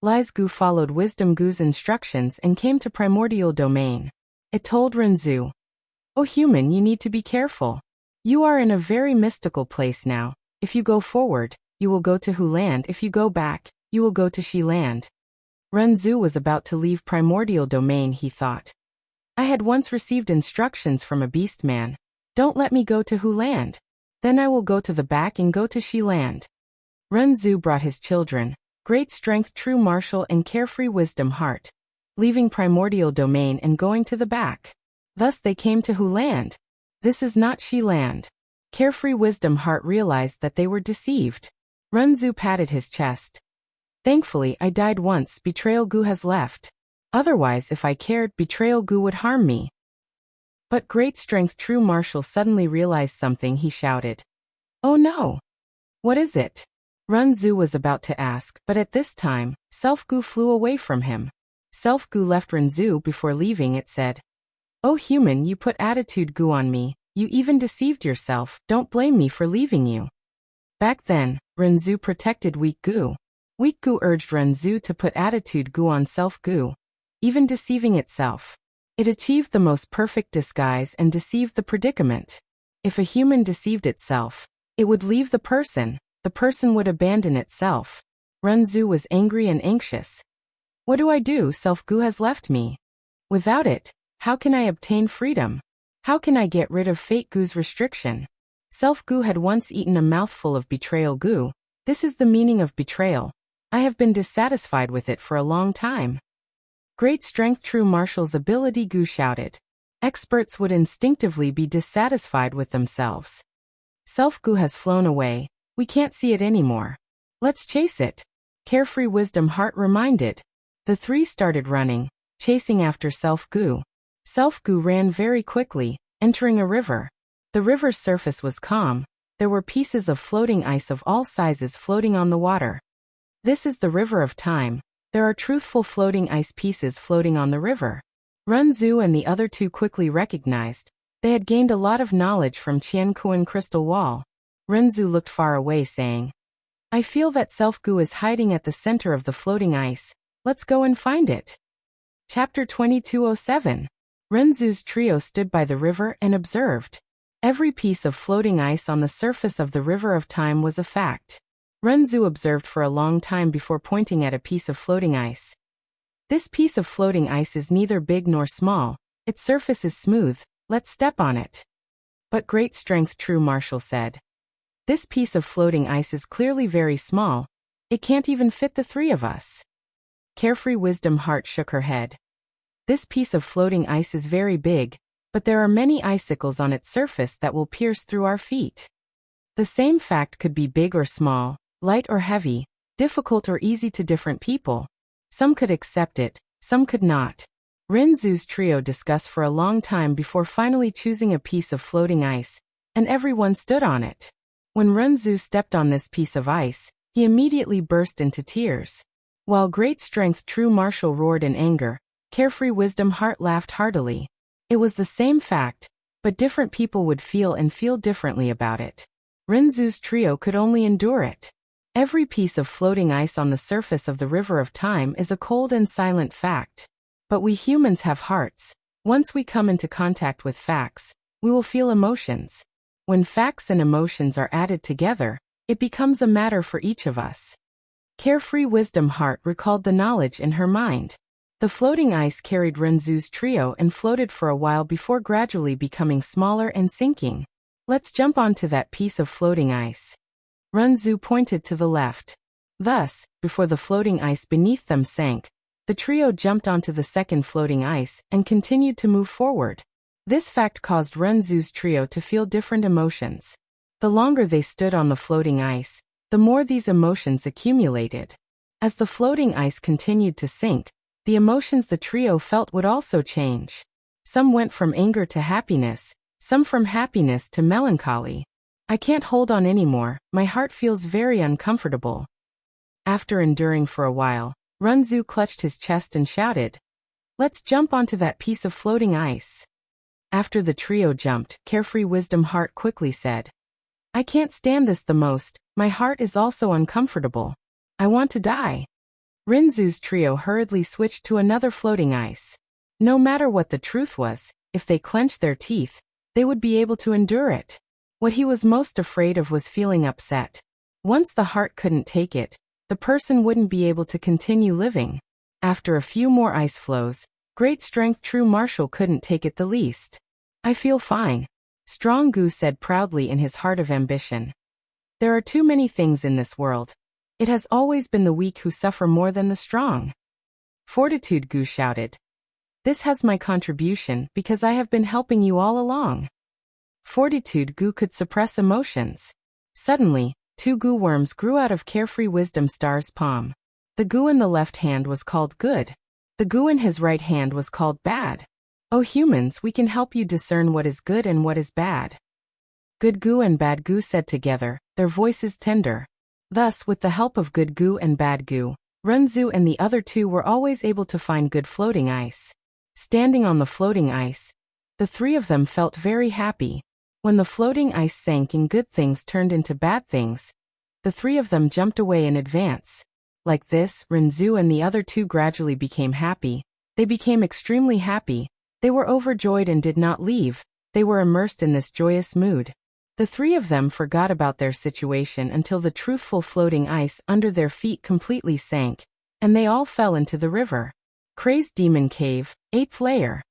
Speaker 1: Lise Gu followed Wisdom Gu's instructions and came to primordial domain. It told Renzu, "Oh human, you need to be careful. You are in a very mystical place now. If you go forward, you will go to Hu Land. If you go back, you will go to Shi Land." Renzu was about to leave primordial domain, he thought. I had once received instructions from a beast man. Don't let me go to Hu Land. Then I will go to the back and go to Shi Land. Renzu brought his children, Great Strength True Martial and Carefree Wisdom Heart, leaving primordial domain and going to the back. Thus they came to Hu Land. This is not Shi Land. Carefree Wisdom Heart realized that they were deceived. Renzu patted his chest. Thankfully I died once. Betrayal Gu has left. Otherwise if I cared, Betrayal Gu would harm me. But Great Strength True Martial suddenly realized something. He shouted, "Oh no! What is it?" Renzu was about to ask, but at this time, Self Gu flew away from him. Self Gu left Renzu. Before leaving it said, "Oh human, you put attitude Gu on me. You even deceived yourself. Don't blame me for leaving you." Back then, Renzu protected Weak Gu. Weak Gu urged Renzu to put attitude Gu on Self Gu, even deceiving itself. It achieved the most perfect disguise and deceived the predicament. If a human deceived itself, it would leave the person would abandon itself. Renzu was angry and anxious. What do I do? Self Gu has left me. Without it, how can I obtain freedom? How can I get rid of Fate Gu's restriction? Self Gu had once eaten a mouthful of Betrayal Gu. This is the meaning of betrayal. I have been dissatisfied with it for a long time. Great Strength True Martial's ability Gu shouted. Experts would instinctively be dissatisfied with themselves. Self Gu has flown away. We can't see it anymore. Let's chase it. Carefree Wisdom Heart reminded. The three started running, chasing after Self Gu. Self Gu ran very quickly, entering a river. The river's surface was calm. There were pieces of floating ice of all sizes floating on the water. This is the river of time. There are truthful floating ice pieces floating on the river. Renzu and the other two quickly recognized. They had gained a lot of knowledge from Qian Kuan Crystal Wall. Renzu looked far away saying, "I feel that Self Gu is hiding at the center of the floating ice. Let's go and find it." Chapter 2207. Renzu's trio stood by the river and observed. Every piece of floating ice on the surface of the river of time was a fact. Renzu observed for a long time before pointing at a piece of floating ice. This piece of floating ice is neither big nor small. Its surface is smooth. Let's step on it. But Great Strength True Martial said, "This piece of floating ice is clearly very small. It can't even fit the three of us." Carefree Wisdom Heart shook her head. "This piece of floating ice is very big, but there are many icicles on its surface that will pierce through our feet. The same fact could be big or small, light or heavy, difficult or easy to different people. Some could accept it, some could not." Renzu's trio discussed for a long time before finally choosing a piece of floating ice, and everyone stood on it. When Renzu stepped on this piece of ice, he immediately burst into tears. While Great Strength True Martial roared in anger, Carefree Wisdom Heart laughed heartily. It was the same fact, but different people would feel differently about it. Renzu's trio could only endure it. Every piece of floating ice on the surface of the river of time is a cold and silent fact. But we humans have hearts. Once we come into contact with facts, we will feel emotions. When facts and emotions are added together, it becomes a matter for each of us. Carefree Wisdom Heart recalled the knowledge in her mind. The floating ice carried Renzu's trio and floated for a while before gradually becoming smaller and sinking. "Let's jump onto that piece of floating ice." Renzu pointed to the left. Thus, before the floating ice beneath them sank, the trio jumped onto the second floating ice and continued to move forward. This fact caused Renzu's trio to feel different emotions. The longer they stood on the floating ice, the more these emotions accumulated. As the floating ice continued to sink, the emotions the trio felt would also change. Some went from anger to happiness, some from happiness to melancholy. "I can't hold on anymore, my heart feels very uncomfortable." After enduring for a while, Renzu clutched his chest and shouted, "Let's jump onto that piece of floating ice." After the trio jumped, Carefree Wisdom Heart quickly said, I can't stand this the most, my heart is also uncomfortable. I want to die. Rinzu's trio hurriedly switched to another floating ice. No matter what the truth was, if they clenched their teeth, they would be able to endure it. What he was most afraid of was feeling upset. Once the heart couldn't take it, the person wouldn't be able to continue living. After a few more ice flows, great strength true Marshall couldn't take it the least. I feel fine, Strong Gu said proudly in his heart of ambition. There are too many things in this world. It has always been the weak who suffer more than the strong. Fortitude Gu shouted. This has my contribution because I have been helping you all along. Fortitude Gu could suppress emotions. Suddenly, 2 Gu worms grew out of Carefree Wisdom Star's palm. The Gu in the left hand was called good. The Gu in his right hand was called bad. Oh humans, we can help you discern what is good and what is bad. Good Gu and Bad Gu said together, their voices tender. Thus, with the help of Good Gu and Bad Gu, Runzu and the other two were always able to find good floating ice. Standing on the floating ice, the three of them felt very happy. When the floating ice sank and good things turned into bad things, the three of them jumped away in advance. Like this, Runzu and the other two gradually became happy. They became extremely happy. They were overjoyed and did not leave. They were immersed in this joyous mood. The three of them forgot about their situation until the truthful floating ice under their feet completely sank, and they all fell into the river. Crazed Demon Cave, 8th layer.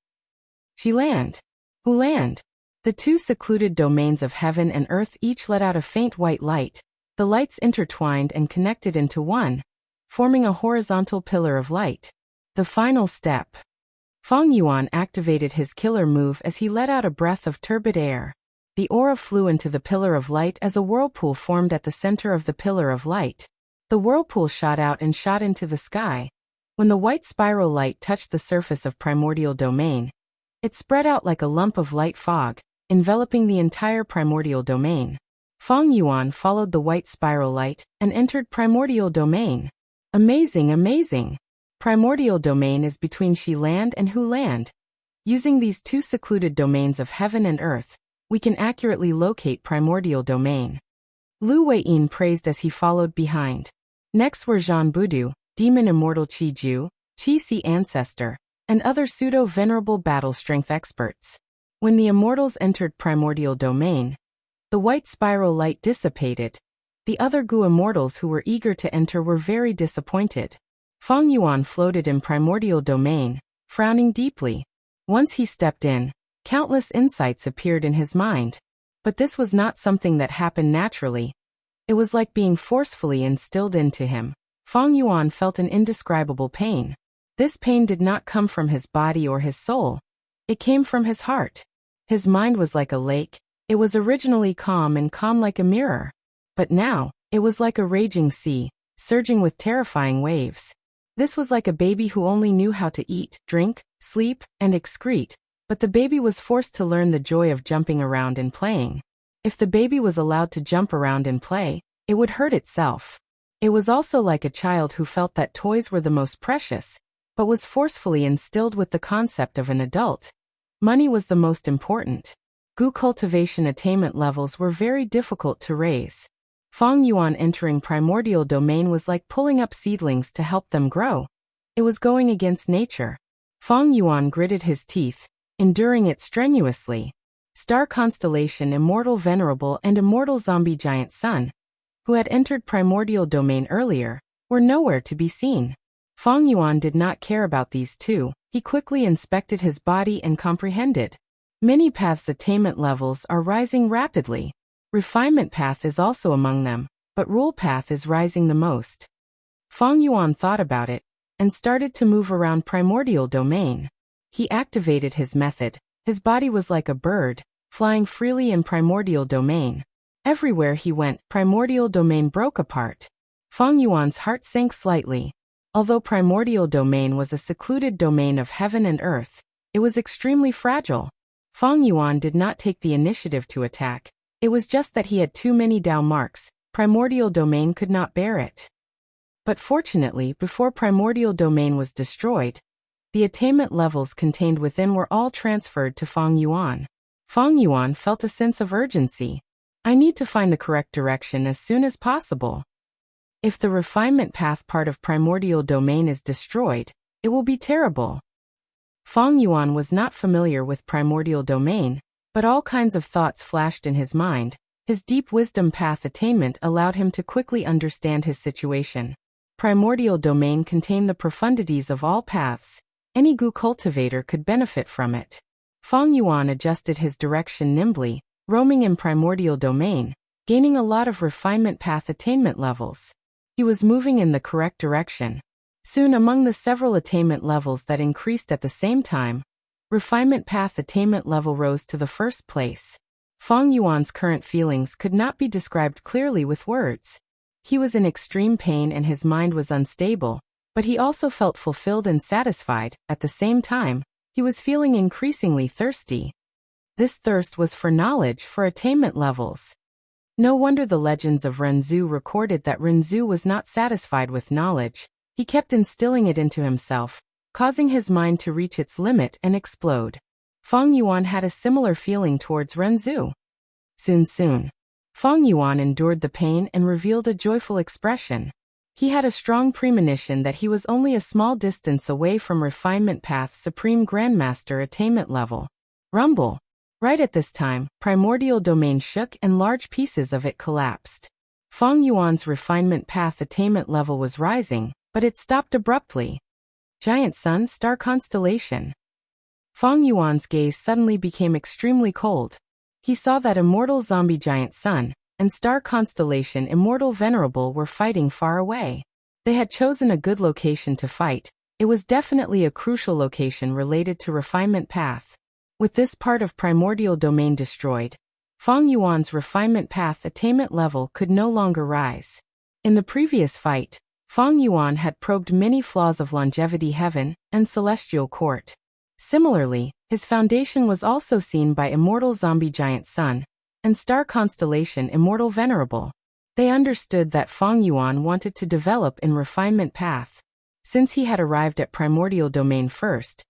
Speaker 1: She-land. Uland. The two secluded domains of heaven and earth each let out a faint white light. The lights intertwined and connected into one, forming a horizontal pillar of light. The final step. Feng Yuan activated his killer move as he let out a breath of turbid air. The aura flew into the pillar of light as a whirlpool formed at the center of the pillar of light. The whirlpool shot out and shot into the sky. When the white spiral light touched the surface of primordial domain, it spread out like a lump of light fog, enveloping the entire primordial domain. Feng Yuan followed the white spiral light and entered primordial domain. Amazing, amazing! Primordial domain is between She-land and Hu-land. Using these two secluded domains of heaven and earth, we can accurately locate primordial domain. Lu Weiyin praised as he followed behind. Next were Zhan Budu, Demon Immortal Qi-ju, Qi-si Ancestor, and other pseudo-venerable battle strength experts. When the immortals entered primordial domain, the white spiral light dissipated. The other Gu immortals who were eager to enter were very disappointed. Feng Yuan floated in primordial domain, frowning deeply. Once he stepped in, countless insights appeared in his mind. But this was not something that happened naturally. It was like being forcefully instilled into him. Feng Yuan felt an indescribable pain. This pain did not come from his body or his soul. It came from his heart. His mind was like a lake. It was originally calm and calm like a mirror. But now, it was like a raging sea, surging with terrifying waves. This was like a baby who only knew how to eat, drink, sleep, and excrete. But the baby was forced to learn the joy of jumping around and playing. If the baby was allowed to jump around and play, it would hurt itself. It was also like a child who felt that toys were the most precious, but was forcefully instilled with the concept of an adult. Money was the most important. Gu cultivation attainment levels were very difficult to raise. Feng Yuan entering primordial domain was like pulling up seedlings to help them grow. It was going against nature. Feng Yuan gritted his teeth, enduring it strenuously. Star Constellation Immortal Venerable and Immortal Zombie Giant Sun, who had entered primordial domain earlier, were nowhere to be seen. Feng Yuan did not care about these two. He quickly inspected his body and comprehended. Many paths' attainment levels are rising rapidly. Refinement path is also among them, but rule path is rising the most. Feng Yuan thought about it, and started to move around primordial domain. He activated his method. His body was like a bird, flying freely in primordial domain. Everywhere he went, primordial domain broke apart. Feng Yuan's heart sank slightly. Although primordial domain was a secluded domain of heaven and earth, it was extremely fragile. Feng Yuan did not take the initiative to attack. It was just that he had too many Dao marks. Primordial domain could not bear it. But fortunately, before primordial domain was destroyed, the attainment levels contained within were all transferred to Feng Yuan. Feng Yuan felt a sense of urgency. I need to find the correct direction as soon as possible. If the refinement path part of primordial domain is destroyed, it will be terrible. Feng Yuan was not familiar with primordial domain, but all kinds of thoughts flashed in his mind. His deep wisdom path attainment allowed him to quickly understand his situation. Primordial domain contained the profundities of all paths. Any Gu cultivator could benefit from it. Feng Yuan adjusted his direction nimbly, roaming in primordial domain, gaining a lot of refinement path attainment levels. He was moving in the correct direction. Soon, among the several attainment levels that increased at the same time, refinement path attainment level rose to the first place. Feng Yuan's current feelings could not be described clearly with words. He was in extreme pain and his mind was unstable, but he also felt fulfilled and satisfied. At the same time, he was feeling increasingly thirsty. This thirst was for knowledge, for attainment levels. No wonder the legends of Renzu recorded that Renzu was not satisfied with knowledge. He kept instilling it into himself, causing his mind to reach its limit and explode. Feng Yuan had a similar feeling towards Renzu. Soon, Feng Yuan endured the pain and revealed a joyful expression. He had a strong premonition that he was only a small distance away from refinement path supreme grandmaster attainment level. Rumble. Right at this time, primordial domain shook and large pieces of it collapsed. Feng Yuan's refinement path attainment level was rising, but it stopped abruptly. Giant sun, star constellation. Feng Yuan's gaze suddenly became extremely cold. He saw that immortal zombie giant sun and star constellation immortal venerable were fighting far away. They had chosen a good location to fight. It was definitely a crucial location related to refinement path. With this part of primordial domain destroyed, Feng Yuan's refinement path attainment level could no longer rise. In the previous fight, Feng Yuan had probed many flaws of longevity heaven and celestial court. Similarly, his foundation was also seen by immortal zombie giant sun and star constellation immortal venerable. They understood that Feng Yuan wanted to develop in refinement path. Since he had arrived at primordial domain first,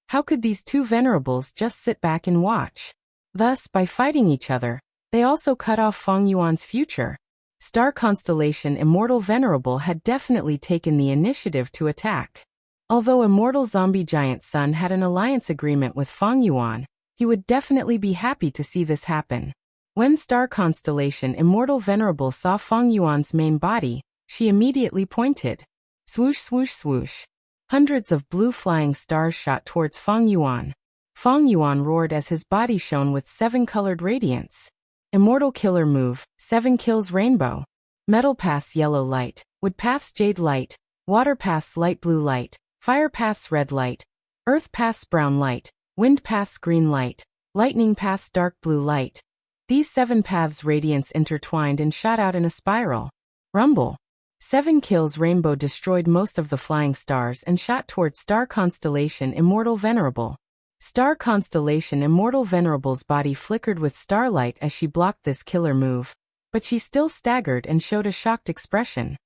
Speaker 1: how could these two venerables just sit back and watch? Thus, by fighting each other, they also cut off Feng Yuan's future. Star constellation immortal venerable had definitely taken the initiative to attack. Although immortal zombie giant sun had an alliance agreement with Feng Yuan, he would definitely be happy to see this happen. When star constellation immortal venerable saw Feng Yuan's main body, she immediately pointed. Swoosh swoosh swoosh. Hundreds of blue flying stars shot towards Feng Yuan. Feng Yuan roared as his body shone with 7-colored radiance. Immortal killer move, 7 kills rainbow. Metal paths yellow light, wood paths jade light, water paths light blue light, fire paths red light, earth paths brown light, wind paths green light, lightning paths dark blue light. These 7 paths radiance intertwined and shot out in a spiral. Rumble. 7 kills rainbow destroyed most of the flying stars and shot towards star constellation immortal venerable. Star constellation immortal venerable's body flickered with starlight as she blocked this killer move, but she still staggered and showed a shocked expression.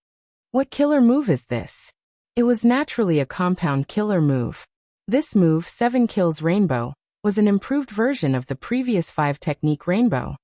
Speaker 1: What killer move is this? It was naturally a compound killer move. This move, 7 kills rainbow, was an improved version of the previous 5 technique rainbow.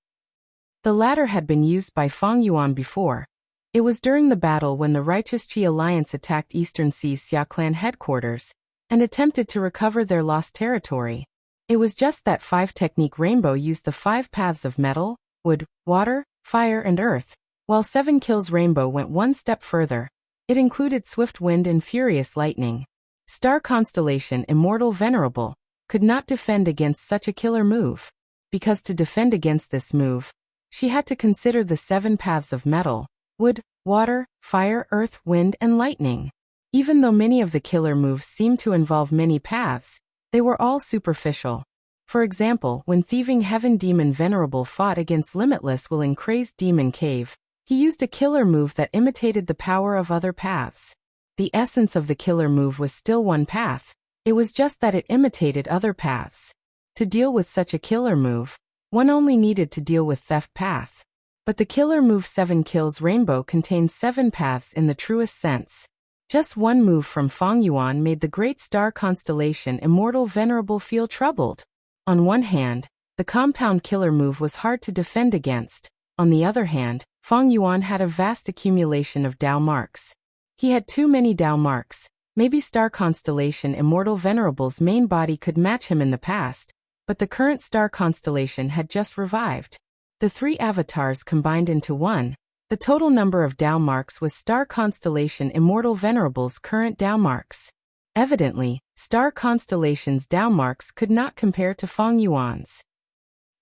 Speaker 1: The latter had been used by Feng Yuan before. It was during the battle when the Righteous Qi Alliance attacked Eastern Sea's Xia clan headquarters and attempted to recover their lost territory. It was just that 5 technique rainbow used the 5 paths of metal, wood, water, fire and earth, while 7 kills rainbow went one step further. It included swift wind and furious lightning. Star constellation immortal venerable could not defend against such a killer move. Because to defend against this move, she had to consider the 7 paths of metal, wood, water, fire, earth, wind, and lightning. Even though many of the killer moves seemed to involve many paths, they were all superficial. For example, when Thieving Heaven Demon Venerable fought against Limitless Will in Crazed Demon Cave, he used a killer move that imitated the power of other paths. The essence of the killer move was still one path, it was just that it imitated other paths. To deal with such a killer move, one only needed to deal with theft path. But the killer move 7 kills rainbow contains 7 paths in the truest sense. Just one move from Feng Yuan made the great star constellation immortal venerable feel troubled. On one hand, the compound killer move was hard to defend against. On the other hand, Feng Yuan had a vast accumulation of Dao marks. He had too many Dao marks. Maybe star constellation Immortal Venerable's main body could match him in the past, but the current star constellation had just revived. The three avatars combined into one. The total number of Dao marks was star constellation Immortal Venerable's current Dao marks. Evidently, star constellation's Dao marks could not compare to Feng Yuan's.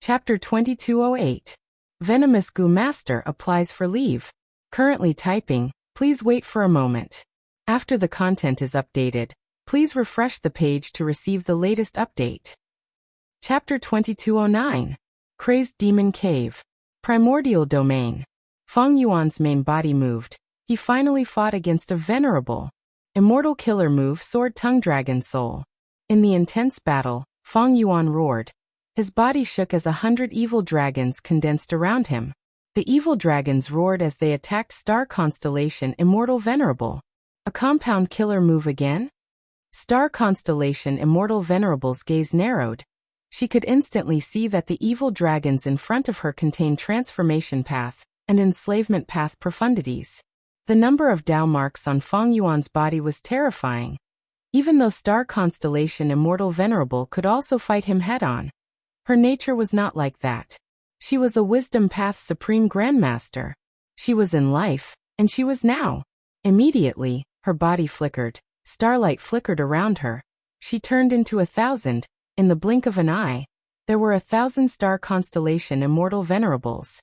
Speaker 1: Chapter 2208. Venomous Goo Master applies for leave. Currently typing, please wait for a moment. After the content is updated, please refresh the page to receive the latest update. Chapter 2209. Crazed Demon Cave. Primordial Domain. Feng Yuan's main body moved. He finally fought against a venerable, immortal killer move Sword Tongue Dragon Soul. In the intense battle, Feng Yuan roared. His body shook as 100 evil dragons condensed around him. The evil dragons roared as they attacked star constellation Immortal Venerable. A compound killer move again? Star constellation Immortal Venerable's gaze narrowed. She could instantly see that the evil dragons in front of her contained transformation path and enslavement path profundities. The number of Dao marks on Feng Yuan's body was terrifying. Even though star constellation Immortal Venerable could also fight him head-on, her nature was not like that. She was a wisdom path supreme grandmaster. She was in life, and she was now. Immediately, her body flickered. Starlight flickered around her. She turned into 1,000. In the blink of an eye, there were 1,000 star constellation Immortal Venerables.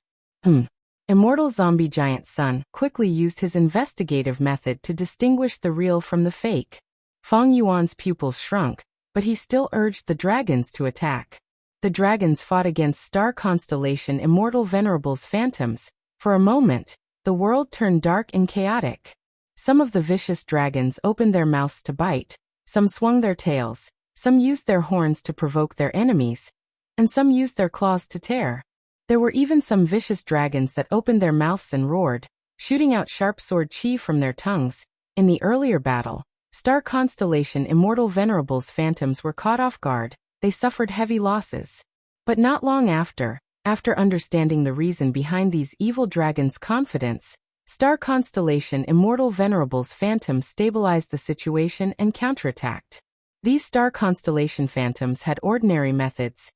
Speaker 1: Immortal Zombie Giant Sun quickly used his investigative method to distinguish the real from the fake. Feng Yuan's pupils shrunk, but he still urged the dragons to attack. The dragons fought against star constellation Immortal Venerable's phantoms. For a moment, the world turned dark and chaotic. Some of the vicious dragons opened their mouths to bite, some swung their tails, some used their horns to provoke their enemies, and some used their claws to tear. There were even some vicious dragons that opened their mouths and roared, shooting out sharp sword chi from their tongues. In the earlier battle, star constellation Immortal Venerable's phantoms were caught off guard. They suffered heavy losses. But not long after understanding the reason behind these evil dragons' confidence, star constellation Immortal Venerable's phantoms stabilized the situation and counterattacked. These star constellation phantoms had ordinary methods.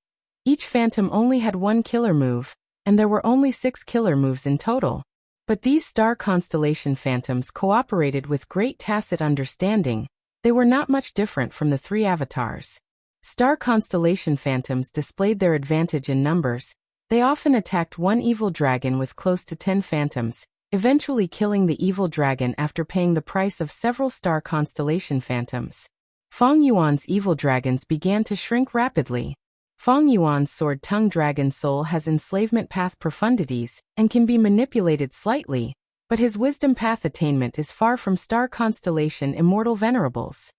Speaker 1: Each phantom only had one killer move, and there were only 6 killer moves in total. But these star constellation phantoms cooperated with great tacit understanding. They were not much different from the 3 avatars. Star constellation phantoms displayed their advantage in numbers. They often attacked one evil dragon with close to 10 phantoms, eventually killing the evil dragon after paying the price of several star constellation phantoms. Feng Yuan's evil dragons began to shrink rapidly. Feng Yuan's Sword Tongue Dragon Soul has enslavement path profundities and can be manipulated slightly, but his wisdom path attainment is far from star constellation Immortal Venerables.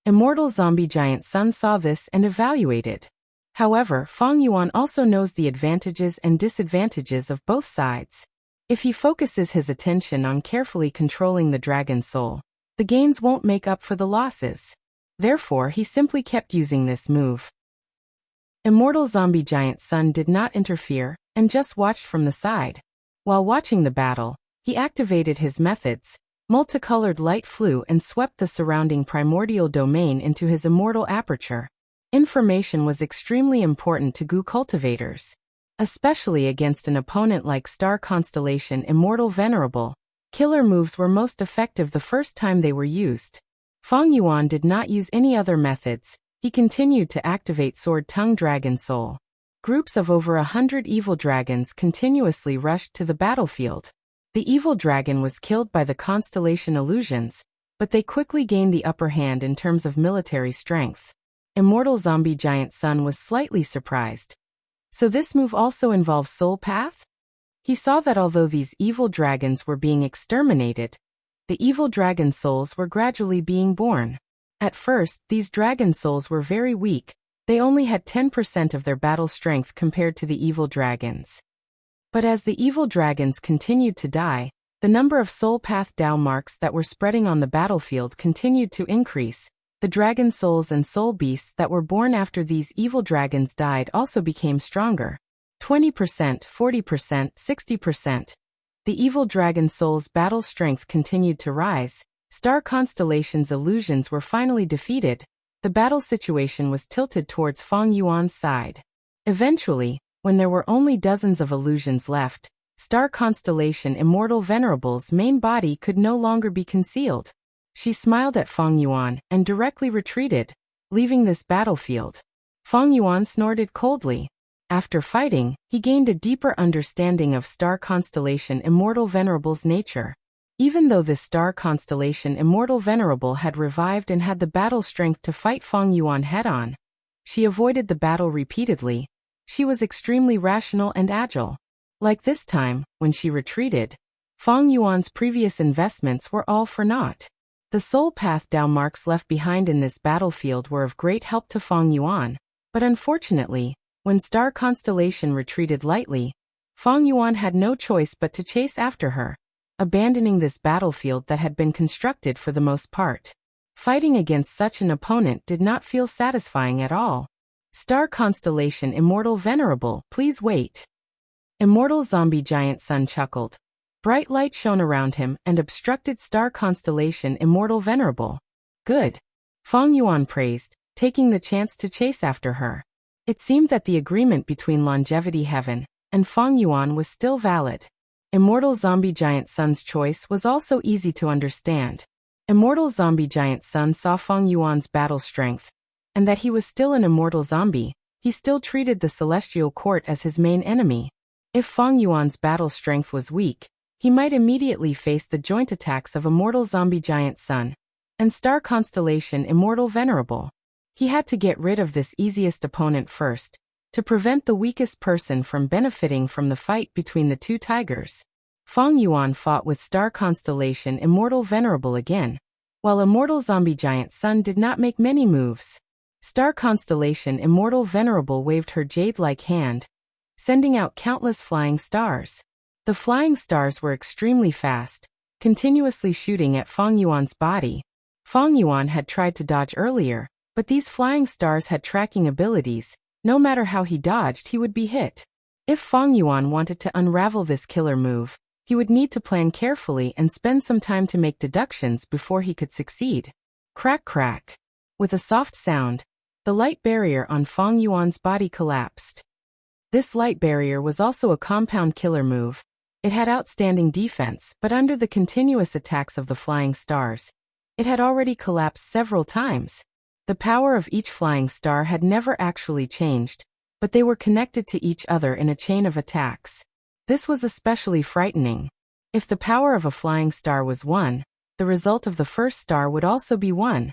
Speaker 1: Immortal Zombie Giant Sun saw this and evaluated. However, Feng Yuan also knows the advantages and disadvantages of both sides. If he focuses his attention on carefully controlling the dragon soul, the gains won't make up for the losses. Therefore, he simply kept using this move. Immortal Zombie Giant Sun did not interfere and just watched from the side. While watching the battle, he activated his methods. Multicolored light flew and swept the surrounding primordial domain into his immortal aperture. Information was extremely important to Goo cultivators, especially against an opponent like star constellation Immortal Venerable. Killer moves were most effective the first time they were used. Feng Yuan did not use any other methods. He continued to activate Sword Tongue Dragon Soul. Groups of over 100 evil dragons continuously rushed to the battlefield. The evil dragon was killed by the constellation illusions, but they quickly gained the upper hand in terms of military strength. Immortal Zombie Giant Sun was slightly surprised. So this move also involves Soul Path? He saw that although these evil dragons were being exterminated, the evil dragon souls were gradually being born. At first, these dragon souls were very weak. They only had 10% of their battle strength compared to the evil dragons. But as the evil dragons continued to die, the number of soul path Dao marks that were spreading on the battlefield continued to increase. The dragon souls and soul beasts that were born after these evil dragons died also became stronger. 20%, 40%, 60%. The evil dragon soul's battle strength continued to rise. Star Constellation's illusions were finally defeated. The battle situation was tilted towards Feng Yuan's side. Eventually, when there were only dozens of illusions left, Star Constellation Immortal Venerable's main body could no longer be concealed. She smiled at Feng Yuan and directly retreated, leaving this battlefield. Feng Yuan snorted coldly. After fighting, he gained a deeper understanding of Star Constellation Immortal Venerable's nature. Even though this Star Constellation Immortal Venerable had revived and had the battle strength to fight Feng Yuan head-on, she avoided the battle repeatedly. She was extremely rational and agile. Like this time, when she retreated, Feng Yuan's previous investments were all for naught. The soul path Dao marks left behind in this battlefield were of great help to Feng Yuan, but unfortunately, when Star Constellation retreated lightly, Feng Yuan had no choice but to chase after her, abandoning this battlefield that had been constructed for the most part. Fighting against such an opponent did not feel satisfying at all. Star Constellation Immortal Venerable, please wait. Immortal Zombie Giant Sun chuckled. Bright light shone around him and obstructed Star Constellation Immortal Venerable. Good. Feng Yuan praised, taking the chance to chase after her. It seemed that the agreement between Longevity Heaven and Feng Yuan was still valid. Immortal Zombie Giant Sun's choice was also easy to understand. Immortal Zombie Giant Sun saw Feng Yuan's battle strength, and that he was still an immortal zombie. He still treated the Celestial Court as his main enemy. If Feng Yuan's battle strength was weak, he might immediately face the joint attacks of Immortal Zombie Giant Sun and Star Constellation Immortal Venerable. He had to get rid of this easiest opponent first, to prevent the weakest person from benefiting from the fight between the two tigers. Feng Yuan fought with Star Constellation Immortal Venerable again, while Immortal Zombie Giant Sun did not make many moves. Star Constellation Immortal Venerable waved her jade-like hand, sending out countless flying stars. The flying stars were extremely fast, continuously shooting at Feng Yuan's body. Feng Yuan had tried to dodge earlier, but these flying stars had tracking abilities. No matter how he dodged, he would be hit. If Feng Yuan wanted to unravel this killer move, he would need to plan carefully and spend some time to make deductions before he could succeed. Crack crack. With a soft sound, the light barrier on Feng Yuan's body collapsed. This light barrier was also a compound killer move. It had outstanding defense, but under the continuous attacks of the flying stars, it had already collapsed several times. The power of each flying star had never actually changed, but they were connected to each other in a chain of attacks. This was especially frightening. If the power of a flying star was 1, the result of the first star would also be 1.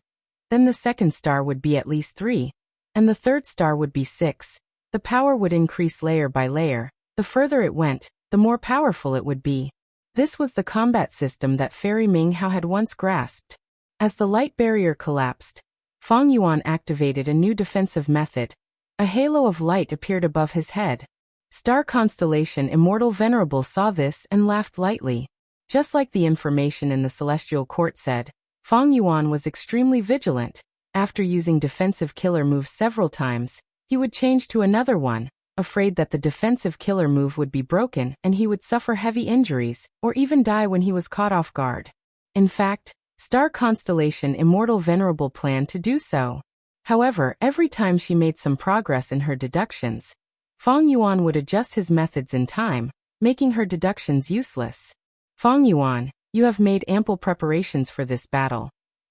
Speaker 1: Then the second star would be at least 3, and the third star would be 6. The power would increase layer by layer. The further it went, the more powerful it would be. This was the combat system that Fairy Ming Hao had once grasped. As the light barrier collapsed, Feng Yuan activated a new defensive method. A halo of light appeared above his head. Star Constellation Immortal Venerable saw this and laughed lightly. Just like the information in the Celestial Court said, Feng Yuan was extremely vigilant. After using defensive killer moves several times, he would change to another one, afraid that the defensive killer move would be broken and he would suffer heavy injuries, or even die when he was caught off guard. In fact, Star Constellation Immortal Venerable planned to do so. However, every time she made some progress in her deductions, Feng Yuan would adjust his methods in time, making her deductions useless. Feng Yuan, you have made ample preparations for this battle.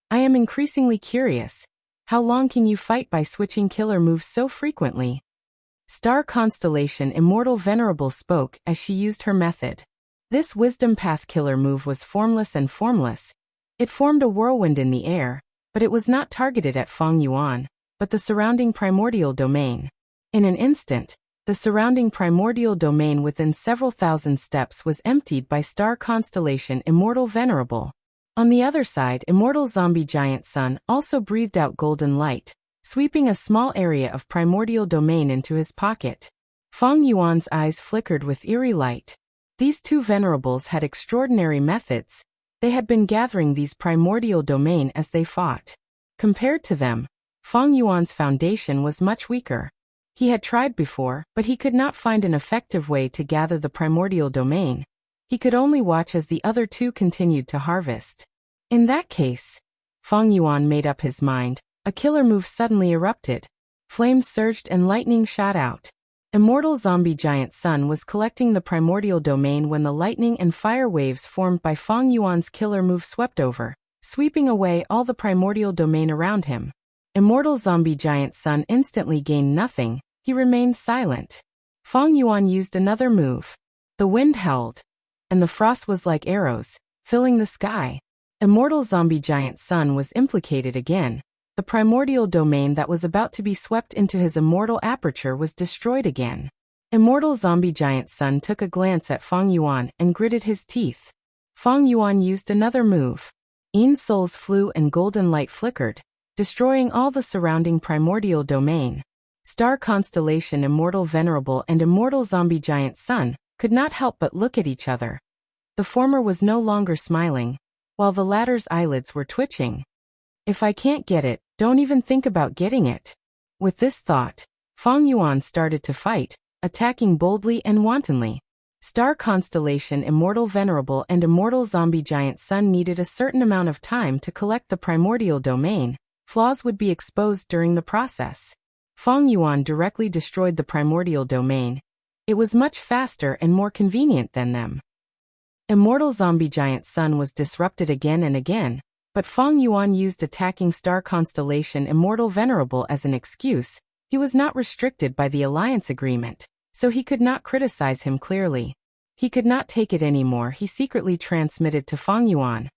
Speaker 1: I am increasingly curious. How long can you fight by switching killer moves so frequently? Star Constellation Immortal Venerable spoke as she used her method. This Wisdom Path killer move was formless and formless. It formed a whirlwind in the air, but it was not targeted at Feng Yuan, but the surrounding primordial domain. In an instant, the surrounding primordial domain within several thousand steps was emptied by Star Constellation Immortal Venerable. On the other side, Immortal Zombie Giant Sun also breathed out golden light, sweeping a small area of primordial domain into his pocket. Feng Yuan's eyes flickered with eerie light. These two venerables had extraordinary methods. They had been gathering these primordial domain as they fought. Compared to them, Feng Yuan's foundation was much weaker. He had tried before, but he could not find an effective way to gather the primordial domain. He could only watch as the other two continued to harvest. In that case, Feng Yuan made up his mind. A killer move suddenly erupted. Flames surged and lightning shot out. Immortal zombie giant Sun was collecting the primordial domain when the lightning and fire waves formed by Feng Yuan's killer move swept over, sweeping away all the primordial domain around him. Immortal zombie giant Sun instantly gained nothing. He remained silent. Feng Yuan used another move. The wind howled, and the frost was like arrows, filling the sky. Immortal zombie giant Sun was implicated again. The primordial domain that was about to be swept into his immortal aperture was destroyed again. Immortal zombie giant Sun took a glance at Feng Yuan and gritted his teeth. Feng Yuan used another move. Souls flew and golden light flickered, destroying all the surrounding primordial domain. Star Constellation Immortal Venerable and Immortal Zombie Giant Sun could not help but look at each other. The former was no longer smiling, while the latter's eyelids were twitching. If I can't get it, don't even think about getting it. With this thought, Feng Yuan started to fight, attacking boldly and wantonly. Star Constellation Immortal Venerable and Immortal Zombie Giant Sun needed a certain amount of time to collect the primordial domain. Flaws would be exposed during the process. Feng Yuan directly destroyed the primordial domain. It was much faster and more convenient than them. Immortal Zombie Giant Sun was disrupted again and again, but Feng Yuan used attacking Star Constellation Immortal Venerable as an excuse. He was not restricted by the alliance agreement, so he could not criticize him clearly. He could not take it anymore. He secretly transmitted to Feng Yuan.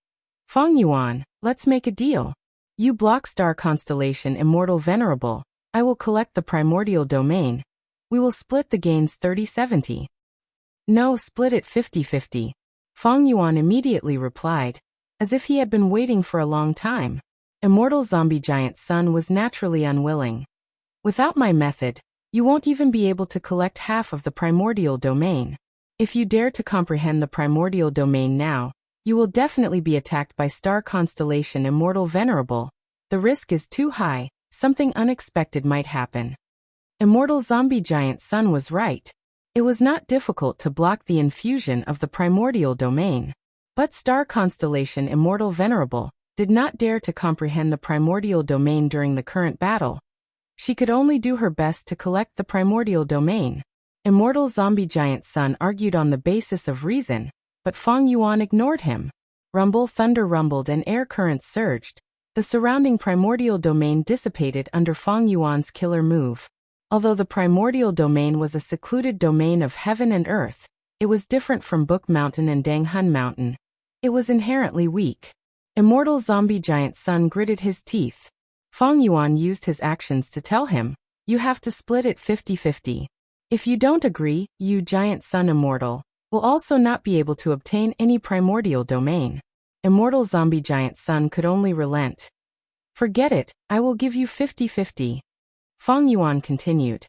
Speaker 1: Feng Yuan, let's make a deal. You block Star Constellation Immortal Venerable. I will collect the primordial domain. We will split the gains 30-70. No, split it 50-50. Feng Yuan immediately replied, as if he had been waiting for a long time. Immortal Zombie Giant Sun was naturally unwilling. Without my method, you won't even be able to collect half of the primordial domain. If you dare to comprehend the primordial domain now, you will definitely be attacked by Star Constellation Immortal Venerable. The risk is too high, something unexpected might happen. Immortal Zombie Giant Sun was right. It was not difficult to block the infusion of the primordial domain. But Star Constellation Immortal Venerable did not dare to comprehend the primordial domain during the current battle. She could only do her best to collect the primordial domain. Immortal Zombie Giant Sun argued on the basis of reason, but Feng Yuan ignored him. Rumble, thunder rumbled and air currents surged. The surrounding primordial domain dissipated under Feng Yuan's killer move. Although the primordial domain was a secluded domain of heaven and earth, it was different from Book Mountain and Danghun Mountain. It was inherently weak. Immortal Zombie Giant Sun gritted his teeth. Feng Yuan used his actions to tell him, you have to split it 50-50. If you don't agree, you Giant Sun Immortal will also not be able to obtain any primordial domain. Immortal Zombie Giant Sun could only relent. Forget it, I will give you 50-50. Feng Yuan continued.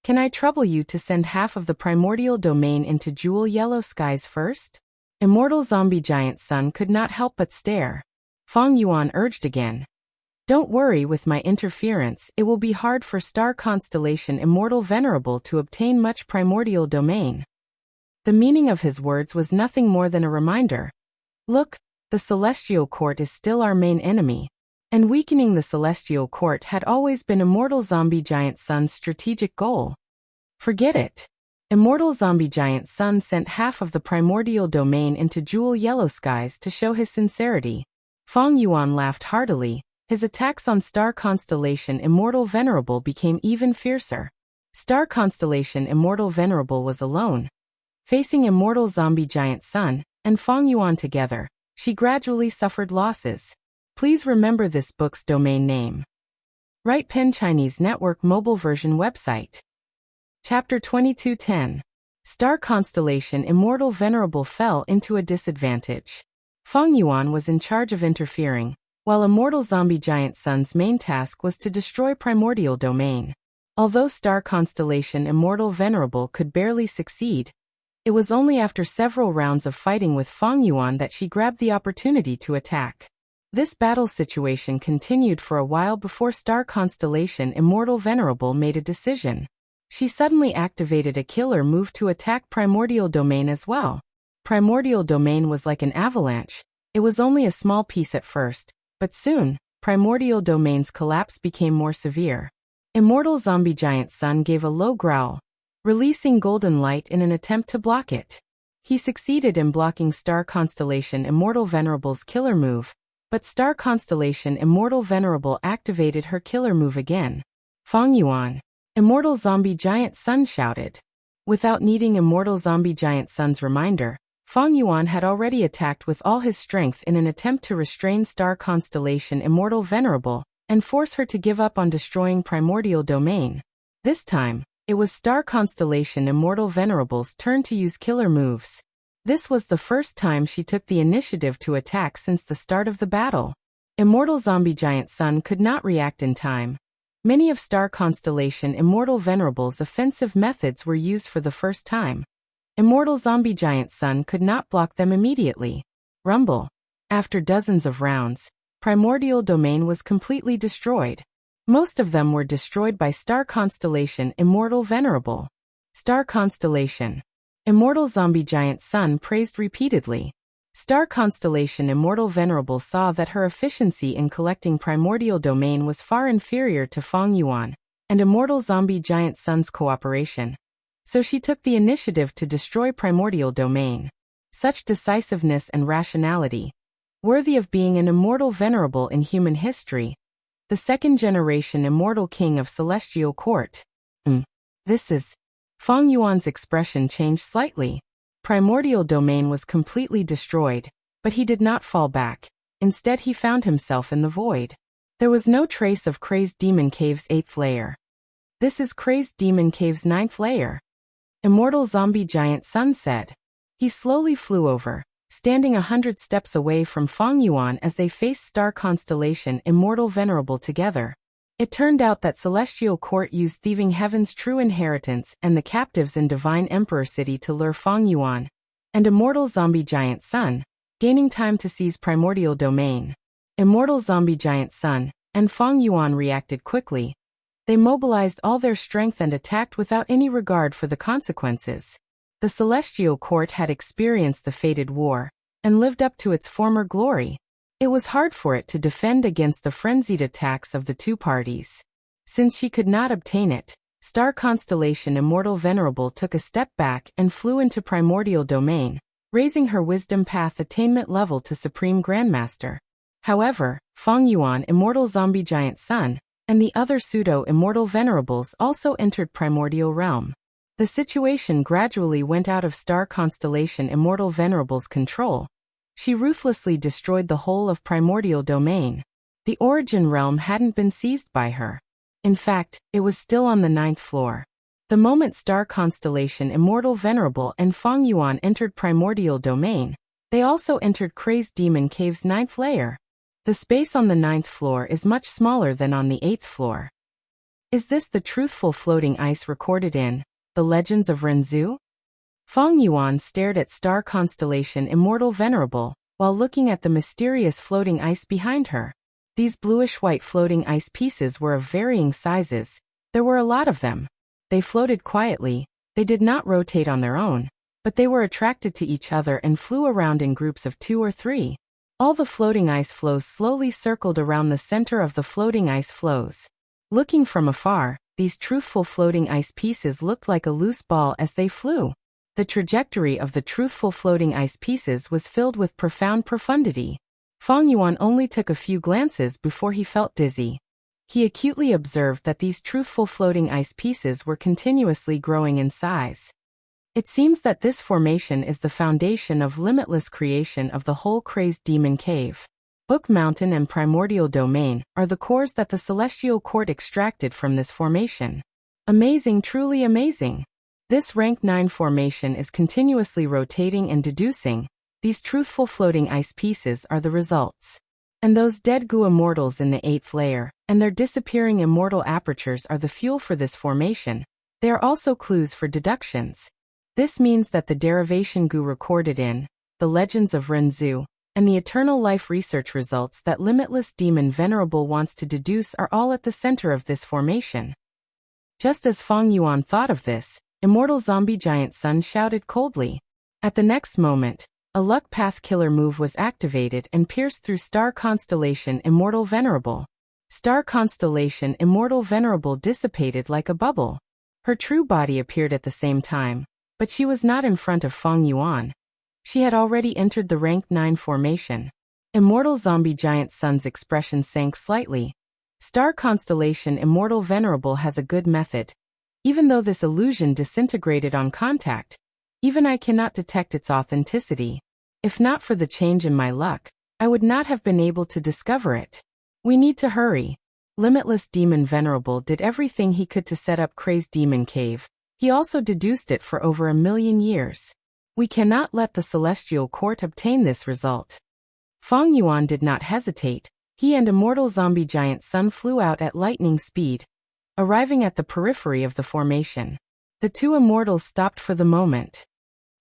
Speaker 1: Can I trouble you to send half of the primordial domain into Jewel Yellow Skies first? Immortal Zombie Giant Sun could not help but stare. Feng Yuan urged again. Don't worry, with my interference, it will be hard for Star Constellation Immortal Venerable to obtain much primordial domain. The meaning of his words was nothing more than a reminder. Look, the Celestial Court is still our main enemy. And weakening the Celestial Court had always been Immortal Zombie Giant Sun's strategic goal. Forget it. Immortal Zombie Giant Sun sent half of the primordial domain into Jewel Yellow Skies to show his sincerity. Feng Yuan laughed heartily. His attacks on Star Constellation Immortal Venerable became even fiercer. Star Constellation Immortal Venerable was alone. Facing Immortal Zombie Giant Sun and Feng Yuan together, she gradually suffered losses. Please remember this book's domain name. Right Pen Chinese Network Mobile Version Website. Chapter 2210. Star Constellation Immortal Venerable fell into a disadvantage. Feng Yuan was in charge of interfering, while Immortal Zombie Giant Sun's main task was to destroy primordial domain. Although Star Constellation Immortal Venerable could barely succeed, it was only after several rounds of fighting with Feng Yuan that she grabbed the opportunity to attack. This battle situation continued for a while before Star Constellation Immortal Venerable made a decision. She suddenly activated a killer move to attack Primordial Domain as well. Primordial Domain was like an avalanche. It was only a small piece at first, but soon, Primordial Domain's collapse became more severe. Immortal Zombie Giant Sun gave a low growl, releasing golden light in an attempt to block it. He succeeded in blocking Star Constellation Immortal Venerable's killer move, but Star Constellation Immortal Venerable activated her killer move again. Fang Yuan, Immortal Zombie Giant Sun shouted. Without needing Immortal Zombie Giant Sun's reminder, Fang Yuan had already attacked with all his strength in an attempt to restrain Star Constellation Immortal Venerable and force her to give up on destroying Primordial Domain. This time, it was Star Constellation Immortal Venerable's turn to use killer moves. This was the first time she took the initiative to attack since the start of the battle. Immortal Zombie Giant Sun could not react in time. Many of Star Constellation Immortal Venerable's offensive methods were used for the first time. Immortal Zombie Giant Sun could not block them immediately. Rumble. After dozens of rounds, Primordial Domain was completely destroyed. Most of them were destroyed by Star Constellation Immortal Venerable. Star Constellation Immortal Zombie Giant Sun praised repeatedly. Star Constellation Immortal Venerable saw that her efficiency in collecting Primordial Domain was far inferior to Fang Yuan and Immortal Zombie Giant Sun's cooperation. So she took the initiative to destroy Primordial Domain. Such decisiveness and rationality, worthy of being an Immortal Venerable in human history. The second-generation Immortal King of Celestial Court. This is... Fang Yuan's expression changed slightly. Primordial Domain was completely destroyed, but he did not fall back. Instead he found himself in the void. There was no trace of Crazed Demon Cave's 8th layer. This is Crazed Demon Cave's 9th layer. Immortal Zombie Giant Sun said. He slowly flew over, standing 100 steps away from Fang Yuan as they faced Star Constellation Immortal Venerable together. It turned out that Celestial Court used Thieving Heaven's True Inheritance and the captives in Divine Emperor City to lure Fang Yuan and Immortal Zombie Giant Sun, gaining time to seize Primordial Domain. Immortal Zombie Giant Sun and Fang Yuan reacted quickly. They mobilized all their strength and attacked without any regard for the consequences. The Celestial Court had experienced the fated war and lived up to its former glory. It was hard for it to defend against the frenzied attacks of the two parties. Since she could not obtain it, Star Constellation Immortal Venerable took a step back and flew into Primordial Domain, raising her Wisdom Path attainment level to Supreme Grandmaster. However, Fang Yuan Immortal Zombie Giant Sun and the other pseudo-immortal venerables also entered Primordial Realm. The situation gradually went out of Star Constellation Immortal Venerable's control. She ruthlessly destroyed the whole of Primordial Domain. The Origin Realm hadn't been seized by her. In fact, it was still on the 9th floor. The moment Star Constellation Immortal Venerable and Fang Yuan entered Primordial Domain, they also entered Crazed Demon Cave's 9th layer. The space on the 9th floor is much smaller than on the 8th floor. Is this the truthful floating ice recorded in The Legends of Renzu? Fang Yuan stared at Star Constellation Immortal Venerable, while looking at the mysterious floating ice behind her. These bluish-white floating ice pieces were of varying sizes. There were a lot of them. They floated quietly, they did not rotate on their own, but they were attracted to each other and flew around in groups of 2 or 3. All the floating ice flows slowly circled around the center of the floating ice flows. Looking from afar, these truthful floating ice pieces looked like a loose ball as they flew. The trajectory of the truthful floating ice pieces was filled with profound profundity. Fang Yuan only took a few glances before he felt dizzy. He acutely observed that these truthful floating ice pieces were continuously growing in size. It seems that this formation is the foundation of limitless creation of the whole Crazed Demon Cave. Book Mountain and Primordial Domain are the cores that the Celestial Court extracted from this formation. Amazing, truly amazing. This rank 9 formation is continuously rotating and deducing. These truthful floating ice pieces are the results. And those dead goo immortals in the 8th layer, and their disappearing immortal apertures are the fuel for this formation. They are also clues for deductions. This means that the derivation goo recorded in The Legends of Renzu and the eternal life research results that Limitless Demon Venerable wants to deduce are all at the center of this formation. Just as Feng Yuan thought of this, Immortal Zombie Giant Sun shouted coldly. At the next moment, a Luck Path Killer move was activated and pierced through Star Constellation Immortal Venerable. Star Constellation Immortal Venerable dissipated like a bubble. Her true body appeared at the same time, but she was not in front of Feng Yuan. She had already entered the rank 9 formation. Immortal Zombie Giant Sun's expression sank slightly. Star Constellation Immortal Venerable has a good method. Even though this illusion disintegrated on contact, even I cannot detect its authenticity. If not for the change in my luck, I would not have been able to discover it. We need to hurry. Limitless Demon Venerable did everything he could to set up Crazed Demon Cave. He also deduced it for over 1,000,000 years. We cannot let the Celestial Court obtain this result. Feng Yuan did not hesitate. He and Immortal Zombie Giant Sun flew out at lightning speed, arriving at the periphery of the formation. The two immortals stopped for the moment.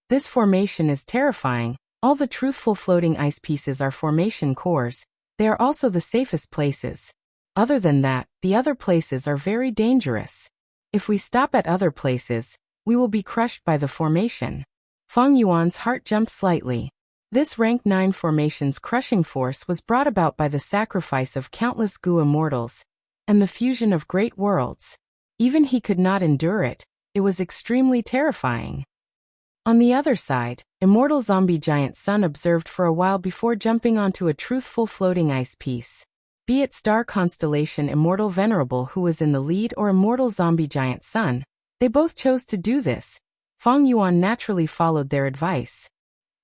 Speaker 1: This formation is terrifying. All the truthful floating ice pieces are formation cores. They are also the safest places. Other than that, the other places are very dangerous. If we stop at other places, we will be crushed by the formation. Feng Yuan's heart jumped slightly. This rank 9 formation's crushing force was brought about by the sacrifice of countless Gu immortals and the fusion of great worlds. Even he could not endure it. It was extremely terrifying. On the other side, Immortal Zombie Giant Sun observed for a while before jumping onto a truthful floating ice piece. Be it Star Constellation Immortal Venerable who was in the lead or Immortal Zombie Giant Sun, they both chose to do this. Feng Yuan naturally followed their advice.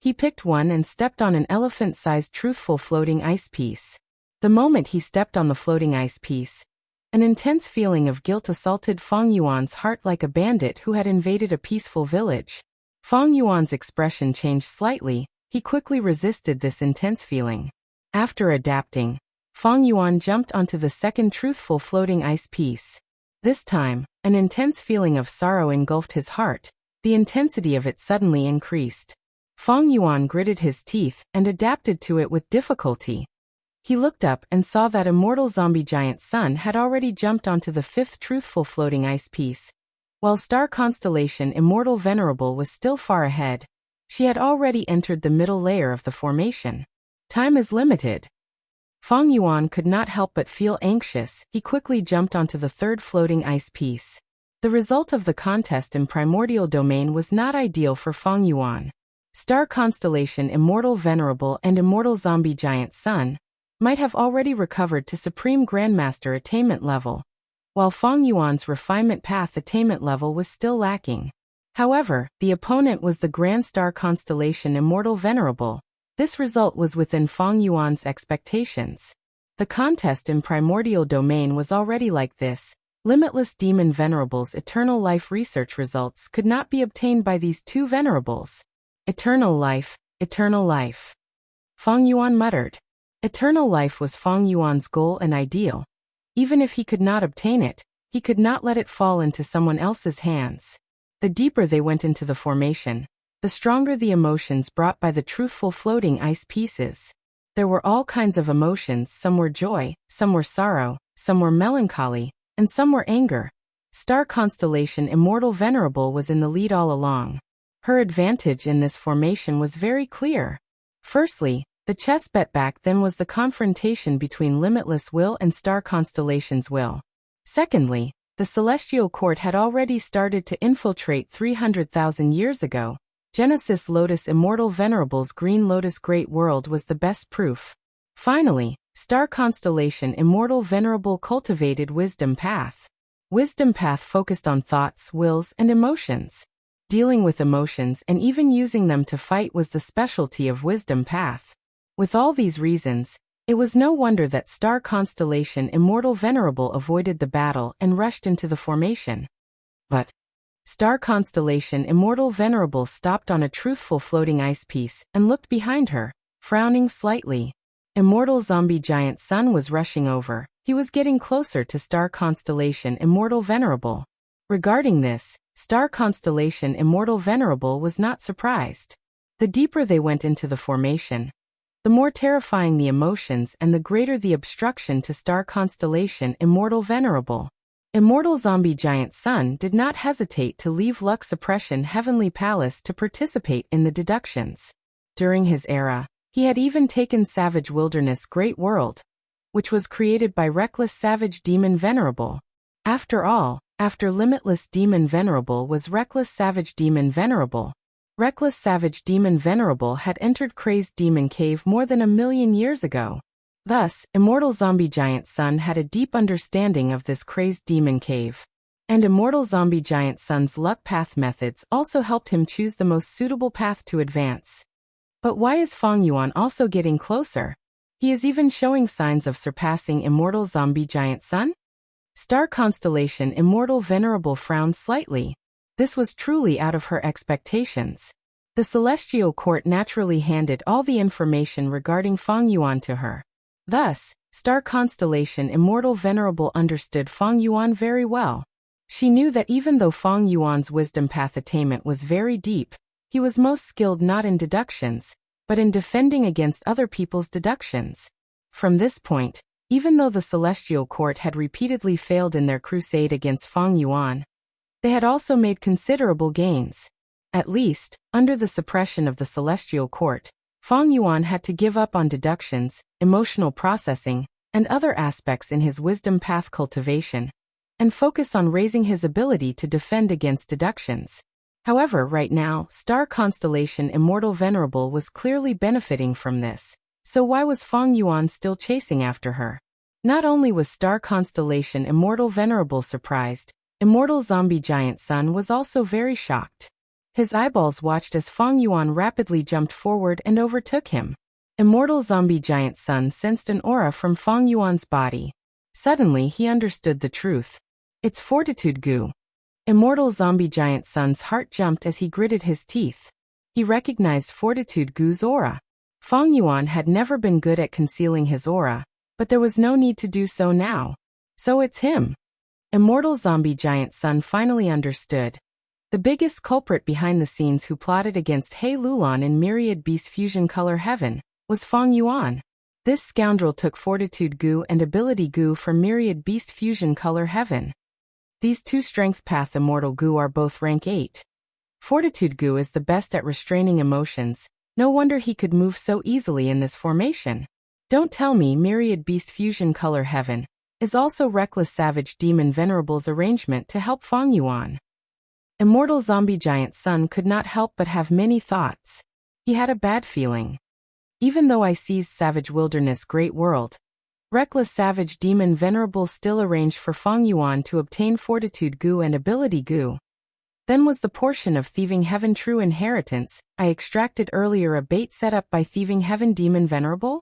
Speaker 1: He picked one and stepped on an elephant-sized truthful floating ice piece. The moment he stepped on the floating ice piece, an intense feeling of guilt assaulted Feng Yuan's heart like a bandit who had invaded a peaceful village. Feng Yuan's expression changed slightly. He quickly resisted this intense feeling. After adapting, Feng Yuan jumped onto the second truthful floating ice piece. This time, an intense feeling of sorrow engulfed his heart. The intensity of it suddenly increased. Feng Yuan gritted his teeth and adapted to it with difficulty. He looked up and saw that Immortal Zombie Giant Sun had already jumped onto the fifth truthful floating ice piece, while Star Constellation Immortal Venerable was still far ahead. She had already entered the middle layer of the formation. Time is limited. Feng Yuan could not help but feel anxious. He quickly jumped onto the third floating ice piece. The result of the contest in Primordial Domain was not ideal for Feng Yuan. Star Constellation Immortal Venerable and Immortal Zombie Giant Sun might have already recovered to Supreme Grandmaster attainment level, while Feng Yuan's refinement path attainment level was still lacking. However, the opponent was the Grand Star Constellation Immortal Venerable. This result was within Feng Yuan's expectations. The contest in Primordial Domain was already like this. Limitless Demon Venerable's eternal life research results could not be obtained by these two venerables. Eternal life, eternal life. Feng Yuan muttered. Eternal life was Feng Yuan's goal and ideal. Even if he could not obtain it, he could not let it fall into someone else's hands. The deeper they went into the formation, the stronger the emotions brought by the truthful floating ice pieces. There were all kinds of emotions. Some were joy, some were sorrow, some were melancholy, and some were anger. Star Constellation Immortal Venerable was in the lead all along. Her advantage in this formation was very clear. Firstly, the chess bet back then was the confrontation between Limitless Will and Star Constellation's will. Secondly, the Celestial Court had already started to infiltrate 300,000 years ago. Genesis Lotus Immortal Venerable's Green Lotus Great World was the best proof. Finally, Star Constellation Immortal Venerable cultivated Wisdom Path. Wisdom Path focused on thoughts, wills, and emotions. Dealing with emotions and even using them to fight was the specialty of Wisdom Path. With all these reasons, it was no wonder that Star Constellation Immortal Venerable avoided the battle and rushed into the formation. But Star Constellation Immortal Venerable stopped on a truthful floating ice piece and looked behind her, frowning slightly. Immortal Zombie Giant Sun was rushing over. He was getting closer to Star Constellation Immortal Venerable. Regarding this, Star Constellation Immortal Venerable was not surprised. The deeper they went into the formation, the more terrifying the emotions and the greater the obstruction to Star Constellation Immortal Venerable. Immortal zombie giant Sun did not hesitate to leave Luck Suppression Heavenly Palace to participate in the deductions. During his era, he had even taken Savage Wilderness Great World, which was created by Reckless Savage Demon Venerable. After all, after Limitless Demon Venerable was Reckless Savage Demon Venerable. Reckless Savage Demon Venerable had entered Crazed Demon Cave more than 1,000,000 years ago. Thus, Immortal Zombie Giant Sun had a deep understanding of this Crazed Demon Cave. And Immortal Zombie Giant Sun's luck path methods also helped him choose the most suitable path to advance. But why is Fang Yuan also getting closer? He is even showing signs of surpassing Immortal Zombie Giant Sun? Star Constellation Immortal Venerable frowned slightly. This was truly out of her expectations. The Celestial Court naturally handed all the information regarding Fang Yuan to her. Thus, Star Constellation Immortal Venerable understood Fang Yuan very well. She knew that even though Fang Yuan's wisdom path attainment was very deep, he was most skilled not in deductions, but in defending against other people's deductions. From this point, even though the Celestial Court had repeatedly failed in their crusade against Fang Yuan, they had also made considerable gains. At least, under the suppression of the Celestial Court, Fang Yuan had to give up on deductions, emotional processing, and other aspects in his wisdom path cultivation, and focus on raising his ability to defend against deductions. However, right now, Star Constellation Immortal Venerable was clearly benefiting from this. So why was Fang Yuan still chasing after her? Not only was Star Constellation Immortal Venerable surprised, Immortal Zombie Giant Sun was also very shocked. His eyeballs watched as Fang Yuan rapidly jumped forward and overtook him. Immortal Zombie Giant Sun sensed an aura from Fang Yuan's body. Suddenly he understood the truth. It's Fortitude Goo. Immortal Zombie Giant Sun's heart jumped as he gritted his teeth. He recognized Fortitude Goo's aura. Fang Yuan had never been good at concealing his aura, but there was no need to do so now. So it's him. Immortal Zombie Giant Sun finally understood. The biggest culprit behind the scenes who plotted against He Lulan in Myriad Beast Fusion Color Heaven was Fang Yuan. This scoundrel took Fortitude Goo and Ability Goo from Myriad Beast Fusion Color Heaven. These two Strength Path Immortal Goo are both rank 8. Fortitude Goo is the best at restraining emotions. No wonder he could move so easily in this formation. Don't tell me Myriad Beast Fusion Color Heaven is also Reckless Savage Demon Venerable's arrangement to help Fang Yuan. Immortal Zombie Giant Sun could not help but have many thoughts. He had a bad feeling. Even though I seized Savage Wilderness Great World, Reckless Savage Demon Venerable still arranged for Fang Yuan to obtain Fortitude Goo and Ability Goo. Then was the portion of Thieving Heaven True Inheritance I extracted earlier a bait set up by Thieving Heaven Demon Venerable?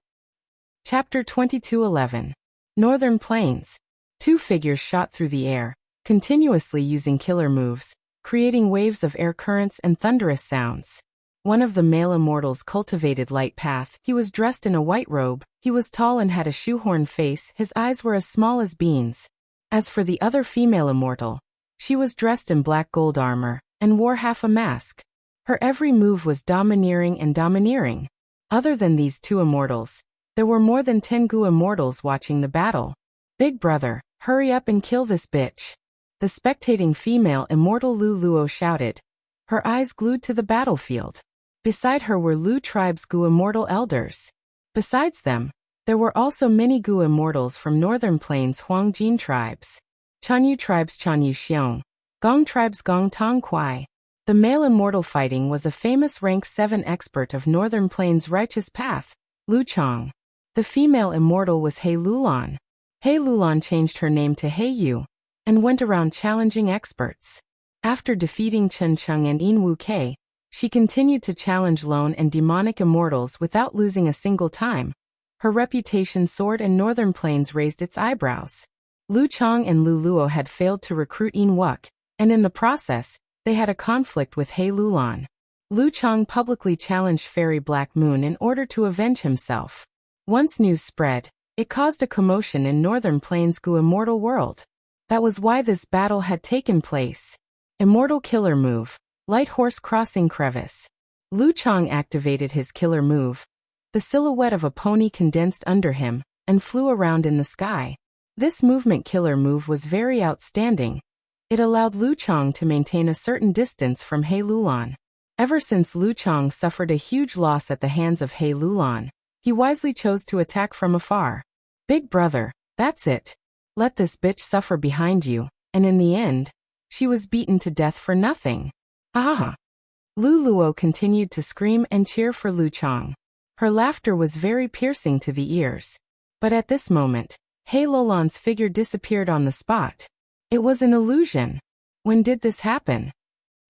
Speaker 1: Chapter 2211. Northern Plains. Two figures shot through the air, continuously using killer moves, creating waves of air currents and thunderous sounds. One of the male immortals cultivated light path. He was dressed in a white robe, he was tall and had a shoehorn face, his eyes were as small as beans. As for the other female immortal, she was dressed in black gold armor, and wore half a mask. Her every move was domineering and domineering. Other than these two immortals, there were more than 10 Goo immortals watching the battle. Big brother, hurry up and kill this bitch. The spectating female immortal Lu Luo shouted, her eyes glued to the battlefield. Beside her were Lu tribe's Goo immortal elders. Besides them, there were also many Goo immortals from Northern Plains Huangjin tribes, Chanyu tribe's Chanyu Xiong, Gong tribe's Gong Tong Kuai. The male immortal fighting was a famous rank 7 expert of Northern Plains Righteous Path, Lu Chong. The female immortal was He Lulan. He Lulan changed her name to He Yu, and went around challenging experts. After defeating Chen Cheng and Yin Wu Kei, she continued to challenge lone and demonic immortals without losing a single time. Her reputation soared and Northern Plains raised its eyebrows. Lu Chong and Lu Luo had failed to recruit Yin Wuk, and in the process, they had a conflict with He Lulan. Lu Chong publicly challenged Fairy Black Moon in order to avenge himself. Once news spread, it caused a commotion in Northern Plains' Goo immortal world. That was why this battle had taken place. Immortal killer move, Light Horse Crossing Crevice. Lu Chong activated his killer move. The silhouette of a pony condensed under him, and flew around in the sky. This movement killer move was very outstanding. It allowed Lu Chang to maintain a certain distance from He Lulan. Ever since Lu Chang suffered a huge loss at the hands of He Lulan, he wisely chose to attack from afar. Big brother, that's it. Let this bitch suffer behind you, and in the end, she was beaten to death for nothing. Ha. Lu Luo continued to scream and cheer for Lu Chang. Her laughter was very piercing to the ears. But at this moment, He Lulan's figure disappeared on the spot. It was an illusion. When did this happen?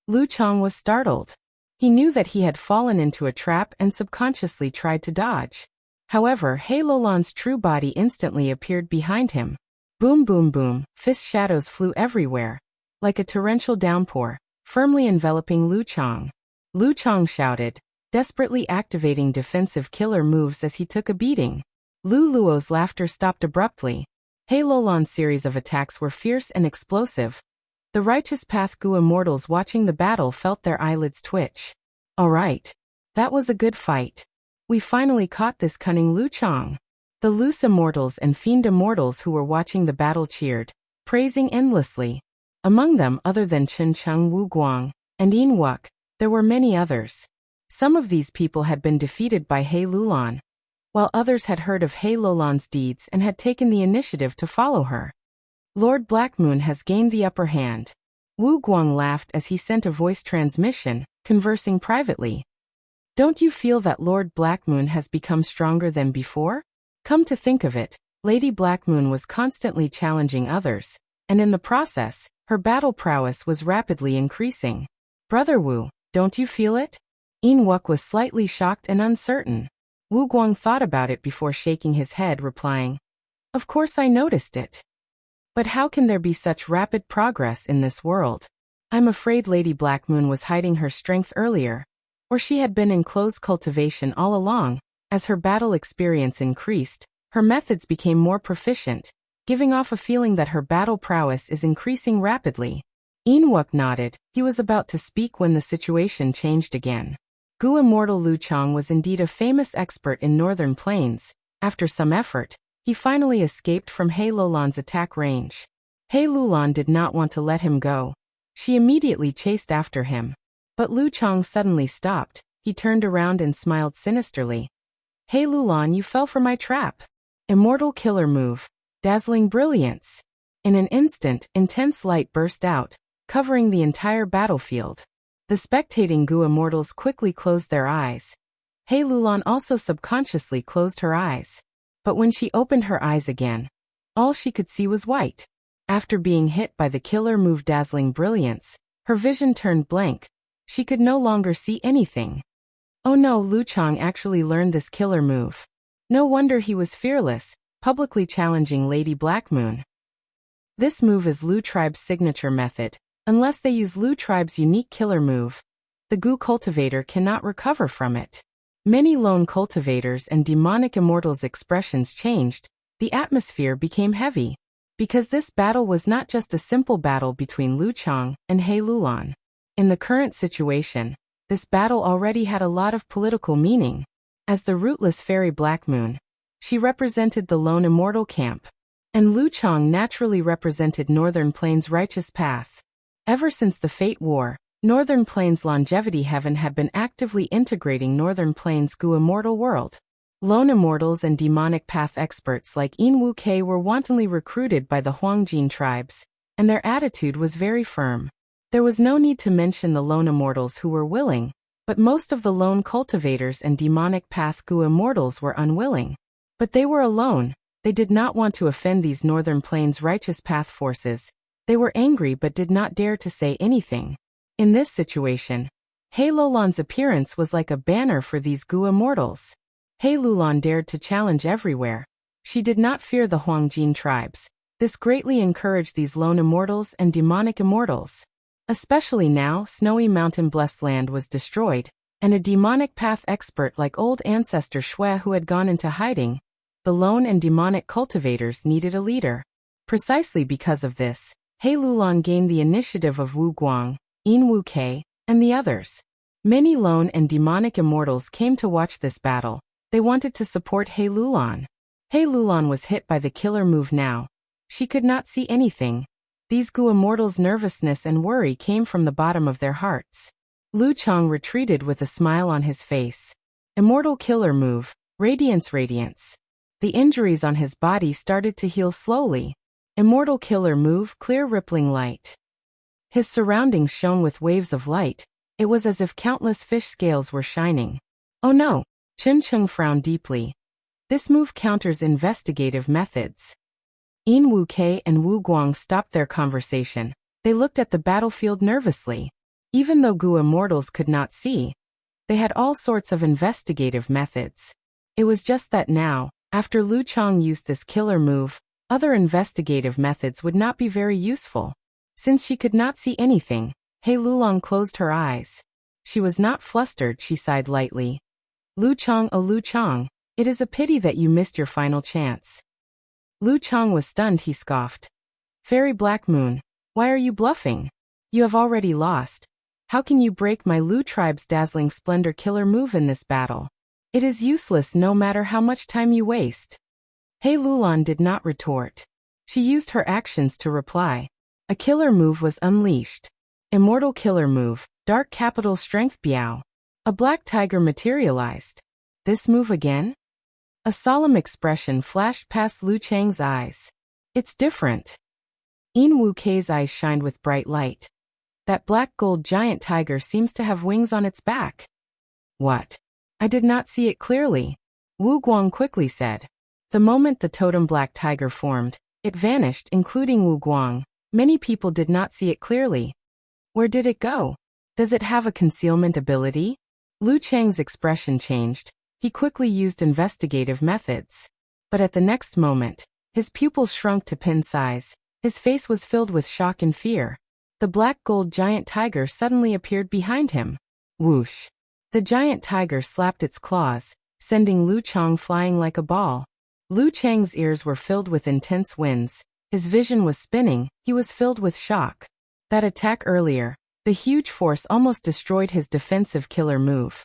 Speaker 1: Lu Chang was startled. He knew that he had fallen into a trap and subconsciously tried to dodge. However, He Lulan's true body instantly appeared behind him. Boom boom boom, fist shadows flew everywhere, like a torrential downpour, firmly enveloping Lu Chang. Lu Chang shouted, desperately activating defensive killer moves as he took a beating. Lu Luo's laughter stopped abruptly. He Lulan's series of attacks were fierce and explosive. The Righteous Path Gu immortals watching the battle felt their eyelids twitch. Alright. That was a good fight. We finally caught this cunning Lu Chang. The loose immortals and fiend immortals who were watching the battle cheered, praising endlessly. Among them, other than Chen Cheng Wu Guang and Yin Wuk, there were many others. Some of these people had been defeated by He Lulan, while others had heard of He Lulan's deeds and had taken the initiative to follow her. Lord Blackmoon has gained the upper hand. Wu Guang laughed as he sent a voice transmission, conversing privately. Don't you feel that Lord Blackmoon has become stronger than before? Come to think of it, Lady Blackmoon was constantly challenging others, and in the process, her battle prowess was rapidly increasing. Brother Wu, don't you feel it? Yin Wuk was slightly shocked and uncertain. Wu Guang thought about it before shaking his head, replying, Of course I noticed it. But how can there be such rapid progress in this world? I'm afraid Lady Blackmoon was hiding her strength earlier, or she had been in close cultivation all along. As her battle experience increased, her methods became more proficient, giving off a feeling that her battle prowess is increasing rapidly. Yin Wuk nodded. He was about to speak when the situation changed again. Gu Immortal Lu Chang was indeed a famous expert in Northern Plains. After some effort, he finally escaped from He Lulan's attack range. He Lulan did not want to let him go. She immediately chased after him. But Lu Chang suddenly stopped. He turned around and smiled sinisterly. He Lulan, you fell for my trap. Immortal killer move. Dazzling brilliance. In an instant, intense light burst out, covering the entire battlefield. The spectating Gu immortals quickly closed their eyes. He Lulan also subconsciously closed her eyes. But when she opened her eyes again, all she could see was white. After being hit by the killer move Dazzling Brilliance, her vision turned blank. She could no longer see anything. Oh no, Lu Chang actually learned this killer move. No wonder he was fearless, publicly challenging Lady Blackmoon. This move is Lu Tribe's signature method. Unless they use Lu Tribe's unique killer move, the Gu cultivator cannot recover from it. Many lone cultivators and demonic immortals' expressions changed. The atmosphere became heavy. Because this battle was not just a simple battle between Lu Chang and He Lulan. In the current situation, this battle already had a lot of political meaning. As the rootless fairy Blackmoon, she represented the lone immortal camp. And Lu Chang naturally represented Northern Plains' righteous path. Ever since the Fate War, Northern Plains Longevity Heaven had been actively integrating Northern Plains' Gu immortal world. Lone immortals and demonic path experts like Yin Wu Kei were wantonly recruited by the Huangjin tribes, and their attitude was very firm. There was no need to mention the lone immortals who were willing, but most of the lone cultivators and demonic path Gu immortals were unwilling. But they were alone. They did not want to offend these Northern Plains righteous path forces. They were angry but did not dare to say anything. In this situation, He Lulan's appearance was like a banner for these Gu immortals. He Lulan dared to challenge everywhere. She did not fear the Huangjin tribes. This greatly encouraged these lone immortals and demonic immortals. Especially now, Snowy Mountain Blessed Land was destroyed, and a demonic path expert like old ancestor Shui who had gone into hiding. The lone and demonic cultivators needed a leader. Precisely because of this, He Lulan gained the initiative of Wu Guang, Yin Wu Kei, and the others. Many lone and demonic immortals came to watch this battle. They wanted to support He Lulan. He Lulan was hit by the killer move now, She could not see anything. These Gu immortals' nervousness and worry came from the bottom of their hearts. Lu Chang retreated with a smile on his face. Immortal killer move, radiance radiance. The injuries on his body started to heal slowly. Immortal killer move, clear rippling light. His surroundings shone with waves of light. It was as if countless fish scales were shining. Oh no, Chen Cheng frowned deeply. This move counters investigative methods. Yin Wu Kei and Wu Guang stopped their conversation. They looked at the battlefield nervously. Even though Gu immortals could not see, they had all sorts of investigative methods. It was just that now, after Lu Chang used this killer move, other investigative methods would not be very useful. Since she could not see anything, He Lulong closed her eyes. She was not flustered, she sighed lightly. Lu Chang, oh Lu Chang, it is a pity that you missed your final chance. Lu Chang was stunned, he scoffed. Fairy Black Moon, why are you bluffing? You have already lost. How can you break my Lu tribe's dazzling splendor killer move in this battle? It is useless no matter how much time you waste. He Lulong did not retort. She used her actions to reply. A killer move was unleashed. Immortal killer move, dark capital strength Biao. A black tiger materialized. This move again? A solemn expression flashed past Lu Chang's eyes. It's different. Yin Wu Kei's eyes shined with bright light. That black gold giant tiger seems to have wings on its back. What? I did not see it clearly. Wu Guang quickly said. The moment the totem black tiger formed, it vanished, including Wu Guang. Many people did not see it clearly. Where did it go? Does it have a concealment ability? Lu Chang's expression changed. He quickly used investigative methods. But at the next moment, his pupils shrunk to pin size. His face was filled with shock and fear. The black gold giant tiger suddenly appeared behind him. Whoosh! The giant tiger slapped its claws, sending Lu Chang flying like a ball. Lu Chang's ears were filled with intense winds. His vision was spinning. He was filled with shock. That attack earlier, the huge force almost destroyed his defensive killer move.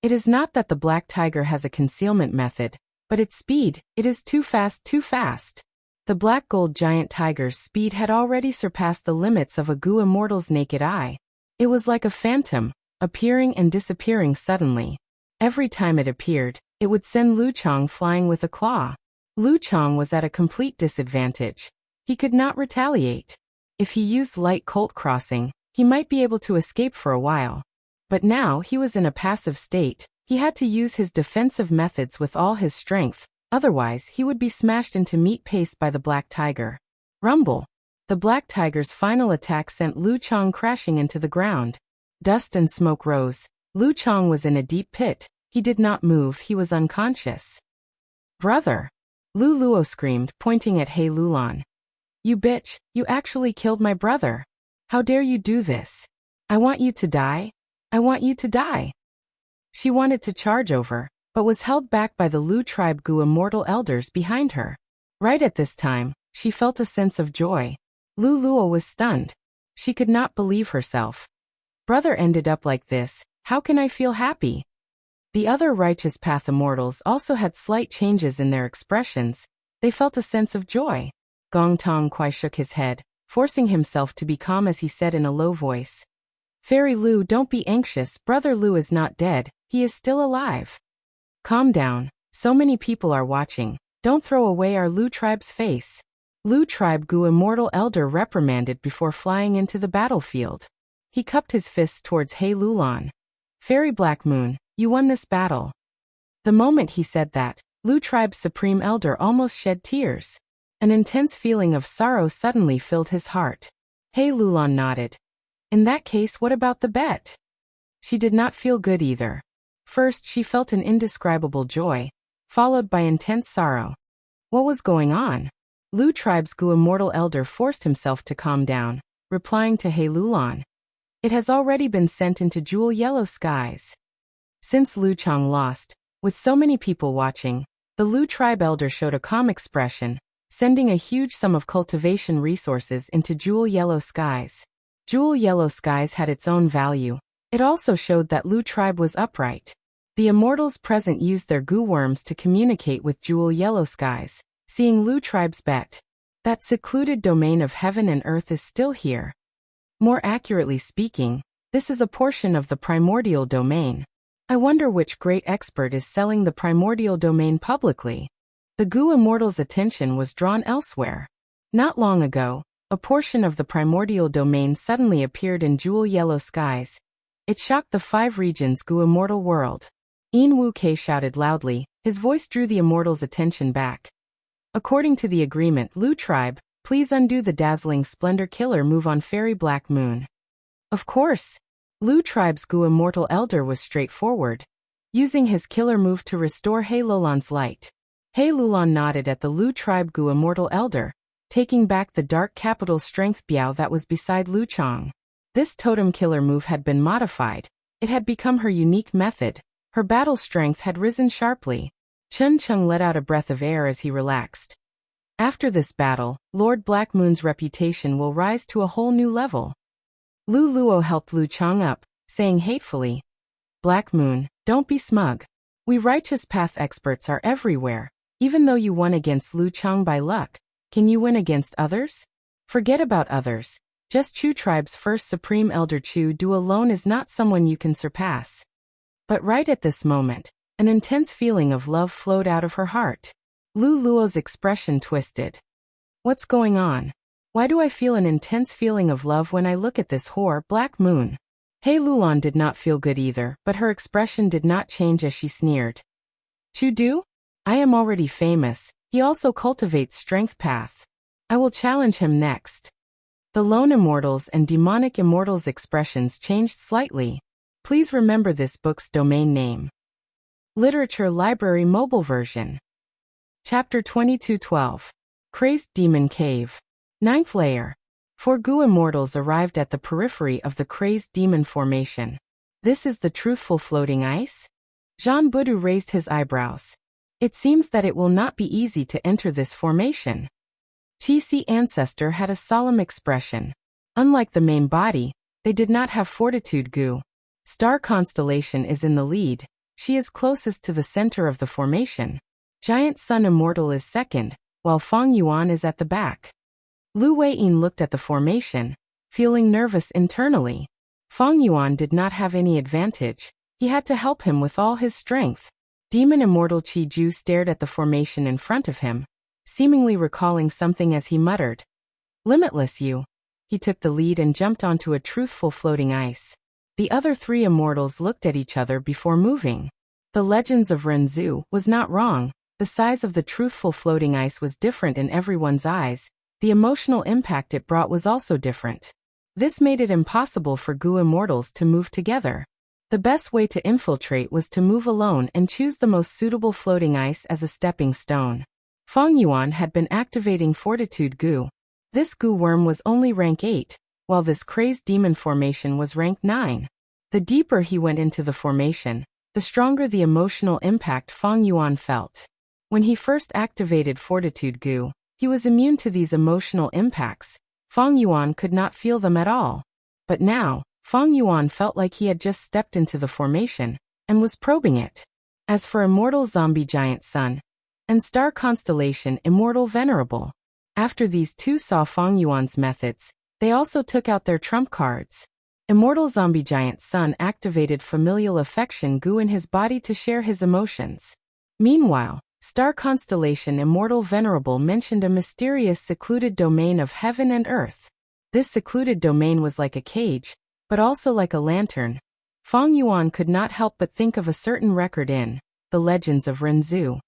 Speaker 1: It is not that the black tiger has a concealment method, but its speed, it is too fast, too fast. The black gold giant tiger's speed had already surpassed the limits of a Gu immortal's naked eye. It was like a phantom, appearing and disappearing suddenly. Every time it appeared, it would send Lu Chang flying with a claw. Lu Chang was at a complete disadvantage. He could not retaliate. If he used light colt crossing, he might be able to escape for a while. But now he was in a passive state. He had to use his defensive methods with all his strength. Otherwise, he would be smashed into meat paste by the black tiger. Rumble! The black tiger's final attack sent Lu Chang crashing into the ground. Dust and smoke rose. Lu Chang was in a deep pit. He did not move, he was unconscious. Brother! Lu Luo screamed, pointing at He Lulong. You bitch, you actually killed my brother. How dare you do this? I want you to die. I want you to die. She wanted to charge over, but was held back by the Lu tribe Gu immortal elders behind her. Right at this time, she felt a sense of joy. Lu Luo was stunned. She could not believe herself. Brother ended up like this, how can I feel happy? The other Righteous Path immortals also had slight changes in their expressions. They felt a sense of joy. Gong Tong Kwai shook his head, forcing himself to be calm as he said in a low voice. Fairy Lu, don't be anxious, Brother Lu is not dead, he is still alive. Calm down, so many people are watching, don't throw away our Lu tribe's face. Lu tribe Gu immortal elder reprimanded before flying into the battlefield. He cupped his fists towards He Lulong. Fairy Black Moon, you won this battle. The moment he said that, Lu tribe's supreme elder almost shed tears. An intense feeling of sorrow suddenly filled his heart. He Lulong nodded. In that case, what about the bet? She did not feel good either. First, she felt an indescribable joy, followed by intense sorrow. What was going on? Lu tribe's Gu immortal elder forced himself to calm down, replying to He Lulong. It has already been sent into jewel yellow skies. Since Lu Chang lost, with so many people watching, the Lu tribe elder showed a calm expression, sending a huge sum of cultivation resources into jewel yellow skies. Jewel yellow skies had its own value. It also showed that Lu tribe was upright. The immortals present used their Gu worms to communicate with jewel yellow skies, seeing Lu tribe's bet. That secluded domain of heaven and earth is still here. More accurately speaking, this is a portion of the primordial domain. I wonder which great expert is selling the primordial domain publicly. The Gu Immortal's attention was drawn elsewhere. Not long ago, a portion of the primordial domain suddenly appeared in jewel-yellow skies. It shocked the 5 regions Gu Immortal world. Yin Wu Kei shouted loudly, his voice drew the Immortal's attention back. According to the agreement, Lu Tribe, please undo the dazzling Splendor Killer move on Fairy Black Moon. Of course. Lu Tribe's Gu Immortal Elder was straightforward, using his killer move to restore He Lulan's light. He Lulan nodded at the Lu Tribe Gu Immortal Elder, taking back the dark capital strength Biao that was beside Lu Chang. This totem killer move had been modified. It had become her unique method. Her battle strength had risen sharply. Chen Cheng let out a breath of air as he relaxed. After this battle, Lord Black Moon's reputation will rise to a whole new level. Lu Luo helped Lu Chang up, saying hatefully, Black Moon, don't be smug. We righteous path experts are everywhere. Even though you won against Lu Chang by luck, can you win against others? Forget about others. Just Chu Tribe's first Supreme Elder Chu Du alone is not someone you can surpass. But right at this moment, an intense feeling of love flowed out of her heart. Lu Luo's expression twisted. What's going on? Why do I feel an intense feeling of love when I look at this whore, Black Moon? He Lulan did not feel good either, but her expression did not change as she sneered. Chu Du? I am already famous. He also cultivates strength path. I will challenge him next. The lone immortals and demonic immortals' expressions changed slightly. Please remember this book's domain name. Literature Library Mobile Version. Chapter 2212. Crazed Demon Cave. 9th Layer. 4 Gu Immortals arrived at the periphery of the Crazed Demon Formation. This is the truthful floating ice? Jean Budu raised his eyebrows. It seems that it will not be easy to enter this formation. Qi Ancestor had a solemn expression. Unlike the main body, they did not have fortitude Gu. Star Constellation is in the lead. She is closest to the center of the formation. Giant Sun Immortal is second, while Fang Yuan is at the back. Lu Weiyin looked at the formation, feeling nervous internally. Fang Yuan did not have any advantage. He had to help him with all his strength. Demon Immortal Qi Ju stared at the formation in front of him, seemingly recalling something as he muttered. Limitless you. He took the lead and jumped onto a truthful floating ice. The other 3 immortals looked at each other before moving. The Legends of Renzu was not wrong. The size of the truthful floating ice was different in everyone's eyes. The emotional impact it brought was also different. This made it impossible for Gu Immortals to move together. The best way to infiltrate was to move alone and choose the most suitable floating ice as a stepping stone. Fang Yuan had been activating Fortitude Gu. This Gu worm was only rank 8, while this Crazed Demon formation was rank 9. The deeper he went into the formation, the stronger the emotional impact Fang Yuan felt. When he first activated Fortitude Gu, he was immune to these emotional impacts. Fang Yuan could not feel them at all. But now, Fang Yuan felt like he had just stepped into the formation, and was probing it. As for Immortal Zombie Giant Sun, and Star Constellation Immortal Venerable, after these 2 saw Fang Yuan's methods, they also took out their trump cards. Immortal Zombie Giant Sun activated Familial Affection Gu in his body to share his emotions. Meanwhile, Star Constellation Immortal Venerable mentioned a mysterious secluded domain of heaven and earth. This secluded domain was like a cage, but also like a lantern. Fang Yuan could not help but think of a certain record in the Legends of Renzu.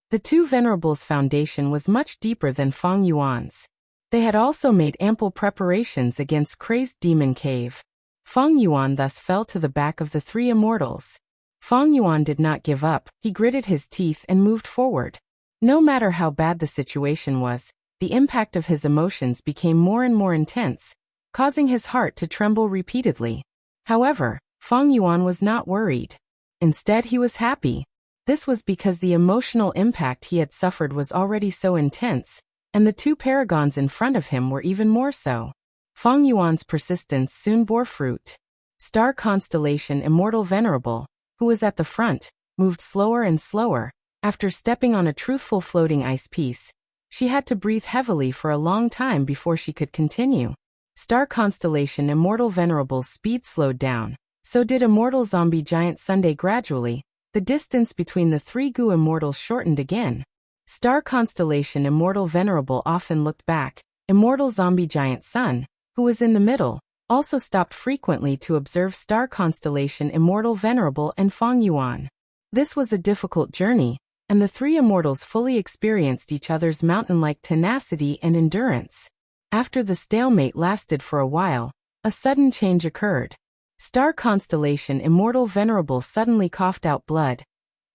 Speaker 1: The 2 Venerables' foundation was much deeper than Fang Yuan's. They had also made ample preparations against Crazed Demon Cave. Fang Yuan thus fell to the back of the 3 immortals. Fang Yuan did not give up. He gritted his teeth and moved forward. No matter how bad the situation was, the impact of his emotions became more and more intense, causing his heart to tremble repeatedly. However, Fang Yuan was not worried. Instead, he was happy. This was because the emotional impact he had suffered was already so intense, and the 2 paragons in front of him were even more so. Fang Yuan's persistence soon bore fruit. Star Constellation Immortal Venerable, who was at the front, moved slower and slower. After stepping on a truthful floating ice piece, She had to breathe heavily for a long time before she could continue. Star constellation Immortal Venerable's speed slowed down. So did Immortal Zombie Giant Sunday. Gradually, the distance between the three Gu immortals shortened again. Star constellation Immortal Venerable often looked back. Immortal Zombie Giant Sun, who was in the middle, also stopped frequently to observe star constellation Immortal Venerable and Feng Yuan. This was a difficult journey, and the three immortals fully experienced each other's mountain-like tenacity and endurance. After the stalemate lasted for a while, a sudden change occurred. Star constellation Immortal Venerable suddenly coughed out blood.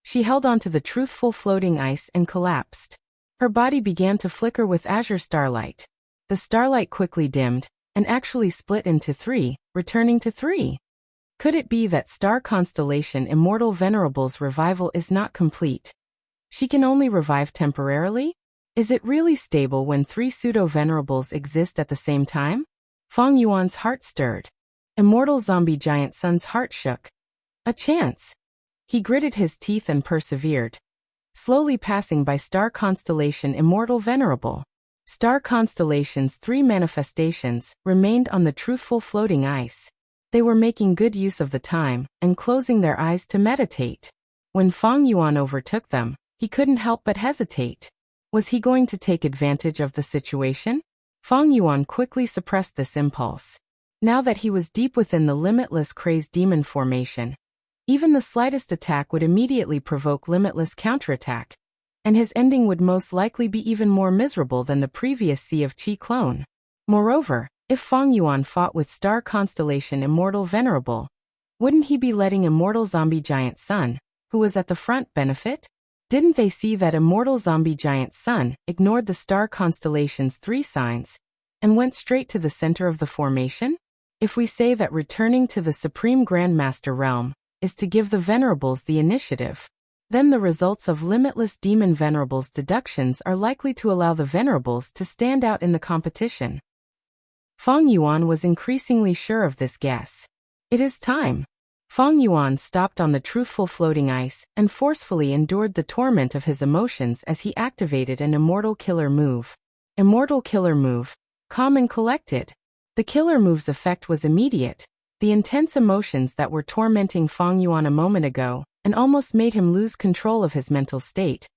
Speaker 1: She held onto the truthful floating ice and collapsed. Her body began to flicker with azure starlight. The starlight quickly dimmed, and actually split into three, returning to three. Could it be that star constellation Immortal Venerable's revival is not complete? She can only revive temporarily? Is it really stable when three pseudo-venerables exist at the same time? Feng Yuan's heart stirred. Immortal Zombie Giant Sun's heart shook. A chance. He gritted his teeth and persevered, slowly passing by star constellation Immortal Venerable. Star constellation's three manifestations remained on the truthful floating ice. They were making good use of the time and closing their eyes to meditate. When Feng Yuan overtook them, he couldn't help but hesitate. Was he going to take advantage of the situation? Feng Yuan quickly suppressed this impulse. Now that he was deep within the limitless crazed demon formation, even the slightest attack would immediately provoke limitless counterattack, and his ending would most likely be even more miserable than the previous Sea of Qi clone. Moreover, if Feng Yuan fought with star constellation Immortal Venerable, wouldn't he be letting Immortal Zombie Giant Sun, who was at the front, benefit? Didn't they see that Immortal Zombie Giant Sun ignored the star constellation's three signs and went straight to the center of the formation? If we say that returning to the Supreme Grandmaster realm is to give the Venerables the initiative, then the results of Limitless Demon Venerable's deductions are likely to allow the Venerables to stand out in the competition. Feng Yuan was increasingly sure of this guess. It is time. Feng Yuan stopped on the truthful floating ice and forcefully endured the torment of his emotions as he activated an Immortal Killer move. Immortal Killer move. Calm and collected. The killer move's effect was immediate. The intense emotions that were tormenting Feng Yuan a moment ago and almost made him lose control of his mental state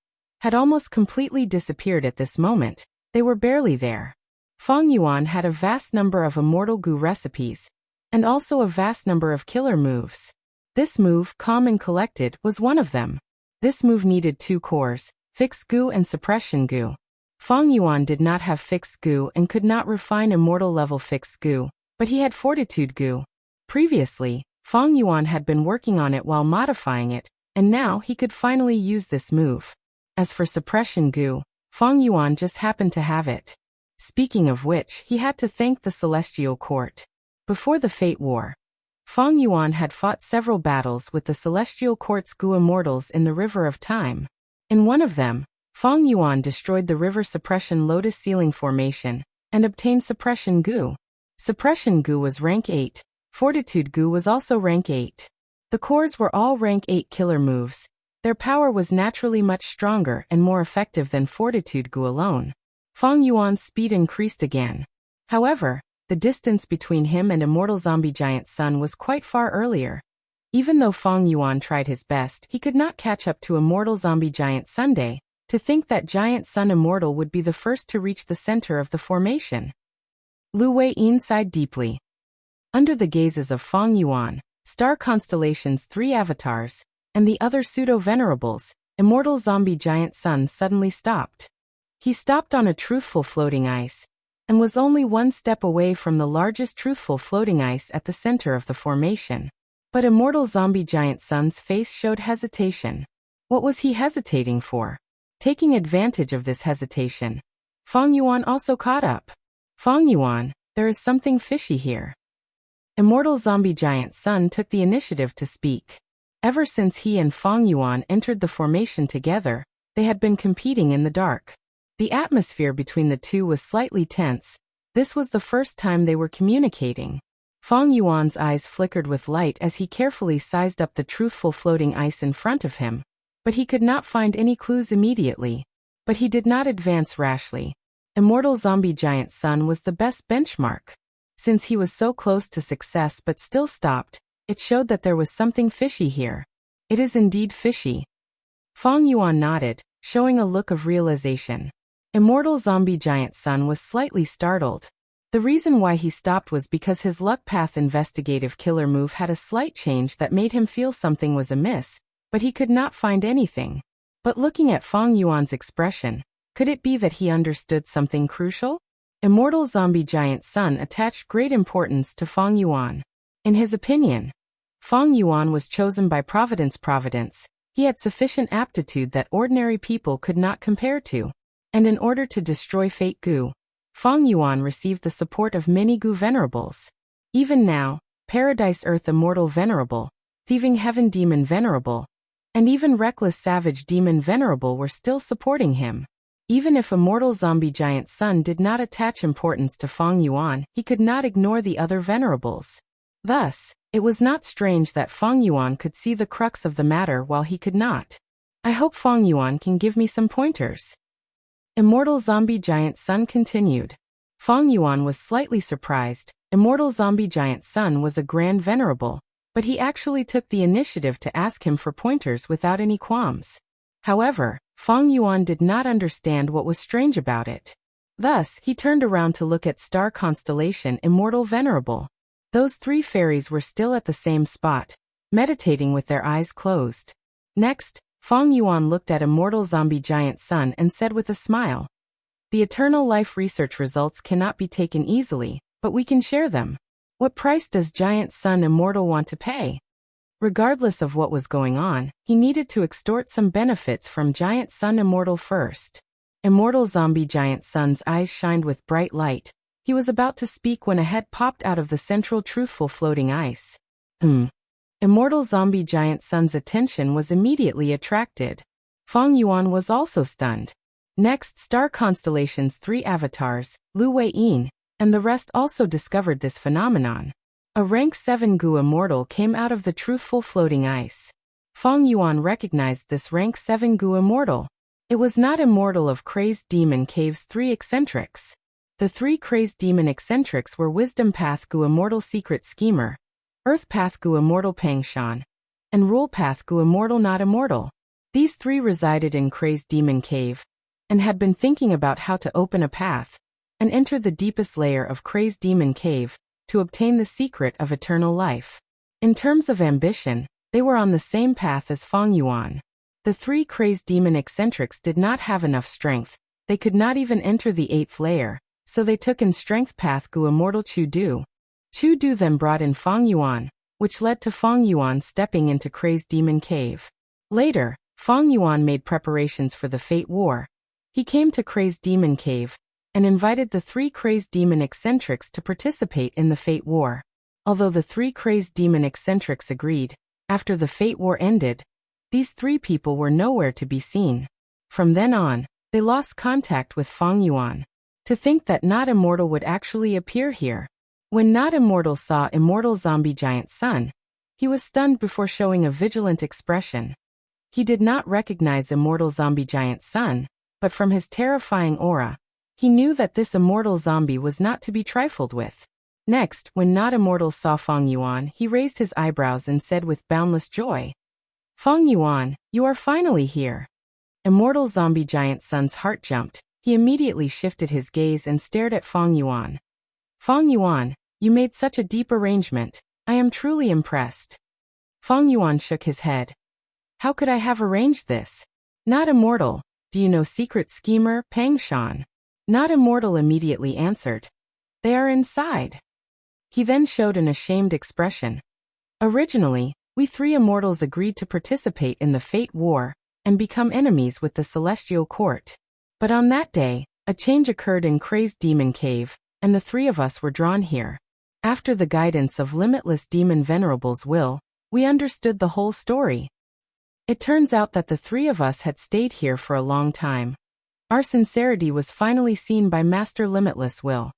Speaker 1: had almost completely disappeared at this moment. They were barely there. Feng Yuan had a vast number of Immortal Gu recipes, and also a vast number of killer moves. This move, Calm and Collected, was one of them. This move needed two cores, Fixed Gu and Suppression Gu. Feng Yuan did not have Fixed Gu and could not refine Immortal level Fixed Gu, but he had Fortitude Gu. Previously, Feng Yuan had been working on it while modifying it, and now he could finally use this move. As for Suppression Gu, Feng Yuan just happened to have it. Speaking of which, he had to thank the Celestial Court. Before the Fate War, Feng Yuan had fought several battles with the Celestial Court's Gu Immortals in the River of Time. In one of them, Feng Yuan destroyed the River Suppression Lotus Ceiling Formation and obtained Suppression Gu. Suppression Gu was rank 8. Fortitude Gu was also rank 8. The cores were all rank 8 killer moves. Their power was naturally much stronger and more effective than Fortitude Gu alone. Feng Yuan's speed increased again. However, the distance between him and Immortal Zombie Giant Sun was quite far earlier. Even though Feng Yuan tried his best, he could not catch up to Immortal Zombie Giant Sunday. To think that Giant Sun Immortal would be the first to reach the center of the formation. Lu Wei-yin sighed deeply. Under the gazes of Feng Yuan, Star Constellation's three avatars, and the other pseudo-venerables, Immortal Zombie Giant Sun suddenly stopped. He stopped on a truthful floating ice, and was only one step away from the largest truthful floating ice at the center of the formation. But Immortal Zombie Giant Sun's face showed hesitation. What was he hesitating for? Taking advantage of this hesitation, Feng Yuan also caught up. Feng Yuan, there is something fishy here. Immortal Zombie Giant Sun took the initiative to speak. Ever since he and Feng Yuan entered the formation together, they had been competing in the dark. The atmosphere between the two was slightly tense. This was the first time they were communicating. Feng Yuan's eyes flickered with light as he carefully sized up the truthful floating ice in front of him, but he could not find any clues immediately. But he did not advance rashly. Immortal Zombie Giant Sun was the best benchmark. Since he was so close to success but still stopped, it showed that there was something fishy here. It is indeed fishy. Fang Yuan nodded, showing a look of realization. Immortal Zombie Giant Sun was slightly startled. The reason why he stopped was because his Luck Path investigative killer move had a slight change that made him feel something was amiss, but he could not find anything. But looking at Fang Yuan's expression, could it be that he understood something crucial? Immortal Zombie Giant Sun attached great importance to Fang Yuan. In his opinion, Fang Yuan was chosen by Providence. He had sufficient aptitude that ordinary people could not compare to. And in order to destroy Fate Gu, Fang Yuan received the support of many Gu Venerables. Even now, Paradise Earth Immortal Venerable, Thieving Heaven Demon Venerable, and even Reckless Savage Demon Venerable were still supporting him. Even if Immortal Zombie Giant Sun did not attach importance to Fang Yuan, he could not ignore the other Venerables. Thus, it was not strange that Fang Yuan could see the crux of the matter while he could not. I hope Fang Yuan can give me some pointers. Immortal Zombie Giant Sun continued. Fang Yuan was slightly surprised. Immortal Zombie Giant Sun was a grand venerable, but he actually took the initiative to ask him for pointers without any qualms. However, Fang Yuan did not understand what was strange about it. Thus, he turned around to look at Star Constellation Immortal Venerable. Those three fairies were still at the same spot, meditating with their eyes closed. Next, Fang Yuan looked at Immortal Zombie Giant Sun and said with a smile, "The eternal life research results cannot be taken easily, but we can share them. What price does Giant Sun Immortal want to pay?" Regardless of what was going on, he needed to extort some benefits from Giant Sun Immortal first. Immortal Zombie Giant Sun's eyes shined with bright light. He was about to speak when a head popped out of the central truthful floating ice. Immortal Zombie Giant Sun's attention was immediately attracted. Fang Yuan was also stunned. Next, Star Constellation's three avatars, Lu Wei-yin, and the rest also discovered this phenomenon. A rank 7 Gu Immortal came out of the truthful floating ice. Fang Yuan recognized this rank 7 Gu Immortal. It was not Immortal of Crazed Demon Cave's three eccentrics. The three Crazed Demon eccentrics were Wisdom Path Gu Immortal Secret Schemer, Earth Path Gu Immortal Pangshan, and Rule Path Gu Immortal Not Immortal. These three resided in Crazed Demon Cave, and had been thinking about how to open a path, and enter the deepest layer of Crazed Demon Cave, to obtain the secret of eternal life. In terms of ambition, they were on the same path as Fang Yuan. The three Crazed Demon eccentrics did not have enough strength, they could not even enter the 8th layer, so they took in Strength Path Gu Immortal Chu Du. Chu Du then brought in Fang Yuan, which led to Fang Yuan stepping into Crazed Demon Cave. Later, Fang Yuan made preparations for the Fate War. He came to Crazed Demon Cave, and invited the three Crazed Demon eccentrics to participate in the Fate War. Although the three Crazed Demon eccentrics agreed, after the Fate War ended, these three people were nowhere to be seen. From then on, they lost contact with Fang Yuan. To think that Not Immortal would actually appear here. When Not Immortal saw Immortal Zombie Giant Sun, he was stunned before showing a vigilant expression. He did not recognize Immortal Zombie Giant Sun, but from his terrifying aura, he knew that this immortal zombie was not to be trifled with. Next, when Not Immortal saw Fang Yuan, he raised his eyebrows and said with boundless joy, "Fang Yuan, you are finally here." Immortal Zombie Giant Sun's heart jumped. He immediately shifted his gaze and stared at Fang Yuan. "Fang Yuan, you made such a deep arrangement. I am truly impressed." Fang Yuan shook his head. "How could I have arranged this? Not Immortal, do you know Secret Schemer, Pangshan?" Not Immortal immediately answered, "They are inside." He then showed an ashamed expression. "Originally, we three immortals agreed to participate in the Fate War, and become enemies with the Celestial Court. But on that day, a change occurred in Crazed Demon Cave, and the three of us were drawn here. After the guidance of Limitless Demon Venerable's will, we understood the whole story. It turns out that the three of us had stayed here for a long time. Our sincerity was finally seen by Master Limitless Will.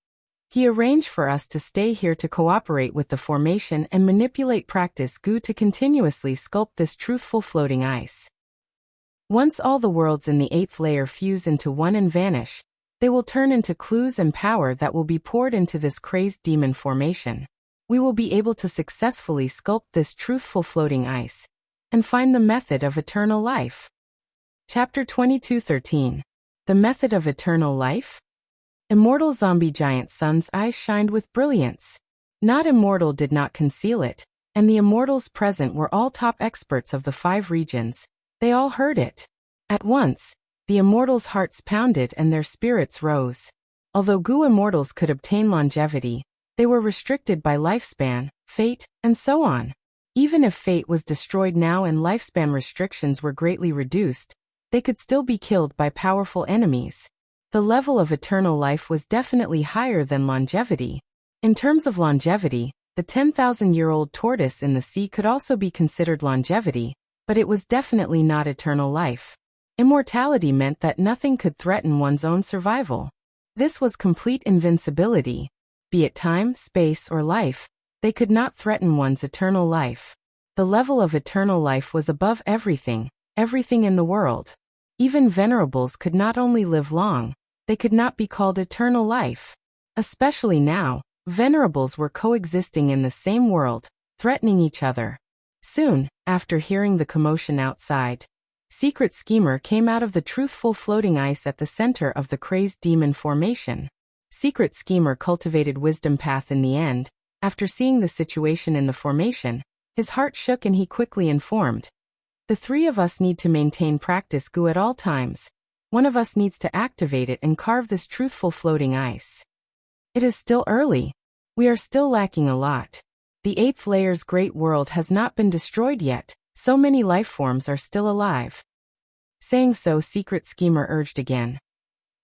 Speaker 1: He arranged for us to stay here to cooperate with the formation and manipulate practice Gu to continuously sculpt this truthful floating ice. Once all the worlds in the 8th layer fuse into one and vanish, they will turn into clues and power that will be poured into this crazed demon formation. We will be able to successfully sculpt this truthful floating ice and find the method of eternal life. Chapter 22:13. The Method of Eternal Life? Immortal zombie giant sun's eyes shined with brilliance. Not immortal did not conceal it, and the immortals present were all top experts of the 5 regions. They all heard it. At once, the immortals' hearts pounded and their spirits rose. Although Gu immortals could obtain longevity, they were restricted by lifespan, fate, and so on. Even if fate was destroyed now and lifespan restrictions were greatly reduced, they could still be killed by powerful enemies. The level of eternal life was definitely higher than longevity. In terms of longevity, the 10,000-year-old tortoise in the sea could also be considered longevity, but it was definitely not eternal life. Immortality meant that nothing could threaten one's own survival. This was complete invincibility. Be it time, space, or life, they could not threaten one's eternal life. The level of eternal life was above everything in the world. Even venerables could not only live long, they could not be called eternal life. Especially now, venerables were coexisting in the same world, threatening each other. Soon, after hearing the commotion outside, Secret Schemer came out of the truthful floating ice at the center of the crazed demon formation. Secret Schemer cultivated wisdom path in the end. After seeing the situation in the formation, his heart shook and he quickly informed. The 3 of us need to maintain practice Gu at all times. One of us needs to activate it and carve this truthful floating ice. It is still early. We are still lacking a lot. The 8th layer's great world has not been destroyed yet. So many life forms are still alive. Saying so, Secret Schemer urged again.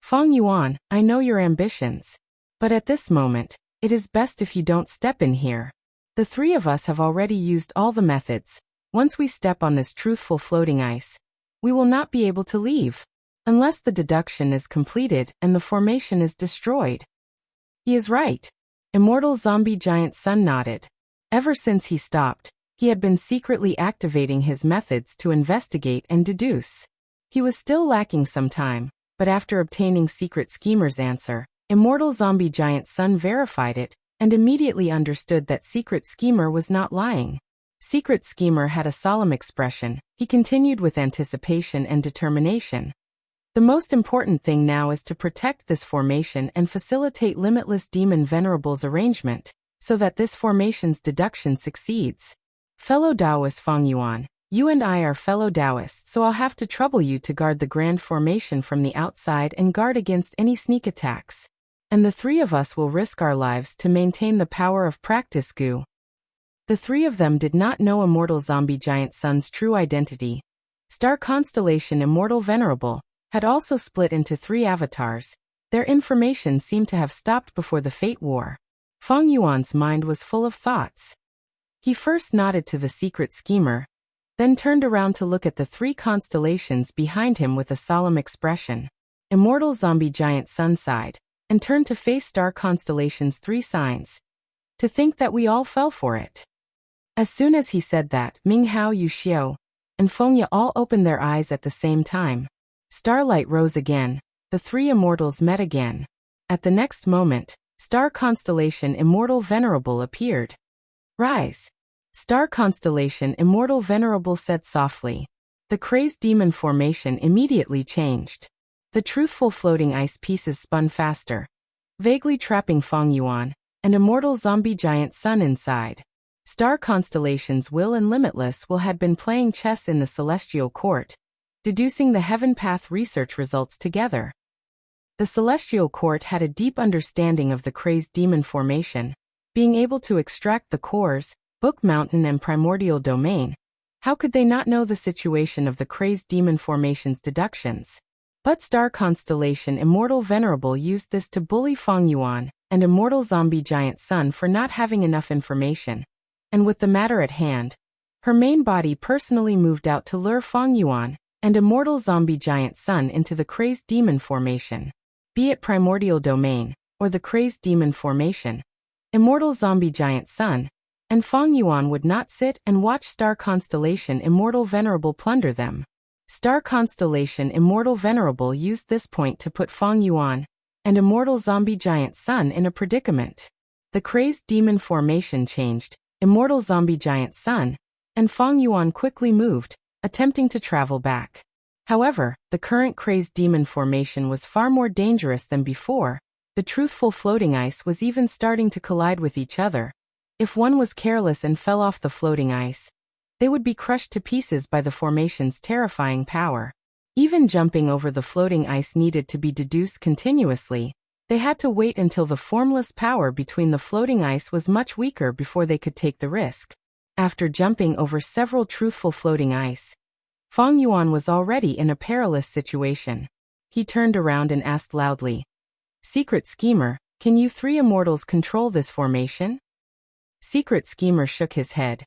Speaker 1: Feng Yuan, I know your ambitions. But at this moment, it is best if you don't step in here. The 3 of us have already used all the methods. Once we step on this truthful floating ice, we will not be able to leave, unless the deduction is completed and the formation is destroyed. He is right. Immortal zombie giant sun nodded. Ever since he stopped, he had been secretly activating his methods to investigate and deduce. He was still lacking some time, but after obtaining Secret Schemer's answer, Immortal zombie giant sun verified it, and immediately understood that Secret Schemer was not lying. Secret Schemer had a solemn expression. He continued with anticipation and determination. The most important thing now is to protect this formation and facilitate Limitless Demon Venerable's arrangement, so that this formation's deduction succeeds. Fellow Taoist Feng Yuan, you and I are fellow Taoists, so I'll have to trouble you to guard the grand formation from the outside and guard against any sneak attacks. And the 3 of us will risk our lives to maintain the power of practice Gu. The 3 of them did not know Immortal Zombie Giant Sun's true identity. Star Constellation Immortal Venerable had also split into 3 avatars. Their information seemed to have stopped before the Fate War. Feng Yuan's mind was full of thoughts. He first nodded to the Secret Schemer, then turned around to look at the 3 constellations behind him with a solemn expression. Immortal Zombie Giant Sun sighed, and turned to face Star Constellation's 3 signs. To think that we all fell for it. As soon as he said that, Ming Hao Yuxiao and Fengya all opened their eyes at the same time. Starlight rose again. The 3 immortals met again. At the next moment, Star Constellation Immortal Venerable appeared. Rise. Star Constellation Immortal Venerable said softly. The crazed demon formation immediately changed. The truthful floating ice pieces spun faster, vaguely trapping Feng Yuan, and Immortal Zombie Giant Sun inside. Star Constellations Will and Limitless Will had been playing chess in the Celestial Court, deducing the Heaven Path research results together. The Celestial Court had a deep understanding of the crazed demon formation, being able to extract the cores, Book Mountain and Primordial Domain. How could they not know the situation of the crazed demon formation's deductions? But Star Constellation Immortal Venerable used this to bully Feng Yuan and Immortal Zombie Giant Sun for not having enough information. And with the matter at hand, her main body personally moved out to lure Feng Yuan and Immortal Zombie Giant Sun into the crazed demon formation. Be it Primordial Domain, or the crazed demon formation, Immortal Zombie Giant Sun and Feng Yuan would not sit and watch Star Constellation Immortal Venerable plunder them. Star constellation Immortal Venerable used this point to put Feng Yuan and Immortal Zombie Giant Sun in a predicament. The crazed demon formation changed, Immortal Zombie Giant Sun, and Feng Yuan quickly moved, attempting to travel back. However, the current crazed demon formation was far more dangerous than before. The truthful floating ice was even starting to collide with each other. If one was careless and fell off the floating ice, they would be crushed to pieces by the formation's terrifying power. Even jumping over the floating ice needed to be deduced continuously. They had to wait until the formless power between the floating ice was much weaker before they could take the risk. After jumping over several truthful floating ice, Feng Yuan was already in a perilous situation. He turned around and asked loudly, "Secret Schemer, can you three immortals control this formation?" Secret Schemer shook his head.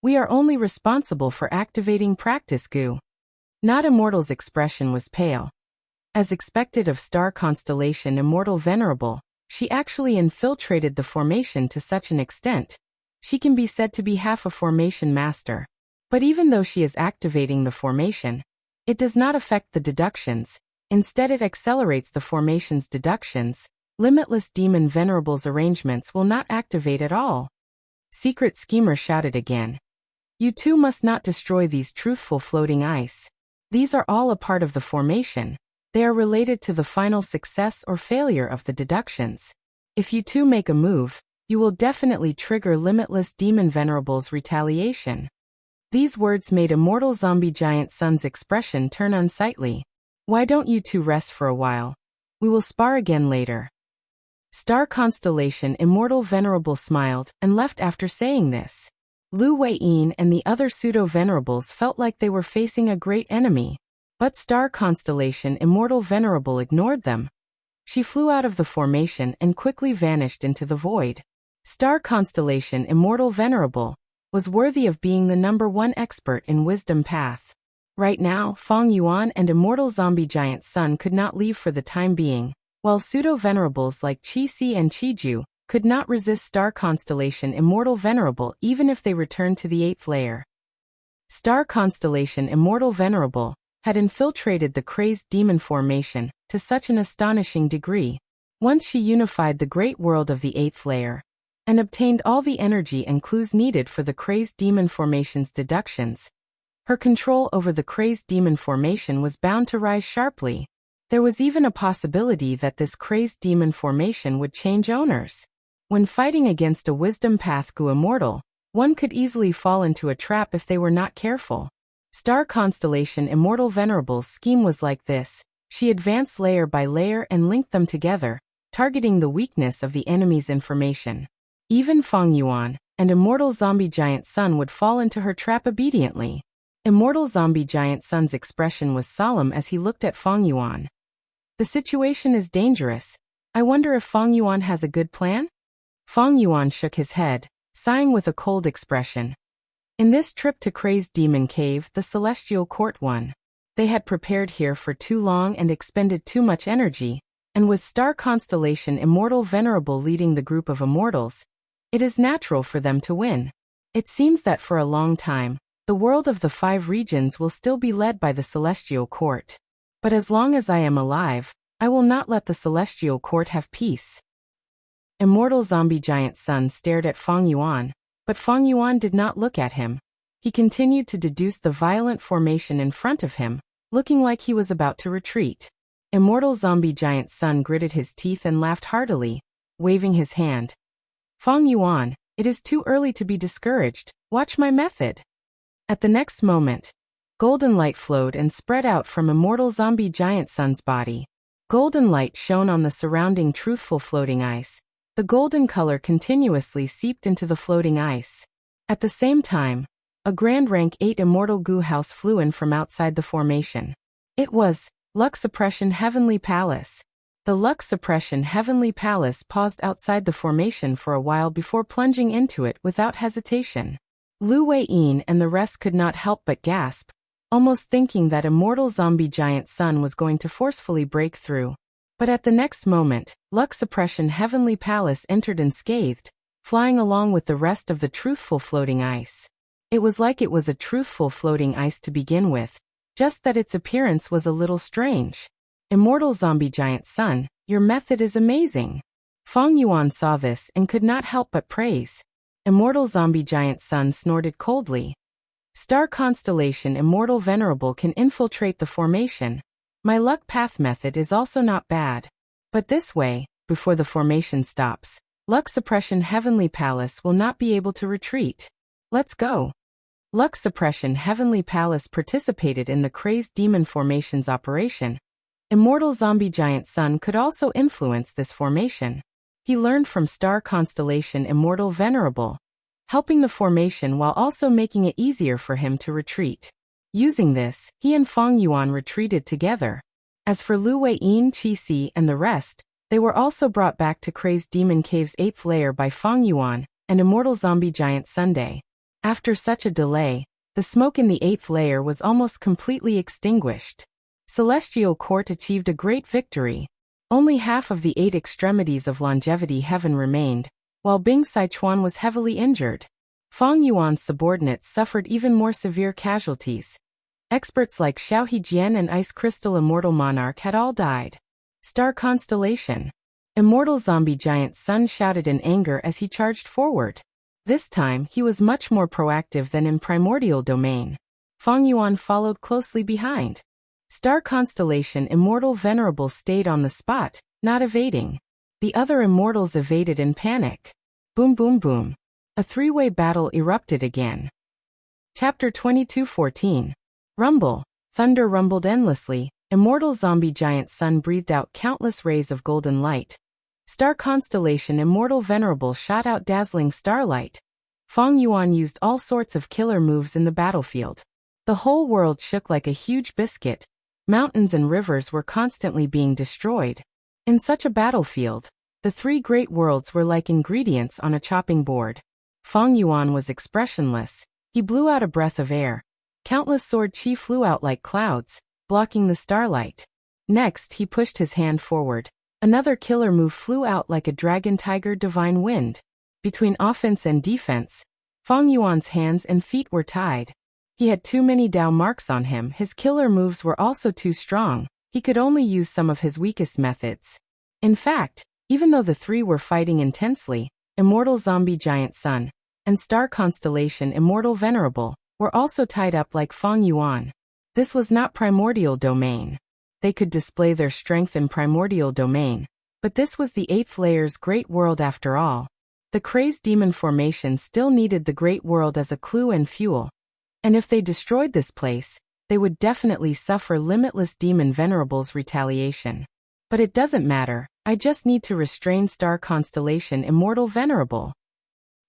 Speaker 1: "We are only responsible for activating practice goo." Not Immortal's expression was pale. As expected of star constellation Immortal Venerable, she actually infiltrated the formation to such an extent. She can be said to be half a formation master. But even though she is activating the formation, it does not affect the deductions. Instead, it accelerates the formation's deductions. Limitless Demon Venerable's arrangements will not activate at all. Secret Schemer shouted again. "You two must not destroy these truthful floating ice. These are all a part of the formation. They are related to the final success or failure of the deductions. If you two make a move, you will definitely trigger Limitless Demon Venerable's retaliation." These words made Immortal Zombie Giant Sun's expression turn unsightly. "Why don't you two rest for a while? We will spar again later." Star constellation Immortal Venerable smiled and left after saying this. Lu Wei-yin and the other pseudo-venerables felt like they were facing a great enemy. But Star constellation Immortal Venerable ignored them. She flew out of the formation and quickly vanished into the void. Star constellation Immortal Venerable was worthy of being the #1 expert in Wisdom Path. Right now, Feng Yuan and Immortal Zombie Giant Sun could not leave for the time being, while pseudo-venerables like Qi Si and Qiju could not resist Star constellation Immortal Venerable even if they returned to the 8th layer. Star constellation Immortal Venerable had infiltrated the crazed demon formation to such an astonishing degree. Once she unified the great world of the 8th layer and obtained all the energy and clues needed for the crazed demon formation's deductions, her control over the crazed demon formation was bound to rise sharply. There was even a possibility that this crazed demon formation would change owners. When fighting against a Wisdom Path Gu Immortal, one could easily fall into a trap if they were not careful. Star constellation Immortal Venerable's scheme was like this. She advanced layer by layer and linked them together, targeting the weakness of the enemy's information. Even Feng Yuan and Immortal Zombie Giant Sun would fall into her trap obediently. Immortal Zombie Giant Sun's expression was solemn as he looked at Feng Yuan. "The situation is dangerous. I wonder if Feng Yuan has a good plan?" Feng Yuan shook his head, sighing with a cold expression. In this trip to Crazed Demon Cave, the Celestial Court won. They had prepared here for too long and expended too much energy, and with Star Constellation Immortal Venerable leading the group of immortals, it is natural for them to win. It seems that for a long time, the world of the 5 regions will still be led by the Celestial Court. But as long as I am alive, I will not let the Celestial Court have peace. Immortal Zombie Giant Sun stared at Feng Yuan, but Feng Yuan did not look at him. He continued to deduce the violent formation in front of him, looking like he was about to retreat. Immortal Zombie Giant Sun gritted his teeth and laughed heartily, waving his hand. "Feng Yuan, it is too early to be discouraged. Watch my method." At the next moment, golden light flowed and spread out from Immortal Zombie Giant Sun's body. Golden light shone on the surrounding truthful floating ice. The golden color continuously seeped into the floating ice. At the same time, a Grand Rank 8 Immortal Goo House flew in from outside the formation. It was Lux Suppression Heavenly Palace. The Lux Suppression Heavenly Palace paused outside the formation for a while before plunging into it without hesitation. Lu Wei-yin and the rest could not help but gasp, almost thinking that Immortal Zombie Giant Sun was going to forcefully break through. But at the next moment, Lux Suppression Heavenly Palace entered unscathed, flying along with the rest of the truthful floating ice. It was like it was a truthful floating ice to begin with. just that its appearance was a little strange. Immortal zombie giant son, your method is amazing. Feng Yuan saw this and could not help but praise. Immortal zombie giant son snorted coldly. Star constellation Immortal Venerable can infiltrate the formation. My luck path method is also not bad. But this way, before the formation stops, luck suppression Heavenly Palace will not be able to retreat. Let's go. Luck suppression Heavenly Palace participated in the crazed demon formation's operation. Immortal zombie giant son could also influence this formation. He learned from star constellation Immortal Venerable, helping the formation while also making it easier for him to retreat. Using this, he and Feng Yuan retreated together. As for Lu Wei-yin, Qi-Si, and the rest, they were also brought back to Crazed Demon Cave's 8th layer by Feng Yuan and Immortal Zombie Giant Sunday. After such a delay, the smoke in the 8th layer was almost completely extinguished. Celestial Court achieved a great victory. Only half of the 8 extremities of Longevity Heaven remained, while Bing Sichuan was heavily injured. Feng Yuan's subordinates suffered even more severe casualties. Experts like Xiao Hejian and Ice Crystal Immortal Monarch had all died. Star Constellation. Immortal Zombie Giant Sun shouted in anger as he charged forward. This time, he was much more proactive than in Primordial Domain. Feng Yuan followed closely behind. Star Constellation Immortal Venerable stayed on the spot, not evading. The other immortals evaded in panic. Boom boom boom. A three-way battle erupted again. Chapter 22:14. Rumble. Thunder rumbled endlessly. Immortal Zombie Giant Sun breathed out countless rays of golden light. Star Constellation Immortal Venerable shot out dazzling starlight. Feng Yuan used all sorts of killer moves in the battlefield. The whole world shook like a huge biscuit. Mountains and rivers were constantly being destroyed. In such a battlefield, the 3 great worlds were like ingredients on a chopping board. Feng Yuan was expressionless. He blew out a breath of air. Countless sword chi flew out like clouds, blocking the starlight. Next, he pushed his hand forward. Another killer move flew out like a dragon tiger divine wind. Between offense and defense, Feng Yuan's hands and feet were tied. He had too many Dao marks on him. His killer moves were also too strong. He could only use some of his weakest methods. In fact, even though the 3 were fighting intensely, Immortal Zombie Giant Sun and Star Constellation Immortal Venerable were also tied up like Feng Yuan. This was not Primordial Domain. They could display their strength in Primordial Domain, but this was the 8th layer's Great World after all. The Crazed Demon Formation still needed the Great World as a clue and fuel. And if they destroyed this place, they would definitely suffer Limitless Demon Venerable's retaliation. But it doesn't matter, I just need to restrain Star Constellation Immortal Venerable.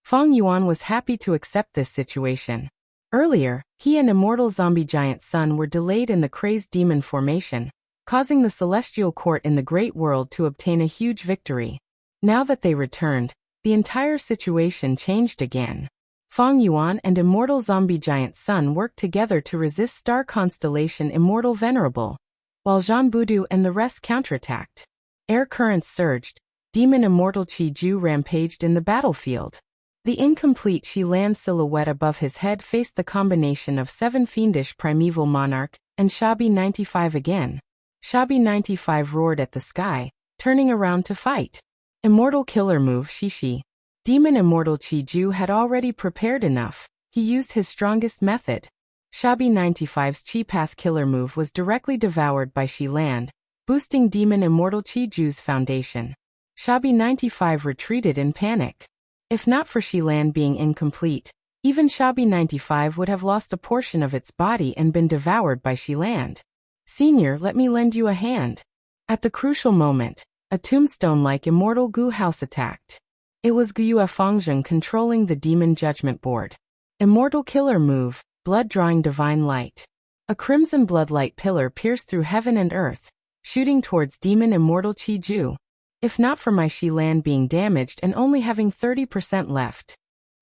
Speaker 1: Feng Yuan was happy to accept this situation. Earlier, he and Immortal Zombie Giant Sun were delayed in the Crazed Demon Formation, causing the Celestial Court in the Great World to obtain a huge victory. Now that they returned, the entire situation changed again. Feng Yuan and Immortal Zombie Giant Sun worked together to resist Star Constellation Immortal Venerable, while Zhan Budu and the rest counterattacked. Air currents surged. Demon Immortal Qi Ju rampaged in the battlefield. The incomplete Qi Lan silhouette above his head faced the combination of 7 fiendish Primeval Monarch and Shabi 95 again. Shabi 95 roared at the sky, turning around to fight. Immortal Killer Move Shishi. Demon Immortal Qi Ju had already prepared enough. He used his strongest method. Shabi 95's Qi Path Killer move was directly devoured by Qi Land, boosting Demon Immortal Qi Ju's foundation. Shabi 95 retreated in panic. If not for Qi Land being incomplete, even Shabi 95 would have lost a portion of its body and been devoured by Qi Land. Senior, let me lend you a hand. At the crucial moment, a tombstone-like Immortal Gu House attacked. It was Guyue Fengzheng controlling the Demon Judgment Board. Immortal Killer Move, Blood-Drawing Divine Light. A crimson bloodlight pillar pierced through heaven and earth, shooting towards Demon Immortal Qi Ju. If not for my Qi Land being damaged and only having 30% left.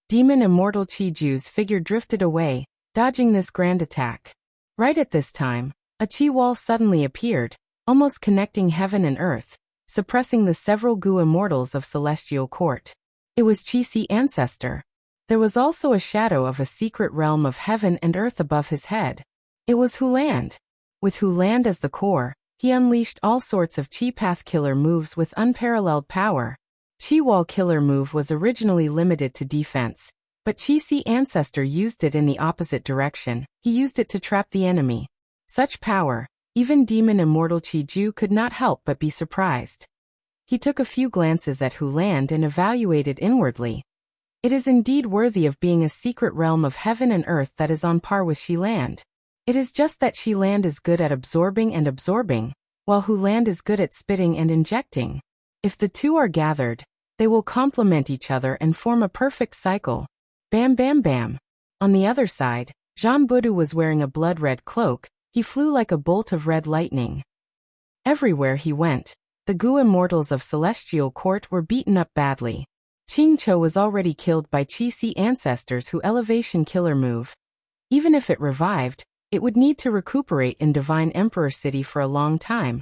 Speaker 1: Demon Immortal Qi Ju's figure drifted away, dodging this grand attack. Right at this time, a Qi wall suddenly appeared, almost connecting heaven and earth, suppressing the several Gu immortals of Celestial Court. It was Qi-Si ancestor. There was also a shadow of a secret realm of heaven and earth above his head. It was Huland. With Huland as the core, he unleashed all sorts of Chi Path killer moves with unparalleled power. Chi Wall killer move was originally limited to defense, but Chi Si ancestor used it in the opposite direction. He used it to trap the enemy. Such power, even demon immortal Chi Ju could not help but be surprised. He took a few glances at Huland and evaluated inwardly. It is indeed worthy of being a secret realm of heaven and earth that is on par with Shiland. It is just that Shiland is good at absorbing and absorbing, while Huland is good at spitting and injecting. If the two are gathered, they will complement each other and form a perfect cycle. Bam bam bam. On the other side, Jean Budu was wearing a blood-red cloak. He flew like a bolt of red lightning. Everywhere he went, the Gu immortals of Celestial Court were beaten up badly. Qing Cho was already killed by Chi Si ancestors who elevation killer move. Even if it revived, it would need to recuperate in Divine Emperor City for a long time.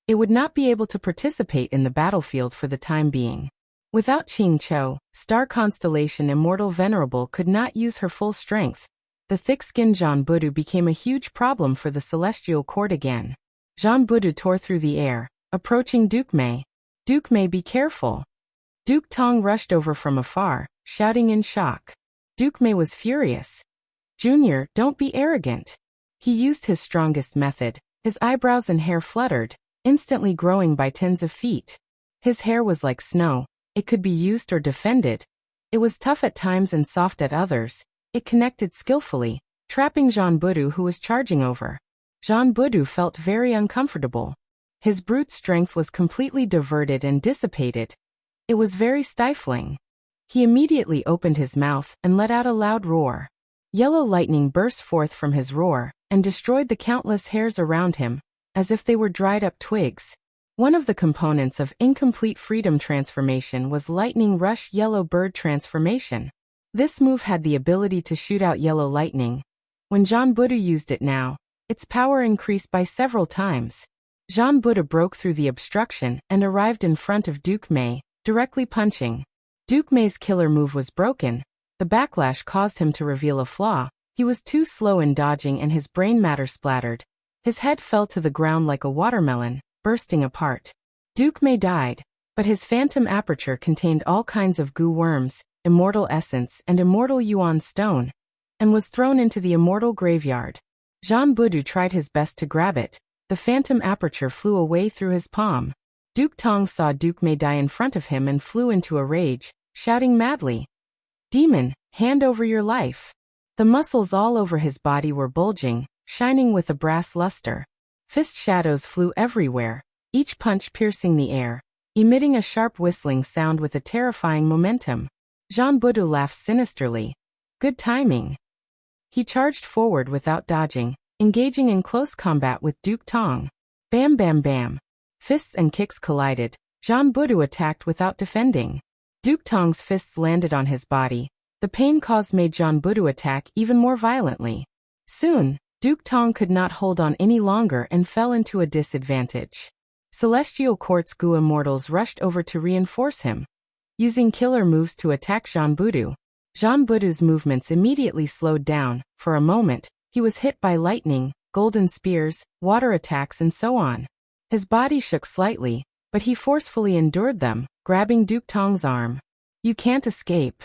Speaker 1: It would not be able to participate in the battlefield for the time being. Without Qing Cho, Star Constellation Immortal Venerable could not use her full strength. The thick-skinned Jean Budu became a huge problem for the Celestial Court again. Jean Budu tore through the air, approaching Duke Mei. Duke Mei, be careful. Duke Tong rushed over from afar, shouting in shock. Duke Mei was furious. Junior, don't be arrogant. He used his strongest method. His eyebrows and hair fluttered, instantly growing by tens of feet. His hair was like snow. It could be used or defended. It was tough at times and soft at others. It connected skillfully, trapping Jean Budu who was charging over. Jean Budu felt very uncomfortable. His brute strength was completely diverted and dissipated. It was very stifling. He immediately opened his mouth and let out a loud roar. Yellow lightning burst forth from his roar and destroyed the countless hairs around him, as if they were dried-up twigs. One of the components of incomplete freedom transformation was Lightning Rush Yellow Bird transformation. This move had the ability to shoot out yellow lightning. When Jean Budu used it now, its power increased by several times. Jean Budu broke through the obstruction and arrived in front of Duke Mei, directly punching. Duke Mei's killer move was broken. The backlash caused him to reveal a flaw. He was too slow in dodging and his brain matter splattered. His head fell to the ground like a watermelon, bursting apart. Duke Mei died, but his phantom aperture contained all kinds of goo worms, immortal essence and immortal yuan stone, and was thrown into the immortal graveyard. Jean Budu tried his best to grab it. The phantom aperture flew away through his palm. Duke Tong saw Duke Mei die in front of him and flew into a rage, shouting madly, "Demon, hand over your life." The muscles all over his body were bulging, shining with a brass luster. Fist shadows flew everywhere, each punch piercing the air, emitting a sharp whistling sound with a terrifying momentum. Jean Budu laughed sinisterly. Good timing. He charged forward without dodging, engaging in close combat with Duke Tong. Bam bam bam. Fists and kicks collided. Jean Budu attacked without defending. Duke Tong's fists landed on his body. The pain caused made Jean Budu attack even more violently. Soon, Duke Tong could not hold on any longer and fell into a disadvantage. Celestial Court's Gu immortals rushed over to reinforce him. Using killer moves to attack Jean Budu. Jean Budu's movements immediately slowed down. For a moment, he was hit by lightning, golden spears, water attacks and so on. His body shook slightly, but he forcefully endured them, grabbing Duke Tong's arm. You can't escape.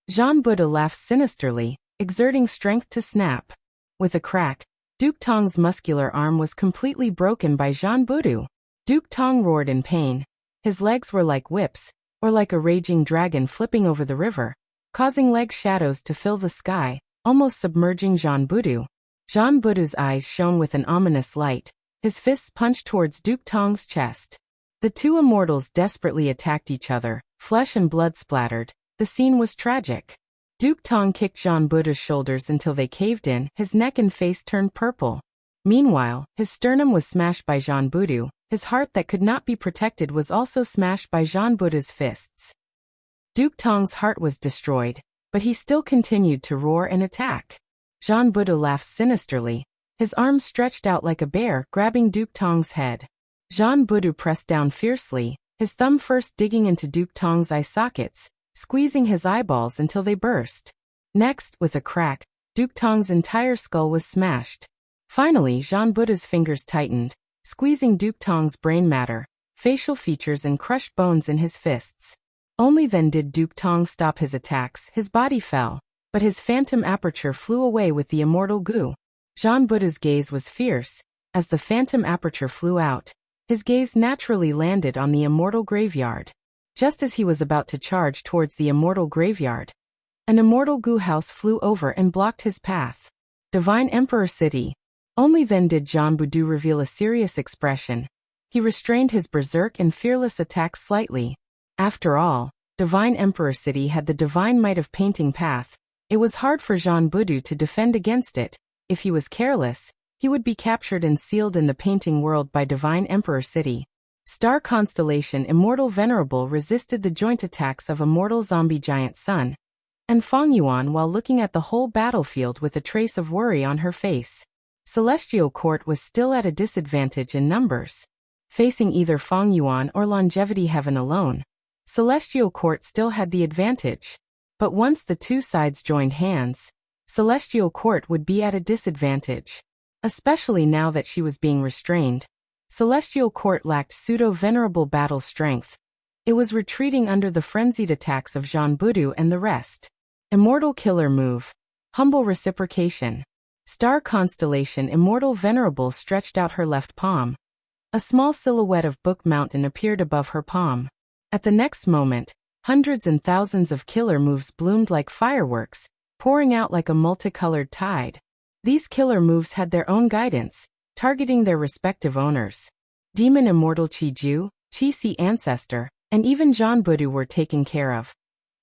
Speaker 1: Jean Budu laughed sinisterly, exerting strength to snap. With a crack, Duke Tong's muscular arm was completely broken by Jean Budu. Duke Tong roared in pain. His legs were like whips, or like a raging dragon flipping over the river, causing leg shadows to fill the sky, almost submerging Jean Budu. Jean Budu's eyes shone with an ominous light. His fists punched towards Duke Tong's chest. The two immortals desperately attacked each other, flesh and blood splattered. The scene was tragic. Duke Tong kicked Jean Budu's shoulders until they caved in, his neck and face turned purple. Meanwhile, his sternum was smashed by Jean Budu. His heart that could not be protected was also smashed by Jean Budu's fists. Duke Tong's heart was destroyed, but he still continued to roar and attack. Jean Budu laughed sinisterly. His arms stretched out like a bear, grabbing Duke Tong's head. Jean Budu pressed down fiercely, his thumb first digging into Duke Tong's eye sockets, squeezing his eyeballs until they burst. Next, with a crack, Duke Tong's entire skull was smashed. Finally, Jean Buddha's fingers tightened, squeezing Duke Tong's brain matter, facial features and crushed bones in his fists. Only then did Duke Tong stop his attacks. His body fell, but his phantom aperture flew away with the immortal goo. Jean Buddha's gaze was fierce. As the phantom aperture flew out, his gaze naturally landed on the immortal graveyard. Just as he was about to charge towards the immortal graveyard, an immortal goo house flew over and blocked his path. Divine Emperor City. Only then did Jean Budu reveal a serious expression. He restrained his berserk and fearless attack slightly. After all, Divine Emperor City had the divine might of painting path. It was hard for Jean Budu to defend against it. If he was careless, he would be captured and sealed in the painting world by Divine Emperor City. Star Constellation Immortal Venerable resisted the joint attacks of Immortal Zombie Giant Sun and Feng Yuan while looking at the whole battlefield with a trace of worry on her face. Celestial Court was still at a disadvantage in numbers. Facing either Feng Yuan or Longevity Heaven alone, Celestial Court still had the advantage. But once the two sides joined hands, Celestial Court would be at a disadvantage. Especially now that she was being restrained. Celestial Court lacked pseudo-venerable battle strength. It was retreating under the frenzied attacks of Jean Budu and the rest. Immortal Killer Move. Humble Reciprocation. Star Constellation Immortal Venerable stretched out her left palm. A small silhouette of Book Mountain appeared above her palm. At the next moment, hundreds and thousands of killer moves bloomed like fireworks, pouring out like a multicolored tide. These killer moves had their own guidance, targeting their respective owners. Demon Immortal Chi-Ju, Chi-Si Ancestor, and even Jean Budu were taken care of.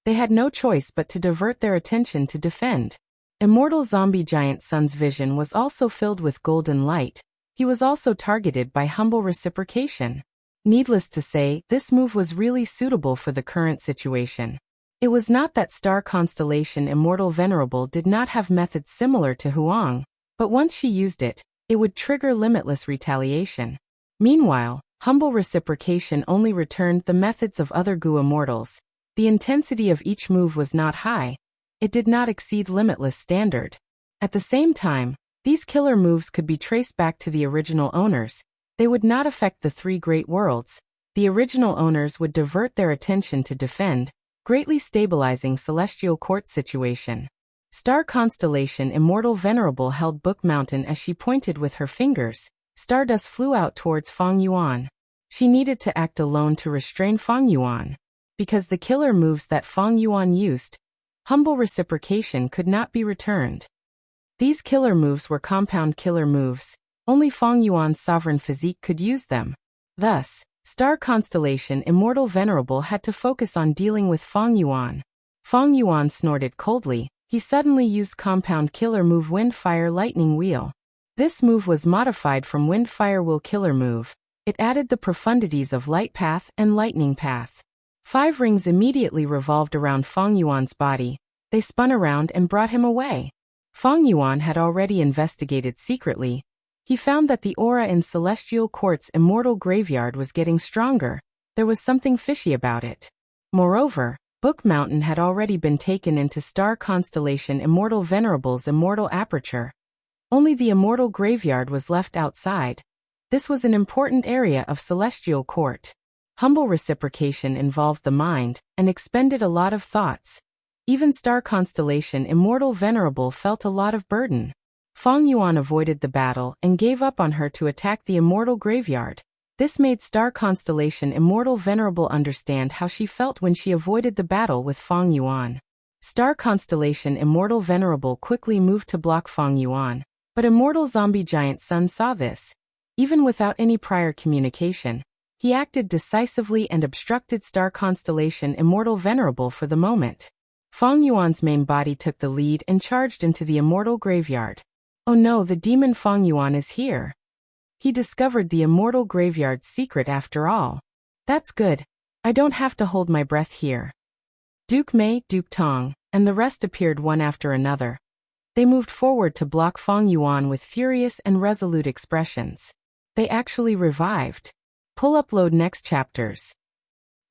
Speaker 1: They had no choice but to divert their attention to defend. Immortal Zombie Giant Sun's vision was also filled with golden light. He was also targeted by humble reciprocation. Needless to say, this move was really suitable for the current situation. It was not that Star Constellation Immortal Venerable did not have methods similar to Huang, but once she used it, it would trigger limitless retaliation. Meanwhile, humble reciprocation only returned the methods of other Gu immortals. The intensity of each move was not high. It did not exceed limitless standard. At the same time, these killer moves could be traced back to the original owners. They would not affect the three great worlds. The original owners would divert their attention to defend, greatly stabilizing Celestial Court's situation. Star Constellation Immortal Venerable held Book Mountain as she pointed with her fingers. Stardust flew out towards Feng Yuan. She needed to act alone to restrain Feng Yuan. Because the killer moves that Feng Yuan used, humble reciprocation could not be returned. These killer moves were compound killer moves. Only Feng Yuan's sovereign physique could use them. Thus, Star Constellation Immortal Venerable had to focus on dealing with Feng Yuan. Feng Yuan snorted coldly. He suddenly used compound killer move Wind Fire Lightning Wheel. This move was modified from Wind Fire Wheel Killer Move. It added the profundities of Light Path and Lightning Path. 5 rings immediately revolved around Feng Yuan's body. They spun around and brought him away. Feng Yuan had already investigated secretly. He found that the aura in Celestial Court's immortal graveyard was getting stronger. There was something fishy about it. Moreover, Book Mountain had already been taken into Star Constellation Immortal Venerable's immortal aperture. Only the immortal graveyard was left outside. This was an important area of Celestial Court. Humble reciprocation involved the mind and expended a lot of thoughts. Even Star Constellation Immortal Venerable felt a lot of burden. Feng Yuan avoided the battle and gave up on her to attack the immortal graveyard. This made Star Constellation Immortal Venerable understand how she felt when she avoided the battle with Feng Yuan. Star Constellation Immortal Venerable quickly moved to block Feng Yuan, but Immortal Zombie Giant Sun saw this. Even without any prior communication, he acted decisively and obstructed Star Constellation Immortal Venerable for the moment. Feng Yuan's main body took the lead and charged into the immortal graveyard. Oh no, the demon Feng Yuan is here. He discovered the immortal graveyard's secret after all. That's good. I don't have to hold my breath here. Duke Mei, Duke Tong, and the rest appeared one after another. They moved forward to block Feng Yuan with furious and resolute expressions. They actually revived. Upload next chapters.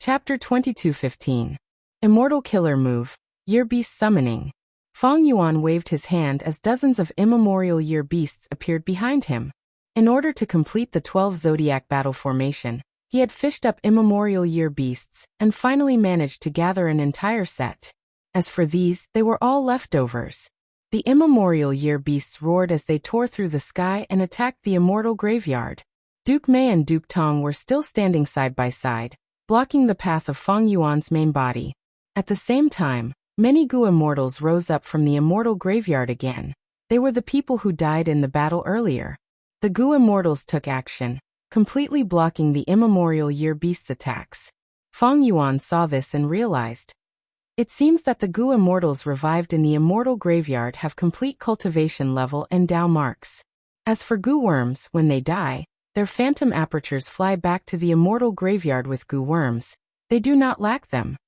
Speaker 1: Chapter 22:15. Immortal Killer Move. Year Beast Summoning. Fong Yuan waved his hand as dozens of immemorial year beasts appeared behind him. In order to complete the 12 zodiac battle formation, he had fished up immemorial year beasts and finally managed to gather an entire set. As for these, they were all leftovers. The immemorial year beasts roared as they tore through the sky and attacked the immortal graveyard. Duke Mei and Duke Tong were still standing side by side, blocking the path of Fong Yuan's main body. At the same time, many Gu immortals rose up from the immortal graveyard again. They were the people who died in the battle earlier. The Gu immortals took action, completely blocking the immemorial year beast's attacks. Fong Yuan saw this and realized. It seems that the Gu immortals revived in the immortal graveyard have complete cultivation level and Dao marks. As for Gu worms, when they die, their phantom apertures fly back to the immortal graveyard with Gu worms. They do not lack them.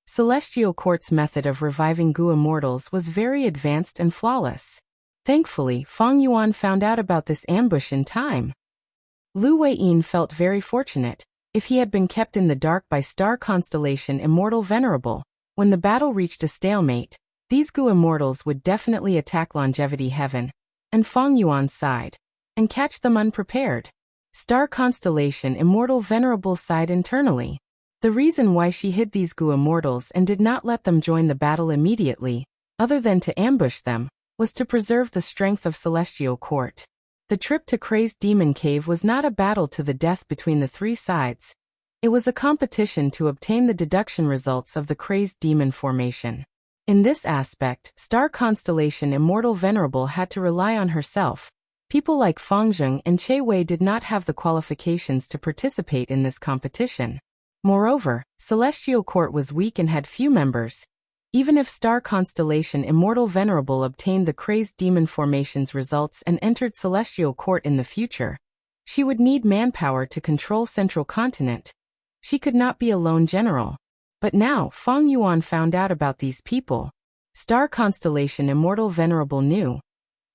Speaker 1: Celestial Court's method of reviving Gu immortals was very advanced and flawless. Thankfully, Fong Yuan found out about this ambush in time. Lu Weiyin felt very fortunate. If he had been kept in the dark by star constellation Immortal Venerable, when the battle reached a stalemate, these Gu immortals would definitely attack Longevity Heaven, and Fong Yuan sighed, and catch them unprepared. Star constellation Immortal Venerable sighed internally. The reason why she hid these Gu immortals and did not let them join the battle immediately, other than to ambush them, was to preserve the strength of Celestial Court. The trip to Crazed Demon Cave was not a battle to the death between the three sides. It was a competition to obtain the deduction results of the Crazed Demon formation. In this aspect, star constellation Immortal Venerable had to rely on herself. People like Fang Zheng and Che Wei did not have the qualifications to participate in this competition. Moreover, Celestial Court was weak and had few members. Even if star constellation Immortal Venerable obtained the Crazed Demon formation's results and entered Celestial Court in the future, she would need manpower to control Central Continent. She could not be a lone general. But now Fong Yuan found out about these people. Star constellation Immortal Venerable knew.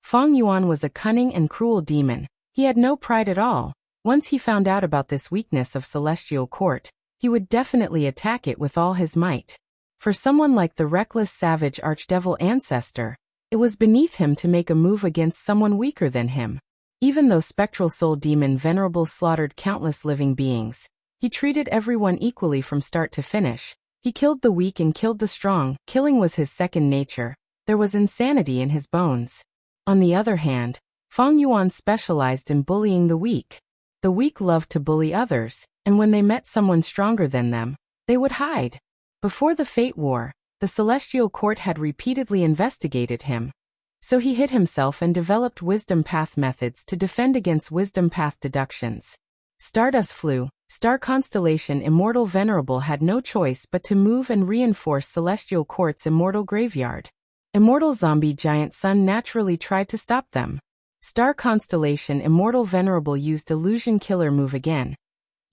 Speaker 1: Fong Yuan was a cunning and cruel demon. He had no pride at all. Once he found out about this weakness of Celestial Court, he would definitely attack it with all his might. For someone like the reckless savage Archdevil Ancestor, it was beneath him to make a move against someone weaker than him. Even though Spectral Soul Demon Venerable slaughtered countless living beings, he treated everyone equally from start to finish. He killed the weak and killed the strong. Killing was his second nature. There was insanity in his bones. On the other hand, Fong Yuan specialized in bullying the weak. The weak loved to bully others, and when they met someone stronger than them, they would hide. Before the Fate War, the Celestial Court had repeatedly investigated him. So he hid himself and developed Wisdom Path methods to defend against Wisdom Path deductions. Stardust flew. Star constellation Immortal Venerable had no choice but to move and reinforce Celestial Court's Immortal Graveyard. Immortal Zombie Giant Sun naturally tried to stop them. Star constellation Immortal Venerable used Illusion Killer move again.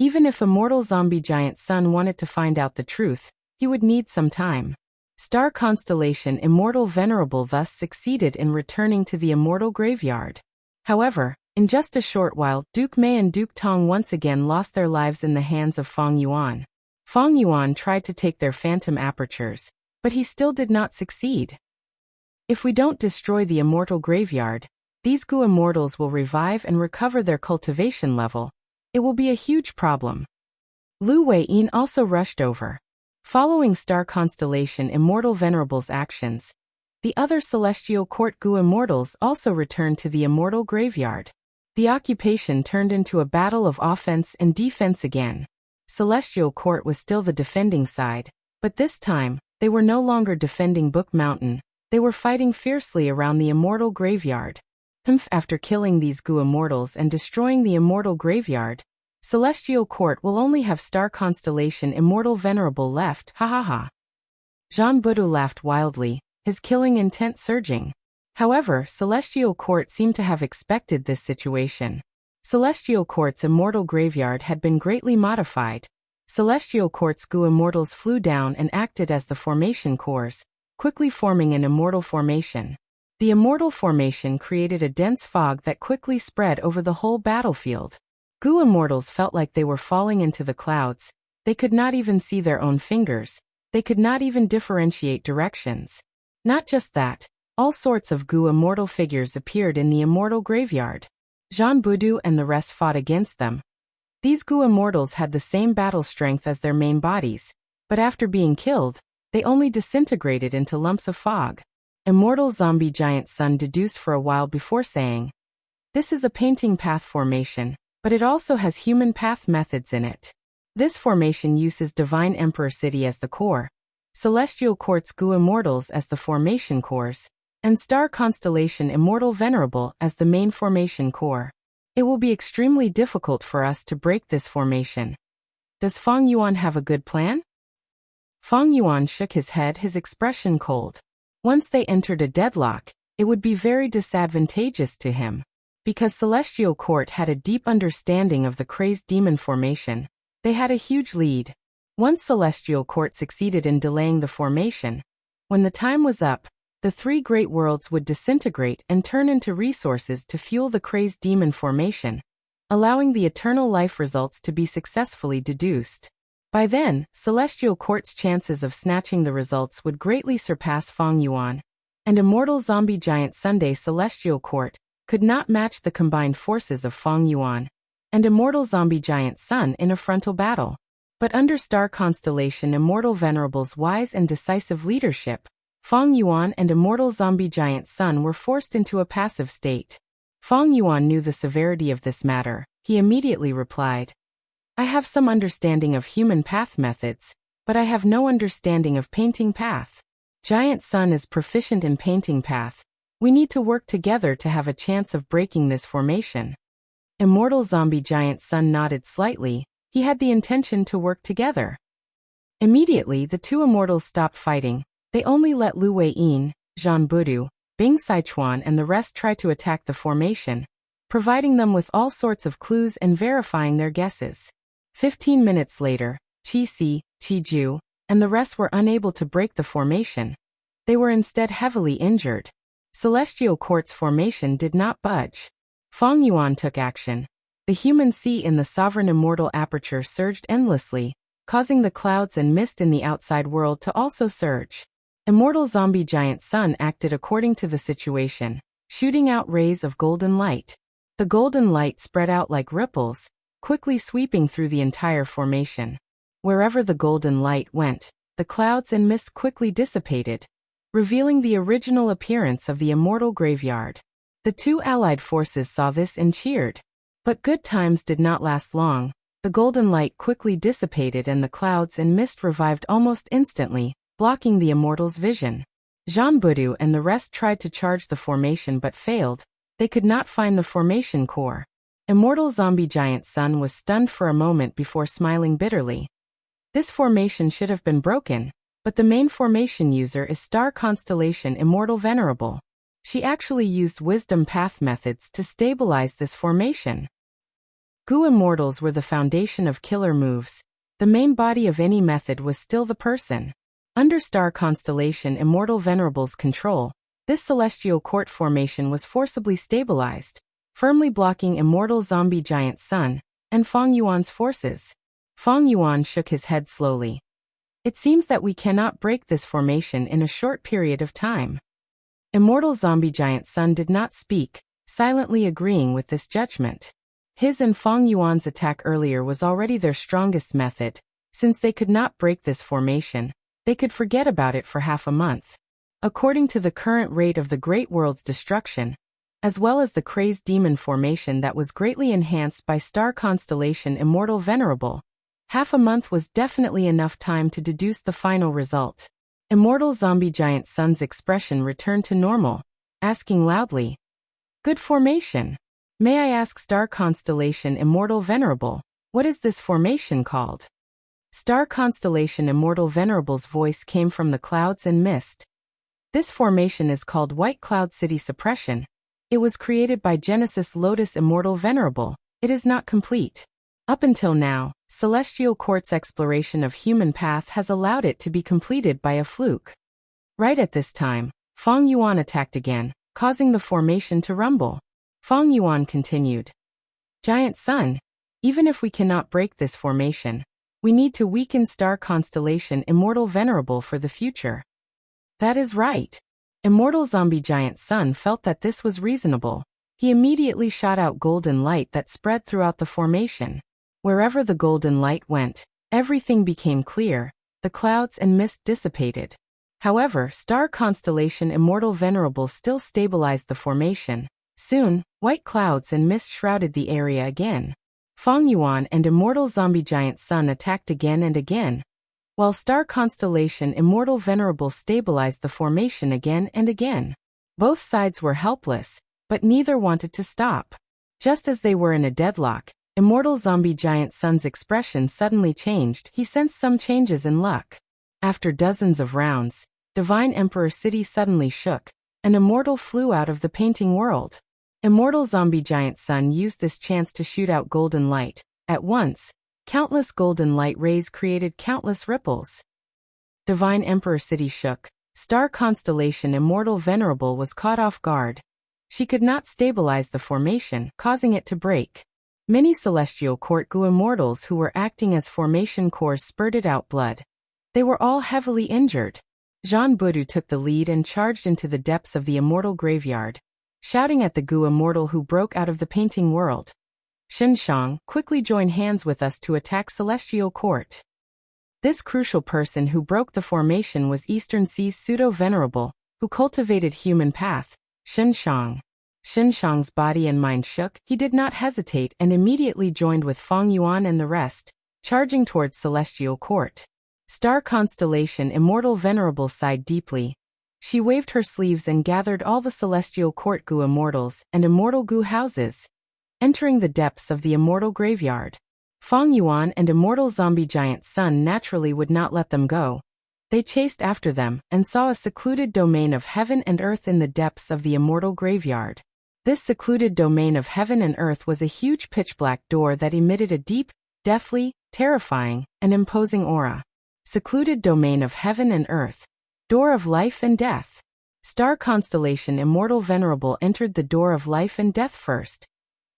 Speaker 1: Even if Immortal Zombie Giant Sun wanted to find out the truth, he would need some time. Star constellation Immortal Venerable thus succeeded in returning to the Immortal Graveyard. However, in just a short while, Duke Mei and Duke Tong once again lost their lives in the hands of Fong Yuan. Fong Yuan tried to take their phantom apertures, but he still did not succeed. If we don't destroy the Immortal Graveyard, these Gu immortals will revive and recover their cultivation level. It will be a huge problem. Lu Weiyin also rushed over. Following star constellation Immortal Venerable's actions, the other Celestial Court Gu immortals also returned to the Immortal Graveyard. The occupation turned into a battle of offense and defense again. Celestial Court was still the defending side, but this time, they were no longer defending Book Mountain. They were fighting fiercely around the Immortal Graveyard. After killing these Gu immortals and destroying the Immortal Graveyard, Celestial Court will only have star constellation Immortal Venerable left, ha ha ha. Jean Budu laughed wildly, his killing intent surging. However, Celestial Court seemed to have expected this situation. Celestial Court's Immortal Graveyard had been greatly modified. Celestial Court's Gu immortals flew down and acted as the formation cores, quickly forming an immortal formation. The immortal formation created a dense fog that quickly spread over the whole battlefield. Gu immortals felt like they were falling into the clouds. They could not even see their own fingers. They could not even differentiate directions. Not just that, all sorts of Gu immortal figures appeared in the immortal graveyard. Jean Budu and the rest fought against them. These Gu immortals had the same battle strength as their main bodies, but after being killed, they only disintegrated into lumps of fog. Immortal zombie giant Sun deduced for a while before saying, "This is a painting path formation, but it also has human path methods in it. This formation uses Divine Emperor City as the core, Celestial Quartz Gu Immortals as the formation cores, and Star Constellation Immortal Venerable as the main formation core. It will be extremely difficult for us to break this formation. Does Feng Yuan have a good plan?" Feng Yuan shook his head, his expression cold. Once they entered a deadlock, it would be very disadvantageous to him. Because Celestial Court had a deep understanding of the crazed demon formation, they had a huge lead. Once Celestial Court succeeded in delaying the formation, when the time was up, the three great worlds would disintegrate and turn into resources to fuel the crazed demon formation, allowing the eternal life results to be successfully deduced. By then, Celestial Court's chances of snatching the results would greatly surpass Feng Yuan, and Immortal Zombie Giant Sunday Celestial Court could not match the combined forces of Feng Yuan and Immortal Zombie Giant Sun in a frontal battle. But under Star Constellation Immortal Venerable's wise and decisive leadership, Feng Yuan and Immortal Zombie Giant Sun were forced into a passive state. Feng Yuan knew the severity of this matter. He immediately replied, "I have some understanding of human path methods, but I have no understanding of painting path. Giant Sun is proficient in painting path. We need to work together to have a chance of breaking this formation." Immortal Zombie Giant Sun nodded slightly. He had the intention to work together. Immediately, the two immortals stopped fighting. They only let Lu Weiyin, Zhan Budu, Bing Sichuan and the rest try to attack the formation, providing them with all sorts of clues and verifying their guesses. 15 minutes later, Qi Si, Qi Ju, and the rest were unable to break the formation. They were instead heavily injured. Celestial Quartz formation did not budge. Feng Yuan took action. The human sea in the sovereign immortal aperture surged endlessly, causing the clouds and mist in the outside world to also surge. Immortal Zombie Giant Sun acted according to the situation, shooting out rays of golden light. The golden light spread out like ripples, quickly sweeping through the entire formation. Wherever the golden light went, the clouds and mist quickly dissipated, revealing the original appearance of the immortal graveyard. The two allied forces saw this and cheered. But good times did not last long. The golden light quickly dissipated and the clouds and mist revived almost instantly, blocking the immortals' vision. Zhan Budu and the rest tried to charge the formation but failed. They could not find the formation core. Immortal Zombie Giant Sun was stunned for a moment before smiling bitterly. This formation should have been broken, but the main formation user is Star Constellation Immortal Venerable. She actually used wisdom path methods to stabilize this formation. Gu Immortals were the foundation of killer moves. The main body of any method was still the person. Under Star Constellation Immortal Venerable's control, this Celestial Court formation was forcibly stabilized, firmly blocking Immortal Zombie Giant Sun and Feng Yuan's forces. Feng Yuan shook his head slowly. "It seems that we cannot break this formation in a short period of time." Immortal Zombie Giant Sun did not speak, silently agreeing with this judgment. His and Feng Yuan's attack earlier was already their strongest method. Since they could not break this formation, they could forget about it for half a month. According to the current rate of the Great World's destruction, as well as the crazed demon formation that was greatly enhanced by Star Constellation Immortal Venerable, half a month was definitely enough time to deduce the final result. Immortal Zombie Giant Sun's expression returned to normal, asking loudly, "Good formation. May I ask Star Constellation Immortal Venerable, what is this formation called?" Star Constellation Immortal Venerable's voice came from the clouds and mist. "This formation is called White Cloud City Suppression. It was created by Genesis Lotus Immortal Venerable. It is not complete. Up until now, Celestial Court's exploration of human path has allowed it to be completed by a fluke." Right at this time, Feng Yuan attacked again, causing the formation to rumble. Feng Yuan continued, "Giant Sun, even if we cannot break this formation, we need to weaken Star Constellation Immortal Venerable for the future." "That is right. Immortal Zombie Giant Sun felt that this was reasonable. He immediately shot out golden light that spread throughout the formation. Wherever the golden light went, everything became clear, the clouds and mist dissipated. However, star constellation Immortal Venerable still stabilized the formation. Soon, white clouds and mist shrouded the area again. Feng Yuan and Immortal Zombie Giant Sun attacked again and again, while star constellation Immortal Venerable stabilized the formation again and again. Both sides were helpless, but neither wanted to stop. Just as they were in a deadlock, Immortal Zombie Giant Sun's expression suddenly changed. He sensed some changes in luck. After dozens of rounds, Divine Emperor City suddenly shook. An immortal flew out of the painting world. Immortal Zombie Giant Sun used this chance to shoot out golden light. At once, countless golden light rays created countless ripples. Divine Emperor City shook. Star constellation Immortal Venerable was caught off guard. She could not stabilize the formation, causing it to break. Many Celestial Court Gu immortals who were acting as formation cores spurted out blood. They were all heavily injured. Jean Budu took the lead and charged into the depths of the immortal graveyard, shouting at the Gu immortal who broke out of the painting world. Shenshang, quickly join hands with us to attack Celestial Court. This crucial person who broke the formation was Eastern Sea's pseudo-venerable, who cultivated human path, Shenshang. Shenshang's body and mind shook. He did not hesitate and immediately joined with Feng Yuan and the rest, charging towards Celestial Court. Star constellation Immortal Venerable sighed deeply. She waved her sleeves and gathered all the Celestial Court Gu immortals and immortal Gu houses, entering the depths of the immortal graveyard. Feng Yuan and Immortal Zombie Giant Sun naturally would not let them go. They chased after them and saw a secluded domain of heaven and earth in the depths of the immortal graveyard. This secluded domain of heaven and earth was a huge pitch-black door that emitted a deep, deathly, terrifying, and imposing aura. Secluded domain of heaven and earth. Door of life and death. Star constellation Immortal Venerable entered the door of life and death first.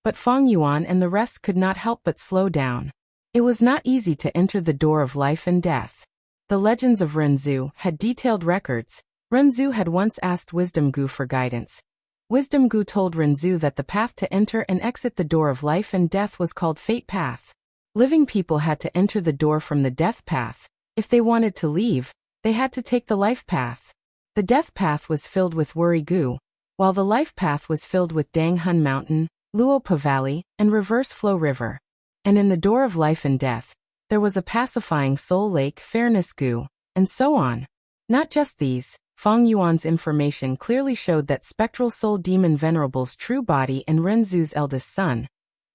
Speaker 1: But Feng Yuan and the rest could not help but slow down. It was not easy to enter the door of life and death. The legends of Renzu had detailed records. Renzu had once asked Wisdom Gu for guidance. Wisdom Gu told Renzu that the path to enter and exit the door of life and death was called Fate Path. Living people had to enter the door from the death path. If they wanted to leave, they had to take the life path. The death path was filled with Worry Gu, while the life path was filled with Dang Hun Mountain, Luopa Valley, and Reverse Flow River. And in the door of life and death, there was a pacifying Soul Lake Fairness Gu, and so on. Not just these, Feng Yuan's information clearly showed that Spectral Soul Demon Venerable's true body and Renzu's eldest son,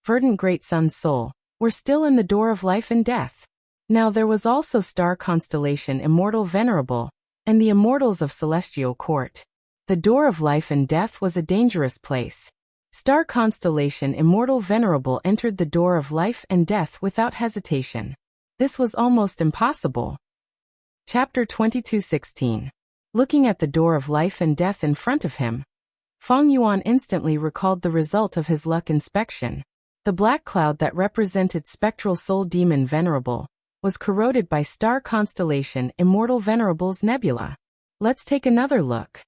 Speaker 1: Verdant Great Sun's soul, were still in the door of life and death. Now there was also star constellation Immortal Venerable, and the immortals of Celestial Court. The door of life and death was a dangerous place. Star constellation Immortal Venerable entered the door of life and death without hesitation. This was almost impossible. Chapter 22:16. Looking at the door of life and death in front of him, Feng Yuan instantly recalled the result of his luck inspection. The black cloud that represented Spectral Soul Demon Venerable was corroded by star constellation Immortal Venerable's nebula. Let's take another look.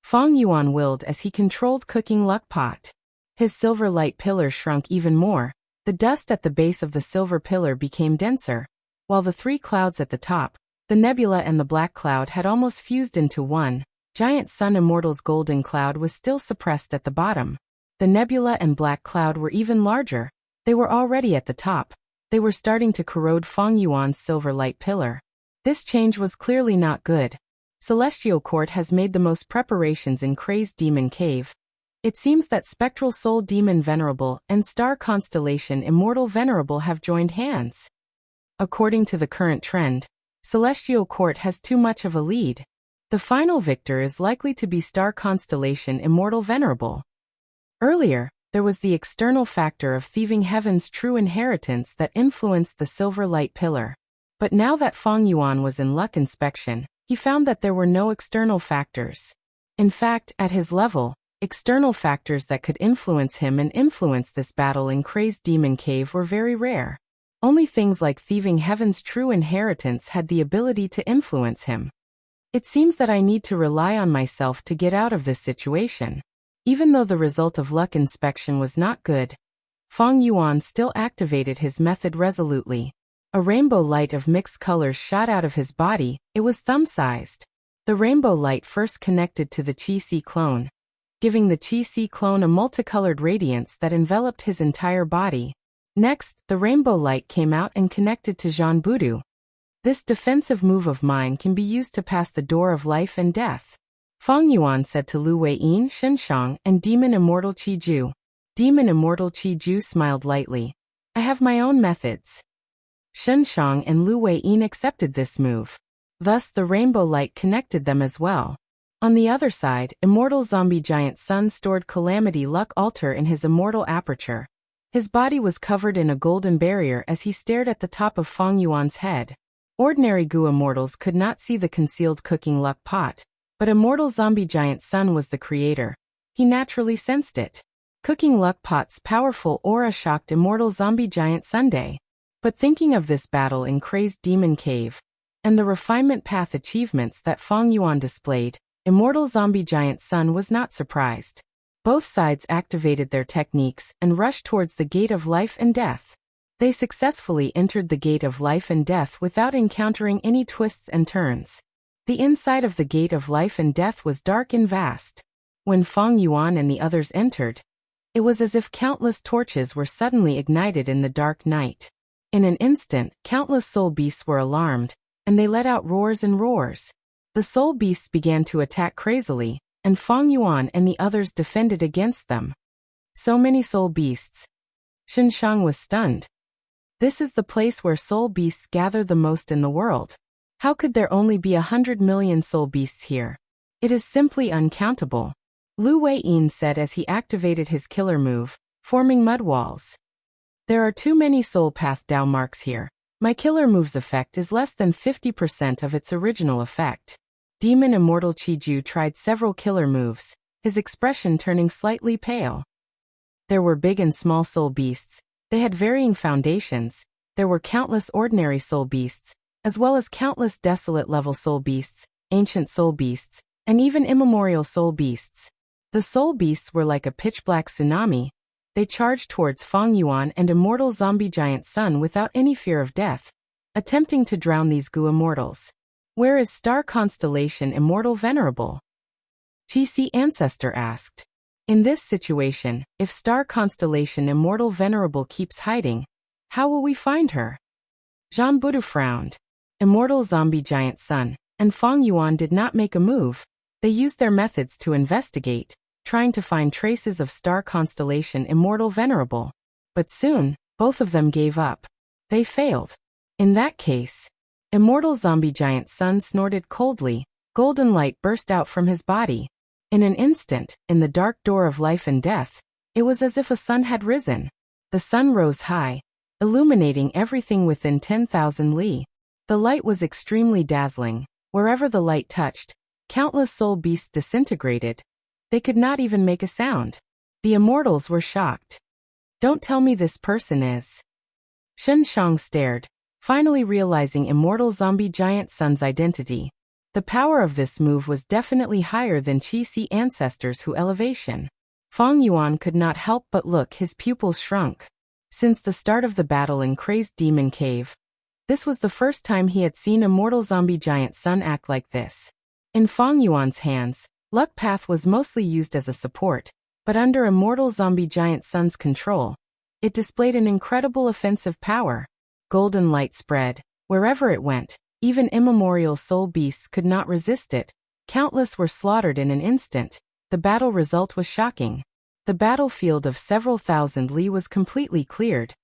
Speaker 1: Feng Yuan willed as he controlled cooking luck pot. His silver light pillar shrunk even more. The dust at the base of the silver pillar became denser, while the three clouds at the top, the nebula and the black cloud, had almost fused into one. Giant Sun Immortal's golden cloud was still suppressed at the bottom. The nebula and black cloud were even larger. They were already at the top. They were starting to corrode Feng Yuan's silver light pillar. This change was clearly not good. Celestial Court has made the most preparations in Crazed Demon Cave. It seems that Spectral Soul Demon Venerable and Star Constellation Immortal Venerable have joined hands. According to the current trend, Celestial Court has too much of a lead. The final victor is likely to be Star Constellation Immortal Venerable. Earlier, there was the external factor of thieving heaven's true inheritance that influenced the silver light pillar. But now that Feng Yuan was in luck inspection, he found that there were no external factors. In fact, at his level, external factors that could influence him and influence this battle in Crazed Demon Cave were very rare. Only things like thieving heaven's true inheritance had the ability to influence him. It seems that I need to rely on myself to get out of this situation. Even though the result of luck inspection was not good, Feng Yuan still activated his method resolutely. A rainbow light of mixed colors shot out of his body. It was thumb-sized. The rainbow light first connected to the Qi-Si clone, giving the Qi-Si clone a multicolored radiance that enveloped his entire body. Next, the rainbow light came out and connected to Zhan Budu. This defensive move of mine can be used to pass the door of life and death. Feng Yuan said to Lu Weiyin, Shenshang, and Demon Immortal Qiju. Demon Immortal Qiju smiled lightly. I have my own methods. Shenshang and Lu Weiyin accepted this move. Thus, the rainbow light connected them as well. On the other side, Immortal Zombie Giant Sun stored Calamity Luck Altar in his immortal aperture. His body was covered in a golden barrier as he stared at the top of Feng Yuan's head. Ordinary Gu immortals could not see the concealed cooking luck pot, but Immortal Zombie Giant Sun was the creator. He naturally sensed it. Cooking luck pot's powerful aura shocked Immortal Zombie Giant Sunday. But thinking of this battle in Crazed Demon Cave, and the refinement path achievements that Feng Yuan displayed, Immortal Zombie Giant Sun was not surprised. Both sides activated their techniques and rushed towards the Gate of Life and Death. They successfully entered the Gate of Life and Death without encountering any twists and turns. The inside of the Gate of Life and Death was dark and vast. When Feng Yuan and the others entered, it was as if countless torches were suddenly ignited in the dark night. In an instant, countless soul beasts were alarmed, and they let out roars and roars. The soul beasts began to attack crazily, and Feng Yuan and the others defended against them. So many soul beasts. Shenshang was stunned. This is the place where soul beasts gather the most in the world. How could there only be 100 million soul beasts here? It is simply uncountable. Lu Weiyin said as he activated his killer move, forming mud walls. There are too many soul path Dao marks here. My killer move's effect is less than 50% of its original effect. Demon Immortal Qiju tried several killer moves, his expression turning slightly pale. There were big and small soul beasts. They had varying foundations. There were countless ordinary soul beasts, as well as countless desolate-level soul beasts, ancient soul beasts, and even immemorial soul beasts. The soul beasts were like a pitch-black tsunami. They charged towards Feng Yuan and Immortal Zombie Giant Sun without any fear of death, attempting to drown these Gu immortals. Where is Star Constellation Immortal Venerable? Qi-Si Ancestor asked. In this situation, if Star Constellation Immortal Venerable keeps hiding, how will we find her? Zhan Budu frowned. Immortal Zombie Giant Sun and Feng Yuan did not make a move. They used their methods to investigate, trying to find traces of Star Constellation Immortal Venerable. But soon, both of them gave up. They failed. In that case, Immortal Zombie Giant Sun snorted coldly. Golden light burst out from his body. In an instant, in the dark door of life and death, it was as if a sun had risen. The sun rose high, illuminating everything within 10,000 li. The light was extremely dazzling. Wherever the light touched, countless soul beasts disintegrated. They could not even make a sound. The immortals were shocked. Don't tell me this person is. Shenshang stared, finally realizing Immortal Zombie Giant Sun's identity. The power of this move was definitely higher than Qi-Si Ancestor's Hu elevation. Feng Yuan could not help but look, his pupils shrunk. Since the start of the battle in Crazed Demon Cave, this was the first time he had seen Immortal Zombie Giant Sun act like this. In Feng Yuan's hands, Luck Path was mostly used as a support, but under Immortal Zombie Giant Sun's control, it displayed an incredible offensive power. Golden light spread. Wherever it went, even immemorial soul beasts could not resist it. Countless were slaughtered in an instant. The battle result was shocking. The battlefield of several thousand li was completely cleared.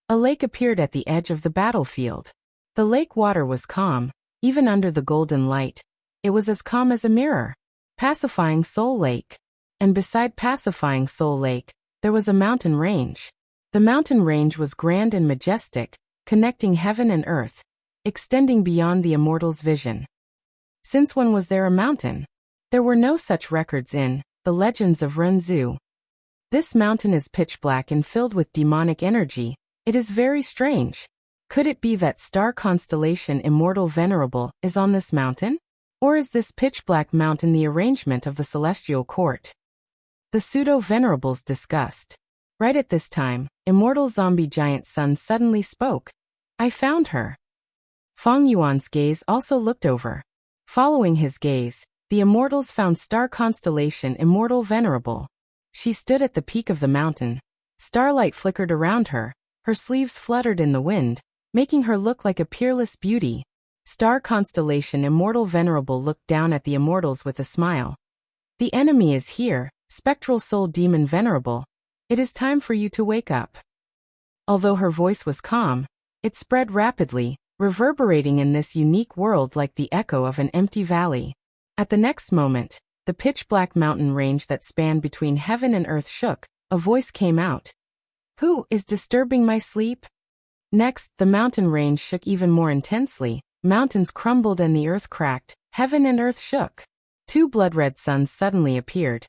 Speaker 1: A lake appeared at the edge of the battlefield. The lake water was calm, even under the golden light. It was as calm as a mirror. Pacifying Soul Lake. And beside Pacifying Soul Lake, there was a mountain range. The mountain range was grand and majestic, connecting heaven and earth, extending beyond the immortal's vision. Since when was there a mountain? There were no such records in the legends of Renzu. This mountain is pitch black and filled with demonic energy. It is very strange. Could it be that Star Constellation Immortal Venerable is on this mountain? Or is this pitch-black mountain the arrangement of the celestial court? The pseudo-venerables discussed. Right at this time, immortal zombie giant Sun suddenly spoke. I found her. Fang Yuan's gaze also looked over. Following his gaze, the immortals found star constellation Immortal Venerable. She stood at the peak of the mountain. Starlight flickered around her. Her sleeves fluttered in the wind, making her look like a peerless beauty. Star constellation Immortal Venerable looked down at the immortals with a smile. The enemy is here, spectral soul demon Venerable. It is time for you to wake up. Although her voice was calm, it spread rapidly, reverberating in this unique world like the echo of an empty valley. At the next moment, the pitch-black mountain range that spanned between heaven and earth shook. A voice came out. Who is disturbing my sleep? Next, the mountain range shook even more intensely. Mountains crumbled and the earth cracked. Heaven and earth shook. Two blood-red suns suddenly appeared,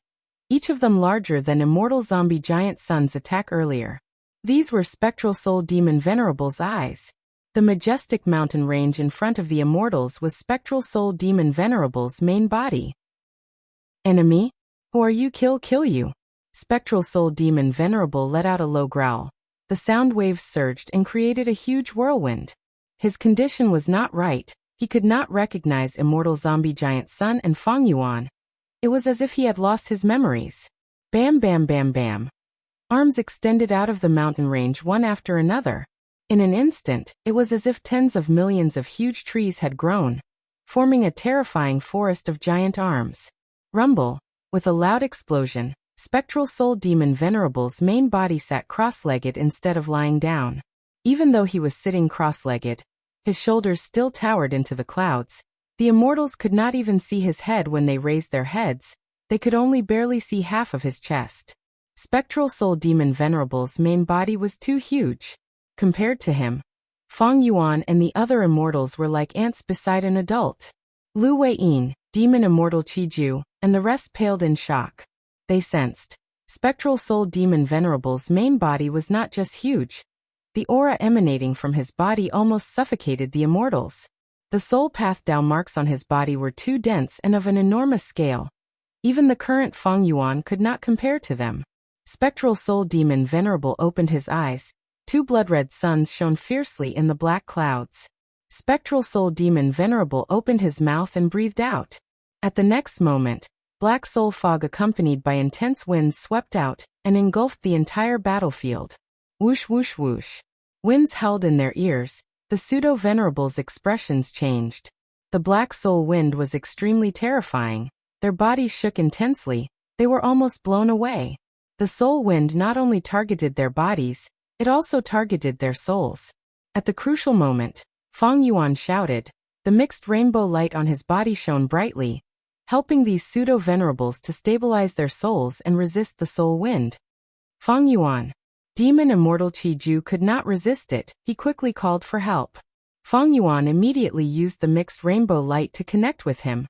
Speaker 1: each of them larger than immortal zombie giant Sun's attack earlier. These were spectral soul demon Venerable's eyes. The majestic mountain range in front of the immortals was spectral soul demon Venerable's main body. Enemy? Who are you? Kill you. Spectral soul demon Venerable let out a low growl. The sound waves surged and created a huge whirlwind. His condition was not right. He could not recognize immortal zombie giant Sun and Fang Yuan. It was as if he had lost his memories. Bam bam bam bam. Arms extended out of the mountain range one after another. In an instant, it was as if tens of millions of huge trees had grown, forming a terrifying forest of giant arms. Rumble. With a loud explosion, spectral soul demon Venerable's main body sat cross-legged instead of lying down. Even though he was sitting cross-legged, his shoulders still towered into the clouds. The immortals could not even see his head when they raised their heads. They could only barely see half of his chest. Spectral soul demon Venerable's main body was too huge. Compared to him, Fang Yuan and the other immortals were like ants beside an adult. Lu Weiyin, demon immortal Qiju, and the rest paled in shock. They sensed. Spectral soul demon Venerable's main body was not just huge. The aura emanating from his body almost suffocated the immortals. The soul path Dao marks on his body were too dense and of an enormous scale. Even the current Fang Yuan could not compare to them. Spectral soul demon Venerable opened his eyes. Two blood-red suns shone fiercely in the black clouds. Spectral soul demon Venerable opened his mouth and breathed out. At the next moment, black soul fog accompanied by intense winds swept out and engulfed the entire battlefield. Whoosh whoosh whoosh. Winds howled in their ears. The pseudo-venerables' expressions changed. The black soul wind was extremely terrifying. Their bodies shook intensely. They were almost blown away. The soul wind not only targeted their bodies, it also targeted their souls. At the crucial moment, Fang Yuan shouted. The mixed rainbow light on his body shone brightly, helping these pseudo-venerables to stabilize their souls and resist the soul wind. Fang Yuan. Demon immortal Qiju could not resist it. He quickly called for help. Fang Yuan immediately used the mixed rainbow light to connect with him,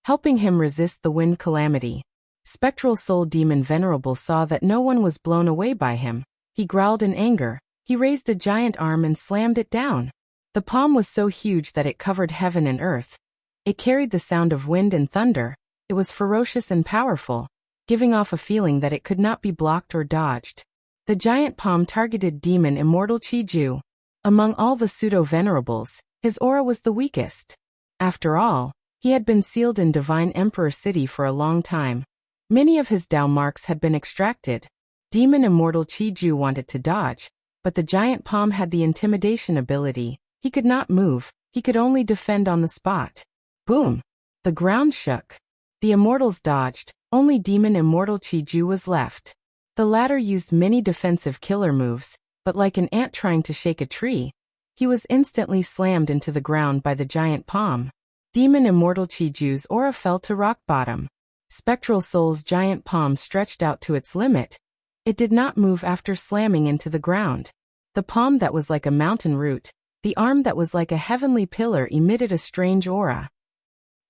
Speaker 1: helping him resist the wind calamity. Spectral soul demon Venerable saw that no one was blown away by him. He growled in anger. He raised a giant arm and slammed it down. The palm was so huge that it covered heaven and earth. It carried the sound of wind and thunder. It was ferocious and powerful, giving off a feeling that it could not be blocked or dodged. The giant palm targeted demon immortal Qiju. Among all the pseudo-venerables, his aura was the weakest. After all, he had been sealed in Divine Emperor City for a long time. Many of his Dao marks had been extracted. Demon immortal Qiju wanted to dodge, but the giant palm had the intimidation ability. He could not move, he could only defend on the spot. Boom! The ground shook. The immortals dodged, only demon immortal Qiju was left. The latter used many defensive killer moves, but like an ant trying to shake a tree, he was instantly slammed into the ground by the giant palm. Demon immortal Qiju's aura fell to rock bottom. Spectral soul's giant palm stretched out to its limit. It did not move after slamming into the ground. The palm that was like a mountain root, the arm that was like a heavenly pillar emitted a strange aura.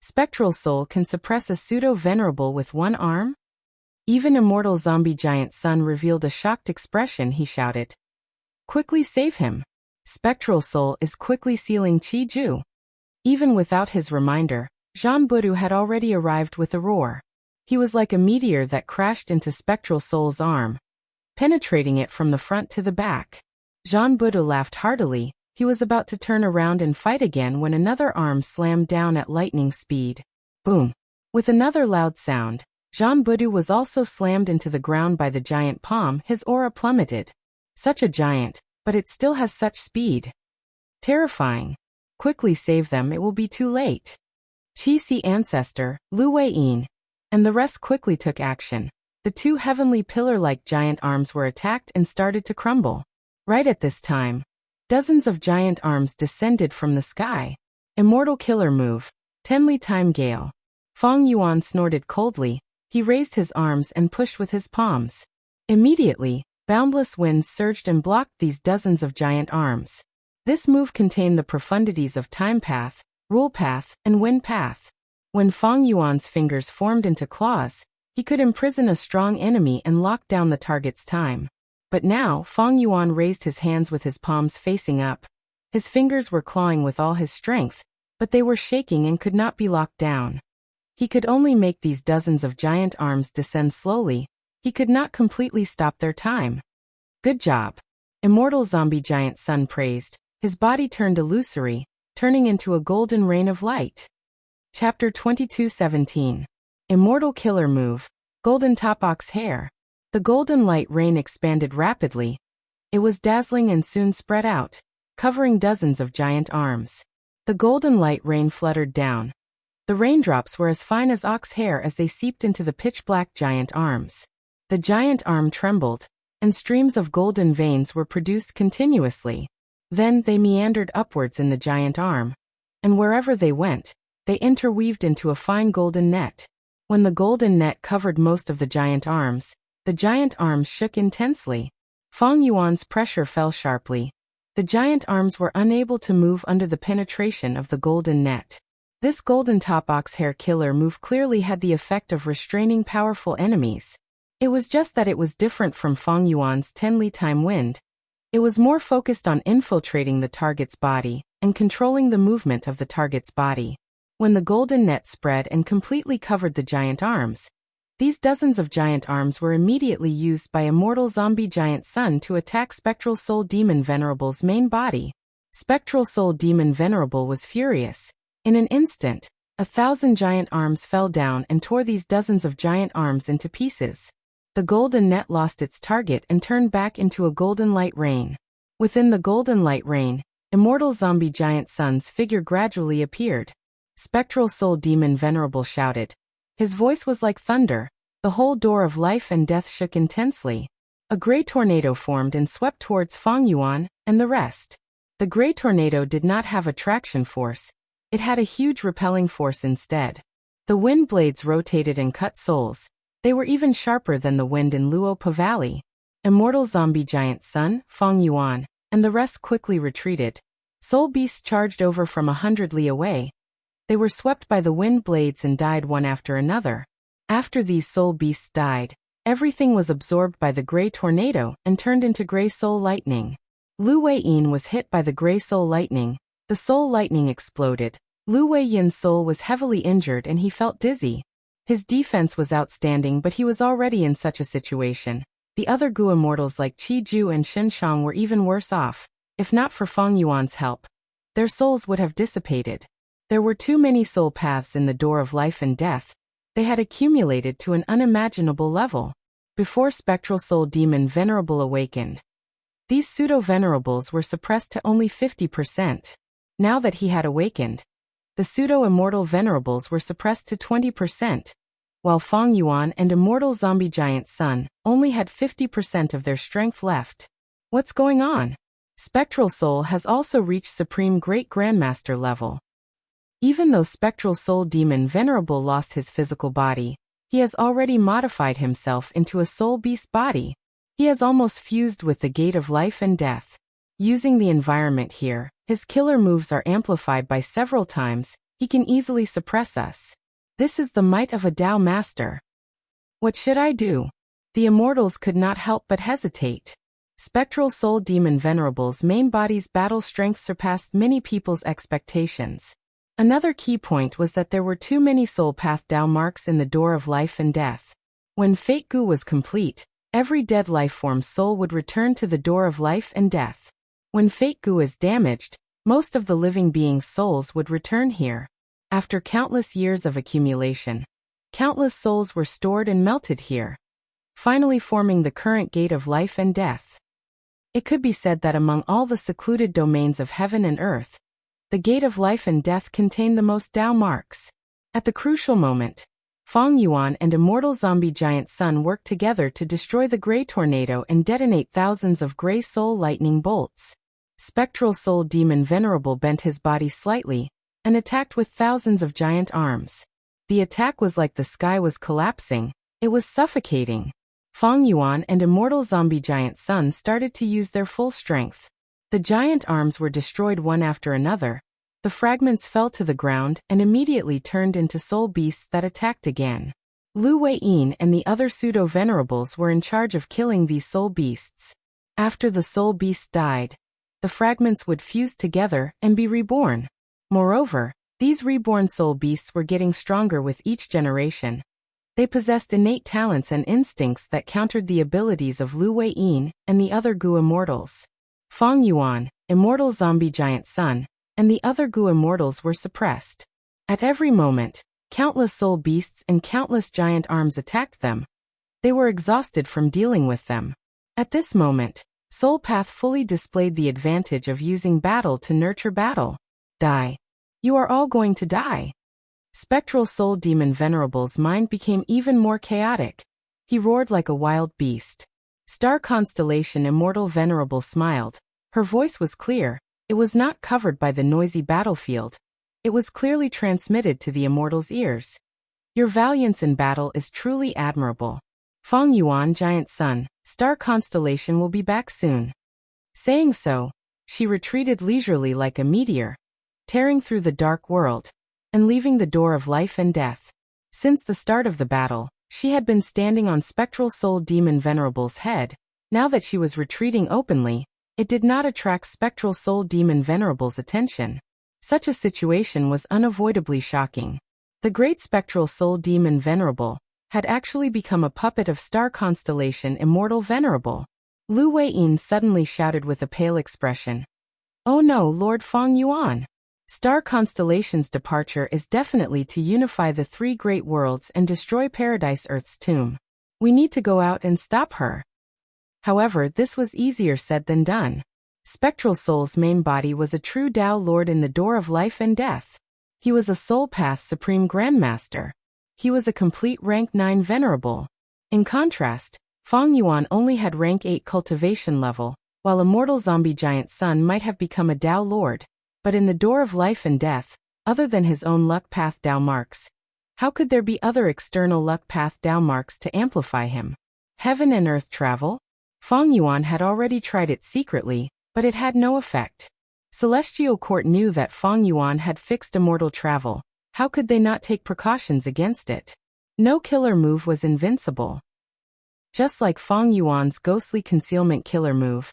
Speaker 1: Spectral soul can suppress a pseudo-venerable with one arm? Even immortal zombie giant Sun revealed a shocked expression. He shouted. Quickly save him. Spectral soul is quickly sealing Qiju. Even without his reminder, Jean Budu had already arrived with a roar. He was like a meteor that crashed into Spectral Soul's arm, penetrating it from the front to the back. Jean Budu laughed heartily. He was about to turn around and fight again when another arm slammed down at lightning speed. Boom! With another loud sound, Jean Budu was also slammed into the ground by the giant palm. His aura plummeted. Such a giant, but it still has such speed. Terrifying. Quickly save them, it will be too late. Qi ancestor, Lu Weiyin, and the rest quickly took action. The two heavenly pillar-like giant arms were attacked and started to crumble. Right at this time, dozens of giant arms descended from the sky. Immortal killer move. Tenli time gale. Feng Yuan snorted coldly. He raised his arms and pushed with his palms. Immediately, boundless winds surged and blocked these dozens of giant arms. This move contained the profundities of time path, rule path, and wind path. When Feng Yuan's fingers formed into claws, he could imprison a strong enemy and lock down the target's time. But now, Feng Yuan raised his hands with his palms facing up. His fingers were clawing with all his strength, but they were shaking and could not be locked down. He could only make these dozens of giant arms descend slowly. He could not completely stop their time. Good job. Immortal zombie giant Sun praised. His body turned illusory, turning into a golden rain of light. Chapter 22:17. Immortal killer move. Golden top ox hair. The golden light rain expanded rapidly. It was dazzling and soon spread out, covering dozens of giant arms. The golden light rain fluttered down. The raindrops were as fine as ox hair as they seeped into the pitch-black giant arms. The giant arm trembled, and streams of golden veins were produced continuously. Then they meandered upwards in the giant arm, and wherever they went, they interweaved into a fine golden net. When the golden net covered most of the giant arms shook intensely. Feng Yuan's pressure fell sharply. The giant arms were unable to move under the penetration of the golden net. This golden top ox hair killer move clearly had the effect of restraining powerful enemies. It was just that it was different from Feng Yuan's Tenli time wind. It was more focused on infiltrating the target's body and controlling the movement of the target's body. When the golden net spread and completely covered the giant arms, these dozens of giant arms were immediately used by immortal zombie giant Sun to attack Spectral Soul Demon Venerable's main body. Spectral Soul Demon Venerable was furious. In an instant, 1,000 giant arms fell down and tore these dozens of giant arms into pieces. The golden net lost its target and turned back into a golden light rain. Within the golden light rain, immortal zombie giant Sun's figure gradually appeared. Spectral Soul Demon Venerable shouted. His voice was like thunder. The whole door of life and death shook intensely. A gray tornado formed and swept towards Feng Yuan and the rest. The gray tornado did not have attraction force. It had a huge repelling force instead. The wind blades rotated and cut souls. They were even sharper than the wind in Luopa Valley. Immortal zombie giant Sun, Feng Yuan, and the rest quickly retreated. Soul beasts charged over from 100 li away. They were swept by the wind blades and died one after another. After these soul beasts died, everything was absorbed by the gray tornado and turned into gray soul lightning. Lu Weiyin was hit by the gray soul lightning. The soul lightning exploded. Lu Weiyin's soul was heavily injured and he felt dizzy. His defense was outstanding, but he was already in such a situation. The other Gu immortals like Qi Ju and Shen Shang were even worse off. If not for Feng Yuan's help, their souls would have dissipated. There were too many soul paths in the door of life and death. They had accumulated to an unimaginable level. Before Spectral Soul Demon Venerable awakened, these pseudo-venerables were suppressed to only 50%. Now that he had awakened, the pseudo-immortal venerables were suppressed to 20%, while Feng Yuan and immortal zombie giant Sun only had 50% of their strength left. What's going on? Spectral Soul has also reached Supreme Great Grandmaster level. Even though Spectral Soul Demon Venerable lost his physical body, he has already modified himself into a soul beast body. He has almost fused with the gate of life and death. Using the environment here, his killer moves are amplified by several times. He can easily suppress us. This is the might of a Tao master. What should I do? The immortals could not help but hesitate. Spectral Soul Demon Venerable's main body's battle strength surpassed many people's expectations. Another key point was that there were too many soul path Dao marks in the door of life and death. When Fate Gu was complete, every dead life form's soul would return to the door of life and death. When Fate Gu is damaged, most of the living beings' souls would return here. After countless years of accumulation, countless souls were stored and melted here, finally forming the current gate of life and death. It could be said that among all the secluded domains of heaven and earth, the gate of life and death contained the most Dao marks. At the crucial moment, Feng Yuan and immortal zombie giant Sun worked together to destroy the gray tornado and detonate thousands of gray soul lightning bolts. Spectral soul demon Venerable bent his body slightly and attacked with thousands of giant arms. The attack was like the sky was collapsing. It was suffocating. Feng Yuan and immortal zombie giant Sun started to use their full strength. The giant arms were destroyed one after another. The fragments fell to the ground and immediately turned into soul beasts that attacked again. Lu Weiyin and the other pseudo-venerables were in charge of killing these soul beasts. After the soul beasts died, the fragments would fuse together and be reborn. Moreover, these reborn soul beasts were getting stronger with each generation. They possessed innate talents and instincts that countered the abilities of Lu Weiyin and the other Gu immortals. Feng Yuan, immortal zombie giant Sun, and the other Gu immortals were suppressed. At every moment, countless soul beasts and countless giant arms attacked them. They were exhausted from dealing with them. At this moment, Soul Path fully displayed the advantage of using battle to nurture battle. Die. You are all going to die. Spectral soul demon Venerable's mind became even more chaotic. He roared like a wild beast. Star Constellation Immortal Venerable smiled. Her voice was clear. It was not covered by the noisy battlefield. It was clearly transmitted to the immortal's ears. Your valiance in battle is truly admirable. Feng Yuan Giant Sun, Star Constellation will be back soon. Saying so, she retreated leisurely like a meteor, tearing through the dark world, and leaving the door of life and death. Since the start of the battle, she had been standing on Spectral Soul Demon Venerable's head. Now that she was retreating openly, it did not attract Spectral Soul Demon Venerable's attention. Such a situation was unavoidably shocking. The great Spectral Soul Demon Venerable had actually become a puppet of Star Constellation Immortal Venerable. Lu Weiyin suddenly shouted with a pale expression. Oh no, Lord Feng Yuan! Star Constellation's departure is definitely to unify the three great worlds and destroy Paradise Earth's tomb. We need to go out and stop her. However, this was easier said than done. Spectral Soul's main body was a true Tao Lord in the door of life and death. He was a Soul Path Supreme Grandmaster. He was a complete rank 9 Venerable. In contrast, Feng Yuan only had rank 8 cultivation level, while immortal zombie giant Sun might have become a Tao Lord. But in the door of life and death, other than his own luck path Tao marks, how could there be other external luck path Tao marks to amplify him? Heaven and earth travel? Feng Yuan had already tried it secretly, but it had no effect. Celestial Court knew that Feng Yuan had fixed immortal travel. How could they not take precautions against it? No killer move was invincible. Just like Feng Yuan's ghostly concealment killer move,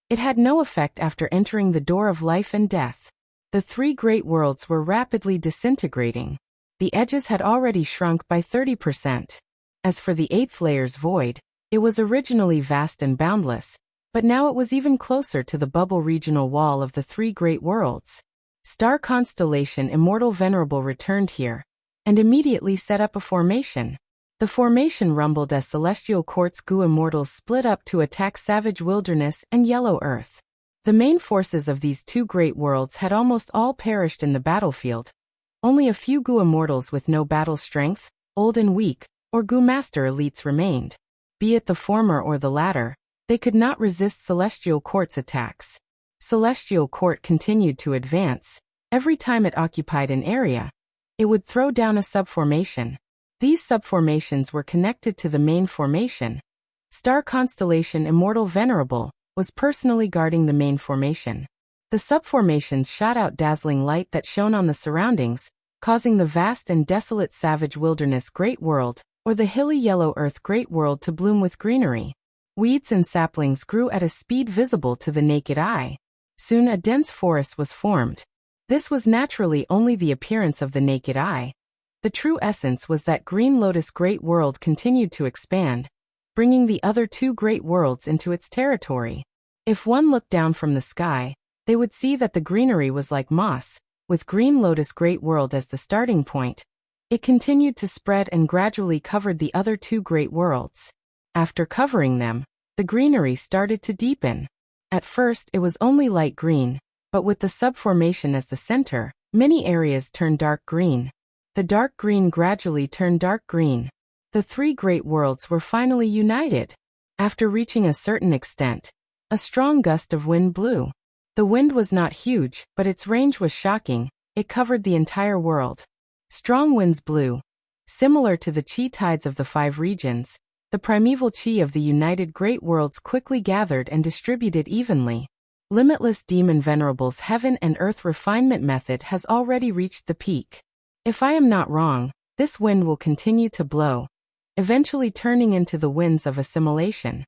Speaker 1: it had no effect after entering the door of life and death. The three great worlds were rapidly disintegrating. The edges had already shrunk by 30%. As for the 8th layer's void, it was originally vast and boundless, but now it was even closer to the bubble regional wall of the three great worlds. Star Constellation Immortal Venerable returned here, and immediately set up a formation. The formation rumbled as Celestial Court's Gu Immortals split up to attack Savage Wilderness and Yellow Earth. The main forces of these two great worlds had almost all perished in the battlefield. Only a few Gu Immortals with no battle strength, old and weak, or Gu Master elites remained. Be it the former or the latter, they could not resist Celestial Court's attacks. Celestial Court continued to advance. Every time it occupied an area, it would throw down a subformation. These subformations were connected to the main formation. Star Constellation Immortal Venerable was personally guarding the main formation. The subformations shot out dazzling light that shone on the surroundings, causing the vast and desolate Savage Wilderness Great World, or the hilly Yellow Earth Great World to bloom with greenery. Weeds and saplings grew at a speed visible to the naked eye. Soon a dense forest was formed. This was naturally only the appearance of the naked eye. The true essence was that Green Lotus Great World continued to expand, bringing the other two great worlds into its territory. If one looked down from the sky, they would see that the greenery was like moss, with Green Lotus Great World as the starting point. It continued to spread and gradually covered the other two great worlds. After covering them, the greenery started to deepen. At first it was only light green, but with the subformation as the center, many areas turned dark green. The dark green gradually turned dark green. The three great worlds were finally united. After reaching a certain extent, a strong gust of wind blew. The wind was not huge, but its range was shocking. It covered the entire world. Strong winds blew. Similar to the chi tides of the 5 regions, the primeval chi of the united great worlds quickly gathered and distributed evenly. Limitless Demon Venerable's Heaven and Earth refinement method has already reached the peak. If I am not wrong, this wind will continue to blow, eventually turning into the winds of assimilation.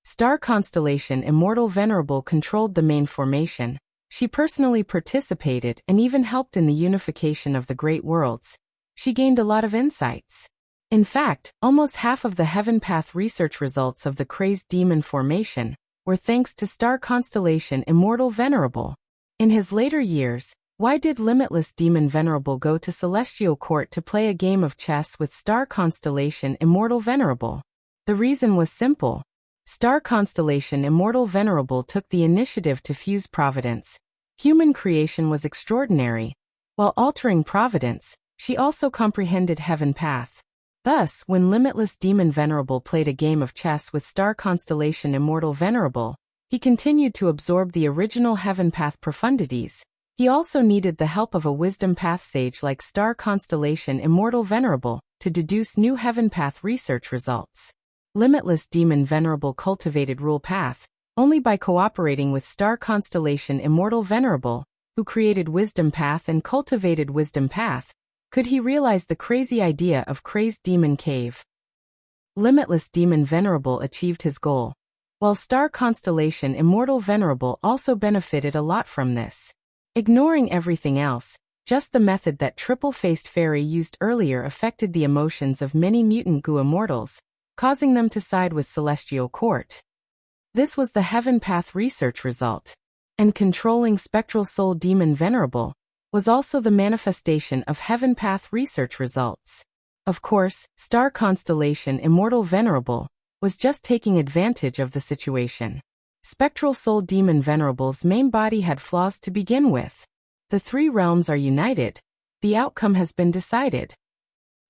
Speaker 1: Star constellation Immortal Venerable controlled the main formation. She personally participated and even helped in the unification of the great worlds. She gained a lot of insights. In fact, almost half of the Heaven Path research results of the Crazed Demon formation were thanks to Star Constellation Immortal Venerable. In his later years, why did Limitless Demon Venerable go to Celestial Court to play a game of chess with Star Constellation Immortal Venerable? The reason was simple. Star Constellation Immortal Venerable took the initiative to fuse providence. Human creation was extraordinary. While altering providence, she also comprehended Heaven Path. Thus, when Limitless Demon Venerable played a game of chess with Star Constellation Immortal Venerable, he continued to absorb the original Heaven Path profundities. He also needed the help of a Wisdom Path sage like Star Constellation Immortal Venerable to deduce new Heaven Path research results. Limitless Demon Venerable cultivated Rule Path only by cooperating with Star Constellation Immortal Venerable, who created Wisdom Path and cultivated Wisdom Path, could he realize the crazy idea of Crazed Demon Cave. Limitless Demon Venerable achieved his goal, while Star Constellation Immortal Venerable also benefited a lot from this. Ignoring everything else, just the method that Triple-Faced Fairy used earlier affected the emotions of many mutant Gu immortals, causing them to side with Celestial Court. This was the Heaven Path research result. And controlling Spectral Soul Demon Venerable was also the manifestation of Heaven Path research results. Of course, Star Constellation Immortal Venerable was just taking advantage of the situation. Spectral Soul Demon Venerable's main body had flaws to begin with. The 3 realms are united. The outcome has been decided.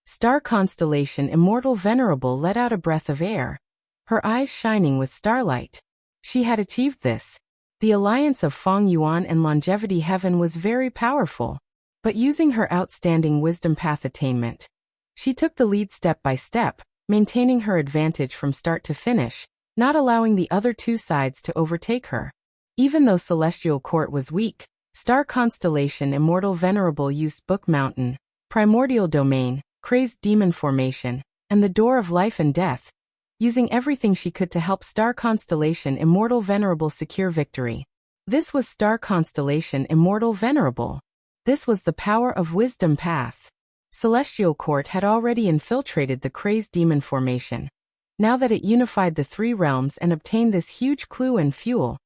Speaker 1: Star Constellation Immortal Venerable let out a breath of air, her eyes shining with starlight. She had achieved this. The alliance of Feng Yuan and Longevity Heaven was very powerful, but using her outstanding Wisdom Path attainment, she took the lead step by step, maintaining her advantage from start to finish, not allowing the other 2 sides to overtake her. Even though Celestial Court was weak, Star Constellation Immortal Venerable used Book Mountain, Primordial Domain, Crazed Demon Formation, and the Door of Life and Death, using everything she could to help Star Constellation Immortal Venerable secure victory. This was Star Constellation Immortal Venerable. This was the power of Wisdom Path. Celestial Court had already infiltrated the Crazed Demon Formation. Now that it unified the 3 realms and obtained this huge clue and fuel,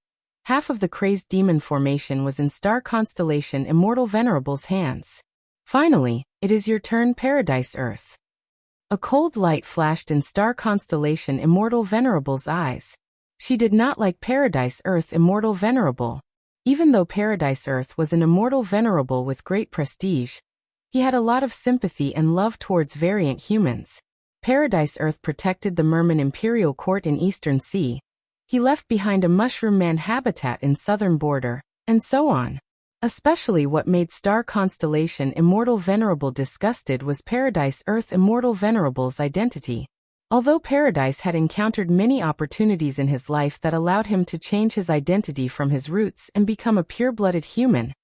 Speaker 1: half of the Crazed Demon Formation was in Star Constellation Immortal Venerable's hands. Finally, it is your turn, Paradise Earth. A cold light flashed in Star Constellation Immortal Venerable's eyes. She did not like Paradise Earth Immortal Venerable. Even though Paradise Earth was an Immortal Venerable with great prestige, he had a lot of sympathy and love towards variant humans. Paradise Earth protected the Merman Imperial Court in Eastern Sea. He left behind a Mushroom Man habitat in Southern Border, and so on. Especially what made Star Constellation Immortal Venerable disgusted was Paradise Earth Immortal Venerable's identity. Although Paradise had encountered many opportunities in his life that allowed him to change his identity from his roots and become a pure-blooded human,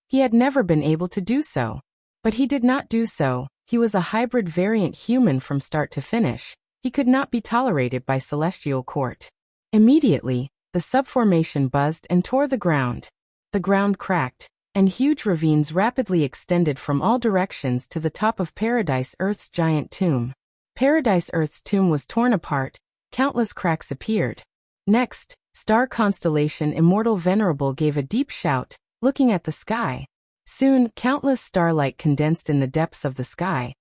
Speaker 1: he had never been able to do so. But he did not do so. He was a hybrid variant human from start to finish. He could not be tolerated by Celestial Court. Immediately, the subformation buzzed and tore the ground. The ground cracked. and huge ravines rapidly extended from all directions to the top of Paradise Earth's giant tomb. Paradise Earth's tomb was torn apart, countless cracks appeared. Next, star constellation Immortal Venerable gave a deep shout, looking at the sky. Soon, countless starlight condensed in the depths of the sky,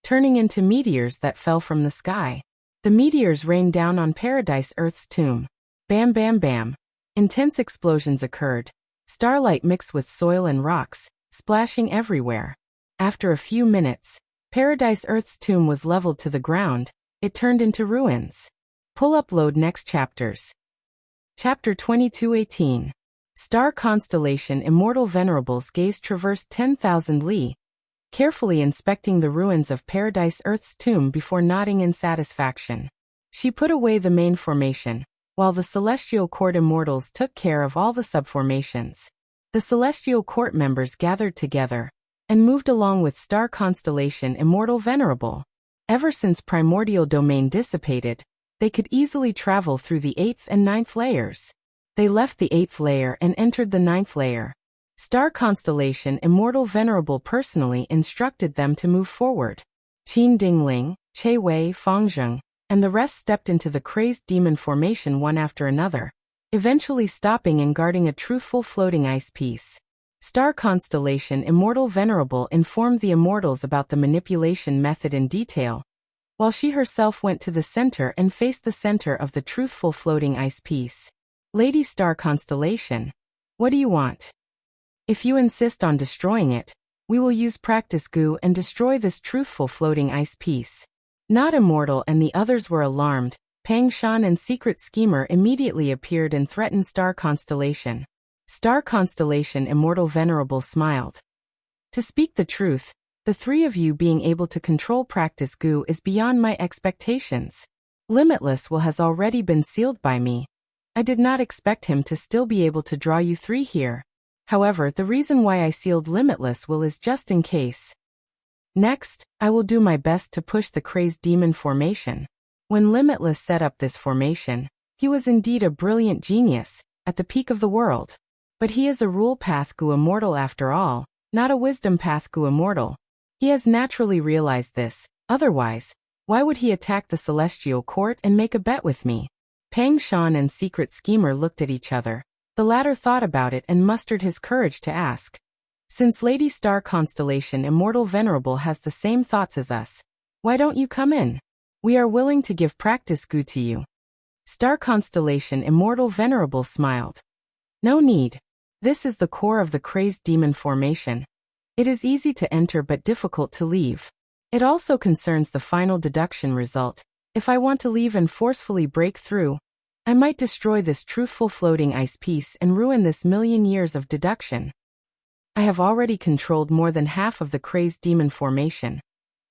Speaker 1: turning into meteors that fell from the sky. The meteors rained down on Paradise Earth's tomb. Bam bam bam. Intense explosions occurred. Starlight mixed with soil and rocks, splashing everywhere. After a few minutes, Paradise Earth's tomb was leveled to the ground. It turned into ruins. Pull-up-load next chapters. Chapter 22:18. Star constellation Immortal Venerable's gaze traversed 10,000 li, carefully inspecting the ruins of Paradise Earth's tomb before nodding in satisfaction. She put away the main formation, while the Celestial Court Immortals took care of all the subformations. The Celestial Court members gathered together and moved along with star constellation Immortal Venerable. Ever since primordial domain dissipated, they could easily travel through the 8th and 9th layers. They left the 8th layer and entered the 9th layer. Star constellation Immortal Venerable personally instructed them to move forward. Qin Dingling, Che Wei, Fangzheng, and the rest stepped into the crazed demon formation one after another, eventually stopping and guarding a truthful floating ice piece. Star constellation Immortal Venerable informed the immortals about the manipulation method in detail, while she herself went to the center and faced the center of the truthful floating ice piece. Lady Star Constellation, what do you want? If you insist on destroying it, we will use practice goo and destroy this truthful floating ice piece. Not Immortal and the others were alarmed. Pang Shan and Secret Schemer immediately appeared and threatened Star Constellation. Star Constellation Immortal Venerable smiled. To speak the truth, the three of you being able to control practice goo is beyond my expectations. Limitless will has already been sealed by me. I did not expect him to still be able to draw you three here. However, the reason why I sealed Limitless will is just in case. Next, I will do my best to push the crazed demon formation. When Limitless set up this formation, he was indeed a brilliant genius, at the peak of the world. But he is a rule path goo immortal after all, not a wisdom path goo immortal. He has naturally realized this, otherwise, why would he attack the Celestial Court and make a bet with me? Pang Shan and Secret Schemer looked at each other. The latter thought about it and mustered his courage to ask. Since Lady Star Constellation Immortal Venerable has the same thoughts as us, why don't you come in? We are willing to give practice goo to you. Star Constellation Immortal Venerable smiled. No need. This is the core of the crazed demon formation. It is easy to enter but difficult to leave. It also concerns the final deduction result. If I want to leave and forcefully break through, I might destroy this truthful floating ice piece and ruin this million years of deduction. I have already controlled more than half of the crazed demon formation.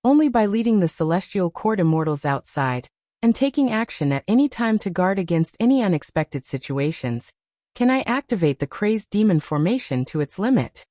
Speaker 1: Only by leading the Celestial Court Immortals outside, and taking action at any time to guard against any unexpected situations, can I activate the crazed demon formation to its limit.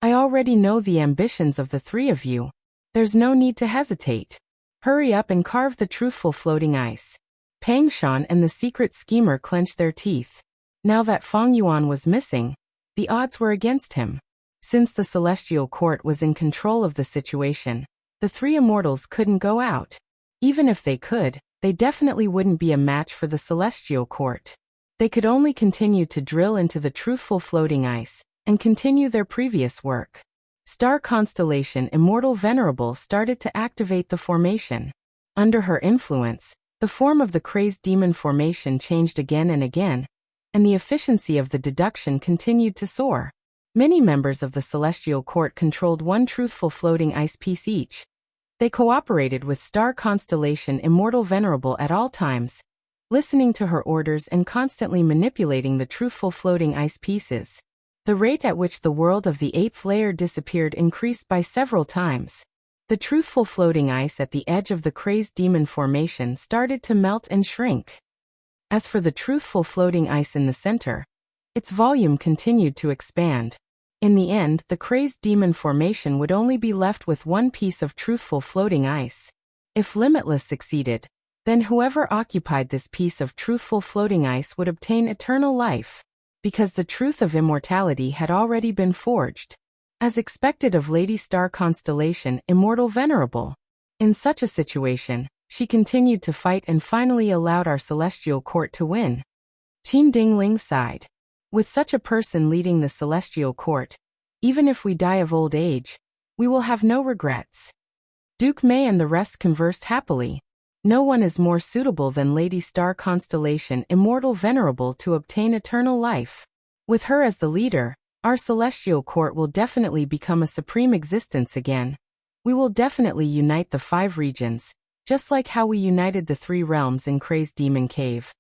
Speaker 1: I already know the ambitions of the three of you. There's no need to hesitate. Hurry up and carve the truthful floating ice. Pang Shan and the Secret Schemer clenched their teeth. Now that Fang Yuan was missing, the odds were against him. Since the Celestial Court was in control of the situation, the three immortals couldn't go out. Even if they could, they definitely wouldn't be a match for the Celestial Court. They could only continue to drill into the truthful floating ice, and continue their previous work. Star Constellation Immortal Venerable started to activate the formation. Under her influence, the form of the crazed demon formation changed again and again, and the efficiency of the deduction continued to soar. Many members of the Celestial Court controlled one truthful floating ice piece each. They cooperated with Star Constellation Immortal Venerable at all times, listening to her orders and constantly manipulating the truthful floating ice pieces. The rate at which the world of the 8th layer disappeared increased by several times. The truthful floating ice at the edge of the crazed demon formation started to melt and shrink. As for the truthful floating ice in the center, its volume continued to expand. In the end, the crazed demon formation would only be left with one piece of truthful floating ice. If Limitless succeeded, then whoever occupied this piece of truthful floating ice would obtain eternal life. because the truth of immortality had already been forged. As expected of Lady Star Constellation Immortal Venerable. In such a situation, she continued to fight and finally allowed our celestial court to win. Qin Dingling sighed. With such a person leading the celestial court, even if we die of old age, we will have no regrets. Duke Mei and the rest conversed happily. No one is more suitable than Lady Star Constellation Immortal Venerable to obtain eternal life. With her as the leader, our celestial court will definitely become a supreme existence again. We will definitely unite the 5 regions, just like how we united the 3 realms in Crazed Demon Cave.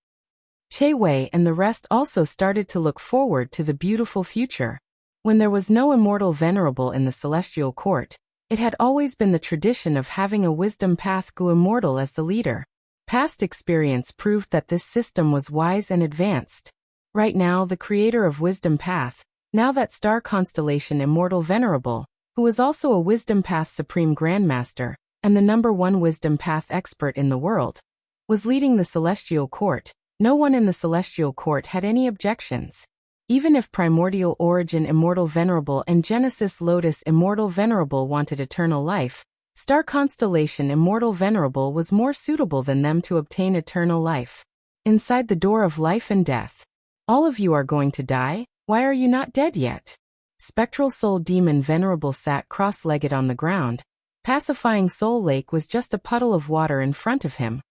Speaker 1: Che Wei and the rest also started to look forward to the beautiful future. When there was no immortal venerable in the celestial court, it had always been the tradition of having a wisdom path Gu Immortal as the leader. Past experience proved that this system was wise and advanced. Right now, the creator of Wisdom Path, now that Star Constellation Immortal Venerable, who was also a Wisdom Path Supreme Grandmaster, and the #1 Wisdom Path expert in the world, was leading the Celestial Court. No one in the Celestial Court had any objections. Even if Primordial Origin Immortal Venerable and Genesis Lotus Immortal Venerable wanted eternal life, Star Constellation Immortal Venerable was more suitable than them to obtain eternal life. Inside the door of life and death. All of you are going to die, why are you not dead yet? Spectral Soul Demon Venerable sat cross-legged on the ground. Pacifying Soul Lake was just a puddle of water in front of him,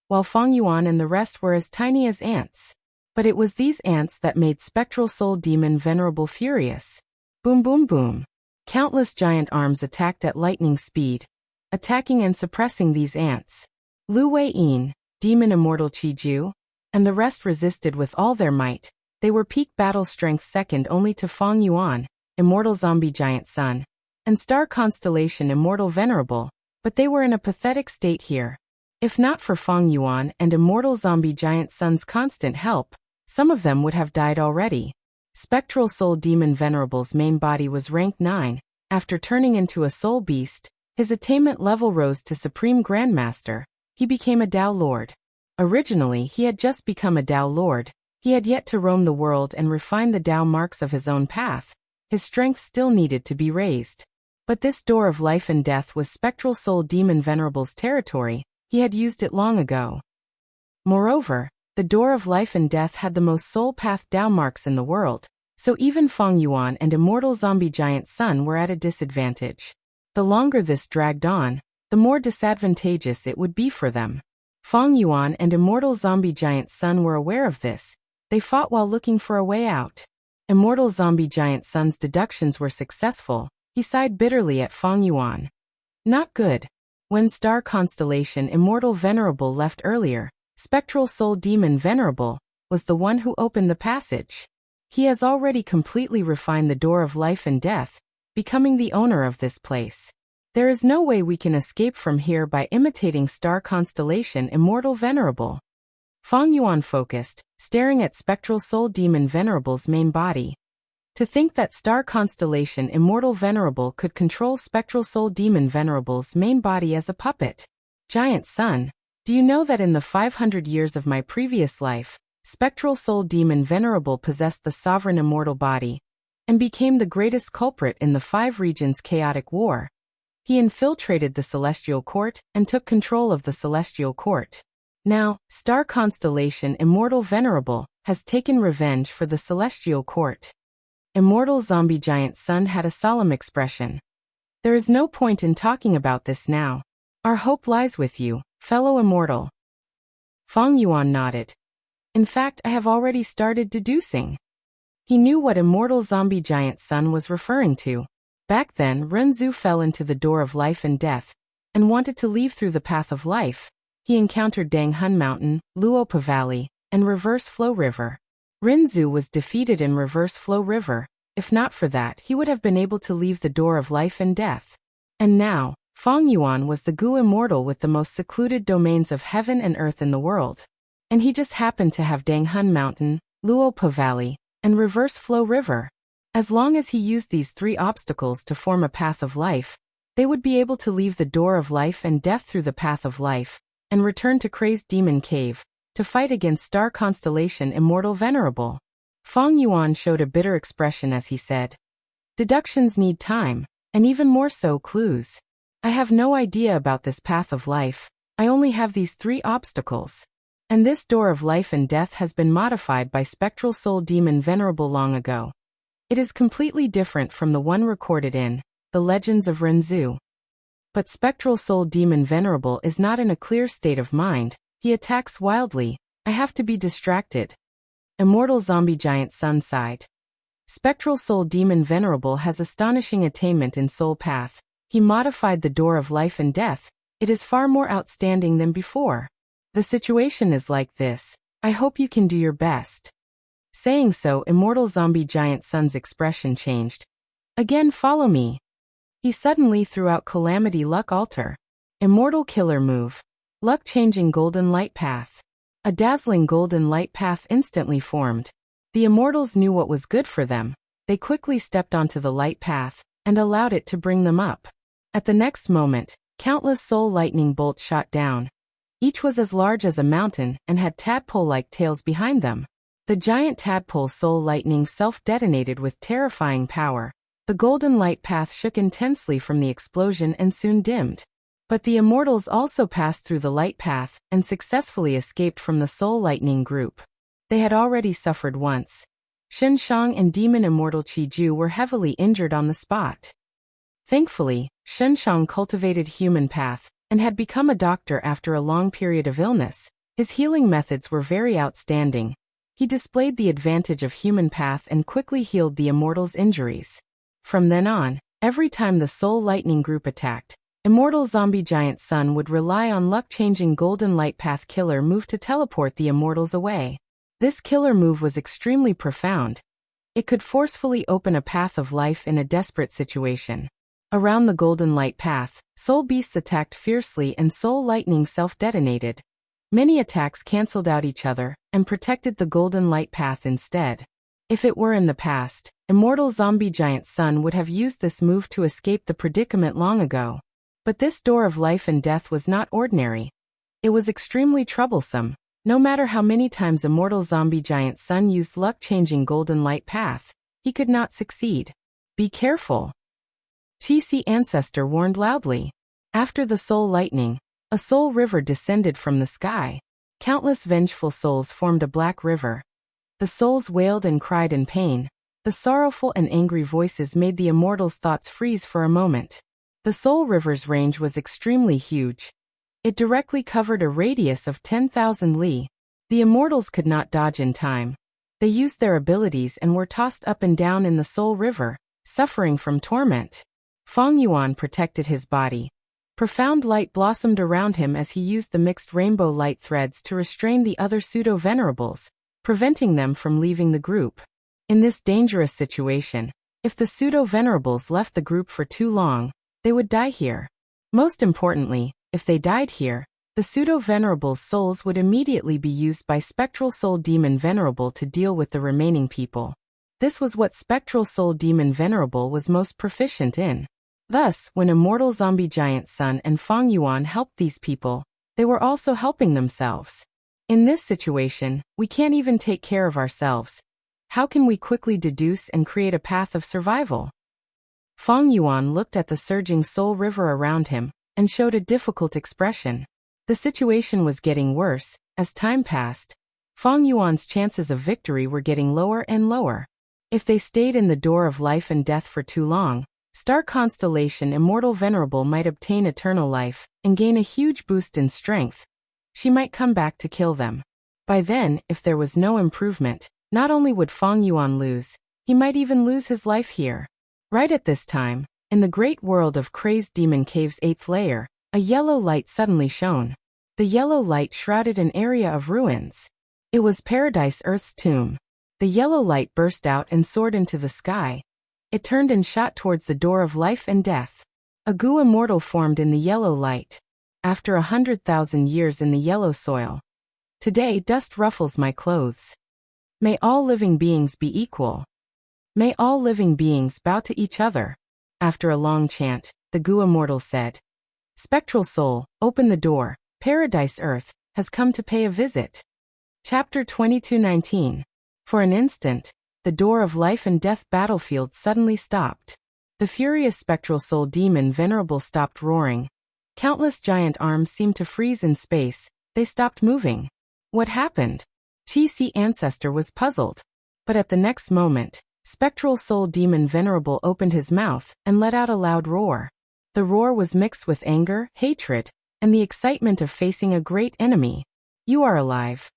Speaker 1: while Feng Yuan and the rest were as tiny as ants. But it was these ants that made Spectral Soul Demon Venerable furious. Boom boom boom. Countless giant arms attacked at lightning speed, attacking and suppressing these ants. Lu Wei-yin, Demon Immortal Qi-ju, and the rest resisted with all their might. They were peak battle strength second only to Feng Yuan, Immortal Zombie Giant Sun, and Star Constellation Immortal Venerable, but they were in a pathetic state here. If not for Feng Yuan and Immortal Zombie Giant Sun's constant help, some of them would have died already. Spectral Soul Demon Venerable's main body was rank 9. After turning into a soul beast, his attainment level rose to Supreme Grandmaster. He became a Tao Lord. Originally, he had just become a Tao Lord. He had yet to roam the world and refine the Tao marks of his own path. His strength still needed to be raised. But this door of life and death was Spectral Soul Demon Venerable's territory. He had used it long ago. Moreover, the door of life and death had the most soul path Tao marks in the world, so even Feng Yuan and Immortal Zombie Giant Sun were at a disadvantage. The longer this dragged on, the more disadvantageous it would be for them. Feng Yuan and Immortal Zombie Giant Sun were aware of this. They fought while looking for a way out. Immortal Zombie Giant Sun's deductions were successful. He sighed bitterly at Feng Yuan. Not good. When Star Constellation Immortal Venerable left earlier, Spectral Soul Demon Venerable was the one who opened the passage. He has already completely refined the door of life and death, becoming the owner of this place. There is no way we can escape from here by imitating Star Constellation Immortal Venerable. Feng Yuan focused, staring at Spectral Soul Demon Venerable's main body. To think that Star Constellation Immortal Venerable could control Spectral Soul Demon Venerable's main body as a puppet. Giant Sun. Do you know that in the 500 years of my previous life, Spectral Soul Demon Venerable possessed the sovereign immortal body, and became the greatest culprit in the 5 regions chaotic war? He infiltrated the Celestial Court and took control of the Celestial Court. Now, Star Constellation Immortal Venerable has taken revenge for the Celestial Court. Immortal Zombie Giant Sun had a solemn expression. There is no point in talking about this now. Our hope lies with you, fellow immortal. Feng Yuan nodded. In fact, I have already started deducing. He knew what Immortal Zombie Giant Sun was referring to. Back then, Renzu fell into the door of life and death, and wanted to leave through the path of life. He encountered Danghun Mountain, Luopa Valley, and Reverse Flow River. Renzu was defeated in Reverse Flow River. If not for that, he would have been able to leave the door of life and death. And now, Feng Yuan was the Gu Immortal with the most secluded domains of heaven and earth in the world. And he just happened to have Danghun Mountain, Luopa Valley, and Reverse Flow River. As long as he used these 3 obstacles to form a path of life, they would be able to leave the door of life and death through the path of life, and return to Crazed Demon Cave, to fight against Star Constellation Immortal Venerable. Fong Yuan showed a bitter expression as he said, "Deductions need time, and even more so clues. I have no idea about this path of life. I only have these 3 obstacles. And this door of life and death has been modified by Spectral Soul Demon Venerable long ago. It is completely different from the one recorded in the Legends of Renzu. But Spectral Soul Demon Venerable is not in a clear state of mind. He attacks wildly. I have to be distracted." Immortal Zombie Giant Sun sighed. Spectral Soul Demon Venerable has astonishing attainment in Soul Path. He modified the door of life and death. It is far more outstanding than before. The situation is like this. I hope you can do your best. Saying so, Immortal Zombie Giant Sun's expression changed. "Again, follow me." He suddenly threw out Calamity Luck Altar. Immortal Killer Move. Luck-changing Golden Light Path. A dazzling golden light path instantly formed. The immortals knew what was good for them. They quickly stepped onto the light path and allowed it to bring them up. At the next moment, countless soul lightning bolts shot down. Each was as large as a mountain and had tadpole-like tails behind them. The giant tadpole soul lightning self-detonated with terrifying power. The golden light path shook intensely from the explosion and soon dimmed. But the immortals also passed through the light path and successfully escaped from the soul lightning group. They had already suffered once. Shen Shang and Demon Immortal Qiju were heavily injured on the spot. Thankfully, Shen Shang cultivated human path and had become a doctor after a long period of illness. His healing methods were very outstanding. He displayed the advantage of human path and quickly healed the immortals' injuries. From then on, every time the soul lightning group attacked, Immortal Zombie Giant Sun would rely on luck-changing Golden Light Path Killer Move to teleport the immortals away. This killer move was extremely profound. It could forcefully open a path of life in a desperate situation. Around the Golden Light Path, soul beasts attacked fiercely and soul lightning self-detonated. Many attacks cancelled out each other and protected the Golden Light Path instead. If it were in the past, Immortal Zombie Giant Sun would have used this move to escape the predicament long ago. But this door of life and death was not ordinary. It was extremely troublesome. No matter how many times Immortal Zombie Giant Sun used luck-changing Golden Light Path, he could not succeed. Be careful. Qi Ancestor warned loudly. After the soul lightning, a soul river descended from the sky. Countless vengeful souls formed a black river. The souls wailed and cried in pain. The sorrowful and angry voices made the immortals' thoughts freeze for a moment. The Soul River's range was extremely huge. It directly covered a radius of 10,000 li. The immortals could not dodge in time. They used their abilities and were tossed up and down in the Soul River, suffering from torment. Fong Yuan protected his body. Profound light blossomed around him as he used the mixed rainbow light threads to restrain the other pseudo-venerables, preventing them from leaving the group. In this dangerous situation, if the pseudo-venerables left the group for too long, they would die here. Most importantly, if they died here, the pseudo-venerables' souls would immediately be used by Spectral Soul Demon Venerable to deal with the remaining people. This was what Spectral Soul Demon Venerable was most proficient in. Thus, when Immortal Zombie Giant Sun and Fong Yuan helped these people, they were also helping themselves. In this situation, we can't even take care of ourselves. How can we quickly deduce and create a path of survival? Fong Yuan looked at the surging soul river around him and showed a difficult expression. The situation was getting worse. As time passed, Fong Yuan's chances of victory were getting lower and lower. If they stayed in the door of life and death for too long, Star Constellation Immortal Venerable might obtain eternal life and gain a huge boost in strength. She might come back to kill them. By then, if there was no improvement, not only would Fong Yuan lose, he might even lose his life here. Right at this time, in the great world of Crazed Demon Cave's 8th layer, a yellow light suddenly shone. The yellow light shrouded an area of ruins. It was Paradise Earth's tomb. The yellow light burst out and soared into the sky. It turned and shot towards the door of life and death. A goo immortal formed in the yellow light. After 100,000 years in the yellow soil. Today dust ruffles my clothes. May all living beings be equal. May all living beings bow to each other. After a long chant, the goo immortal said, Spectral Soul, open the door. Paradise Earth has come to pay a visit. Chapter 22:19. For an instant, the door of life and death battlefield suddenly stopped. The furious spectral soul demon Venerable stopped roaring. Countless giant arms seemed to freeze in space. They stopped moving. What happened? Chi-Si Ancestor was puzzled. But at the next moment, spectral soul demon Venerable opened his mouth and let out a loud roar. The roar was mixed with anger, hatred, and the excitement of facing a great enemy. You are alive.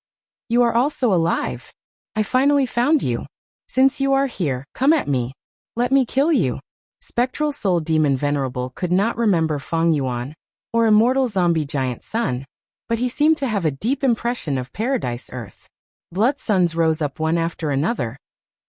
Speaker 1: You are also alive. I finally found you. Since you are here, come at me. Let me kill you. Spectral soul demon Venerable could not remember Feng Yuan, or immortal zombie giant sun, but he seemed to have a deep impression of Paradise Earth. Blood suns rose up one after another.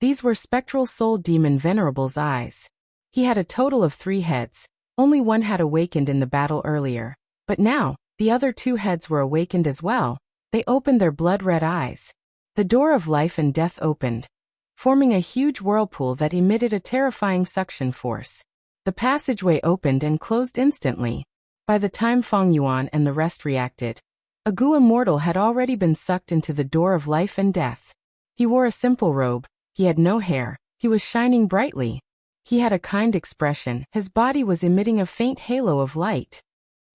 Speaker 1: These were spectral soul demon Venerable's eyes. He had a total of 3 heads. Only one had awakened in the battle earlier, but now, the other 2 heads were awakened as well. They opened their blood-red eyes. The door of life and death opened, forming a huge whirlpool that emitted a terrifying suction force. The passageway opened and closed instantly. By the time Feng Yuan and the rest reacted, a Gu immortal had already been sucked into the door of life and death. He wore a simple robe, he had no hair, he was shining brightly. He had a kind expression, his body was emitting a faint halo of light.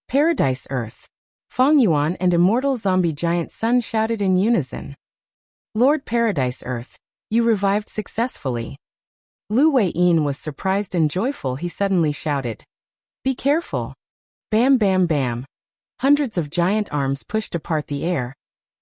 Speaker 1: Paradise Earth. Feng Yuan and immortal zombie giant sun shouted in unison. Lord Paradise Earth, you revived successfully. Lu Wei-yin was surprised and joyful. He suddenly shouted. Be careful. Bam bam bam. Hundreds of giant arms pushed apart the air,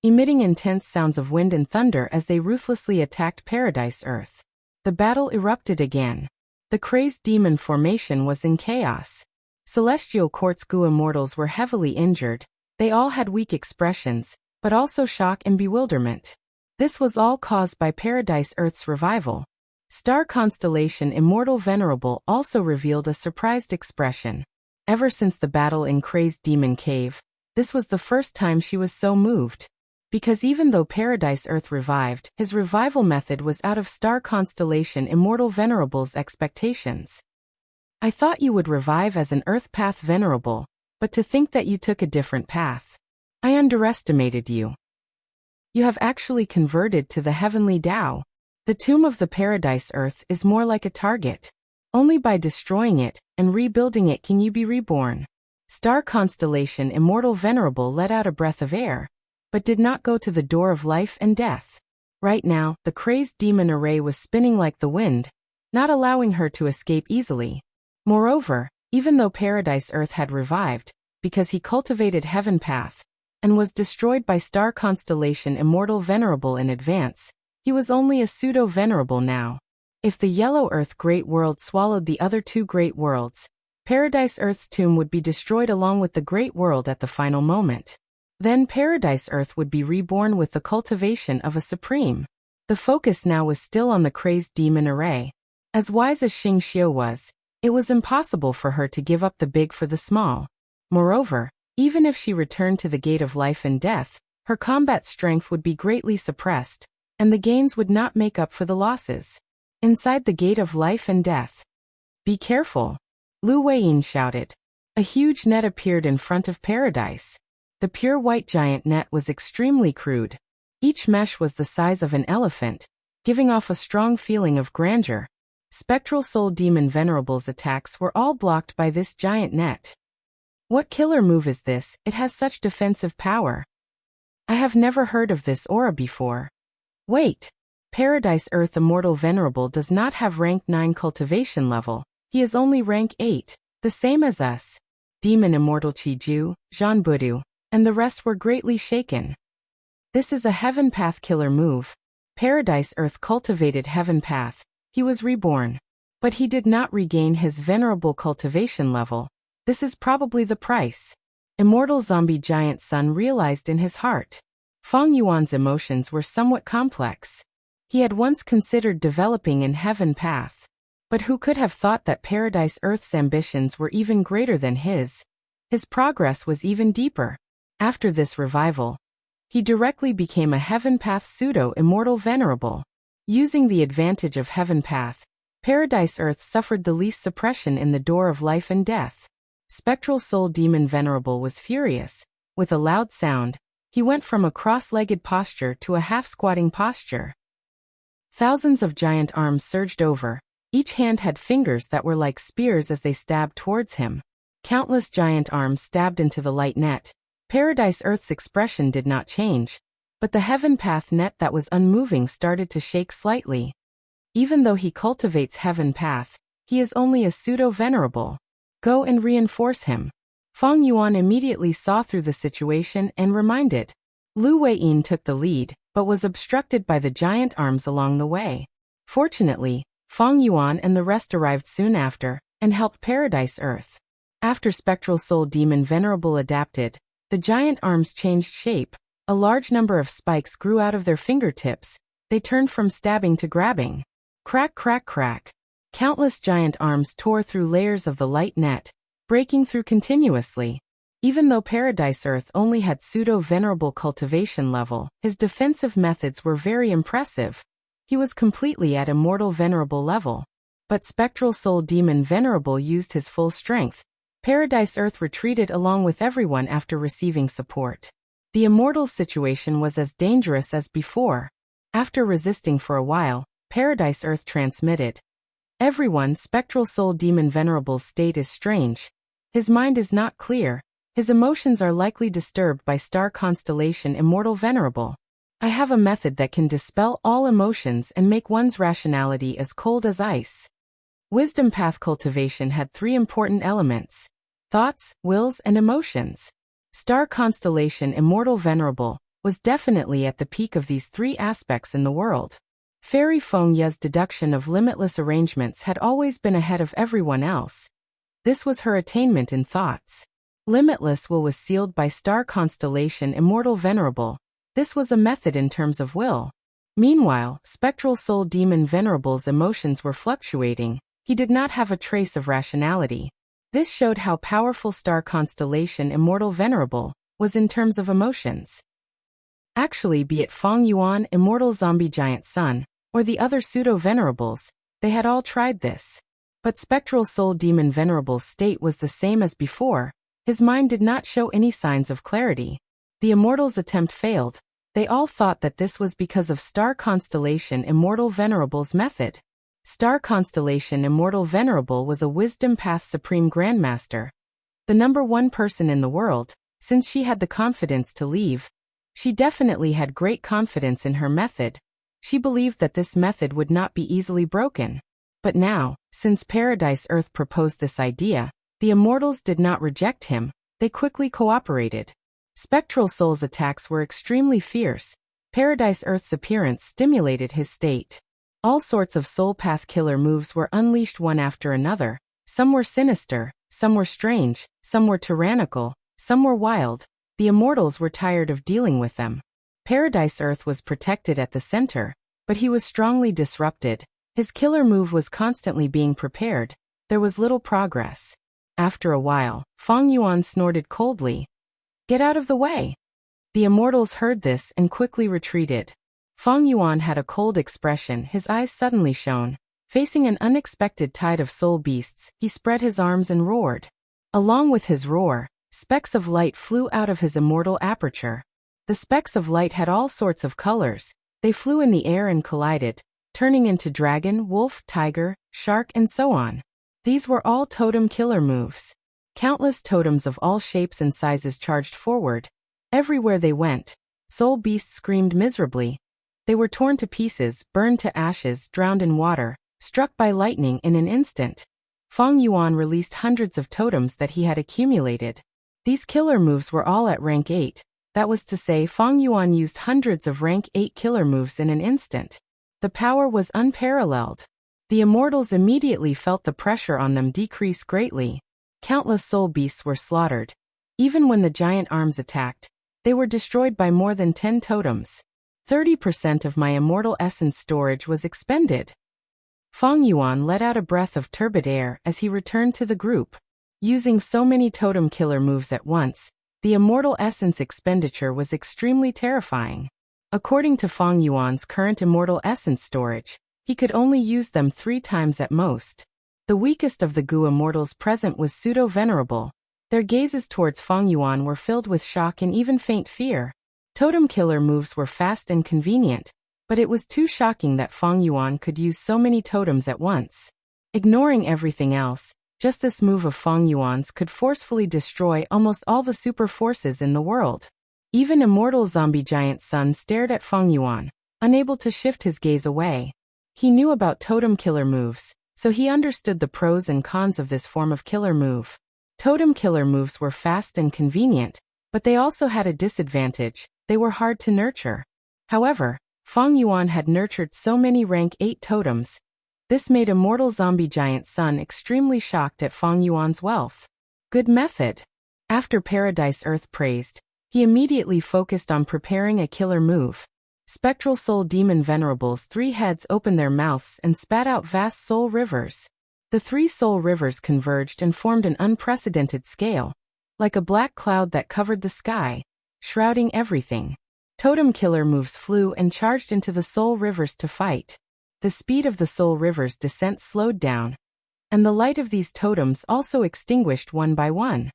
Speaker 1: emitting intense sounds of wind and thunder as they ruthlessly attacked Paradise Earth. The battle erupted again. The crazed demon formation was in chaos. Celestial Quartz Gu immortals were heavily injured. They all had weak expressions, but also shock and bewilderment. This was all caused by Paradise Earth's revival. Star Constellation Immortal Venerable also revealed a surprised expression. Ever since the battle in Crazed Demon Cave, this was the first time she was so moved. Because even though Paradise Earth revived, his revival method was out of Star Constellation Immortal Venerable's expectations. I thought you would revive as an Earth Path Venerable, but to think that you took a different path. I underestimated you. You have actually converted to the Heavenly Tao. The tomb of the Paradise Earth is more like a target. Only by destroying it and rebuilding it can you be reborn. Star Constellation Immortal Venerable let out a breath of air, but did not go to the door of life and death. Right now, the crazed demon array was spinning like the wind, not allowing her to escape easily. Moreover, even though Paradise Earth had revived, because he cultivated Heaven Path, and was destroyed by Star Constellation Immortal Venerable in advance, he was only a pseudo-venerable now. If the Yellow Earth Great World swallowed the other 2 Great Worlds, Paradise Earth's tomb would be destroyed along with the Great World at the final moment. Then Paradise Earth would be reborn with the cultivation of a supreme. The focus now was still on the crazed demon array. As wise as Xing Xiu was, it was impossible for her to give up the big for the small. Moreover, even if she returned to the gate of life and death, her combat strength would be greatly suppressed, and the gains would not make up for the losses. Inside the gate of life and death. Be careful. Lu Wei-yin shouted. A huge net appeared in front of Paradise. The pure white giant net was extremely crude. Each mesh was the size of an elephant, giving off a strong feeling of grandeur. Spectral Soul Demon Venerable's attacks were all blocked by this giant net. What killer move is this? It has such defensive power. I have never heard of this aura before. Wait. Paradise Earth Immortal Venerable does not have rank 9 cultivation level. He is only rank 8, the same as us. Demon Immortal Chiju, Zhan Budu, and the rest were greatly shaken. This is a Heaven Path killer move. Paradise Earth cultivated Heaven Path. He was reborn. But he did not regain his venerable cultivation level. This is probably the price. Immortal Zombie Giant Sun realized in his heart. Feng Yuan's emotions were somewhat complex. He had once considered developing in Heaven Path. But who could have thought that Paradise Earth's ambitions were even greater than his? His progress was even deeper. After this revival, he directly became a Heaven Path pseudo-immortal venerable. Using the advantage of Heaven Path, Paradise Earth suffered the least suppression in the door of life and death. Spectral Soul Demon Venerable was furious. With a loud sound, he went from a cross-legged posture to a half-squatting posture. Thousands of giant arms surged over. Each hand had fingers that were like spears as they stabbed towards him. Countless giant arms stabbed into the light net. Paradise Earth's expression did not change, but the heaven path net that was unmoving started to shake slightly. Even though he cultivates heaven path, he is only a pseudo-venerable. Go and reinforce him. Fang Yuan immediately saw through the situation and reminded. Lu Weiyin took the lead, but was obstructed by the giant arms along the way. Fortunately, Fang Yuan and the rest arrived soon after, and helped Paradise Earth. After Spectral Soul Demon Venerable adapted, the giant arms changed shape. A large number of spikes grew out of their fingertips. They turned from stabbing to grabbing. Crack, crack, crack. Countless giant arms tore through layers of the light net, breaking through continuously. Even though Paradise Earth only had pseudo-venerable cultivation level, his defensive methods were very impressive. He was completely at immortal venerable level. But Spectral Soul Demon Venerable used his full strength. Paradise Earth retreated along with everyone after receiving support. The Immortals' situation was as dangerous as before. After resisting for a while, Paradise Earth transmitted. Everyone, Spectral Soul Demon Venerable's state is strange. His mind is not clear. His emotions are likely disturbed by star constellation Immortal Venerable. I have a method that can dispel all emotions and make one's rationality as cold as ice. Wisdom path cultivation had 3 important elements: thoughts, wills, and emotions. Star constellation Immortal Venerable was definitely at the peak of these 3 aspects in the world. Fairy Feng Ye's deduction of limitless arrangements had always been ahead of everyone else. This was her attainment in thoughts. Limitless will was sealed by star constellation Immortal Venerable. This was a method in terms of will. Meanwhile, Spectral Soul Demon Venerable's emotions were fluctuating. He did not have a trace of rationality. This showed how powerful star constellation Immortal Venerable was in terms of emotions. Actually, be it Fang Yuan, Immortal Zombie Giant Sun, or the other pseudo-venerables, they had all tried this. But Spectral Soul Demon Venerable's state was the same as before. His mind did not show any signs of clarity. The Immortals' attempt failed. They all thought that this was because of Star Constellation Immortal Venerable's method. Star Constellation Immortal Venerable was a Wisdom Path Supreme Grandmaster. The #1 person in the world, since she had the confidence to leave. She definitely had great confidence in her method. She believed that this method would not be easily broken. But now, since Paradise Earth proposed this idea, the Immortals did not reject him. They quickly cooperated. Spectral Soul's attacks were extremely fierce. Paradise Earth's appearance stimulated his state. All sorts of soul path killer moves were unleashed one after another. Some were sinister, some were strange, some were tyrannical, some were wild. The Immortals were tired of dealing with them. Paradise Earth was protected at the center, but he was strongly disrupted. His killer move was constantly being prepared. There was little progress. After a while, Fang Yuan snorted coldly. "Get out of the way!" The Immortals heard this and quickly retreated. Fang Yuan had a cold expression. His eyes suddenly shone. Facing an unexpected tide of soul beasts, he spread his arms and roared. Along with his roar, specks of light flew out of his immortal aperture. The specks of light had all sorts of colors. They flew in the air and collided, turning into dragon, wolf, tiger, shark, and so on. These were all totem killer moves. Countless totems of all shapes and sizes charged forward. Everywhere they went, soul beasts screamed miserably. They were torn to pieces, burned to ashes, drowned in water, struck by lightning in an instant. Fang Yuan released hundreds of totems that he had accumulated. These killer moves were all at rank 8. That was to say, Fang Yuan used hundreds of rank 8 killer moves in an instant. The power was unparalleled. The Immortals immediately felt the pressure on them decrease greatly. Countless soul beasts were slaughtered. Even when the giant arms attacked, they were destroyed by more than 10 totems. 30% of my immortal essence storage was expended. Fang Yuan let out a breath of turbid air as he returned to the group. Using so many totem killer moves at once, the immortal essence expenditure was extremely terrifying. According to Fang Yuan's current immortal essence storage, he could only use them 3 times at most. The weakest of the Gu immortals present was pseudo-venerable. Their gazes towards Fang Yuan were filled with shock and even faint fear. Totem killer moves were fast and convenient. But it was too shocking that Fang Yuan could use so many totems at once. Ignoring everything else, just this move of Fang Yuan's could forcefully destroy almost all the super forces in the world. Even immortal zombie giant Sun stared at Fang Yuan, unable to shift his gaze away. He knew about totem killer moves, so he understood the pros and cons of this form of killer move. Totem killer moves were fast and convenient, but they also had a disadvantage: they were hard to nurture. However, Fang Yuan had nurtured so many rank 8 totems. This made immortal zombie giant Sun extremely shocked at Fang Yuan's wealth. Good method. After Paradise Earth praised, he immediately focused on preparing a killer move. Spectral Soul Demon Venerable's 3 heads opened their mouths and spat out vast soul rivers. The 3 soul rivers converged and formed an unprecedented scale, like a black cloud that covered the sky, shrouding everything. Totem killer moves flew and charged into the soul rivers to fight. The speed of the soul rivers' descent slowed down, and the light of these totems also extinguished one by one.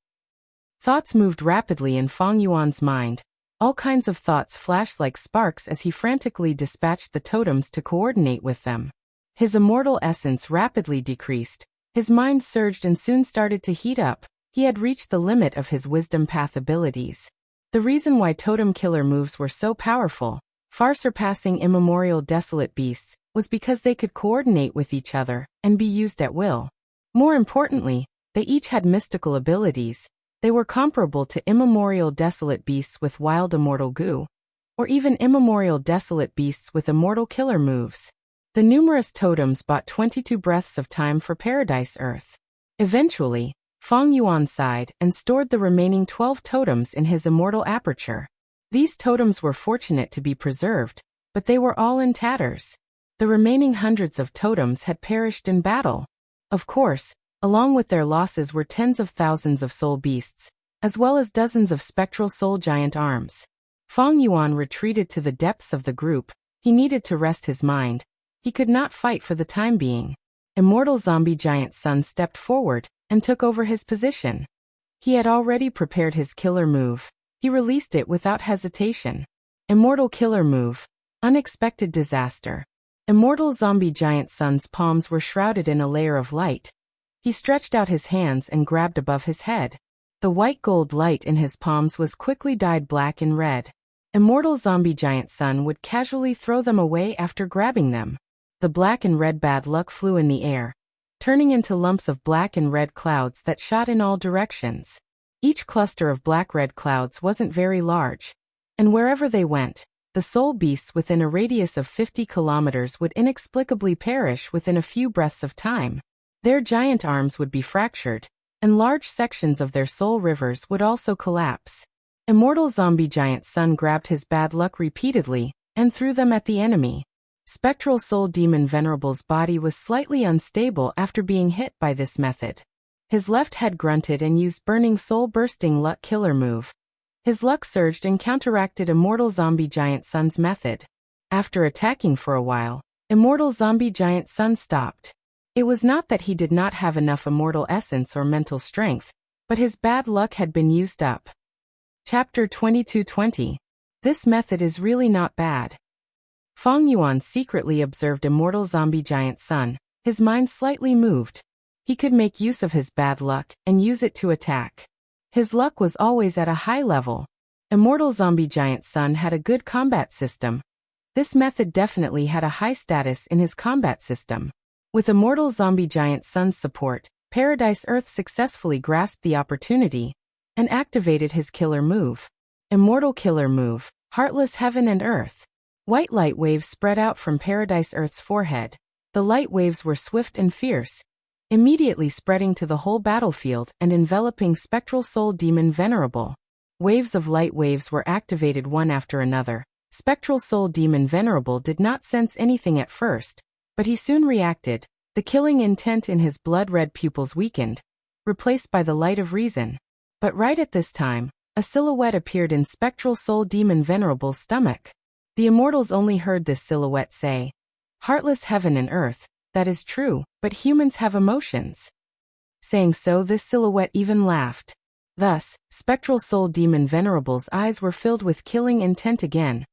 Speaker 1: Thoughts moved rapidly in Fang Yuan's mind. All kinds of thoughts flashed like sparks as he frantically dispatched the totems to coordinate with them. His immortal essence rapidly decreased. His mind surged and soon started to heat up. He had reached the limit of his wisdom path abilities. The reason why totem killer moves were so powerful, far surpassing immemorial desolate beasts, was because they could coordinate with each other and be used at will. More importantly, they each had mystical abilities. They were comparable to immemorial desolate beasts with wild immortal goo, or even immemorial desolate beasts with immortal killer moves. The numerous totems bought 22 breaths of time for Paradise Earth. Eventually, Fang Yuan sighed and stored the remaining 12 totems in his immortal aperture. These totems were fortunate to be preserved, but they were all in tatters. The remaining hundreds of totems had perished in battle. Of course, along with their losses were tens of thousands of soul beasts, as well as dozens of spectral soul giant arms. Fang Yuan retreated to the depths of the group. He needed to rest his mind. He could not fight for the time being. Immortal zombie giant Sun stepped forward and took over his position. He had already prepared his killer move. He released it without hesitation. Immortal killer move. Unexpected disaster. Immortal zombie giant Sun's palms were shrouded in a layer of light. He stretched out his hands and grabbed above his head. The white gold light in his palms was quickly dyed black and red. Immortal zombie giant Sun would casually throw them away after grabbing them. The black and red bad luck flew in the air, turning into lumps of black and red clouds that shot in all directions. Each cluster of black-red clouds wasn't very large, and wherever they went, the soul beasts within a radius of 50 kilometers would inexplicably perish within a few breaths of time. Their giant arms would be fractured, and large sections of their soul rivers would also collapse. Immortal zombie giant Sun grabbed his bad luck repeatedly and threw them at the enemy. Spectral Soul Demon Venerable's body was slightly unstable after being hit by this method. His left head grunted and used Burning Soul Bursting Luck Killer move. His luck surged and counteracted Immortal Zombie Giant Sun's method. After attacking for a while, Immortal Zombie Giant Sun stopped. It was not that he did not have enough immortal essence or mental strength, but his bad luck had been used up. Chapter 2220. This method is really not bad. Fang Yuan secretly observed Immortal Zombie Giant Sun. His mind slightly moved. He could make use of his bad luck and use it to attack. His luck was always at a high level. Immortal Zombie Giant Sun had a good combat system. This method definitely had a high status in his combat system. With Immortal Zombie Giant Sun's support, Paradise Earth successfully grasped the opportunity and activated his killer move. Immortal Killer Move, Heartless Heaven and Earth. White light waves spread out from Paradise Earth's forehead. The light waves were swift and fierce, immediately spreading to the whole battlefield and enveloping Spectral Soul Demon Venerable. Waves of light waves were activated one after another. Spectral Soul Demon Venerable did not sense anything at first, but he soon reacted. The killing intent in his blood-red pupils weakened, replaced by the light of reason. But right at this time, a silhouette appeared in Spectral Soul Demon Venerable's stomach. The immortals only heard this silhouette say, "Heartless Heaven and Earth, that is true, but humans have emotions." Saying so, this silhouette even laughed. Thus, Spectral Soul Demon Venerable's eyes were filled with killing intent again.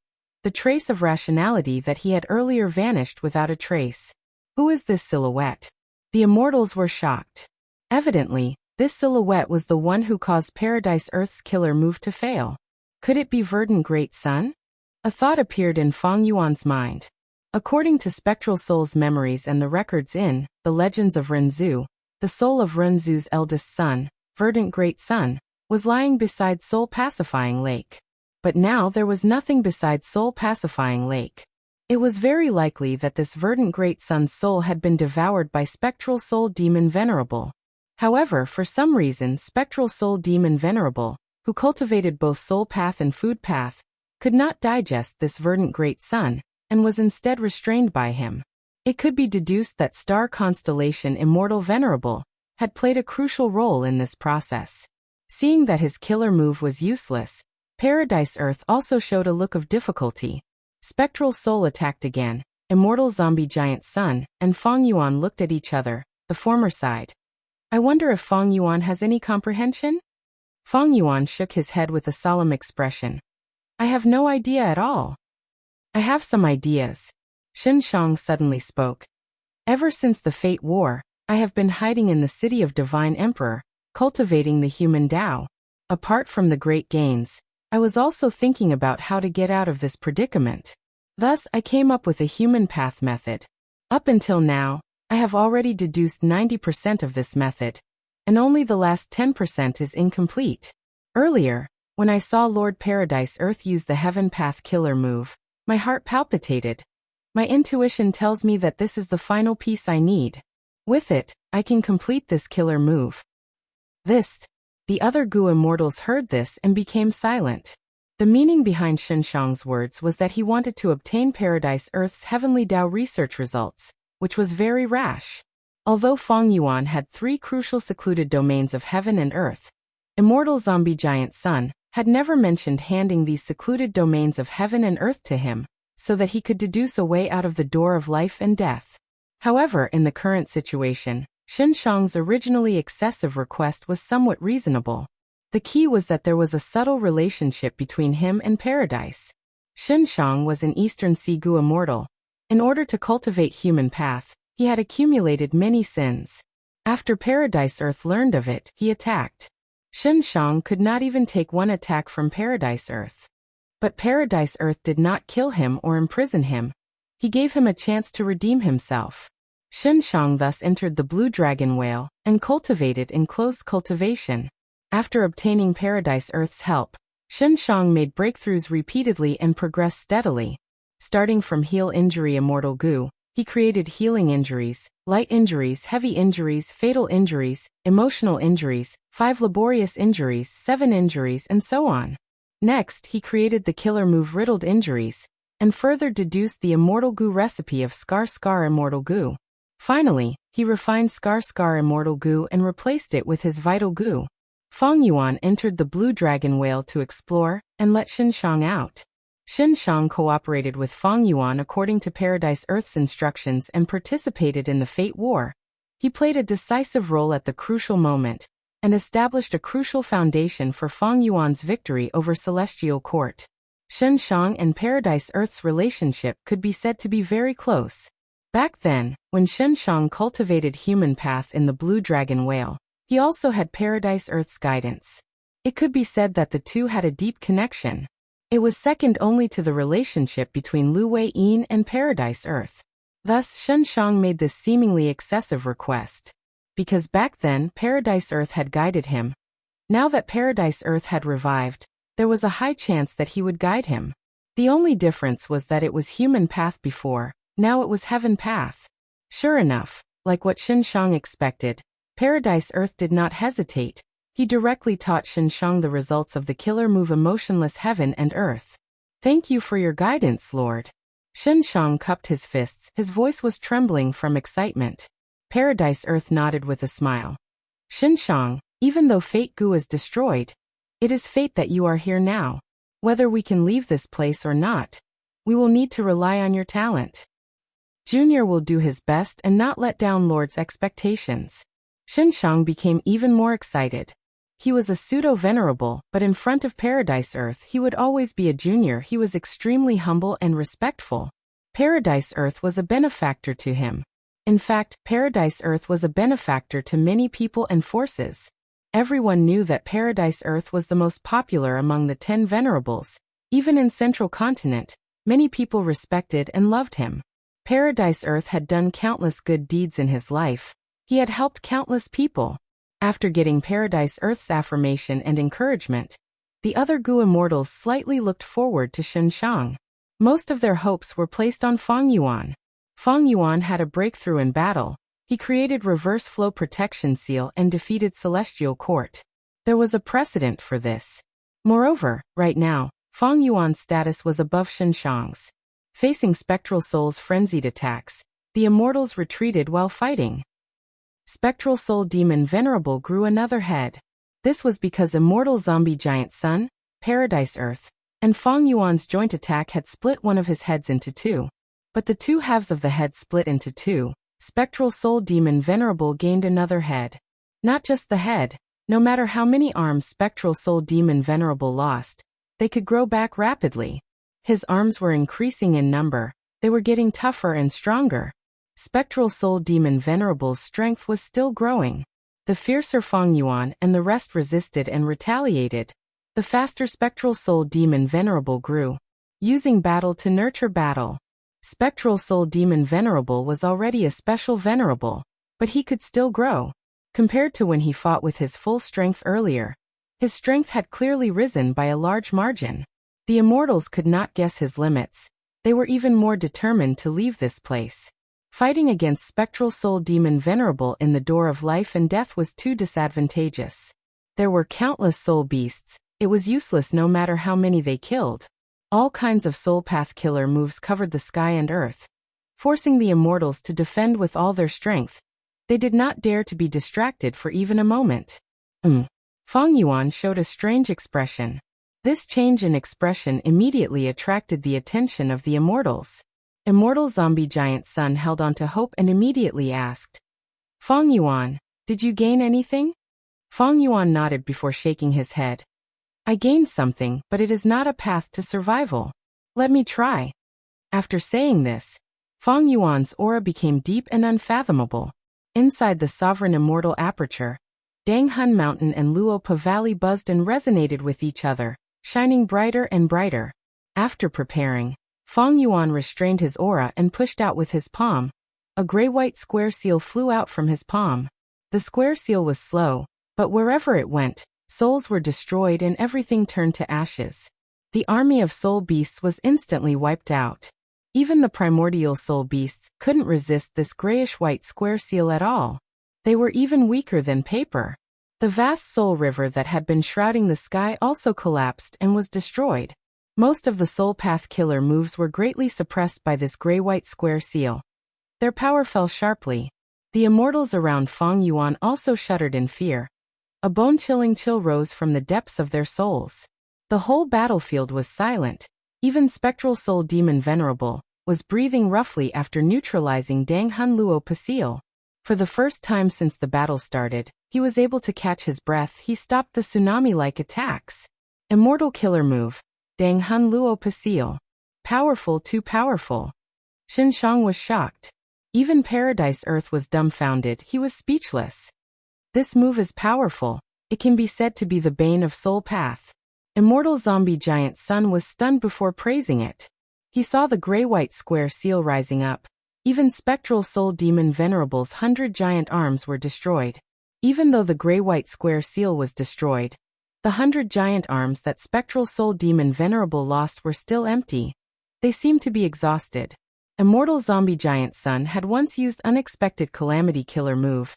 Speaker 1: the trace of rationality that he had earlier vanished without a trace. Who is this silhouette? The immortals were shocked. Evidently, this silhouette was the one who caused Paradise Earth's killer move to fail. Could it be Verdant Great Sun? A thought appeared in Fang Yuan's mind. According to Spectral Soul's memories and the records in The Legends of Renzu, the soul of Renzu's eldest son, Verdant Great Sun, was lying beside Soul Pacifying Lake. But now there was nothing beside Soul Pacifying Lake. It was very likely that this Verdant Great Sun's soul had been devoured by Spectral Soul Demon Venerable. However, for some reason Spectral Soul Demon Venerable, who cultivated both Soul Path and Food Path, could not digest this Verdant Great Sun, and was instead restrained by him. It could be deduced that star constellation Immortal Venerable had played a crucial role in this process. Seeing that his killer move was useless, Paradise Earth also showed a look of difficulty. Spectral Soul attacked again. Immortal Zombie Giant Sun and Fang Yuan looked at each other, the former sighed. I wonder if Fang Yuan has any comprehension? Fang Yuan shook his head with a solemn expression. I have no idea at all. I have some ideas. Xin Shang suddenly spoke. Ever since the Fate War, I have been hiding in the city of Divine Emperor, cultivating the human Tao. Apart from the great gains, I was also thinking about how to get out of this predicament. Thus, I came up with a human path method. Up until now, I have already deduced 90% of this method, and only the last 10% is incomplete. Earlier, when I saw Lord Paradise Earth use the Heaven Path killer move, my heart palpitated. My intuition tells me that this is the final piece I need. With it, I can complete this killer move. The other Gu immortals heard this and became silent. The meaning behind Xin Shang's words was that he wanted to obtain Paradise Earth's heavenly Tao research results, which was very rash. Although Fang Yuan had 3 crucial secluded domains of heaven and earth, Immortal Zombie Giant Sun had never mentioned handing these secluded domains of heaven and earth to him, so that he could deduce a way out of the door of life and death. However, in the current situation, Xin Shang's originally excessive request was somewhat reasonable. The key was that there was a subtle relationship between him and Paradise. Xin Shang was an Eastern Sea Gu immortal. In order to cultivate human path, he had accumulated many sins. After Paradise Earth learned of it, he attacked. Xin Shang could not even take one attack from Paradise Earth. But Paradise Earth did not kill him or imprison him. He gave him a chance to redeem himself. Xin Shang thus entered the Blue Dragon Whale and cultivated in closed cultivation. After obtaining Paradise Earth's help, Xin Shang made breakthroughs repeatedly and progressed steadily. Starting from Heal Injury Immortal Gu, he created healing injuries, light injuries, heavy injuries, fatal injuries, emotional injuries, 5 laborious injuries, 7 injuries, and so on. Next, he created the killer move Riddled Injuries, and further deduced the Immortal Gu recipe of Scar Immortal Gu. Finally, he refined Scar Immortal Gu and replaced it with his Vital Gu. Fang Yuan entered the Blue Dragon Whale to explore and let Xin Shang out. Xin Shang cooperated with Fang Yuan according to Paradise Earth's instructions and participated in the Fate War. He played a decisive role at the crucial moment, and established a crucial foundation for Fang Yuan's victory over Celestial Court. Xin Shang and Paradise Earth's relationship could be said to be very close. Back then, when Xin Shang cultivated human path in the Blue Dragon Whale, he also had Paradise Earth's guidance. It could be said that the two had a deep connection. It was second only to the relationship between Lu Wei Yin and Paradise Earth. Thus, Xin Shang made this seemingly excessive request. Because back then, Paradise Earth had guided him. Now that Paradise Earth had revived, there was a high chance that he would guide him. The only difference was that it was human path before, now it was heaven path. Sure enough, like what Xin Shang expected, Paradise Earth did not hesitate. He directly taught Xin Shang the results of the killer move Emotionless Heaven and Earth. Thank you for your guidance, Lord. Xin Shang cupped his fists, his voice was trembling from excitement. Paradise Earth nodded with a smile. Xin Shang, even though Fate Gu is destroyed, it is fate that you are here now. Whether we can leave this place or not, we will need to rely on your talent. Junior will do his best and not let down Lord's expectations. Xin Shang became even more excited. He was a pseudo-venerable, but in front of Paradise Earth he would always be a junior. He was extremely humble and respectful. Paradise Earth was a benefactor to him. In fact, Paradise Earth was a benefactor to many people and forces. Everyone knew that Paradise Earth was the most popular among the 10 venerables. Even in Central Continent, many people respected and loved him. Paradise Earth had done countless good deeds in his life. He had helped countless people. After getting Paradise Earth's affirmation and encouragement, the other Gu immortals slightly looked forward to Shang. Most of their hopes were placed on Feng Yuan. Feng Yuan had a breakthrough in battle. He created Reverse Flow Protection Seal and defeated Celestial Court. There was a precedent for this. Moreover, right now, Feng Yuan's status was above Shang's. Facing Spectral Soul's frenzied attacks, the immortals retreated while fighting. Spectral Soul Demon Venerable grew another head. This was because Immortal Zombie Giant Sun, Paradise Earth, and Feng Yuan's joint attack had split one of his heads into two. But the two halves of the head split into two. Spectral Soul Demon Venerable gained another head. Not just the head. No matter how many arms Spectral Soul Demon Venerable lost, they could grow back rapidly. His arms were increasing in number. They were getting tougher and stronger. Spectral Soul Demon Venerable's strength was still growing. The fiercer Feng Yuan and the rest resisted and retaliated. The faster Spectral Soul Demon Venerable grew. Using battle to nurture battle. Spectral Soul Demon Venerable was already a special venerable, but he could still grow. Compared to when he fought with his full strength earlier, his strength had clearly risen by a large margin. The immortals could not guess his limits. They were even more determined to leave this place. Fighting against Spectral Soul Demon Venerable in the door of life and death was too disadvantageous. There were countless soul beasts. It was useless no matter how many they killed. All kinds of soul path killer moves covered the sky and earth, forcing the immortals to defend with all their strength. They did not dare to be distracted for even a moment. Feng Yuan showed a strange expression. This change in expression immediately attracted the attention of the immortals. Immortal Zombie Giant Sun held on to hope and immediately asked, Feng Yuan, did you gain anything? Feng Yuan nodded before shaking his head. I gained something, but it is not a path to survival. Let me try. After saying this, Feng Yuan's aura became deep and unfathomable. Inside the sovereign immortal aperture, Danghun Mountain and Luopa Valley buzzed and resonated with each other, shining brighter and brighter. After preparing, Feng Yuan restrained his aura and pushed out with his palm. A gray-white square seal flew out from his palm. The square seal was slow, but wherever it went, souls were destroyed and everything turned to ashes. The army of soul beasts was instantly wiped out. Even the primordial soul beasts couldn't resist this grayish-white square seal at all. They were even weaker than paper. The vast soul river that had been shrouding the sky also collapsed and was destroyed. Most of the soul path killer moves were greatly suppressed by this gray-white square seal. Their power fell sharply. The immortals around Feng Yuan also shuddered in fear. A bone-chilling chill rose from the depths of their souls. The whole battlefield was silent. Even Spectral Soul Demon Venerable was breathing roughly after neutralizing Danghun Luopa Seal. For the first time since the battle started, he was able to catch his breath. He stopped the tsunami-like attacks. Immortal killer move. Danghun Luopa Seal. Powerful, too powerful. Shang was shocked. Even Paradise Earth was dumbfounded. He was speechless. This move is powerful. It can be said to be the bane of Soul Path. Immortal Zombie Giant Sun was stunned before praising it. He saw the gray-white square seal rising up. Even Spectral Soul Demon Venerable's 100 giant arms were destroyed. Even though the gray-white square seal was destroyed, the 100 giant arms that Spectral Soul Demon Venerable lost were still empty. They seemed to be exhausted. Immortal Zombie Giant Sun had once used Unexpected Calamity Killer move.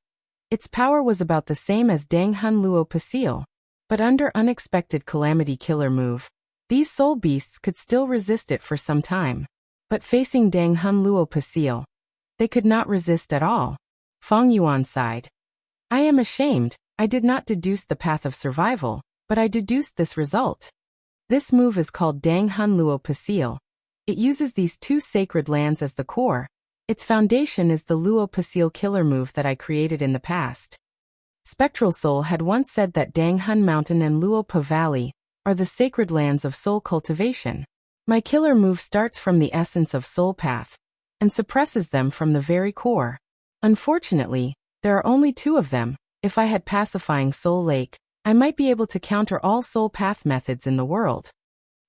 Speaker 1: Its power was about the same as Danghun Luopa Seal. But under Unexpected Calamity Killer move, these soul beasts could still resist it for some time. But facing Danghun Luopa Seal, they could not resist at all. Feng Yuan sighed. I am ashamed. I did not deduce the path of survival, but I deduced this result. This move is called Danghun Luopa Seal. It uses these two sacred lands as the core. Its foundation is the Luopa Seal killer move that I created in the past. Spectral Soul had once said that Dang Hun Mountain and Luo Pa Valley are the sacred lands of soul cultivation. My killer move starts from the essence of soul path and suppresses them from the very core. Unfortunately, there are only 2 of them. If I had pacifying soul lake, I might be able to counter all soul path methods in the world.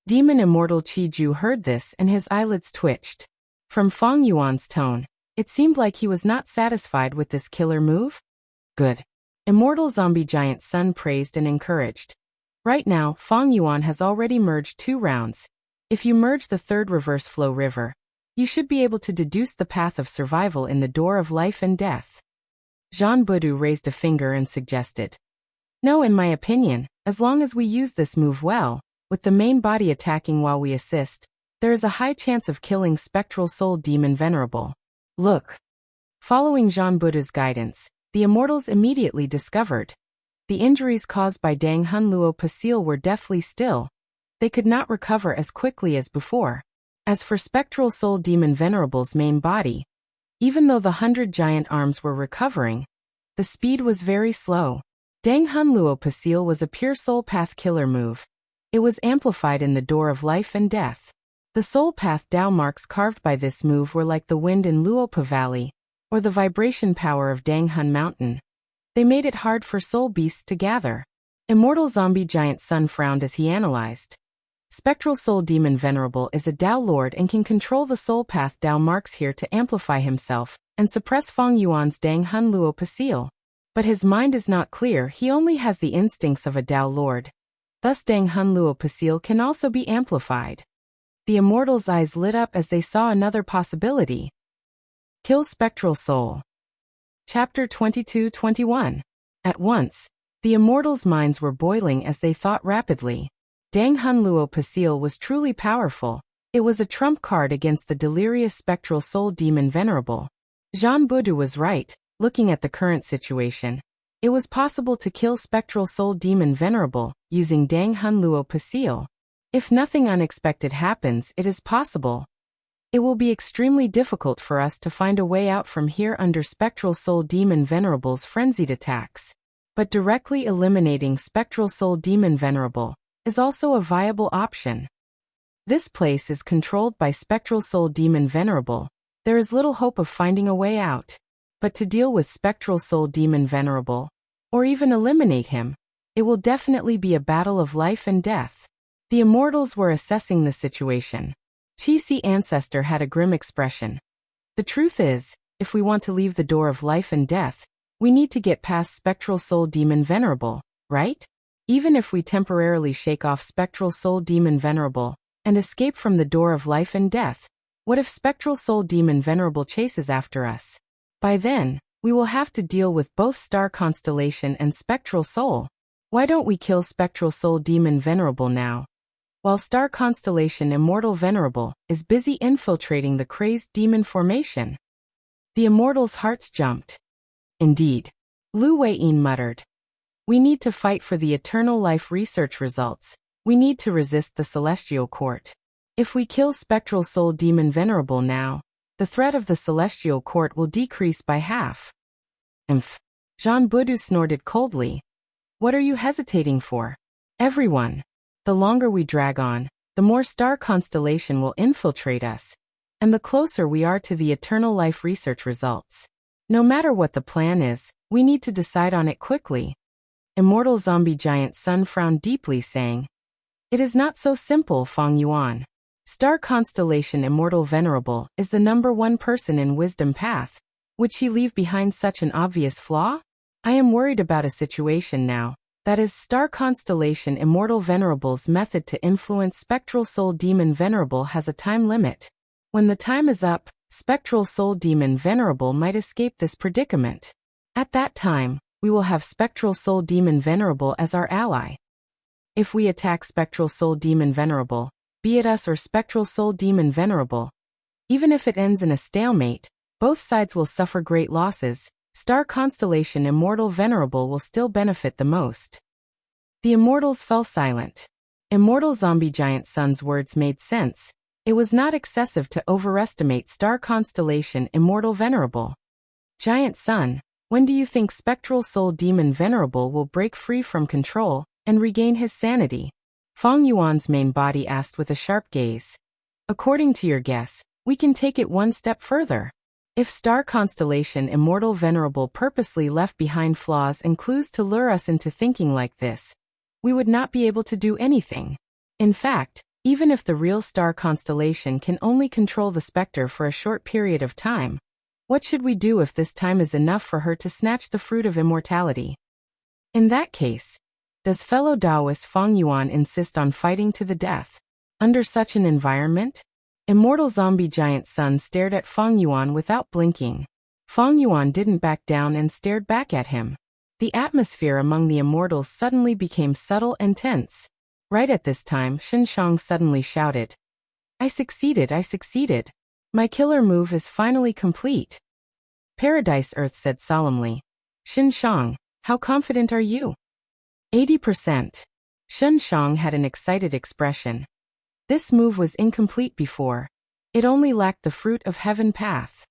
Speaker 1: Demon Immortal Qi Ju heard this and his eyelids twitched. From Fang Yuan's tone, it seemed like he was not satisfied with this killer move. Good. Immortal Zombie Giant Sun praised and encouraged. Right now, Fang Yuan has already merged 2 rounds. If you merge the 3rd reverse flow river, you should be able to deduce the path of survival in the door of life and death. Jean Budu raised a finger and suggested. No, in my opinion, as long as we use this move well, with the main body attacking while we assist, there is a high chance of killing Spectral Soul Demon Venerable. Look. Following Jean Budu's guidance, the immortals immediately discovered. The injuries caused by Dang Hun Luo Pa Seal were deathly still. They could not recover as quickly as before. As for Spectral Soul Demon Venerable's main body, even though the 100 giant arms were recovering, the speed was very slow. Dang Hun Luo Pa Seal was a pure soul path killer move. It was amplified in the door of life and death. The soul path Dao marks carved by this move were like the wind in Luo Pa Valley, or the vibration power of Dang Hun Mountain. They made it hard for soul beasts to gather. Immortal Zombie Giant Sun frowned as he analyzed. Spectral Soul Demon Venerable is a Dao Lord and can control the soul path Dao marks here to amplify himself and suppress Fang Yuan's Dang Hun Luo Pa Seal. But his mind is not clear, he only has the instincts of a Dao Lord. Thus Dang Hun Luo Pa Seal can also be amplified. The immortals' eyes lit up as they saw another possibility. Kill Spectral Soul. Chapter 22-21. At once, the immortals' minds were boiling as they thought rapidly. Dang Hun Luo Pa Seal was truly powerful. It was a trump card against the delirious Spectral Soul Demon Venerable. Jean Budu was right, looking at the current situation. It was possible to kill Spectral Soul Demon Venerable using Dang Hun Luo Pa Seal. If nothing unexpected happens, it is possible. It will be extremely difficult for us to find a way out from here under Spectral Soul Demon Venerable's frenzied attacks. But directly eliminating Spectral Soul Demon Venerable is also a viable option. This place is controlled by Spectral Soul Demon Venerable. There is little hope of finding a way out. But to deal with Spectral Soul Demon Venerable, or even eliminate him, it will definitely be a battle of life and death. The immortals were assessing the situation. Chi-Si Ancestor had a grim expression. The truth is, if we want to leave the door of life and death, we need to get past Spectral Soul Demon Venerable, right? Even if we temporarily shake off Spectral Soul Demon Venerable and escape from the door of life and death, what if Spectral Soul Demon Venerable chases after us? By then, we will have to deal with both Star Constellation and Spectral Soul. Why don't we kill Spectral Soul Demon Venerable now? While Star Constellation Immortal Venerable is busy infiltrating the crazed demon formation. The immortals' hearts jumped. Indeed. Lu Weiyin muttered. We need to fight for the eternal life research results. We need to resist the Celestial Court. If we kill Spectral Soul Demon Venerable now, the threat of the Celestial Court will decrease by half. Jean Budu snorted coldly. What are you hesitating for? Everyone. The longer we drag on, the more Star Constellation will infiltrate us, and the closer we are to the eternal life research results. No matter what the plan is, we need to decide on it quickly. Immortal Zombie Giant Sun frowned deeply, saying, It is not so simple, Fang Yuan. Star Constellation Immortal Venerable is the #1 person in Wisdom Path. Would she leave behind such an obvious flaw? I am worried about a situation now. That is Star Constellation Immortal Venerable's method to influence Spectral Soul Demon Venerable has a time limit. When the time is up, Spectral Soul Demon Venerable might escape this predicament. At that time, we will have Spectral Soul Demon Venerable as our ally. If we attack Spectral Soul Demon Venerable, be it us or Spectral Soul Demon Venerable, even if it ends in a stalemate, both sides will suffer great losses. Star Constellation Immortal Venerable will still benefit the most. The immortals fell silent. Immortal Zombie Giant Sun's words made sense. It was not excessive to overestimate Star Constellation Immortal Venerable. Giant Sun, When do you think Spectral Soul Demon Venerable will break free from control and regain his sanity? Fang Yuan's main body asked with a sharp gaze. According to your guess, we can take it one step further. If Star Constellation Immortal Venerable purposely left behind flaws and clues to lure us into thinking like this, we would not be able to do anything. In fact, even if the real star constellation can only control the specter for a short period of time, what should we do if this time is enough for her to snatch the fruit of immortality? In that case, does fellow Taoist Fang Yuan insist on fighting to the death? Under such an environment? Immortal Zombie Giant Sun stared at Fang Yuan without blinking. Fang Yuan didn't back down and stared back at him. The atmosphere among the immortals suddenly became subtle and tense. Right at this time, Xin Shang suddenly shouted, I succeeded! My killer move is finally complete. Paradise Earth said solemnly. Xin Shang, how confident are you? 80%. Xin Shang had an excited expression. This move was incomplete before. It only lacked the fruit of heaven path.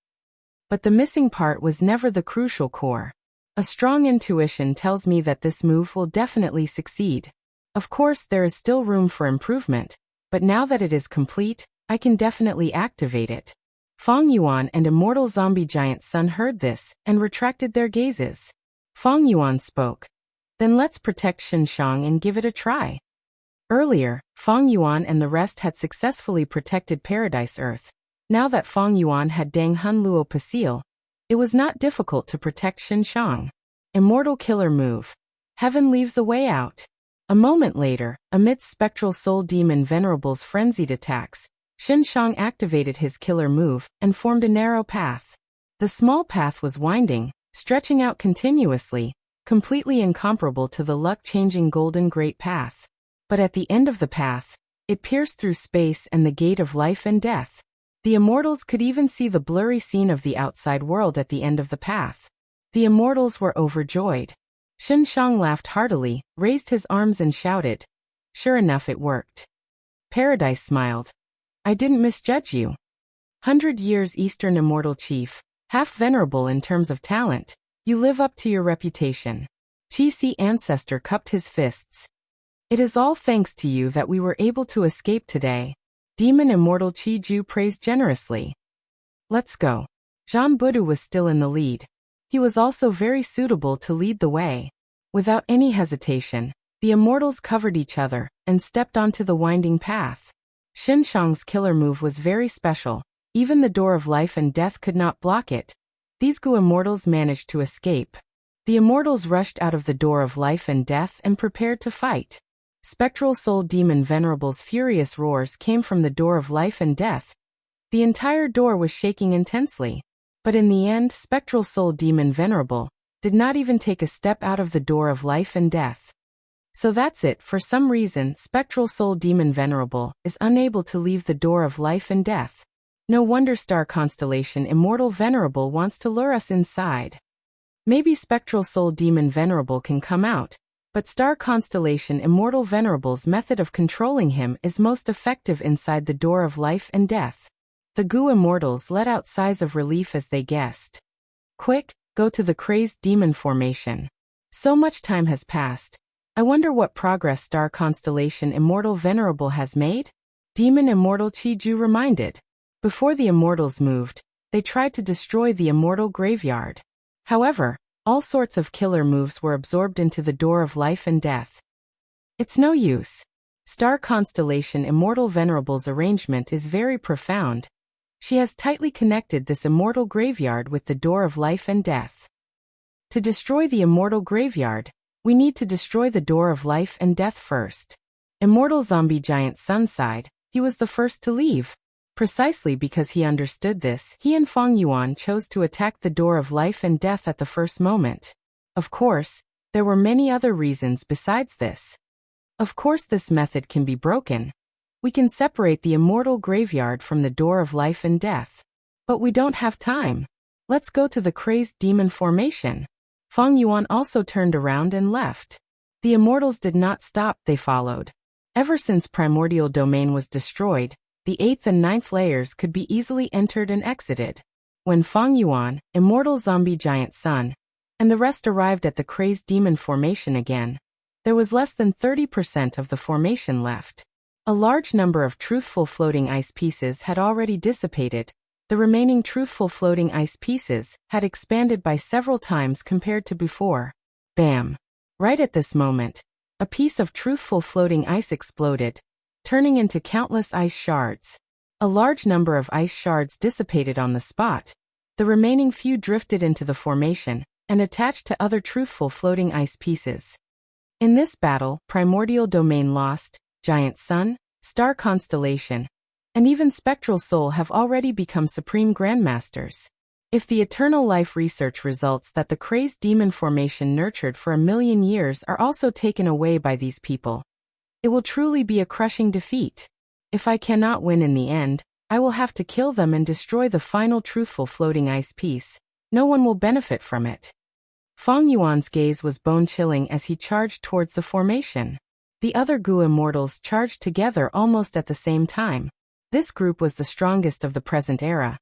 Speaker 1: But the missing part was never the crucial core. A strong intuition tells me that this move will definitely succeed. Of course, there is still room for improvement, but now that it is complete, I can definitely activate it. Fang Yuan and Immortal Zombie Giant Sun heard this and retracted their gazes. Fang Yuan spoke. Then let's protect Xin Shang and give it a try. Earlier, Fang Yuan and the rest had successfully protected Paradise Earth. Now that Fang Yuan had Dang Hun Luo Pasil, it was not difficult to protect Xin Shang. Immortal Killer Move. Heaven leaves a way out. A moment later, amidst Spectral Soul Demon Venerable's frenzied attacks, Xin Shang activated his killer move and formed a narrow path. The small path was winding, stretching out continuously, completely incomparable to the luck-changing Golden Great Path. But at the end of the path, it pierced through space and the gate of life and death. The immortals could even see the blurry scene of the outside world at the end of the path. The immortals were overjoyed. Xin Shang laughed heartily, raised his arms and shouted. Sure enough, it worked. Paradise smiled. I didn't misjudge you. 100 years Eastern Immortal Chief, half venerable in terms of talent, you live up to your reputation. Qi Si Ancestor cupped his fists. It is all thanks to you that we were able to escape today. Demon Immortal Qi Ju praised generously. Let's go. Zhan Budu was still in the lead. He was also very suitable to lead the way. Without any hesitation, the immortals covered each other and stepped onto the winding path. Xin Shang's killer move was very special. Even the door of life and death could not block it. These Gu immortals managed to escape. The immortals rushed out of the door of life and death and prepared to fight. Spectral Soul Demon Venerable's furious roars came from the door of life and death. The entire door was shaking intensely. But in the end, Spectral Soul Demon Venerable did not even take a step out of the door of life and death. So that's it. For some reason, Spectral Soul Demon Venerable is unable to leave the door of life and death. No wonder Star Constellation Immortal Venerable wants to lure us inside. Maybe Spectral Soul Demon Venerable can come out, but Star Constellation Immortal Venerable's method of controlling him is most effective inside the door of life and death. The Gu immortals let out sighs of relief as they guessed. Quick, go to the crazed demon formation. So much time has passed. I wonder what progress Star Constellation Immortal Venerable has made? Demon Immortal Qi Ju reminded. Before the immortals moved, they tried to destroy the immortal graveyard. However, all sorts of killer moves were absorbed into the door of life and death. It's no use. Star Constellation Immortal Venerable's arrangement is very profound. She has tightly connected this immortal graveyard with the door of life and death. To destroy the immortal graveyard, we need to destroy the door of life and death first. Immortal Zombie Giant Sun sighed. He was the first to leave. Precisely because he understood this, he and Fang Yuan chose to attack the door of life and death at the first moment. Of course, there were many other reasons besides this. Of course, this method can be broken. We can separate the immortal graveyard from the door of life and death. But we don't have time. Let's go to the crazed demon formation. Fang Yuan also turned around and left. The immortals did not stop, they followed. Ever since Primordial Domain was destroyed, the 8th and 9th layers could be easily entered and exited. When Fang Yuan, Immortal Zombie Giant Sun, and the rest arrived at the crazed demon formation again. There was less than 30% of the formation left. A large number of truthful floating ice pieces had already dissipated. The remaining truthful floating ice pieces had expanded by several times compared to before. Bam! Right at this moment, a piece of truthful floating ice exploded, turning into countless ice shards. A large number of ice shards dissipated on the spot. The remaining few drifted into the formation and attached to other truthful floating ice pieces. In this battle, Primordial Domain lost, Giant Sun, Star Constellation, and even Spectral Soul have already become Supreme Grandmasters. If the Eternal Life research results that the crazed demon formation nurtured for 1,000,000 years are also taken away by these people, it will truly be a crushing defeat. If I cannot win in the end, I will have to kill them and destroy the final truthful floating ice piece. No one will benefit from it. Feng Yuan's gaze was bone-chilling as he charged towards the formation. The other Gu immortals charged together almost at the same time. This group was the strongest of the present era.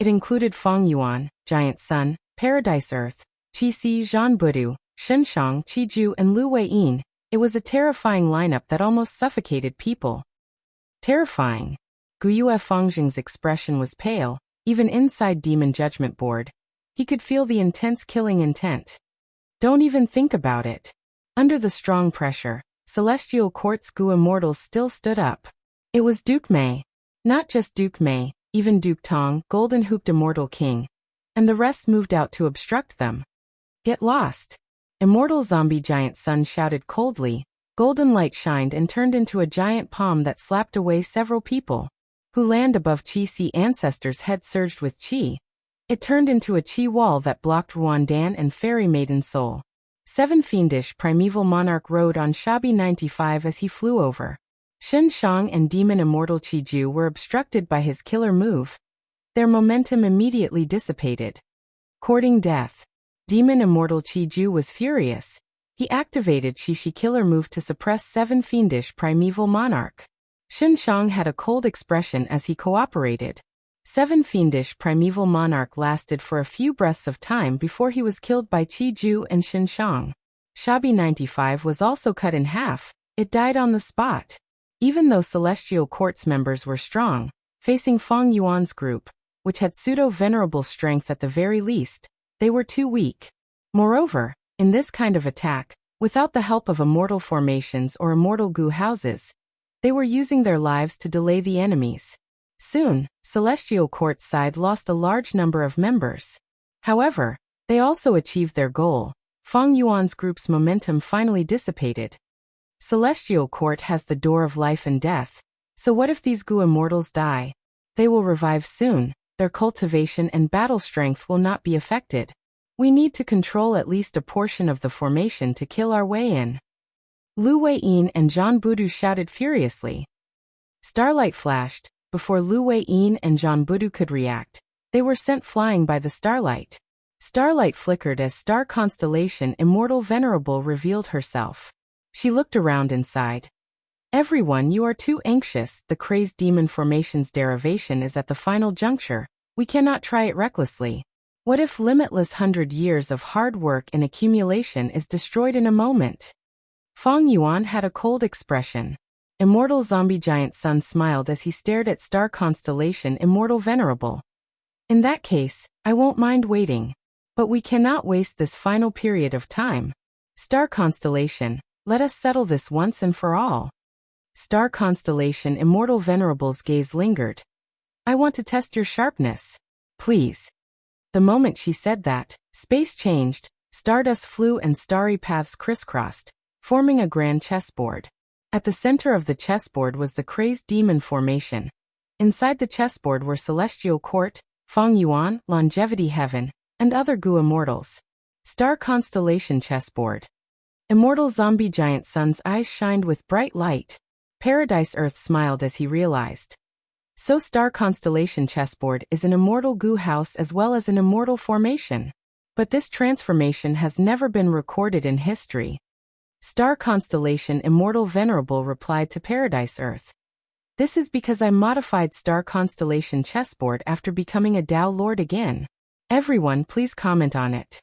Speaker 1: It included Feng Yuan, Giant Sun, Paradise Earth, Qixi Zhan Budu, Shenshang Qiju and Lu Weiyin. It was a terrifying lineup that almost suffocated people. Terrifying. Guyue Fengjing's expression was pale, even inside Demon Judgment Board. He could feel the intense killing intent. Don't even think about it. Under the strong pressure, Celestial Court's Gu immortals still stood up. It was Duke Mei. Not just Duke Mei, even Duke Tong, Golden Hooped Immortal King. And the rest moved out to obstruct them. Get lost. Immortal Zombie Giant Sun shouted coldly. Golden light shined and turned into a giant palm that slapped away several people. Who land above Qixi ancestors' head surged with qi. It turned into a qi wall that blocked Ruandan and Fairy Maiden Soul. 7 fiendish primeval monarch rode on Shabi 95 as he flew over. Shen Shang and Demon Immortal Qiju were obstructed by his killer move. Their momentum immediately dissipated. Courting death. Demon Immortal Qiju was furious. He activated Shishi killer move to suppress 7 fiendish primeval monarch. Shen Shang had a cold expression as he cooperated. 7 fiendish primeval monarch lasted for a few breaths of time before he was killed by Qiju and Shen Shang. Shabi 95 was also cut in half. It died on the spot. Even though Celestial Court's members were strong, facing Feng Yuan's group, which had pseudo-venerable strength at the very least, they were too weak. Moreover, in this kind of attack, without the help of immortal formations or immortal Gu houses, they were using their lives to delay the enemies. Soon, Celestial Court's side lost a large number of members. However, they also achieved their goal. Feng Yuan's group's momentum finally dissipated. Celestial Court has the door of life and death. So what if these Gu immortals die? They will revive soon. Their cultivation and battle strength will not be affected. We need to control at least a portion of the formation to kill our way in. Lu Weiyin and Zhan Budu shouted furiously. Starlight flashed. Before Lu Weiyin and Zhan Budu could react, they were sent flying by the starlight. Starlight flickered as Star Constellation Immortal Venerable revealed herself. She looked around inside. Everyone, you are too anxious. The crazed demon formation's derivation is at the final juncture. We cannot try it recklessly. What if limitless 100 years of hard work and accumulation is destroyed in a moment? Feng Yuan had a cold expression. Immortal Zombie Giant Sun smiled as he stared at Star Constellation Immortal Venerable. In that case, I won't mind waiting. But we cannot waste this final period of time. Star Constellation, let us settle this once and for all. Star Constellation Immortal Venerable's gaze lingered. I want to test your sharpness. Please. The moment she said that, space changed, stardust flew and starry paths crisscrossed, forming a grand chessboard. At the center of the chessboard was the crazed demon formation. Inside the chessboard were Celestial Court, Feng Yuan, Longevity Heaven, and other Gu immortals. Star Constellation Chessboard. Immortal Zombie Giant Sun's eyes shined with bright light. Paradise Earth smiled as he realized. So Star Constellation Chessboard is an immortal Gu house as well as an immortal formation. But this transformation has never been recorded in history. Star Constellation Immortal Venerable replied to Paradise Earth. This is because I modified Star Constellation Chessboard after becoming a Tao Lord again. Everyone please comment on it.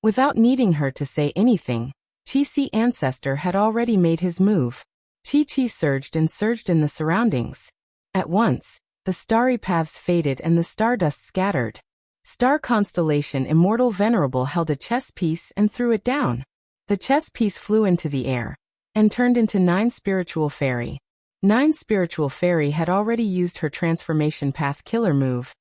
Speaker 1: Without needing her to say anything, Chi-Si ancestor had already made his move. Chi-Chi surged and surged in the surroundings. At once, the starry paths faded and the stardust scattered. Star constellation Immortal Venerable held a chess piece and threw it down. The chess piece flew into the air and turned into 9 Spiritual Fairy. 9 Spiritual Fairy had already used her transformation path killer move,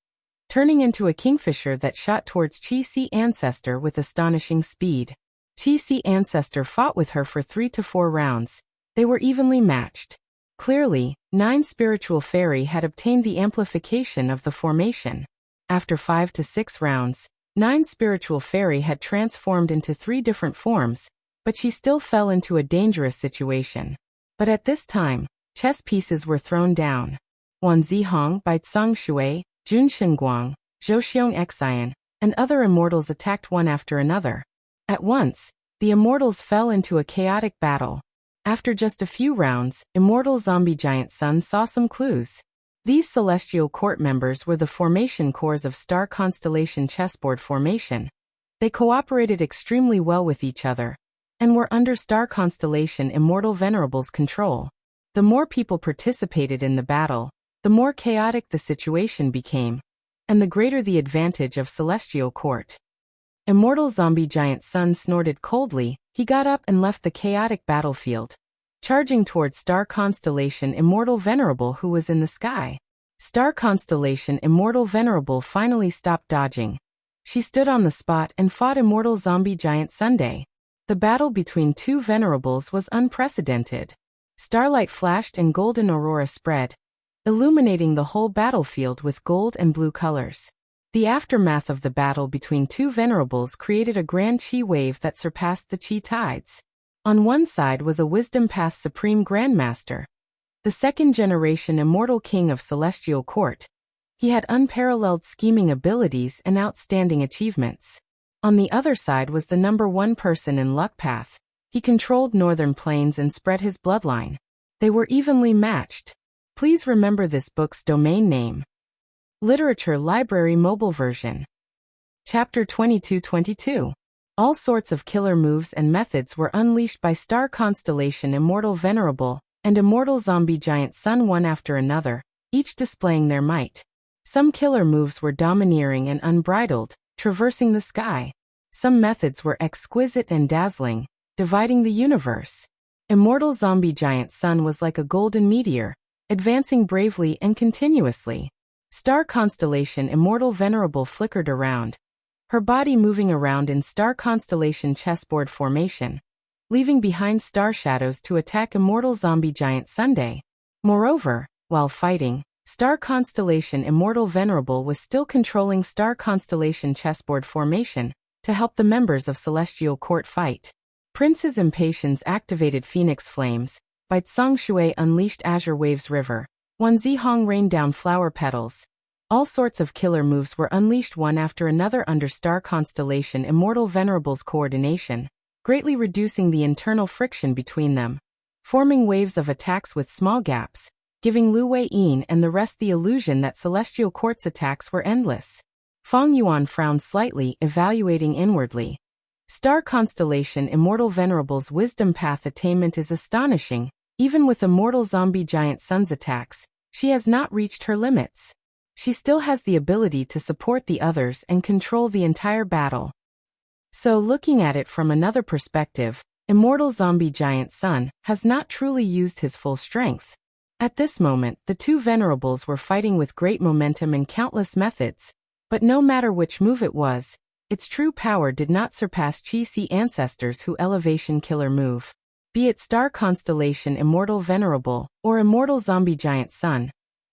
Speaker 1: turning into a kingfisher that shot towards Chi-Si ancestor with astonishing speed. Chi-Si ancestor fought with her for 3 to 4 rounds. They were evenly matched. Clearly, 9 Spiritual Fairy had obtained the amplification of the formation. After 5 to 6 rounds, 9 Spiritual Fairy had transformed into 3 different forms, but she still fell into a dangerous situation. But at this time, chess pieces were thrown down. Wan Zihong, Bai Tsang Shui, Jun Shenguang, Zhou Xiong Xian, and other immortals attacked one after another. At once, the immortals fell into a chaotic battle. After just a few rounds, Immortal Zombie Giant Sun saw some clues. These celestial court members were the formation cores of star constellation chessboard formation. They cooperated extremely well with each other, and were under star constellation Immortal Venerable's control. The more people participated in the battle, the more chaotic the situation became, and the greater the advantage of celestial court. Immortal Zombie Giant Sun snorted coldly. He got up and left the chaotic battlefield, charging towards star constellation Immortal Venerable who was in the sky. Star constellation Immortal Venerable finally stopped dodging. She stood on the spot and fought Immortal Zombie Giant Sunday. The battle between 2 venerables was unprecedented. Starlight flashed and golden aurora spread, illuminating the whole battlefield with gold and blue colors. The aftermath of the battle between 2 venerables created a grand chi wave that surpassed the chi tides. On one side was a Wisdom Path Supreme Grandmaster, the 2nd generation Immortal King of Celestial Court. He had unparalleled scheming abilities and outstanding achievements. On the other side was the number 1 person in Luck Path. He controlled Northern Plains and spread his bloodline. They were evenly matched. Please remember this book's domain name. Literature Library Mobile Version. Chapter 2222. All sorts of killer moves and methods were unleashed by Star Constellation Immortal Venerable and Immortal Zombie Giant Sun one after another, each displaying their might. Some killer moves were domineering and unbridled, traversing the sky. Some methods were exquisite and dazzling, dividing the universe. Immortal Zombie Giant Sun was like a golden meteor, advancing bravely and continuously. Star Constellation Immortal Venerable flickered around, her body moving around in star constellation chessboard formation, leaving behind star shadows to attack Immortal Zombie Giant Sunday. Moreover, while fighting, Star Constellation Immortal Venerable was still controlling star constellation chessboard formation to help the members of Celestial Court fight. Prince's Impatience activated Phoenix Flames, Bai Tsang Shui unleashed Azure Waves River, Wan Zihong rained down flower petals. All sorts of killer moves were unleashed one after another under Star Constellation Immortal Venerable's coordination, greatly reducing the internal friction between them, forming waves of attacks with small gaps, giving Lu Wei-yin and the rest the illusion that Celestial Court's attacks were endless. Feng Yuan frowned slightly, evaluating inwardly. Star Constellation Immortal Venerable's Wisdom Path attainment is astonishing. Even with Immortal Zombie Giant Sun's attacks, she has not reached her limits. She still has the ability to support the others and control the entire battle. So looking at it from another perspective, Immortal Zombie Giant Sun has not truly used his full strength. At this moment, the 2 venerables were fighting with great momentum and countless methods, but no matter which move it was, its true power did not surpass Chi-Si ancestors who elevation killer move. Be it Star Constellation Immortal Venerable or Immortal Zombie Giant Sun,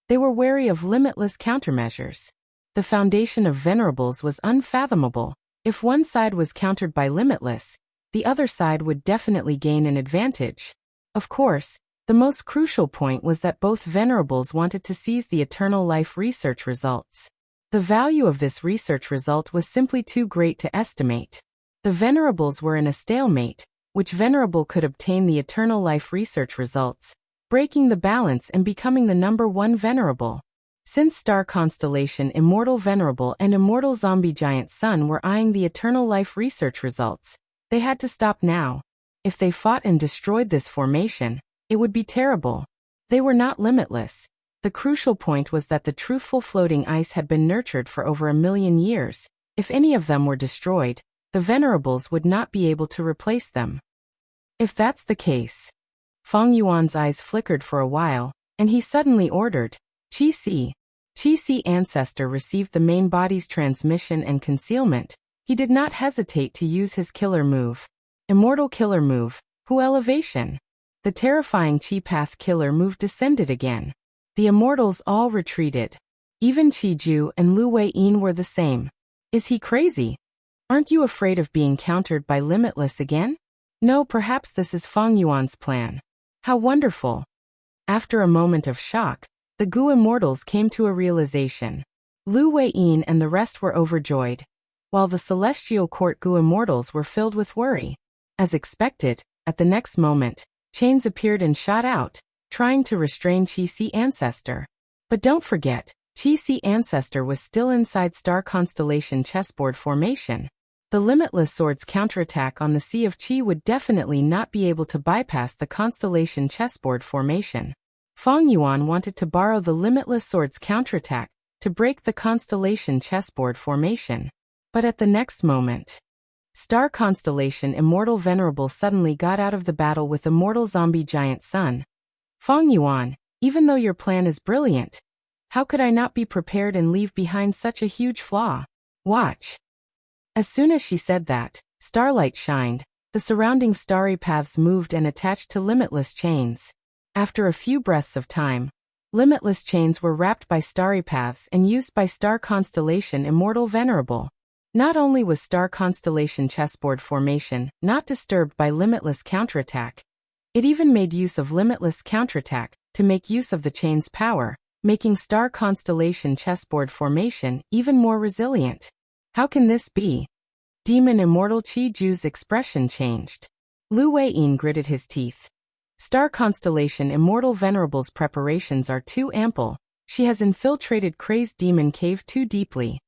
Speaker 1: they were wary of limitless countermeasures. The foundation of venerables was unfathomable. If one side was countered by limitless, the other side would definitely gain an advantage. Of course, the most crucial point was that both venerables wanted to seize the eternal life research results. The value of this research result was simply too great to estimate. The venerables were in a stalemate. Which venerable could obtain the eternal life research results, breaking the balance and becoming the number 1 venerable. Since star constellation Immortal Venerable and Immortal Zombie Giant Sun were eyeing the eternal life research results, they had to stop now. If they fought and destroyed this formation, it would be terrible. They were not limitless. The crucial point was that the truthful floating ice had been nurtured for over 1,000,000 years. If any of them were destroyed, the Venerables would not be able to replace them. If that's the case. Feng Yuan's eyes flickered for a while, and he suddenly ordered, Qi-Si. Qi-Si ancestor received the main body's transmission and concealment. He did not hesitate to use his killer move. Immortal killer move, Hu Elevation. The terrifying Qi Path killer move descended again. The immortals all retreated. Even Qi Ju and Lu Wei-yin were the same. Is he crazy? Aren't you afraid of being countered by Limitless again? No, perhaps this is Feng Yuan's plan. How wonderful. After a moment of shock, the Gu immortals came to a realization. Lu Wei-yin and the rest were overjoyed, while the celestial court Gu immortals were filled with worry. As expected, at the next moment, chains appeared and shot out, trying to restrain Qi-Si ancestor. But don't forget, Qi-Si ancestor was still inside star constellation chessboard formation. The Limitless Sword's counterattack on the Sea of Qi would definitely not be able to bypass the constellation chessboard formation. Feng Yuan wanted to borrow the Limitless Sword's counterattack to break the constellation chessboard formation. But at the next moment, star constellation Immortal Venerable suddenly got out of the battle with Immortal Zombie Giant Sun. Feng Yuan, even though your plan is brilliant, how could I not be prepared and leave behind such a huge flaw? Watch. As soon as she said that, starlight shined, the surrounding starry paths moved and attached to limitless chains. After a few breaths of time, limitless chains were wrapped by starry paths and used by star constellation Immortal Venerable. Not only was star constellation chessboard formation not disturbed by limitless counterattack, it even made use of limitless counterattack to make use of the chain's power, making star constellation chessboard formation even more resilient. How can this be? Demon Immortal Qi Ju's expression changed. Lu Wei-yin gritted his teeth. Star constellation Immortal Venerable's preparations are too ample. She has infiltrated Crazed Demon Cave too deeply.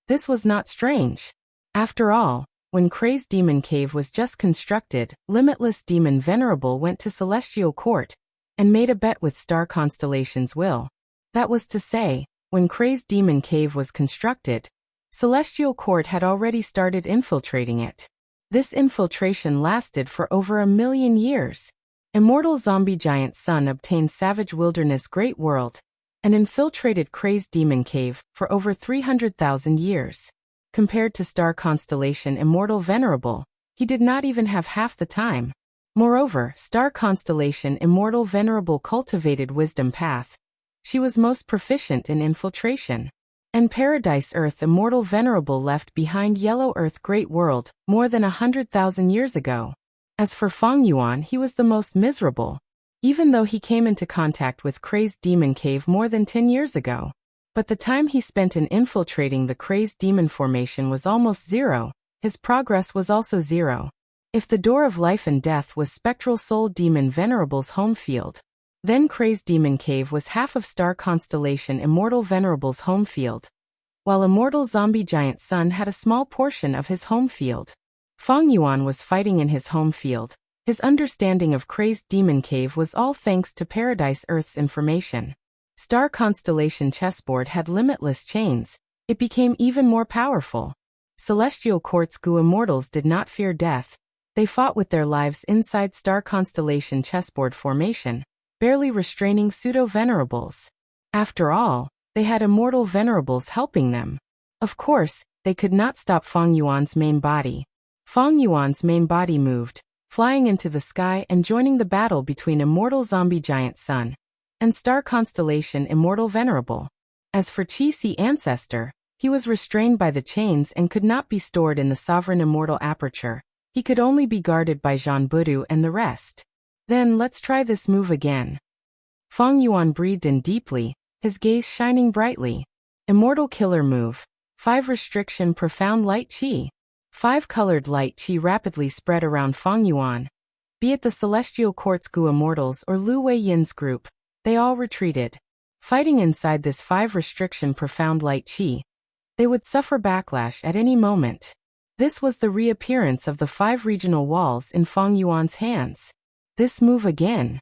Speaker 1: This was not strange. After all, when Crazed Demon Cave was just constructed, Limitless Demon Venerable went to Celestial Court and made a bet with Star Constellation's will. That was to say, when Crazed Demon Cave was constructed, Celestial Court had already started infiltrating it. This infiltration lasted for over 1,000,000 years. Immortal Zombie Giant Sun obtained Savage Wilderness Great World and infiltrated Crazed Demon Cave for over 300,000 years. Compared to Star Constellation Immortal Venerable, he did not even have half the time. Moreover, Star Constellation Immortal Venerable cultivated Wisdom Path. She was most proficient in infiltration. And Paradise Earth Immortal Venerable left behind Yellow Earth Great World more than 100,000 years ago. As for Feng Yuan, he was the most miserable, even though he came into contact with Crazed Demon Cave more than 10 years ago. But the time he spent in infiltrating the Crazed Demon Formation was almost zero. His progress was also zero. If the Door of Life and Death was Spectral Soul Demon Venerable's home field, then Crazed Demon Cave was half of Star Constellation Immortal Venerable's home field, while Immortal Zombie Giant Sun had a small portion of his home field. Feng Yuan was fighting in his home field. His understanding of Crazed Demon Cave was all thanks to Paradise Earth's information. Star Constellation Chessboard had limitless chains. It became even more powerful. Celestial Court's Gu Immortals did not fear death. They fought with their lives inside Star Constellation Chessboard formation, barely restraining Pseudo-Venerables. After all, they had Immortal Venerables helping them. Of course, they could not stop Feng Yuan's main body. Feng Yuan's main body moved, flying into the sky and joining the battle between Immortal Zombie Giant Sun and Star Constellation Immortal Venerable. As for Qi-Si ancestor, he was restrained by the chains and could not be stored in the Sovereign Immortal Aperture. He could only be guarded by Zhan Budu and the rest. Then let's try this move again. Feng Yuan breathed in deeply, his gaze shining brightly. Immortal Killer Move. 5 Restriction Profound Light Qi. 5 colored light qi rapidly spread around Feng Yuan. Be it the Celestial Court's Gu Immortals or Lu Wei-yin's group, they all retreated. fighting inside this 5 restriction profound light chi. They would suffer backlash at any moment. This was the reappearance of the 5 regional walls in Fang Yuan's hands. This move again.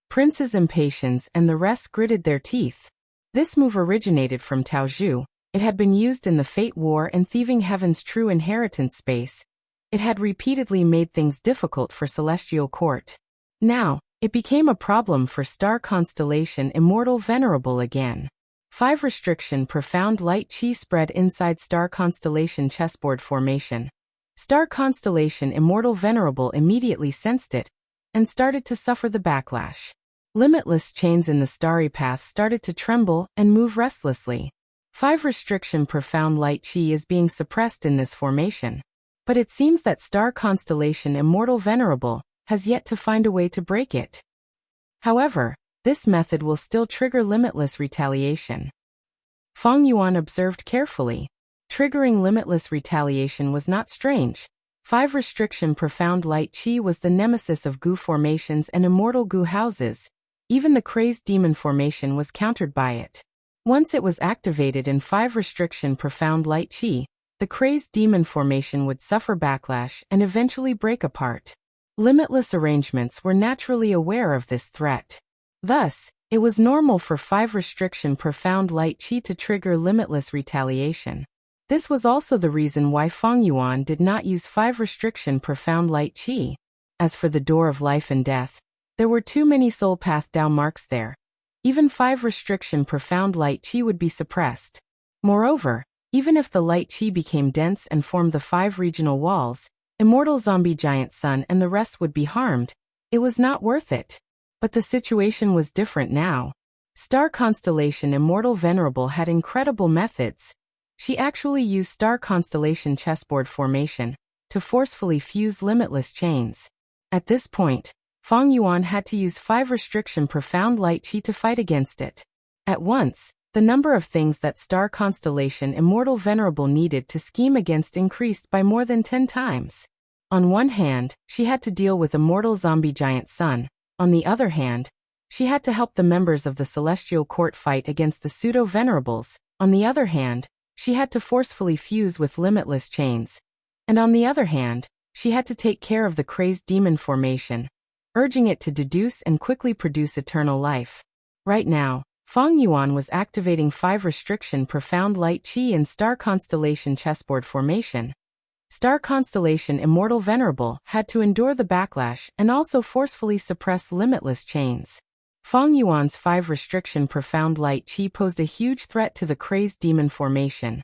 Speaker 1: Prince's impatience and the rest gritted their teeth. This move originated from Taozhu. It had been used in the Fate War and Thieving Heaven's True Inheritance space. It had repeatedly made things difficult for Celestial Court. Now, it became a problem for Star Constellation Immortal Venerable again. 5 restriction profound light chi spread inside Star Constellation chessboard formation. Star Constellation Immortal Venerable immediately sensed it and started to suffer the backlash. Limitless chains in the starry path started to tremble and move restlessly. 5 restriction profound light chi is being suppressed in this formation. But it seems that Star Constellation Immortal Venerable has yet to find a way to break it. However, this method will still trigger limitless retaliation. Fang Yuan observed carefully. Triggering limitless retaliation was not strange. 5 restriction profound light chi was the nemesis of Gu formations and immortal Gu houses. Even the crazed demon formation was countered by it. Once it was activated in 5 restriction profound light chi, the crazed demon formation would suffer backlash and eventually break apart. Limitless arrangements were naturally aware of this threat. Thus, it was normal for 5 restriction profound light chi to trigger limitless retaliation. This was also the reason why Fang Yuan did not use 5 restriction profound light chi. As for the door of life and death, there were too many soul path Dao marks there. Even 5 restriction profound light chi would be suppressed. Moreover, even if the light chi became dense and formed the 5 regional walls, Immortal Zombie Giant Sun and the rest would be harmed. It was not worth it. But the situation was different now. Star Constellation Immortal Venerable had incredible methods. She actually used Star Constellation chessboard formation to forcefully fuse limitless chains. At this point, Fang Yuan had to use 5 restriction profound light chi to fight against it. At once, the number of things that Star Constellation Immortal Venerable needed to scheme against increased by more than 10 times. On one hand, she had to deal with Immortal Zombie Giant Sun. On the other hand, she had to help the members of the Celestial Court fight against the Pseudo-Venerables. On the other hand, she had to forcefully fuse with limitless chains. And on the other hand, she had to take care of the crazed demon formation, urging it to deduce and quickly produce eternal life. Right now, Fang Yuan was activating 5 restriction profound light chi in Star Constellation chessboard formation. Star Constellation Immortal Venerable had to endure the backlash and also forcefully suppress limitless chains. Fang Yuan's 5 restriction profound light chi posed a huge threat to the crazed demon formation.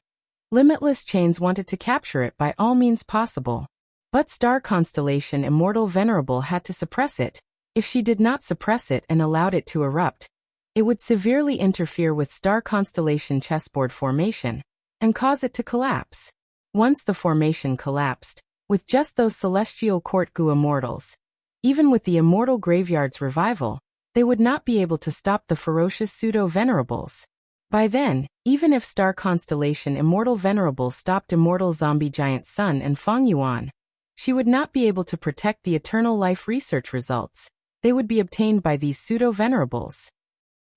Speaker 1: Limitless chains wanted to capture it by all means possible. But Star Constellation Immortal Venerable had to suppress it. If she did not suppress it and allowed it to erupt, it would severely interfere with Star Constellation chessboard formation and cause it to collapse. Once the formation collapsed, with just those Celestial Court Gu immortals, even with the Immortal Graveyard's revival, they would not be able to stop the ferocious Pseudo-Venerables. By then, even if Star Constellation Immortal Venerable stopped Immortal Zombie Giant Sun and Fang Yuan, she would not be able to protect the eternal life research results. They would be obtained by these Pseudo-Venerables.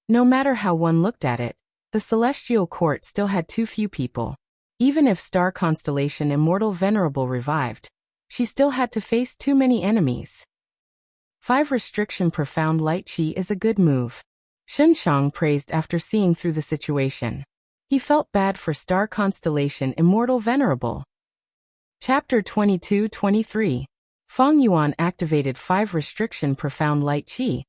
Speaker 1: No matter how one looked at it, the Celestial Court still had too few people. Even if Star Constellation Immortal Venerable revived, she still had to face too many enemies. 5 restriction profound light chi is a good move. Shen Shang praised after seeing through the situation. He felt bad for Star Constellation Immortal Venerable. Chapter 22-23. Fang Yuan activated 5 restriction profound light chi,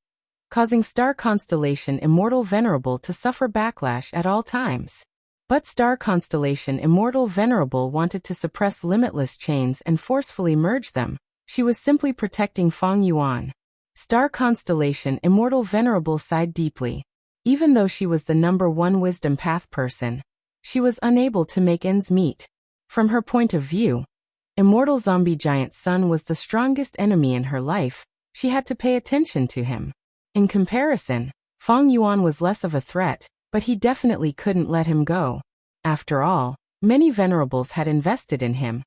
Speaker 1: causing Star Constellation Immortal Venerable to suffer backlash at all times. But Star Constellation Immortal Venerable wanted to suppress limitless chains and forcefully merge them. She was simply protecting Fang Yuan. Star Constellation Immortal Venerable sighed deeply. Even though she was the #1 wisdom path person, she was unable to make ends meet. From her point of view, Immortal Zombie Giant Sun was the strongest enemy in her life. She had to pay attention to him. In comparison, Fang Yuan was less of a threat, but he definitely couldn't let him go. After all, many venerables had invested in him.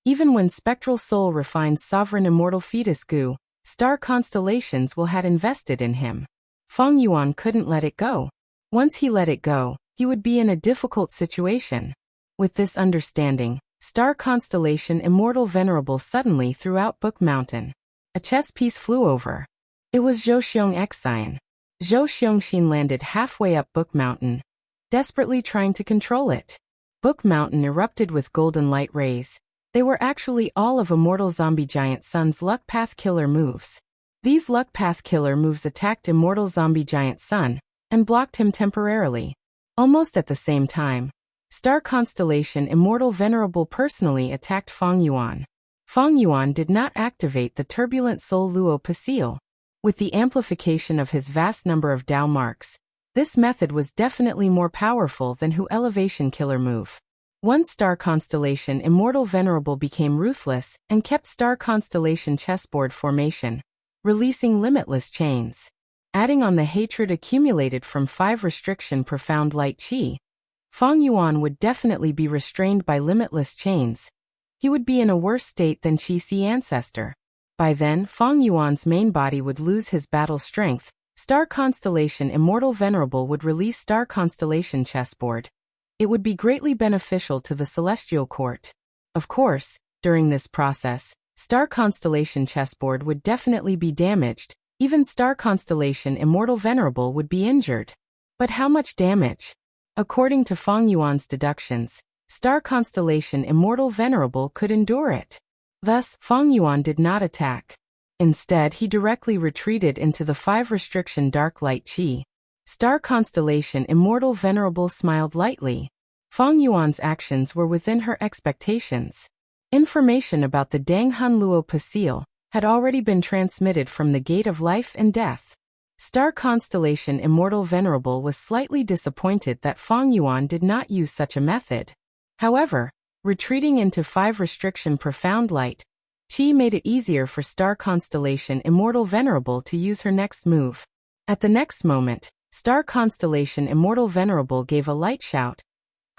Speaker 1: Even when Spectral Soul refined Sovereign Immortal Fetus Gu, Star Constellations will had invested in him. Fang Yuan couldn't let it go. Once he let it go, he would be in a difficult situation. With this understanding, star constellation Immortal Venerable suddenly threw out Book Mountain. A chess piece flew over. It was Zhou Xiong-Xian. Zhou Xiongxin landed halfway up Book Mountain, desperately trying to control it. Book Mountain erupted with golden light rays. They were actually all of Immortal Zombie Giant Sun's Luck Path Killer moves. These Luck Path Killer moves attacked Immortal Zombie Giant Sun and blocked him temporarily. Almost at the same time, star constellation Immortal Venerable personally attacked Feng Yuan. Feng Yuan did not activate the turbulent Soul Luo Pasil. With the amplification of his vast number of Dao marks, this method was definitely more powerful than Hu Elevation Killer move. One star constellation Immortal Venerable became Ruthless and kept star constellation chessboard formation, releasing limitless chains. Adding on the hatred accumulated from 5 restriction Profound Light Qi, Feng Yuan would definitely be restrained by limitless chains. He would be in a worse state than Qi Si Ancestor. By then, Feng Yuan's main body would lose his battle strength. Star constellation Immortal Venerable would release star constellation chessboard. It would be greatly beneficial to the Celestial Court. Of course, during this process, star constellation chessboard would definitely be damaged. Even star constellation Immortal Venerable would be injured. But how much damage? According to Feng Yuan's deductions, star constellation Immortal Venerable could endure it. Thus, Feng Yuan did not attack. Instead, he directly retreated into the 5 restriction Dark Light Qi. Star constellation Immortal Venerable smiled lightly. Feng Yuan's actions were within her expectations. Information about the Dang Hun Luo Pasil had already been transmitted from the Gate of Life and Death. Star constellation Immortal Venerable was slightly disappointed that Feng Yuan did not use such a method. However, retreating into 5 restriction Profound Light Qi made it easier for star constellation Immortal Venerable to use her next move. At the next moment, star constellation Immortal Venerable gave a light shout.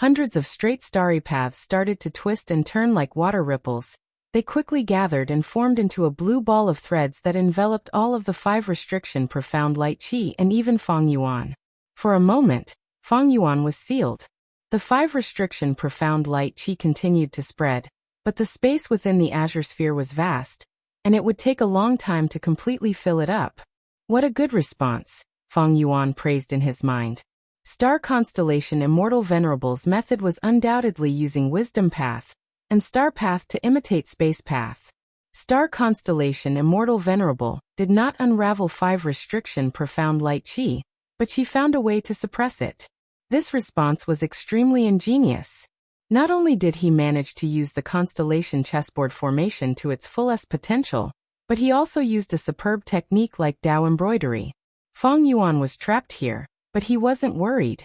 Speaker 1: Hundreds of straight starry paths started to twist and turn like water ripples. They quickly gathered and formed into a blue ball of threads that enveloped all of the 5 restriction Profound Light Qi and even Feng Yuan. For a moment, Feng Yuan was sealed. The 5 restriction Profound Light Qi continued to spread, but the space within the Azure Sphere was vast, and it would take a long time to completely fill it up. What a good response, Feng Yuan praised in his mind. Star constellation Immortal Venerable's method was undoubtedly using Wisdom Path and Star Path to imitate Space Path. Star constellation Immortal Venerable did not unravel 5 restriction Profound Light Qi, but she found a way to suppress it. This response was extremely ingenious. Not only did he manage to use the constellation chessboard formation to its fullest potential, but he also used a superb technique like Dao embroidery. Feng Yuan was trapped here, but he wasn't worried.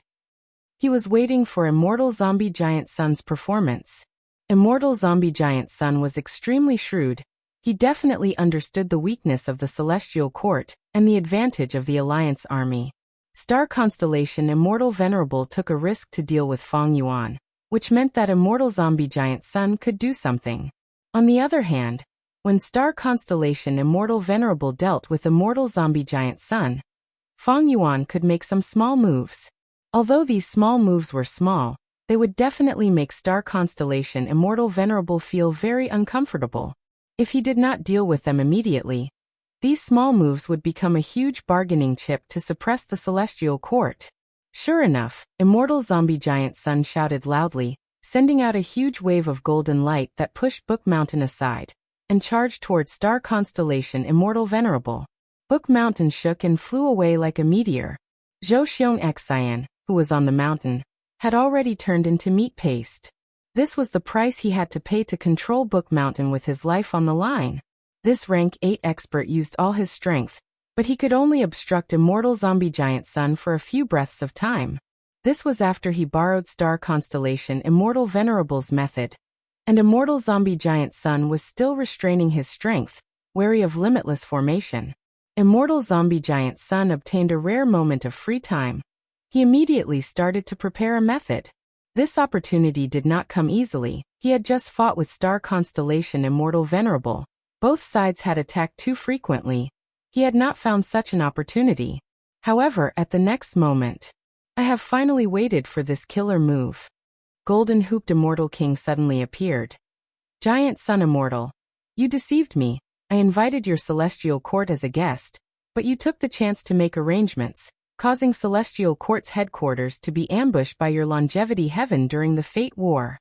Speaker 1: He was waiting for Immortal Zombie Giant Sun's performance. Immortal Zombie Giant Sun was extremely shrewd. He definitely understood the weakness of the Celestial Court and the advantage of the Alliance Army. Star constellation Immortal Venerable took a risk to deal with Feng Yuan, which meant that Immortal Zombie Giant Sun could do something. On the other hand, when star constellation Immortal Venerable dealt with Immortal Zombie Giant Sun, Feng Yuan could make some small moves. Although these small moves were small, they would definitely make star constellation Immortal Venerable feel very uncomfortable. If he did not deal with them immediately, these small moves would become a huge bargaining chip to suppress the Celestial Court. Sure enough, Immortal Zombie Giant Sun shouted loudly, sending out a huge wave of golden light that pushed Book Mountain aside and charged toward star constellation Immortal Venerable. Book Mountain shook and flew away like a meteor. Zhou Xiong-Xian, who was on the mountain, had already turned into meat paste. This was the price he had to pay to control Book Mountain with his life on the line. This rank 8 expert used all his strength, but he could only obstruct Immortal Zombie Giant Sun for a few breaths of time. This was after he borrowed star constellation Immortal Venerable's method, and Immortal Zombie Giant Sun was still restraining his strength, wary of limitless formation. Immortal Zombie Giant Sun obtained a rare moment of free time. He immediately started to prepare a method. This opportunity did not come easily. He had just fought with star constellation Immortal Venerable. Both sides had attacked too frequently. He had not found such an opportunity. However, at the next moment, I have finally waited for this killer move. Golden-hooped Immortal King suddenly appeared. Giant Sun Immortal. You deceived me. I invited your celestial court as a guest, but you took the chance to make arrangements, causing Celestial Court's headquarters to be ambushed by your longevity heaven during the Fate War.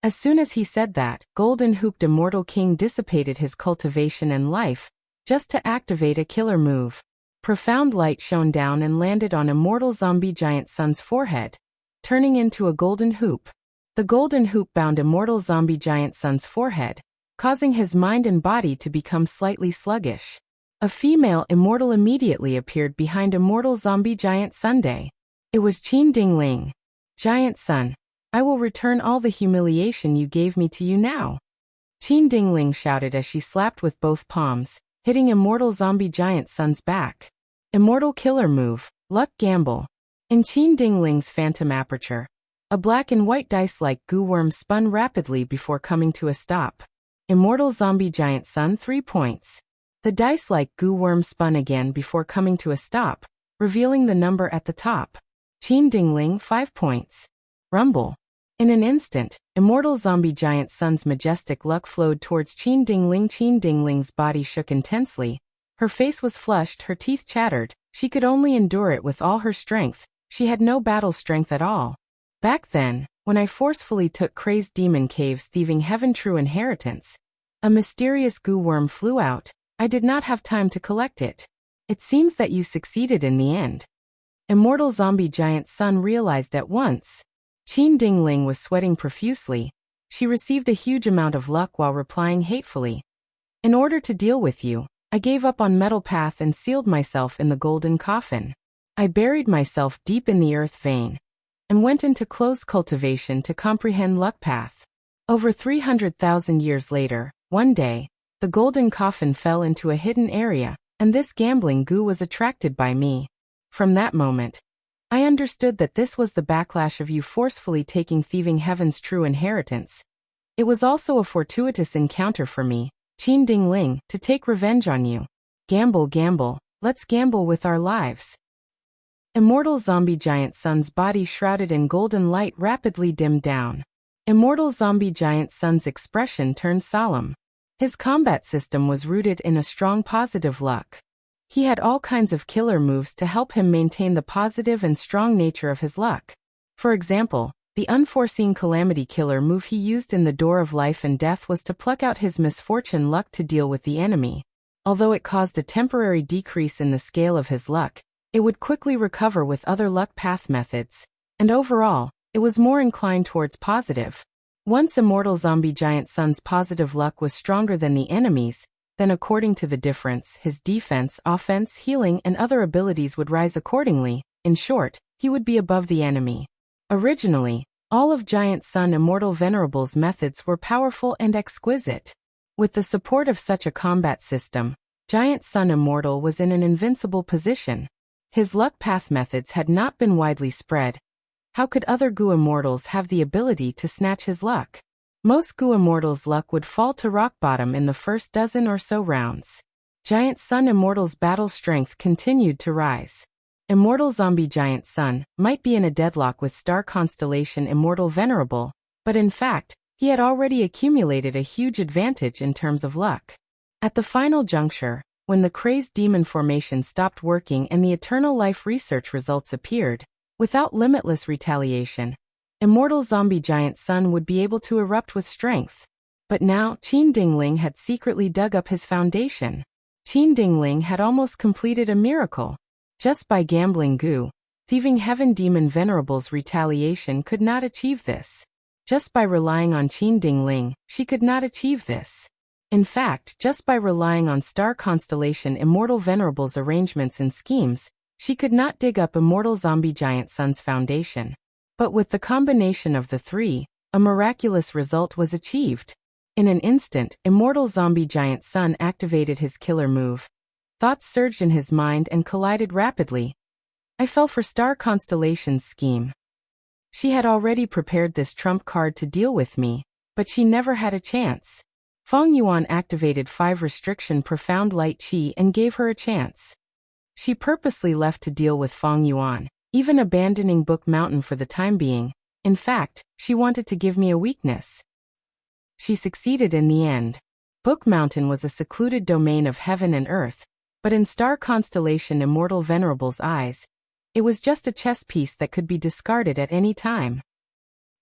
Speaker 1: As soon as he said that, Golden-hooped Immortal King dissipated his cultivation and life, just to activate a killer move. Profound light shone down and landed on Immortal Zombie Giant Sun's forehead, turning into a golden hoop. The golden hoop bound Immortal Zombie Giant Sun's forehead, causing his mind and body to become slightly sluggish. A female immortal immediately appeared behind Immortal Zombie Giant Sunday. It was Qin Dingling. Giant Sun, I will return all the humiliation you gave me to you now. Qin Dingling shouted as she slapped with both palms, hitting Immortal Zombie Giant Sun's back. Immortal Killer Move, Luck Gamble. In Qin Dingling's phantom aperture, a black and white dice-like goo worm spun rapidly before coming to a stop. Immortal Zombie Giant Sun 3 points. The dice-like goo worm spun again before coming to a stop, revealing the number at the top. Qin Dingling 5 points. Rumble. In an instant, Immortal Zombie Giant Sun's majestic luck flowed towards Qin Dingling. Qin Dingling's body shook intensely. Her face was flushed, her teeth chattered. She could only endure it with all her strength. She had no battle strength at all. Back then, when I forcefully took Crazed Demon Cave's thieving heaven true inheritance, a mysterious goo worm flew out. I did not have time to collect it. It seems that you succeeded in the end. Immortal Zombie Giant Sun realized at once. Qin Dingling was sweating profusely. She received a huge amount of luck while replying hatefully. In order to deal with you, I gave up on Metal Path and sealed myself in the golden coffin. I buried myself deep in the earth vein and went into closed cultivation to comprehend Luck Path. Over 300,000 years later, one day, the golden coffin fell into a hidden area, and this gambling goo was attracted by me. From that moment, I understood that this was the backlash of you forcefully taking thieving heaven's true inheritance. It was also a fortuitous encounter for me, Qin Dingling, to take revenge on you. Gamble, gamble, let's gamble with our lives. Immortal Zombie Giant Sun's body shrouded in golden light rapidly dimmed down. Immortal Zombie Giant Sun's expression turned solemn. His combat system was rooted in a strong positive luck. He had all kinds of killer moves to help him maintain the positive and strong nature of his luck. For example, the unforeseen calamity killer move he used in the Door of Life and Death was to pluck out his misfortune luck to deal with the enemy. Although it caused a temporary decrease in the scale of his luck, it would quickly recover with other luck path methods, and overall, it was more inclined towards positive. Once Immortal Zombie Giant Sun's positive luck was stronger than the enemy's, then according to the difference, his defense, offense, healing, and other abilities would rise accordingly. In short, he would be above the enemy. Originally, all of Giant Sun Immortal Venerable's methods were powerful and exquisite. With the support of such a combat system, Giant Sun Immortal was in an invincible position. His luck path methods had not been widely spread. How could other Goo Immortals have the ability to snatch his luck? Most Goo Immortals' luck would fall to rock bottom in the first dozen or so rounds. Giant Sun Immortal's battle strength continued to rise. Immortal Zombie Giant Sun might be in a deadlock with star constellation Immortal Venerable, but in fact, he had already accumulated a huge advantage in terms of luck. At the final juncture, when the Crazed Demon formation stopped working and the Eternal Life research results appeared, without limitless retaliation, Immortal Zombie Giant Sun would be able to erupt with strength. But now, Qin Dingling had secretly dug up his foundation. Qin Dingling had almost completed a miracle. Just by gambling goo, thieving Heaven Demon Venerable's retaliation could not achieve this. Just by relying on Qin Dingling, she could not achieve this. In fact, just by relying on Star Constellation Immortal Venerable's arrangements and schemes, she could not dig up Immortal Zombie Giant Sun's foundation. But with the combination of the three, a miraculous result was achieved. In an instant, Immortal Zombie Giant Sun activated his killer move. Thoughts surged in his mind and collided rapidly. I fell for Star Constellation's scheme. She had already prepared this trump card to deal with me, but she never had a chance. Feng Yuan activated 5 restriction Profound Light Qi and gave her a chance. She purposely left to deal with Feng Yuan, even abandoning Book Mountain for the time being. In fact, she wanted to give me a weakness. She succeeded in the end. Book Mountain was a secluded domain of heaven and earth, but in star constellation Immortal Venerable's eyes, it was just a chess piece that could be discarded at any time.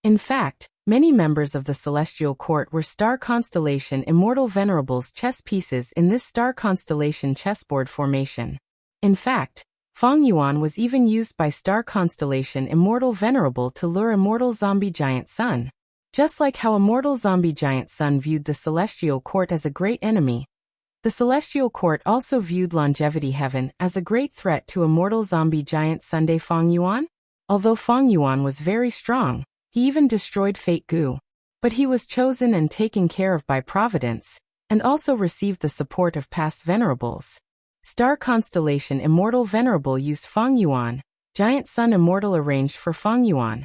Speaker 1: In fact, many members of the celestial court were star constellation Immortal Venerable's chess pieces in this star constellation chessboard formation. In fact, Feng Yuan was even used by star constellation Immortal Venerable to lure Immortal Zombie Giant Sun. Just like how Immortal Zombie Giant Sun viewed the celestial court as a great enemy, the celestial court also viewed Longevity Heaven as a great threat to Immortal Zombie Giant Sunday Feng Yuan. Although Feng Yuan was very strong, he even destroyed Fate Gu. But he was chosen and taken care of by Providence, and also received the support of past venerables. Star constellation Immortal Venerable used Feng Yuan, Giant Sun Immortal arranged for Feng Yuan.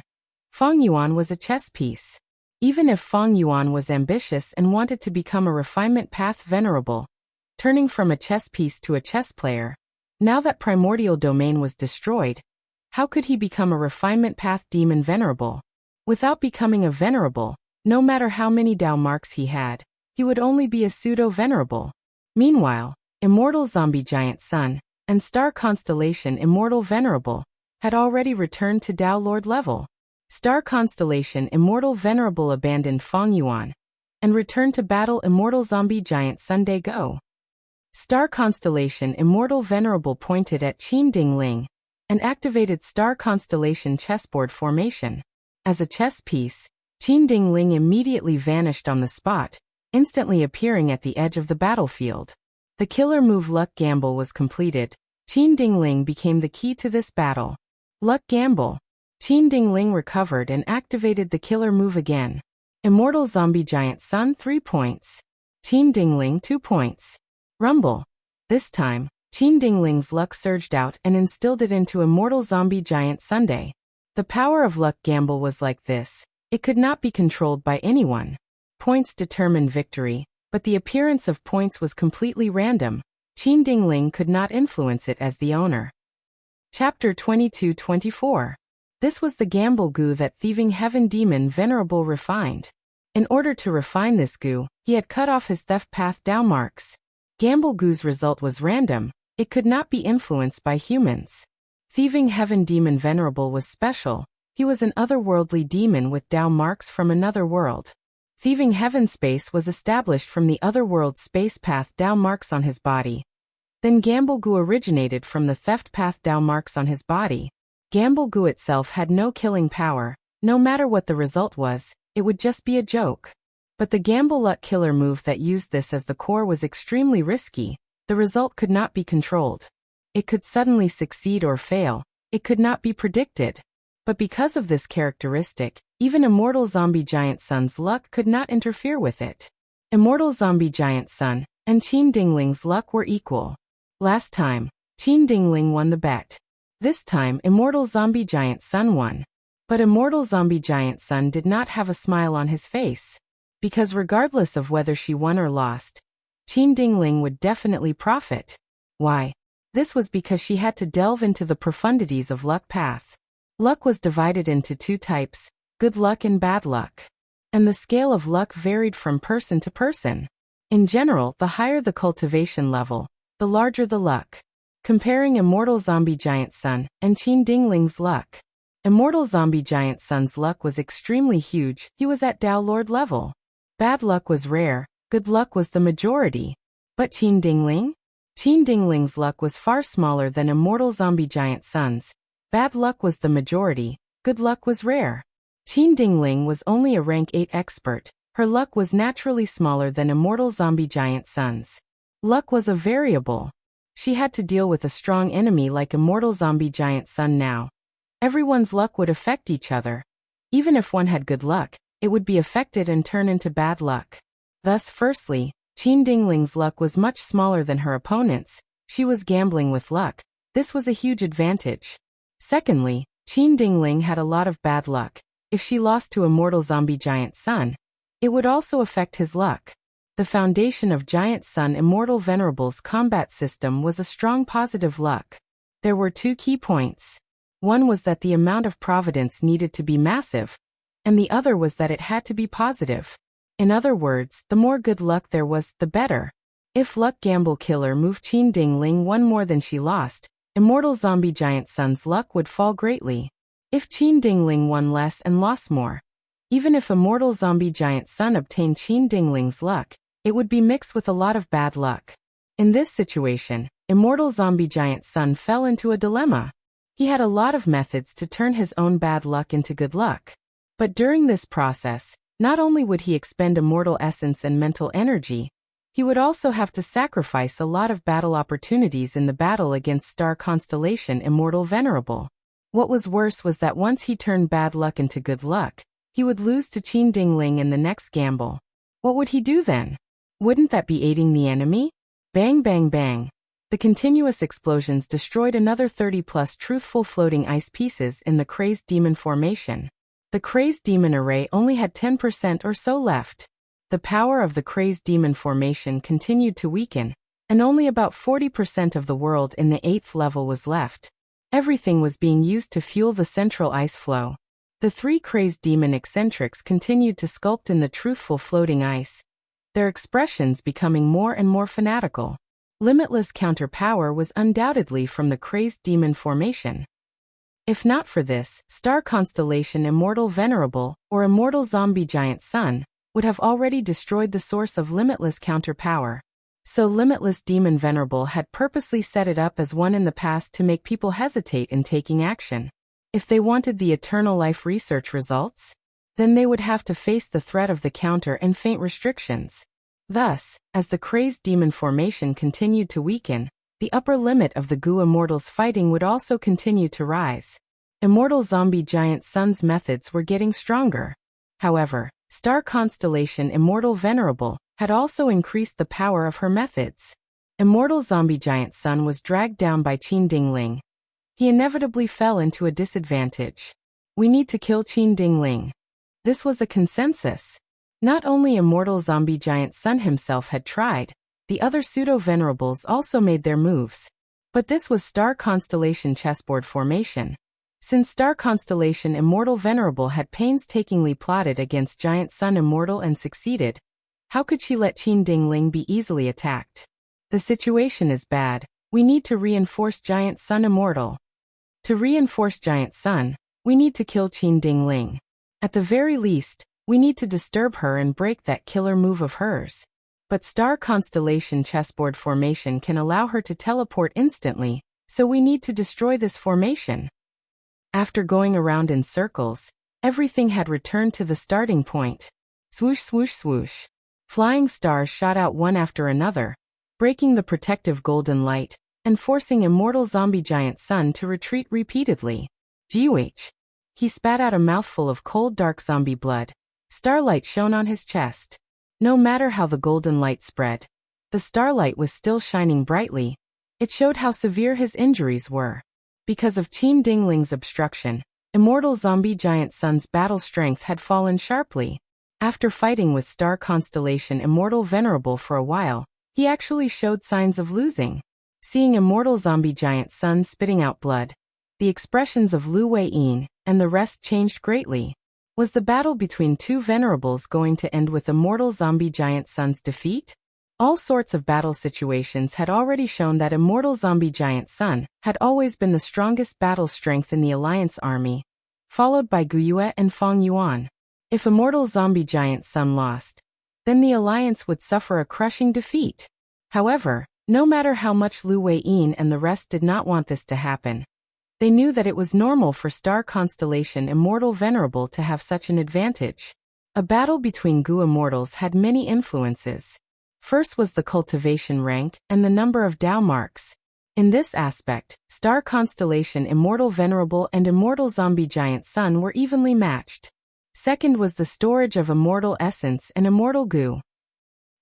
Speaker 1: Feng Yuan was a chess piece. Even if Feng Yuan was ambitious and wanted to become a refinement path venerable, turning from a chess piece to a chess player, now that primordial domain was destroyed, how could he become a refinement path demon venerable? Without becoming a venerable, no matter how many Dao marks he had, he would only be a pseudo-venerable. Meanwhile, Immortal Zombie Giant Sun and star constellation Immortal Venerable had already returned to Dao Lord level. Star constellation Immortal Venerable abandoned Feng Yuan and returned to battle Immortal Zombie Giant Sunday Go. Star constellation Immortal Venerable pointed at Qin Dingling and activated star constellation chessboard formation. As a chess piece, Qin Dingling immediately vanished on the spot, instantly appearing at the edge of the battlefield. The killer move Luck Gamble was completed. Qin Dingling became the key to this battle. Luck Gamble. Qin Dingling recovered and activated the killer move again. Immortal Zombie Giant Sun 3 points. Qin Dingling 2 points. Rumble. This time, Qin Dingling's luck surged out and instilled it into Immortal Zombie Giant Sunday. The power of Luck Gamble was like this. It could not be controlled by anyone. Points determined victory, but the appearance of points was completely random. Qin Dingling could not influence it as the owner. Chapter 22-24. This was the gamble goo that Thieving Heaven Demon Venerable refined. In order to refine this goo, he had cut off his theft path Dao marks. Gamble goo's result was random. It could not be influenced by humans. Thieving Heaven Demon Venerable was special. He was an otherworldly demon with Dao marks from another world. Thieving Heaven Space was established from the otherworld space path Dao marks on his body. Then Gamble goo originated from the theft path Dao marks on his body. Gamble goo itself had no killing power. No matter what the result was, it would just be a joke. But the Gamble Luck Killer move that used this as the core was extremely risky. The result could not be controlled. It could suddenly succeed or fail. It could not be predicted. But because of this characteristic, even Immortal Zombie Giant Sun's luck could not interfere with it. Immortal Zombie Giant Sun and Qin Dingling's luck were equal. Last time, Qin Dingling won the bet. This time Immortal Zombie Giant Sun won. But Immortal Zombie Giant Sun did not have a smile on his face. Because regardless of whether she won or lost, Qin Dingling would definitely profit. Why? This was because she had to delve into the profundities of luck path. Luck was divided into two types, good luck and bad luck. And the scale of luck varied from person to person. In general, the higher the cultivation level, the larger the luck. Comparing Immortal Zombie Giant Sun and Qin Dingling's luck. Immortal Zombie Giant Sun's luck was extremely huge. He was at Dao Lord level. Bad luck was rare, good luck was the majority. But Qin Dingling? Qin Dingling's luck was far smaller than Immortal Zombie Giant Sun's. Bad luck was the majority, good luck was rare. Qin Dingling was only a rank 8 expert. Her luck was naturally smaller than Immortal Zombie Giant Sun's. Luck was a variable. She had to deal with a strong enemy like Immortal Zombie Giant Sun now. Everyone's luck would affect each other. Even if one had good luck, it would be affected and turn into bad luck. Thus, firstly, Qin Dingling's luck was much smaller than her opponent's. She was gambling with luck. This was a huge advantage. Secondly, Qin Dingling had a lot of bad luck. If she lost to Immortal Zombie Giant Sun, it would also affect his luck. The foundation of Giant Sun Immortal Venerable's combat system was a strong positive luck. There were two key points. One was that the amount of providence needed to be massive, and the other was that it had to be positive. In other words, the more good luck there was, the better. If Luck Gamble Killer moved Qin Ding Ling won more than she lost, Immortal Zombie Giant Sun's luck would fall greatly. If Qin Ding Ling won less and lost more, even if Immortal Zombie Giant Sun obtained Qin Ding Ling's luck, it would be mixed with a lot of bad luck. In this situation, Immortal Zombie Giant Sun fell into a dilemma. He had a lot of methods to turn his own bad luck into good luck. But during this process, not only would he expend immortal essence and mental energy, he would also have to sacrifice a lot of battle opportunities in the battle against Star Constellation Immortal Venerable. What was worse was that once he turned bad luck into good luck, he would lose to Qin Ding Ling in the next gamble. What would he do then? Wouldn't that be aiding the enemy? Bang bang bang. The continuous explosions destroyed another 30+ truthful floating ice pieces in the Crazed Demon formation. The Crazed Demon array only had 10% or so left. The power of the Crazed Demon formation continued to weaken, and only about 40% of the world in the 8th level was left. Everything was being used to fuel the central ice flow. The 3 Crazed Demon eccentrics continued to sculpt in the truthful floating ice, their expressions becoming more and more fanatical. Limitless counter-power was undoubtedly from the Crazed Demon formation. If not for this, Star Constellation Immortal Venerable, or Immortal Zombie Giant Sun, would have already destroyed the source of limitless counter-power. So Limitless Demon Venerable had purposely set it up as one in the past to make people hesitate in taking action. If they wanted the Eternal Life research results, then they would have to face the threat of the counter and faint restrictions. Thus, as the Crazed Demon formation continued to weaken, the upper limit of the Gu Immortals fighting would also continue to rise. Immortal Zombie Giant Sun's methods were getting stronger. However, Star Constellation Immortal Venerable had also increased the power of her methods. Immortal Zombie Giant Sun was dragged down by Qin Ding Ling. He inevitably fell into a disadvantage. We need to kill Qin Ding Ling. This was a consensus. Not only Immortal Zombie Giant Sun himself had tried, the other pseudo-venerables also made their moves. But this was Star Constellation chessboard formation. Since Star Constellation Immortal Venerable had painstakingly plotted against Giant Sun Immortal and succeeded, how could she let Qin Ding Ling be easily attacked? The situation is bad. We need to reinforce Giant Sun Immortal. To reinforce Giant Sun, we need to kill Qin Ding Ling. At the very least, we need to disturb her and break that killer move of hers. But Star Constellation chessboard formation can allow her to teleport instantly, so we need to destroy this formation. After going around in circles, everything had returned to the starting point. Swoosh swoosh swoosh. Flying stars shot out one after another, breaking the protective golden light, and forcing Immortal Zombie Giant Sun to retreat repeatedly. GOH. He spat out a mouthful of cold dark zombie blood. Starlight shone on his chest. No matter how the golden light spread, the starlight was still shining brightly. It showed how severe his injuries were. Because of Qin Ding Ling's obstruction, Immortal Zombie Giant Sun's battle strength had fallen sharply. After fighting with Star Constellation Immortal Venerable for a while, he actually showed signs of losing. Seeing Immortal Zombie Giant Sun spitting out blood, the expressions of Lu Wei-yin and the rest changed greatly. Was the battle between two venerables going to end with Immortal Zombie Giant Sun's defeat? All sorts of battle situations had already shown that Immortal Zombie Giant Sun had always been the strongest battle strength in the Alliance army, followed by Gu Yue and Feng Yuan. If Immortal Zombie Giant Sun lost, then the Alliance would suffer a crushing defeat. However, no matter how much Lu Wei-yin and the rest did not want this to happen, they knew that it was normal for Star Constellation Immortal Venerable to have such an advantage. A battle between Gu Immortals had many influences. First was the cultivation rank and the number of Dao marks. In this aspect, Star Constellation Immortal Venerable and Immortal Zombie Giant Sun were evenly matched. Second was the storage of Immortal Essence and Immortal Gu.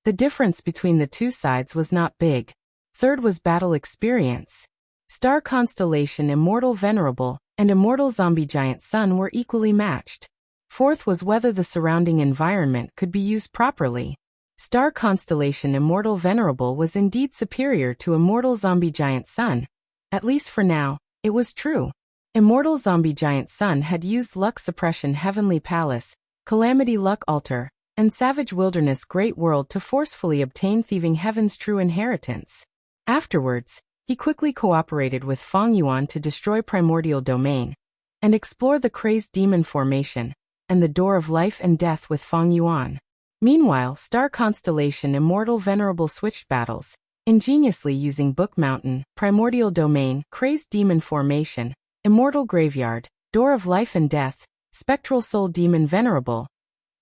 Speaker 1: The difference between the two sides was not big. Third was battle experience. Star Constellation Immortal Venerable and Immortal Zombie Giant Sun were equally matched. Fourth was whether the surrounding environment could be used properly. Star Constellation Immortal Venerable was indeed superior to Immortal Zombie Giant Sun. At least for now, it was true. Immortal zombie giant Sun had used Luck Suppression Heavenly Palace, Calamity Luck Altar, and Savage Wilderness Great World to forcefully obtain Thieving Heaven's true inheritance. Afterwards, he quickly cooperated with Feng Yuan to destroy Primordial Domain and explore the Crazed Demon Formation and the Door of Life and Death with Feng Yuan. Meanwhile, Star Constellation Immortal Venerable switched battles, ingeniously using Book Mountain, Primordial Domain, Crazed Demon Formation, Immortal Graveyard, Door of Life and Death, Spectral Soul Demon Venerable,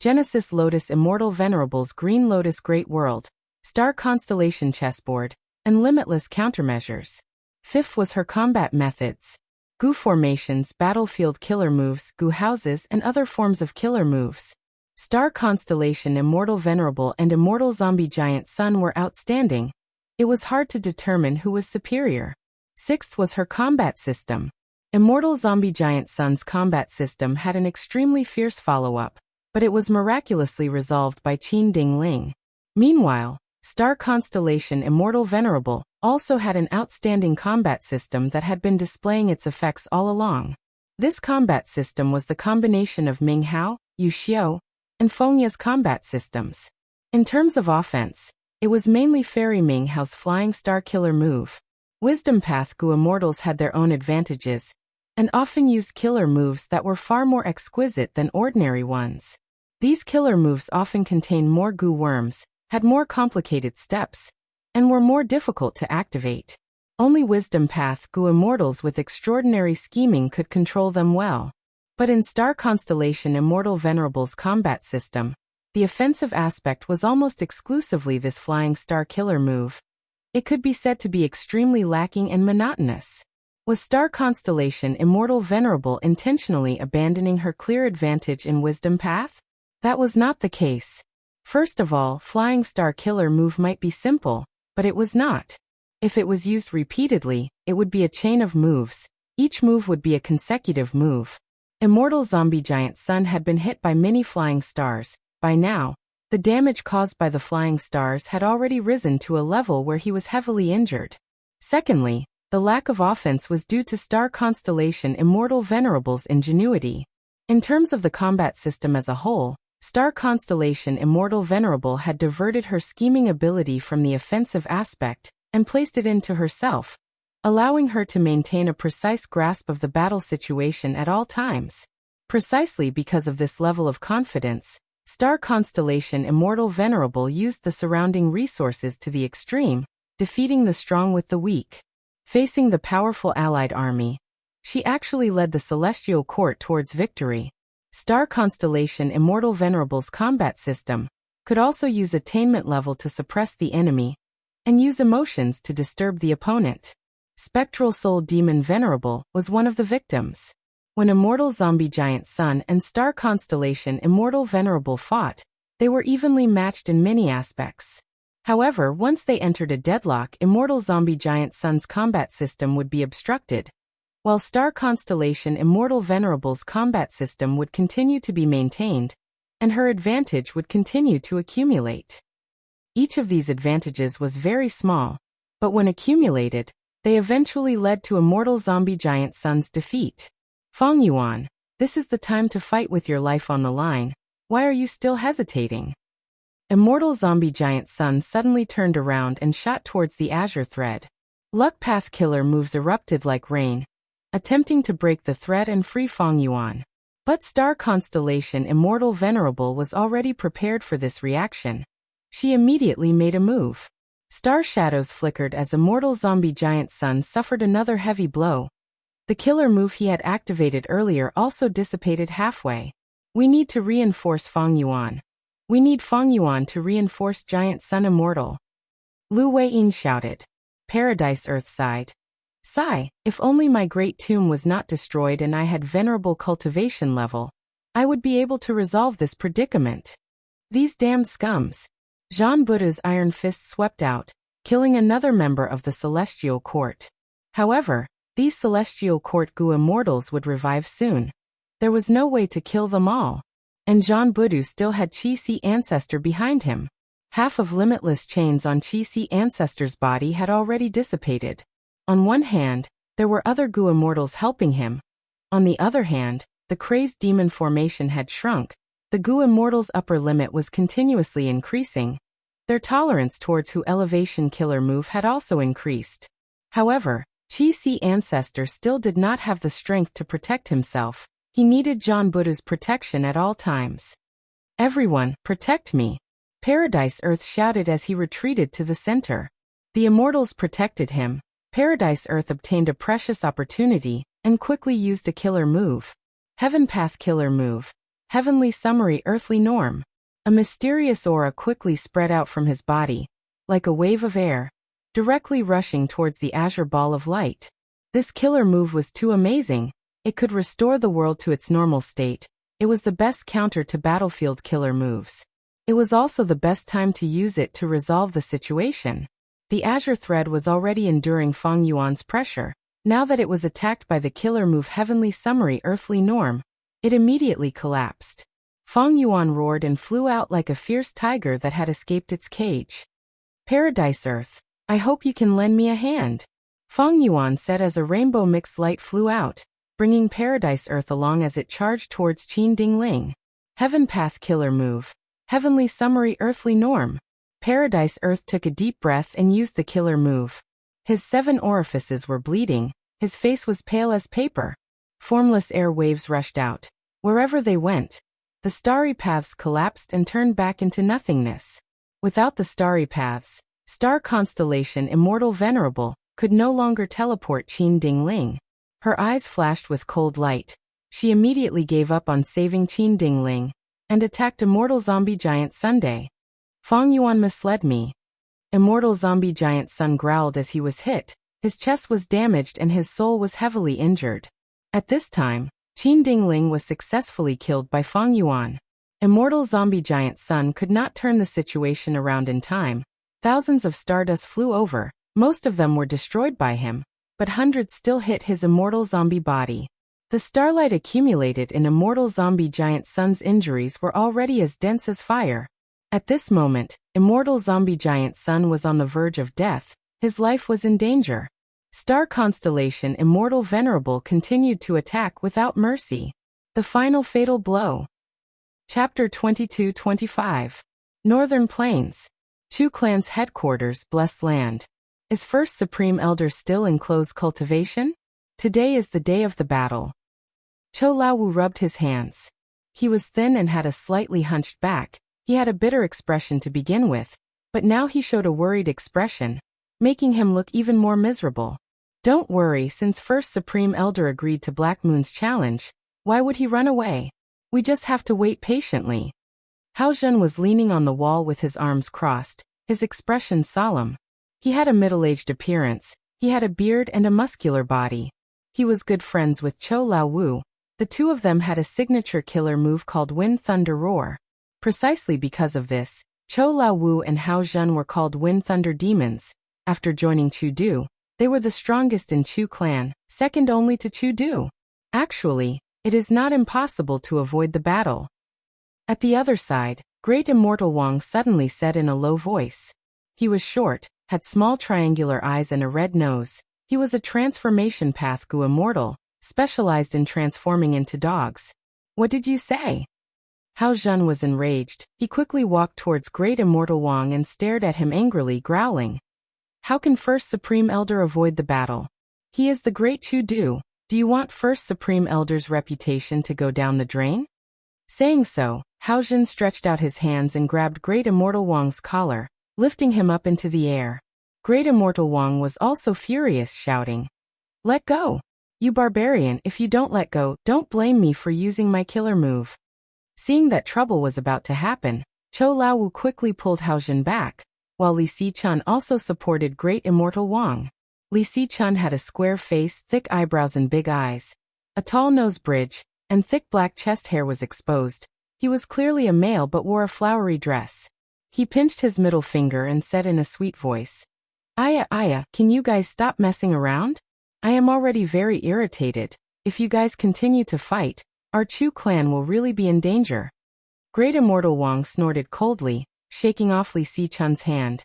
Speaker 1: Genesis Lotus Immortal Venerables Green Lotus Great World, Star Constellation Chessboard, and Limitless Countermeasures. Fifth was her combat methods. Gu formations, battlefield killer moves, Gu houses, and other forms of killer moves. Star Constellation Immortal Venerable and Immortal Zombie Giant Sun were outstanding. It was hard to determine who was superior. Sixth was her combat system. Immortal Zombie Giant Sun's combat system had an extremely fierce follow-up, but it was miraculously resolved by Qin Ding Ling. Meanwhile, Star Constellation Immortal Venerable also had an outstanding combat system that had been displaying its effects all along. This combat system was the combination of Ming Hao, Yu Xiao, and Feng Ye's combat systems. In terms of offense, it was mainly Fairy Ming Hao's Flying Star Killer move. Wisdom Path Gu Immortals had their own advantages, and often used killer moves that were far more exquisite than ordinary ones. These killer moves often contained more Gu worms, had more complicated steps, and were more difficult to activate. Only Wisdom Path Gu Immortals with extraordinary scheming could control them well. But in Star Constellation Immortal Venerable's combat system, the offensive aspect was almost exclusively this Flying Star Killer move. It could be said to be extremely lacking and monotonous. Was Star Constellation Immortal Venerable intentionally abandoning her clear advantage in Wisdom Path? That was not the case. First of all, Flying Star Killer move might be simple, but it was not. If it was used repeatedly, it would be a chain of moves. Each move would be a consecutive move. Immortal Zombie Giant Sun had been hit by many flying stars. By now, the damage caused by the flying stars had already risen to a level where he was heavily injured. Secondly, the lack of offense was due to Star Constellation Immortal Venerable's ingenuity. In terms of the combat system as a whole, Star Constellation Immortal Venerable had diverted her scheming ability from the offensive aspect and placed it into herself, allowing her to maintain a precise grasp of the battle situation at all times. Precisely because of this level of confidence, Star Constellation Immortal Venerable used the surrounding resources to the extreme, defeating the strong with the weak. Facing the powerful allied army, she actually led the Celestial Court towards victory. Star Constellation Immortal Venerable's combat system could also use attainment level to suppress the enemy and use emotions to disturb the opponent. Spectral Soul Demon Venerable was one of the victims. When Immortal Zombie Giant Sun and Star Constellation Immortal Venerable fought, they were evenly matched in many aspects. However, once they entered a deadlock, Immortal Zombie Giant Sun's combat system would be obstructed, while Star Constellation Immortal Venerable's combat system would continue to be maintained, and her advantage would continue to accumulate. Each of these advantages was very small, but when accumulated, they eventually led to Immortal Zombie Giant Sun's defeat. Feng Yuan, this is the time to fight with your life on the line. Why are you still hesitating? Immortal Zombie Giant Sun suddenly turned around and shot towards the Azure Thread. Luck Path Killer moves erupted like rain, attempting to break the thread and free Feng Yuan. But Star Constellation Immortal Venerable was already prepared for this reaction. She immediately made a move. Star shadows flickered as Immortal Zombie Giant Sun suffered another heavy blow. The killer move he had activated earlier also dissipated halfway. We need to reinforce Feng Yuan. We need Feng Yuan to reinforce Giant Sun Immortal. Lu Weiyin shouted. Paradise Earth sighed. Sigh, if only my great tomb was not destroyed and I had venerable cultivation level, I would be able to resolve this predicament. These damned scums. Jean Buddha's iron fist swept out, killing another member of the Celestial Court. However, these Celestial Court Gu Immortals would revive soon. There was no way to kill them all. And Jean Budu still had Qi-Si Ancestor behind him. Half of Limitless chains on Qi-Si Ancestor's body had already dissipated. On one hand, there were other Gu Immortals helping him, On the other hand, the crazed demon formation had shrunk. The Gu Immortals' upper limit was continuously increasing. Their tolerance towards Hu elevation killer move had also increased. However, Chi Si ancestor still did not have the strength to protect himself. He needed John Buddha's protection at all times. "Everyone, protect me!" Paradise Earth shouted as he retreated to the center. The Immortals protected him. Paradise Earth obtained a precious opportunity and quickly used a killer move. Heaven Path killer move. Heavenly summary earthly norm. A mysterious aura quickly spread out from his body, like a wave of air, directly rushing towards the azure ball of light. This killer move was too amazing. It could restore the world to its normal state. It was the best counter to battlefield killer moves. It was also the best time to use it to resolve the situation. The azure thread was already enduring Fang Yuan's pressure. Now that it was attacked by the killer move Heavenly Summary Earthly Norm, it immediately collapsed. Fang Yuan roared and flew out like a fierce tiger that had escaped its cage. "Paradise Earth, I hope you can lend me a hand," Fang Yuan said as a rainbow mixed light flew out, bringing Paradise Earth along as it charged towards Qin Ding Ling. Heaven Path killer move. Heavenly Summary Earthly Norm. Paradise Earth took a deep breath and used the killer move. His 7 orifices were bleeding. His face was pale as paper. Formless air waves rushed out. Wherever they went, the starry paths collapsed and turned back into nothingness. Without the starry paths, star constellation Immortal Venerable could no longer teleport Qin Ding Ling. Her eyes flashed with cold light. She immediately gave up on saving Qin Ding Ling and attacked Immortal Zombie Giant Sunday. "Fang Yuan misled me." Immortal Zombie Giant Sun growled as he was hit. His chest was damaged and his soul was heavily injured. At this time, Qin Ding Ling was successfully killed by Fang Yuan. Immortal Zombie Giant Sun could not turn the situation around in time. Thousands of stardust flew over. Most of them were destroyed by him, but hundreds still hit his immortal zombie body. The starlight accumulated in Immortal Zombie Giant Sun's injuries were already as dense as fire. At this moment, Immortal Zombie Giant Sun was on the verge of death. His life was in danger. Star constellation Immortal Venerable continued to attack without mercy. The final fatal blow. Chapter 22-25. Northern Plains. Chu Clan's headquarters, Blessed Land. Is First Supreme Elder still in close cultivation? Today is the day of the battle. Chou Laowu rubbed his hands. He was thin and had a slightly hunched back. He had a bitter expression to begin with, but now he showed a worried expression, making him look even more miserable. Don't worry, since First Supreme Elder agreed to Black Moon's challenge, why would he run away? We just have to wait patiently. Hao Zhen was leaning on the wall with his arms crossed, his expression solemn. He had a middle-aged appearance. He had a beard and a muscular body. He was good friends with Chou Laowu. The two of them had a signature killer move called Wind Thunder Roar. Precisely because of this, Chou Laowu and Hao Zhen were called Wind Thunder Demons. After joining Chu Du, they were the strongest in Chu Clan, second only to Chu Du. Actually, it is not impossible to avoid the battle. At the other side, Great Immortal Wang suddenly said in a low voice. He was short, had small triangular eyes and a red nose. He was a transformation path Gu Immortal, specialized in transforming into dogs. What did you say? Hao Zhen was enraged. He quickly walked towards Great Immortal Wang and stared at him angrily, growling. How can First Supreme Elder avoid the battle? He is the great Chu Du. Do you want First Supreme Elder's reputation to go down the drain? Saying so, Hao Zhen stretched out his hands and grabbed Great Immortal Wang's collar, lifting him up into the air. Great Immortal Wang was also furious, shouting, Let go! You barbarian, if you don't let go, don't blame me for using my killer move. Seeing that trouble was about to happen, Chou Laowu quickly pulled Hao Zhen back, while Li Sichun also supported Great Immortal Wang. Li Sichun had a square face, thick eyebrows and big eyes. A tall nose bridge, and thick black chest hair was exposed. He was clearly a male but wore a flowery dress. He pinched his middle finger and said in a sweet voice, Aya, can you guys stop messing around? I am already very irritated. If you guys continue to fight, our Chu clan will really be in danger. Great Immortal Wang snorted coldly, shaking off Li Sichun's hand.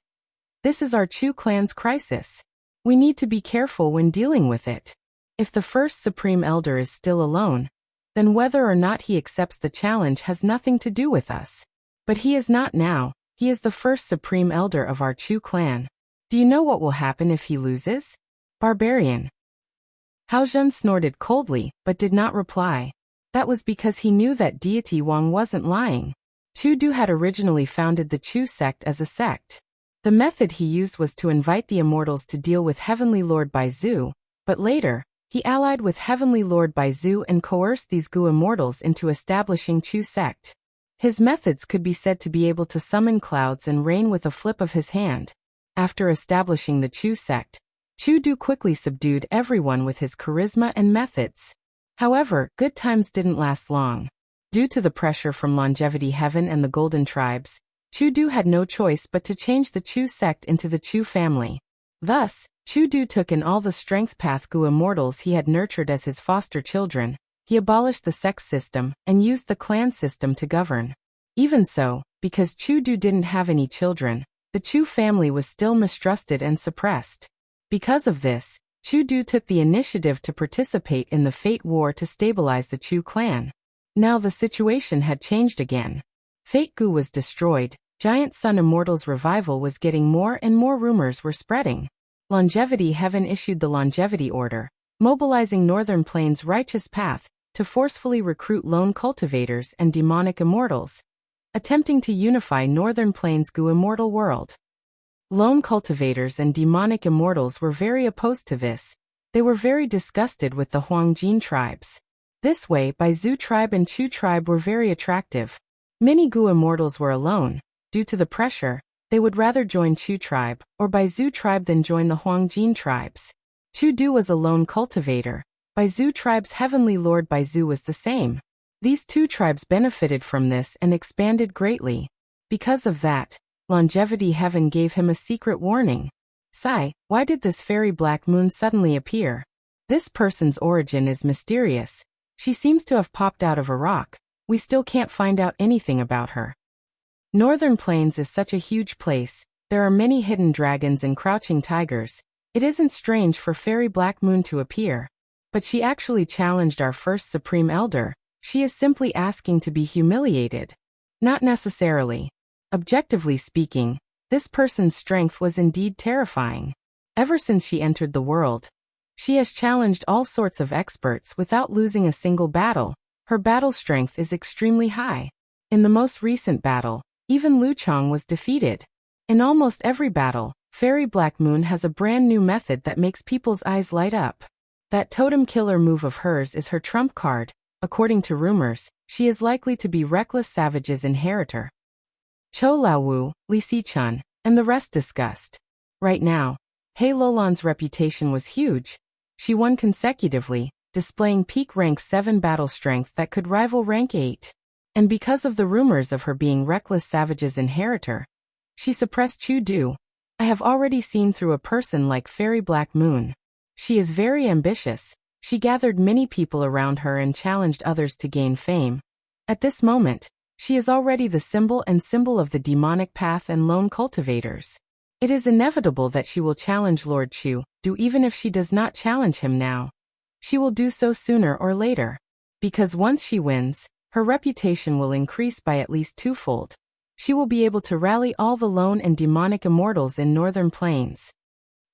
Speaker 1: This is our Chu clan's crisis. We need to be careful when dealing with it. If the first Supreme Elder is still alone, then whether or not he accepts the challenge has nothing to do with us. But he is not now, he is the first Supreme Elder of our Chu clan. Do you know what will happen if he loses? Barbarian. Hao Zhen snorted coldly, but did not reply. That was because he knew that deity Wang wasn't lying. Chu Du had originally founded the Chu sect as a sect. The method he used was to invite the immortals to deal with Heavenly Lord Baizu, but later, he allied with Heavenly Lord Baizu and coerced these Gu immortals into establishing Chu sect. His methods could be said to be able to summon clouds and rain with a flip of his hand. After establishing the Chu sect, Chu Du quickly subdued everyone with his charisma and methods. However, good times didn't last long. Due to the pressure from Longevity Heaven and the Golden Tribes, Chu Du had no choice but to change the Chu sect into the Chu family. Thus, Chu Du took in all the strength path Gu immortals he had nurtured as his foster children. He abolished the sex system and used the clan system to govern. Even so, because Chu Du didn't have any children, the Chu family was still mistrusted and suppressed. Because of this, Chu Du took the initiative to participate in the Fate War to stabilize the Chu clan. Now the situation had changed again. Fate Gu was destroyed, Giant Sun Immortals' revival was getting more and more rumors were spreading. Longevity Heaven issued the Longevity Order, mobilizing Northern Plains' righteous path to forcefully recruit lone cultivators and demonic immortals, attempting to unify Northern Plains' Gu immortal world. Lone cultivators and demonic immortals were very opposed to this. They were very disgusted with the Huangjin tribes. This way, Baizu tribe and Chu tribe were very attractive. Many Gu immortals were alone. Due to the pressure, they would rather join Chu tribe or Baizu tribe than join the Huangjin tribes. Chu Du was a lone cultivator. Baizu tribe's Heavenly Lord Baizu was the same. These two tribes benefited from this and expanded greatly. Because of that, Longevity Heaven gave him a secret warning. Sai, why did this fairy Black Moon suddenly appear? This person's origin is mysterious. She seems to have popped out of a rock. We still can't find out anything about her. Northern Plains is such a huge place. There are many hidden dragons and crouching tigers. It isn't strange for Fairy Black Moon to appear. But she actually challenged our first Supreme Elder. She is simply asking to be humiliated. Not necessarily. Objectively speaking, this person's strength was indeed terrifying. Ever since she entered the world, she has challenged all sorts of experts without losing a single battle. Her battle strength is extremely high. In the most recent battle, even Lu Chang was defeated. In almost every battle, Fairy Black Moon has a brand new method that makes people's eyes light up. That totem killer move of hers is her trump card. According to rumors, she is likely to be Reckless Savage's inheritor. Chou Laowu, Li Sichun, and the rest discussed. Right now, He Lolan's reputation was huge. She won consecutively, displaying peak rank 7 battle strength that could rival rank 8. And because of the rumors of her being Reckless Savage's inheritor, she suppressed Chu Du. I have already seen through a person like Fairy Black Moon. She is very ambitious. She gathered many people around her and challenged others to gain fame. At this moment, she is already the symbol of the demonic path and lone cultivators. It is inevitable that she will challenge Lord Chu Du even if she does not challenge him now. She will do so sooner or later. Because once she wins, her reputation will increase by at least twofold. She will be able to rally all the lone and demonic immortals in Northern Plains.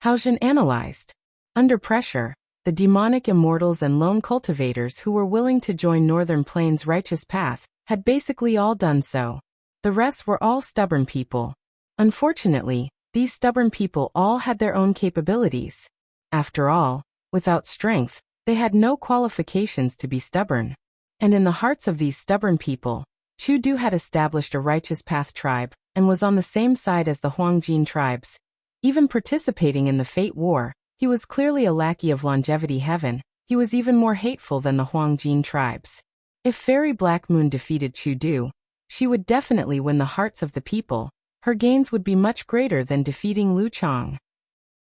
Speaker 1: Hao Zhen analyzed. Under pressure, the demonic immortals and lone cultivators who were willing to join Northern Plains' righteous path had basically all done so. The rest were all stubborn people. Unfortunately, these stubborn people all had their own capabilities. After all, without strength, they had no qualifications to be stubborn. And in the hearts of these stubborn people, Chu Du had established a righteous path tribe and was on the same side as the Huangjin tribes. Even participating in the Fate War, he was clearly a lackey of Longevity Heaven. He was even more hateful than the Huangjin tribes. If Fairy Black Moon defeated Chu Du, she would definitely win the hearts of the people. Her gains would be much greater than defeating Lu Chang.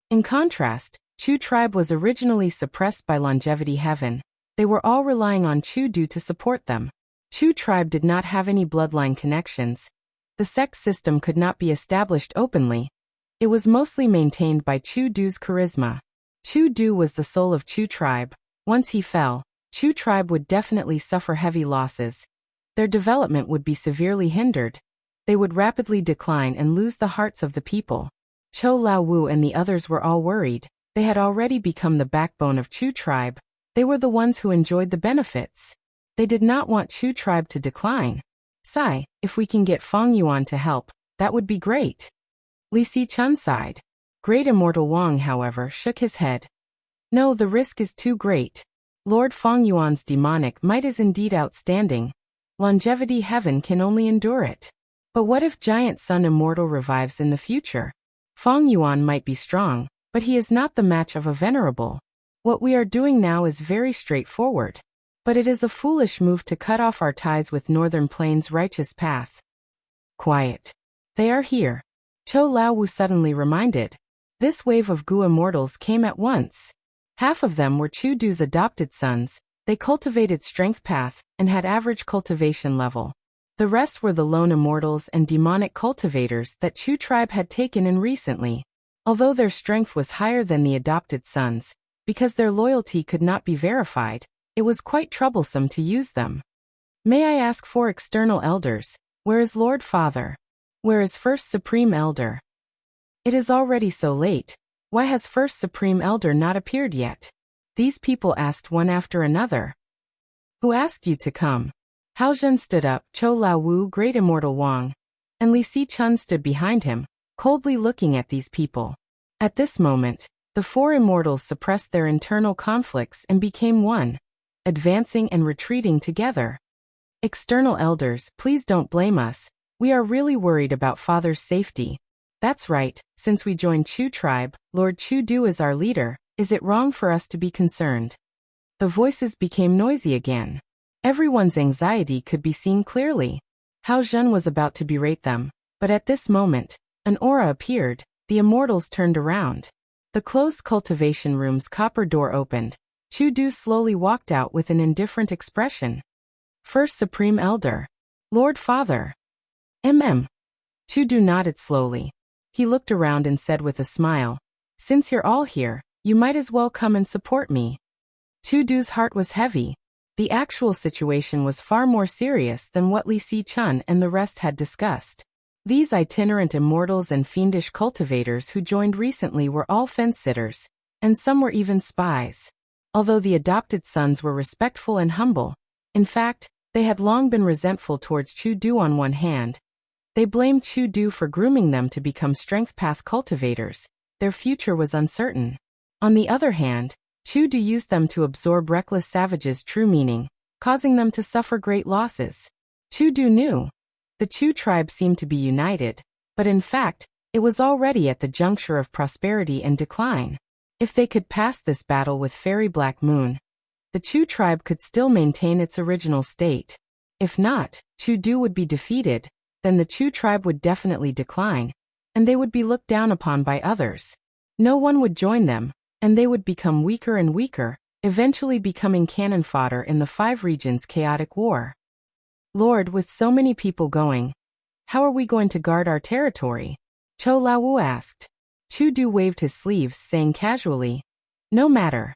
Speaker 1: In contrast, Chu tribe was originally suppressed by Longevity Heaven. They were all relying on Chu Du to support them. Chu tribe did not have any bloodline connections. The sex system could not be established openly. It was mostly maintained by Chu Du's charisma. Chu Du was the soul of Chu tribe. Once he fell, Chu tribe would definitely suffer heavy losses. Their development would be severely hindered. They would rapidly decline and lose the hearts of the people. Chou Lao-Wu and the others were all worried. They had already become the backbone of Chu tribe. They were the ones who enjoyed the benefits. They did not want Chu tribe to decline. Sigh, if we can get Feng Yuan to help, that would be great. Li Si-chun sighed. Great Immortal Wang, however, shook his head. No, the risk is too great. Lord Feng Yuan's demonic might is indeed outstanding. Longevity heaven can only endure it. But what if Giant Sun Immortal revives in the future? Feng Yuan might be strong, but he is not the match of a venerable. What we are doing now is very straightforward. But it is a foolish move to cut off our ties with Northern Plains' righteous path. Quiet. They are here. Chou Lao-Wu suddenly reminded. This wave of Gu immortals came at once. Half of them were Chu Du's adopted sons. They cultivated strength path and had average cultivation level. The rest were the lone immortals and demonic cultivators that Chu tribe had taken in recently. Although their strength was higher than the adopted sons, because their loyalty could not be verified, it was quite troublesome to use them. May I ask for external elders, where is Lord Father? Where is First Supreme Elder? It is already so late. Why has First Supreme Elder not appeared yet? These people asked one after another. Who asked you to come? Hao Zhen stood up, Chou Lao-Wu, Great Immortal Wang, and Li Si-chun stood behind him, coldly looking at these people. At this moment, the four immortals suppressed their internal conflicts and became one, advancing and retreating together. External elders, please don't blame us. We are really worried about Father's safety. That's right, since we joined Chu tribe, Lord Chu Du is our leader. Is it wrong for us to be concerned? The voices became noisy again. Everyone's anxiety could be seen clearly. Hao Zhen was about to berate them, but at this moment, an aura appeared. The immortals turned around. The closed cultivation room's copper door opened. Chu Du slowly walked out with an indifferent expression. First Supreme Elder. Lord Father. Chu Du nodded slowly. He looked around and said with a smile, since you're all here, you might as well come and support me. Chu Du's heart was heavy. The actual situation was far more serious than what Li Si-chun and the rest had discussed. These itinerant immortals and fiendish cultivators who joined recently were all fence-sitters, and some were even spies. Although the adopted sons were respectful and humble, in fact, they had long been resentful towards Chu Du on one hand. They blamed Chu Du for grooming them to become strength path cultivators. Their future was uncertain. On the other hand, Chu Du used them to absorb reckless savages' true meaning, causing them to suffer great losses. Chu Du knew. The Chu tribe seemed to be united, but in fact, it was already at the juncture of prosperity and decline. If they could pass this battle with Fairy Black Moon, the Chu tribe could still maintain its original state. If not, Chu Du would be defeated, then the Chu tribe would definitely decline, and they would be looked down upon by others. No one would join them, and they would become weaker and weaker, eventually becoming cannon fodder in the 5 regions' chaotic war. Lord, with so many people going, how are we going to guard our territory? Chou Lao-Wu asked. Chu Du waved his sleeves, saying casually, no matter.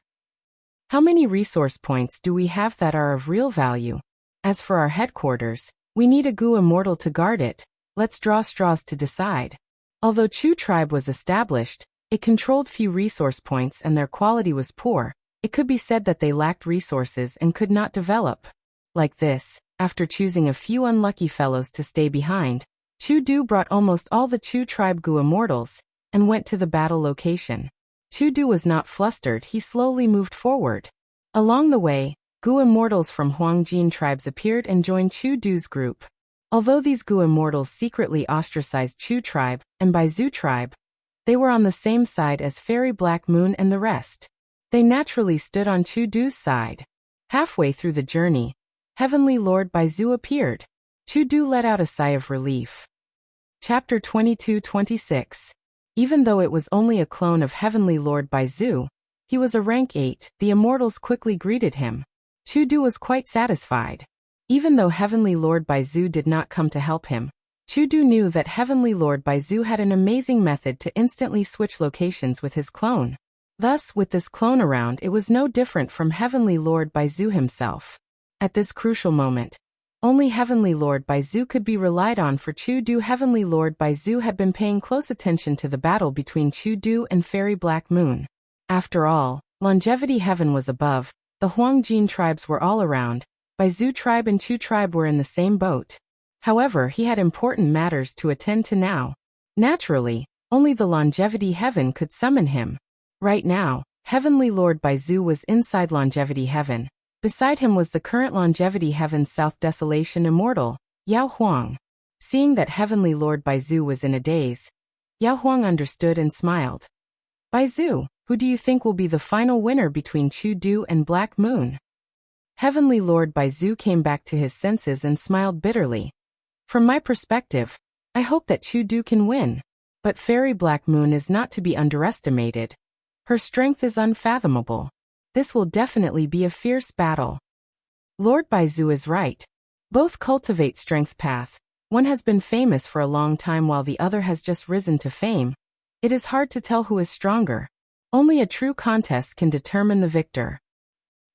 Speaker 1: How many resource points do we have that are of real value? As for our headquarters, we need a Gu immortal to guard it. Let's draw straws to decide. Although Chu tribe was established, it controlled few resource points and their quality was poor. It could be said that they lacked resources and could not develop. Like this, after choosing a few unlucky fellows to stay behind, Chu Du brought almost all the Chu tribe Gu immortals, and went to the battle location. Chu Du was not flustered, he slowly moved forward. Along the way, Gu immortals from Huangjin tribes appeared and joined Chu Du's group. Although these Gu immortals secretly ostracized Chu tribe and Baizu tribe, they were on the same side as Fairy Black Moon and the rest. They naturally stood on Chu Du's side. Halfway through the journey, Heavenly Lord Baizu appeared. Chu Du let out a sigh of relief. Chapter 22-26. Even though it was only a clone of Heavenly Lord Baizu, he was a rank 8, the immortals quickly greeted him. Chu Du was quite satisfied. Even though Heavenly Lord Baizu did not come to help him, Chu Du knew that Heavenly Lord Baizu had an amazing method to instantly switch locations with his clone. Thus, with this clone around, it was no different from Heavenly Lord Baizu himself. At this crucial moment, only Heavenly Lord Baizu could be relied on for Chu-Du. Heavenly Lord Baizu had been paying close attention to the battle between Chu-Du and Fairy Black Moon. After all, Longevity Heaven was above, the Huangjin tribes were all around, Baizu tribe and Chu tribe were in the same boat. However, he had important matters to attend to now. Naturally, only the Longevity Heaven could summon him. Right now, Heavenly Lord Baizu was inside Longevity Heaven. Beside him was the current Longevity Heaven's South Desolation Immortal, Yao Huang. Seeing that Heavenly Lord Baizu was in a daze, Yao Huang understood and smiled. Baizu, who do you think will be the final winner between Chu-Du and Black Moon? Heavenly Lord Baizu came back to his senses and smiled bitterly. From my perspective, I hope that Chu-Du can win. But Fairy Black Moon is not to be underestimated. Her strength is unfathomable. This will definitely be a fierce battle. Lord Baizu is right. Both cultivate strength path. One has been famous for a long time while the other has just risen to fame. It is hard to tell who is stronger. Only a true contest can determine the victor.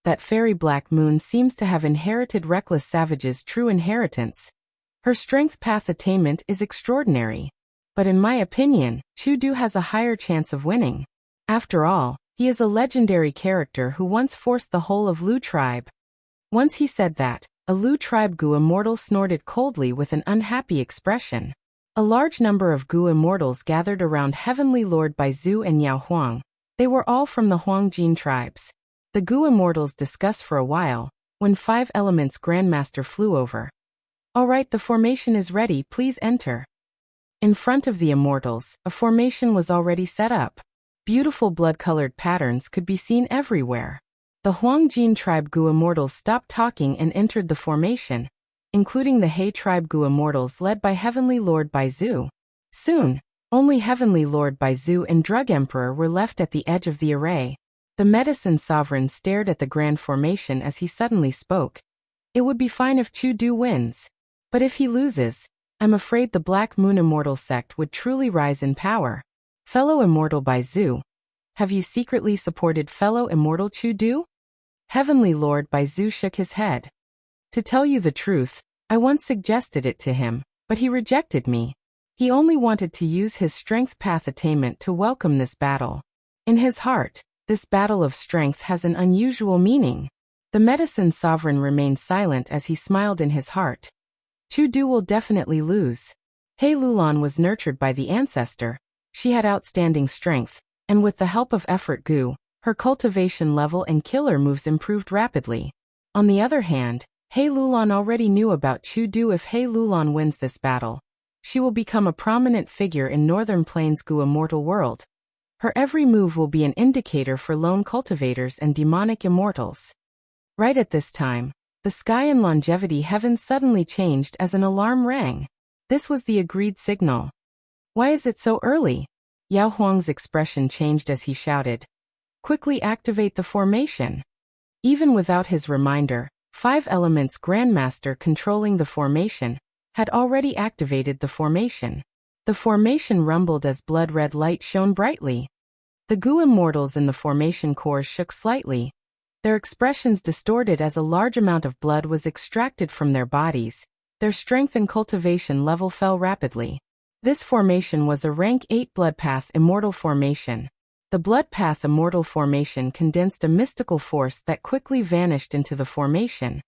Speaker 1: That Fairy Black Moon seems to have inherited Reckless Savage's true inheritance. Her strength path attainment is extraordinary. But in my opinion, Chu-Du has a higher chance of winning. After all, he is a legendary character who once forced the whole of Lu tribe. Once he said that, a Lu tribe Gu immortal snorted coldly with an unhappy expression. A large number of Gu immortals gathered around Heavenly Lord Baizu and Yao Huang. They were all from the Huangjin tribes. The Gu immortals discussed for a while, when 5 Elements Grandmaster flew over. Alright, the formation is ready, please enter. In front of the immortals, a formation was already set up. Beautiful blood-colored patterns could be seen everywhere. The Huangjin tribe Gu immortals stopped talking and entered the formation, including the He tribe Gu immortals led by Heavenly Lord Baizu. Soon, only Heavenly Lord Baizu and Drug Emperor were left at the edge of the array. The Medicine Sovereign stared at the grand formation as he suddenly spoke. It would be fine if Chu-Du wins. But if he loses, I'm afraid the Black Moon Immortal sect would truly rise in power. Fellow Immortal Baizu, have you secretly supported fellow Immortal Chu-Du? Heavenly Lord Baizu shook his head. To tell you the truth, I once suggested it to him, but he rejected me. He only wanted to use his strength path attainment to welcome this battle. In his heart, this battle of strength has an unusual meaning. The Medicine Sovereign remained silent as he smiled in his heart. Chu-Du will definitely lose. He Lulan was nurtured by the ancestor. She had outstanding strength, and with the help of Effort Gu, her cultivation level and killer moves improved rapidly. On the other hand, He Lulan already knew about Chu-Du. If He Lulan wins this battle, she will become a prominent figure in Northern Plains Gu immortal world. Her every move will be an indicator for lone cultivators and demonic immortals. Right at this time, the sky in Longevity Heaven suddenly changed as an alarm rang. This was the agreed signal. Why is it so early? Yao Huang's expression changed as he shouted. Quickly activate the formation. Even without his reminder, 5 Elements Grandmaster controlling the formation had already activated the formation. The formation rumbled as blood-red light shone brightly. The Gu immortals in the formation cores shook slightly. Their expressions distorted as a large amount of blood was extracted from their bodies. Their strength and cultivation level fell rapidly. This formation was a rank 8 Bloodpath Immortal formation. The Bloodpath Immortal formation condensed a mystical force that quickly vanished into the formation,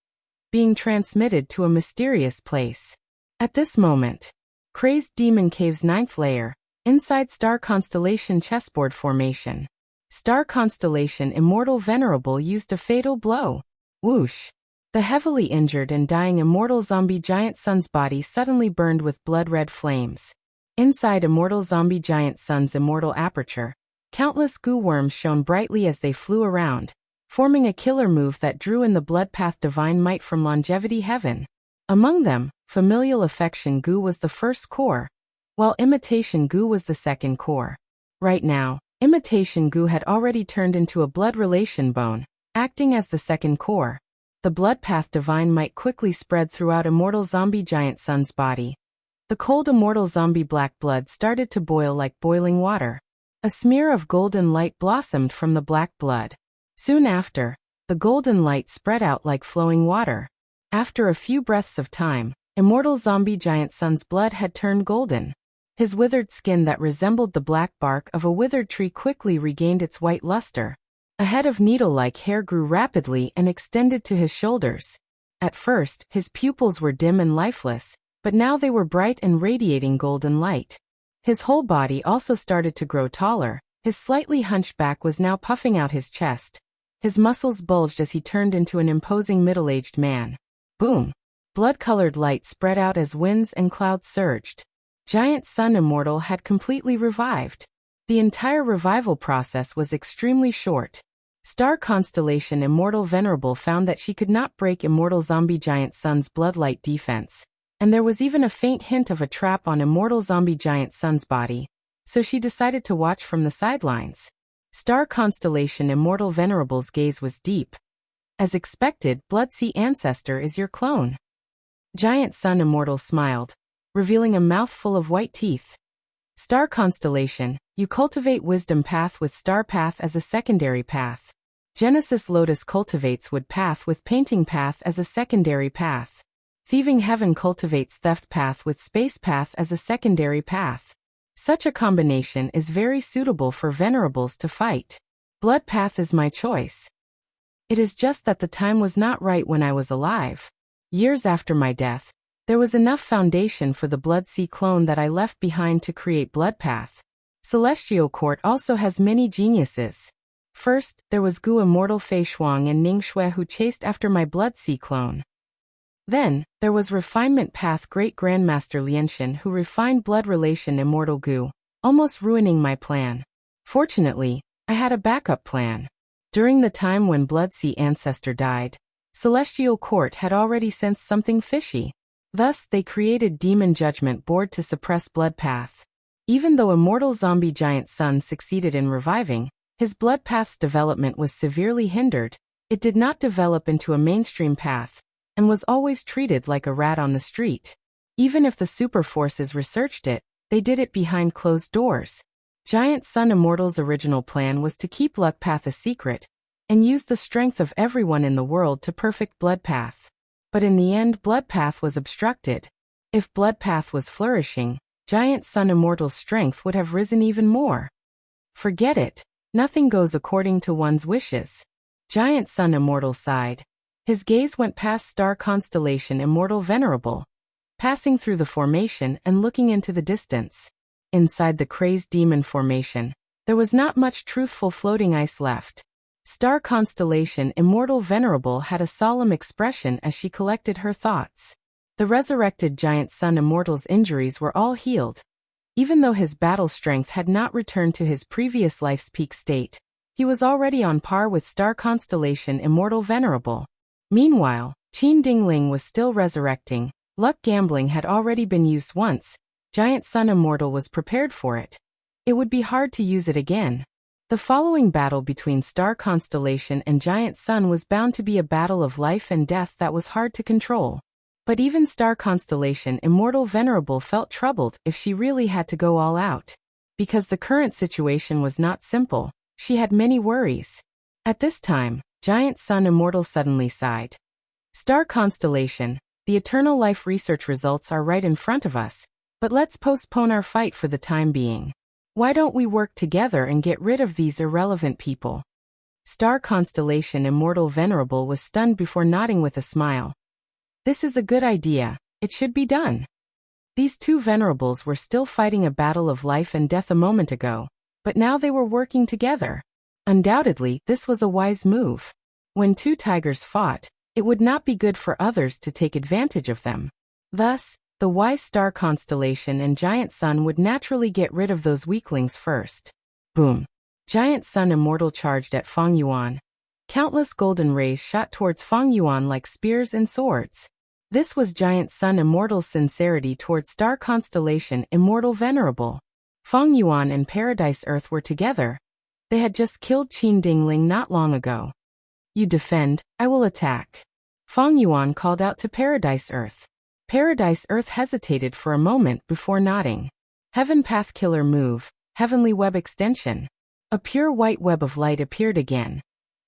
Speaker 1: being transmitted to a mysterious place. At this moment, Crazed Demon Cave's 9th layer, inside Star Constellation chessboard formation. Star Constellation Immortal Venerable used a fatal blow. Whoosh! The heavily injured and dying Immortal Zombie Giant Sun's body suddenly burned with blood-red flames. Inside Immortal Zombie Giant Sun's immortal aperture, countless Gu worms shone brightly as they flew around, forming a killer move that drew in the Bloodpath Divine Might from Longevity Heaven. Among them, Familial Affection Gu was the first core, while Imitation Gu was the second core. Right now, Imitation Gu had already turned into a blood relation bone, acting as the second core. The Bloodpath Divine Might quickly spread throughout Immortal Zombie Giant Sun's body. The cold Immortal Zombie black blood started to boil like boiling water. A smear of golden light blossomed from the black blood. Soon after, the golden light spread out like flowing water. After a few breaths of time, immortal zombie giant sun's blood had turned golden. His withered skin that resembled the black bark of a withered tree quickly regained its white luster. A head of needle-like hair grew rapidly and extended to his shoulders. At first, his pupils were dim and lifeless, but now they were bright and radiating golden light. His whole body also started to grow taller. His slightly hunched back was now puffing out his chest. His muscles bulged as he turned into an imposing middle-aged man. Boom! Blood-colored light spread out as winds and clouds surged. Giant Sun Immortal had completely revived. The entire revival process was extremely short. Star Constellation Immortal Venerable found that she could not break Immortal Zombie Giant Sun's bloodlight defense, and there was even a faint hint of a trap on Immortal Zombie Giant Sun's body, so she decided to watch from the sidelines. Star Constellation Immortal Venerable's gaze was deep. As expected, Bloodsea Ancestor is your clone. Giant Sun Immortal smiled, revealing a mouthful of white teeth. Star Constellation, you cultivate Wisdom Path with Star Path as a secondary path. Genesis Lotus cultivates Wood Path with Painting Path as a secondary path. Thieving Heaven cultivates Theft Path with Space Path as a secondary path. Such a combination is very suitable for Venerables to fight. Blood Path is my choice. It is just that the time was not right when I was alive. Years after my death, there was enough foundation for the Bloodsea clone that I left behind to create Blood Path. Celestial Court also has many geniuses. First, there was Gu Immortal Fei Shuang and Ning Shui who chased after my Bloodsea clone. Then, there was Refinement Path Great Grandmaster Lianshan who refined Blood Relation Immortal Gu, almost ruining my plan. Fortunately, I had a backup plan. During the time when Bloodsea Ancestor died, Celestial Court had already sensed something fishy. Thus, they created Demon Judgment Board to suppress Blood Path. Even though Immortal Zombie Giant Sun succeeded in reviving, his Blood Path's development was severely hindered. It did not develop into a mainstream path, and was always treated like a rat on the street. Even if the super forces researched it, they did it behind closed doors. Giant Sun Immortal's original plan was to keep Luck Path a secret, and use the strength of everyone in the world to perfect Blood Path. But in the end, Blood Path was obstructed. If Blood Path was flourishing, Giant Sun Immortal's strength would have risen even more. Forget it. Nothing goes according to one's wishes. Giant Sun Immortal sighed. His gaze went past Star Constellation Immortal Venerable, passing through the formation and looking into the distance. Inside the crazed demon formation, there was not much truthful floating ice left. Star Constellation Immortal Venerable had a solemn expression as she collected her thoughts. The resurrected Giant Sun Immortal's injuries were all healed. Even though his battle strength had not returned to his previous life's peak state, he was already on par with Star Constellation Immortal Venerable. Meanwhile, Qin Dingling was still resurrecting. Luck gambling had already been used once. Giant Sun Immortal was prepared for it. It would be hard to use it again. The following battle between Star Constellation and Giant Sun was bound to be a battle of life and death that was hard to control. But even Star Constellation Immortal Venerable felt troubled if she really had to go all out. Because the current situation was not simple, she had many worries. At this time, Giant Sun Immortal suddenly sighed. Star Constellation, the Eternal Life research results are right in front of us, but let's postpone our fight for the time being. Why don't we work together and get rid of these irrelevant people? Star Constellation Immortal Venerable was stunned before nodding with a smile. This is a good idea. It should be done. These two venerables were still fighting a battle of life and death a moment ago, but now they were working together. Undoubtedly, this was a wise move. When two tigers fought, it would not be good for others to take advantage of them. Thus, the wise Star Constellation and Giant Sun would naturally get rid of those weaklings first. Boom! Giant Sun Immortal charged at Feng Yuan. Countless golden rays shot towards Feng Yuan like spears and swords. This was Giant Sun Immortal's sincerity towards Star Constellation Immortal Venerable. Feng Yuan and Paradise Earth were together. They had just killed Qin Dingling not long ago. You defend, I will attack. Feng Yuan called out to Paradise Earth. Paradise Earth hesitated for a moment before nodding. Heaven Path Killer move. Heavenly Web Extension. A pure white web of light appeared again.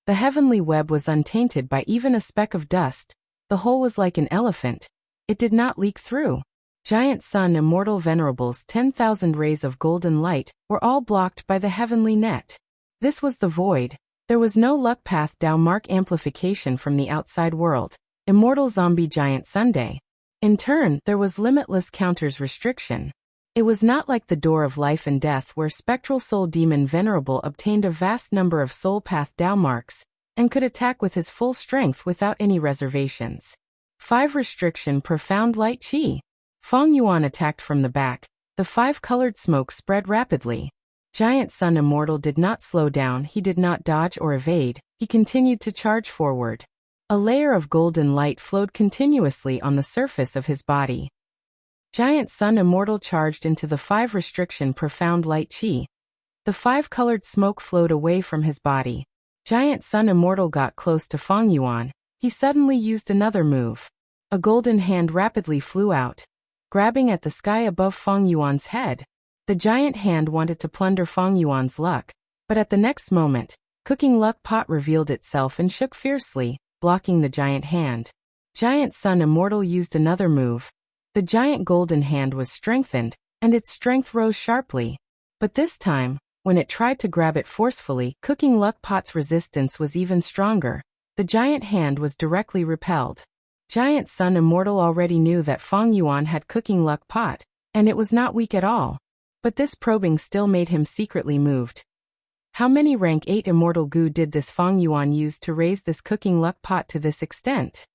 Speaker 1: The heavenly web was untainted by even a speck of dust. The hole was like an elephant. It did not leak through. Giant Sun Immortal Venerable's 10,000 rays of golden light were all blocked by the heavenly net. This was the void. There was no luck path down mark amplification from the outside world. Immortal Zombie Giant Sunday. In turn, there was limitless counters restriction. It was not like the Door of Life and Death where Spectral Soul Demon Venerable obtained a vast number of soul path downmarks and could attack with his full strength without any reservations. 5 Restriction Profound Light Chi. Feng Yuan attacked from the back. The 5-colored smoke spread rapidly. Giant Sun Immortal did not slow down, he did not dodge or evade, he continued to charge forward. A layer of golden light flowed continuously on the surface of his body. Giant Sun Immortal charged into the 5 Restriction Profound Light Chi. The 5-colored smoke flowed away from his body. Giant Sun Immortal got close to Feng Yuan. He suddenly used another move. A golden hand rapidly flew out, grabbing at the sky above Feng Yuan's head. The giant hand wanted to plunder Feng Yuan's luck, but at the next moment, Cooking Luck Pot revealed itself and shook fiercely, blocking the giant hand. Giant Sun Immortal used another move. The giant golden hand was strengthened, and its strength rose sharply. But this time, when it tried to grab it forcefully, Cooking Luck Pot's resistance was even stronger. The giant hand was directly repelled. Giant Sun Immortal already knew that Feng Yuan had Cooking Luck Pot, and it was not weak at all. But this probing still made him secretly moved. How many rank 8 Immortal Goo did this Feng Yuan use to raise this Cooking Luck Pot to this extent?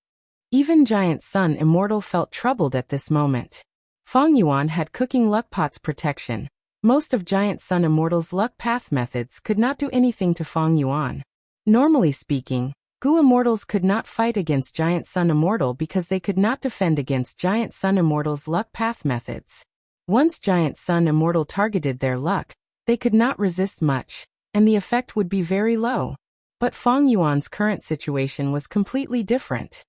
Speaker 1: Even Giant Sun Immortal felt troubled at this moment. Feng Yuan had Cooking Luck Pot's protection. Most of Giant Sun Immortal's luck path methods could not do anything to Feng Yuan. Normally speaking, Goo Immortals could not fight against Giant Sun Immortal because they could not defend against Giant Sun Immortal's luck path methods. Once Giant Sun Immortal targeted their luck, they could not resist much, and the effect would be very low. But Feng Yuan's current situation was completely different.